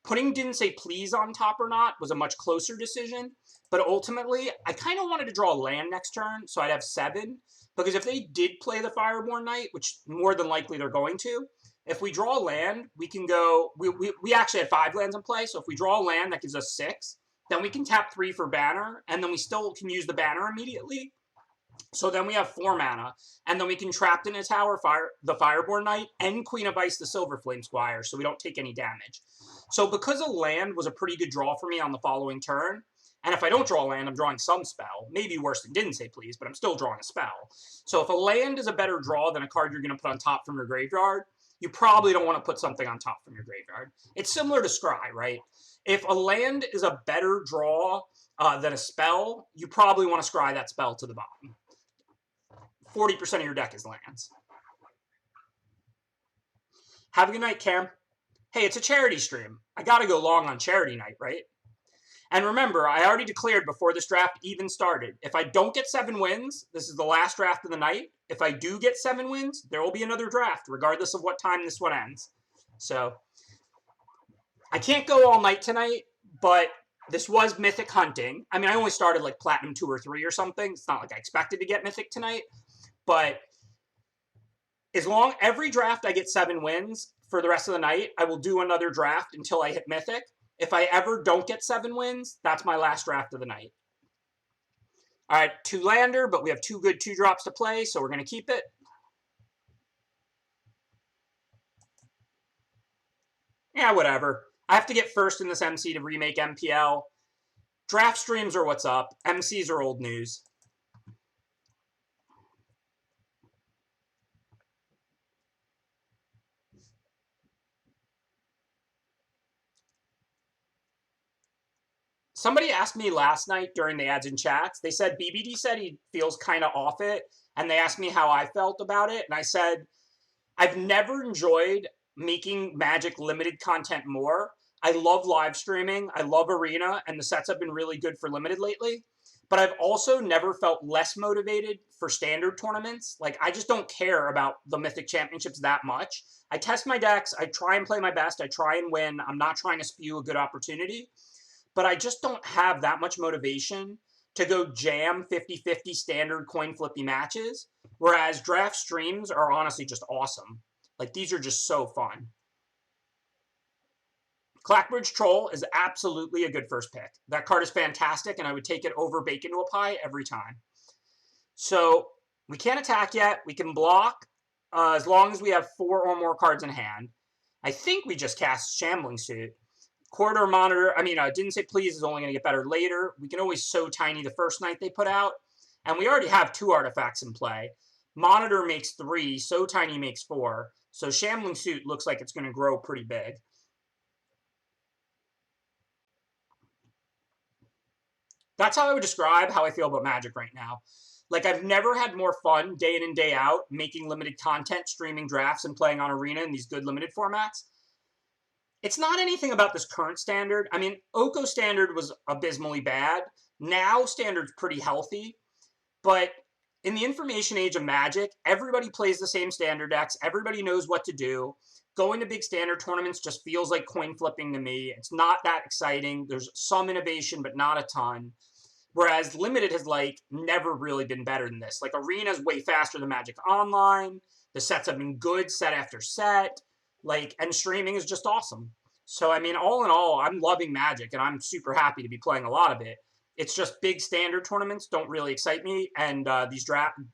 S1: Putting Didn't Say Please on top or not was a much closer decision, but ultimately, I kind of wanted to draw a land next turn, so I'd have 7, because if they did play the Fireborn Knight, which more than likely they're going to, if we draw a land, we can go, we actually had 5 lands in play, so if we draw a land, that gives us 6, then we can tap 3 for Banner, and then we still can use the Banner immediately. So then we have 4 mana, and then we can Trapped in a Tower, the Fireborn Knight, and Queen of Ice, the Silverflame Squire, so we don't take any damage. So because a land was a pretty good draw for me on the following turn, and if I don't draw a land, I'm drawing some spell. Maybe worse than Didn't Say Please, but I'm still drawing a spell. So if a land is a better draw than a card you're going to put on top from your graveyard, you probably don't want to put something on top from your graveyard. It's similar to Scry, right? If a land is a better draw than a spell, you probably want to Scry that spell to the bottom. 40% of your deck is lands. Have a good night, Cam. Hey, it's a charity stream. I gotta go long on charity night, right? And remember, I already declared before this draft even started, if I don't get 7 wins, this is the last draft of the night. If I do get 7 wins, there will be another draft, regardless of what time this one ends. So, I can't go all night tonight, but this was Mythic hunting. I mean, I only started like Platinum 2 or 3 or something. It's not like I expected to get Mythic tonight. But every draft I get 7 wins for the rest of the night, I will do another draft until I hit Mythic. If I ever don't get 7 wins, that's my last draft of the night. All right, 2 lander, but we have 2 good 2-drops to play, so we're going to keep it. Yeah, whatever. I have to get first in this MC to remake MPL. Draft streams are what's up. MCs are old news. Somebody asked me last night during the ads and chats, they said BBD said he feels kind of off it, and they asked me how I felt about it, and I said, I've never enjoyed making Magic limited content more. I love live streaming, I love Arena, and the sets have been really good for limited lately, but I've also never felt less motivated for standard tournaments. Like, I just don't care about the Mythic Championships that much. I test my decks, I try and play my best, I try and win, I'm not trying to spew a good opportunity. But I just don't have that much motivation to go jam 50-50 standard coin flippy matches, whereas draft streams are honestly just awesome. Like, these are just so fun. Clackbridge Troll is absolutely a good first pick. That card is fantastic, and I would take it over Bacon to a Pie every time. So, we can't attack yet. We can block as long as we have 4 or more cards in hand. I think we just cast Shambling Suit. Corridor Monitor, Didn't Say Please is only going to get better later. We can always So Tiny the first night they put out. And we already have 2 artifacts in play. Monitor makes 3, So Tiny makes 4. So Shambling Suit looks like it's going to grow pretty big. That's how I would describe how I feel about Magic right now. Like, I've never had more fun day in and day out making limited content, streaming drafts, and playing on Arena in these good limited formats. It's not anything about this current standard. I mean, Oko standard was abysmally bad. Now standard's pretty healthy. But in the information age of Magic, everybody plays the same standard decks. Everybody knows what to do. Going to big standard tournaments just feels like coin flipping to me. It's not that exciting. There's some innovation, but not a ton. Whereas Limited has, like, never really been better than this. Like, Arena's way faster than Magic Online. The sets have been good set after set. Like, and streaming is just awesome. So, I mean, all in all, I'm loving Magic, and I'm super happy to be playing a lot of it. It's just big standard tournaments don't really excite me, and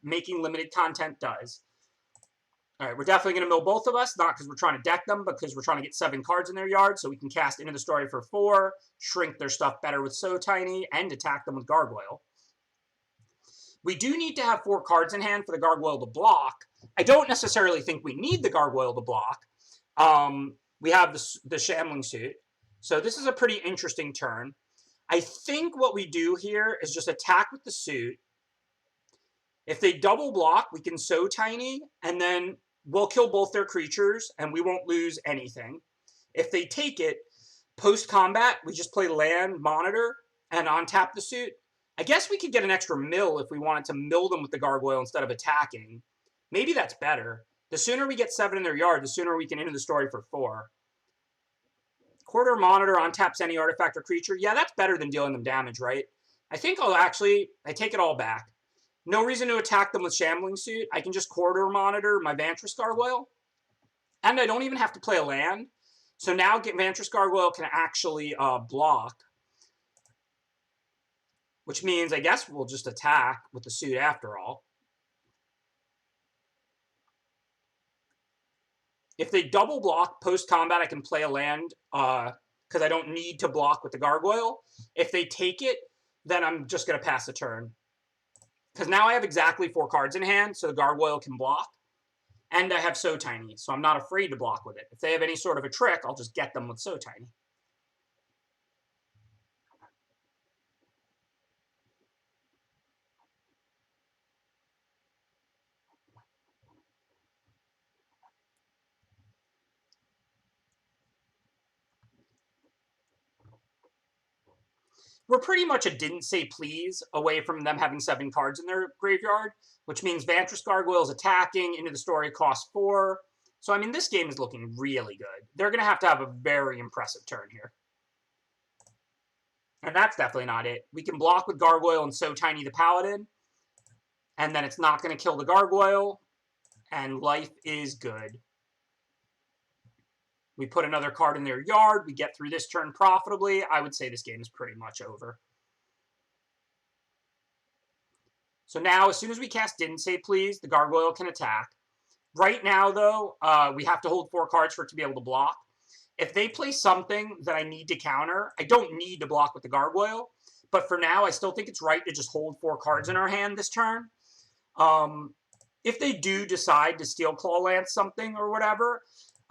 S1: making limited content does. All right, we're definitely going to mill both of us, not because we're trying to deck them, but because we're trying to get 7 cards in their yard so we can cast Into the Story for 4, shrink their stuff better with So Tiny, and attack them with Gargoyle. We do need to have 4 cards in hand for the Gargoyle to block. I don't necessarily think we need the Gargoyle to block. We have the Shambling Suit. So this is a pretty interesting turn. I think what we do here is just attack with the suit. If they double block, we can So Tiny, and then we'll kill both their creatures, and we won't lose anything. If they take it, post-combat, we just play land, monitor, and untap the suit. I guess we could get an extra mill if we wanted to mill them with the Gargoyle instead of attacking. Maybe that's better. The sooner we get 7 in their yard, the sooner we can Into the Story for 4. Corridor Monitor untaps any artifact or creature. Yeah, that's better than dealing them damage, right? I think I take it all back. No reason to attack them with Shambling Suit. I can just Corridor Monitor my Vantress Gargoyle. And I don't even have to play a land. So now Vantress Gargoyle can actually block. which means I guess we'll just attack with the suit after all. If they double block post-combat, I can play a land because I don't need to block with the Gargoyle. If they take it, then I'm just going to pass the turn. Because now I have exactly 4 cards in hand, so the Gargoyle can block. And I have So Tiny, so I'm not afraid to block with it. If they have any sort of a trick, I'll just get them with So Tiny. We're pretty much a didn't say please away from them having 7 cards in their graveyard, which means Vantress Gargoyle is attacking, into the story costs 4. So, I mean, this game is looking really good. They're going to have a very impressive turn here. And that's definitely not it. We can block with Gargoyle and So Tiny the Paladin, and then it's not going to kill the Gargoyle, and life is good. We put another card in their yard. We get through this turn profitably. I would say this game is pretty much over. So now, as soon as we cast Didn't Say Please, the Gargoyle can attack. Right now, though, we have to hold 4 cards for it to be able to block. If they play something that I need to counter, I don't need to block with the Gargoyle. But for now, I still think it's right to just hold 4 cards in our hand this turn. If they do decide to Steel Claw Lance something or whatever,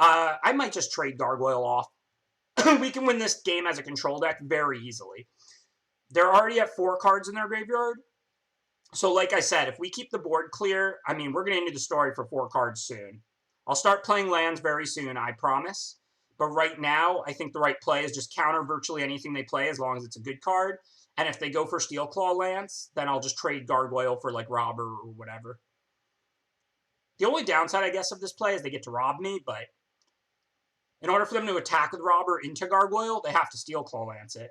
S1: I might just trade Gargoyle off. We can win this game as a control deck very easily. They're already at 4 cards in their graveyard. So like I said, if we keep the board clear, I mean, we're going to end the story for 4 cards soon. I'll start playing lands very soon, I promise. But right now, I think the right play is just counter virtually anything they play as long as it's a good card. And if they go for Steel Claw Lance, then I'll just trade Gargoyle for, like, Robber or whatever. The only downside, I guess, of this play is they get to rob me, but in order for them to attack with Robber into Gargoyle, they have to Steel Claw Lance it.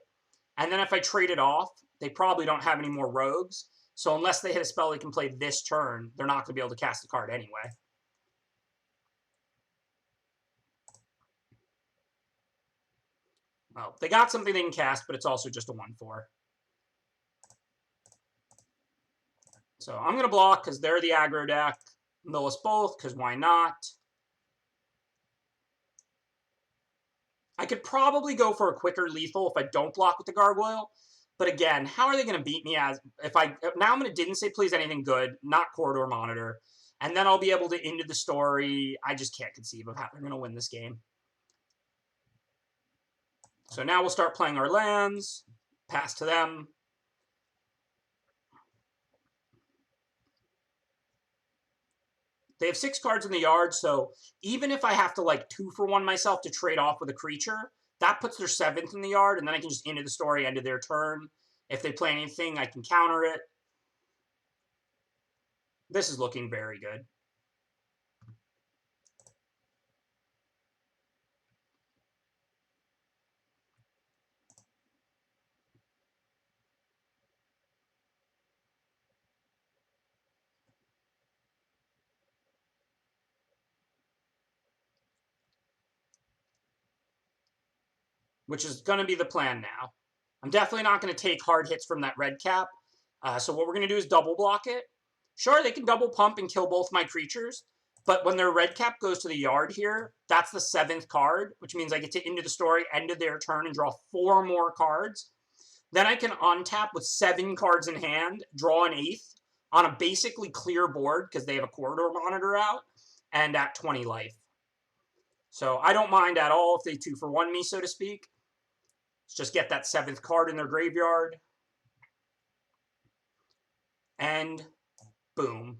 S1: And then if I trade it off, they probably don't have any more rogues. So unless they hit a spell they can play this turn, they're not going to be able to cast the card anyway. Well, they got something they can cast, but it's also just a 1/4. So I'm going to block because they're the aggro deck. Mill us both, because why not? I could probably go for a quicker lethal if I don't block with the Gargoyle. But again, how are they going to beat me as if I now I'm going to Didn't Say Please anything good, not Corridor Monitor, and then I'll be able to end the story. I just can't conceive of how they're going to win this game. So now we'll start playing our lands, pass to them. They have 6 cards in the yard, so even if I have to, like, 2-for-1 myself to trade off with a creature, that puts their 7th in the yard, and then I can just end the story, end of their turn. If they play anything, I can counter it. This is looking very good. Which is going to be the plan now. I'm definitely not going to take hard hits from that red cap. So what we're going to do is double block it. Sure, they can double pump and kill both my creatures, but when their red cap goes to the yard here, that's the 7th card, which means I get to end the story, end of their turn, and draw 4 more cards. Then I can untap with 7 cards in hand, draw an 8th on a basically clear board because they have a Corridor Monitor out, and at 20 life. So I don't mind at all if they 2-for-1 me, so to speak. Let's just get that 7th card in their graveyard. And boom.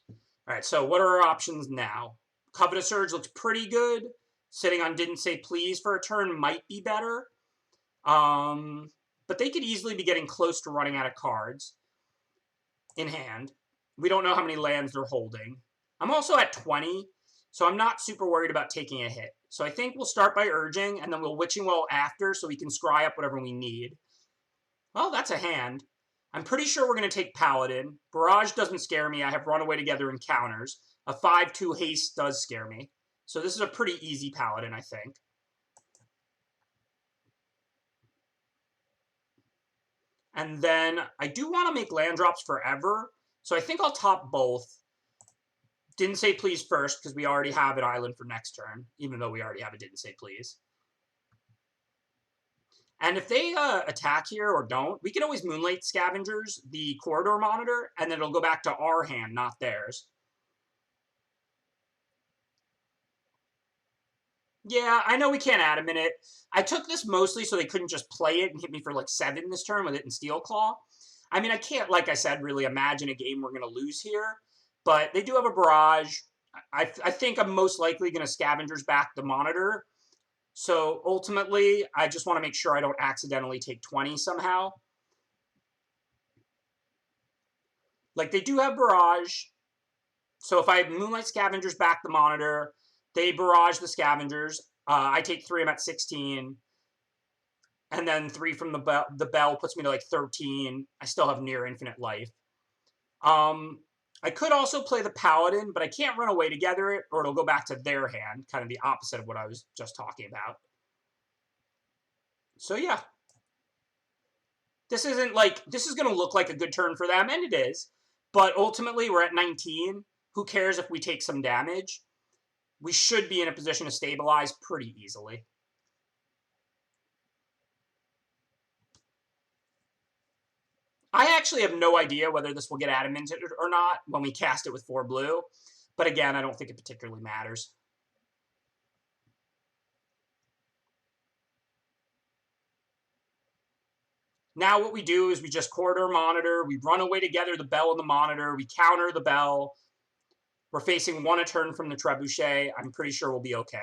S1: All right, so what are our options now? Covetous Urge looks pretty good. Sitting on Didn't Say Please for a turn might be better. But they could easily be getting close to running out of cards in hand. We don't know how many lands they're holding. I'm also at 20, so I'm not super worried about taking a hit. So I think we'll start by Urging, and then we'll Witching Well after so we can scry up whatever we need. Well, that's a hand. I'm pretty sure we're going to take Paladin. Barrage doesn't scare me. I have Runaway Together and counters. A 5/2 haste does scare me. So this is a pretty easy Paladin, I think. And then I do want to make land drops forever, so I think I'll top both. Didn't say please first, because we already have an island for next turn, even though we already have a didn't say please. And if they attack here or don't, we can always Moonlight Scavengers the Corridor Monitor, and then it'll go back to our hand, not theirs. Yeah, I know we can't Adamant it. I took this mostly so they couldn't just play it and hit me for like 7 this turn with it in Steel Claw. I mean, I can't, like I said, really imagine a game we're going to lose here. But they do have a barrage. I think I'm most likely going to Scavengers back the Monitor. So ultimately, I just want to make sure I don't accidentally take 20 somehow. Like, they do have barrage. So if I Moonlight Scavengers back the Monitor, they barrage the Scavengers. I take 3, I'm at 16. And then 3 from the bell puts me to like 13. I still have near infinite life. I could also play the Paladin, but I can't run away together it, or it'll go back to their hand, kind of the opposite of what I was just talking about. So yeah. This isn't like, this is going to look like a good turn for them, and it is. But ultimately, we're at 19. Who cares if we take some damage? We should be in a position to stabilize pretty easily. I actually have no idea whether this will get adamanted or not when we cast it with 4 blue. But again, I don't think it particularly matters. Now what we do is we just Corridor Monitor. We run away together the bell and the Monitor. We counter the bell. We're facing 1 a turn from the Trebuchet. I'm pretty sure we'll be okay.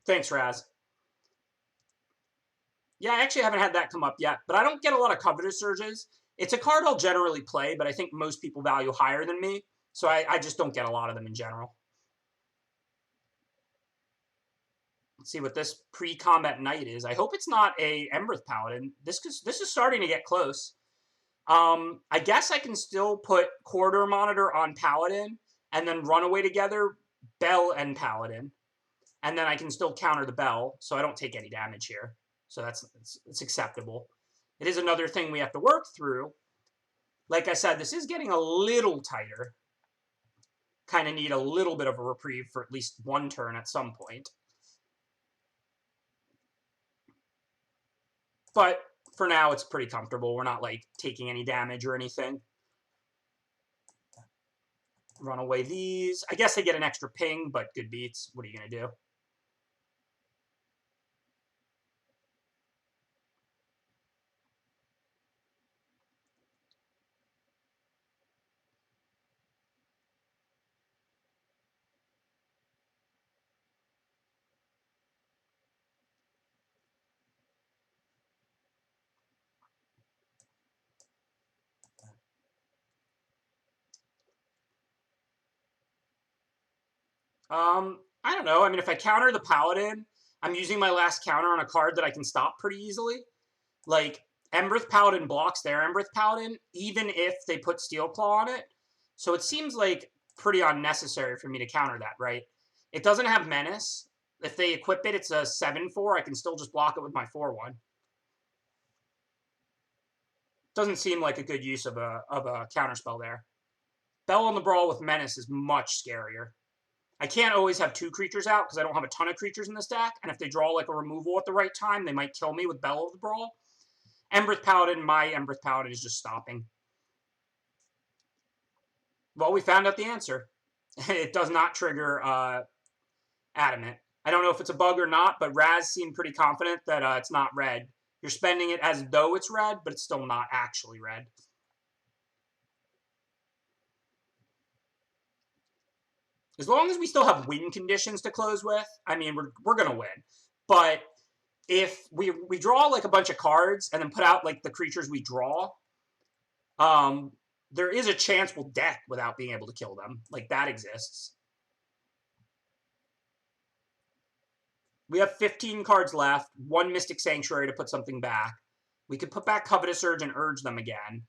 S1: Thanks, Raz. Yeah, I actually haven't had that come up yet, but I don't get a lot of Covetous Surges. It's a card I'll generally play, but I think most people value higher than me, so I just don't get a lot of them in general. Let's see what this pre-combat knight is. I hope it's not a Embereth Paladin. This is starting to get close. I guess I can still put Corridor Monitor on Paladin and then run away together, Bell and Paladin. And then I can still counter the Bell, so I don't take any damage here. So it's acceptable. It is another thing we have to work through. Like I said, this is getting a little tighter. Kind of need a little bit of a reprieve for at least 1 turn at some point. But for now, it's pretty comfortable. We're not, like, taking any damage or anything. Run away these. I guess I get an extra ping, but good beats. What are you going to do? I don't know. I mean, if I counter the Paladin, I'm using my last counter on a card that I can stop pretty easily. Like, Embereth Paladin blocks their Embereth Paladin, even if they put Steel Claw on it. So it seems like pretty unnecessary for me to counter that, right? It doesn't have Menace. If they equip it, it's a 7/4. I can still just block it with my 4/1. Doesn't seem like a good use of a counterspell there. Bell on the Brawl with Menace is much scarier. I can't always have 2 creatures out because I don't have a ton of creatures in this deck, and if they draw like a removal at the right time, they might kill me with Bell of the Brawl. Embereth Paladin, my Embereth Paladin is just stopping. Well, we found out the answer. It does not trigger Adamant. I don't know if it's a bug or not, but Raz seemed pretty confident that it's not red. You're spending it as though it's red, but it's still not actually red. As long as we still have win conditions to close with, I mean, we're going to win. But if we draw like a bunch of cards and then put out like the creatures we draw, there is a chance we'll deck without being able to kill them. Like, that exists. We have 15 cards left, 1 Mystic Sanctuary to put something back. We could put back Covetous Urge and Urge them again.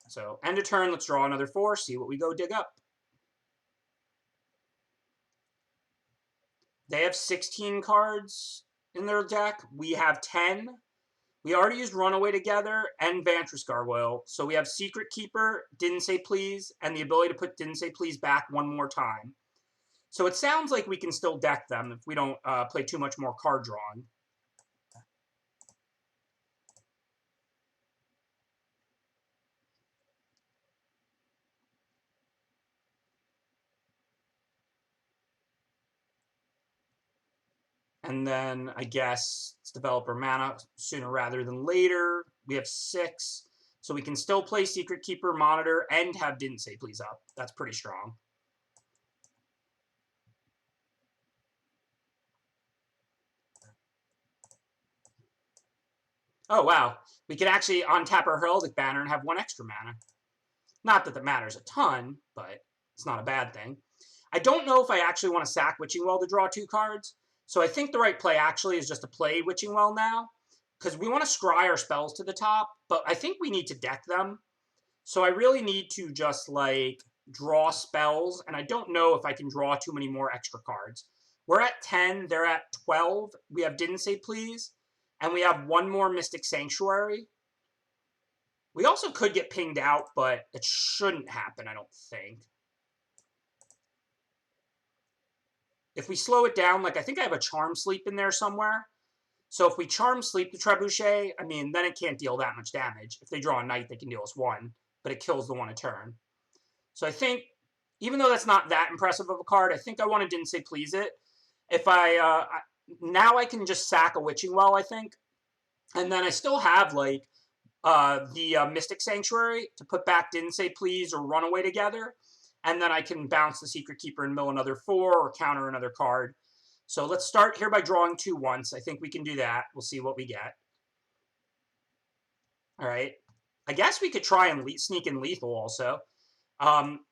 S1: So, end of turn, let's draw another 4, see what we go dig up. They have 16 cards in their deck. We have 10. We already used Runaway Together and Vantress Gargoyle. So we have Secret Keeper, Didn't Say Please, and the ability to put Didn't Say Please back one more time. So it sounds like we can still deck them if we don't play too much more card drawing. And then I guess let's develop our mana sooner rather than later. We have 6. So we can still play Secret Keeper, Monitor, and have Didn't Say Please up. That's pretty strong. Oh, wow. We could actually untap our Heraldic Banner and have 1 extra mana. Not that that matters a ton, but it's not a bad thing. I don't know if I actually want to sack Witching Well to draw 2 cards. So I think the right play actually is just to play Witching Well now, because we want to scry our spells to the top, but I think we need to deck them. So I really need to just, like, draw spells, and I don't know if I can draw too many more extra cards. We're at 10, they're at 12. We have Didn't Say Please, and we have 1 more Mystic Sanctuary. We also could get pinged out, but it shouldn't happen, I don't think. If we slow it down, like, I think I have a Charm Sleep in there somewhere. So if we Charm Sleep the Trebuchet, I mean, then it can't deal that much damage. If they draw a Knight, they can deal us 1, but it kills the 1 a turn. So I think, even though that's not that impressive of a card, I think I want to Didn't Say Please it. If now I can just sack a Witching Well, I think. And then I still have, like, the Mystic Sanctuary to put back Didn't Say Please or Runaway Together. And then I can bounce the Secret Keeper and mill another 4 or counter another card. So let's start here by drawing 2 once. I think we can do that. We'll see what we get. All right. I guess we could try and sneak in Lethal also.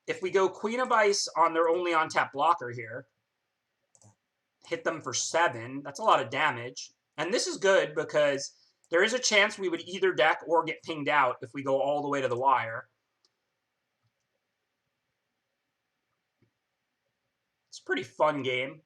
S1: If we go Queen of Ice on their only on-tap blocker here, hit them for 7. That's a lot of damage. And this is good because there is a chance we would either deck or get pinged out if we go all the way to the wire. It's a pretty fun game.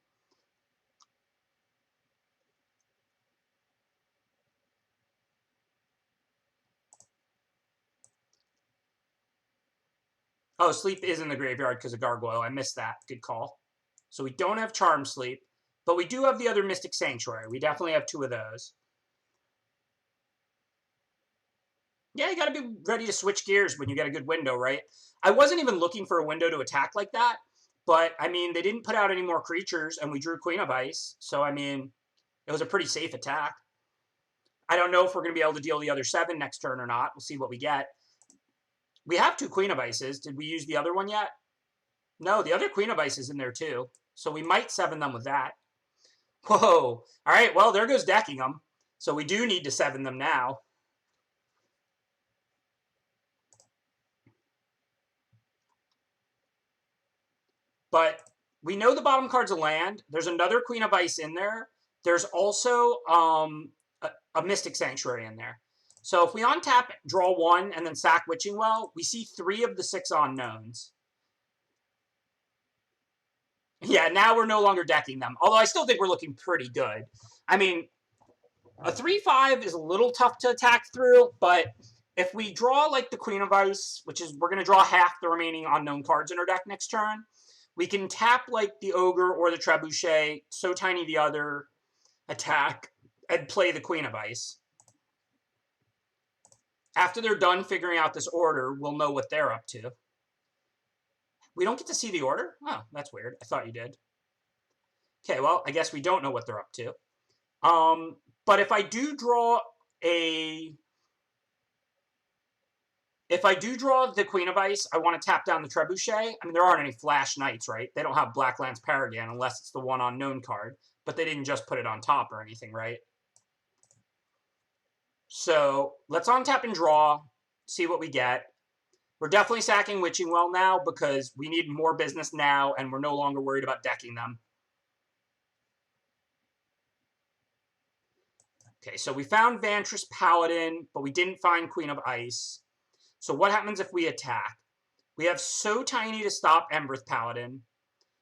S1: Oh, Sleep is in the graveyard because of Gargoyle. I missed that. Good call. So we don't have Charm Sleep, but we do have the other Mystic Sanctuary. We definitely have 2 of those. Yeah, you got to be ready to switch gears when you get a good window, right? I wasn't even looking for a window to attack like that, but, I mean, they didn't put out any more creatures, and we drew Queen of Ice, so, I mean, it was a pretty safe attack. I don't know if we're going to be able to deal the other 7 next turn or not. We'll see what we get. We have 2 Queen of Ices. Did we use the other one yet? No, the other Queen of Ice is in there too. So we might 7 them with that. Whoa. All right, well, there goes decking them. So we do need to 7 them now. But we know the bottom card's a land. There's another Queen of Ice in there. There's also a Mystic Sanctuary in there. So if we untap, draw 1, and then sack Witching Well, we see 3 of the 6 unknowns. Yeah, now we're no longer decking them. Although I still think we're looking pretty good. I mean, a 3/5 is a little tough to attack through, but if we draw, like, the Queen of Ice, which is we're going to draw half the remaining unknown cards in our deck next turn, we can tap, like, the Ogre or the Trebuchet, so tiny the other attack, and play the Queen of Ice. After they're done figuring out this order, we'll know what they're up to. We don't get to see the order? Oh, that's weird. I thought you did. Okay, well, I guess we don't know what they're up to. But if I do draw the Queen of Ice, I want to tap down the Trebuchet. I mean, there aren't any Flash Knights, right? They don't have Black Lance Paragon unless it's the one unknown card. But they didn't just put it on top or anything, right? So let's untap and draw, see what we get. We're definitely sacking Witching Well now because we need more business now, and we're no longer worried about decking them. Okay, so we found Vantress Paladin, but we didn't find Queen of Ice. So what happens if we attack? We have So Tiny to stop Embereth Paladin.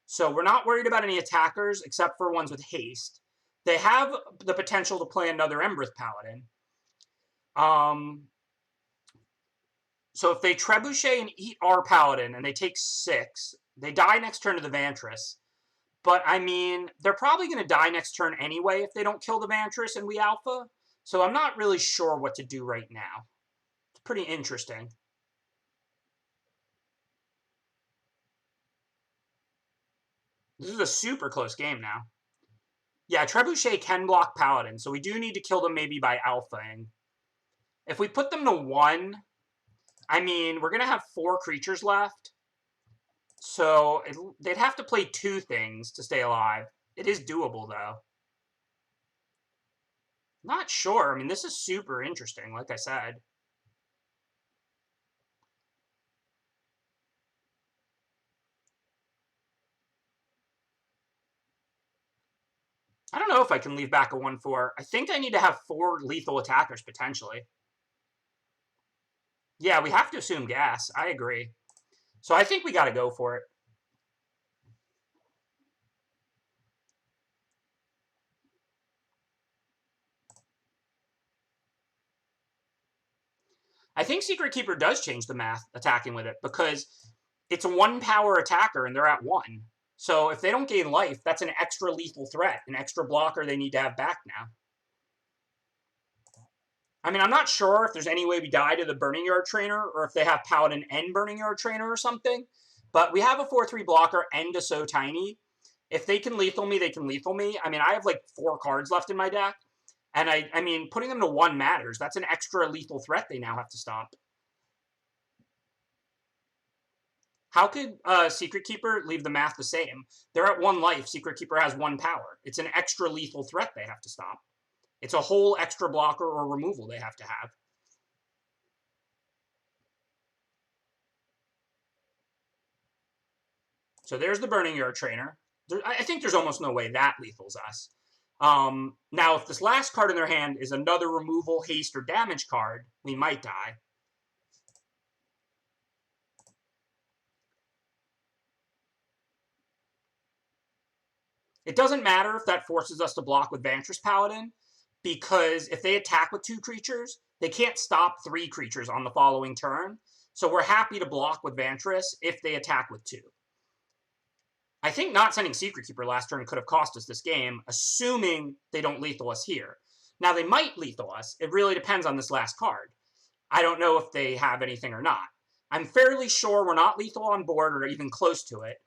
S1: So we're not worried about any attackers except for ones with haste. They have the potential to play another Embereth Paladin. So if they Trebuchet and eat our Paladin and they take 6, they die next turn to the Vantress. But, I mean, they're probably going to die next turn anyway if they don't kill the Vantress and we Alpha. So I'm not really sure what to do right now. It's pretty interesting. This is a super close game now. Yeah, Trebuchet can block Paladin, so we do need to kill them maybe by alphaing. If we put them to 1, I mean, we're going to have 4 creatures left. So they'd have to play 2 things to stay alive. It is doable, though. Not sure. I mean, this is super interesting, like I said. I don't know if I can leave back a 1/4. I think I need to have 4 lethal attackers, potentially. Yeah, we have to assume gas. I agree. So I think we got to go for it. I think Secret Keeper does change the math attacking with it because it's a 1-power attacker and they're at 1. So if they don't gain life, that's an extra lethal threat, an extra blocker they need to have back now. I mean, I'm not sure if there's any way we die to the Burning Yard Trainer or if they have Paladin and Burning Yard Trainer or something. But we have a 4/3 blocker and a So Tiny. If they can lethal me, they can lethal me. I mean, I have like 4 cards left in my deck. And I mean, putting them to 1 matters. That's an extra lethal threat they now have to stop. How could Secret Keeper leave the math the same? They're at 1 life. Secret Keeper has 1 power. It's an extra lethal threat they have to stop. It's a whole extra blocker or removal they have to have. So there's the Burning Yard Trainer. I think there's almost no way that lethals us. Now, if this last card in their hand is another removal, haste, or damage card, we might die. It doesn't matter if that forces us to block with Vantress Paladin, because if they attack with 2 creatures, they can't stop 3 creatures on the following turn. So we're happy to block with Vantress if they attack with 2. I think not sending Secret Keeper last turn could have cost us this game, assuming they don't lethal us here. Now, they might lethal us. It really depends on this last card. I don't know if they have anything or not. I'm fairly sure we're not lethal on board or even close to it.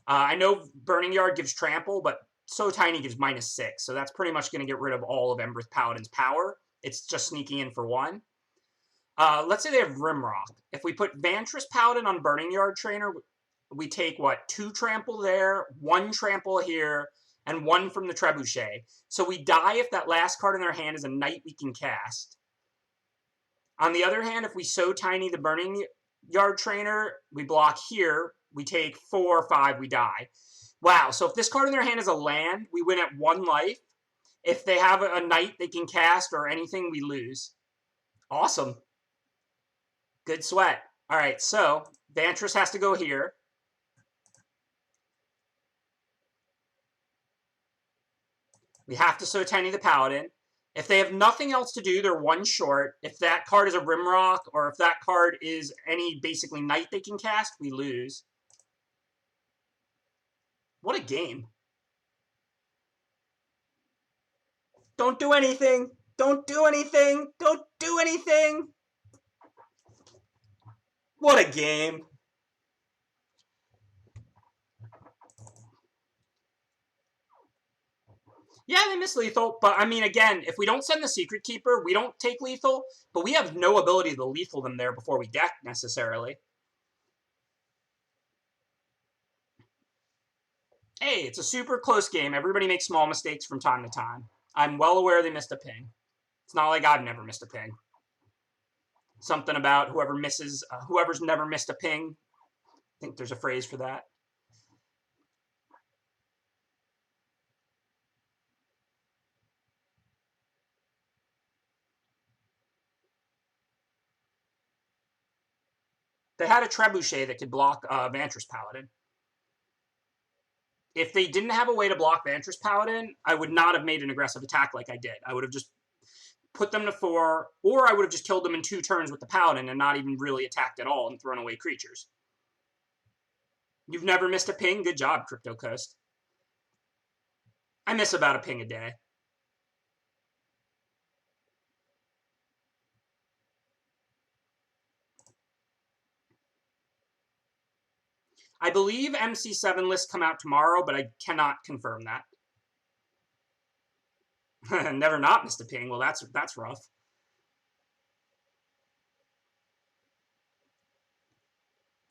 S1: I know Burning Yard gives trample, but So Tiny gives -6, so that's pretty much going to get rid of all of Embereth Paladin's power. It's just sneaking in for 1. Let's say they have Rimrock. If we put Vantress Paladin on Burning Yard Trainer, we take, what, 2 trample there, 1 trample here, and 1 from the Trebuchet. So we die if that last card in their hand is a Knight we can cast. On the other hand, if we So Tiny the Burning Yard Trainer, we block here, we take 4 or 5, we die. Wow, so if this card in their hand is a land, we win at 1 life. If they have a Knight they can cast or anything, we lose. Awesome. Good sweat. All right, so Vantress has to go here. We have to So Tiny the Paladin. If they have nothing else to do, they're 1 short. If that card is a Rimrock, or if that card is any basically Knight they can cast, we lose. What a game. Don't do anything. Don't do anything. Don't do anything. What a game. Yeah, they miss lethal, but I mean, again, if we don't send the Secret Keeper, we don't take lethal, but we have no ability to lethal them there before we deck, necessarily. Hey, it's a super close game. Everybody makes small mistakes from time to time. I'm well aware they missed a ping. It's not like I've never missed a ping. Something about whoever's never missed a ping. I think there's a phrase for that. They had a Trebuchet that could block Vantress Paladin. If they didn't have a way to block Vantress Paladin, I would not have made an aggressive attack like I did. I would have just put them to 4, or I would have just killed them in 2 turns with the Paladin and not even really attacked at all and thrown away creatures. You've never missed a ping? Good job, Crypto Coast. I miss about a ping a day. I believe MC7 lists come out tomorrow, but I cannot confirm that. Never not missed a ping. Well, that's rough.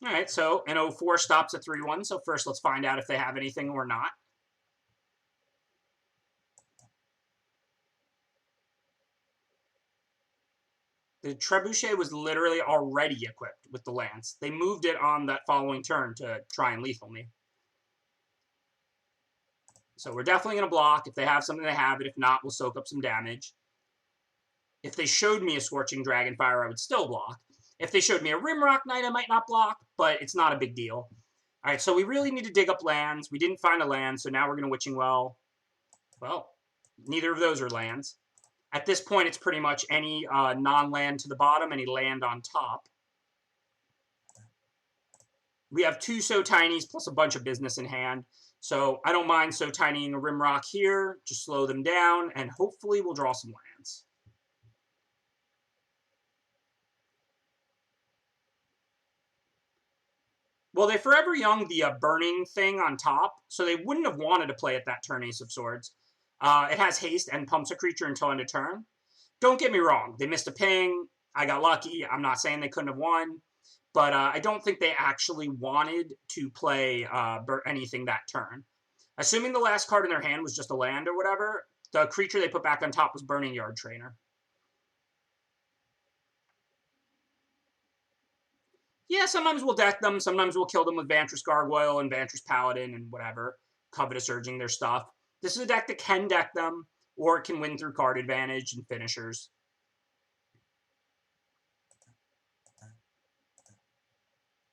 S1: All right, so an 04 stops at 3-1. So first, let's find out if they have anything or not. The Trebuchet was literally already equipped with the Lance. They moved it on that following turn to try and lethal me. So we're definitely going to block. If they have something, they have it. If not, we'll soak up some damage. If they showed me a Scorching Dragonfire, I would still block. If they showed me a Rimrock Knight, I might not block, but it's not a big deal. All right, so we really need to dig up lands. We didn't find a land, so now we're going to Witching Well. Well, neither of those are lands. At this point, it's pretty much any non-land to the bottom, any land on top. We have 2 So Tinies plus a bunch of business in hand. So I don't mind So Tinying a Rimrock here. Just slow them down, and hopefully we'll draw some lands. Well, they Forever Young the burning thing on top, so they wouldn't have wanted to play at that turn Ace of Swords. It has haste and pumps a creature until end of turn. Don't get me wrong. They missed a ping. I got lucky. I'm not saying they couldn't have won. But I don't think they actually wanted to play anything that turn. Assuming the last card in their hand was just a land or whatever, the creature they put back on top was Burning Yard Trainer. Yeah, sometimes we'll deck them. Sometimes we'll kill them with Vantress Gargoyle and Vantress Paladin and whatever. Covetous Urging their stuff. This is a deck that can deck them, or it can win through card advantage and finishers.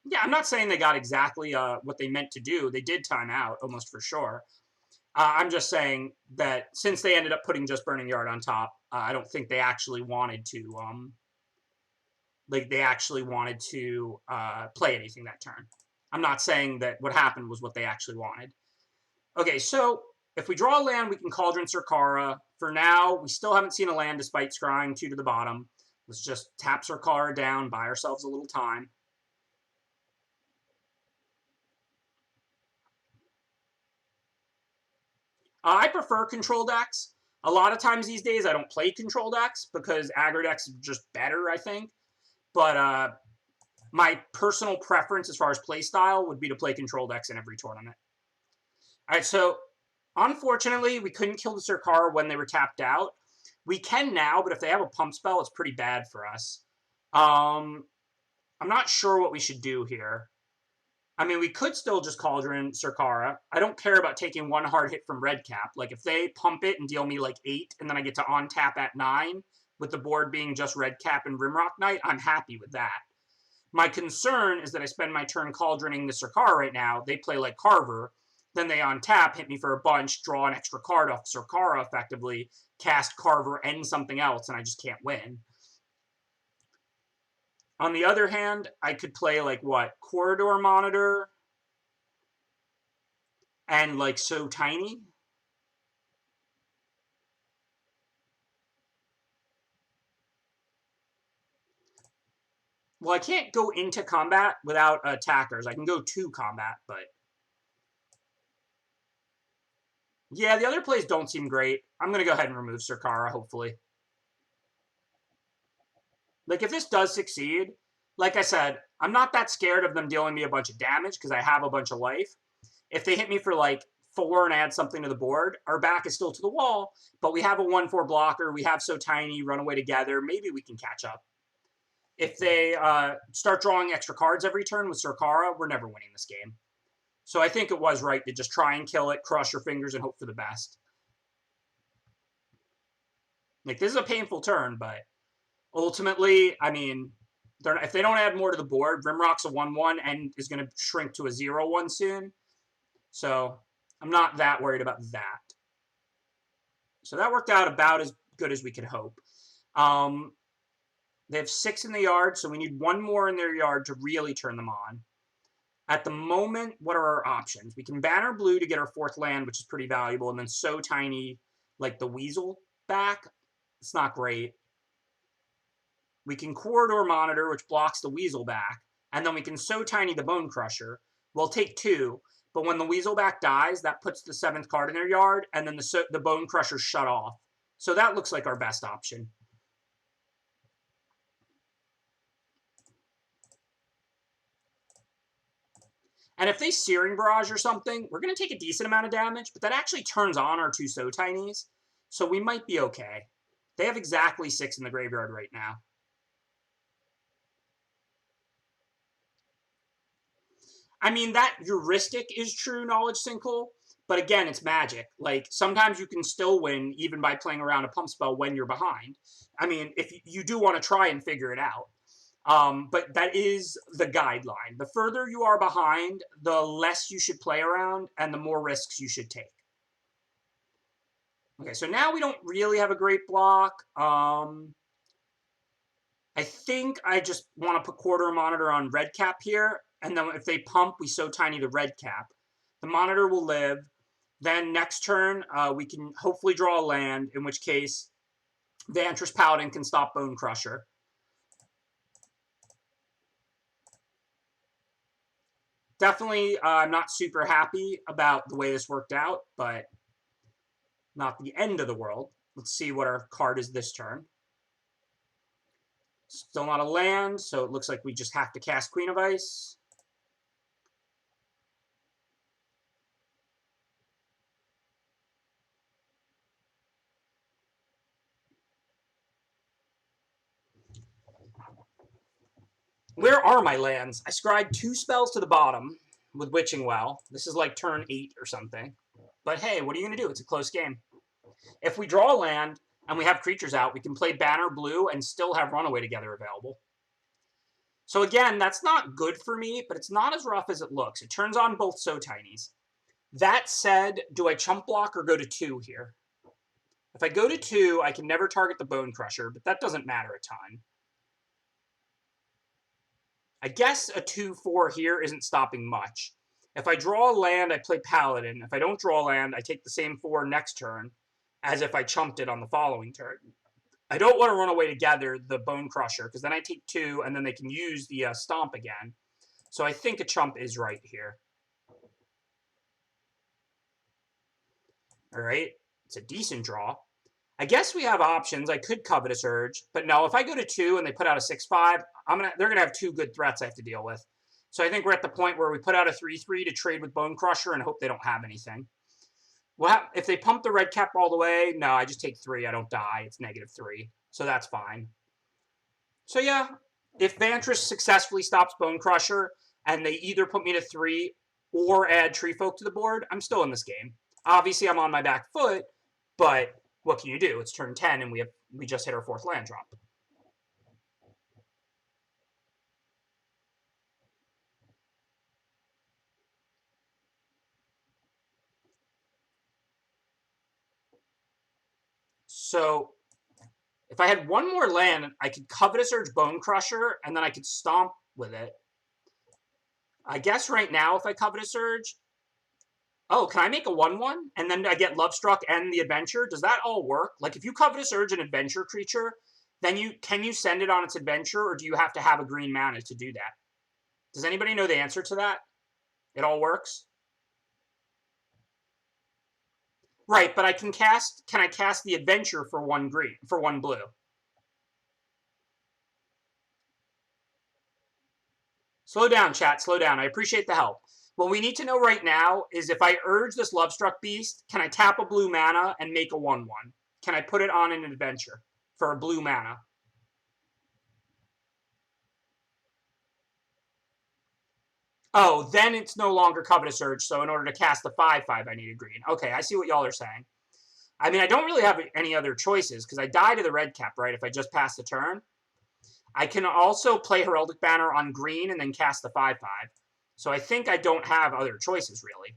S1: Yeah, I'm not saying they got exactly what they meant to do. They did time out, almost for sure. I'm just saying that since they ended up putting just Burning Yard on top, I don't think they actually wanted to... play anything that turn. I'm not saying that what happened was what they actually wanted. Okay, so if we draw a land, we can Cauldron Surkara. For now, we still haven't seen a land despite scrying 2 to the bottom. Let's just tap Surkara down, buy ourselves a little time. I prefer control decks. A lot of times these days, I don't play control decks because aggro decks are just better, I think. But my personal preference as far as play style would be to play control decks in every tournament. All right, so unfortunately, we couldn't kill the Surkara when they were tapped out. We can now, but if they have a pump spell, it's pretty bad for us. I'm not sure what we should do here. I mean, we could still just Cauldron Surkara. I don't care about taking 1 hard hit from Red Cap. Like, if they pump it and deal me, like, 8, and then I get to on-tap at 9, with the board being just Red Cap and Rimrock Knight, I'm happy with that. My concern is that I spend my turn Cauldroning the Surkara right now. They play like Carver. Then they on-tap, hit me for a bunch, draw an extra card off Surkara effectively, cast Carver and something else, and I just can't win. On the other hand, I could play, like, what? Corridor Monitor and, like, So Tiny. Well, I can't go into combat without attackers. I can go to combat, but... yeah, the other plays don't seem great. I'm going to go ahead and remove Surkara, hopefully. Like, if this does succeed, like I said, I'm not that scared of them dealing me a bunch of damage because I have a bunch of life. If they hit me for, like, 4 and add something to the board, our back is still to the wall, but we have a 1/4 blocker. We have So Tiny, run away together. Maybe we can catch up. If they start drawing extra cards every turn with Surkara, we're never winning this game. So I think it was right to just try and kill it, cross your fingers, and hope for the best. Like, this is a painful turn, but ultimately, I mean, if they don't add more to the board, Rimrock's a 1/1 and is going to shrink to a 0/1 soon. So I'm not that worried about that. So that worked out about as good as we could hope. They have 6 in the yard, so we need 1 more in their yard to really turn them on. At the moment, what are our options? We can banner blue to get our 4th land, which is pretty valuable, and then so tiny, like the weasel back. It's not great. We can corridor monitor, which blocks the weasel back, and then we can so tiny the bone crusher. We'll take 2, but when the weasel back dies, that puts the 7th card in their yard, and then the bone crusher shut off. So that looks like our best option. And if they Searing Barrage or something, we're going to take a decent amount of damage, but that actually turns on our 2 so tinies, so we might be okay. They have exactly 6 in the graveyard right now. I mean, that heuristic is true, Knowledge Sinkhole, but again, it's Magic. Like, sometimes you can still win even by playing around a pump spell when you're behind. I mean, if you do want to try and figure it out. But that is the guideline. The further you are behind, the less you should play around and the more risks you should take. Okay, so now we don't really have a great block. I think I just want to put Corridor Monitor on red cap here, and then if they pump, we so tiny the red cap. The monitor will live. Then next turn, we can hopefully draw a land, in which case Vantress Paladin can stop Bone Crusher. Definitely, I'm not super happy about the way this worked out, but not the end of the world. Let's see what our card is this turn. Still not a land, so it looks like we just have to cast Queen of Ice. Where are my lands? I scribed 2 spells to the bottom with Witching Well. This is like turn 8 or something. But hey, what are you going to do? It's a close game. If we draw a land and we have creatures out, we can play Banner Blue and still have Runaway Together available. So again, that's not good for me, but it's not as rough as it looks. It turns on both so tinies. That said, do I chump block or go to 2 here? If I go to 2, I can never target the Bone Crusher, but that doesn't matter a ton. I guess a 2/4 here isn't stopping much. If I draw a land, I play Paladin. If I don't draw a land, I take the same 4 next turn as if I chumped it on the following turn. I don't want to run away together the Bone Crusher, because then I take 2, and then they can use the Stomp again. So I think a chump is right here. All right, it's a decent draw. I guess we have options. I could Covetous Urge, but no, if I go to 2 and they put out a 6/5, they're going to have 2 good threats I have to deal with. So I think we're at the point where we put out a 3/3 to trade with Bone Crusher and hope they don't have anything. Well, if they pump the red cap all the way, no, I just take 3. I don't die. It's -3. So that's fine. So yeah, if Vantress successfully stops Bone Crusher and they either put me to 3 or add Tree Folk to the board, I'm still in this game. Obviously, I'm on my back foot, but what can you do? It's turn 10 and we just hit our 4th land drop. So if I had 1 more land, I could Covetous Urge Bone Crusher, and then I could Stomp with it. I guess right now, if I Covetous Urge... Oh, can I make a 1/1? And then I get Lovestruck and the Adventure? Does that all work? Like, if you Covetous Urge an Adventure creature, then can you send it on its Adventure, or do you have to have a green mana to do that? Does anybody know the answer to that? It all works? Right, but can I cast the Adventure for 1 green, for 1 blue? Slow down, chat, slow down. I appreciate the help. What we need to know right now is if I urge this Lovestruck Beast, can I tap a blue mana and make a 1/1? Can I put it on an Adventure for a blue mana? Oh, then it's no longer Covetous Urge, so in order to cast the 5/5, I need a green. Okay, I see what y'all are saying. I mean, I don't really have any other choices, because I die to the red cap, right, if I just pass the turn. I can also play Heraldic Banner on green and then cast the 5/5. So I think I don't have other choices, really.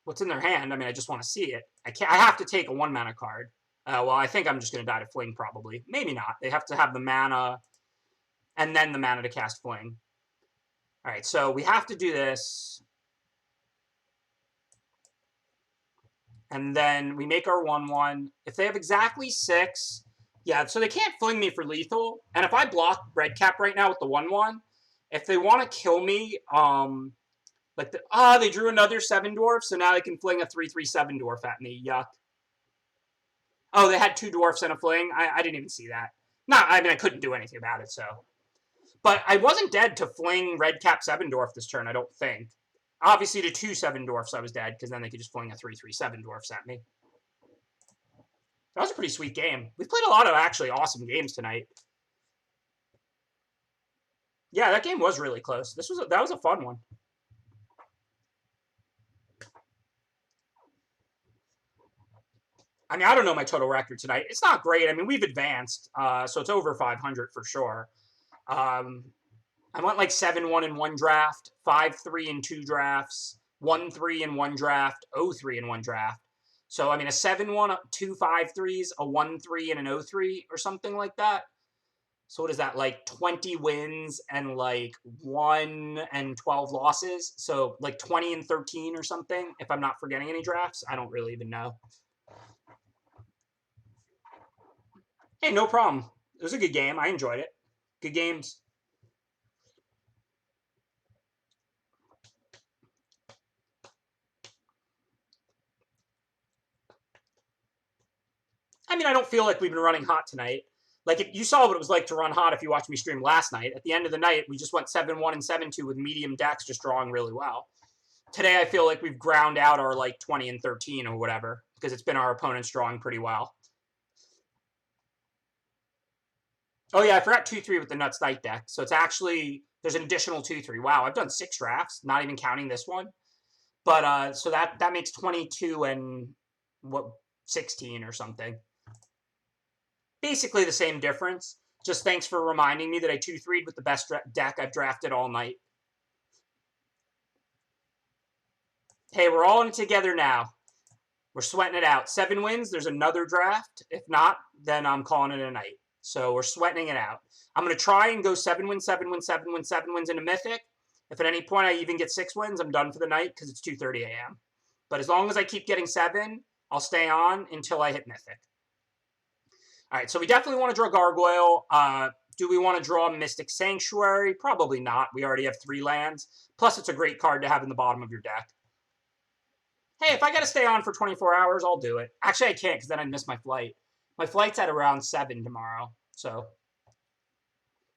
S1: What's in their hand? I mean, I just want to see it. I have to take a 1-mana card. Well, I think I'm just going to die to Fling, probably. Maybe not. They have to have the mana and then the mana to cast Fling. All right, so we have to do this. And then we make our 1/1. If they have exactly 6, yeah, so they can't Fling me for lethal. And if I block Redcap right now with the 1/1, if they want to kill me, they drew another 7 dwarf, so now they can Fling a 3/3/7 dwarf at me. Yuck. Oh, they had 2 dwarfs and a Fling? I didn't even see that. No, I mean, I couldn't do anything about it, so. But I wasn't dead to Fling Redcap 7 dwarf this turn, I don't think. Obviously, to 2 7 dwarfs, I was dead, because then they could just Fling a 3/3/7 dwarfs at me. That was a pretty sweet game. We've played a lot of actually awesome games tonight. Yeah, that game was really close. That was a fun one. I mean, I don't know my total record tonight. It's not great. I mean, we've advanced, so it's over 500 for sure. I went like 7-1 in one draft, 5-3 in 2 drafts, 1-3 in 1 draft, 0-3 in 1 draft. So, I mean, a 7-1, 2 5-3s, a 1-3, and an 0-3 or something like that. So what is that, like 20 wins and like 1 and 12 losses? So like 20 and 13 or something, if I'm not forgetting any drafts. I don't really even know. Hey, no problem. It was a good game. I enjoyed it. Good games. I mean, I don't feel like we've been running hot tonight. Like, you saw what it was like to run hot if you watched me stream last night. At the end of the night, we just went 7-1 and 7-2 with medium decks just drawing really well. Today, I feel like we've ground out our, like, 20 and 13 or whatever, because it's been our opponents drawing pretty well. Oh, yeah, I forgot 2-3 with the Nuts Knight deck. So it's actually, there's an additional 2-3. Wow, I've done 6 drafts, not even counting this one. But, so that makes 22 and, 16 or something. Basically the same difference. Just thanks for reminding me that I 2-3'd with the best deck I've drafted all night. Hey, we're all in it together now. We're sweating it out. 7 wins, there's another draft. If not, then I'm calling it a night. So we're sweating it out. I'm going to try and go 7 wins, 7 wins, 7 wins, 7 wins into Mythic. If at any point I even get 6 wins, I'm done for the night because it's 2:30 a.m. But as long as I keep getting 7, I'll stay on until I hit Mythic. All right, so we definitely want to draw Gargoyle. Do we want to draw Mystic Sanctuary? Probably not. We already have 3 lands. Plus, it's a great card to have in the bottom of your deck. Hey, if I got to stay on for 24 hours, I'll do it. Actually, I can't because then I'd miss my flight. My flight's at around 7 tomorrow, so.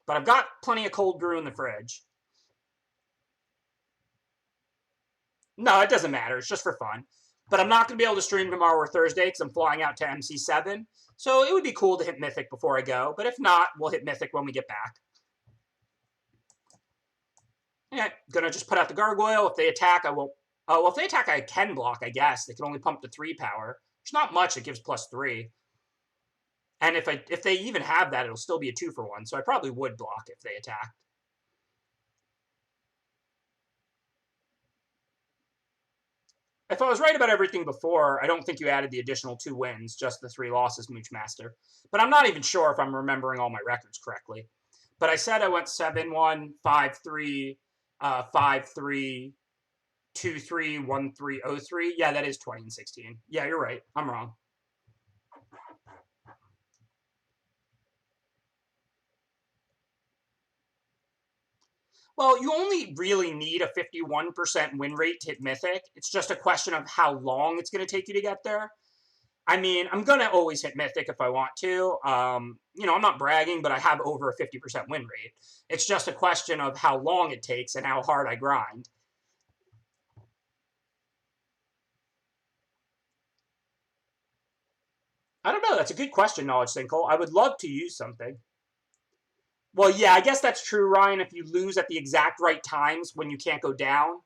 S1: But I've got plenty of cold brew in the fridge. No, it doesn't matter. It's just for fun. But I'm not going to be able to stream tomorrow or Thursday because I'm flying out to MC7. So it would be cool to hit Mythic before I go. But if not, we'll hit Mythic when we get back. Yeah, going to just put out the Gargoyle. If they attack, I won't. Oh, well, if they attack, I can block, I guess. They can only pump to 3 power. It's not much. It gives +3. And if they even have that, it'll still be a 2-for-1. So I probably would block if they attacked. If I was right about everything before, I don't think you added the additional 2 wins, just the 3 losses, Moochmaster. But I'm not even sure if I'm remembering all my records correctly. But I said I went 7-1, 5-3, 5-3, 2-3, 1-3, 0-3. Yeah, that is 20 and 16. Yeah, you're right. I'm wrong. Well, you only really need a 51% win rate to hit Mythic. It's just a question of how long it's going to take you to get there. I mean, I'm going to always hit Mythic if I want to. I'm not bragging, but I have over a 50% win rate. It's just a question of how long it takes and how hard I grind. I don't know. That's a good question, Knowledge Sinkhole. I would love to use something. Well, yeah, I guess that's true, Ryan, if you lose at the exact right times when you can't go down.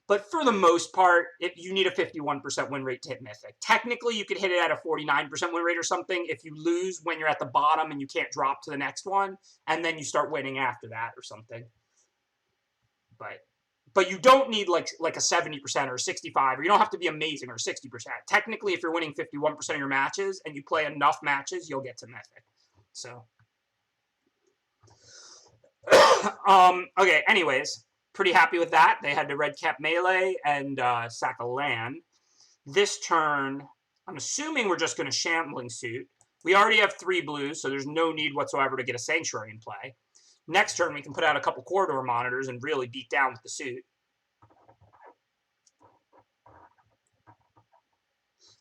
S1: But for the most part, if you need a 51% win rate to hit Mythic. Technically, you could hit it at a 49% win rate or something if you lose when you're at the bottom and you can't drop to the next one, and then you start winning after that or something. But you don't need like a 70% or 65, or you don't have to be amazing or 60%. Technically, if you're winning 51% of your matches and you play enough matches, you'll get to Mythic. So, okay, anyways, pretty happy with that. They had the red cap melee and sack a land. This turn, I'm assuming we're just going to Shambling Suit. We already have 3 blues, so there's no need whatsoever to get a Sanctuary in play. Next turn, we can put out a couple Corridor Monitors and really beat down with the suit.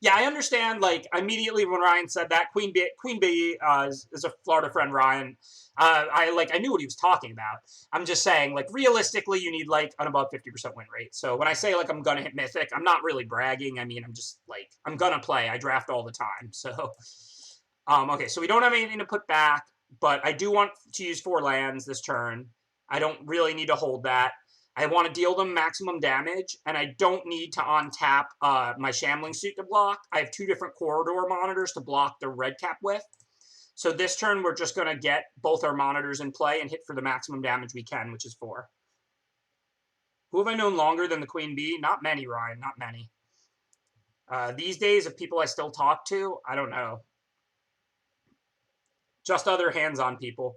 S1: Yeah, I understand, like, immediately when Ryan said that, Queen B is a Florida friend, Ryan. I knew what he was talking about. I'm just saying, like, realistically, you need, like, an above 50% win rate. So when I say, like, I'm gonna hit Mythic, I'm not really bragging. I mean, I'm just, like, I'm gonna play. I draft all the time. So, okay, so we don't have anything to put back, but I do want to use 4 lands this turn. I don't really need to hold that. I want to deal them maximum damage, and I don't need to untap my Shambling Suit to block. I have 2 different Corridor Monitors to block the red cap with. So this turn, we're just going to get both our monitors in play and hit for the maximum damage we can, which is 4. Who have I known longer than the Queen Bee? Not many, Ryan, not many. These days, of people I still talk to, I don't know. Just other hands-on people.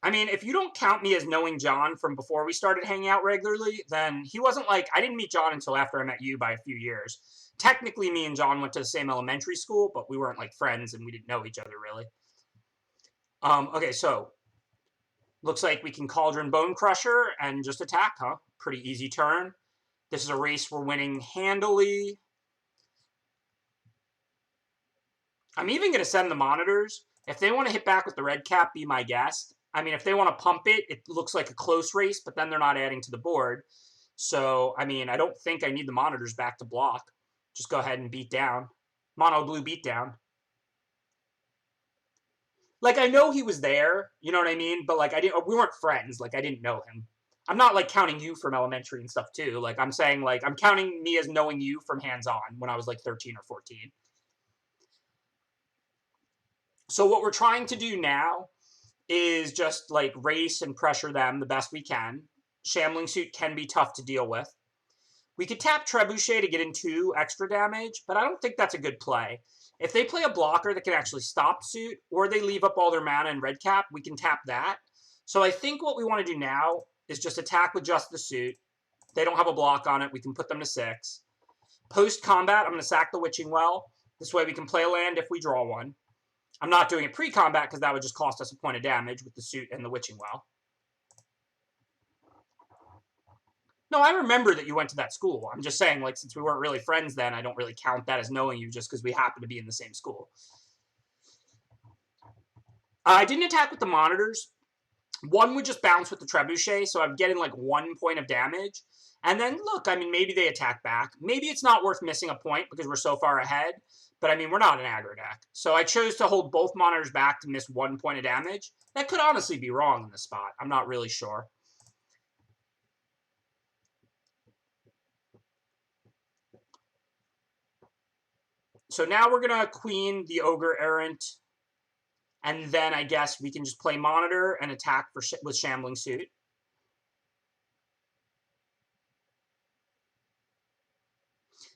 S1: I mean, if you don't count me as knowing John from before we started hanging out regularly, then he wasn't like, I didn't meet John until after I met you by a few years. Technically, me and John went to the same elementary school, but we weren't like friends and we didn't know each other really. Okay, so looks like we can Cauldron Bone Crusher and just attack, huh? Pretty easy turn. This is a race we're winning handily. I'm even going to send the monitors. If they want to hit back with the red cap, be my guest. I mean, if they want to pump it, it looks like a close race, but then they're not adding to the board. So, I mean, I don't think I need the monitors back to block. Just go ahead and beat down. Mono blue beat down. Like, I know he was there, you know what I mean? But, like, we weren't friends. Like, I didn't know him. I'm not, like, counting you from elementary and stuff, too. Like, I'm saying, like, I'm counting me as knowing you from hands-on when I was, like, 13 or 14. So what we're trying to do now is just like race and pressure them the best we can. Shambling Suit can be tough to deal with. We could tap Trebuchet to get in 2 extra damage, but I don't think that's a good play. If they play a blocker that can actually stop Suit, or they leave up all their mana in red cap, we can tap that. So I think what we want to do now is just attack with just the Suit. They don't have a block on it. We can put them to 6. Post-combat, I'm going to sack the Witching Well. This way we can play a land if we draw one. I'm not doing it pre-combat because that would just cost us a point of damage with the Suit and the Witching Well. No, I remember that you went to that school. I'm just saying, like, since we weren't really friends then, I don't really count that as knowing you just because we happen to be in the same school. I didn't attack with the monitors. One would just bounce with the Trebuchet, so I'm getting, like, 1 point of damage. And then, look, I mean, maybe they attack back. Maybe it's not worth missing a point because we're so far ahead. But, I mean, we're not an aggro deck. So I chose to hold both monitors back to miss 1 point of damage. That could honestly be wrong in this spot. I'm not really sure. So now we're going to Queen the Ogre Errant. And then I guess we can just play Monitor and attack with Shambling Suit.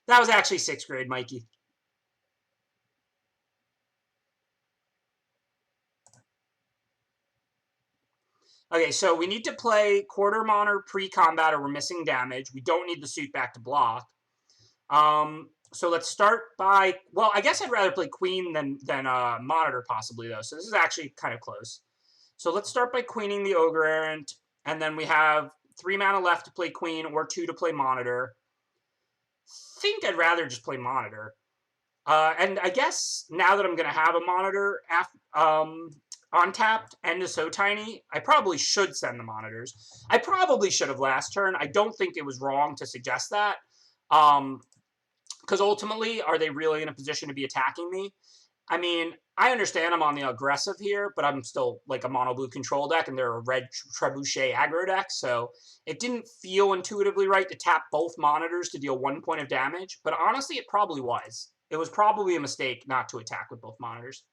S1: That was actually 6th grade, Mikey. Okay, so we need to play Quarter Monitor pre-combat or we're missing damage. We don't need the Suit back to block. So let's start by... Well, I guess I'd rather play Queen than Monitor possibly, though. So this is actually kind of close. So let's start by Queening the Ogre Errant. And then we have 3 mana left to play Queen or 2 to play Monitor. I think I'd rather just play Monitor. And I guess now that I'm going to have a Monitor untapped and is so tiny, I probably should send the monitors. I probably should have last turn. I don't think it was wrong to suggest that. Because ultimately, are they really in a position to be attacking me? I mean, I understand I'm on the aggressive here, but I'm still like a mono blue control deck, and they're a red trebuchet aggro deck, so it didn't feel intuitively right to tap both monitors to deal 1 point of damage, but honestly, it probably was. It was probably a mistake not to attack with both monitors.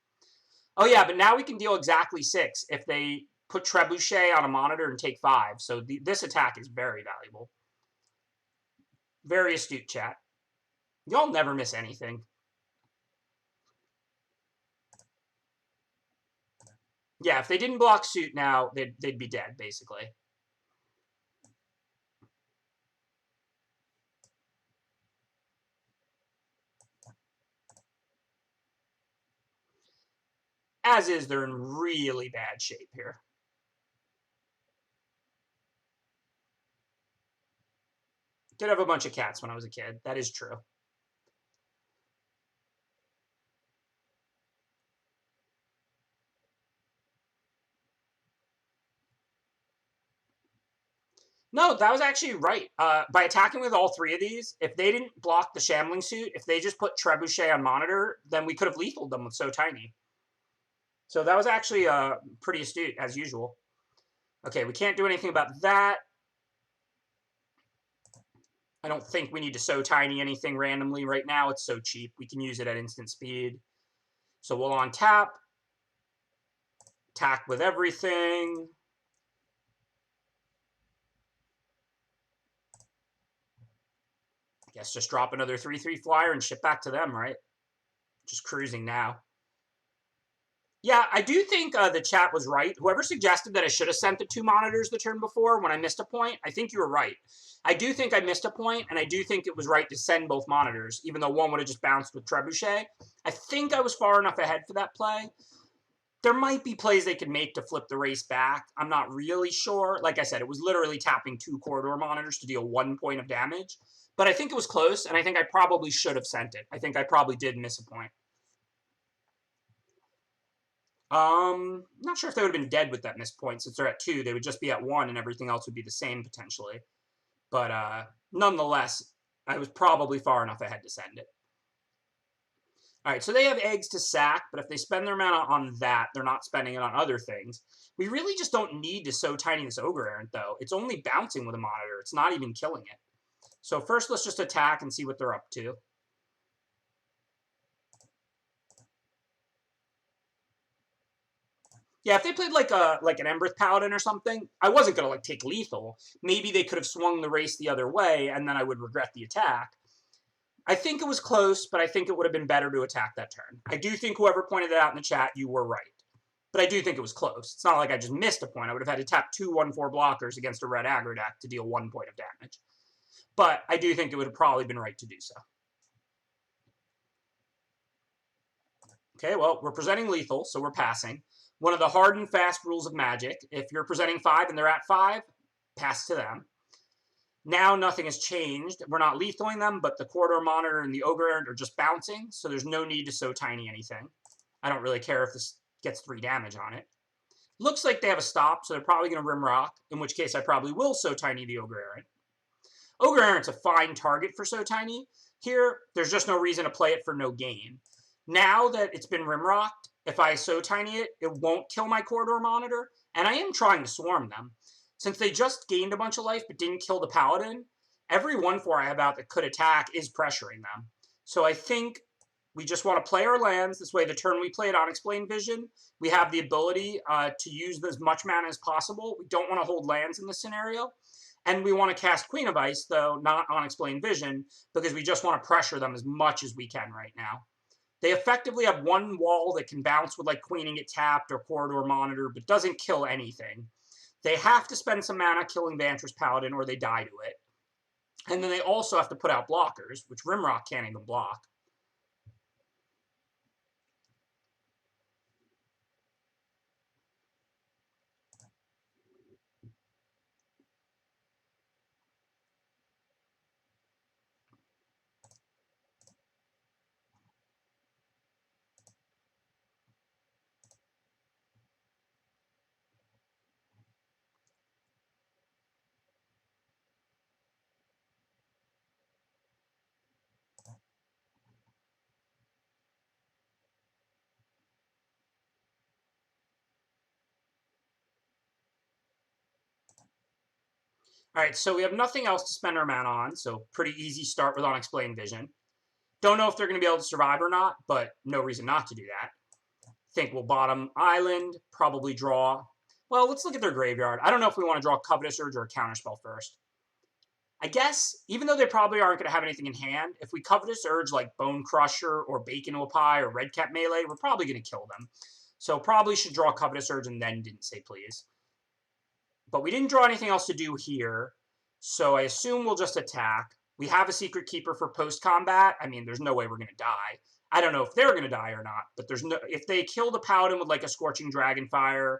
S1: Oh yeah, but now we can deal exactly 6 if they put trebuchet on a monitor and take 5, so this attack is very valuable. Very astute, chat. Y'all never miss anything. Yeah, if they didn't block suit now, they'd be dead, basically. As is, they're in really bad shape here. Did have a bunch of cats when I was a kid. That is true. No, that was actually right. By attacking with all 3 of these, if they didn't block the Shambling suit, if they just put Trebuchet on monitor, then we could have lethaled them with So Tiny. So that was actually pretty astute, as usual. Okay, we can't do anything about that. I don't think we need to So Tiny anything randomly right now. It's so cheap. We can use it at instant speed. So we'll on tap. Attack with everything. Guess just drop another 3/3 flyer and ship back to them, right? Just cruising now. Yeah, I do think the chat was right. Whoever suggested that I should have sent the 2 monitors the turn before when I missed a point, I think you were right. I do think I missed a point, and I do think it was right to send both monitors, even though one would have just bounced with Trebuchet. I think I was far enough ahead for that play. There might be plays they could make to flip the race back. I'm not really sure. Like I said, it was literally tapping 2 corridor monitors to deal 1 point of damage. But I think it was close, and I think I probably should have sent it. I think I probably did miss a point. Not sure if they would have been dead with that missed point. Since they're at 2, they would just be at 1, and everything else would be the same, potentially. But nonetheless, I was probably far enough ahead to send it. All right, so they have eggs to sack, but if they spend their mana on that, they're not spending it on other things. We really just don't need to So Tiny this Ogre Errant, though. It's only bouncing with a monitor. It's not even killing it. So first, let's just attack and see what they're up to. Yeah, if they played like an Embereth Paladin or something, I wasn't gonna like take lethal. Maybe they could have swung the race the other way, and then I would regret the attack. I think it was close, but I think it would have been better to attack that turn. I do think whoever pointed it out in the chat, you were right. But I do think it was close. It's not like I just missed a point. I would have had to tap 2 1/4 blockers against a red aggro deck to deal 1 point of damage. But I do think it would have probably been right to do so. Okay, well, we're presenting lethal, so we're passing. One of the hard and fast rules of Magic, if you're presenting 5 and they're at 5, pass to them. Now nothing has changed. We're not lethaling them, but the corridor monitor and the Ogre Errant are just bouncing, so there's no need to So Tiny anything. I don't really care if this gets 3 damage on it. Looks like they have a stop, so they're probably going to Rim Rock, in which case I probably will So Tiny the Ogre Errant. Ogre Errant's a fine target for So Tiny. Here, there's just no reason to play it for no gain. Now that it's been Rimrocked, if I So Tiny it, it won't kill my corridor monitor, and I am trying to swarm them. Since they just gained a bunch of life but didn't kill the Paladin, every 1/4 I have out that could attack is pressuring them. So I think we just want to play our lands. This way, the turn we play it Unexplained Vision, we have the ability to use as much mana as possible. We don't want to hold lands in this scenario. And we want to cast Queen of Ice, though, not Unexplained Vision, because we just want to pressure them as much as we can right now. They effectively have 1 wall that can bounce with like Queening it tapped or Corridor Monitor, but doesn't kill anything. They have to spend some mana killing Vantress Paladin or they die to it. And then they also have to put out blockers, which Rimrock can't even block. All right, so we have nothing else to spend our mana on, so pretty easy start with Unexplained Vision. Don't know if they're going to be able to survive or not, but no reason not to do that. Think we'll bottom Island, probably draw. Well, let's look at their graveyard. I don't know if we want to draw Covetous Urge or a Counterspell first. I guess, even though they probably aren't going to have anything in hand, if we Covetous Urge like Bone Crusher or Bacon to a Pie or Redcap Melee, we're probably going to kill them. So probably should draw Covetous Urge and then didn't say please. But we didn't draw anything else to do here, so I assume we'll just attack. We have a Secret Keeper for post-combat. I mean, there's no way we're going to die. I don't know if they're going to die or not, but there's no. If they kill the Paladin with like a Scorching Dragonfire,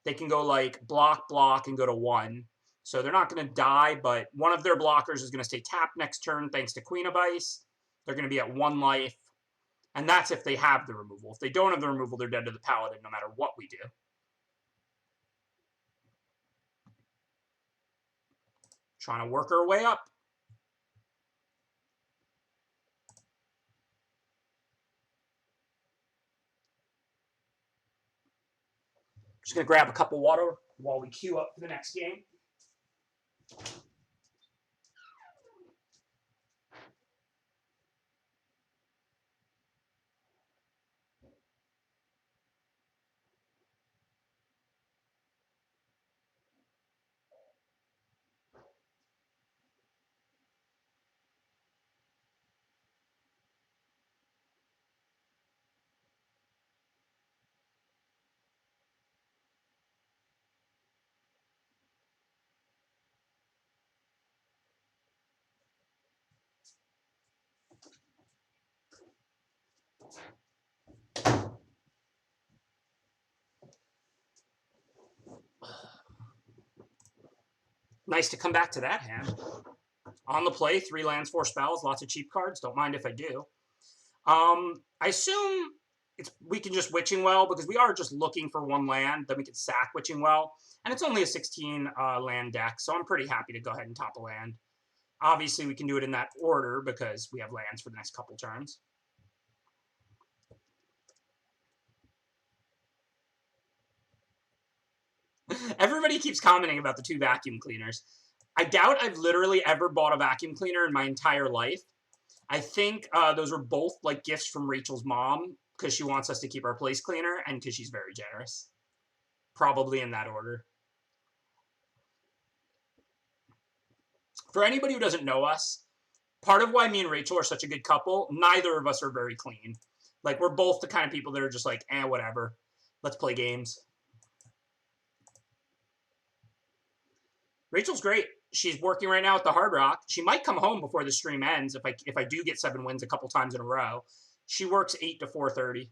S1: they can go like block, block, and go to 1. So they're not going to die, but one of their blockers is going to stay tapped next turn thanks to Queen of Ice. They're going to be at 1 life, and that's if they have the removal. If they don't have the removal, they're dead to the Paladin no matter what we do. Trying to work our way up. Just going to grab a cup of water while we queue up for the next game. Nice to come back to that hand. On the play, 3 lands, 4 spells, lots of cheap cards. Don't mind if I do. I assume we can just Witching Well, because we are just looking for 1 land. Then we can sack Witching Well. And it's only a 16 land deck, so I'm pretty happy to go ahead and top a land. Obviously, we can do it in that order because we have lands for the next couple turns. Everybody keeps commenting about the 2 vacuum cleaners. I doubt I've literally ever bought a vacuum cleaner in my entire life. I think those were both like gifts from Rachel's mom because she wants us to keep our place cleaner and because she's very generous. Probably in that order. For anybody who doesn't know us, part of why me and Rachel are such a good couple, neither of us are very clean. Like, we're both the kind of people that are just like, whatever. Let's play games. Rachel's great. She's working right now at the Hard Rock. She might come home before the stream ends if I do get 7 wins a couple times in a row. She works 8 to 4:30.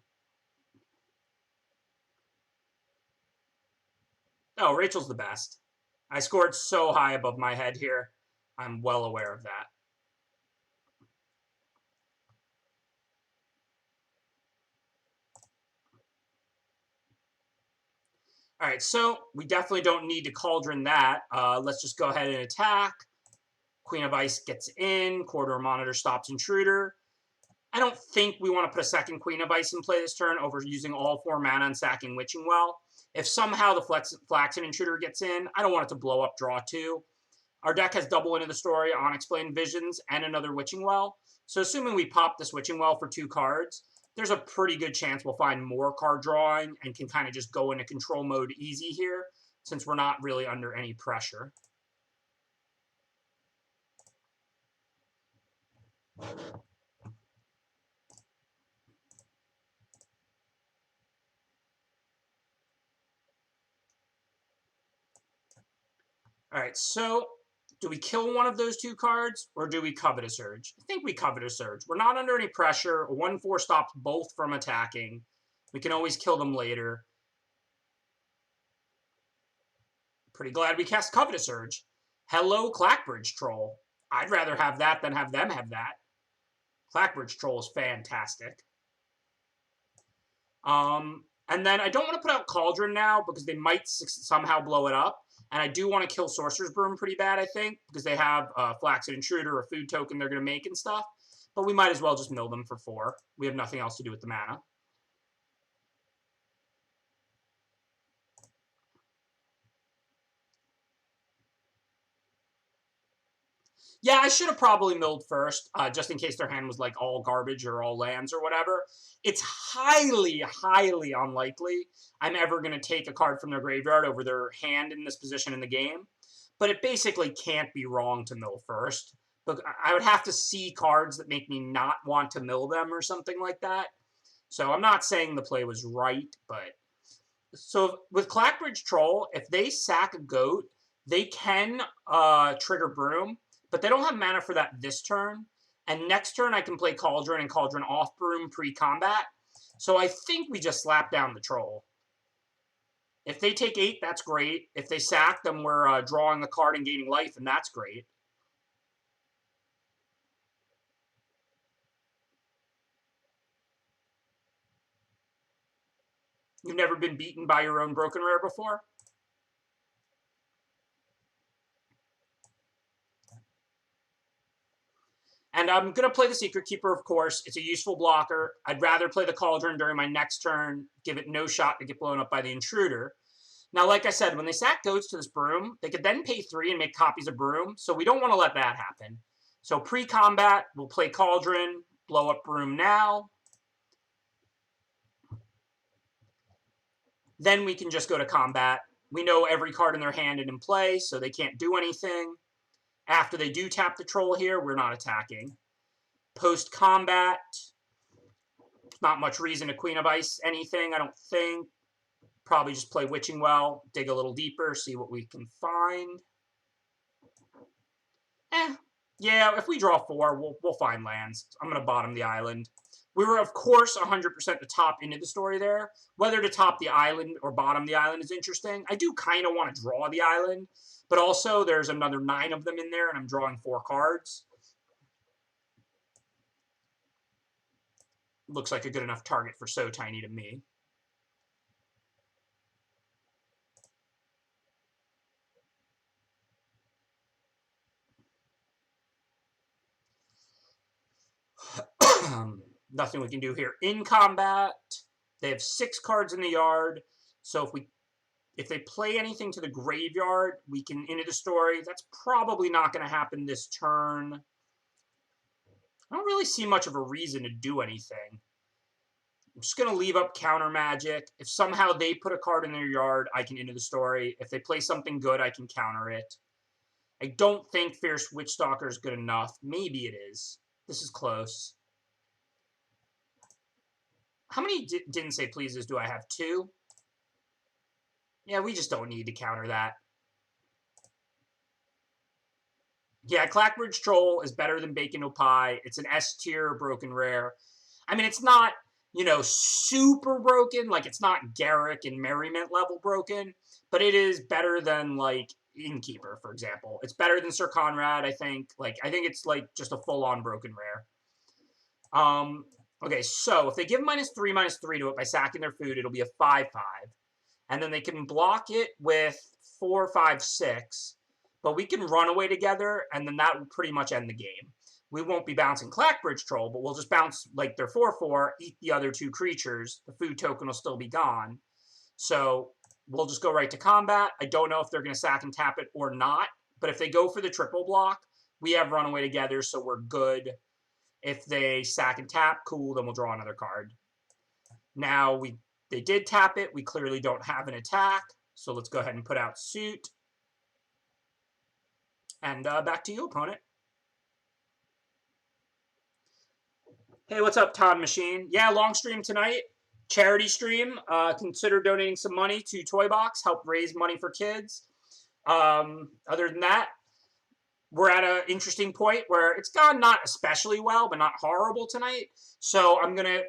S1: Oh, Rachel's the best. I scored so high above my head here. I'm well aware of that. All right, so we definitely don't need to Cauldron that. Let's just go ahead and attack. Queen of Ice gets in. Corridor Monitor stops Intruder. I don't think we want to put a second Queen of Ice in play this turn over using all 4 mana and sacking Witching Well. If somehow the Flaxen Intruder gets in, I don't want it to blow up draw 2. Our deck has double into the story, Unexplained Visions, and another Witching Well. So assuming we pop this Witching Well for 2 cards, there's a pretty good chance we'll find more card drawing and can kind of just go into control mode easy here, since we're not really under any pressure. All right, so do we kill one of those 2 cards, or do we Covetous Urge? I think we Covetous Urge. We're not under any pressure. A 1/4 stops both from attacking. We can always kill them later. Pretty glad we cast Covetous Urge. Hello, Clackbridge Troll. I'd rather have that than have them have that. Clackbridge Troll is fantastic. And then I don't want to put out Cauldron now because they might somehow blow it up. And I do want to kill Sorcerer's Broom pretty bad, I think, because they have Flaxen Intruder or food token they're going to make and stuff. But we might as well just mill them for 4. We have nothing else to do with the mana. Yeah, I should have probably milled first, just in case their hand was like all garbage or all lands or whatever. It's highly, highly unlikely I'm ever going to take a card from their graveyard over their hand in this position in the game. But it basically can't be wrong to mill first. But I would have to see cards that make me not want to mill them or something like that. So I'm not saying the play was right, but... So with Clackbridge Troll, if they sack a goat, they can trigger Broom, but they don't have mana for that this turn. And next turn I can play Cauldron and Cauldron off Broom pre-combat. So I think we just slap down the Troll. If they take 8, that's great. If they sack them, we're drawing a card and gaining life, and that's great. You've never been beaten by your own Broken Rare before? And I'm going to play the Secret Keeper, of course. It's a useful blocker. I'd rather play the Cauldron during my next turn, give it no shot to get blown up by the Intruder. Now, like I said, when they sack goats to this Broom, they could then pay 3 and make copies of Broom, so we don't want to let that happen. So pre-combat, we'll play Cauldron, blow up Broom now. Then we can just go to combat. We know every card in their hand and in play, so they can't do anything. After they do tap the Troll here, we're not attacking. Post-combat, not much reason to Queen of Ice anything, I don't think. Probably just play Witching Well, dig a little deeper, see what we can find. Yeah, if we draw 4, we'll find lands. I'm going to bottom the island. We were, of course, 100% to top into the story there. Whether to top the island or bottom the island is interesting. I do kind of want to draw the island, but also there's another 9 of them in there, and I'm drawing 4 cards. Looks like a good enough target for So Tiny to me. Nothing we can do here. In combat, they have 6 cards in the yard, so if they play anything to the graveyard, we can into the story. That's probably not going to happen this turn. I don't really see much of a reason to do anything. I'm just going to leave up counter magic. If somehow they put a card in their yard, I can into the story. If they play something good, I can counter it. I don't think Fierce Witchstalker is good enough. Maybe it is. This is close. How many didn't say pleases do I have? 2? Yeah, we just don't need to counter that. Yeah, Clackbridge Troll is better than Bacon No Pie. It's an S tier Broken Rare. I mean, it's not, you know, super broken. Like, it's not Garrick and Merriment level broken. But it is better than, like, Innkeeper, for example. It's better than Sir Conrad, I think. Like, I think it's, like, just a full-on Broken Rare. Okay, so if they give -3/-3 to it by sacking their food, it'll be a 5/5. And then they can block it with 4, 5, 6. But we can run away together, and then that will pretty much end the game. We won't be bouncing Clackbridge Troll, but we'll just bounce like their 4/4, eat the other 2 creatures. The food token will still be gone. So we'll just go right to combat. I don't know if they're going to sack and tap it or not. But if they go for the triple block, we have runaway together, so we're good. If they sack and tap, cool, then we'll draw another card. Now, they did tap it. We clearly don't have an attack. So let's go ahead and put out suit. And back to you, opponent. Hey, what's up, Ton Machine? Yeah, long stream tonight. Charity stream. Consider donating some money to Toy Box. Help raise money for kids. Other than that, we're at an interesting point where it's gone not especially well, but not horrible tonight. So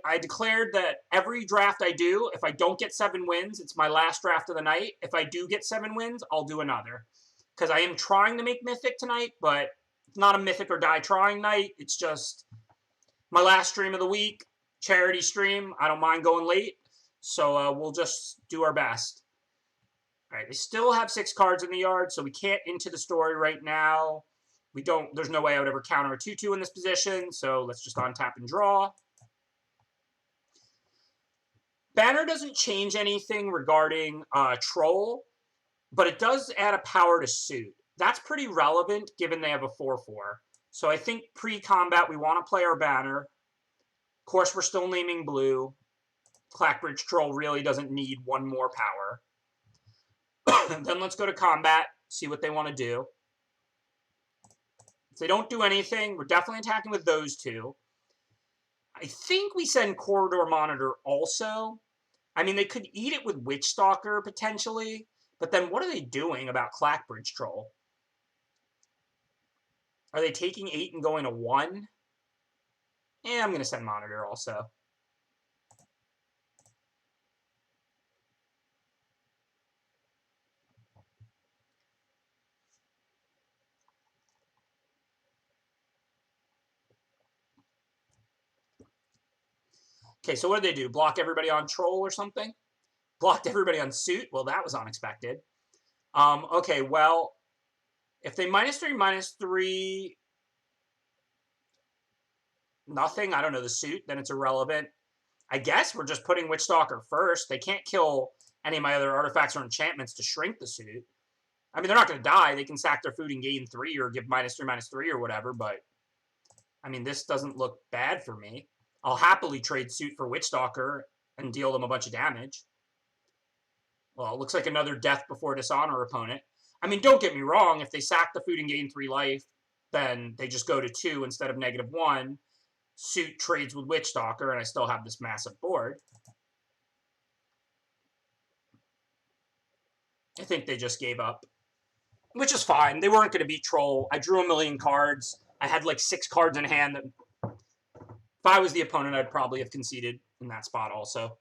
S1: I declared that every draft I do, if I don't get 7 wins, it's my last draft of the night. If I do get 7 wins, I'll do another. Because I am trying to make Mythic tonight, but it's not a Mythic or die trying night. It's just my last stream of the week, charity stream. I don't mind going late. So we'll just do our best. All right, they still have 6 cards in the yard, so we can't into the story right now. There's no way I would ever counter a 2/2 in this position, so let's just untap and draw. Banner doesn't change anything regarding Troll, but it does add a power to suit. That's pretty relevant given they have a 4-4. So I think pre-combat we want to play our banner. Of course, we're still naming blue. Clackbridge Troll really doesn't need one more power. Then let's go to combat, see what they want to do. If they don't do anything, we're definitely attacking with those two. I think we send Corridor Monitor also. I mean, they could eat it with Witch Stalker, potentially. But then what are they doing about Clackbridge Troll? Are they taking 8 and going to 1? Yeah, I'm going to send Monitor also. Okay, so what did they do? Block everybody on Troll or something? Blocked everybody on Suit? Well, that was unexpected. Okay, well, if they -3, nothing, I don't know, the Suit, then it's irrelevant. I guess we're just putting Witch Stalker first. They can't kill any of my other artifacts or enchantments to shrink the Suit. I mean, they're not going to die. They can sack their food and gain 3 or give -3/-3 or whatever, but I mean, this doesn't look bad for me. I'll happily trade Suit for Witch Stalker and deal them a bunch of damage. Well, it looks like another Death Before Dishonor opponent. I mean, don't get me wrong. If they sack the food and gain 3 life, then they just go to 2 instead of -1. Suit trades with Witch Stalker, and I still have this massive board. I think they just gave up, which is fine. They weren't going to beat Troll. I drew a million cards. I had like 6 cards in hand. That, if I was the opponent, I'd probably have conceded in that spot also.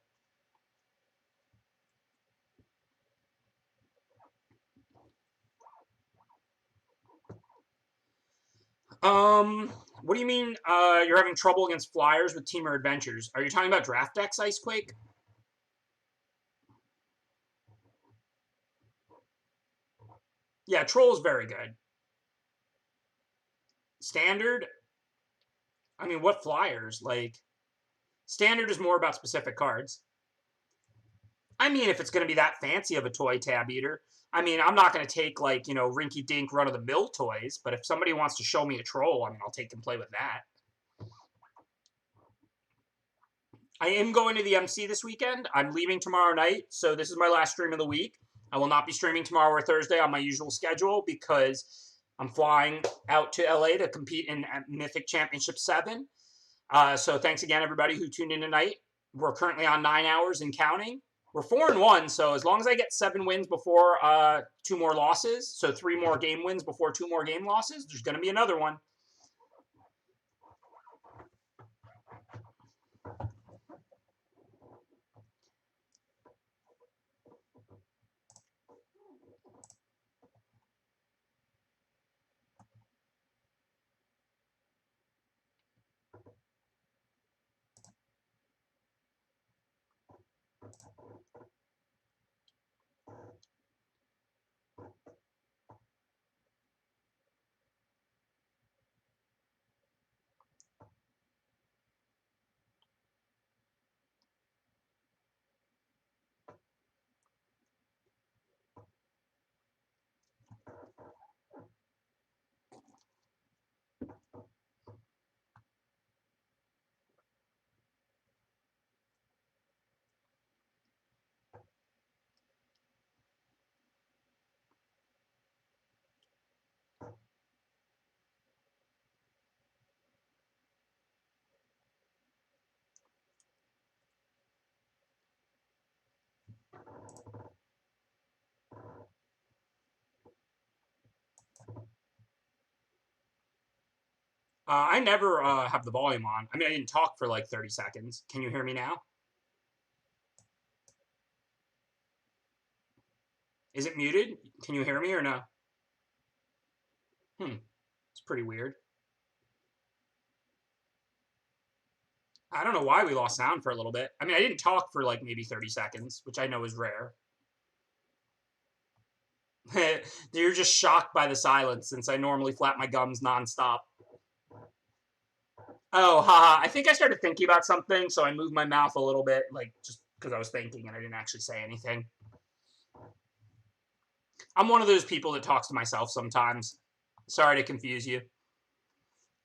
S1: What do you mean you're having trouble against Flyers with Teamer Adventures? Are you talking about draft decks, Icequake? Yeah, Troll is very good. Standard? I mean, what Flyers? Like, Standard is more about specific cards. I mean, if it's going to be that fancy of a toy, Tab Eater. I mean, I'm not going to take, like, you know, rinky-dink run-of-the-mill toys, but if somebody wants to show me a Troll, I mean, I'll take and play with that. I am going to the MC this weekend. I'm leaving tomorrow night, so this is my last stream of the week. I will not be streaming tomorrow or Thursday on my usual schedule because I'm flying out to LA to compete in Mythic Championship 7. So thanks again, everybody who tuned in tonight. We're currently on 9 hours and counting. We're 4-1, so as long as I get 7 wins before 2 more losses, so 3 more game wins before 2 more game losses, there's going to be another one. I never have the volume on. I mean, I didn't talk for like 30 seconds. Can you hear me now? Is it muted? Can you hear me or no? It's pretty weird. I don't know why we lost sound for a little bit. I mean, I didn't talk for like maybe 30 seconds, which I know is rare. You're just shocked by the silence since I normally flap my gums nonstop. Oh, haha. I think I started thinking about something, so I moved my mouth a little bit, like, just because I was thinking and I didn't actually say anything. I'm one of those people that talks to myself sometimes. Sorry to confuse you.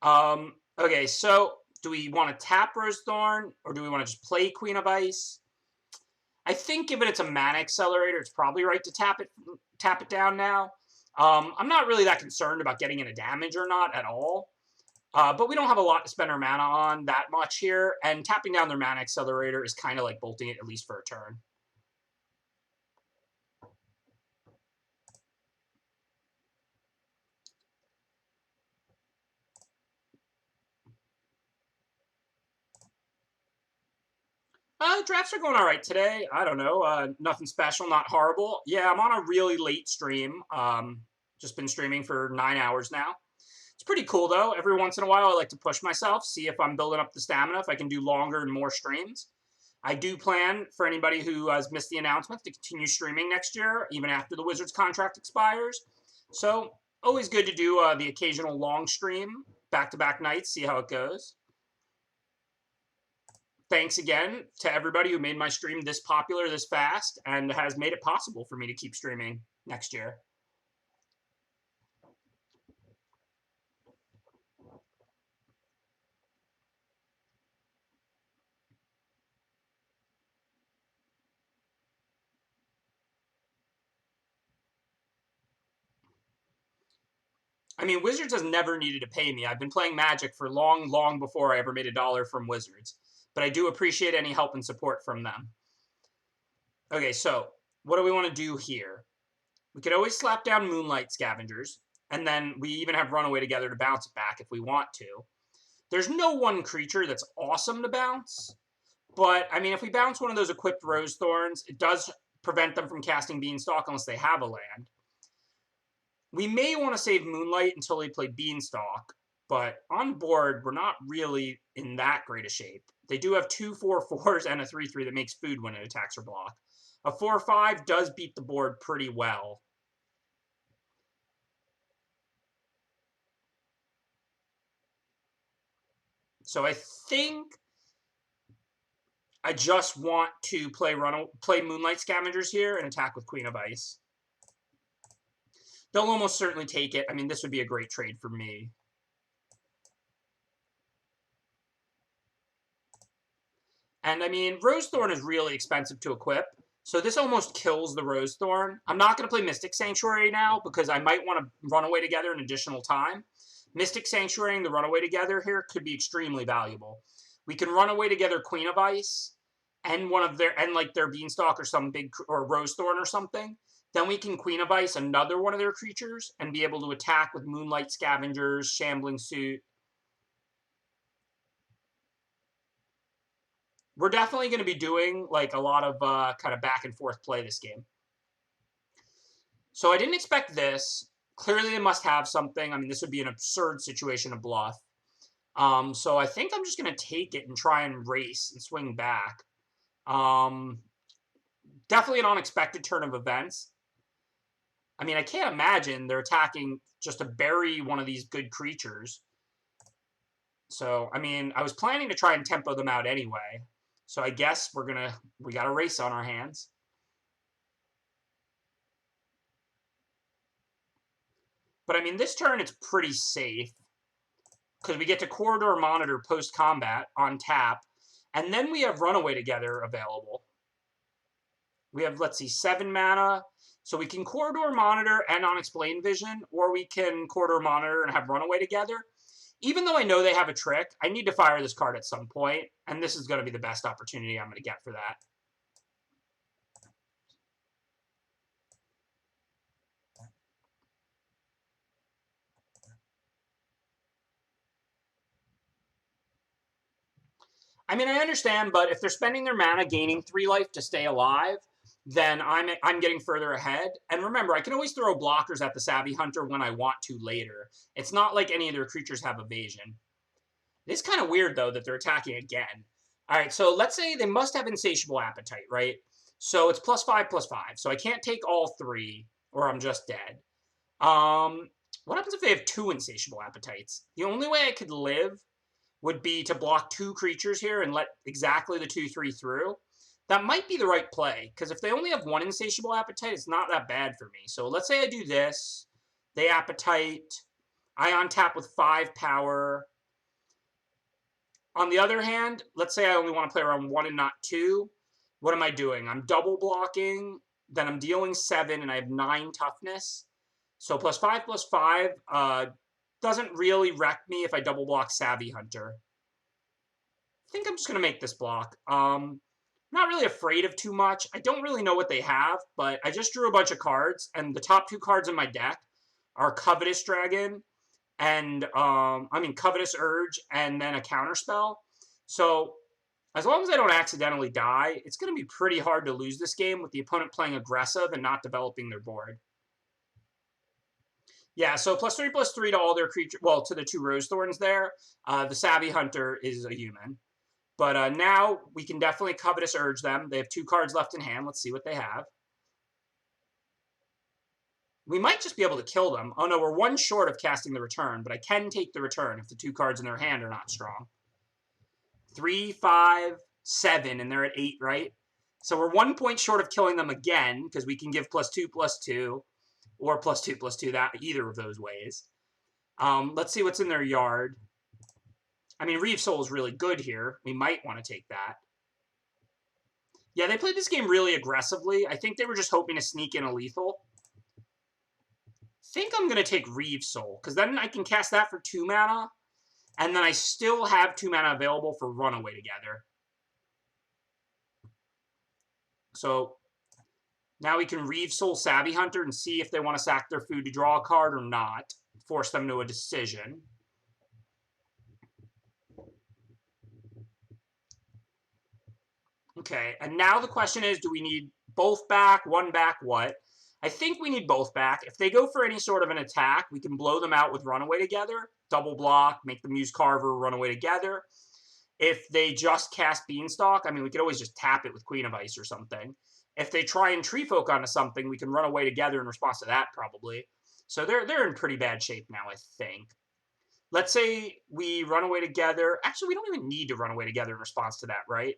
S1: Okay, so do we want to tap Rosethorn, or do we want to just play Queen of Ice? I think given it's a mana accelerator, it's probably right to tap it down now. I'm not really that concerned about getting into damage or not at all. But we don't have a lot to spend our mana on that much here, and tapping down their mana accelerator is kind of like bolting it at least for a turn. Drafts are going all right today. I don't know. Nothing special, not horrible. Yeah, I'm on a really late stream. Just been streaming for 9 hours now. It's pretty cool, though. Every once in a while, I like to push myself, see if I'm building up the stamina, if I can do longer and more streams. I do plan, for anybody who has missed the announcement, to continue streaming next year, even after the Wizards contract expires. So, always good to do the occasional long stream, back-to-back nights, see how it goes. Thanks again to everybody who made my stream this popular this fast and has made it possible for me to keep streaming next year. I mean, Wizards has never needed to pay me. I've been playing Magic for long, long before I ever made $1 from Wizards. But I do appreciate any help and support from them. Okay, so what do we want to do here? We could always slap down Moonlight Scavengers, and then we even have Runaway Together to bounce it back if we want to. There's no one creature that's awesome to bounce, but, I mean, if we bounce one of those equipped Rose Thorns, it does prevent them from casting Beanstalk unless they have a land. We may want to save Moonlight until they play Beanstalk, but on board, we're not really in that great a shape. They do have 2 4/4s and a 3/3 that makes food when it attacks or block. A 4/5 does beat the board pretty well. So I think I just want to play Moonlight Scavengers here and attack with Queen of Ice. They'll almost certainly take it. I mean, this would be a great trade for me. And, I mean, Rosethorn is really expensive to equip, so this almost kills the Rosethorn. I'm not going to play Mystic Sanctuary now because I might want to Runaway Together an additional time. Mystic Sanctuary and the Runaway Together here could be extremely valuable. We can Runaway Together Queen of Ice and like their Beanstalk or some or Rosethorn or something. Then we can Queen of Ice another one of their creatures and be able to attack with Moonlight Scavengers, Shambling Suit. We're definitely going to be doing like a lot of kind of back and forth play this game. So I didn't expect this. Clearly they must have something. I mean, this would be an absurd situation to bluff. So I think I'm just going to take it and try and race and swing back. Definitely an unexpected turn of events. I mean, I can't imagine they're attacking just to bury one of these good creatures. So, I mean, I was planning to try and tempo them out anyway. So I guess we got a race on our hands. But I mean, this turn it's pretty safe because we get to Corridor Monitor post-combat on tap, and then we have Runaway Together available. We have, let's see, 7 mana. So we can Corridor Monitor and Unexplained Vision, or we can Corridor Monitor and have Runaway Together. Even though I know they have a trick, I need to fire this card at some point, and this is going to be the best opportunity I'm going to get for that. I mean, I understand, but if they're spending their mana gaining 3 life to stay alive, then I'm getting further ahead. And remember, I can always throw blockers at the Savvy Hunter when I want to later. It's not like any of their creatures have evasion. It's kind of weird, though, that they're attacking again. All right, so let's say they must have Insatiable Appetite, right? So it's +5/+5. So I can't take all 3, or I'm just dead. What happens if they have 2 Insatiable Appetites? The only way I could live would be to block 2 creatures here and let exactly the 2/3 through. That might be the right play, because if they only have one insatiable appetite, it's not that bad for me. So let's say I do this. They appetite. I untap with 5 power. On the other hand, let's say I only want to play around 1 and not 2. What am I doing? I'm double blocking. Then I'm dealing 7, and I have 9 toughness. So +5/+5 doesn't really wreck me if I double block Savvy Hunter. I think I'm just going to make this block. Not really afraid of too much. I don't really know what they have, but I just drew a bunch of cards, and the top 2 cards in my deck are Covetous Dragon and, Covetous Urge, and then a counterspell. So as long as I don't accidentally die, it's going to be pretty hard to lose this game with the opponent playing aggressive and not developing their board. Yeah, so +3/+3 to all their creatures, well, to the 2 Rose Thorns there. The Savvy Hunter is a human. But now we can definitely Covetous Urge them. They have 2 cards left in hand. Let's see what they have. We might just be able to kill them. Oh no, we're 1 short of casting the return, but I can take the return if the 2 cards in their hand are not strong. 3, 5, 7, and they're at 8, right? So we're 1 point short of killing them again, because we can give +2/+2, or +2/+2, that either of those ways. Let's see what's in their yard. I mean, Reeve Soul is really good here. We might want to take that. Yeah, they played this game really aggressively. I think they were just hoping to sneak in a lethal. I think I'm going to take Reeve Soul, because then I can cast that for 2 mana, and then I still have 2 mana available for Runaway Together. So now we can Reeve Soul Savvy Hunter and see if they want to sack their food to draw a card or not. Force them to a decision. Okay, and now the question is, do we need both back, 1 back, what? I think we need both back. If they go for any sort of an attack, we can blow them out with Runaway Together. Double block, make them use Carver, Runaway Together. If they just cast Beanstalk, I mean, we could always just tap it with Queen of Ice or something. If they try and Tree Folk onto something, we can Runaway Together in response to that, probably. So they're in pretty bad shape now, I think. Let's say we Runaway Together. Actually, we don't even need to Runaway Together in response to that, right?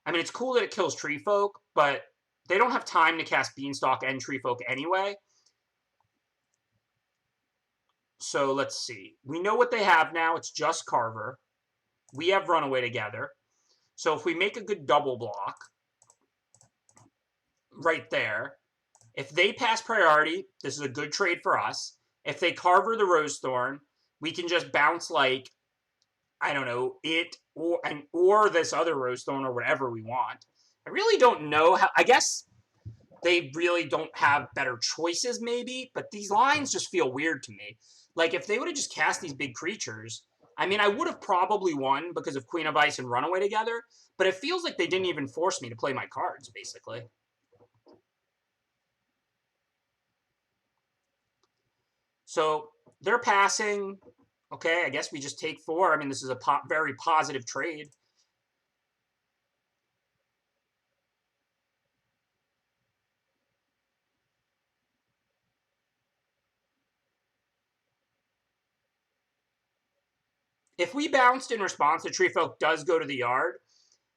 S1: I mean, it's cool that it kills Tree Folk, but they don't have time to cast Beanstalk and Tree Folk anyway. So let's see. We know what they have now. It's just Carver. We have Runaway Together. So if we make a good double block right there, if they pass priority, this is a good trade for us. If they Carver the Rose Thorn, we can just bounce like, I don't know, it or this other Rose Thorn or whatever we want. I really don't know how. I guess they really don't have better choices, maybe, but these lines just feel weird to me. Like, if they would have just cast these big creatures, I mean, I would have probably won because of Queen of Ice and Runaway Together, but it feels like they didn't even force me to play my cards, basically. So they're passing. Okay, I guess we just take 4. I mean, this is a very positive trade. If we bounced in response, the Tree Folk does go to the yard.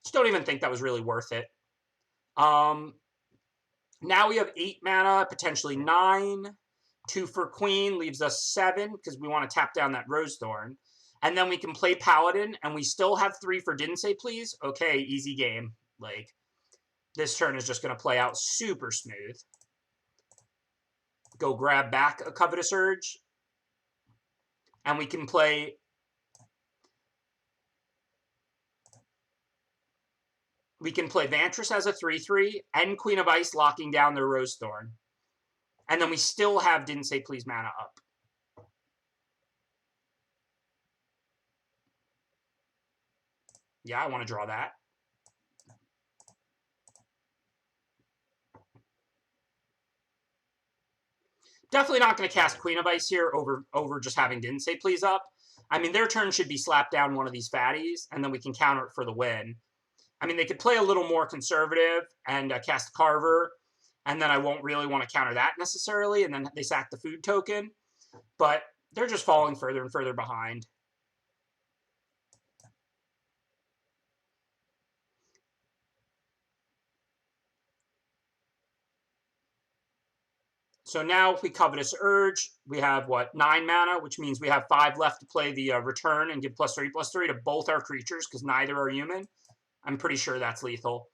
S1: Just don't even think that was really worth it. Now we have 8 mana, potentially 9. 2 for Queen leaves us 7 because we want to tap down that Rose Thorn. And then we can play Paladin, and we still have 3 for Didn't Say Please. Okay, easy game. Like, this turn is just going to play out super smooth. Go grab back a Covetous Urge. And we can play... We can play Vantress as a 3/3 and Queen of Ice locking down their Rose Thorn. And then we still have Didn't Say Please mana up. Yeah, I want to draw that. Definitely not going to cast Queen of Ice here over just having Didn't Say Please up. I mean, their turn should be slap down one of these fatties, and then we can counter it for the win. I mean, they could play a little more conservative and cast Carver, and then I won't really want to counter that necessarily, and then they sack the food token. But they're just falling further and further behind. So now if we Covetous Urge, we have, what, 9 mana, which means we have 5 left to play the return and give +3/+3 to both our creatures, because neither are human. I'm pretty sure that's lethal.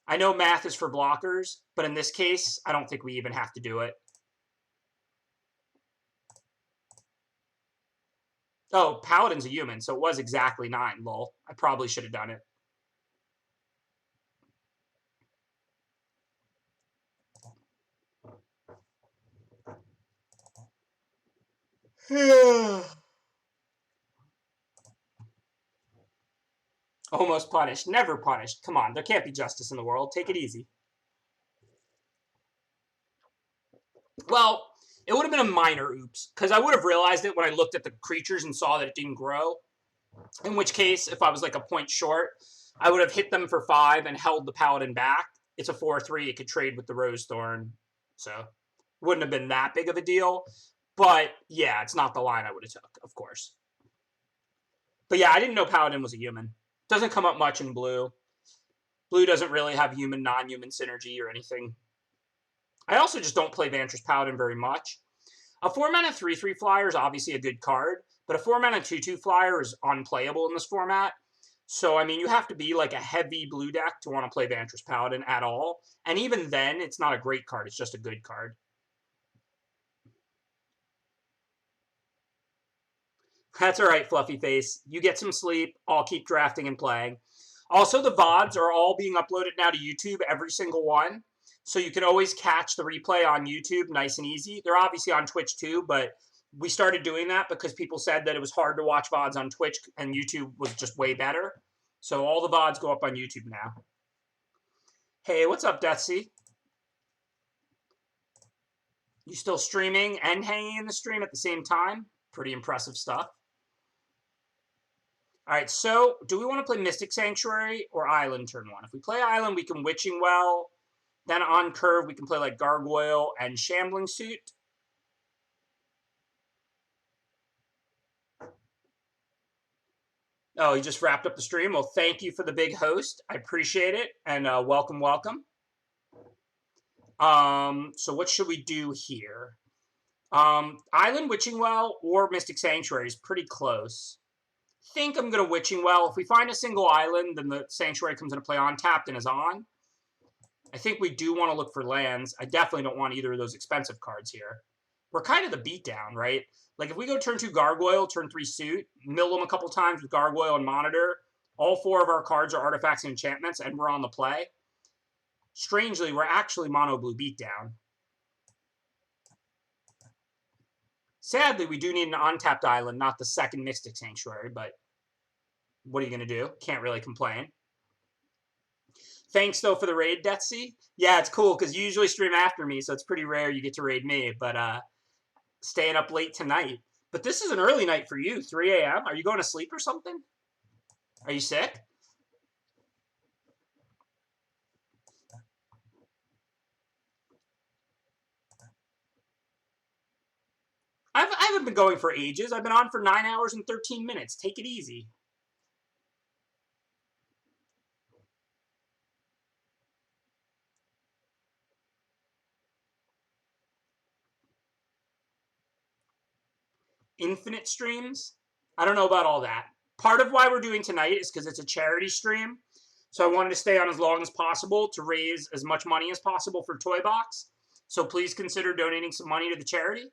S1: I know math is for blockers, but in this case, I don't think we even have to do it. Oh, Paladin's a human, so it was exactly 9, lol. I probably should have done it. Almost punished. Never punished. Come on, there can't be justice in the world. Take it easy. Well, it would have been a minor oops, because I would have realized it when I looked at the creatures and saw that it didn't grow. In which case, if I was like a point short, I would have hit them for 5 and held the Paladin back. It's a 4/3. It could trade with the Rose Thorn, so wouldn't have been that big of a deal. But yeah, it's not the line I would have took, of course. But yeah, I didn't know Paladin was a human. Doesn't come up much in blue. Blue doesn't really have human, non-human synergy or anything. I also just don't play Vantress Paladin very much. A 4-mana 3/3 flyer is obviously a good card, but a 4-mana 2/2 flyer is unplayable in this format. So, I mean, you have to be like a heavy blue deck to want to play Vantress Paladin at all. And even then, it's not a great card. It's just a good card. That's all right, Fluffy Face. You get some sleep. I'll keep drafting and playing. Also, the VODs are all being uploaded now to YouTube, every single one. So you can always catch the replay on YouTube nice and easy. They're obviously on Twitch too, but we started doing that because people said that it was hard to watch VODs on Twitch and YouTube was just way better. So all the VODs go up on YouTube now. Hey, what's up, Deathsea? You still streaming and hanging in the stream at the same time? Pretty impressive stuff. All right, so do we want to play Mystic Sanctuary or Island turn 1? If we play Island, we can Witching Well. Then on curve, we can play like Gargoyle and Shambling Suit. Oh, you just wrapped up the stream? Well, thank you for the big host. I appreciate it. And welcome, welcome. So what should we do here? Island, Witching Well, or Mystic Sanctuary is pretty close. I think I'm going to Witching Well. If we find a single island, then the Sanctuary comes into play untapped and is on. I think we do want to look for lands. I definitely don't want either of those expensive cards here. We're kind of the beatdown, right? Like if we go turn 2 Gargoyle, turn 3 Suit, mill them a couple times with Gargoyle and Monitor, all 4 of our cards are artifacts and enchantments, and we're on the play. Strangely, we're actually mono blue beatdown. Sadly, we do need an untapped island, not the second Mystic Sanctuary, but what are you going to do? Can't really complain. Thanks, though, for the raid, Deathsea. Yeah, it's cool, because you usually stream after me, so it's pretty rare you get to raid me, but staying up late tonight. But this is an early night for you, 3 a.m. Are you going to sleep or something? Are you sick? I haven't been going for ages. I've been on for 9 hours and 13 minutes. Take it easy. Infinite streams? I don't know about all that. Part of why we're doing tonight is because it's a charity stream. So I wanted to stay on as long as possible to raise as much money as possible for Toy Box. So please consider donating some money to the charity.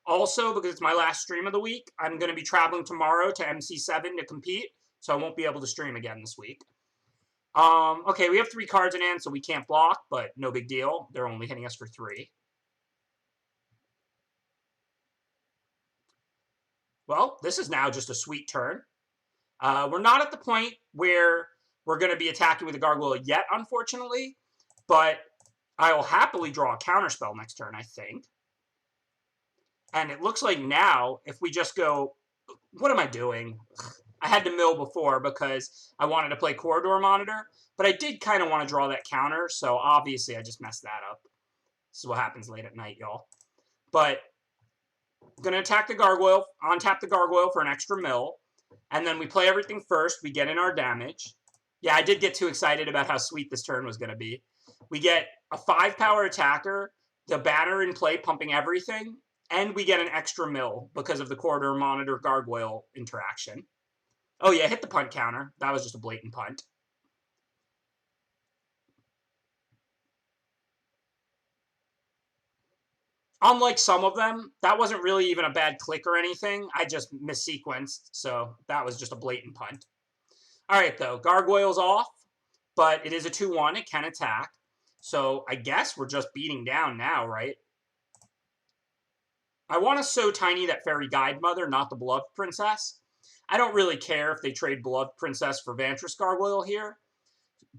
S1: Also, because it's my last stream of the week, I'm going to be traveling tomorrow to MC7 to compete. So I won't be able to stream again this week. Okay, we have 3 cards in hand, so we can't block, but no big deal. They're only hitting us for 3. Well, this is now just a sweet turn. We're not at the point where we're going to be attacking with a Gargoyle yet, unfortunately. But I will happily draw a counterspell next turn, I think. And it looks like now, if we just go... What am I doing? I had to mill before because I wanted to play Corridor Monitor. But I did kind of want to draw that counter, so obviously I just messed that up. This is what happens late at night, y'all. But I'm going to attack the Gargoyle, untap the Gargoyle for an extra mill. And then we play everything first. We get in our damage. Yeah, I did get too excited about how sweet this turn was going to be. We get a 5-power attacker, the banner in play pumping everything, and we get an extra mill because of the corridor monitor gargoyle interaction. Oh yeah, hit the punt counter. That was just a blatant punt. Unlike some of them, that wasn't really even a bad click or anything. I just missequenced, so that was just a blatant punt. All right, though. Gargoyle's off, but it is a 2-1. It can attack. So I guess we're just beating down now, right? I want to So Tiny that Fairy Guide Mother, not the Beloved Princess. I don't really care if they trade Beloved Princess for Vantress Gargoyle here,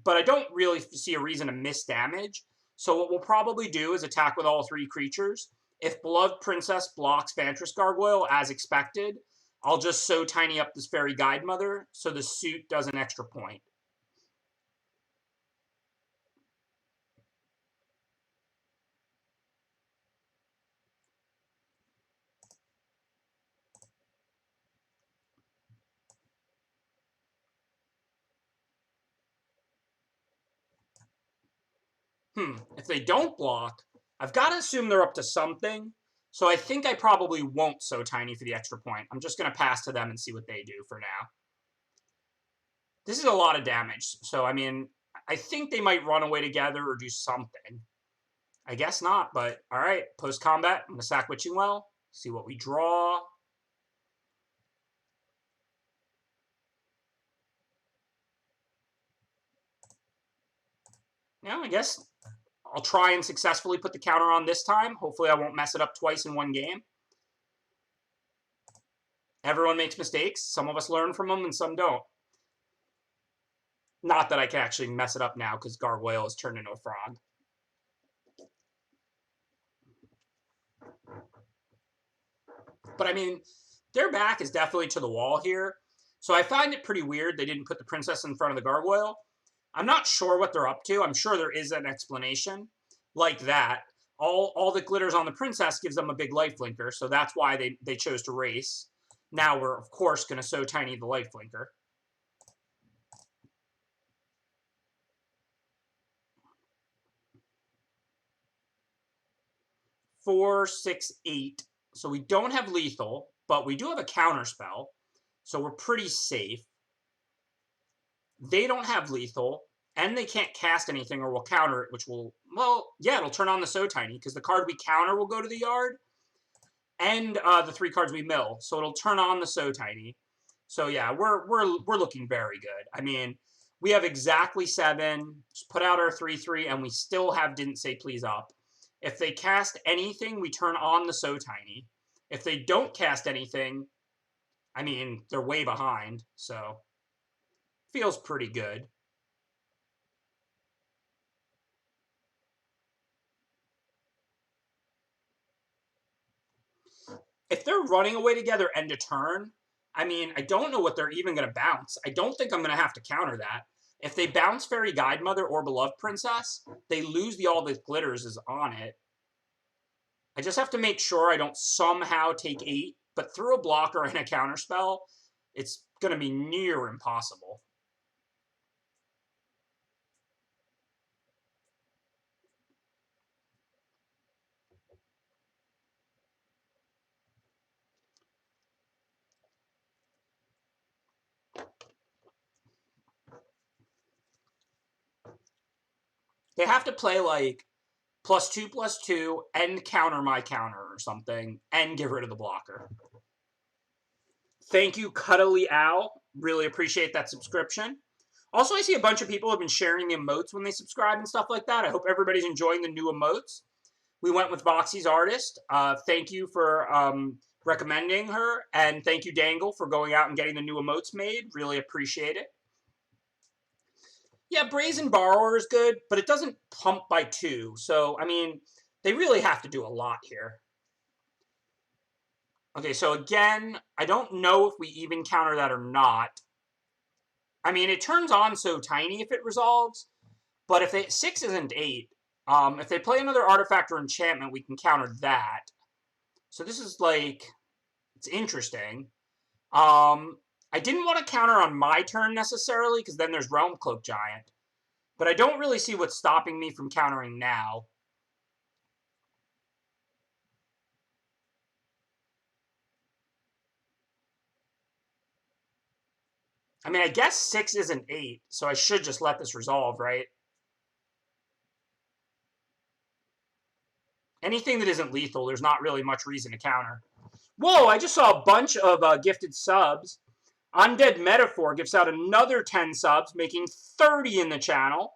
S1: but I don't really see a reason to miss damage. So what we'll probably do is attack with all 3 creatures. If Beloved Princess blocks Vantress Gargoyle, as expected, I'll just So Tiny up this Fairy Guide Mother so the suit does an extra point. If they don't block, I've got to assume they're up to something. So I think I probably won't So Tiny for the extra point. I'm just going to pass to them and see what they do for now. This is a lot of damage. So, I mean, I think they might run away together or do something. I guess not, but all right. Post-combat, I'm going to sack Witching Well. See what we draw. Yeah, I guess I'll try and successfully put the counter on this time. Hopefully I won't mess it up twice in one game. Everyone makes mistakes. Some of us learn from them and some don't. Not that I can actually mess it up now because Gargoyle is turned into a frog. But I mean, their back is definitely to the wall here. So I find it pretty weird they didn't put the princess in front of the Gargoyle. I'm not sure what they're up to. I'm sure there is an explanation like that. All that glitters on the princess gives them a big lifelinker, so that's why they chose to race. Now we're, of course, going to So Tiny the lifelinker. 4, 6, 8. So we don't have lethal, but we do have a counter spell. So we're pretty safe. They don't have lethal, and they can't cast anything or we'll counter it, which will, well, yeah, it'll turn on the So Tiny, because the card we counter will go to the yard, and the 3 cards we mill. So it'll turn on the So Tiny. So yeah, we're looking very good. I mean, we have exactly 7. Just put out our 3/3, and we still have Didn't Say Please up. If they cast anything, we turn on the So Tiny. If they don't cast anything, I mean, they're way behind, so feels pretty good. If they're running away together end of turn, I mean, I don't know what they're even going to bounce. I don't think I'm going to have to counter that. If they bounce Fairy Guide Mother or Beloved Princess, they lose the All That Glitters is on it. I just have to make sure I don't somehow take 8, but through a blocker and a counterspell, it's going to be near impossible. They have to play like +2/+2 and counter my counter or something and get rid of the blocker. Thank you, Cuddly Owl. Really appreciate that subscription. Also, I see a bunch of people have been sharing the emotes when they subscribe and stuff like that. I hope everybody's enjoying the new emotes. We went with Voxy's artist. Thank you for recommending her. And thank you, Dangle, for going out and getting the new emotes made. Really appreciate it. Yeah, Brazen Borrower is good, but it doesn't pump by 2. So, I mean, they really have to do a lot here. Okay, so again, I don't know if we even counter that or not. I mean, it turns on So Tiny if it resolves, but if 6 isn't 8, if they play another artifact or enchantment, we can counter that. So this is like, it's interesting. I didn't want to counter on my turn necessarily, because then there's Realm Cloak Giant. But I don't really see what's stopping me from countering now. I mean, I guess 6 isn't 8, so I should just let this resolve, right? Anything that isn't lethal, there's not really much reason to counter. Whoa, I just saw a bunch of gifted subs. Undead Metaphor gives out another 10 subs, making 30 in the channel.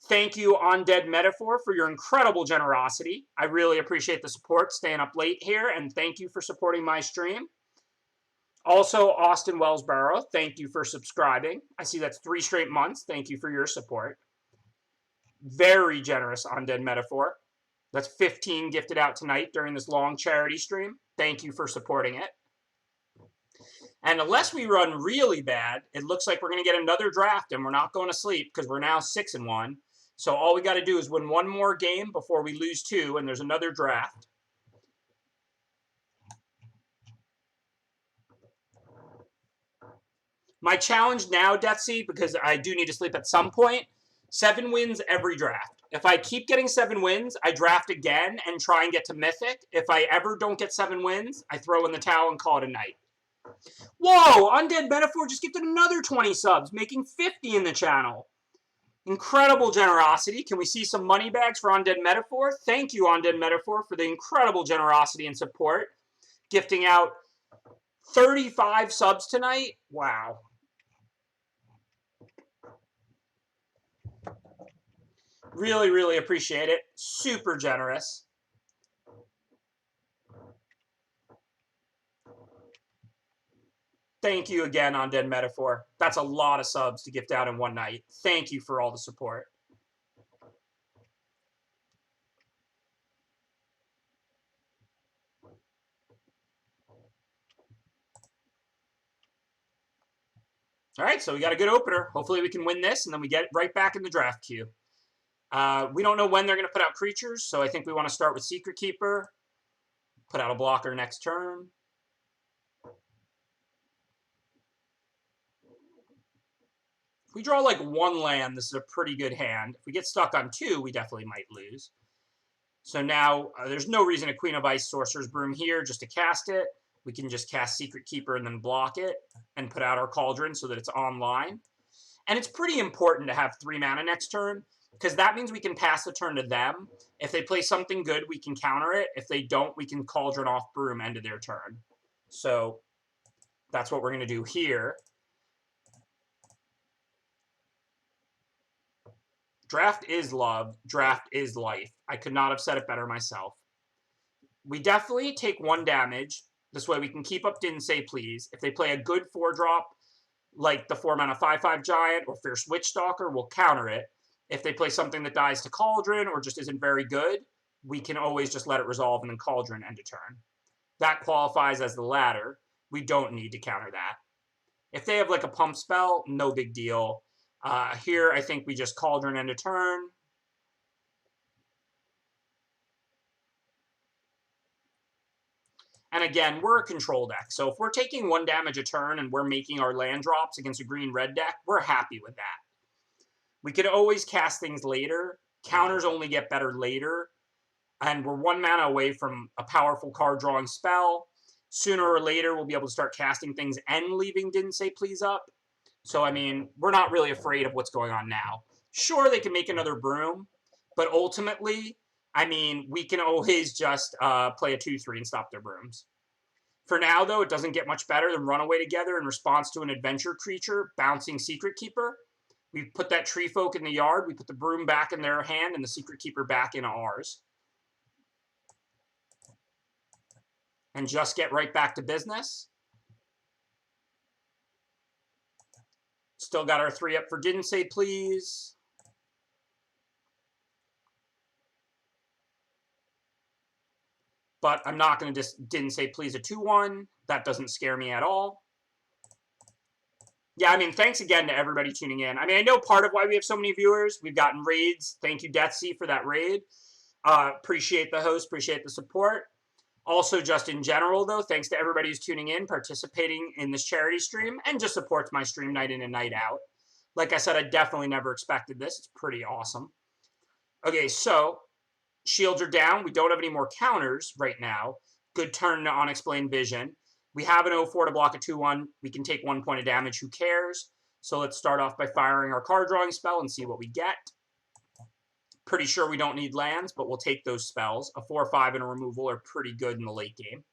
S1: Thank you, Undead Metaphor, for your incredible generosity. I really appreciate the support, staying up late here, and thank you for supporting my stream. Also, Austin Wellsboro, thank you for subscribing. I see that's 3 straight months. Thank you for your support. Very generous, Undead Metaphor. That's 15 gifted out tonight during this long charity stream. Thank you for supporting it. And unless we run really bad, it looks like we're going to get another draft, and we're not going to sleep because we're now 6-1. So all we got to do is win one more game before we lose 2, and there's another draft. My challenge now, Deathsea, because I do need to sleep at some point, 7 wins every draft. If I keep getting 7 wins, I draft again and try and get to Mythic. If I ever don't get 7 wins, I throw in the towel and call it a night. Whoa! Undead Metaphor just gifted another 20 subs, making 50 in the channel. Incredible generosity. Can we see some money bags for Undead Metaphor? Thank you, Undead Metaphor, for the incredible generosity and support. Gifting out 35 subs tonight. Wow. Really, really appreciate it. Super generous. Thank you again, Undead Metaphor. That's a lot of subs to gift out in one night. Thank you for all the support. All right, so we got a good opener. Hopefully we can win this, and then we get right back in the draft queue. We don't know when they're going to put out creatures, so I think we want to start with Secret Keeper. Put out a blocker next turn. If we draw like 1 land, this is a pretty good hand. If we get stuck on 2, we definitely might lose. So now there's no reason a Queen of Ice Sorcerer's Broom here just to cast it. We can just cast Secret Keeper and then block it and put out our Cauldron so that it's online. And it's pretty important to have 3 mana next turn, because that means we can pass the turn to them. If they play something good, we can counter it. If they don't, we can Cauldron off Broom end of their turn. So that's what we're going to do here. Draft is love. Draft is life. I could not have said it better myself. We definitely take 1 damage. This way we can keep up Didn't Say Please. If they play a good 4-drop, like the 4-mana 5/5 Giant or Fierce Witchstalker, we'll counter it. If they play something that dies to Cauldron or just isn't very good, we can always just let it resolve and then Cauldron end a turn. That qualifies as the latter. We don't need to counter that. If they have like a pump spell, no big deal. Here, I think we just Cauldron end a turn. And again, we're a control deck. So if we're taking 1 damage a turn and we're making our land drops against a green-red deck, we're happy with that. We could always cast things later. Counters only get better later. And we're 1 mana away from a powerful card-drawing spell. Sooner or later, we'll be able to start casting things and leaving Didn't Say Please up. So, I mean, we're not really afraid of what's going on now. Sure, they can make another Broom, but ultimately, I mean, we can always just play a 2/3 and stop their Brooms. For now, though, it doesn't get much better than Runaway Together in response to an adventure creature bouncing Secret Keeper. We put that Tree Folk in the yard, we put the Broom back in their hand, and the Secret Keeper back in ours. And just get right back to business. Still got our 3 up for Didn't Say Please. But I'm not going to just Didn't Say Please a 2/1. That doesn't scare me at all. Yeah, I mean, thanks again to everybody tuning in. I mean, I know part of why we have so many viewers. We've gotten raids. Thank you, Deathsea, for that raid. Appreciate the host. Appreciate the support. Also, just in general, though, thanks to everybody who's tuning in, participating in this charity stream, and just supports my stream night in and night out. Like I said, I definitely never expected this. It's pretty awesome. Okay, so shields are down. We don't have any more counters right now. Good turn to Unexplained Vision. We have an 0-4 to block a 2-1. We can take 1 point of damage. Who cares? So let's start off by firing our card drawing spell and see what we get. Pretty sure we don't need lands, but we'll take those spells. A 4-5 and a removal are pretty good in the late game.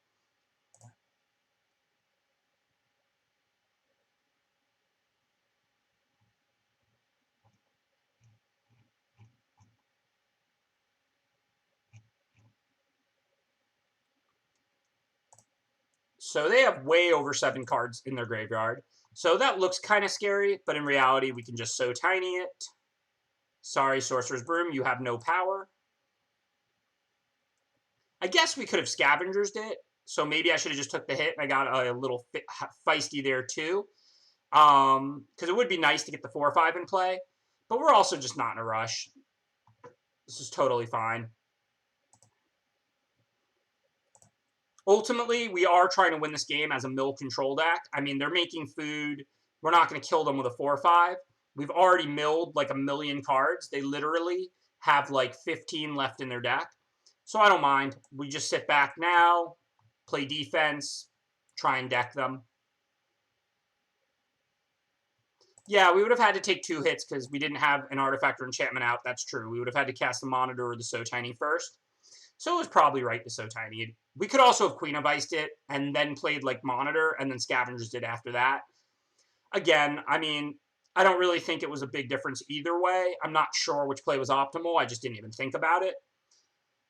S1: So they have way over 7 cards in their graveyard. So that looks kind of scary, but in reality, we can just so tiny it. Sorry, Sorcerer's Broom, you have no power. I guess we could have Scavengers it, so maybe I should have just took the hit and I got a little feisty there too. Because it would be nice to get the 4-5 in play, but we're also just not in a rush. This is totally fine. Ultimately, we are trying to win this game as a mill-control deck. I mean, they're making food. We're not going to kill them with a 4-5. We've already milled like 1 million cards. They literally have like 15 left in their deck. So I don't mind. We just sit back now, play defense, try and deck them. Yeah, we would have had to take 2 hits because we didn't have an artifact or enchantment out. That's true. We would have had to cast the Monitor or the So Tiny first. So it was probably right to So Tiny. We could also have Queen of Iced it and then played like Monitor and then Scavengers did after that. Again, I mean, I don't really think it was a big difference either way. I'm not sure which play was optimal. I just didn't even think about it.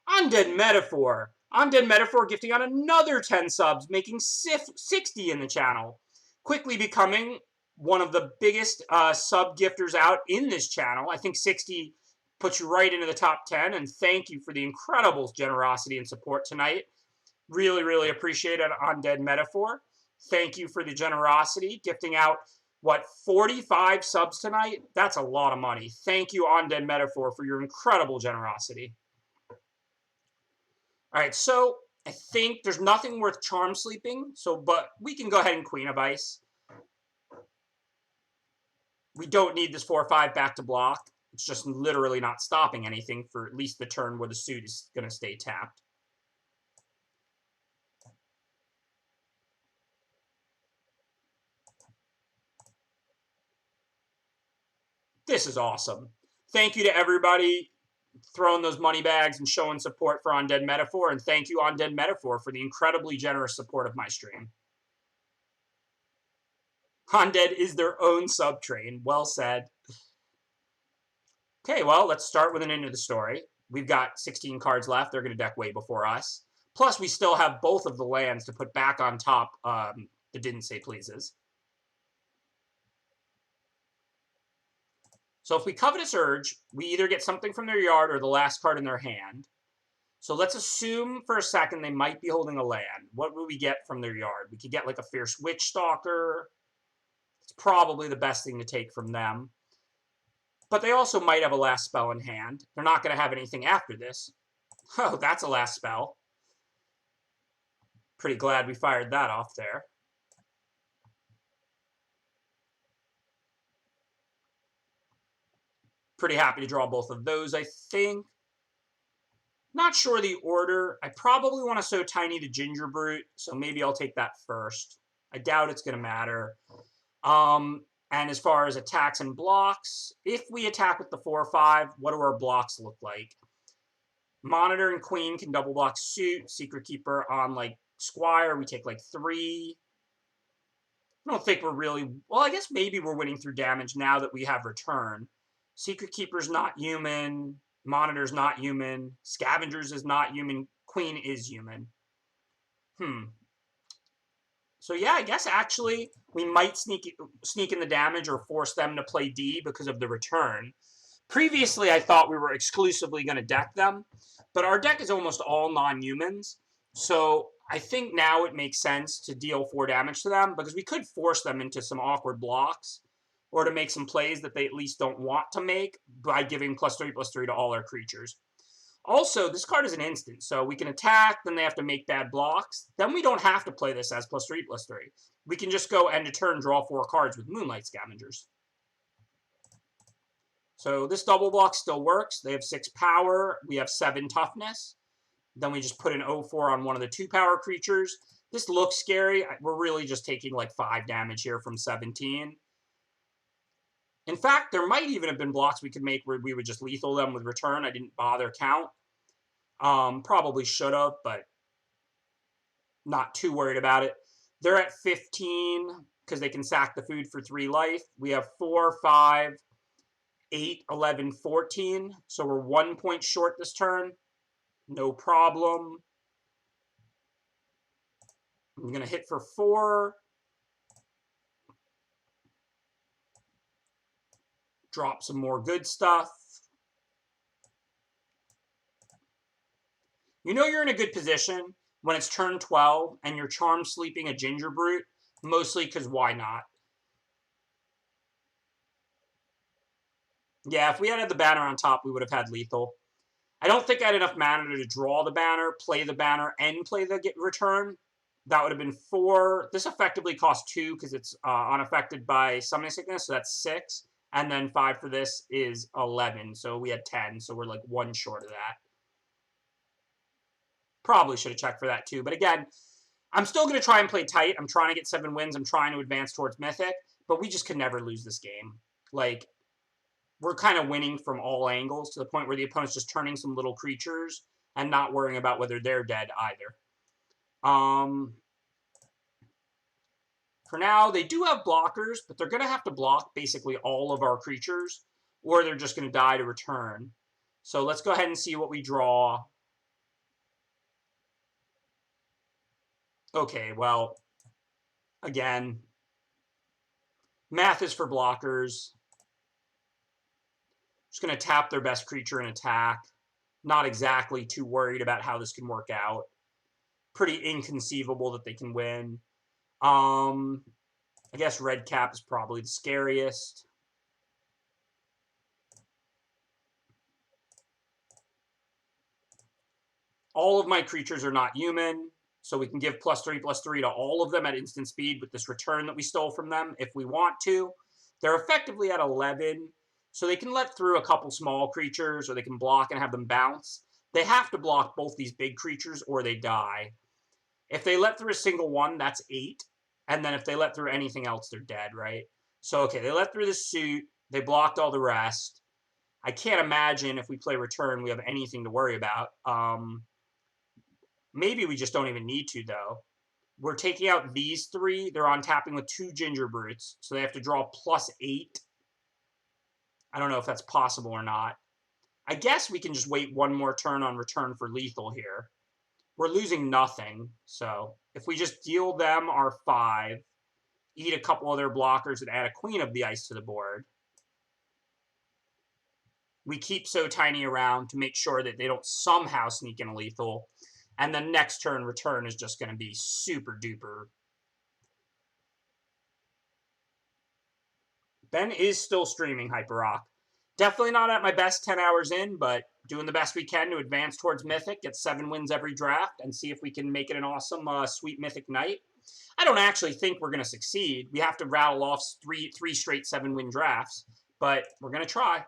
S1: Undead Metaphor. Undead Metaphor gifting on another 10 subs, making 60 in the channel. Quickly becoming one of the biggest sub gifters out in this channel. I think 60 puts you right into the top 10, and thank you for the incredible generosity and support tonight. Really, really appreciate it, Undead Metaphor. Thank you for the generosity, gifting out, what, 45 subs tonight? That's a lot of money. Thank you, Undead Metaphor, for your incredible generosity. All right, so I think there's nothing worth Charm Sleeping, but we can go ahead and Queen of Ice. We don't need this 4-5 back to block. It's just literally not stopping anything for at least the turn where the suit is going to stay tapped. This is awesome. Thank you to everybody throwing those money bags and showing support for Undead Metaphor, and thank you, Undead Metaphor, for the incredibly generous support of my stream. Undead is their own sub-train. Well said. Okay, well, let's start with an end of the story. We've got 16 cards left. They're going to deck way before us. Plus, we still have both of the lands to put back on top the Didn't Say Pleases. So if we Covetous Urge, we either get something from their yard or the last card in their hand. So let's assume for a second they might be holding a land. What would we get from their yard? We could get like a Fierce Witch Stalker. It's probably the best thing to take from them. But they also might have a last spell in hand. They're not going to have anything after this. Oh, that's a last spell. Pretty glad we fired that off there. Pretty happy to draw both of those, I think. Not sure the order. I probably want to So Tiny the Ginger Brute, so maybe I'll take that first. I doubt it's going to matter. And as far as attacks and blocks, if we attack with the 4-5, what do our blocks look like? Monitor and Queen can double block suit. Secret Keeper on, like, Squire, we take, like, 3. I don't think we're really... Well, I guess maybe we're winning through damage now that we have Return. Secret Keeper's not human. Monitor's not human. Scavengers is not human. Queen is human. So yeah, I guess actually we might sneak in the damage or force them to play D because of the return. Previously, I thought we were exclusively going to deck them, but our deck is almost all non-humans. So I think now it makes sense to deal 4 damage to them because we could force them into some awkward blocks or to make some plays that they at least don't want to make by giving +3/+3 to all our creatures. Also, this card is an instant, so we can attack, then they have to make bad blocks. Then we don't have to play this as +3/+3. We can just go end of turn, draw 4 cards with Moonlight Scavengers. So this double block still works. They have 6 power. We have 7 toughness. Then we just put an 0/4 on one of the 2 power creatures. This looks scary. We're really just taking like 5 damage here from 17. In fact, there might even have been blocks we could make where we would just lethal them with return. I didn't bother count. Probably should have, but not too worried about it. They're at 15 because they can sack the food for 3 life. We have 4, 5, 8, 11, 14. So we're 1 point short this turn. No problem. I'm going to hit for 4. Drop some more good stuff. You know you're in a good position when it's turn 12 and you're charm sleeping a Ginger Brute, mostly because why not? Yeah, if we had the banner on top, we would have had lethal. I don't think I had enough mana to draw the banner, play the banner, and play the return. That would have been 4. This effectively costs 2 because it's unaffected by Summoning Sickness, so that's 6. And then 5 for this is 11, so we had 10, so we're like 1 short of that. Probably should have checked for that too, but again, I'm still going to try and play tight. I'm trying to get 7 wins. I'm trying to advance towards Mythic, but we just could never lose this game. Like, we're kind of winning from all angles to the point where the opponent's just turning some little creatures and not worrying about whether they're dead either. For now, they do have blockers, but they're going to have to block basically all of our creatures, or they're just going to die to return. So let's go ahead and see what we draw. Okay, well, again, math is for blockers. Just going to tap their best creature and attack. Not exactly too worried about how this can work out. Pretty inconceivable that they can win. I guess red cap is probably the scariest. All of my creatures are not human, so we can give +3/+3 to all of them at instant speed with this return that we stole from them if we want to. They're effectively at 11, so they can let through a couple small creatures, or they can block and have them bounce. They have to block both these big creatures or they die. If they let through a single one, that's 8. And then if they let through anything else, they're dead, right? So, okay, they let through the suit. They blocked all the rest. I can't imagine if we play return we have anything to worry about. Maybe we just don't even need to, though. We're taking out these 3. They're on tapping with 2 Ginger Brutes, so they have to draw +8. I don't know if that's possible or not. I guess we can just wait 1 more turn on return for lethal here. We're losing nothing, so if we just deal them our 5, eat a couple of their blockers, and add a Queen of the Ice to the board, we keep So Tiny around to make sure that they don't somehow sneak in a lethal, and the next turn return is just going to be super duper. Ben is still streaming Hyper Rock. Definitely not at my best 10 hours in, but doing the best we can to advance towards Mythic, get 7 wins every draft, and see if we can make it an awesome, sweet Mythic night. I don't actually think we're going to succeed. We have to rattle off three straight 7-win drafts, but we're going to try.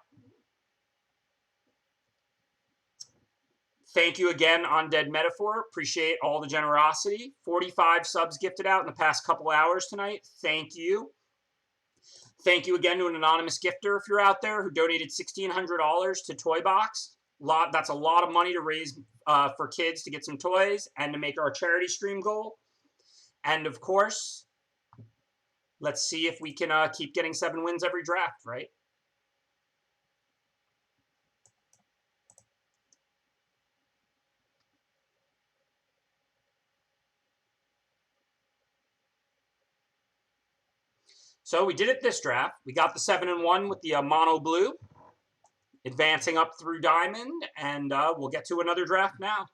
S1: Thank you again, Undead Metaphor. Appreciate all the generosity. 45 subs gifted out in the past couple hours tonight. Thank you. Thank you again to an anonymous gifter, if you're out there, who donated $1,600 to Toy Box. That's a lot of money to raise for kids to get some toys and to make our charity stream goal. And, of course, let's see if we can keep getting 7 wins every draft, right? So we did it this draft. We got the 7-1 with the mono blue, advancing up through diamond, and we'll get to another draft now.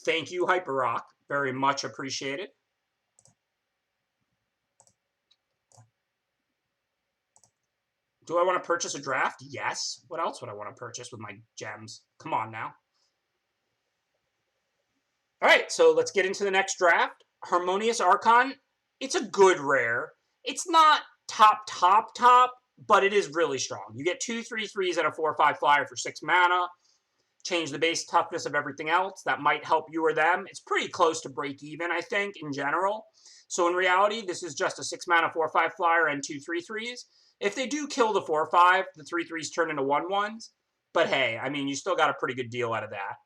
S1: Thank you, Hyper Rock. Very much appreciated. Do I want to purchase a draft? Yes. What else would I want to purchase with my gems? Come on now. All right, so let's get into the next draft. Harmonious Archon. It's a good rare. It's not top, but it is really strong. You get 2 3/3s and a 4/5 flyer for 6 mana. Change the base toughness of everything else. That might help you or them. It's pretty close to break even, I think, in general. So in reality, this is just a 6 mana 4/5 flyer and 2 3/3s. If they do kill the 4/5, the 3/3s turn into 1/1s. But hey, I mean, you still got a pretty good deal out of that.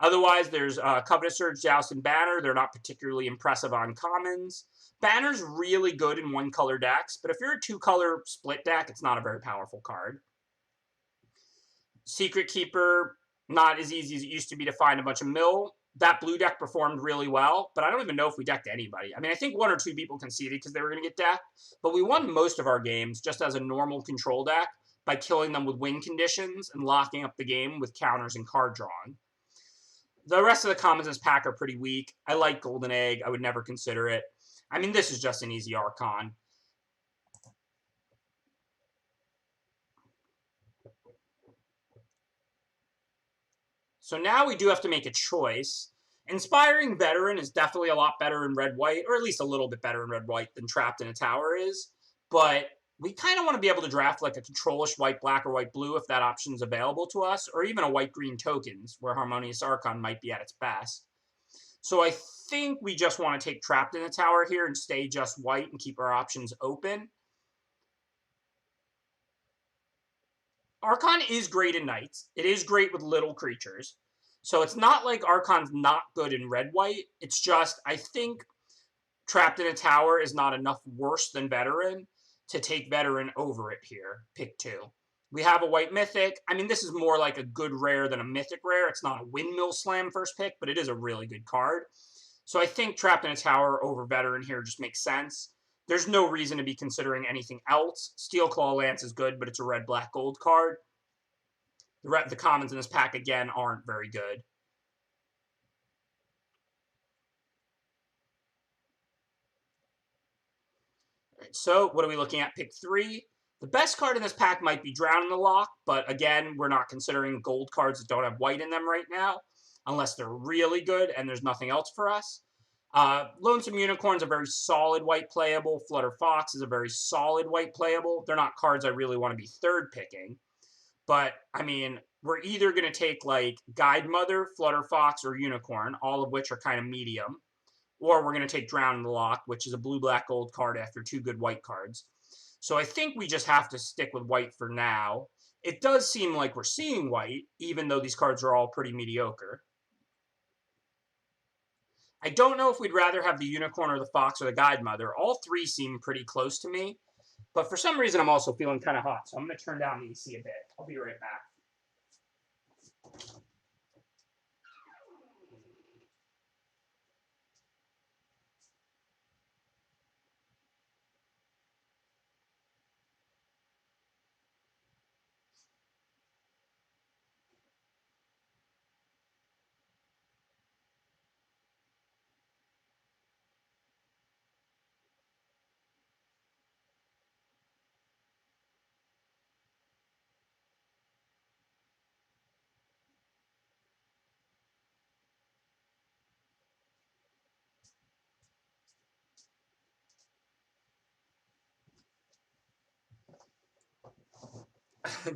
S1: Otherwise, there's Covenant Surge, Joust, and Banner. They're not particularly impressive on commons. Banner's really good in one-color decks, but if you're a two-color split deck, it's not a very powerful card. Secret Keeper, not as easy as it used to be to find a bunch of mill. That blue deck performed really well, but I don't even know if we decked anybody. I mean, I think 1 or 2 people conceded because they were going to get decked, but we won most of our games just as a normal control deck by killing them with win conditions and locking up the game with counters and card drawing. The rest of the commons in this pack are pretty weak. I like Golden Egg. I would never consider it. I mean, this is just an easy Archon. So now we do have to make a choice. Inspiring Veteran is definitely a lot better in red-white, or at least a little bit better in red-white than Trapped in a Tower is. But we kind of want to be able to draft like a control-ish white-black or white-blue if that option is available to us, or even a white-green tokens, where Harmonious Archon might be at its best. So I think we just want to take Trapped in a Tower here and stay just white and keep our options open. Archon is great in Knights. It is great with little creatures. So it's not like Archon's not good in red-white. It's just, I think Trapped in a Tower is not enough worse than Veteran to take Veteran over it here. Pick 2. We have a white mythic. I mean, this is more like a good rare than a mythic rare. It's not a windmill slam first pick, but it is a really good card. So I think Trapped in a Tower over Veteran here just makes sense. There's no reason to be considering anything else. Steelclaw Lance is good, but it's a red, black, gold card. The commons in this pack, again, aren't very good. Right, so what are we looking at? Pick 3. The best card in this pack might be Drown in the Loch, but again, we're not considering gold cards that don't have white in them right now, unless they're really good and there's nothing else for us. Lonesome Unicorn's a very solid white playable. Flutter Fox is a very solid white playable. They're not cards I really want to be third picking. But, I mean, we're either going to take, like, Guide Mother, Flutter Fox, or Unicorn, all of which are kind of medium. Or we're going to take Drown in the Loch, which is a blue, black, gold card after 2 good white cards. So I think we just have to stick with white for now. It does seem like we're seeing white, even though these cards are all pretty mediocre. I don't know if we'd rather have the Unicorn or the Fox or the Guide Mother. All 3 seem pretty close to me. But for some reason, I'm also feeling kind of hot. So I'm going to turn down the AC a bit. I'll be right back.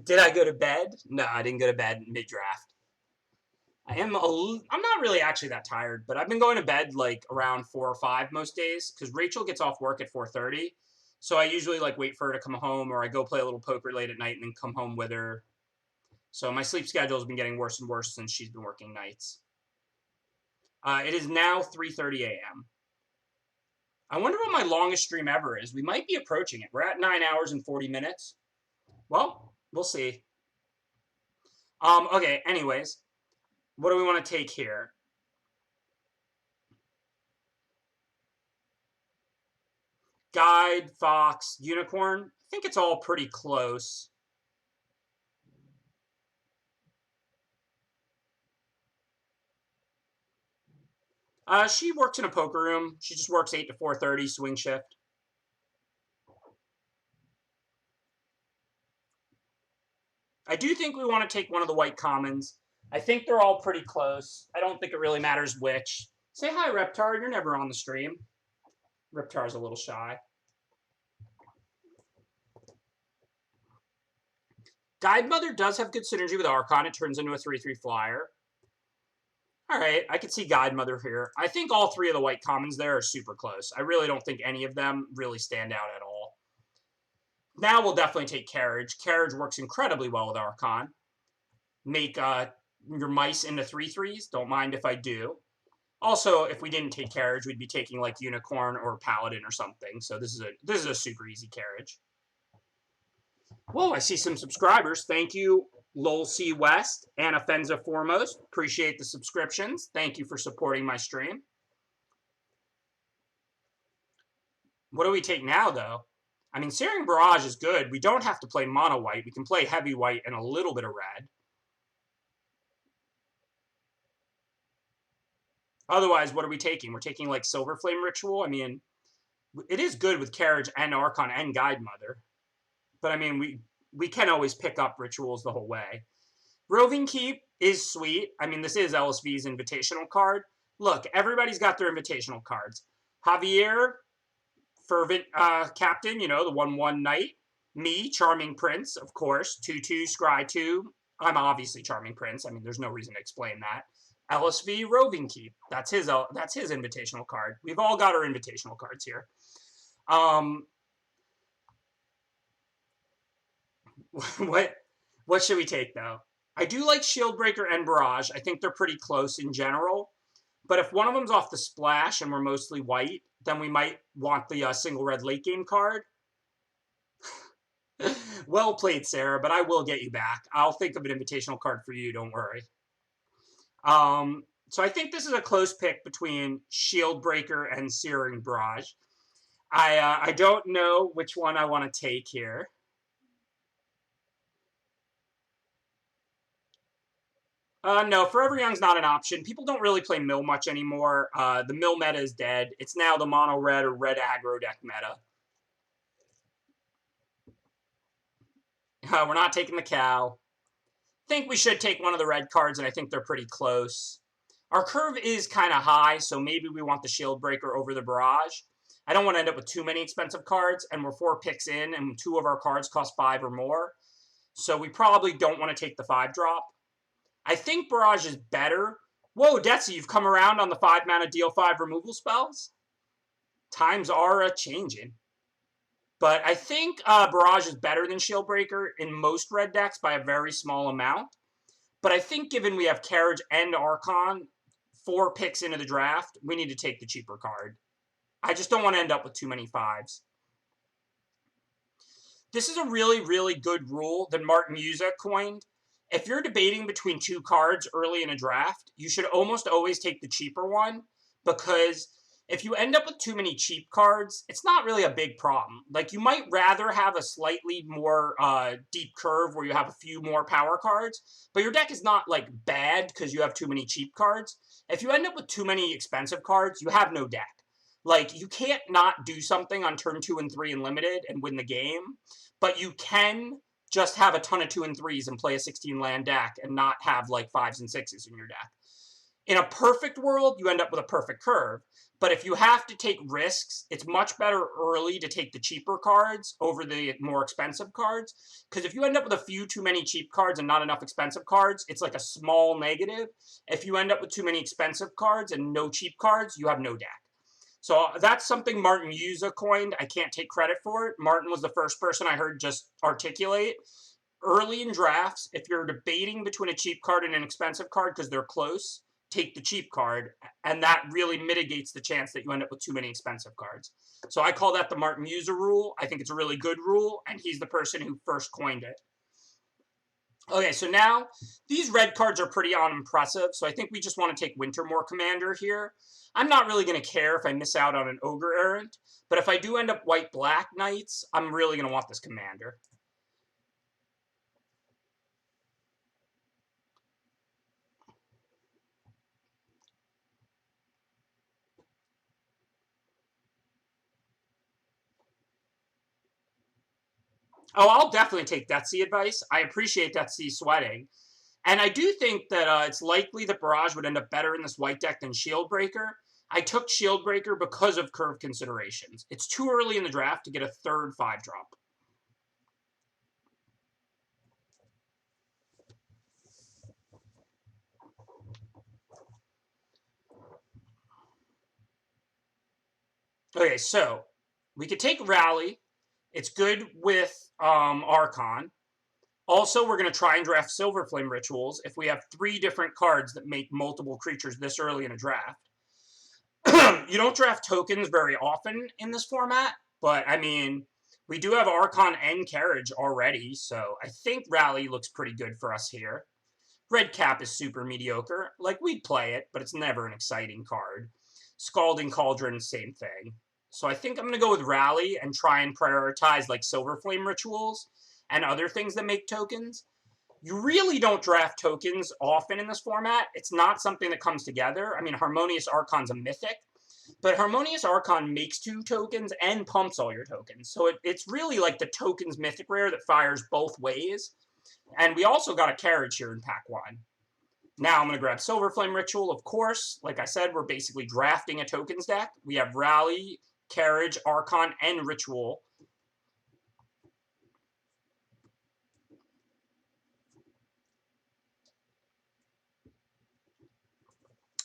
S1: Did I go to bed? No, I didn't go to bed mid-draft. I'm not really actually that tired, but I've been going to bed like around 4 or 5 most days because Rachel gets off work at 4:30. So I usually like wait for her to come home, or I go play a little poker late at night and then come home with her. So my sleep schedule has been getting worse and worse since she's been working nights. It is now 3:30 a.m. I wonder what my longest stream ever is. We might be approaching it. We're at 9 hours and 40 minutes. Well, we'll see. Okay, anyways. What do we want to take here? Guide, Fox, Unicorn. I think it's all pretty close. She works in a poker room. She just works 8 to 4:30, swing shift. I do think we want to take one of the white commons. I think they're all pretty close. I don't think it really matters which. Say hi, Reptar. You're never on the stream. Reptar's a little shy. Guide Mother does have good synergy with Archon. It turns into a 3/3 flyer. All right, I could see Guide Mother here. I think all three of the white commons there are super close. I really don't think any of them really stand out at all. Now we'll definitely take Carriage. Carriage works incredibly well with Archon. Make your mice into 3/3s. Don't mind if I do. Also, if we didn't take Carriage, we'd be taking like Unicorn or Paladin or something. So this is a super easy Carriage. Whoa, I see some subscribers. Thank you, Lol C West and Offensive Foremost. Appreciate the subscriptions. Thank you for supporting my stream. What do we take now, though? I mean, Searing Barrage is good. We don't have to play mono white. We can play heavy white and a little bit of red. Otherwise, what are we taking? We're taking like Silver Flame Ritual. I mean, it is good with Carriage and Archon and Guide Mother. But I mean, we can always pick up rituals the whole way. Roving Keep is sweet. I mean, this is LSV's invitational card. Look, everybody's got their invitational cards. Javier, Fervent Captain, you know, the 1/1 Knight. Me, Charming Prince, of course. 2/2, Scry 2. I'm obviously Charming Prince. I mean, there's no reason to explain that. LSV, Roving Keep. That's his invitational card. We've all got our invitational cards here. What should we take, though? I do like Shieldbreaker and Barrage. I think they're pretty close in general. But if one of them's off the splash and we're mostly white, then we might want the single red late game card. Well played, Sarah, but I will get you back. I'll think of an invitational card for you, don't worry. So I think this is a close pick between Shieldbreaker and Searing Barrage. I don't know which one I want to take here. No, Forever Young's not an option. People don't really play Mill much anymore. The Mill meta is dead. It's now the mono red or red aggro deck meta. We're not taking the cow. I think we should take one of the red cards, and I think they're pretty close. Our curve is kind of high, so maybe we want the Shieldbreaker over the Barrage. I don't want to end up with too many expensive cards, and we're 4 picks in, and 2 of our cards cost 5 or more. So we probably don't want to take the 5-drop. I think Barrage is better. Whoa, Detsy, you've come around on the 5-mana deal 5 removal spells? Times are a-changing. But I think Barrage is better than Shieldbreaker in most red decks by a very small amount. But I think given we have Carriage and Archon, 4 picks into the draft, we need to take the cheaper card. I just don't want to end up with too many 5s. This is a really, really good rule that Martin Yuza coined. If you're debating between 2 cards early in a draft, you should almost always take the cheaper one, because if you end up with too many cheap cards, it's not really a big problem. Like, you might rather have a slightly more deep curve where you have a few more power cards, but your deck is not, like, bad because you have too many cheap cards. If you end up with too many expensive cards, you have no deck. Like, you can't not do something on turn 2 and 3 in Limited and win the game, but you can just have a ton of 2 and 3s and play a 16-land deck and not have, like, 5s and 6s in your deck. In a perfect world, you end up with a perfect curve. But if you have to take risks, it's much better early to take the cheaper cards over the more expensive cards. Because if you end up with a few too many cheap cards and not enough expensive cards, it's like a small negative. If you end up with too many expensive cards and no cheap cards, you have no deck. So that's something Martin Yuza coined. I can't take credit for it. Martin was the first person I heard just articulate. Early in drafts, if you're debating between a cheap card and an expensive card because they're close, take the cheap card, and that really mitigates the chance that you end up with too many expensive cards. So I call that the Martin Yuza rule. I think it's a really good rule, and he's the person who first coined it. Okay, so now these red cards are pretty unimpressive, so I think we just want to take Wintermoor Commander here. I'm not really going to care if I miss out on an Ogre Errant, but if I do end up white-black Knights, I'm really going to want this Commander. Oh, I'll definitely take Detsy advice. I appreciate Detsy sweating. And I do think that it's likely that Barrage would end up better in this white deck than Shieldbreaker. I took Shieldbreaker because of curve considerations. It's too early in the draft to get a third 5-drop. Okay, so we could take Rally. It's good with Archon. Also, we're going to try and draft Silver Flame Rituals if we have 3 different cards that make multiple creatures this early in a draft. You don't draft tokens very often in this format, but, I mean, we do have Archon and Carriage already, so I think Rally looks pretty good for us here. Red Cap is super mediocre. Like, we'd play it, but it's never an exciting card. Scalding Cauldron, same thing. So I think I'm going to go with Rally and try and prioritize, like, Silver Flame Rituals and other things that make tokens. You really don't draft tokens often in this format. It's not something that comes together. I mean, Harmonious Archon's a mythic, but Harmonious Archon makes 2 tokens and pumps all your tokens. So it's really like the tokens mythic rare that fires both ways. And we also got a Carriage here in pack 1. Now I'm going to grab Silver Flame Ritual, of course. Like I said, we're basically drafting a tokens deck. We have Rally, Carriage, Archon, and Ritual.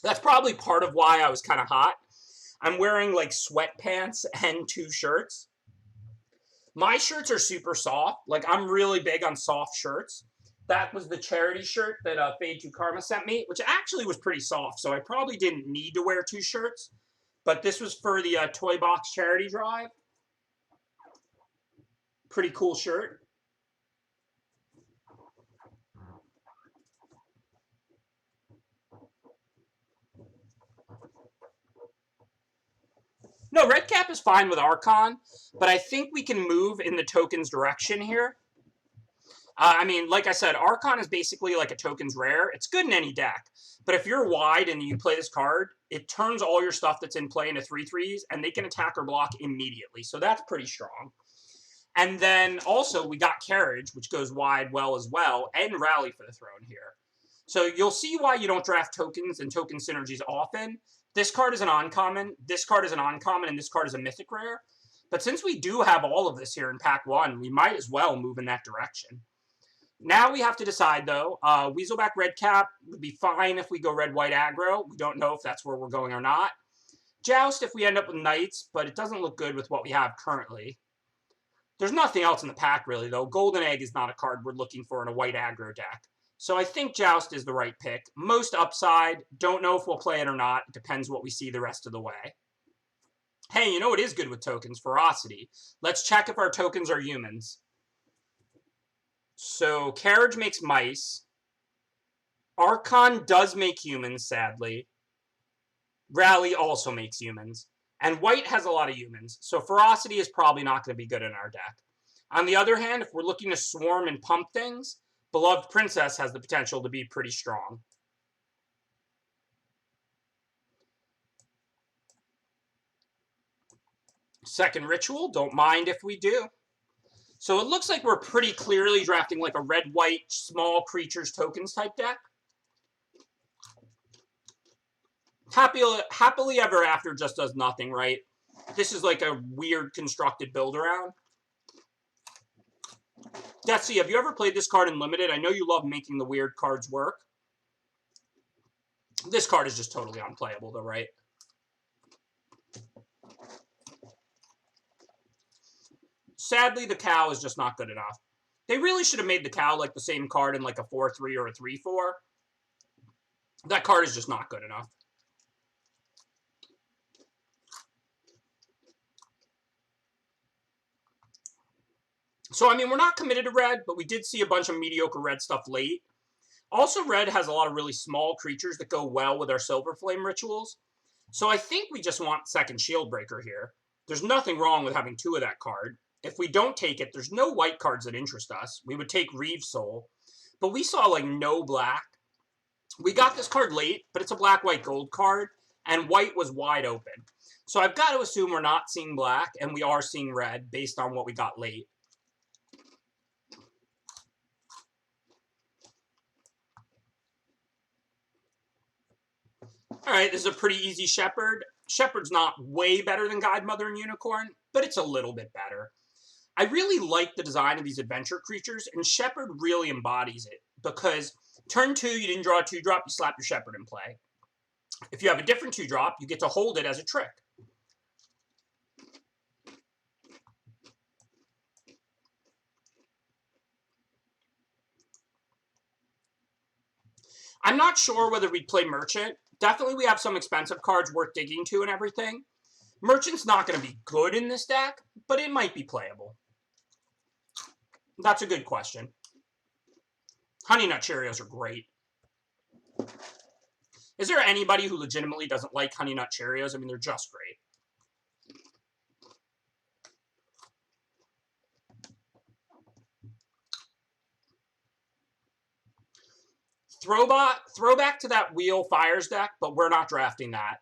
S1: That's probably part of why I was kind of hot. I'm wearing like sweatpants and 2 shirts. My shirts are super soft. Like, I'm really big on soft shirts. That was the charity shirt that Fade to Karma sent me, which actually was pretty soft, so I probably didn't need to wear 2 shirts. But this was for the Toy Box charity drive. Pretty cool shirt. No, Red Cap is fine with Archon, but I think we can move in the tokens direction here. I mean, like I said, Archon is basically like a tokens rare. It's good in any deck. But if you're wide and you play this card, it turns all your stuff that's in play into 3/3s, and they can attack or block immediately. So that's pretty strong. And then also we got Carriage, which goes wide well as well, and Rally for the Throne here. So you'll see why you don't draft tokens and token synergies often. This card is an uncommon, this card is an uncommon, and this card is a mythic rare. But since we do have all of this here in pack 1, we might as well move in that direction. Now we have to decide, though. Weaselback Red Cap would be fine if we go red-white aggro. We don't know if that's where we're going or not. Joust if we end up with Knights, but it doesn't look good with what we have currently. There's nothing else in the pack, really, though. Golden Egg is not a card we're looking for in a white aggro deck. So I think Joust is the right pick. Most upside. Don't know if we'll play it or not. It depends what we see the rest of the way. Hey, you know what is good with tokens? Ferocity. Let's check if our tokens are humans. So Carriage makes mice. Archon does make humans, sadly. Rally also makes humans. And white has a lot of humans, so Ferocity is probably not going to be good in our deck. On the other hand, if we're looking to swarm and pump things, Beloved Princess has the potential to be pretty strong. Second Ritual, don't mind if we do. So it looks like we're pretty clearly drafting like a red-white small creatures tokens type deck. Happily Ever After just does nothing, right? This is like a weird constructed build-around. Detsy, have you ever played this card in Limited? I know you love making the weird cards work. This card is just totally unplayable, though, right? Sadly, the cow is just not good enough. They really should have made the cow like the same card in like a 4/3 or a 3/4. That card is just not good enough. So, I mean, we're not committed to red, but we did see a bunch of mediocre red stuff late. Also, red has a lot of really small creatures that go well with our Silver Flame Rituals. So I think we just want second Shieldbreaker here. There's nothing wrong with having 2 of that card. If we don't take it, there's no white cards that interest us. We would take Reeve Soul. But we saw, like, no black. We got this card late, but it's a black-white-gold card, and white was wide open. So I've got to assume we're not seeing black, and we are seeing red based on what we got late. Alright, this is a pretty easy Shepherd. Shepherd's not way better than Guide, Mother, and Unicorn, but it's a little bit better. I really like the design of these adventure creatures, and Shepherd really embodies it, because turn 2, you didn't draw a 2-drop, you slap your Shepherd in play. If you have a different 2-drop, you get to hold it as a trick. I'm not sure whether we'd play Merchant. Definitely we have some expensive cards worth digging to and everything. Merchant's not going to be good in this deck, but it might be playable. That's a good question. Honey Nut Cheerios are great. Is there anybody who legitimately doesn't like Honey Nut Cheerios? I mean, they're just great. Throwback to that Wheel Fires deck, but we're not drafting that.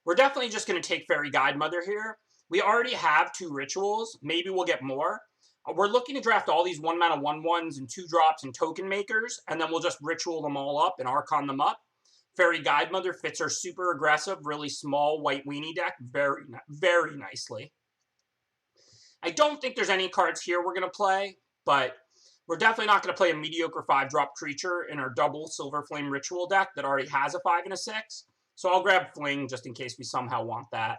S1: We're definitely just going to take Fairy Guide Mother here. We already have 2 rituals. Maybe we'll get more. We're looking to draft all these 1-mana 1/1s and 2-drops and token makers, and then we'll just ritual them all up and Archon them up. Fairy Guide Mother fits our super aggressive, really small white weenie deck very, very nicely. I don't think there's any cards here we're going to play, but we're definitely not going to play a mediocre 5-drop creature in our double Silver Flame Ritual deck that already has a 5 and a 6. So I'll grab Fling just in case we somehow want that.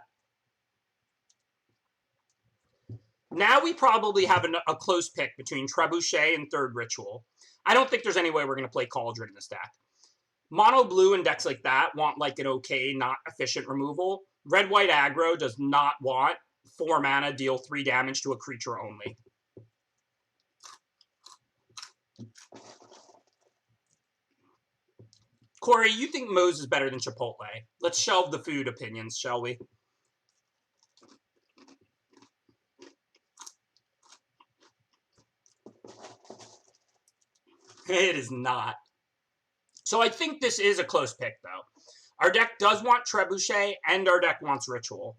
S1: Now we probably have a close pick between Trebuchet and 3rd Ritual. I don't think there's any way we're going to play Cauldron in this deck. Mono blue and decks like that want like an okay, not efficient removal. Red-white aggro does not want 4 mana, deal 3 damage to a creature only. Corey, you think Moe's is better than Chipotle. Let's shelve the food opinions, shall we? It is not. So I think this is a close pick, though. Our deck does want Trebuchet, and our deck wants Ritual.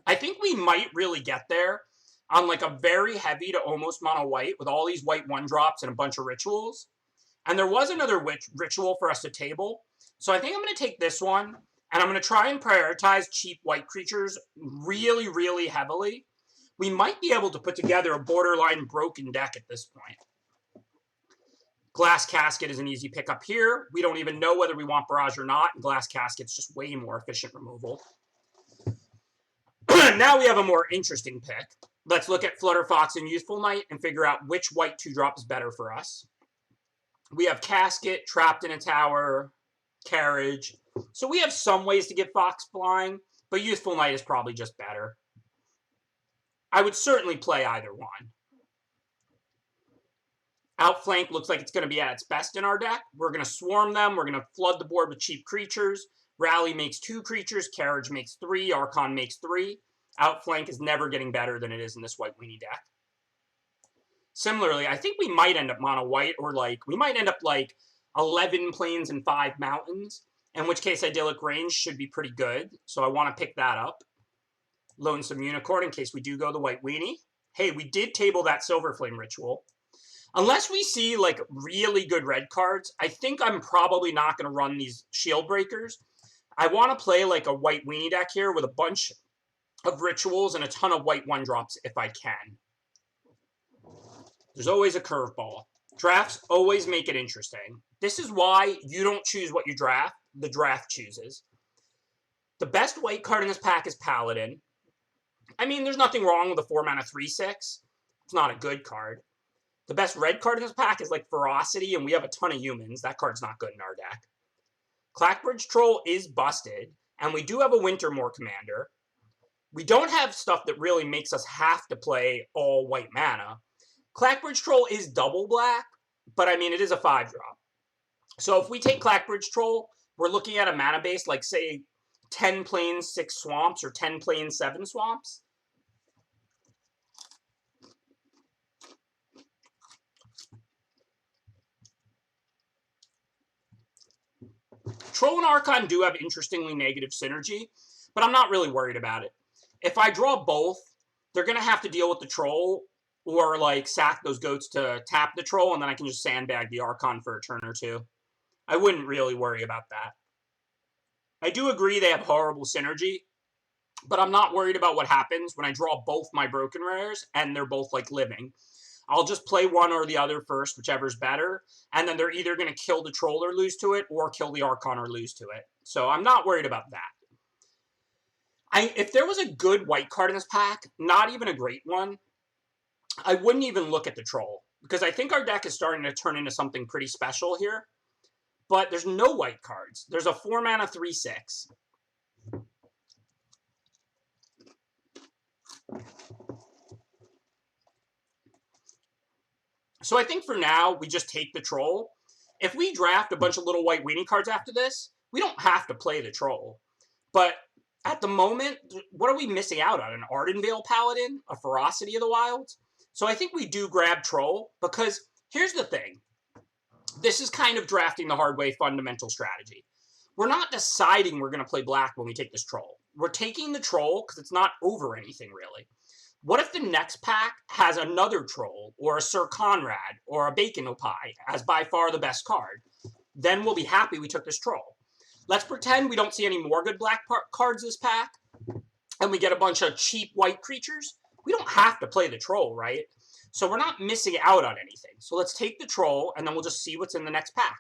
S1: I think we might really get there on like a very heavy to almost mono white with all these white 1-drops and a bunch of rituals. And there was another ritual for us to table. So I think I'm going to take this one, and I'm going to try and prioritize cheap white creatures really, really heavily. We might be able to put together a borderline broken deck at this point. Glass Casket is an easy pickup here. We don't even know whether we want Barrage or not, and Glass Casket's just way more efficient removal. Now we have a more interesting pick. Let's look at Flutterfox and Youthful Knight and figure out which white 2-drop is better for us. We have Casket, Trapped in a Tower, Carriage. So we have some ways to get Fox flying, but Youthful Knight is probably just better. I would certainly play either one. Outflank looks like it's going to be at its best in our deck. We're going to swarm them. We're going to flood the board with cheap creatures. Rally makes 2 creatures. Carriage makes 3. Archon makes 3. Outflank is never getting better than it is in this white weenie deck. Similarly, I think we might end up mono white, or like we might end up like 11 plains and 5 mountains, in which case Idyllic Range should be pretty good. So I want to pick that up. Lonesome Unicorn in case we do go the white weenie. Hey, we did table that Silver Flame Ritual. Unless we see like really good red cards, I think I'm probably not going to run these Shield Breakers. I want to play like a white weenie deck here with a bunch of rituals and a ton of white 1-drops if I can. There's always a curveball. Drafts always make it interesting. This is why you don't choose what you draft. The draft chooses. The best white card in this pack is Paladin. I mean, there's nothing wrong with a 4-mana 3/6. It's not a good card. The best red card in this pack is like Ferocity, and we have a ton of humans. That card's not good in our deck. Clackbridge Troll is busted, and we do have a Wintermoor Commander. We don't have stuff that really makes us have to play all white mana. Clackbridge Troll is double black, but I mean, it is a 5-drop. So if we take Clackbridge Troll, we're looking at a mana base like, say, 10 plains, 6 swamps, or 10 plains, 7 swamps. Troll and Archon do have interestingly negative synergy, but I'm not really worried about it. If I draw both, they're going to have to deal with the Troll Or, like, sack those goats to tap the troll, and then I can just sandbag the Archon for a turn or two. I wouldn't really worry about that. I do agree they have horrible synergy, but I'm not worried about what happens when I draw both my broken rares and they're both, like, living. I'll just play one or the other first, whichever's better, and then they're either going to kill the troll or lose to it, or kill the Archon or lose to it. So I'm not worried about that. If there was a good white card in this pack, not even a great one, I wouldn't even look at the troll, because I think our deck is starting to turn into something pretty special here. But there's no white cards. There's a 4-mana 3/6. So I think for now, we just take the troll. If we draft a bunch of little white weenie cards after this, we don't have to play the troll. But at the moment, what are we missing out on? An Ardenvale Paladin? A Ferocity of the Wilds? So I think we do grab troll, because here's the thing. This is kind of drafting the hard way fundamental strategy. We're not deciding we're going to play black when we take this troll. We're taking the troll because it's not over anything, really. What if the next pack has another troll, or a Sir Conrad, or a Bacon Opie as by far the best card? Then we'll be happy we took this troll. Let's pretend we don't see any more good black cards this pack, and we get a bunch of cheap white creatures. We don't have to play the troll, right? So we're not missing out on anything. So let's take the troll, and then we'll just see what's in the next pack.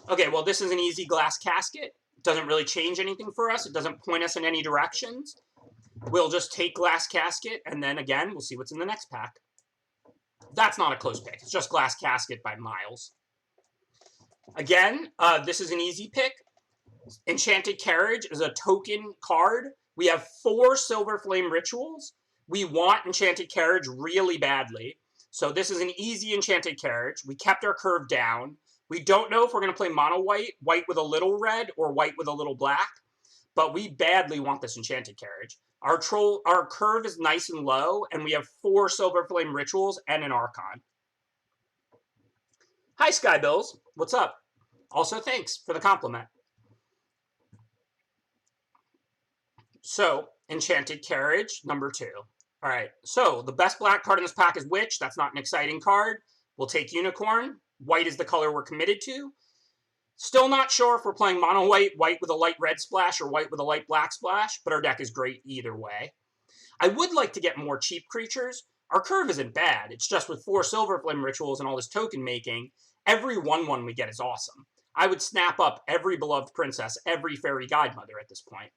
S1: Okay, well, this is an easy glass casket. It doesn't really change anything for us. It doesn't point us in any directions. We'll just take glass casket, and then, again, we'll see what's in the next pack. That's not a close pick. It's just glass casket by miles. Again, this is an easy pick. Enchanted Carriage is a token card. We have 4 Silver Flame Rituals. We want Enchanted Carriage really badly. So this is an easy Enchanted Carriage. We kept our curve down. We don't know if we're going to play mono white, white with a little red, or white with a little black. But we badly want this Enchanted Carriage. Our curve is nice and low, and we have 4 Silver Flame Rituals and an Archon. Hi, Skybills. What's up? Also, thanks for the compliment. So, Enchanted Carriage, number 2. All right, so the best black card in this pack is Witch. That's not an exciting card. We'll take Unicorn. White is the color we're committed to. Still not sure if we're playing mono white, white with a light red splash, or white with a light black splash, but our deck is great either way. I would like to get more cheap creatures. Our curve isn't bad. It's just with 4 Silver Flame Rituals and all this token making, every 1/1 we get is awesome. I would snap up every Beloved Princess, every Fairy Godmother at this point.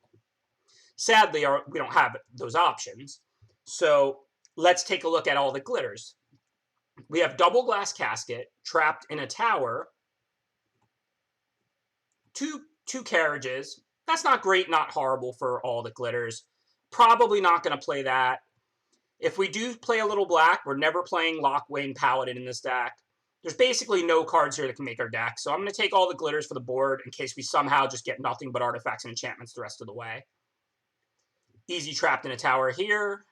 S1: Sadly, we don't have those options. So let's take a look at all the glitters. We have double glass casket, trapped in a tower, two carriages. That's not great, not horrible for all the glitters. Probably not going to play that. If we do play a little black, we're never playing Lockwing Paladin in this deck. There's basically no cards here that can make our deck, so I'm going to take all the glitters for the board in case we somehow just get nothing but artifacts and enchantments the rest of the way. Easy trapped in a tower here.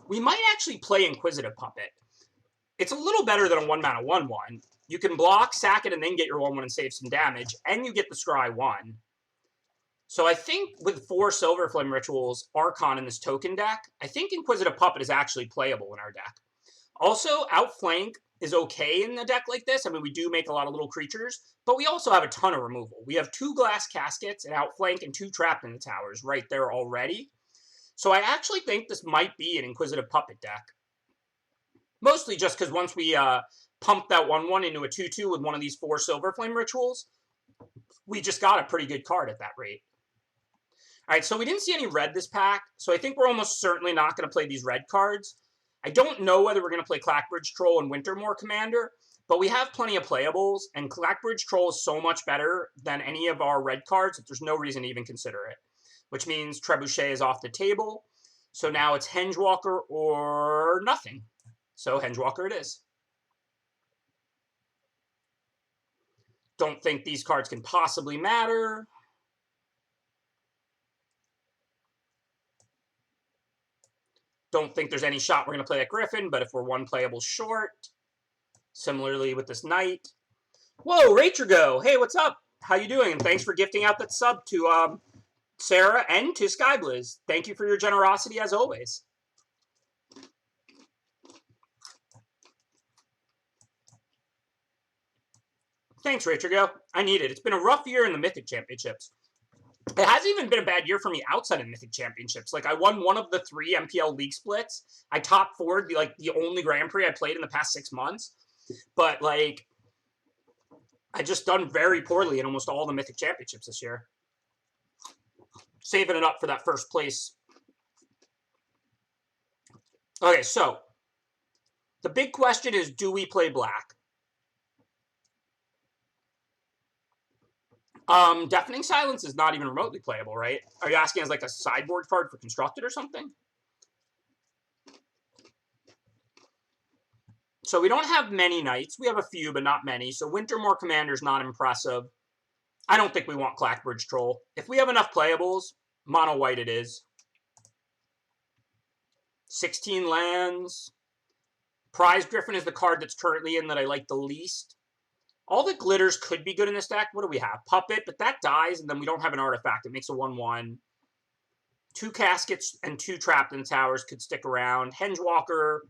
S1: We might actually play Inquisitive Puppet. It's a little better than a 1-mana 1/1. You can block, sack it, and then get your 1/1 and save some damage, and you get the Scry 1. So I think with 4 Silver Flame Rituals, Archon in this token deck, I think Inquisitive Puppet is actually playable in our deck. Also, Outflank is okay in a deck like this. I mean, we do make a lot of little creatures, but we also have a ton of removal. We have 2 Glass Caskets, an Outflank, and 2 Trapped in the Towers right there already. So I actually think this might be an Inquisitive Puppet deck. Mostly just because once we pump that 1/1 into a 2/2 with one of these 4 Silver Flame Rituals, we just got a pretty good card at that rate. All right, so we didn't see any red this pack, so I think we're almost certainly not going to play these red cards. I don't know whether we're going to play Clackbridge Troll and Wintermoor Commander, but we have plenty of playables, and Clackbridge Troll is so much better than any of our red cards that there's no reason to even consider it, which means Trebuchet is off the table. So now it's Hengewalker or nothing. So Hengewalker it is. Don't think these cards can possibly matter. Don't think there's any shot we're going to play that Griffin, but if we're 1 playable short, similarly with this Knight. Whoa, Rachrigo! Hey, what's up? How you doing? And thanks for gifting out that sub to Sarah, and to Skybliz, thank you for your generosity as always. Thanks, Ritrigo. I need it. It's been a rough year in the Mythic Championships. It hasn't even been a bad year for me outside of Mythic Championships. Like, I won one of the 3 MPL league splits. I top 4'd the only Grand Prix I played in the past 6 months. But, like, I just done very poorly in almost all the Mythic Championships this year. Saving it up for that first place. Okay, so the big question is, do we play black? Deafening Silence is not even remotely playable, right? Are you asking as like a sideboard card for Constructed or something? So we don't have many Knights. We have a few, but not many. So Wintermoor Commander's not impressive. I don't think we want Clackbridge Troll. If we have enough playables, mono white it is. 16 lands. Prize Griffin is the card that's currently in that I like the least. All the glitters could be good in this deck. What do we have? Puppet, but that dies, and then we don't have an artifact. It makes a 1/1. 2 Caskets and 2 Trapped in the Towers could stick around. Hengewalker.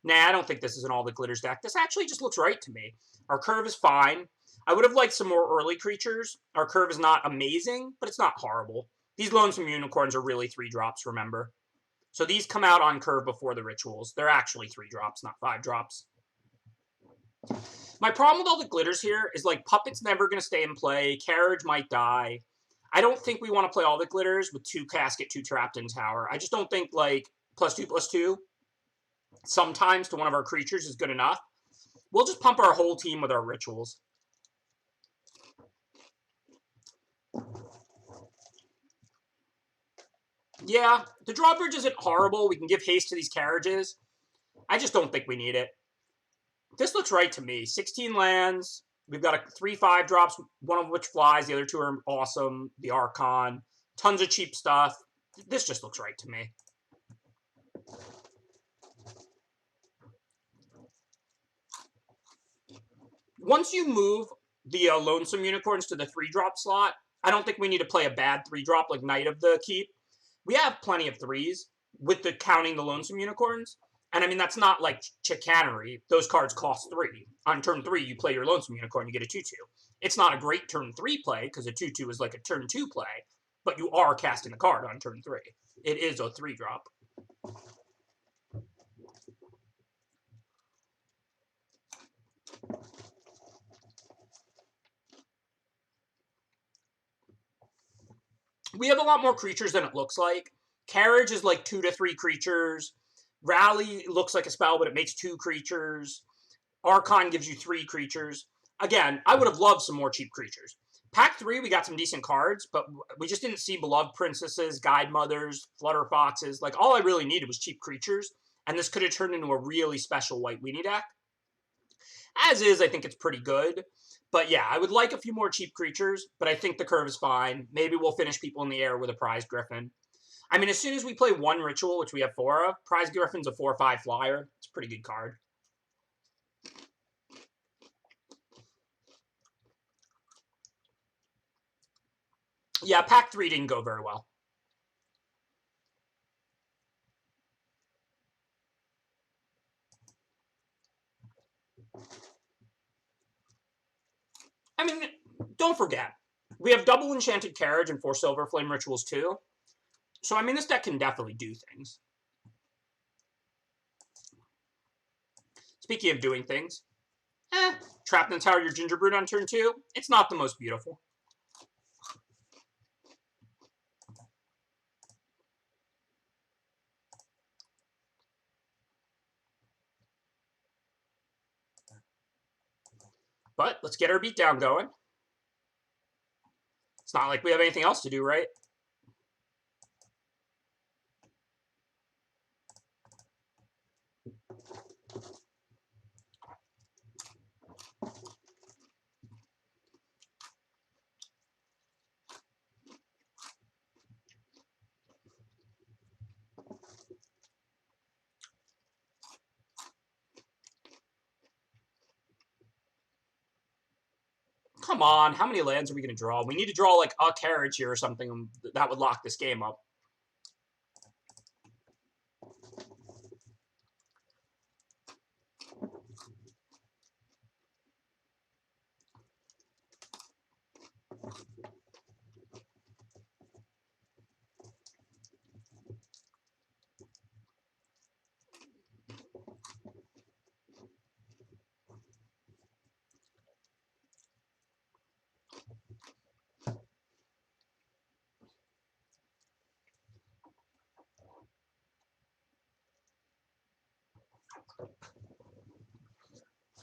S1: Nah, I don't think this is an all the glitters deck. This actually just looks right to me. Our curve is fine. I would have liked some more early creatures. Our curve is not amazing, but it's not horrible. These Lonesome Unicorns are really 3 drops, remember. So these come out on curve before the rituals. They're actually 3 drops, not 5 drops. My problem with all the glitters here is, like, Puppet's never going to stay in play. Carriage might die. I don't think we want to play all the glitters with 2 Casket, 2 Trapped in Tower. I just don't think, like, +2/+2 sometimes to one of our creatures is good enough. We'll just pump our whole team with our rituals. Yeah, the drawbridge isn't horrible. We can give haste to these carriages. I just don't think we need it. This looks right to me. 16 lands. We've got 3/5 drops, one of which flies. The other 2 are awesome. The Archon. Tons of cheap stuff. This just looks right to me. Once you move the Lonesome Unicorns to the 3-drop slot, I don't think we need to play a bad 3-drop like Knight of the Keep. We have plenty of 3s with the counting the Lonesome Unicorns. And I mean, that's not like chicanery. Those cards cost 3. On turn 3, you play your Lonesome Unicorn, you get a 2/2. It's not a great turn 3 play, because a 2/2 is like a turn 2 play, but you are casting the card on turn 3. It is a 3-drop. We have a lot more creatures than it looks like. Carriage is like 2 to 3 creatures. Rally looks like a spell, but it makes 2 creatures. Archon gives you 3 creatures. Again, I would have loved some more cheap creatures. Pack 3, we got some decent cards, but we just didn't see Beloved Princesses, Guide Mothers, Flutter Foxes. Like, all I really needed was cheap creatures, and this could have turned into a really special White Weenie deck. As is, I think it's pretty good. But yeah, I would like a few more cheap creatures, but I think the curve is fine. Maybe we'll finish people in the air with a Prize Griffin. I mean, as soon as we play 1 ritual, which we have 4 of, Prize Griffin's a 4/5 flyer. It's a pretty good card. Yeah, pack 3 didn't go very well. I mean, don't forget, we have double Enchanted Carriage and 4 Silver Flame Rituals too. So, I mean, this deck can definitely do things. Speaking of doing things, Trapped in the Tower your Gingerbread on turn 2. It's not the most beautiful. But let's get our beatdown going. It's not like we have anything else to do, right? Come on, how many lands are we going to draw? We need to draw like a carriage here or something that would lock this game up.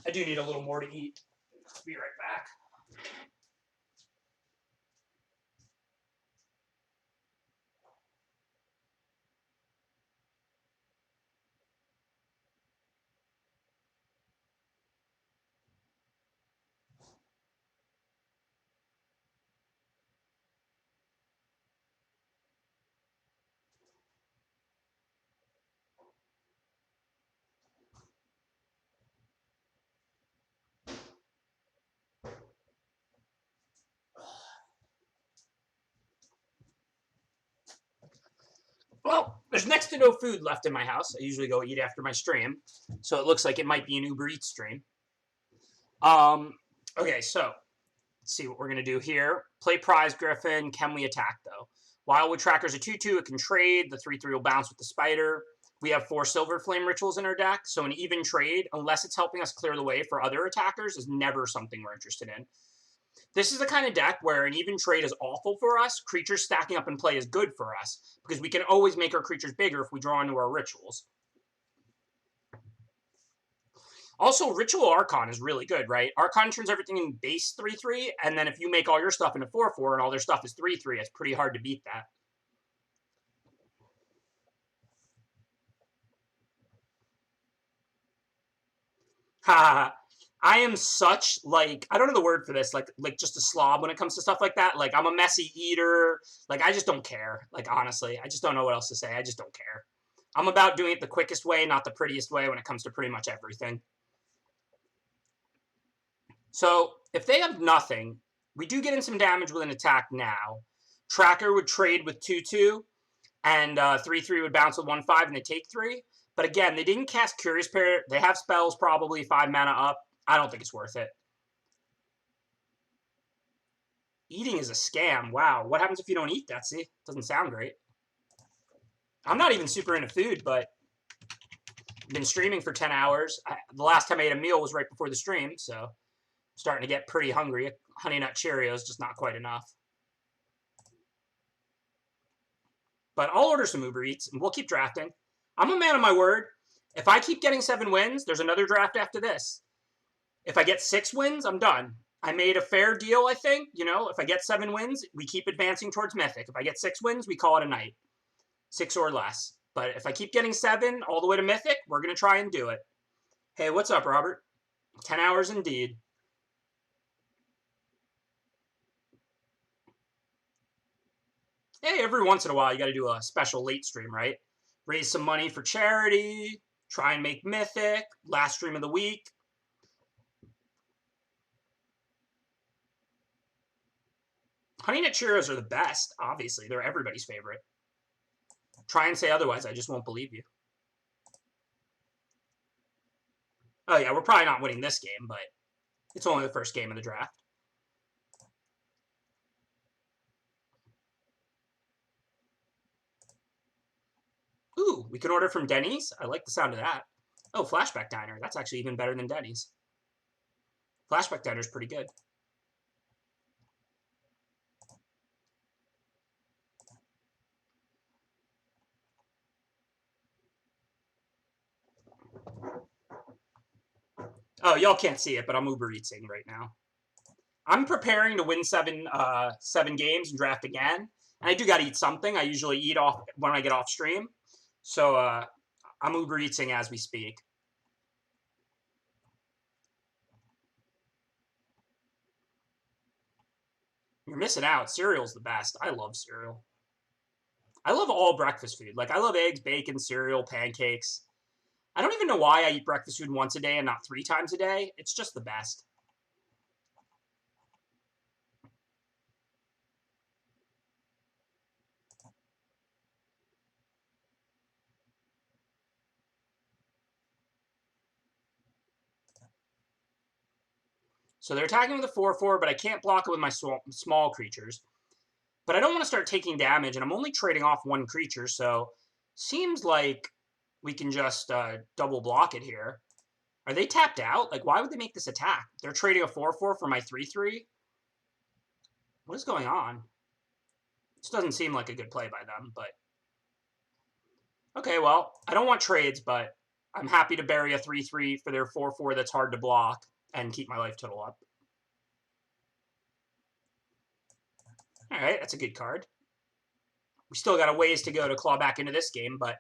S1: I do need a little more to eat. I'll be right back. Well, there's next to no food left in my house. I usually go eat after my stream, so it looks like it might be an Uber Eats stream. Okay, so let's see what we're gonna do here. Play Prize Griffin. Can we attack though? Wildwood Tracker's a 2/2. It can trade. The 3/3 will bounce with the spider. We have 4 Silver Flame Rituals in our deck, so an even trade, unless it's helping us clear the way for other attackers, is never something we're interested in. This is the kind of deck where an even trade is awful for us. Creatures stacking up in play is good for us, because we can always make our creatures bigger if we draw into our rituals. Also, Ritual Archon is really good, right? Archon turns everything in base 3/3, and then if you make all your stuff into 4/4 and all their stuff is 3/3, it's pretty hard to beat that. Ha! I am such, like, I don't know the word for this, like just a slob when it comes to stuff like that. Like, I'm a messy eater. Like, I just don't care. Like, honestly, I just don't know what else to say. I just don't care. I'm about doing it the quickest way, not the prettiest way when it comes to pretty much everything. So, if they have nothing, we do get in some damage with an attack now. Tracker would trade with 2/2, and 3/3 would bounce with 1/5, and they take 3. But again, they didn't cast Curious Parrot. They have spells probably 5 mana up. I don't think it's worth it. Eating is a scam. Wow. What happens if you don't eat, Detsy? Doesn't sound great. I'm not even super into food, but I've been streaming for 10 hours. The last time I ate a meal was right before the stream, so I'm starting to get pretty hungry. Honey Nut Cheerios, just not quite enough. But I'll order some Uber Eats, and we'll keep drafting. I'm a man of my word. If I keep getting 7 wins, there's another draft after this. If I get 6 wins, I'm done. I made a fair deal, I think. You know, if I get 7 wins, we keep advancing towards Mythic. If I get 6 wins, we call it a night. 6 or less. But if I keep getting 7 all the way to Mythic, we're going to try and do it. Hey, what's up, Robert? 10 hours indeed. Hey, every once in a while, you got to do a special late stream, right? Raise some money for charity, try and make Mythic, last stream of the week. Honey Nut Cheerios are the best, obviously. They're everybody's favorite. Try and say otherwise, I just won't believe you. Oh, yeah, we're probably not winning this game, but it's only the first game of the draft. Ooh, we can order from Denny's. I like the sound of that. Oh, Flashback Diner. That's actually even better than Denny's. Flashback Diner's pretty good. Oh, y'all can't see it, but I'm Uber Eatsing right now. I'm preparing to win 7 games and draft again. And I do got to eat something. I usually eat off when I get off stream. So I'm Uber Eatsing as we speak. You're missing out. Cereal's the best. I love cereal. I love all breakfast food. Like, I love eggs, bacon, cereal, pancakes. I don't even know why I eat breakfast food once a day and not 3 times a day. It's just the best. So they're attacking with a 4/4, but I can't block it with my small creatures. But I don't want to start taking damage, and I'm only trading off one creature, so seems like we can just double block it here. Are they tapped out? Like, why would they make this attack? They're trading a 4/4 for my 3/3? What is going on? This doesn't seem like a good play by them, but... Okay, well, I don't want trades, but I'm happy to bury a 3/3 for their 4/4 that's hard to block and keep my life total up. Alright, that's a good card. We still got a ways to go to claw back into this game, but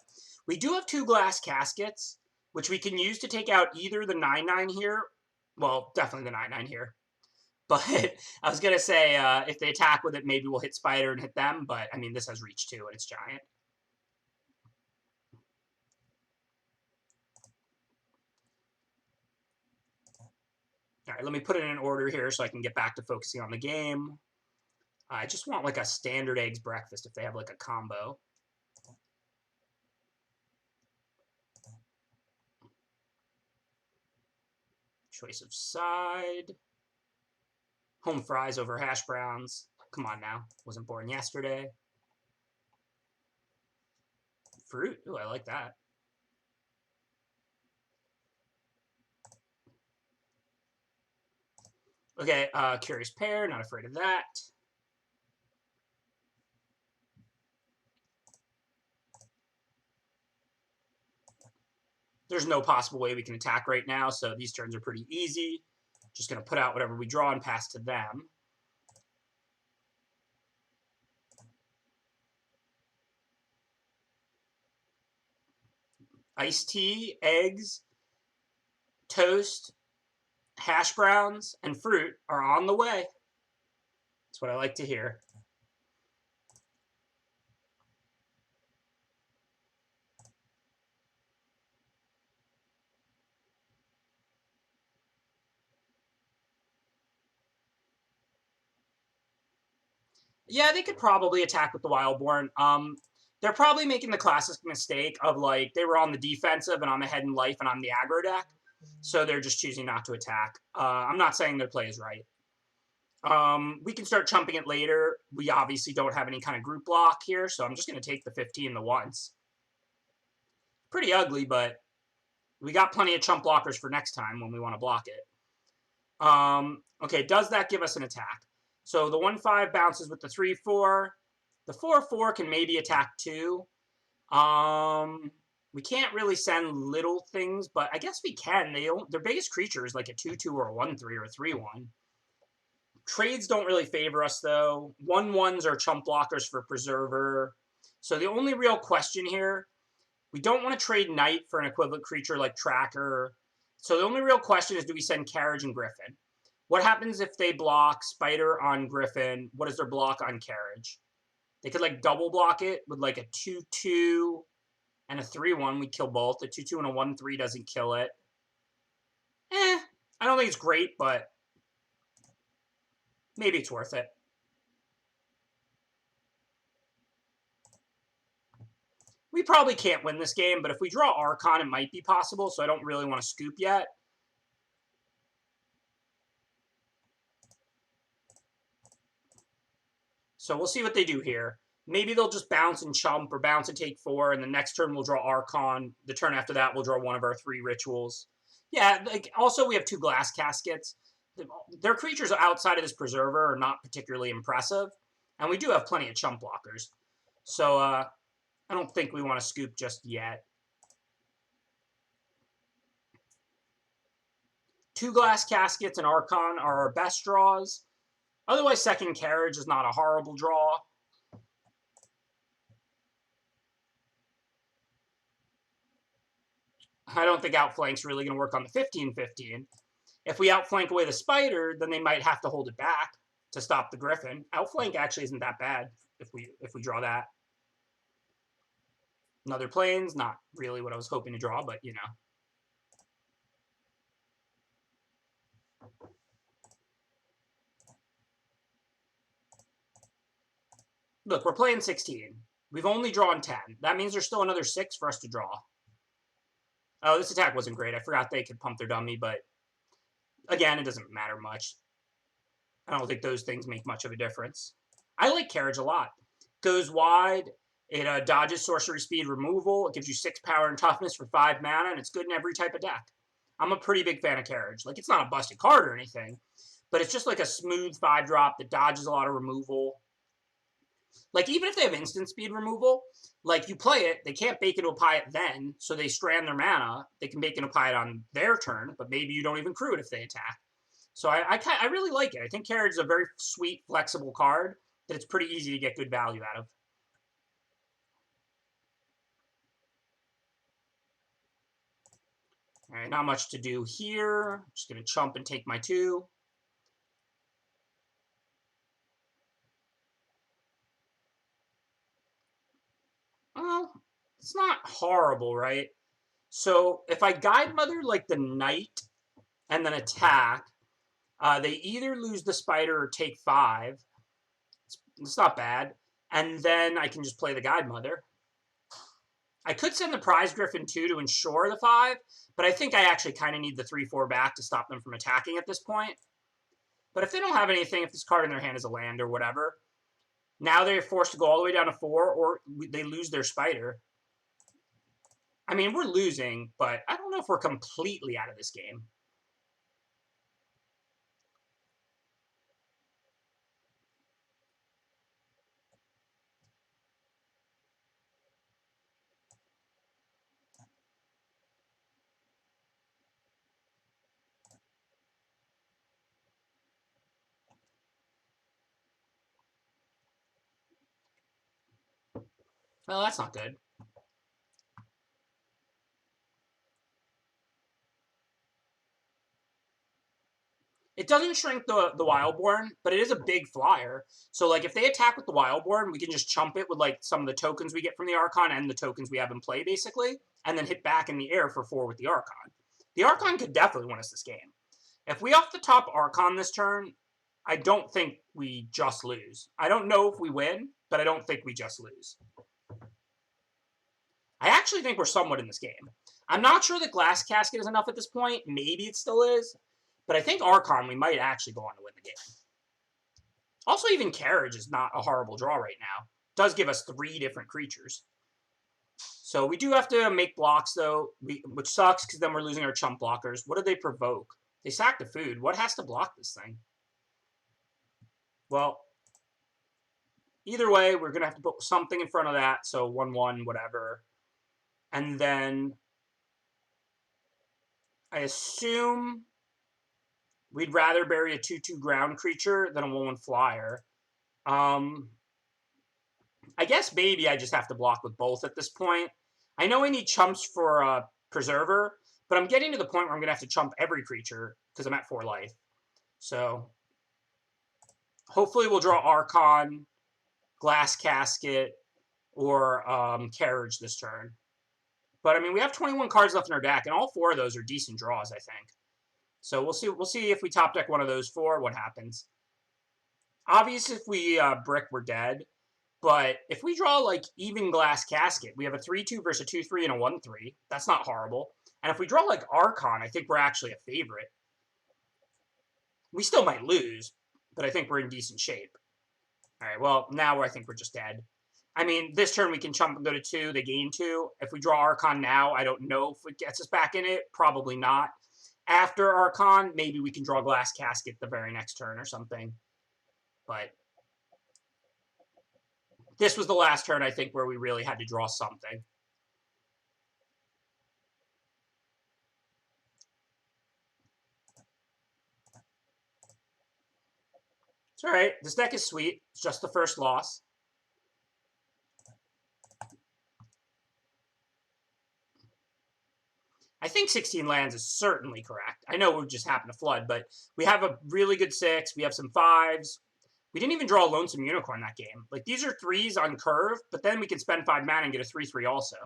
S1: we do have 2 glass caskets, which we can use to take out either the 9/9 here. Well, definitely the 9/9 here. But I was going to say, if they attack with it, maybe we'll hit Spider and hit them. But, I mean, this has reach too, and it's giant. All right, let me put it in order here so I can get back to focusing on the game. I just want like a standard eggs breakfast if they have like a combo. Choice of side. Home fries over hash browns. Come on now. Wasn't born yesterday. Fruit. Ooh, I like that. Okay, Curious Pair. Not afraid of that. There's no possible way we can attack right now, so these turns are pretty easy. Just going to put out whatever we draw and pass to them. Iced tea, eggs, toast, hash browns, and fruit are on the way. That's what I like to hear. Yeah, they could probably attack with the Wildborn. They're probably making the classic mistake of, like, they were on the defensive and I'm ahead in life and I'm the aggro deck. So they're just choosing not to attack. I'm not saying their play is right. We can start chumping it later. We obviously don't have any kind of group block here, so I'm just going to take the 15 the once. Pretty ugly, but we got plenty of chump blockers for next time when we want to block it. Okay, does that give us an attack? So the 1/5 bounces with the 3/4. The 4/4 can maybe attack too. We can't really send little things, but I guess we can. Their biggest creature is like a 2/2 or a 1/3 or a 3/1. Trades don't really favor us, though. 1/1s are chump blockers for Preserver. So the only real question here, we don't want to trade Knight for an equivalent creature like Tracker. So the only real question is, do we send Carriage and Griffin? What happens if they block Spider on Griffin? What is their block on Carriage? They could, like, double block it with, like, a 2/2 and a 3/1. We kill both. A 2/2 and a 1/3 doesn't kill it. I don't think it's great, but maybe it's worth it. We probably can't win this game, but if we draw Archon, it might be possible, so I don't really want to scoop yet. So we'll see what they do here. Maybe they'll just bounce and chump or bounce and take 4, and the next turn we'll draw Archon. The turn after that, we'll draw one of our 3 rituals. Yeah, like, also we have 2 glass caskets. Their creatures outside of this Preserver are not particularly impressive, and we do have plenty of chump blockers. So I don't think we want to scoop just yet. 2 glass caskets and Archon are our best draws. Otherwise, second Carriage is not a horrible draw. I don't think Outflank's really going to work on the 15/15. If we outflank away the Spider, then they might have to hold it back to stop the Griffin. Outflank actually isn't that bad if we draw that. Another Plains, not really what I was hoping to draw, but, you know. Look, we're playing 16. We've only drawn 10. That means there's still another 6 for us to draw. Oh, this attack wasn't great. I forgot they could pump their dummy, but again, it doesn't matter much. I don't think those things make much of a difference. I like Carriage a lot. Goes wide. It dodges sorcery speed removal. It gives you 6 power and toughness for 5 mana, and it's good in every type of deck. I'm a pretty big fan of Carriage. Like, it's not a busted card or anything, but it's just like a smooth 5-drop that dodges a lot of removal. Like, even if they have instant speed removal, like, you play it, they can't bake into a pie it then, so they strand their mana. They can bake into a pie it on their turn, but maybe you don't even crew it if they attack. So I really like it. I think Carriage is a very sweet, flexible card that it's pretty easy to get good value out of. All right, not much to do here. Just going to chump and take my 2. Well, it's not horrible, right? So if I Guide Mother like the Knight and then attack, they either lose the Spider or take 5. It's not bad. And then I can just play the Guide Mother. I could send the Prize Griffin 2 to ensure the 5, but I think I actually kind of need the 3/4 back to stop them from attacking at this point. But if they don't have anything, if this card in their hand is a land or whatever, now they're forced to go all the way down to 4, or they lose their Spider. I mean, we're losing, but I don't know if we're completely out of this game. Well, that's not good. It doesn't shrink the Wildborn, but it is a big flyer. So, like, if they attack with the Wildborn, we can just chump it with, like, some of the tokens we get from the Archon and the tokens we have in play, basically, and then hit back in the air for 4 with the Archon. The Archon could definitely win us this game. If we off the top Archon this turn, I don't think we just lose. I don't know if we win, but I don't think we just lose. I actually think we're somewhat in this game. I'm not sure that Glass Casket is enough at this point. Maybe it still is. But I think Archon, we might actually go on to win the game. Also, even Carriage is not a horrible draw right now. It does give us 3 different creatures. So we do have to make blocks, though, which sucks because then we're losing our chump blockers. What do they provoke? They sack the food. What has to block this thing? Well, either way, we're going to have to put something in front of that. So 1/1, whatever. And then I assume we'd rather bury a 2/2 ground creature than a 1/1 flyer. I guess maybe I just have to block with both at this point. I know I need chumps for Preserver, but I'm getting to the point where I'm going to have to chump every creature because I'm at 4 life. So hopefully we'll draw Archon, Glass Casket, or Carriage this turn. But, I mean, we have 21 cards left in our deck, and all 4 of those are decent draws, I think. So we'll see if we top deck one of those 4, what happens. Obviously, if we brick, we're dead. But if we draw, like, even Glass Casket, we have a 3/2 versus a 2/3 and a 1/3. That's not horrible. And if we draw, like, Archon, I think we're actually a favorite. We still might lose, but I think we're in decent shape. All right, well, now I think we're just dead. I mean, this turn we can chump and go to 2. They gain 2. If we draw Archon now, I don't know if it gets us back in it. Probably not. After Archon, maybe we can draw Glass Casket the very next turn or something. But this was the last turn, I think, where we really had to draw something. It's all right. This deck is sweet. It's just the first loss. I think 16 lands is certainly correct. I know we just happened to flood, but we have a really good 6. We have some 5s. We didn't even draw a Lonesome Unicorn that game. Like, these are 3s on curve, but then we can spend 5 mana and get a 3/3 also.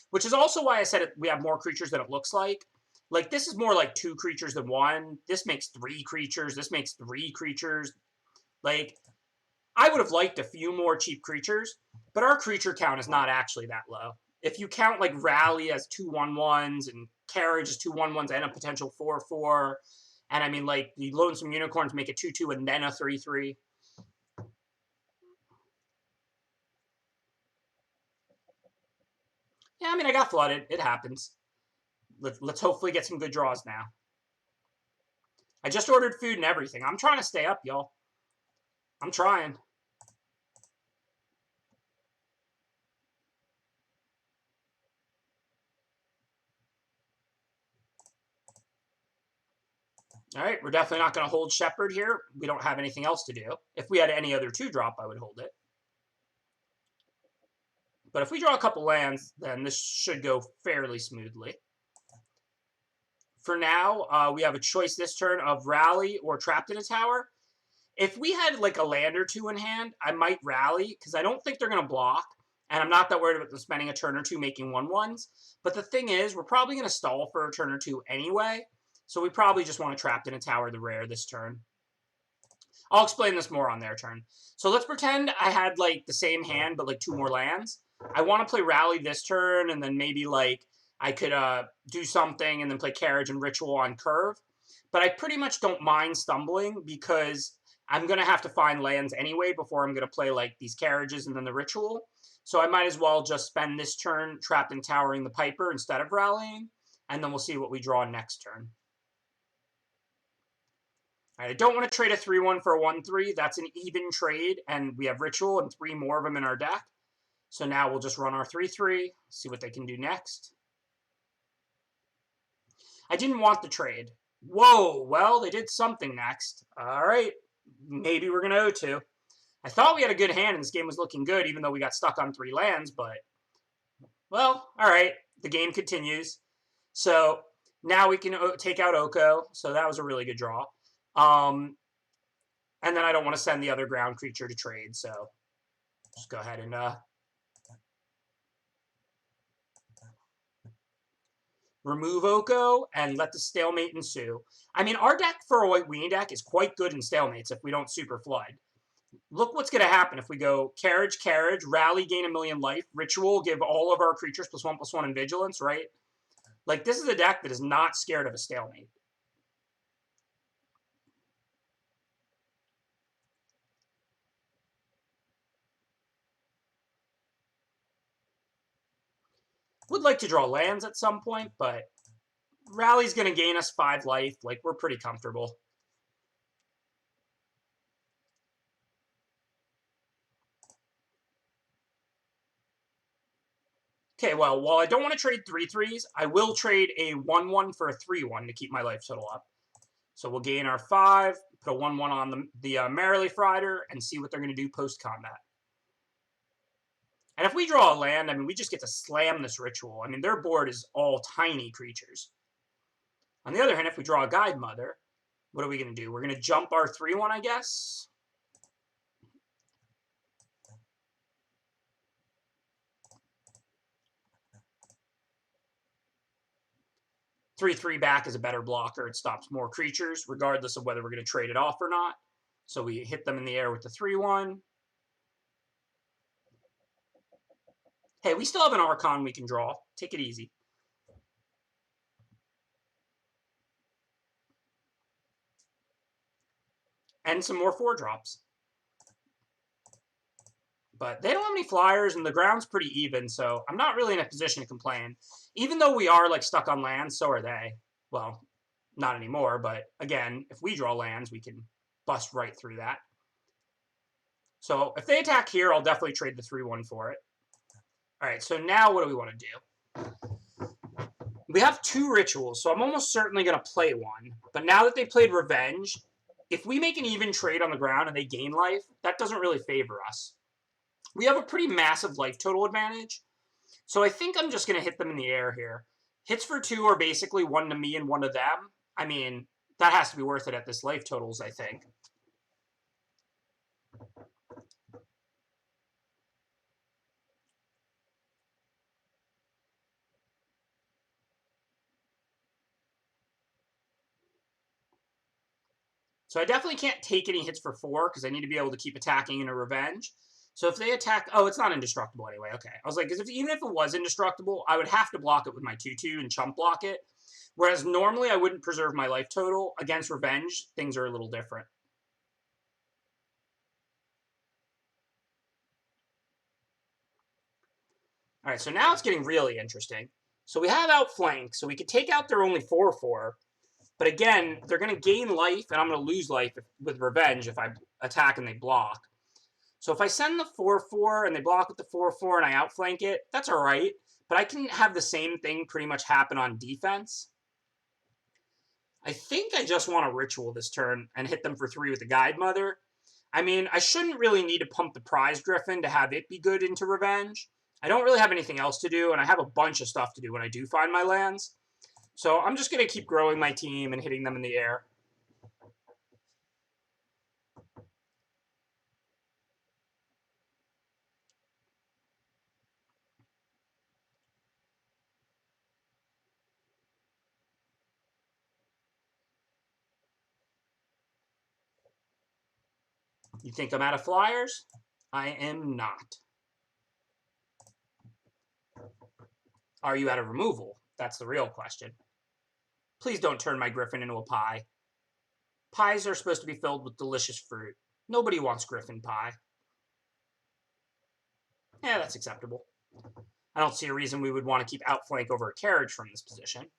S1: Which is also why I said we have more creatures than it looks like. Like, this is more like 2 creatures than 1. This makes 3 creatures. This makes 3 creatures. Like, I would have liked a few more cheap creatures, but our creature count is not actually that low. If you count, like, Rally as 2/1/1s and Carriage as 2/1/1s and a potential 4/4, And I mean, like, the Lonesome Unicorns make a 2/2 and then a 3/3. Yeah, I mean, I got flooded. It happens. Let's hopefully get some good draws now. I just ordered food and everything. I'm trying to stay up, y'all. I'm trying. All right, we're definitely not going to hold Shepherd here. We don't have anything else to do. If we had any other 2-drop, I would hold it. But if we draw a couple lands, then this should go fairly smoothly. For now, we have a choice this turn of Rally or Trapped in a Tower. If we had like a land or two in hand, I might Rally, because I don't think they're going to block. And I'm not that worried about them spending a turn or two making 1/1s. But the thing is, we're probably going to stall for a turn or two anyway. So we probably just want to Trapped in a Tower the rare this turn. I'll explain this more on their turn. So let's pretend I had like the same hand, but like 2 more lands. I want to play Rally this turn, and then maybe like I could do something and then play Carriage and Ritual on curve. But I pretty much don't mind stumbling because I'm going to have to find lands anyway before I'm going to play like these Carriages and then the Ritual. So I might as well just spend this turn Trapped and Towering the Piper instead of rallying. And then we'll see what we draw next turn. All right, I don't want to trade a 3/1 for a 1/3. That's an even trade. And we have Ritual and 3 more of them in our deck. So now we'll just run our 3/3, see what they can do next. I didn't want the trade. Whoa, well, they did something next. All right, maybe we're going to 0-2. I thought we had a good hand and this game was looking good, even though we got stuck on 3 lands, but, well, all right, the game continues. So now we can take out Oko, so that was a really good draw. And then I don't want to send the other ground creature to trade, so just go ahead and remove Oko, and let the stalemate ensue. I mean, our deck for a White Weenie deck is quite good in stalemates if we don't super flood. Look what's going to happen if we go Carriage, Carriage, Rally, gain 1,000,000 life, Ritual, give all of our creatures +1/+1 in Vigilance, right? Like, this is a deck that is not scared of a stalemate. Would like to draw lands at some point, but Rally's going to gain us 5 life. Like, we're pretty comfortable. Okay, well, while I don't want to trade 3/3s, I will trade a 1/1 for a 3/1 to keep my life total up. So we'll gain our 5, put a 1/1 on the Merrily Frider, and see what they're going to do post-combat. And if we draw a land, I mean, we just get to slam this Ritual. I mean, their board is all tiny creatures. On the other hand, if we draw a Guide Mother, what are we going to do? We're going to jump our 3/1, I guess. Three back is a better blocker. It stops more creatures, regardless of whether we're going to trade it off or not. So we hit them in the air with the 3/1. Hey, we still have an Archon we can draw. Take it easy. And some more 4-drops. But they don't have any flyers, and the ground's pretty even, so I'm not really in a position to complain. Even though we are, like, stuck on lands, so are they. Well, not anymore, but, again, if we draw lands, we can bust right through that. So if they attack here, I'll definitely trade the 3/1 for it. All right, so now what do we want to do? We have 2 rituals, so I'm almost certainly going to play one. But now that they played Revenge, if we make an even trade on the ground and they gain life, that doesn't really favor us. We have a pretty massive life total advantage. So I think I'm just going to hit them in the air here. Hits for 2 are basically 1 to me and 1 to them. I mean, that has to be worth it at this life totals, I think. So I definitely can't take any hits for 4 because I need to be able to keep attacking in a Revenge. So if they attack... Oh, it's not indestructible anyway. Okay. I was like, because even if it was indestructible, I would have to block it with my 2/2 and chump block it, Whereas normally I wouldn't preserve my life total. Against Revenge, things are a little different. All right, so now it's getting really interesting. So we have Outflank, so we could take out their only 4/4. But again, they're going to gain life, and I'm going to lose life with Revenge if I attack and they block. So if I send the 4/4 and they block with the 4/4 and I outflank it, that's all right. But I can have the same thing pretty much happen on defense. I think I just want to Ritual this turn and hit them for 3 with the Guide Mother. I mean, I shouldn't really need to pump the Prize Griffin to have it be good into Revenge. I don't really have anything else to do, and I have a bunch of stuff to do when I do find my lands. So I'm just going to keep growing my team and hitting them in the air. You think I'm out of flyers? I am not. Are you out of removal? That's the real question. Please don't turn my Griffin into a pie. Pies are supposed to be filled with delicious fruit. Nobody wants Griffin pie. Yeah, that's acceptable. I don't see a reason we would want to keep Outflank over a carriage from this position.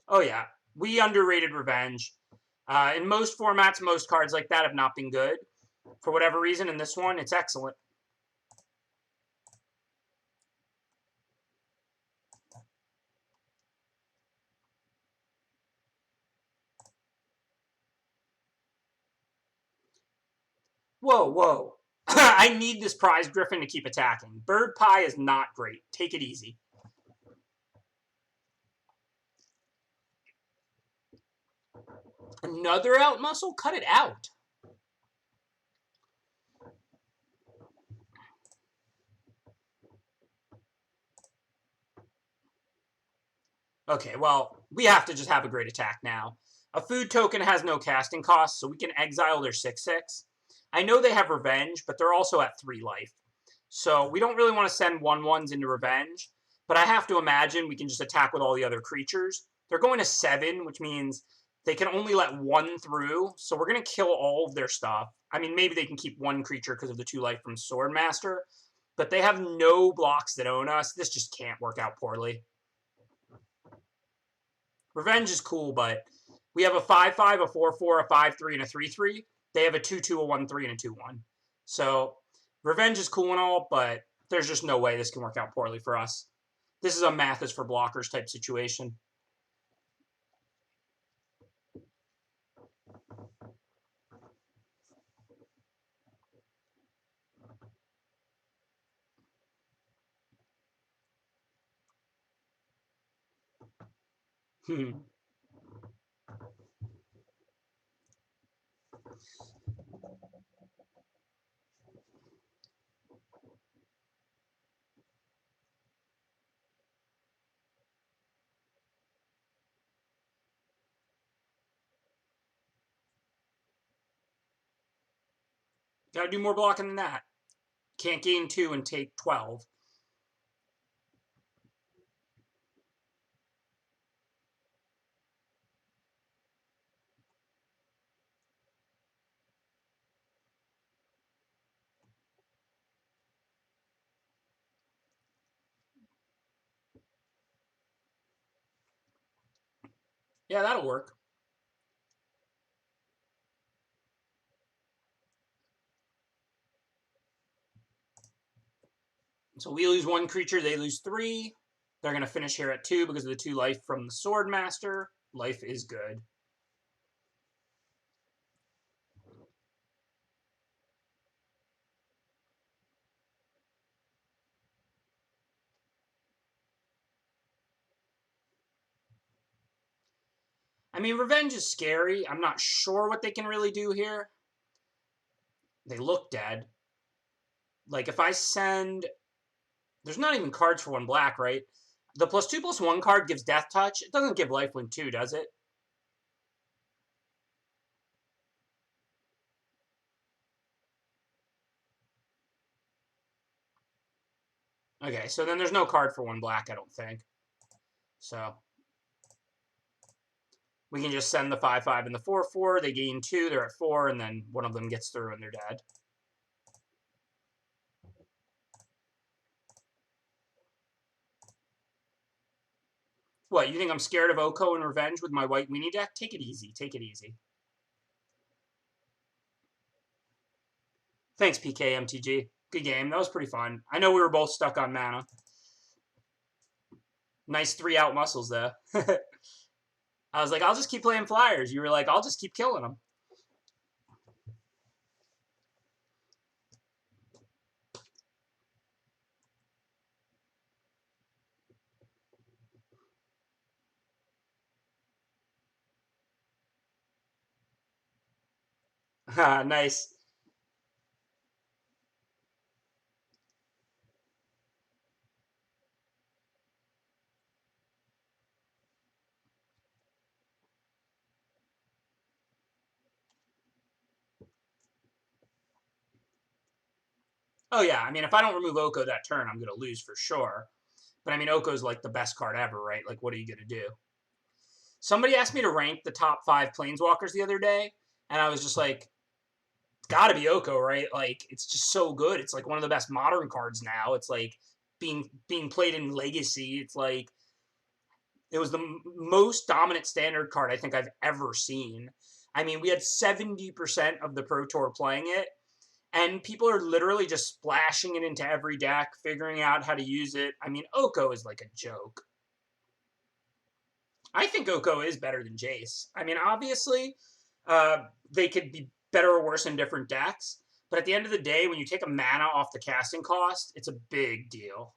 S1: Oh yeah, we underrated Revenge. In most formats, most cards like that have not been good. For whatever reason, in this one, it's excellent. Whoa, whoa. I need this Prize Griffin to keep attacking. Bird Pie is not great. Take it easy. Another out muscle? Cut it out. Okay, well, we have to just have a great attack now. A food token has no casting cost, so we can exile their 6/6. I know they have Revenge, but they're also at 3 life. So we don't really want to send 1/1s into Revenge, but I have to imagine we can just attack with all the other creatures. They're going to 7, which means they can only let 1 through, so we're going to kill all of their stuff. I mean, maybe they can keep 1 creature because of the 2 life from Swordmaster, but they have no blocks that own us. This just can't work out poorly. Revenge is cool, but we have a 5/5, a 4/4, a 5/3, and a 3/3. They have a 2/2, a 1/3, and a 2/1. So Revenge is cool and all, but there's just no way this can work out poorly for us. This is a math is for blockers type situation. Gotta do more blocking than that. Can't gain 2 and take 12. Yeah, that'll work. So we lose 1 creature, they lose 3. They're going to finish here at 2 because of the 2 life from the Swordmaster. Life is good. I mean, Revenge is scary. I'm not sure what they can really do here. They look dead. Like, if I send... There's not even cards for 1 black, right? The +2/+1 card gives Death Touch. It doesn't give Lifelink 2, does it? Okay, so then there's no card for 1 black, I don't think. So we can just send the 5/5 and the 4/4. They gain 2, they're at 4, and then one of them gets through and they're dead. What, you think I'm scared of Oko and Revenge with my white weenie deck? Take it easy, take it easy. Thanks, PKMTG. Good game. That was pretty fun. I know we were both stuck on mana. Nice 3-out muscles, though. I was like, I'll just keep playing flyers. You were like, I'll just keep killing them. Nice. Oh, yeah. I mean, if I don't remove Oko that turn, I'm going to lose for sure. But, I mean, Oko's like the best card ever, right? Like, what are you going to do? Somebody asked me to rank the top 5 Planeswalkers the other day, and I was just like, it's got to be Oko, right? Like, it's just so good. It's like one of the best modern cards now. It's like being played in Legacy. It's like it was the most dominant standard card I think I've ever seen. I mean, we had 70% of the Pro Tour playing it, and people are literally just splashing it into every deck, figuring out how to use it. I mean, Oko is like a joke. I think Oko is better than Jace. I mean, obviously, they could be better or worse in different decks, but at the end of the day, when you take a mana off the casting cost, it's a big deal.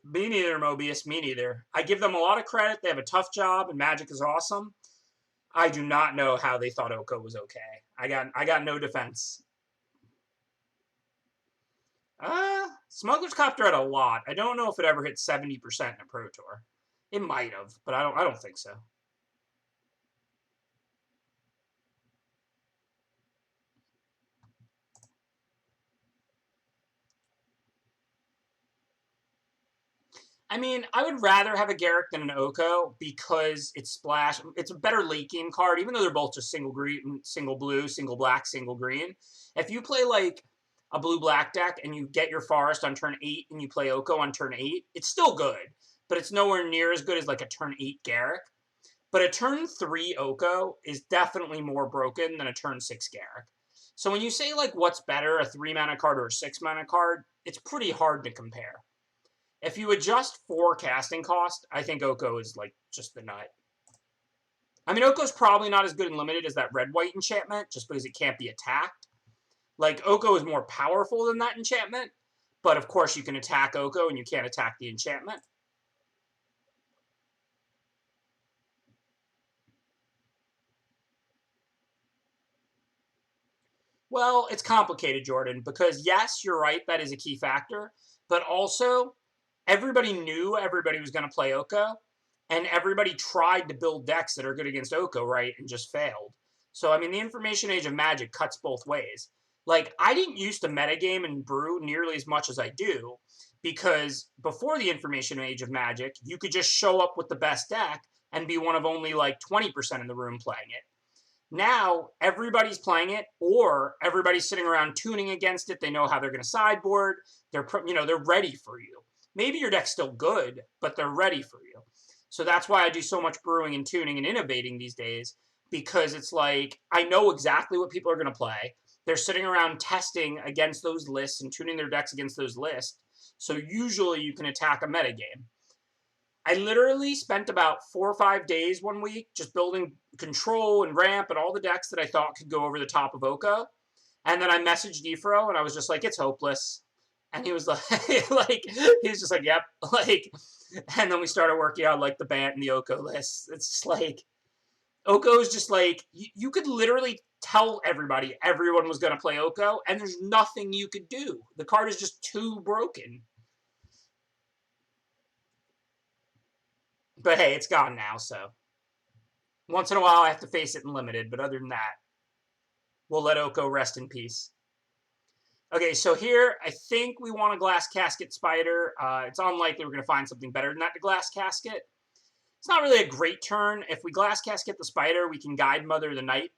S1: Me neither, Mobius. Me neither. I give them a lot of credit. They have a tough job, and Magic is awesome. I do not know how they thought Oko was okay. I got no defense. Smuggler's Copter had a lot. I don't know if it ever hit 70% in a Pro Tour. It might have, but I don't think so. I mean, I would rather have a Garrick than an Oko because it's splash. It's a better late game card, even though they're both just single green, single blue, single black, single green. If you play like a blue-black deck and you get your Forest on turn 8 and you play Oko on turn 8, it's still good, but it's nowhere near as good as like a turn 8 Garrick. But a turn 3 Oko is definitely more broken than a turn 6 Garrick. So when you say like what's better, a 3-mana card or a 6-mana card, it's pretty hard to compare. If you adjust for casting cost, I think Oko is like just the nut. I mean, Oko's probably not as good and limited as that red-white enchantment, just because it can't be attacked. Like, Oko is more powerful than that enchantment, but of course you can attack Oko and you can't attack the enchantment. Well, it's complicated, Jordan, because yes, you're right, that is a key factor, but also everybody knew everybody was going to play Oko, and everybody tried to build decks that are good against Oko, right, and just failed. So, I mean, the information age of Magic cuts both ways. Like, I didn't used to metagame and brew nearly as much as I do, because before the information age of Magic, you could just show up with the best deck and be one of only like 20% in the room playing it. Now, everybody's playing it, or everybody's sitting around tuning against it. They know how they're going to sideboard. They're ready for you. Maybe your deck's still good, but they're ready for you. So that's why I do so much brewing and tuning and innovating these days, because it's like I know exactly what people are going to play. They're sitting around testing against those lists and tuning their decks against those lists. So usually you can attack a metagame. I literally spent about 4 or 5 days one week just building control and ramp and all the decks that I thought could go over the top of Oko. And then I messaged Defro and I was just like, it's hopeless. And he was like, he was just like, yep. Like, and then we started working on like the Bant and the Oko lists. It's just like, Oko is just like, you could literally tell everybody everyone was going to play Oko, and there's nothing you could do. The card is just too broken. But hey, it's gone now, so. Once in a while, I have to face it in limited, but other than that, we'll let Oko rest in peace. Okay, so here, I think we want a Glass Casket Spider. It's unlikely we're going to find something better than that to Glass Casket. It's not really a great turn. If we Glass Casket the Spider, we can Guide Mother the Knight,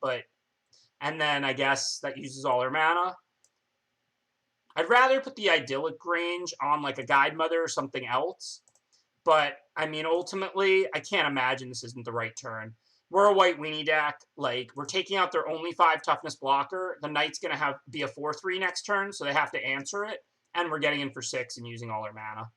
S1: and then I guess that uses all our mana. I'd rather put the Idyllic range on like a Guide Mother or something else. But, I mean, ultimately, I can't imagine this isn't the right turn. We're a white weenie deck. Like, we're taking out their only 5 toughness blocker. The Knight's going to be a 4/3 next turn, so they have to answer it. And we're getting in for 6 and using all our mana.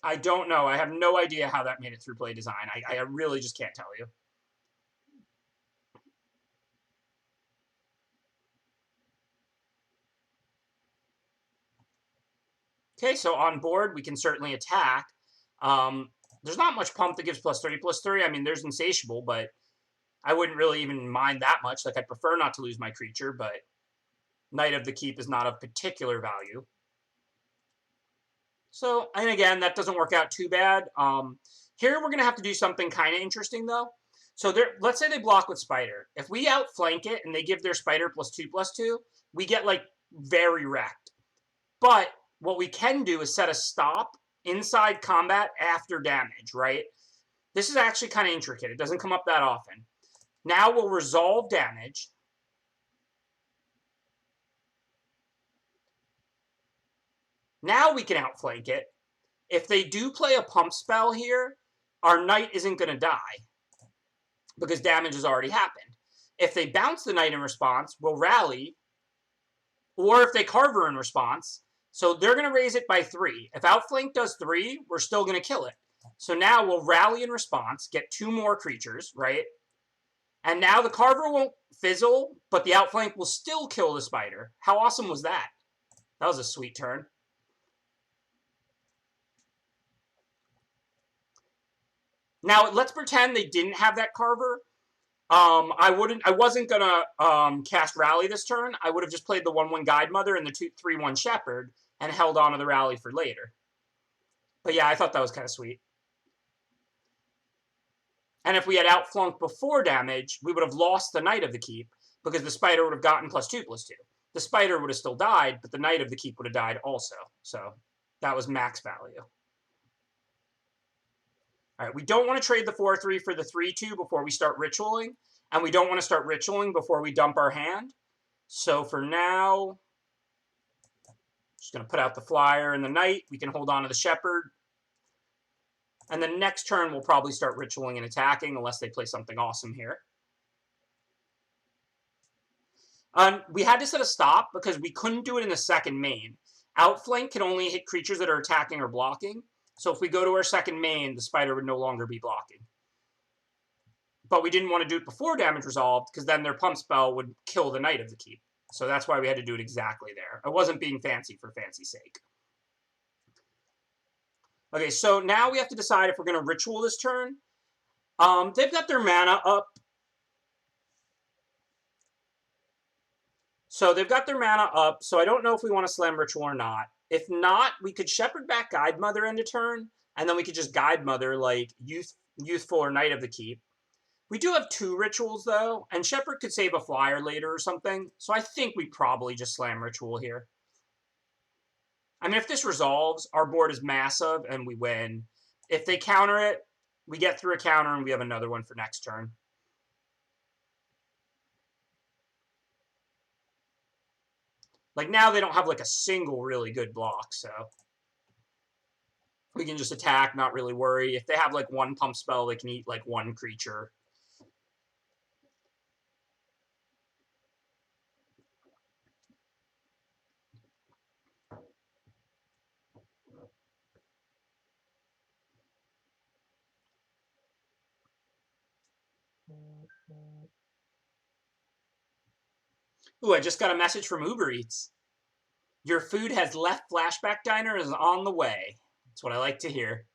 S1: I don't know. I have no idea how that made it through play design. I really just can't tell you. Okay, so on board, we can certainly attack. There's not much pump that gives +30/+3. I mean, there's Insatiable, but I wouldn't really even mind that much. Like, I'd prefer not to lose my creature, but Knight of the Keep is not of particular value. So, and again, that doesn't work out too bad. Here, we're going to have to do something kind of interesting, though. So, let's say they block with Spider. If we outflank it and they give their Spider +2/+2, we get, like, very wrecked. But what we can do is set a stop inside combat after damage, right? This is actually kind of intricate. It doesn't come up that often. Now we'll resolve damage. Now we can outflank it. If they do play a pump spell here, our Knight isn't going to die because damage has already happened. If they bounce the Knight in response, we'll rally. Or if they Carver in response, so they're going to raise it by 3. If outflank does 3, we're still going to kill it. So now we'll rally in response, get 2 more creatures, right? And now the Carver won't fizzle, but the outflank will still kill the Spider. How awesome was that? That was a sweet turn. Now, let's pretend they didn't have that Carver. I wasn't gonna cast Rally this turn. I would have just played the 1/1 Guide Mother and the 3/1 Shepherd and held on to the Rally for later. But yeah, I thought that was kind of sweet. And if we had outflanked before damage, we would have lost the Knight of the Keep because the Spider would have gotten +2/+2. The Spider would have still died, but the Knight of the Keep would have died also. So that was max value. All right, we don't want to trade the 4/3 for the 3/2 before we start ritualing, and we don't want to start ritualing before we dump our hand. So for now, just going to put out the Flyer and the Knight. We can hold on to the Shepherd. And the next turn, we'll probably start ritualing and attacking unless they play something awesome here. We had to set a stop because we couldn't do it in the second main. Outflank can only hit creatures that are attacking or blocking. So if we go to our second main, the Spider would no longer be blocking. But we didn't want to do it before damage resolved because then their pump spell would kill the Knight of the Keep. So that's why we had to do it exactly there. I wasn't being fancy for fancy's sake. Okay, so now we have to decide if we're going to ritual this turn. They've got their mana up. So they've got their mana up, so I don't know if we want to slam ritual or not. If not, we could Shepherd back Guide Mother end of turn, and then we could just Guide Mother like Youthful or Knight of the Keep. We do have 2 rituals, though, and Shepherd could save a Flyer later or something, so I think we probably just slam ritual here. I mean, if this resolves, our board is massive, and we win. If they counter it, we get through a counter, and we have another one for next turn. Like, now they don't have, like, a single really good block, so we can just attack, not really worry. If they have, like, 1 pump spell, they can eat, like, 1 creature. Ooh, I just got a message from Uber Eats. Your food has left Flashback Diner and is on the way. That's what I like to hear.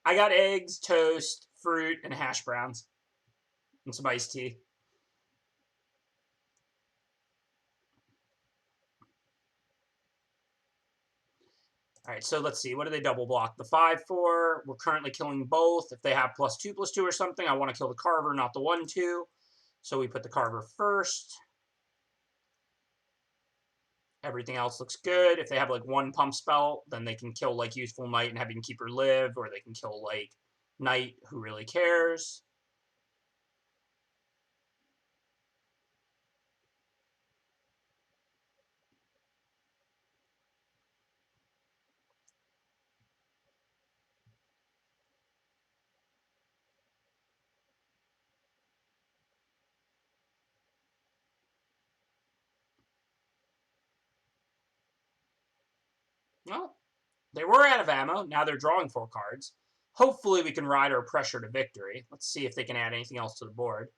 S1: I got eggs, toast, fruit, and hash browns. And some iced tea. All right, so let's see. What do they double block? The 5/4. We're currently killing both. If they have +2/+2 or something, I want to kill the Carver, not the 1/2. So we put the Carver first. Everything else looks good. If they have like one pump spell, then they can kill like Useful Knight and have Innkeeper live, or they can kill like Knight, who really cares. Well, they were out of ammo. Now they're drawing 4 cards. Hopefully we can ride our pressure to victory. Let's see if they can add anything else to the board.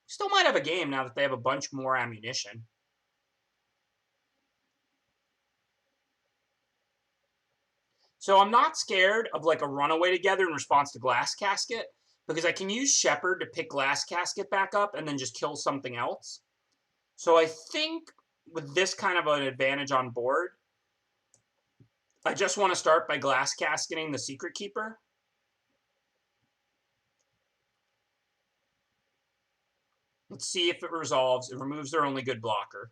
S1: Still might have a game now that they have a bunch more ammunition. So I'm not scared of like a runaway together in response to Glass Casket, because I can use Shepherd to pick Glass Casket back up and then just kill something else. So I think with this kind of an advantage on board, I just want to start by Glass Casketing the Secret Keeper. Let's see if it resolves. It removes their only good blocker.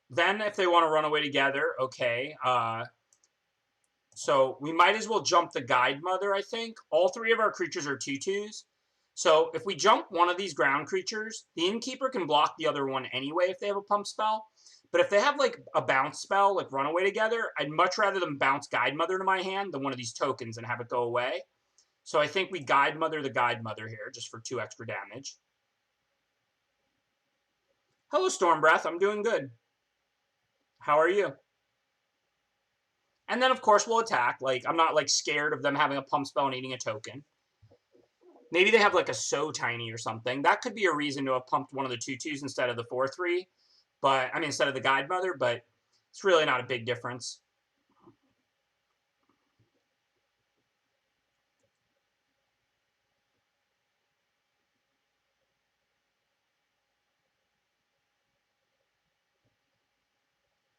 S1: Then if they want to run away together, okay. So we might as well jump the Guide Mother, I think. All 3 of our creatures are 2/2s. So if we jump one of these ground creatures, the Innkeeper can block the other one anyway if they have a pump spell. But if they have like a bounce spell, like run away together, I'd much rather them bounce Guide Mother to my hand than one of these tokens and have it go away. So I think we Guide Mother the Guide Mother here just for 2 extra damage. Hello, Stormbreath. I'm doing good. How are you? And then, of course, we'll attack. Like, I'm not, like, scared of them having a pump spell and eating a token. Maybe they have, like, a So Tiny or something. That could be a reason to have pumped one of the 2/2s instead of the 4/3. But, I mean, instead of the Guide Mother. But it's really not a big difference.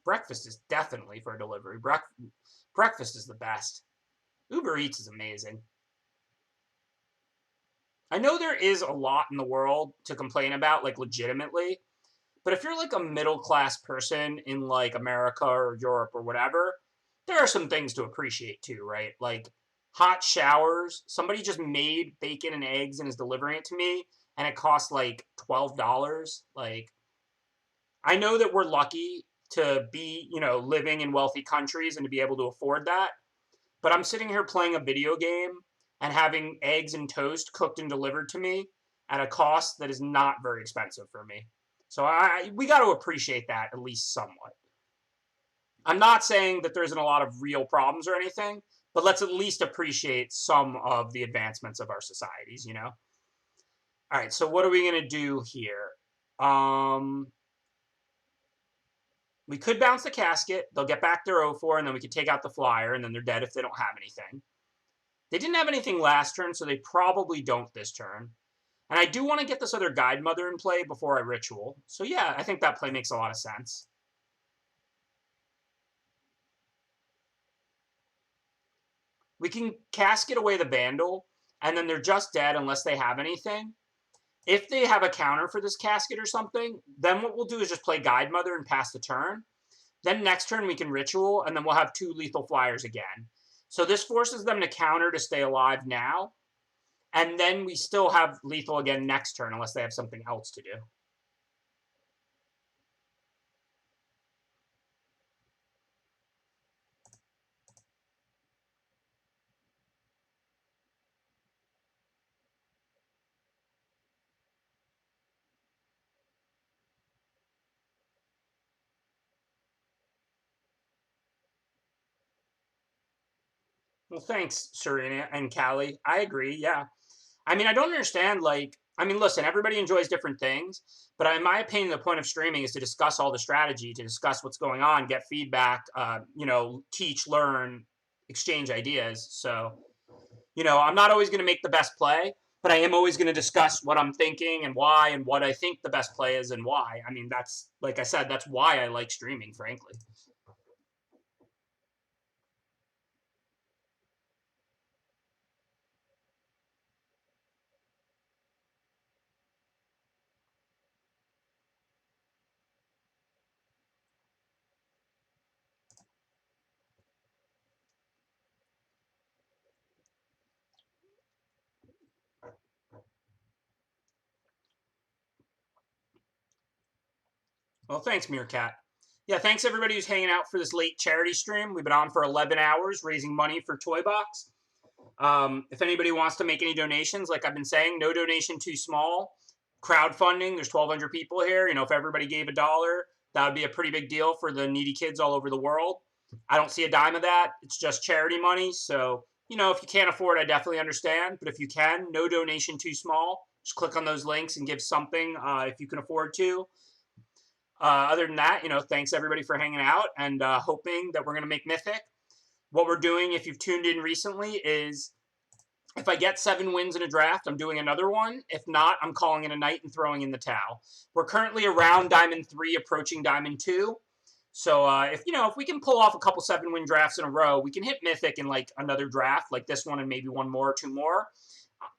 S1: Breakfast is definitely for delivery. Breakfast is the best. Uber Eats is amazing. I know there is a lot in the world to complain about, like, legitimately. But if you're, like, a middle-class person in, like, America or Europe or whatever, there are some things to appreciate, too, right? Like, hot showers. Somebody just made bacon and eggs and is delivering it to me, and it costs, like, $12. Like, I know that we're lucky to be, you know, living in wealthy countries and to be able to afford that. But I'm sitting here playing a video game and having eggs and toast cooked and delivered to me at a cost that is not very expensive for me. So we got to appreciate that at least somewhat. I'm not saying that there isn't a lot of real problems or anything, but let's at least appreciate some of the advancements of our societies, you know? All right, so what are we going to do here? We could bounce the casket. They'll get back their 0/4, and then we could take out the flyer, and then they're dead if they don't have anything. They didn't have anything last turn, so they probably don't this turn. And I do want to get this other Guide Mother in play before I Ritual. So yeah, I think that play makes a lot of sense. We can casket away the Vandal, and then they're just dead unless they have anything. If they have a counter for this casket or something, then what we'll do is just play Guide Mother and pass the turn. Then next turn we can Ritual, and then we'll have 2 lethal flyers again. So this forces them to counter to stay alive now. And then we still have lethal again next turn unless they have something else to do. Well, thanks, Serena and Callie. I agree, yeah. I mean, I don't understand, like, I mean, listen, everybody enjoys different things, but in my opinion, the point of streaming is to discuss all the strategy, to discuss what's going on, get feedback, you know, teach, learn, exchange ideas. So, you know, I'm not always going to make the best play, But I am always going to discuss what I'm thinking and why and what I think the best play is and why. I mean, that's, like I said, that's why I like streaming, frankly. Well, thanks, Meerkat. Yeah, thanks everybody who's hanging out for this late charity stream. We've been on for 11 hours raising money for Toy Box. If anybody wants to make any donations, like I've been saying, no donation too small. Crowdfunding, there's 1,200 people here. You know, if everybody gave $1, that would be a pretty big deal for the needy kids all over the world. I don't see a dime of that. It's just charity money. So, you know, if you can't afford, I definitely understand. But if you can, no donation too small. Just click on those links and give something if you can afford to. Other than that, you know, thanks everybody for hanging out and hoping that we're going to make Mythic. What we're doing, if you've tuned in recently, is if I get 7 wins in a draft, I'm doing another one. If not, I'm calling it a night and throwing in the towel. We're currently around Diamond 3, approaching Diamond 2. So if we can pull off a couple 7-win drafts in a row, we can hit Mythic in like another draft, like this one and maybe one more or 2 more.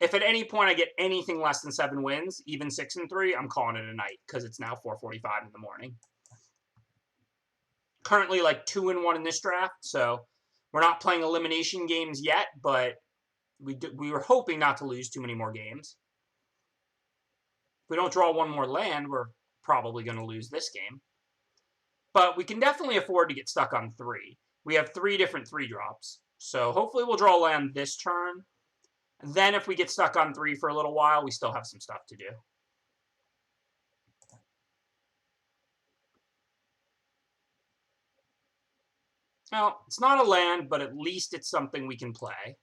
S1: If at any point I get anything less than 7 wins, even 6 and 3, I'm calling it a night because it's now 4:45 in the morning. Currently like 2 and 1 in this draft, so we're not playing elimination games yet, but we were hoping not to lose too many more games. If we don't draw one more land, we're probably going to lose this game. But we can definitely afford to get stuck on 3. We have 3 different 3-drops. So hopefully we'll draw land this turn. And then if we get stuck on 3 for a little while, we still have some stuff to do. Well, it's not a land, but at least it's something we can play.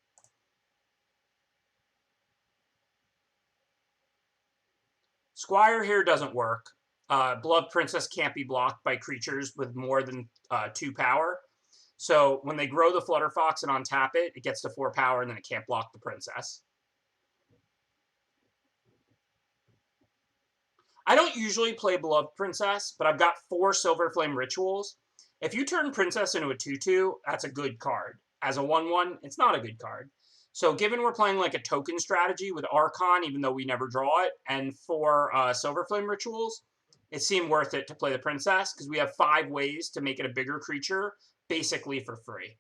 S1: Squire here doesn't work. Beloved Princess can't be blocked by creatures with more than 2 power. So when they grow the Flutter Fox and untap it, it gets to 4 power and then it can't block the Princess. I don't usually play Beloved Princess, but I've got 4 Silver Flame Rituals. If you turn Princess into a 2/2, that's a good card. As a 1/1, it's not a good card. So given we're playing like a token strategy with Archon, even though we never draw it, and 4 Silver Flame Rituals, it seemed worth it to play the Princess because we have 5 ways to make it a bigger creature, basically for free.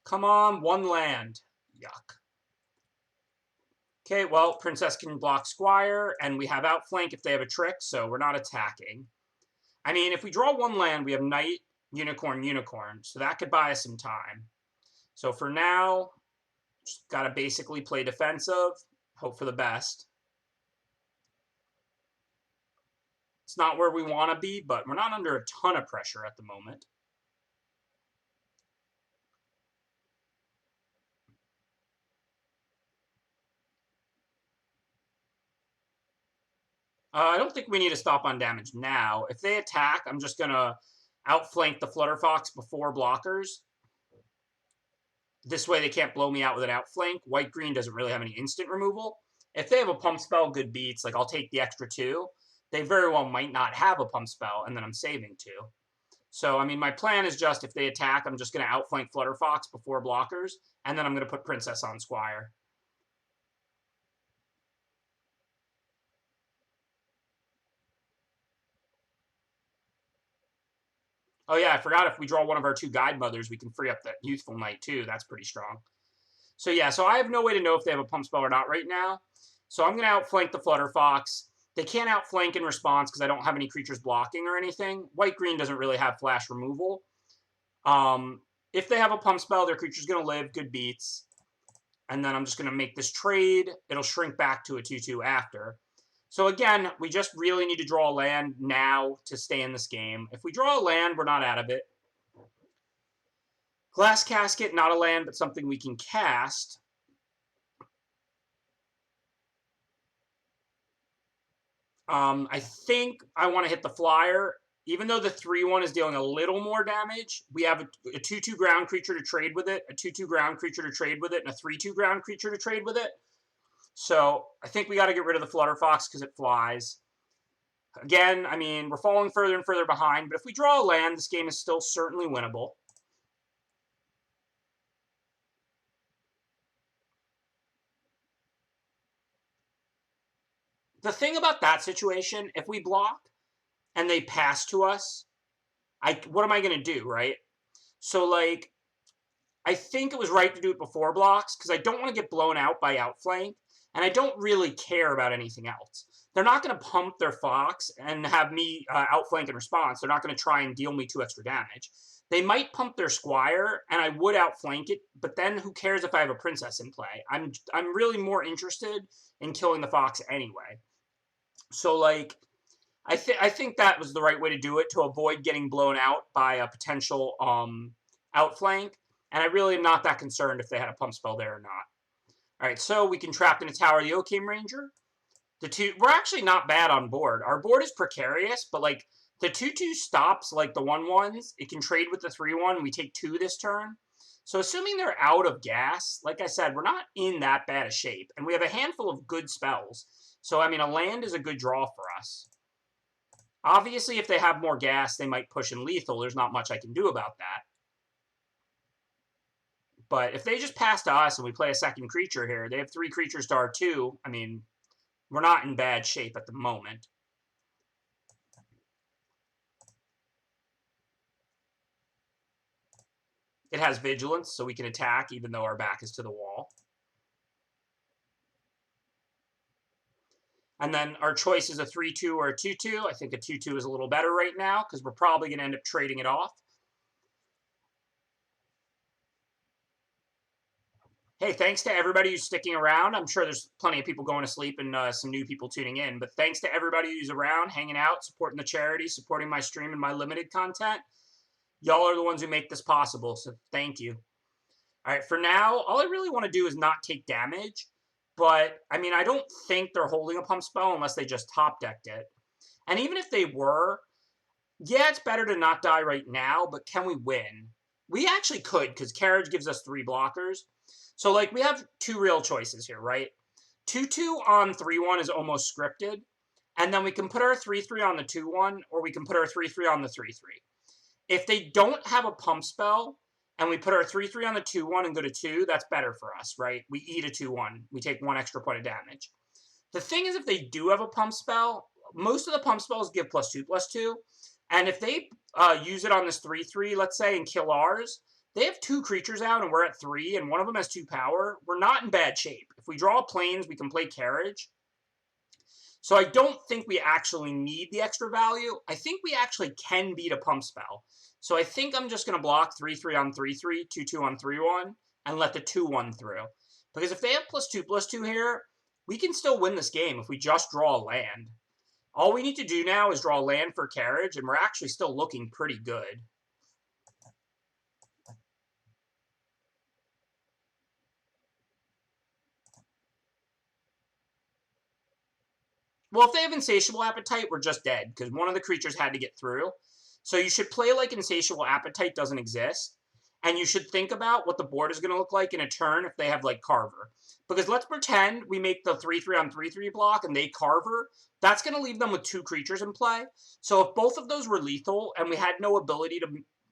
S1: Come on, 1 land. Yuck. Okay, well, Princess can block Squire, and we have Outflank if they have a trick, so we're not attacking. I mean, if we draw 1 land, we have Knight, Unicorn, Unicorn, so that could buy us some time. So for now, just got to basically play defensive, hope for the best. It's not where we want to be, but we're not under a ton of pressure at the moment. I don't think we need to stop on damage now. If they attack, I'm just going to outflank the Flutter Fox before blockers. This way they can't blow me out with an outflank. White-green doesn't really have any instant removal. If they have a pump spell, good beats. Like, I'll take the extra 2. They very well might not have a pump spell, and then I'm saving 2. So, I mean, my plan is just, if they attack, I'm just going to outflank Flutter Fox before blockers, and then I'm going to put Princess on Squire. Oh yeah, I forgot if we draw one of our 2 Guide Mothers, we can free up that Youthful Knight too. That's pretty strong. So yeah, so I have no way to know if they have a pump spell or not right now. So I'm going to outflank the Flutter Fox. They can't outflank in response because I don't have any creatures blocking or anything. White-green doesn't really have flash removal. If they have a pump spell, their creature's going to live. Good beats. And then I'm just going to make this trade. It'll shrink back to a 2/2 after. So again, we just really need to draw a land now to stay in this game. If we draw a land, we're not out of it. Glass Casket, not a land, but something we can cast. I think I want to hit the flyer even though the 3/1 is dealing a little more damage, we have a 2/2 ground creature to trade with it, a 2/2 ground creature to trade with it, and a 3/2 ground creature to trade with it. So I think we got to get rid of the Flutterfox because it flies. Again, I mean, we're falling further and further behind, but if we draw a land, this game is still certainly winnable. The thing about that situation, if we block and they pass to us, what am I going to do, right? So, like, I think it was right to do it before blocks because I don't want to get blown out by outflank, and I don't really care about anything else. They're not going to pump their Fox and have me outflank in response. They're not going to try and deal me 2 extra damage. They might pump their Squire, and I would outflank it, but then who cares if I have a Princess in play? I'm really more interested in killing the Fox anyway. So, like, I think that was the right way to do it to avoid getting blown out by a potential outflank. And I really am not that concerned if they had a pump spell there or not. All right, so we can trap in a tower the Oakham Ranger. We're actually not bad on board. Our board is precarious, but like the 2/2 stops like the 1/1s. It can trade with the 3/1. We take 2 this turn. So assuming they're out of gas, like I said, we're not in that bad a shape. And we have a handful of good spells. So, I mean, a land is a good draw for us. Obviously, if they have more gas, they might push in lethal. There's not much I can do about that. But if they just pass to us and we play a second creature here, they have 3 creatures to our 2. I mean, we're not in bad shape at the moment. It has Vigilance, so we can attack even though our back is to the wall. And then our choice is a 3/2 or a 2/2. I think a 2/2 is a little better right now because we're probably going to end up trading it off. Hey, thanks to everybody who's sticking around. I'm sure there's plenty of people going to sleep and some new people tuning in. But thanks to everybody who's around, hanging out, supporting the charity, supporting my stream and my limited content. Y'all are the ones who make this possible, so thank you. All right, for now, all I really want to do is not take damage. But, I mean, I don't think they're holding a pump spell unless they just top-decked it. And even if they were, yeah, it's better to not die right now, but can we win? We actually could, because Carriage gives us 3 blockers. So, like, we have 2 real choices here, right? 2/2 on 3/1 is almost scripted. And then we can put our 3/3 on the 2/1, or we can put our 3/3 on the 3/3. If they don't have a pump spell, and we put our 3/3 on the 2/1 and go to 2, that's better for us, right? We eat a 2/1. We take 1 extra point of damage. The thing is, if they do have a pump spell, most of the pump spells give +2/+2. And if they use it on this 3/3, let's say, and kill ours, they have 2 creatures out and we're at 3, and one of them has 2 power. We're not in bad shape. If we draw planes, we can play Carriage. So I don't think we actually need the extra value. I think we actually can beat a pump spell. So I think I'm just going to block 3/3 on 3/3, 2/2 on 3/1, and let the 2/1 through. Because if they have +2/+2 here, we can still win this game if we just draw a land. All we need to do now is draw a land for Carriage, and we're actually still looking pretty good. Well, if they have Insatiable Appetite, we're just dead, because one of the creatures had to get through. So you should play like Insatiable Appetite doesn't exist, and you should think about what the board is going to look like in a turn if they have, like, Carver. Because let's pretend we make the 3/3 on 3/3 block and they Carver. That's going to leave them with 2 creatures in play. So if both of those were lethal and we had no ability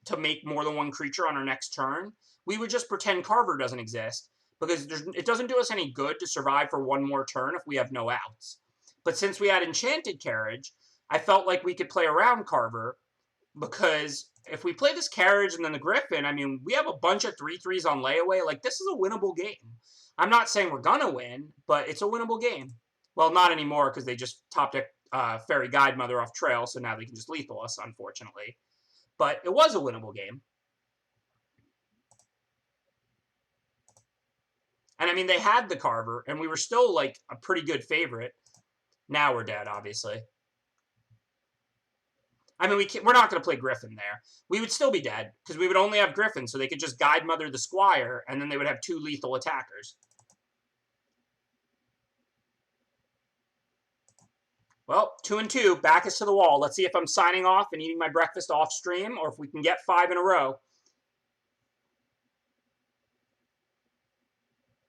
S1: to make more than 1 creature on our next turn, we would just pretend Carver doesn't exist. Because it doesn't do us any good to survive for 1 more turn if we have no outs. But since we had Enchanted Carriage, I felt like we could play around Carver, because if we play this Carriage and then the Griffin, I mean, we have a bunch of 3/3s on layaway. Like, this is a winnable game. I'm not saying we're going to win, but it's a winnable game. Well, not anymore, because they just top-decked Fairy Guidemother off trail, so now they can just lethal us, unfortunately. But it was a winnable game. And, I mean, they had the Carver, and we were still, like, a pretty good favorite. Now we're dead, obviously. I mean, we're not going to play Griffin there. We would still be dead, because we would only have Griffin, so they could just Guidemother the Squire, and then they would have 2 lethal attackers. Well, 2 and 2, back us to the wall. Let's see if I'm signing off and eating my breakfast off stream, or if we can get 5 in a row.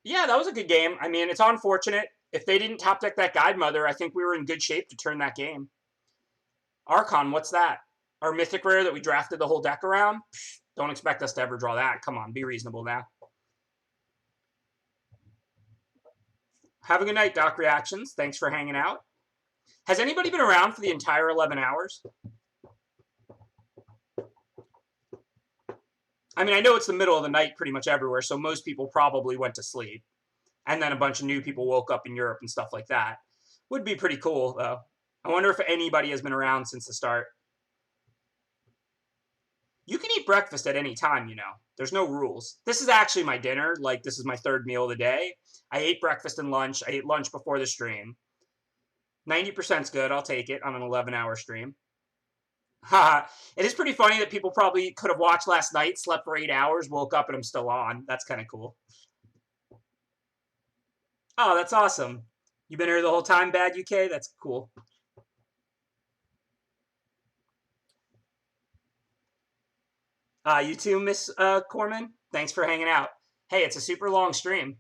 S1: Yeah, that was a good game. I mean, it's unfortunate. If they didn't top deck that Guide Mother, I think we were in good shape to turn that game. Archon, what's that? Our mythic rare that we drafted the whole deck around? Psh, don't expect us to ever draw that. Come on, be reasonable now. Have a good night, Doc Reactions. Thanks for hanging out. Has anybody been around for the entire 11 hours? I mean, I know it's the middle of the night pretty much everywhere, so most people probably went to sleep. And then a bunch of new people woke up in Europe and stuff like that. Would be pretty cool, though. I wonder if anybody has been around since the start. You can eat breakfast at any time, you know. There's no rules. This is actually my dinner. Like, this is my third meal of the day. I ate breakfast and lunch. I ate lunch before the stream. 90% is good. I'll take it on an 11-hour stream. Haha. It is pretty funny that people probably could have watched last night, slept for 8 hours, woke up, and I'm still on. That's kind of cool. Oh, that's awesome. You've been here the whole time, Bad UK? That's cool. You too, Miss Corman. Thanks for hanging out. Hey, it's a super long stream.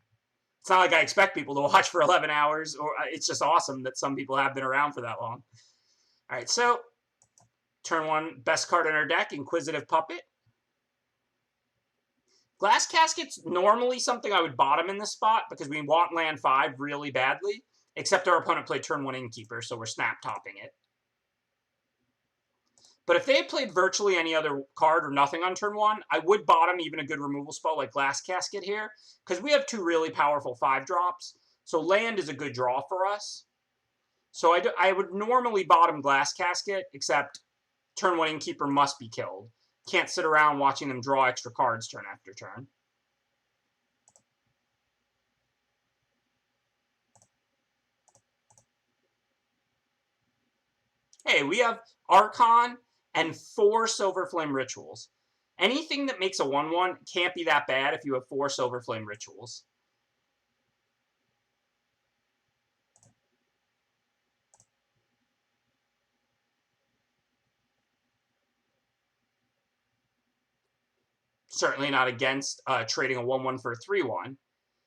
S1: It's not like I expect people to watch for 11 hours, or it's just awesome that some people have been around for that long. All right, so turn 1, best card in our deck, Inquisitive Puppet. Glass Casket's normally something I would bottom in this spot because we want land 5 really badly, except our opponent played turn 1 Innkeeper, so we're snap topping it. But if they had played virtually any other card or nothing on turn 1, I would bottom even a good removal spell like Glass Casket here, because we have 2 really powerful 5-drops, so land is a good draw for us. So I would normally bottom Glass Casket, except turn 1 Innkeeper must be killed. Can't sit around watching them draw extra cards turn after turn. Hey, we have Archon and 4 Silver Flame Rituals. Anything that makes a 1/1 can't be that bad if you have 4 Silver Flame Rituals. Certainly not against trading a 1/1 for a 3/1.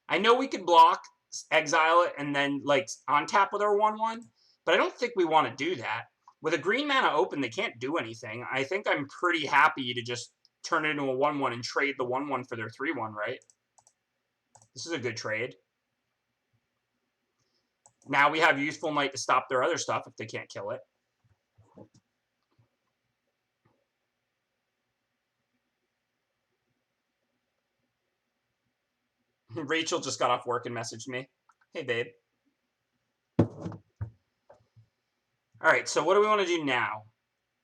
S1: I know we could block, exile it, and then like on tap with our 1/1, but I don't think we want to do that. With a green mana open, they can't do anything. I think I'm pretty happy to just turn it into a 1/1 and trade the 1/1 for their 3/1, right? This is a good trade. Now we have Youthful Might to stop their other stuff if they can't kill it. Rachel just got off work and messaged me. Hey, babe. All right, so what do we want to do now?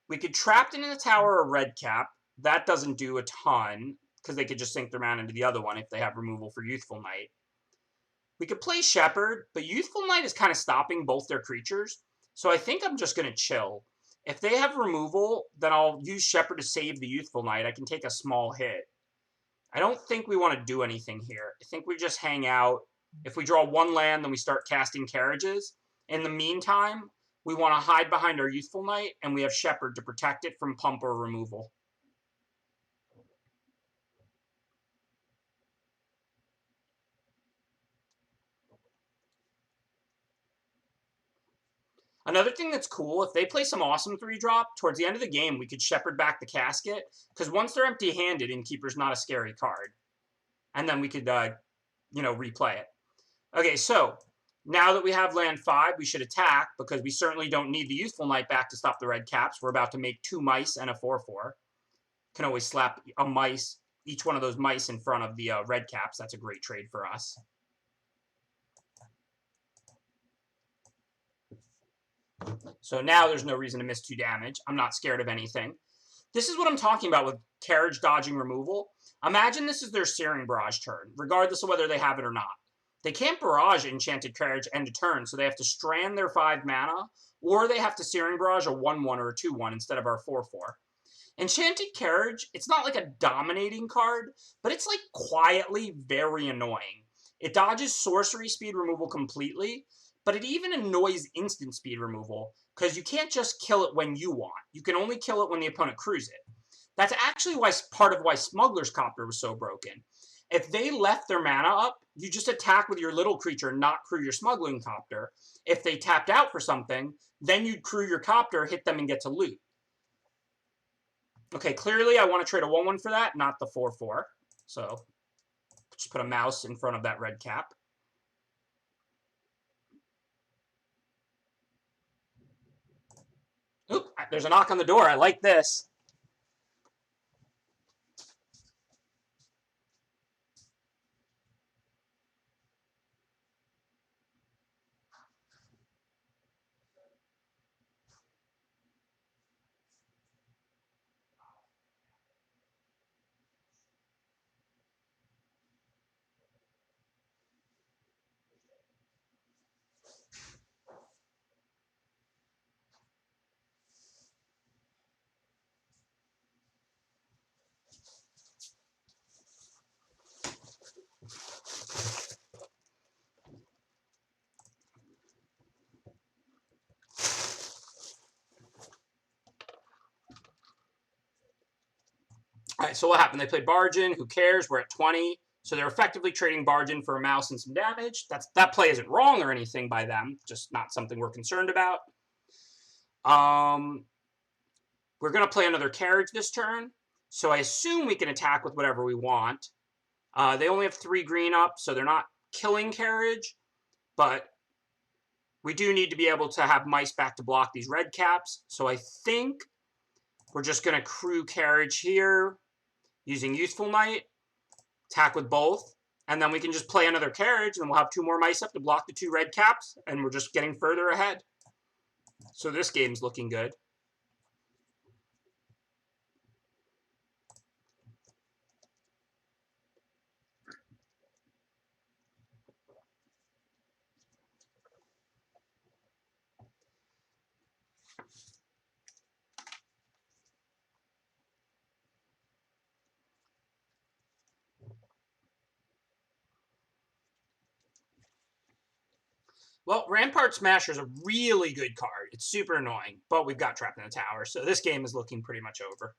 S1: We could Trapped into the Tower or Red Cap. That doesn't do a ton, because they could just sink their mana into the other one if they have removal for Youthful Might. We could play Shepherd, but Youthful Might is kind of stopping both their creatures, so I think I'm just going to chill. If they have removal, then I'll use Shepherd to save the Youthful Might. I can take a small hit. I don't think we want to do anything here. I think we just hang out. If we draw 1 land, then we start casting Carriages. In the meantime, we want to hide behind our Youthful Might, and we have Shepherd to protect it from pump or removal. Another thing that's cool, if they play some awesome 3-drop, towards the end of the game, we could Shepherd back the Casket, because once they're empty-handed, Innkeeper's not a scary card. And then we could, replay it. Okay, so now that we have land 5, we should attack, because we certainly don't need the Youthful Might back to stop the red caps. We're about to make 2 mice and a 4/4. Can always slap a mice, each one of those mice in front of the red caps. That's a great trade for us. So now there's no reason to miss 2 damage. I'm not scared of anything. This is what I'm talking about with carriage dodging removal. Imagine this is their Searing Barrage turn, regardless of whether they have it or not. They can't Barrage Enchanted Carriage end of turn, so they have to strand their 5 mana, or they have to Searing Barrage a 1/1 or a 2/1 instead of our 4/4. Enchanted Carriage, it's not like a dominating card, but it's like quietly very annoying. It dodges sorcery speed removal completely, but it even annoys instant speed removal because you can't just kill it when you want. You can only kill it when the opponent crews it. That's actually part of why Smuggler's Copter was so broken. If they left their mana up, you just attack with your little creature, not crew your Smuggling Copter. If they tapped out for something, then you'd crew your Copter, hit them, and get to loot. Okay, clearly I want to trade a 1/1 for that, not the 4/4. So just put a mouse in front of that red cap. Oop, there's a knock on the door. I like this. All right, so what happened? They played Bargain. Who cares? We're at 20. So they're effectively trading Bargain for a mouse and some damage. That play isn't wrong or anything by them, just not something we're concerned about. We're going to play another Carriage this turn, so I assume we can attack with whatever we want. They only have 3 green up, so they're not killing Carriage, but we do need to be able to have mice back to block these red caps, so I think we're just going to crew Carriage here using Useful Knight, attack with both, and then we can just play another Carriage, and we'll have 2 more mice up to block the 2 red caps, and we're just getting further ahead. So this game's looking good. Well, Rampart Smasher is a really good card. It's super annoying, but we've got Trapped in the Tower, so this game is looking pretty much over.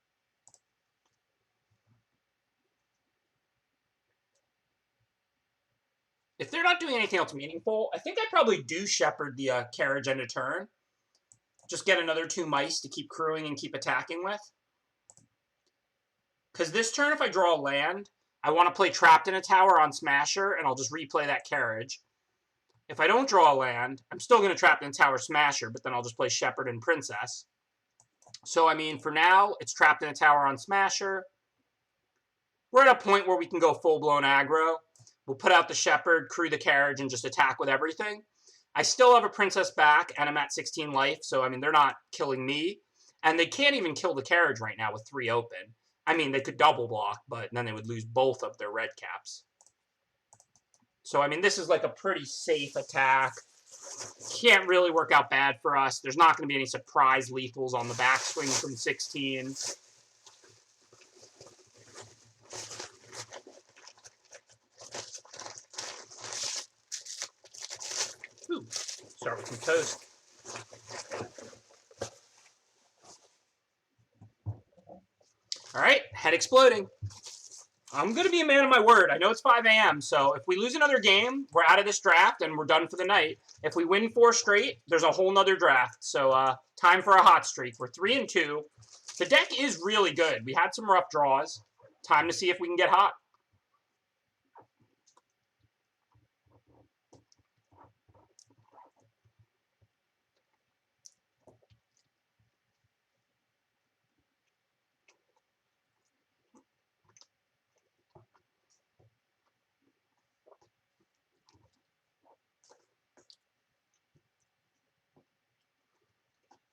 S1: If they're not doing anything else meaningful, I think I probably do Shepherd the Carriage end of turn. Just get another 2 mice to keep crewing and keep attacking with. Because this turn, if I draw a land, I want to play Trapped in a Tower on Smasher, and I'll just replay that Carriage. If I don't draw a land, I'm still going to Trapped in a Tower Smasher, but then I'll just play Shepherd and Princess. So, I mean, for now, it's Trapped in a Tower on Smasher. We're at a point where we can go full-blown aggro. We'll put out the Shepherd, crew the Carriage, and just attack with everything. I still have a Princess back, and I'm at 16 life, so, I mean, they're not killing me. And they can't even kill the Carriage right now with 3 open. I mean, they could double block, but then they would lose both of their red caps. So, I mean, this is like a pretty safe attack. Can't really work out bad for us. There's not going to be any surprise lethals on the backswing from 16. Ooh, start with some toast. All right, head exploding. I'm going to be a man of my word. I know it's 5 a.m., so if we lose another game, we're out of this draft and we're done for the night. If we win 4 straight, there's a whole nother draft. So time for a hot streak. We're 3-2. The deck is really good. We had some rough draws. Time to see if we can get hot.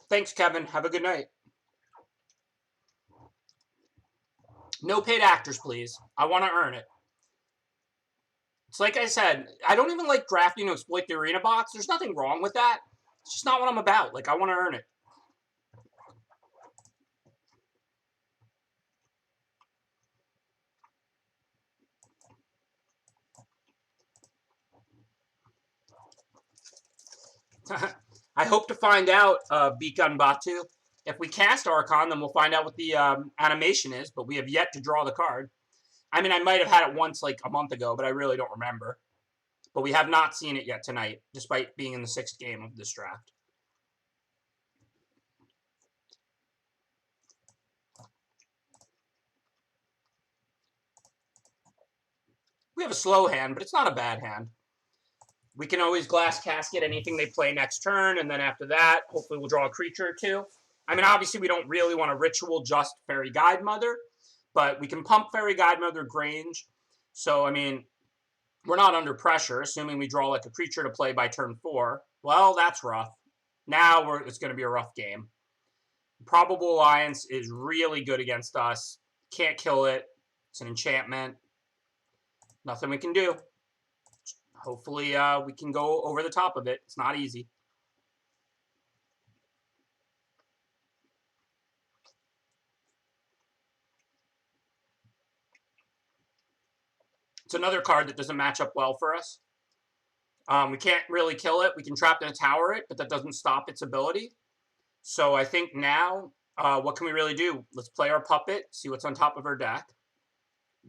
S1: Thanks, Kevin. Have a good night. No paid actors, please. I want to earn it. It's like I said, I don't even like drafting to exploit the arena box. There's nothing wrong with that. It's just not what I'm about. Like, I want to earn it. I hope to find out, Beacon Batu. If we cast Archon, then we'll find out what the animation is, but we have yet to draw the card. I mean, I might have had it once like a month ago, but I really don't remember. But we have not seen it yet tonight, despite being in the 6th game of this draft. We have a slow hand, but it's not a bad hand. We can always Glass Casket anything they play next turn, and then after that, hopefully we'll draw a creature or two. I mean, obviously we don't really want to ritual just Fairy Guide Mother, but we can pump Fairy Guide Mother Grange. So, I mean, we're not under pressure, assuming we draw like a creature to play by turn 4. Well, that's rough. Now it's going to be a rough game. Probable Alliance is really good against us. Can't kill it. It's an enchantment. Nothing we can do. Hopefully we can go over the top of it. It's not easy. It's another card that doesn't match up well for us. We can't really kill it. We can trap in a tower it, but that doesn't stop its ability. So I think now, what can we really do? Let's play our puppet, see what's on top of our deck.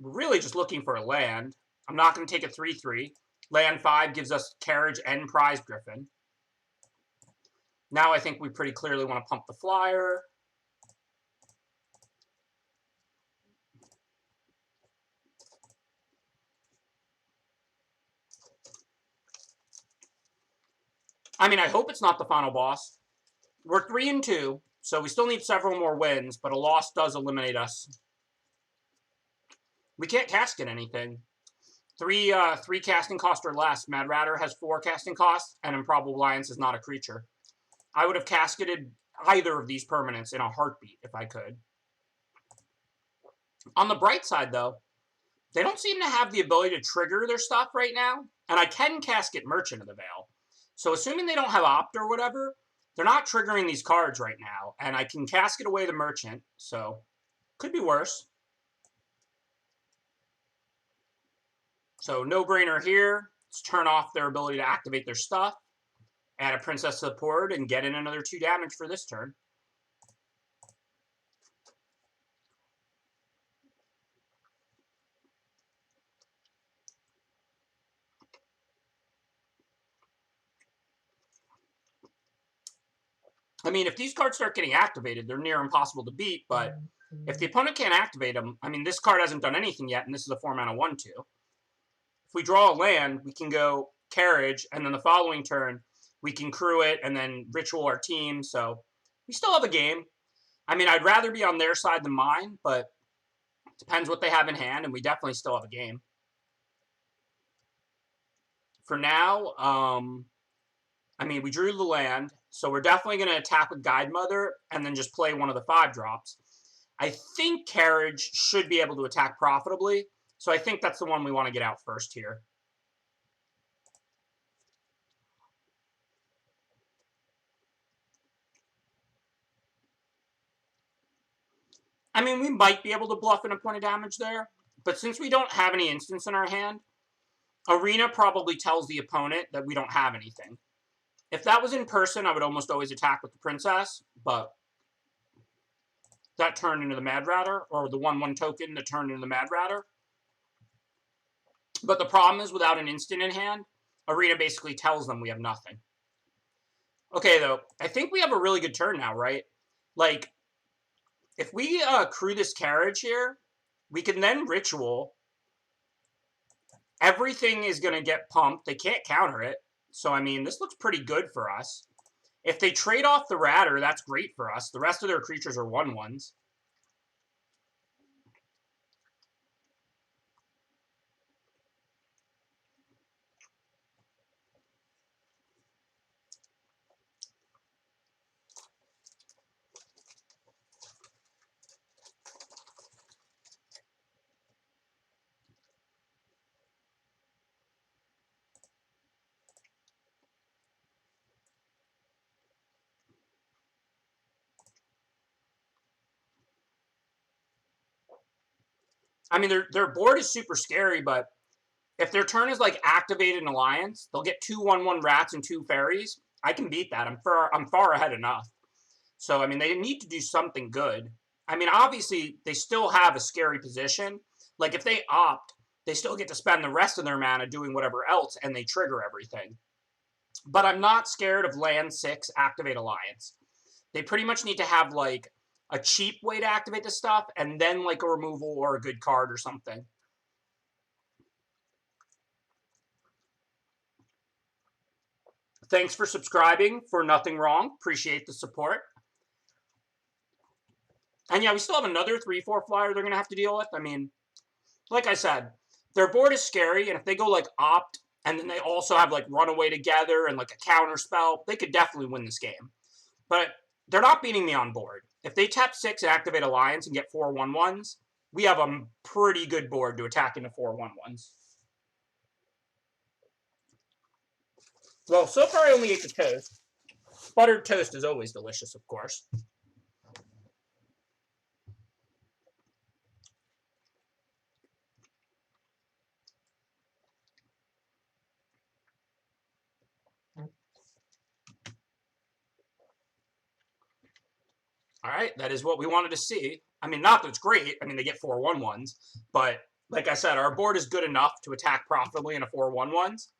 S1: We're really just looking for a land. I'm not going to take a 3/3. Land 5 gives us Carriage and Prize Griffin. Now I think we pretty clearly want to pump the flyer. I mean, I hope it's not the final boss. We're 3-2, so we still need several more wins, but a loss does eliminate us. We can't casket anything. Three casting cost or less. Mad Ratter has 4 casting costs, and Improbable Alliance is not a creature. I would have casketed either of these permanents in a heartbeat if I could. On the bright side, though, they don't seem to have the ability to trigger their stuff right now, and I can casket Merchant of the Veil. So assuming they don't have Opt or whatever, they're not triggering these cards right now, and I can casket away the Merchant, so could be worse. So no-brainer here. Let's turn off their ability to activate their stuff, add a Princess to the board, and get in another 2 damage for this turn. I mean, if these cards start getting activated, they're near impossible to beat, but if the opponent can't activate them, I mean, this card hasn't done anything yet, and this is a 4-mana 1/2. If we draw a land, we can go Carriage, and then the following turn, we can crew it and then ritual our team, so we still have a game. I mean, I'd rather be on their side than mine, but it depends what they have in hand, and we definitely still have a game. For now, I mean, we drew the land, so we're definitely going to attack with Guide Mother and then just play one of the 5-drops. I think Carriage should be able to attack profitably, so I think that's the one we want to get out first here. I mean, we might be able to bluff in a point of damage there, but since we don't have any instants in our hand, Arena probably tells the opponent that we don't have anything. If that was in person, I would almost always attack with the Princess, but that turned into the Mad Ratter, or the 1/1 token that turned into the Mad Ratter. But the problem is, without an instant in hand, Arena basically tells them we have nothing. Okay, though, I think we have a really good turn now, right? Like, if we crew this Carriage here, we can then ritual. Everything is going to get pumped. They can't counter it. So, I mean, this looks pretty good for us. If they trade off the Ratter, that's great for us. The rest of their creatures are 1/1s. I mean, their board is super scary, but if their turn is like activated an alliance, they'll get 2/1/1 rats and 2 fairies, I can beat that. I'm far ahead enough. So, I mean, they need to do something good. I mean, obviously, they still have a scary position. Like, if they opt, they still get to spend the rest of their mana doing whatever else, and they trigger everything. But I'm not scared of land 6, Activate Alliance. They pretty much need to have, like, a cheap way to activate the stuff, and then, like, a removal or a good card or something. Thanks for subscribing for Nothing Wrong. Appreciate the support. And yeah, we still have another 3/4 flyer they're going to have to deal with. I mean, like I said, their board is scary, and if they go, like, opt, and then they also have, like, Runaway Together and, like, a counter spell, they could definitely win this game. But they're not beating me on board. If they tap 6 and activate Alliance and get 4 1/1s, we have a pretty good board to attack into 4 1/1s. Well, so far I only ate the toast. Buttered toast is always delicious, of course. All right, that is what we wanted to see. I mean, not that it's great. I mean, they get 4 1/1s, but like I said, our board is good enough to attack profitably in a 4 1/1s.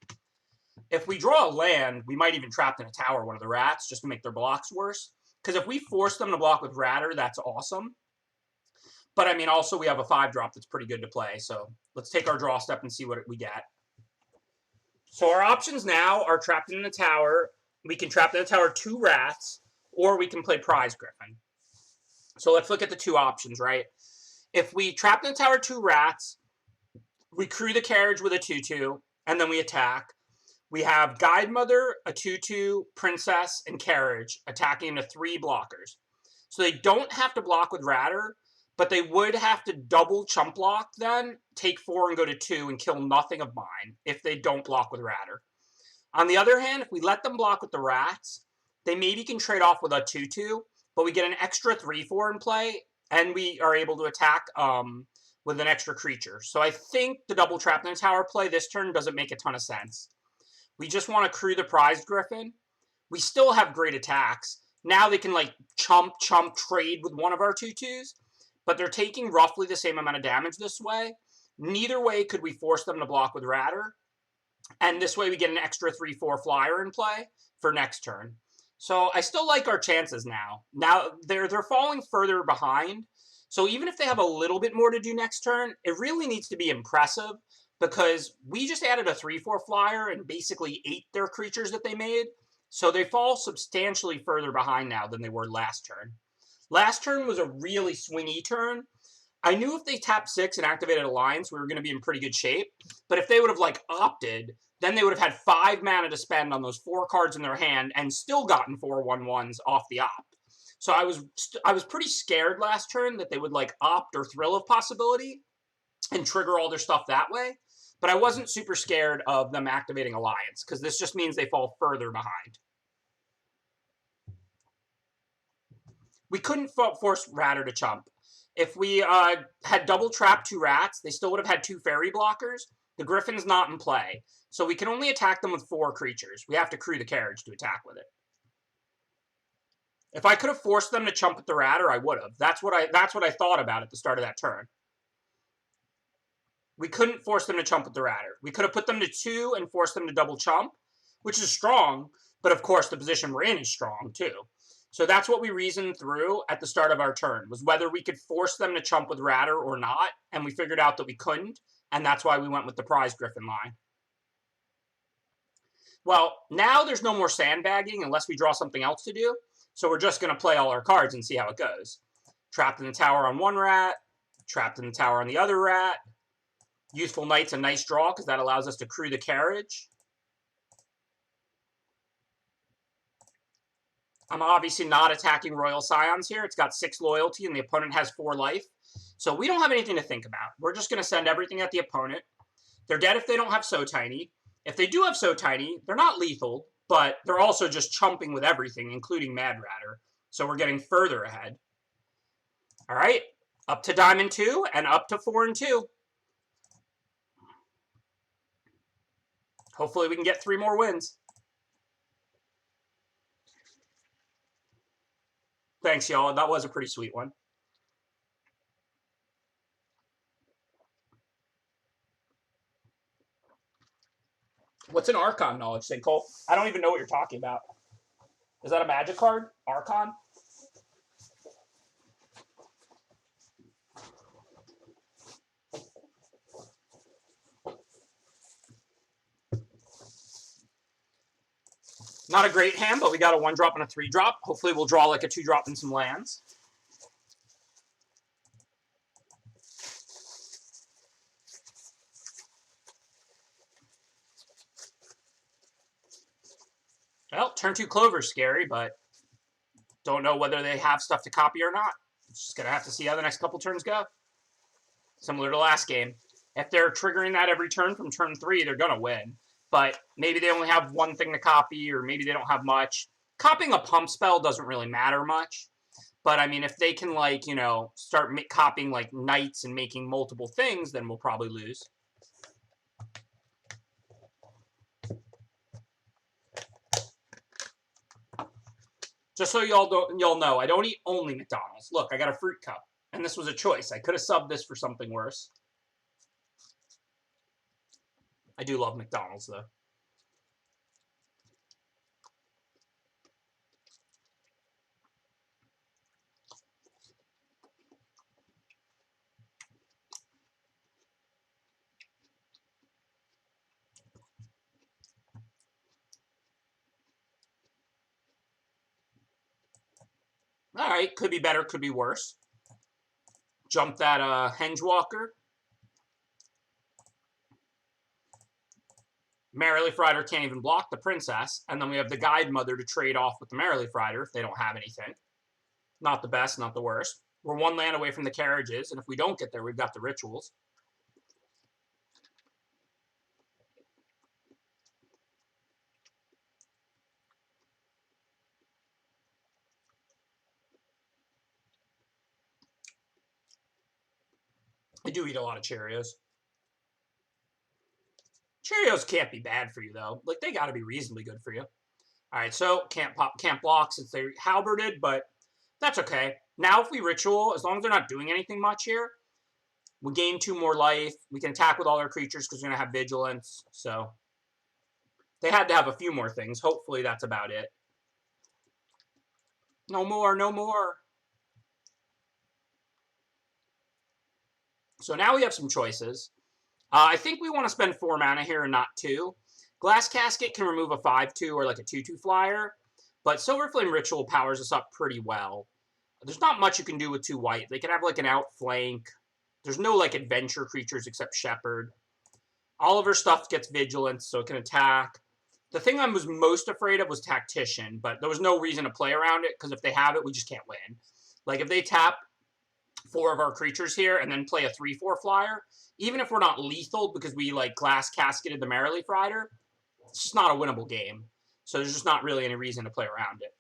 S1: If we draw a land, we might even trap in a tower one of the rats just to make their blocks worse. Because if we force them to block with Ratter, that's awesome. But I mean, also we have a 5-drop that's pretty good to play. So let's take our draw step and see what we get. So our options now are trapped in the tower. We can trap in the tower 2 rats, or we can play Prize Griffin. So let's look at the 2 options, right? If we trap in the tower 2 rats, we crew the carriage with a 2/2, and then we attack. We have Guide Mother, a 2/2, Princess, and Carriage attacking into 3 blockers. So they don't have to block with Ratter, but they would have to double chump block then, take 4 and go to 2 and kill nothing of mine if they don't block with Ratter. On the other hand, if we let them block with the rats, they maybe can trade off with a 2/2, but we get an extra 3/4 in play, and we are able to attack with an extra creature. So I think the double trap in the tower play this turn doesn't make a ton of sense. We just want to crew the Prized Griffin. We still have great attacks. Now they can, like, chump, trade with one of our 2/2s, but they're taking roughly the same amount of damage this way. Neither way could we force them to block with Ratter, and this way we get an extra 3/4 flyer in play for next turn. So I still like our chances now. Now they're falling further behind, so even if they have a little bit more to do next turn, it really needs to be impressive, because we just added a 3/4 flyer and basically ate their creatures that they made. So they fall substantially further behind now than they were last turn. Last turn was a really swingy turn. I knew if they tapped 6 and activated Alliance, we were going to be in pretty good shape. But if they would have, like, opted, then they would have had 5 mana to spend on those 4 cards in their hand and still gotten 4 1/1s off the opt. So I was pretty scared last turn that they would, like, opt or Thrill of Possibility and trigger all their stuff that way. But I wasn't super scared of them activating Alliance, because this just means they fall further behind. We couldn't force Ratter to chump. If we had double trapped 2 rats, they still would have had 2 fairy blockers. The Griffin's not in play, so we can only attack them with 4 creatures. We have to crew the carriage to attack with it. If I could have forced them to chump with the Ratter, I would have. That's what I thought about at the start of that turn. We couldn't force them to chump with the Ratter. We could have put them to 2 and forced them to double chump, which is strong, but of course the position we're in is strong too. So that's what we reasoned through at the start of our turn, was whether we could force them to chump with Ratter or not, and we figured out that we couldn't, and that's why we went with the Prize Griffin line. Well, now there's no more sandbagging unless we draw something else to do, so we're just going to play all our cards and see how it goes. Trapped in the tower on 1 rat, trapped in the tower on the other rat. Useful Knight's a nice draw because that allows us to crew the carriage. I'm obviously not attacking Royal Scions here. It's got 6 loyalty and the opponent has 4 life. So we don't have anything to think about. We're just going to send everything at the opponent. They're dead if they don't have So Tiny. If they do have So Tiny, they're not lethal, but they're also just chumping with everything, including Mad Ratter. So we're getting further ahead. All right, up to Diamond 2 and up to 4 and 2. Hopefully we can get 3 more wins. Thanks, y'all. That was a pretty sweet one. What's an Archon knowledge thing, Cole? I don't even know what you're talking about. Is that a magic card? Archon? Not a great hand, but we got a 1-drop and a 3-drop. Hopefully we'll draw like a 2-drop and some lands. Well, turn 2 Clover's scary, but don't know whether they have stuff to copy or not. Just going to have to see how the next couple turns go. Similar to last game. If they're triggering that every turn from turn 3, they're going to win. But maybe they only have one thing to copy, or maybe they don't have much. Copying a pump spell doesn't really matter much. But, I mean, if they can, like, you know, start copying, like, knights and making multiple things, then we'll probably lose. Just so y'all know, I don't eat only McDonald's. Look, I got a fruit cup. And this was a choice. I could have subbed this for something worse. I do love McDonald's, though. All right, could be better, could be worse. Jump that Hengewalker. Merrily Rider can't even block the Princess. And then we have the Guide Mother to trade off with the Merrily Rider if they don't have anything. Not the best, not the worst. We're 1 land away from the carriages, and if we don't get there, we've got the rituals. I do eat a lot of Cheerios. Cheerios can't be bad for you, though. Like, they got to be reasonably good for you. All right, so can't block since they're halberded, but that's okay. Now if we ritual, as long as they're not doing anything much here, we gain 2 more life. We can attack with all our creatures because we're going to have vigilance. So they had to have a few more things. Hopefully that's about it. No more, no more. So now we have some choices. I think we want to spend 4 mana here and not 2. Glass Casket can remove a 5/2 or like a 2/2 flyer, but Silver Flame Ritual powers us up pretty well. There's not much you can do with 2 white. They can have like an outflank. There's no like adventure creatures except Shepherd. All of her stuff gets vigilance, so it can attack. The thing I was most afraid of was Tactician, but there was no reason to play around it, because if they have it, we just can't win. Like, if they tap 4 of our creatures here and then play a 3/4 flyer, even if we're not lethal because we, like, Glass Casketed the Merrily Rider, it's just not a winnable game. So there's just not really any reason to play around it.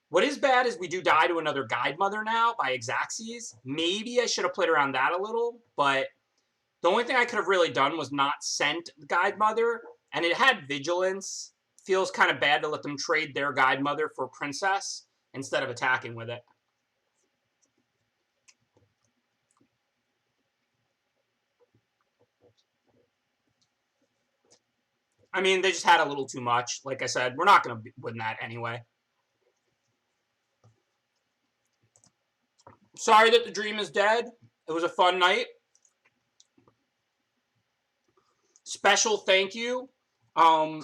S1: What is bad is we do die to another Guide Mother now by Exaxes. Maybe I should have played around that a little, but the only thing I could have really done was not sent the Guide Mother, and it had Vigilance. Feels kind of bad to let them trade their Guide Mother for Princess instead of attacking with it. I mean, they just had a little too much. Like I said, we're not going to win that anyway. Sorry that the dream is dead. It was a fun night. Special thank you to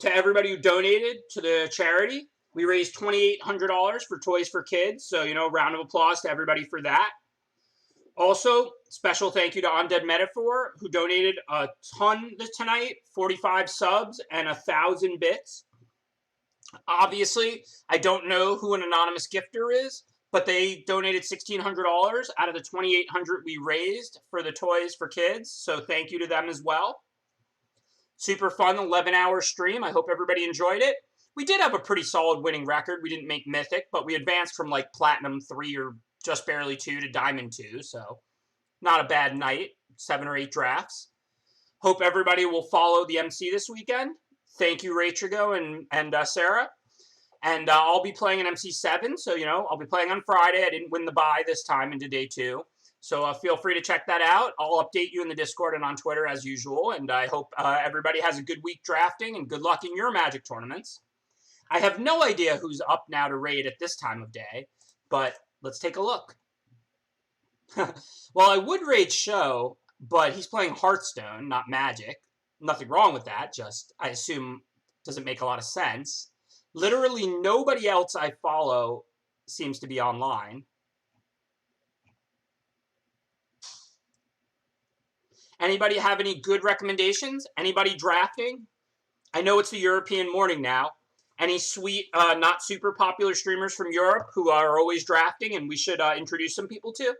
S1: everybody who donated to the charity. We raised $2,800 for Toys for Kids. So, you know, round of applause to everybody for that. Also, special thank you to Undead Metaphor, who donated a ton tonight, 45 subs and 1,000 bits. Obviously, I don't know who an anonymous gifter is, but they donated $1,600 out of the $2,800 we raised for the Toys for Kids. So thank you to them as well. Super fun 11-hour stream. I hope everybody enjoyed it. We did have a pretty solid winning record. We didn't make Mythic, but we advanced from like Platinum 3 or just barely 2 to Diamond 2. So not a bad night. 7 or 8 drafts. Hope everybody will follow the MC this weekend. Thank you, Rachrigo and Sarah. And I'll be playing an MC7, so, you know, I'll be playing on Friday. I didn't win the bye this time into day 2. So feel free to check that out. I'll update you in the Discord and on Twitter as usual. And I hope everybody has a good week drafting and good luck in your Magic tournaments. I have no idea who's up now to raid at this time of day, but let's take a look. Well, I would raid Show, but he's playing Hearthstone, not Magic. Nothing wrong with that, just I assume doesn't make a lot of sense. Literally nobody else I follow seems to be online. Anybody have any good recommendations? Anybody drafting? I know it's the European morning now. Any sweet, not super popular streamers from Europe who are always drafting and we should introduce some people to?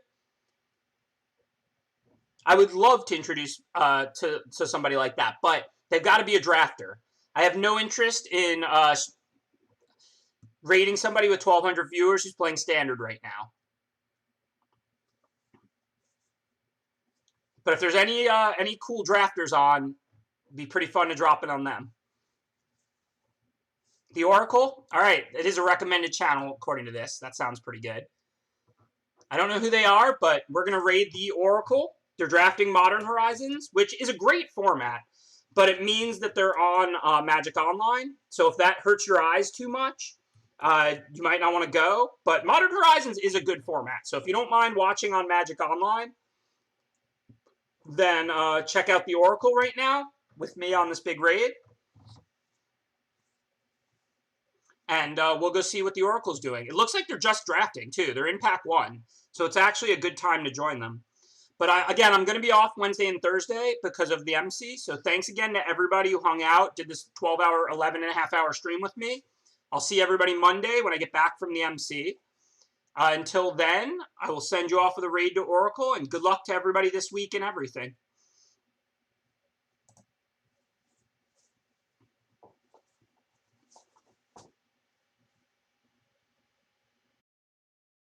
S1: I would love to introduce to somebody like that, but they've got to be a drafter. I have no interest in rating somebody with 1,200 viewers who's playing Standard right now. But if there's any cool drafters on, it'd be pretty fun to drop it on them. The Oracle? All right, it is a recommended channel according to this. That sounds pretty good. I don't know who they are, but we're going to raid the Oracle. They're drafting Modern Horizons, which is a great format, but it means that they're on Magic Online. So if that hurts your eyes too much, you might not want to go. But Modern Horizons is a good format. So if you don't mind watching on Magic Online, then check out the Oracle right now with me on this big raid. And we'll go see what the Oracle's doing. It looks like they're just drafting, too. They're in Pack 1. So it's actually a good time to join them. But again, I'm going to be off Wednesday and Thursday because of the MC. So thanks again to everybody who hung out, did this 12-hour, 11.5-hour stream with me. I'll see everybody Monday when I get back from the MC. Until then, I will send you off with a raid to Oracle. And good luck to everybody this week and everything.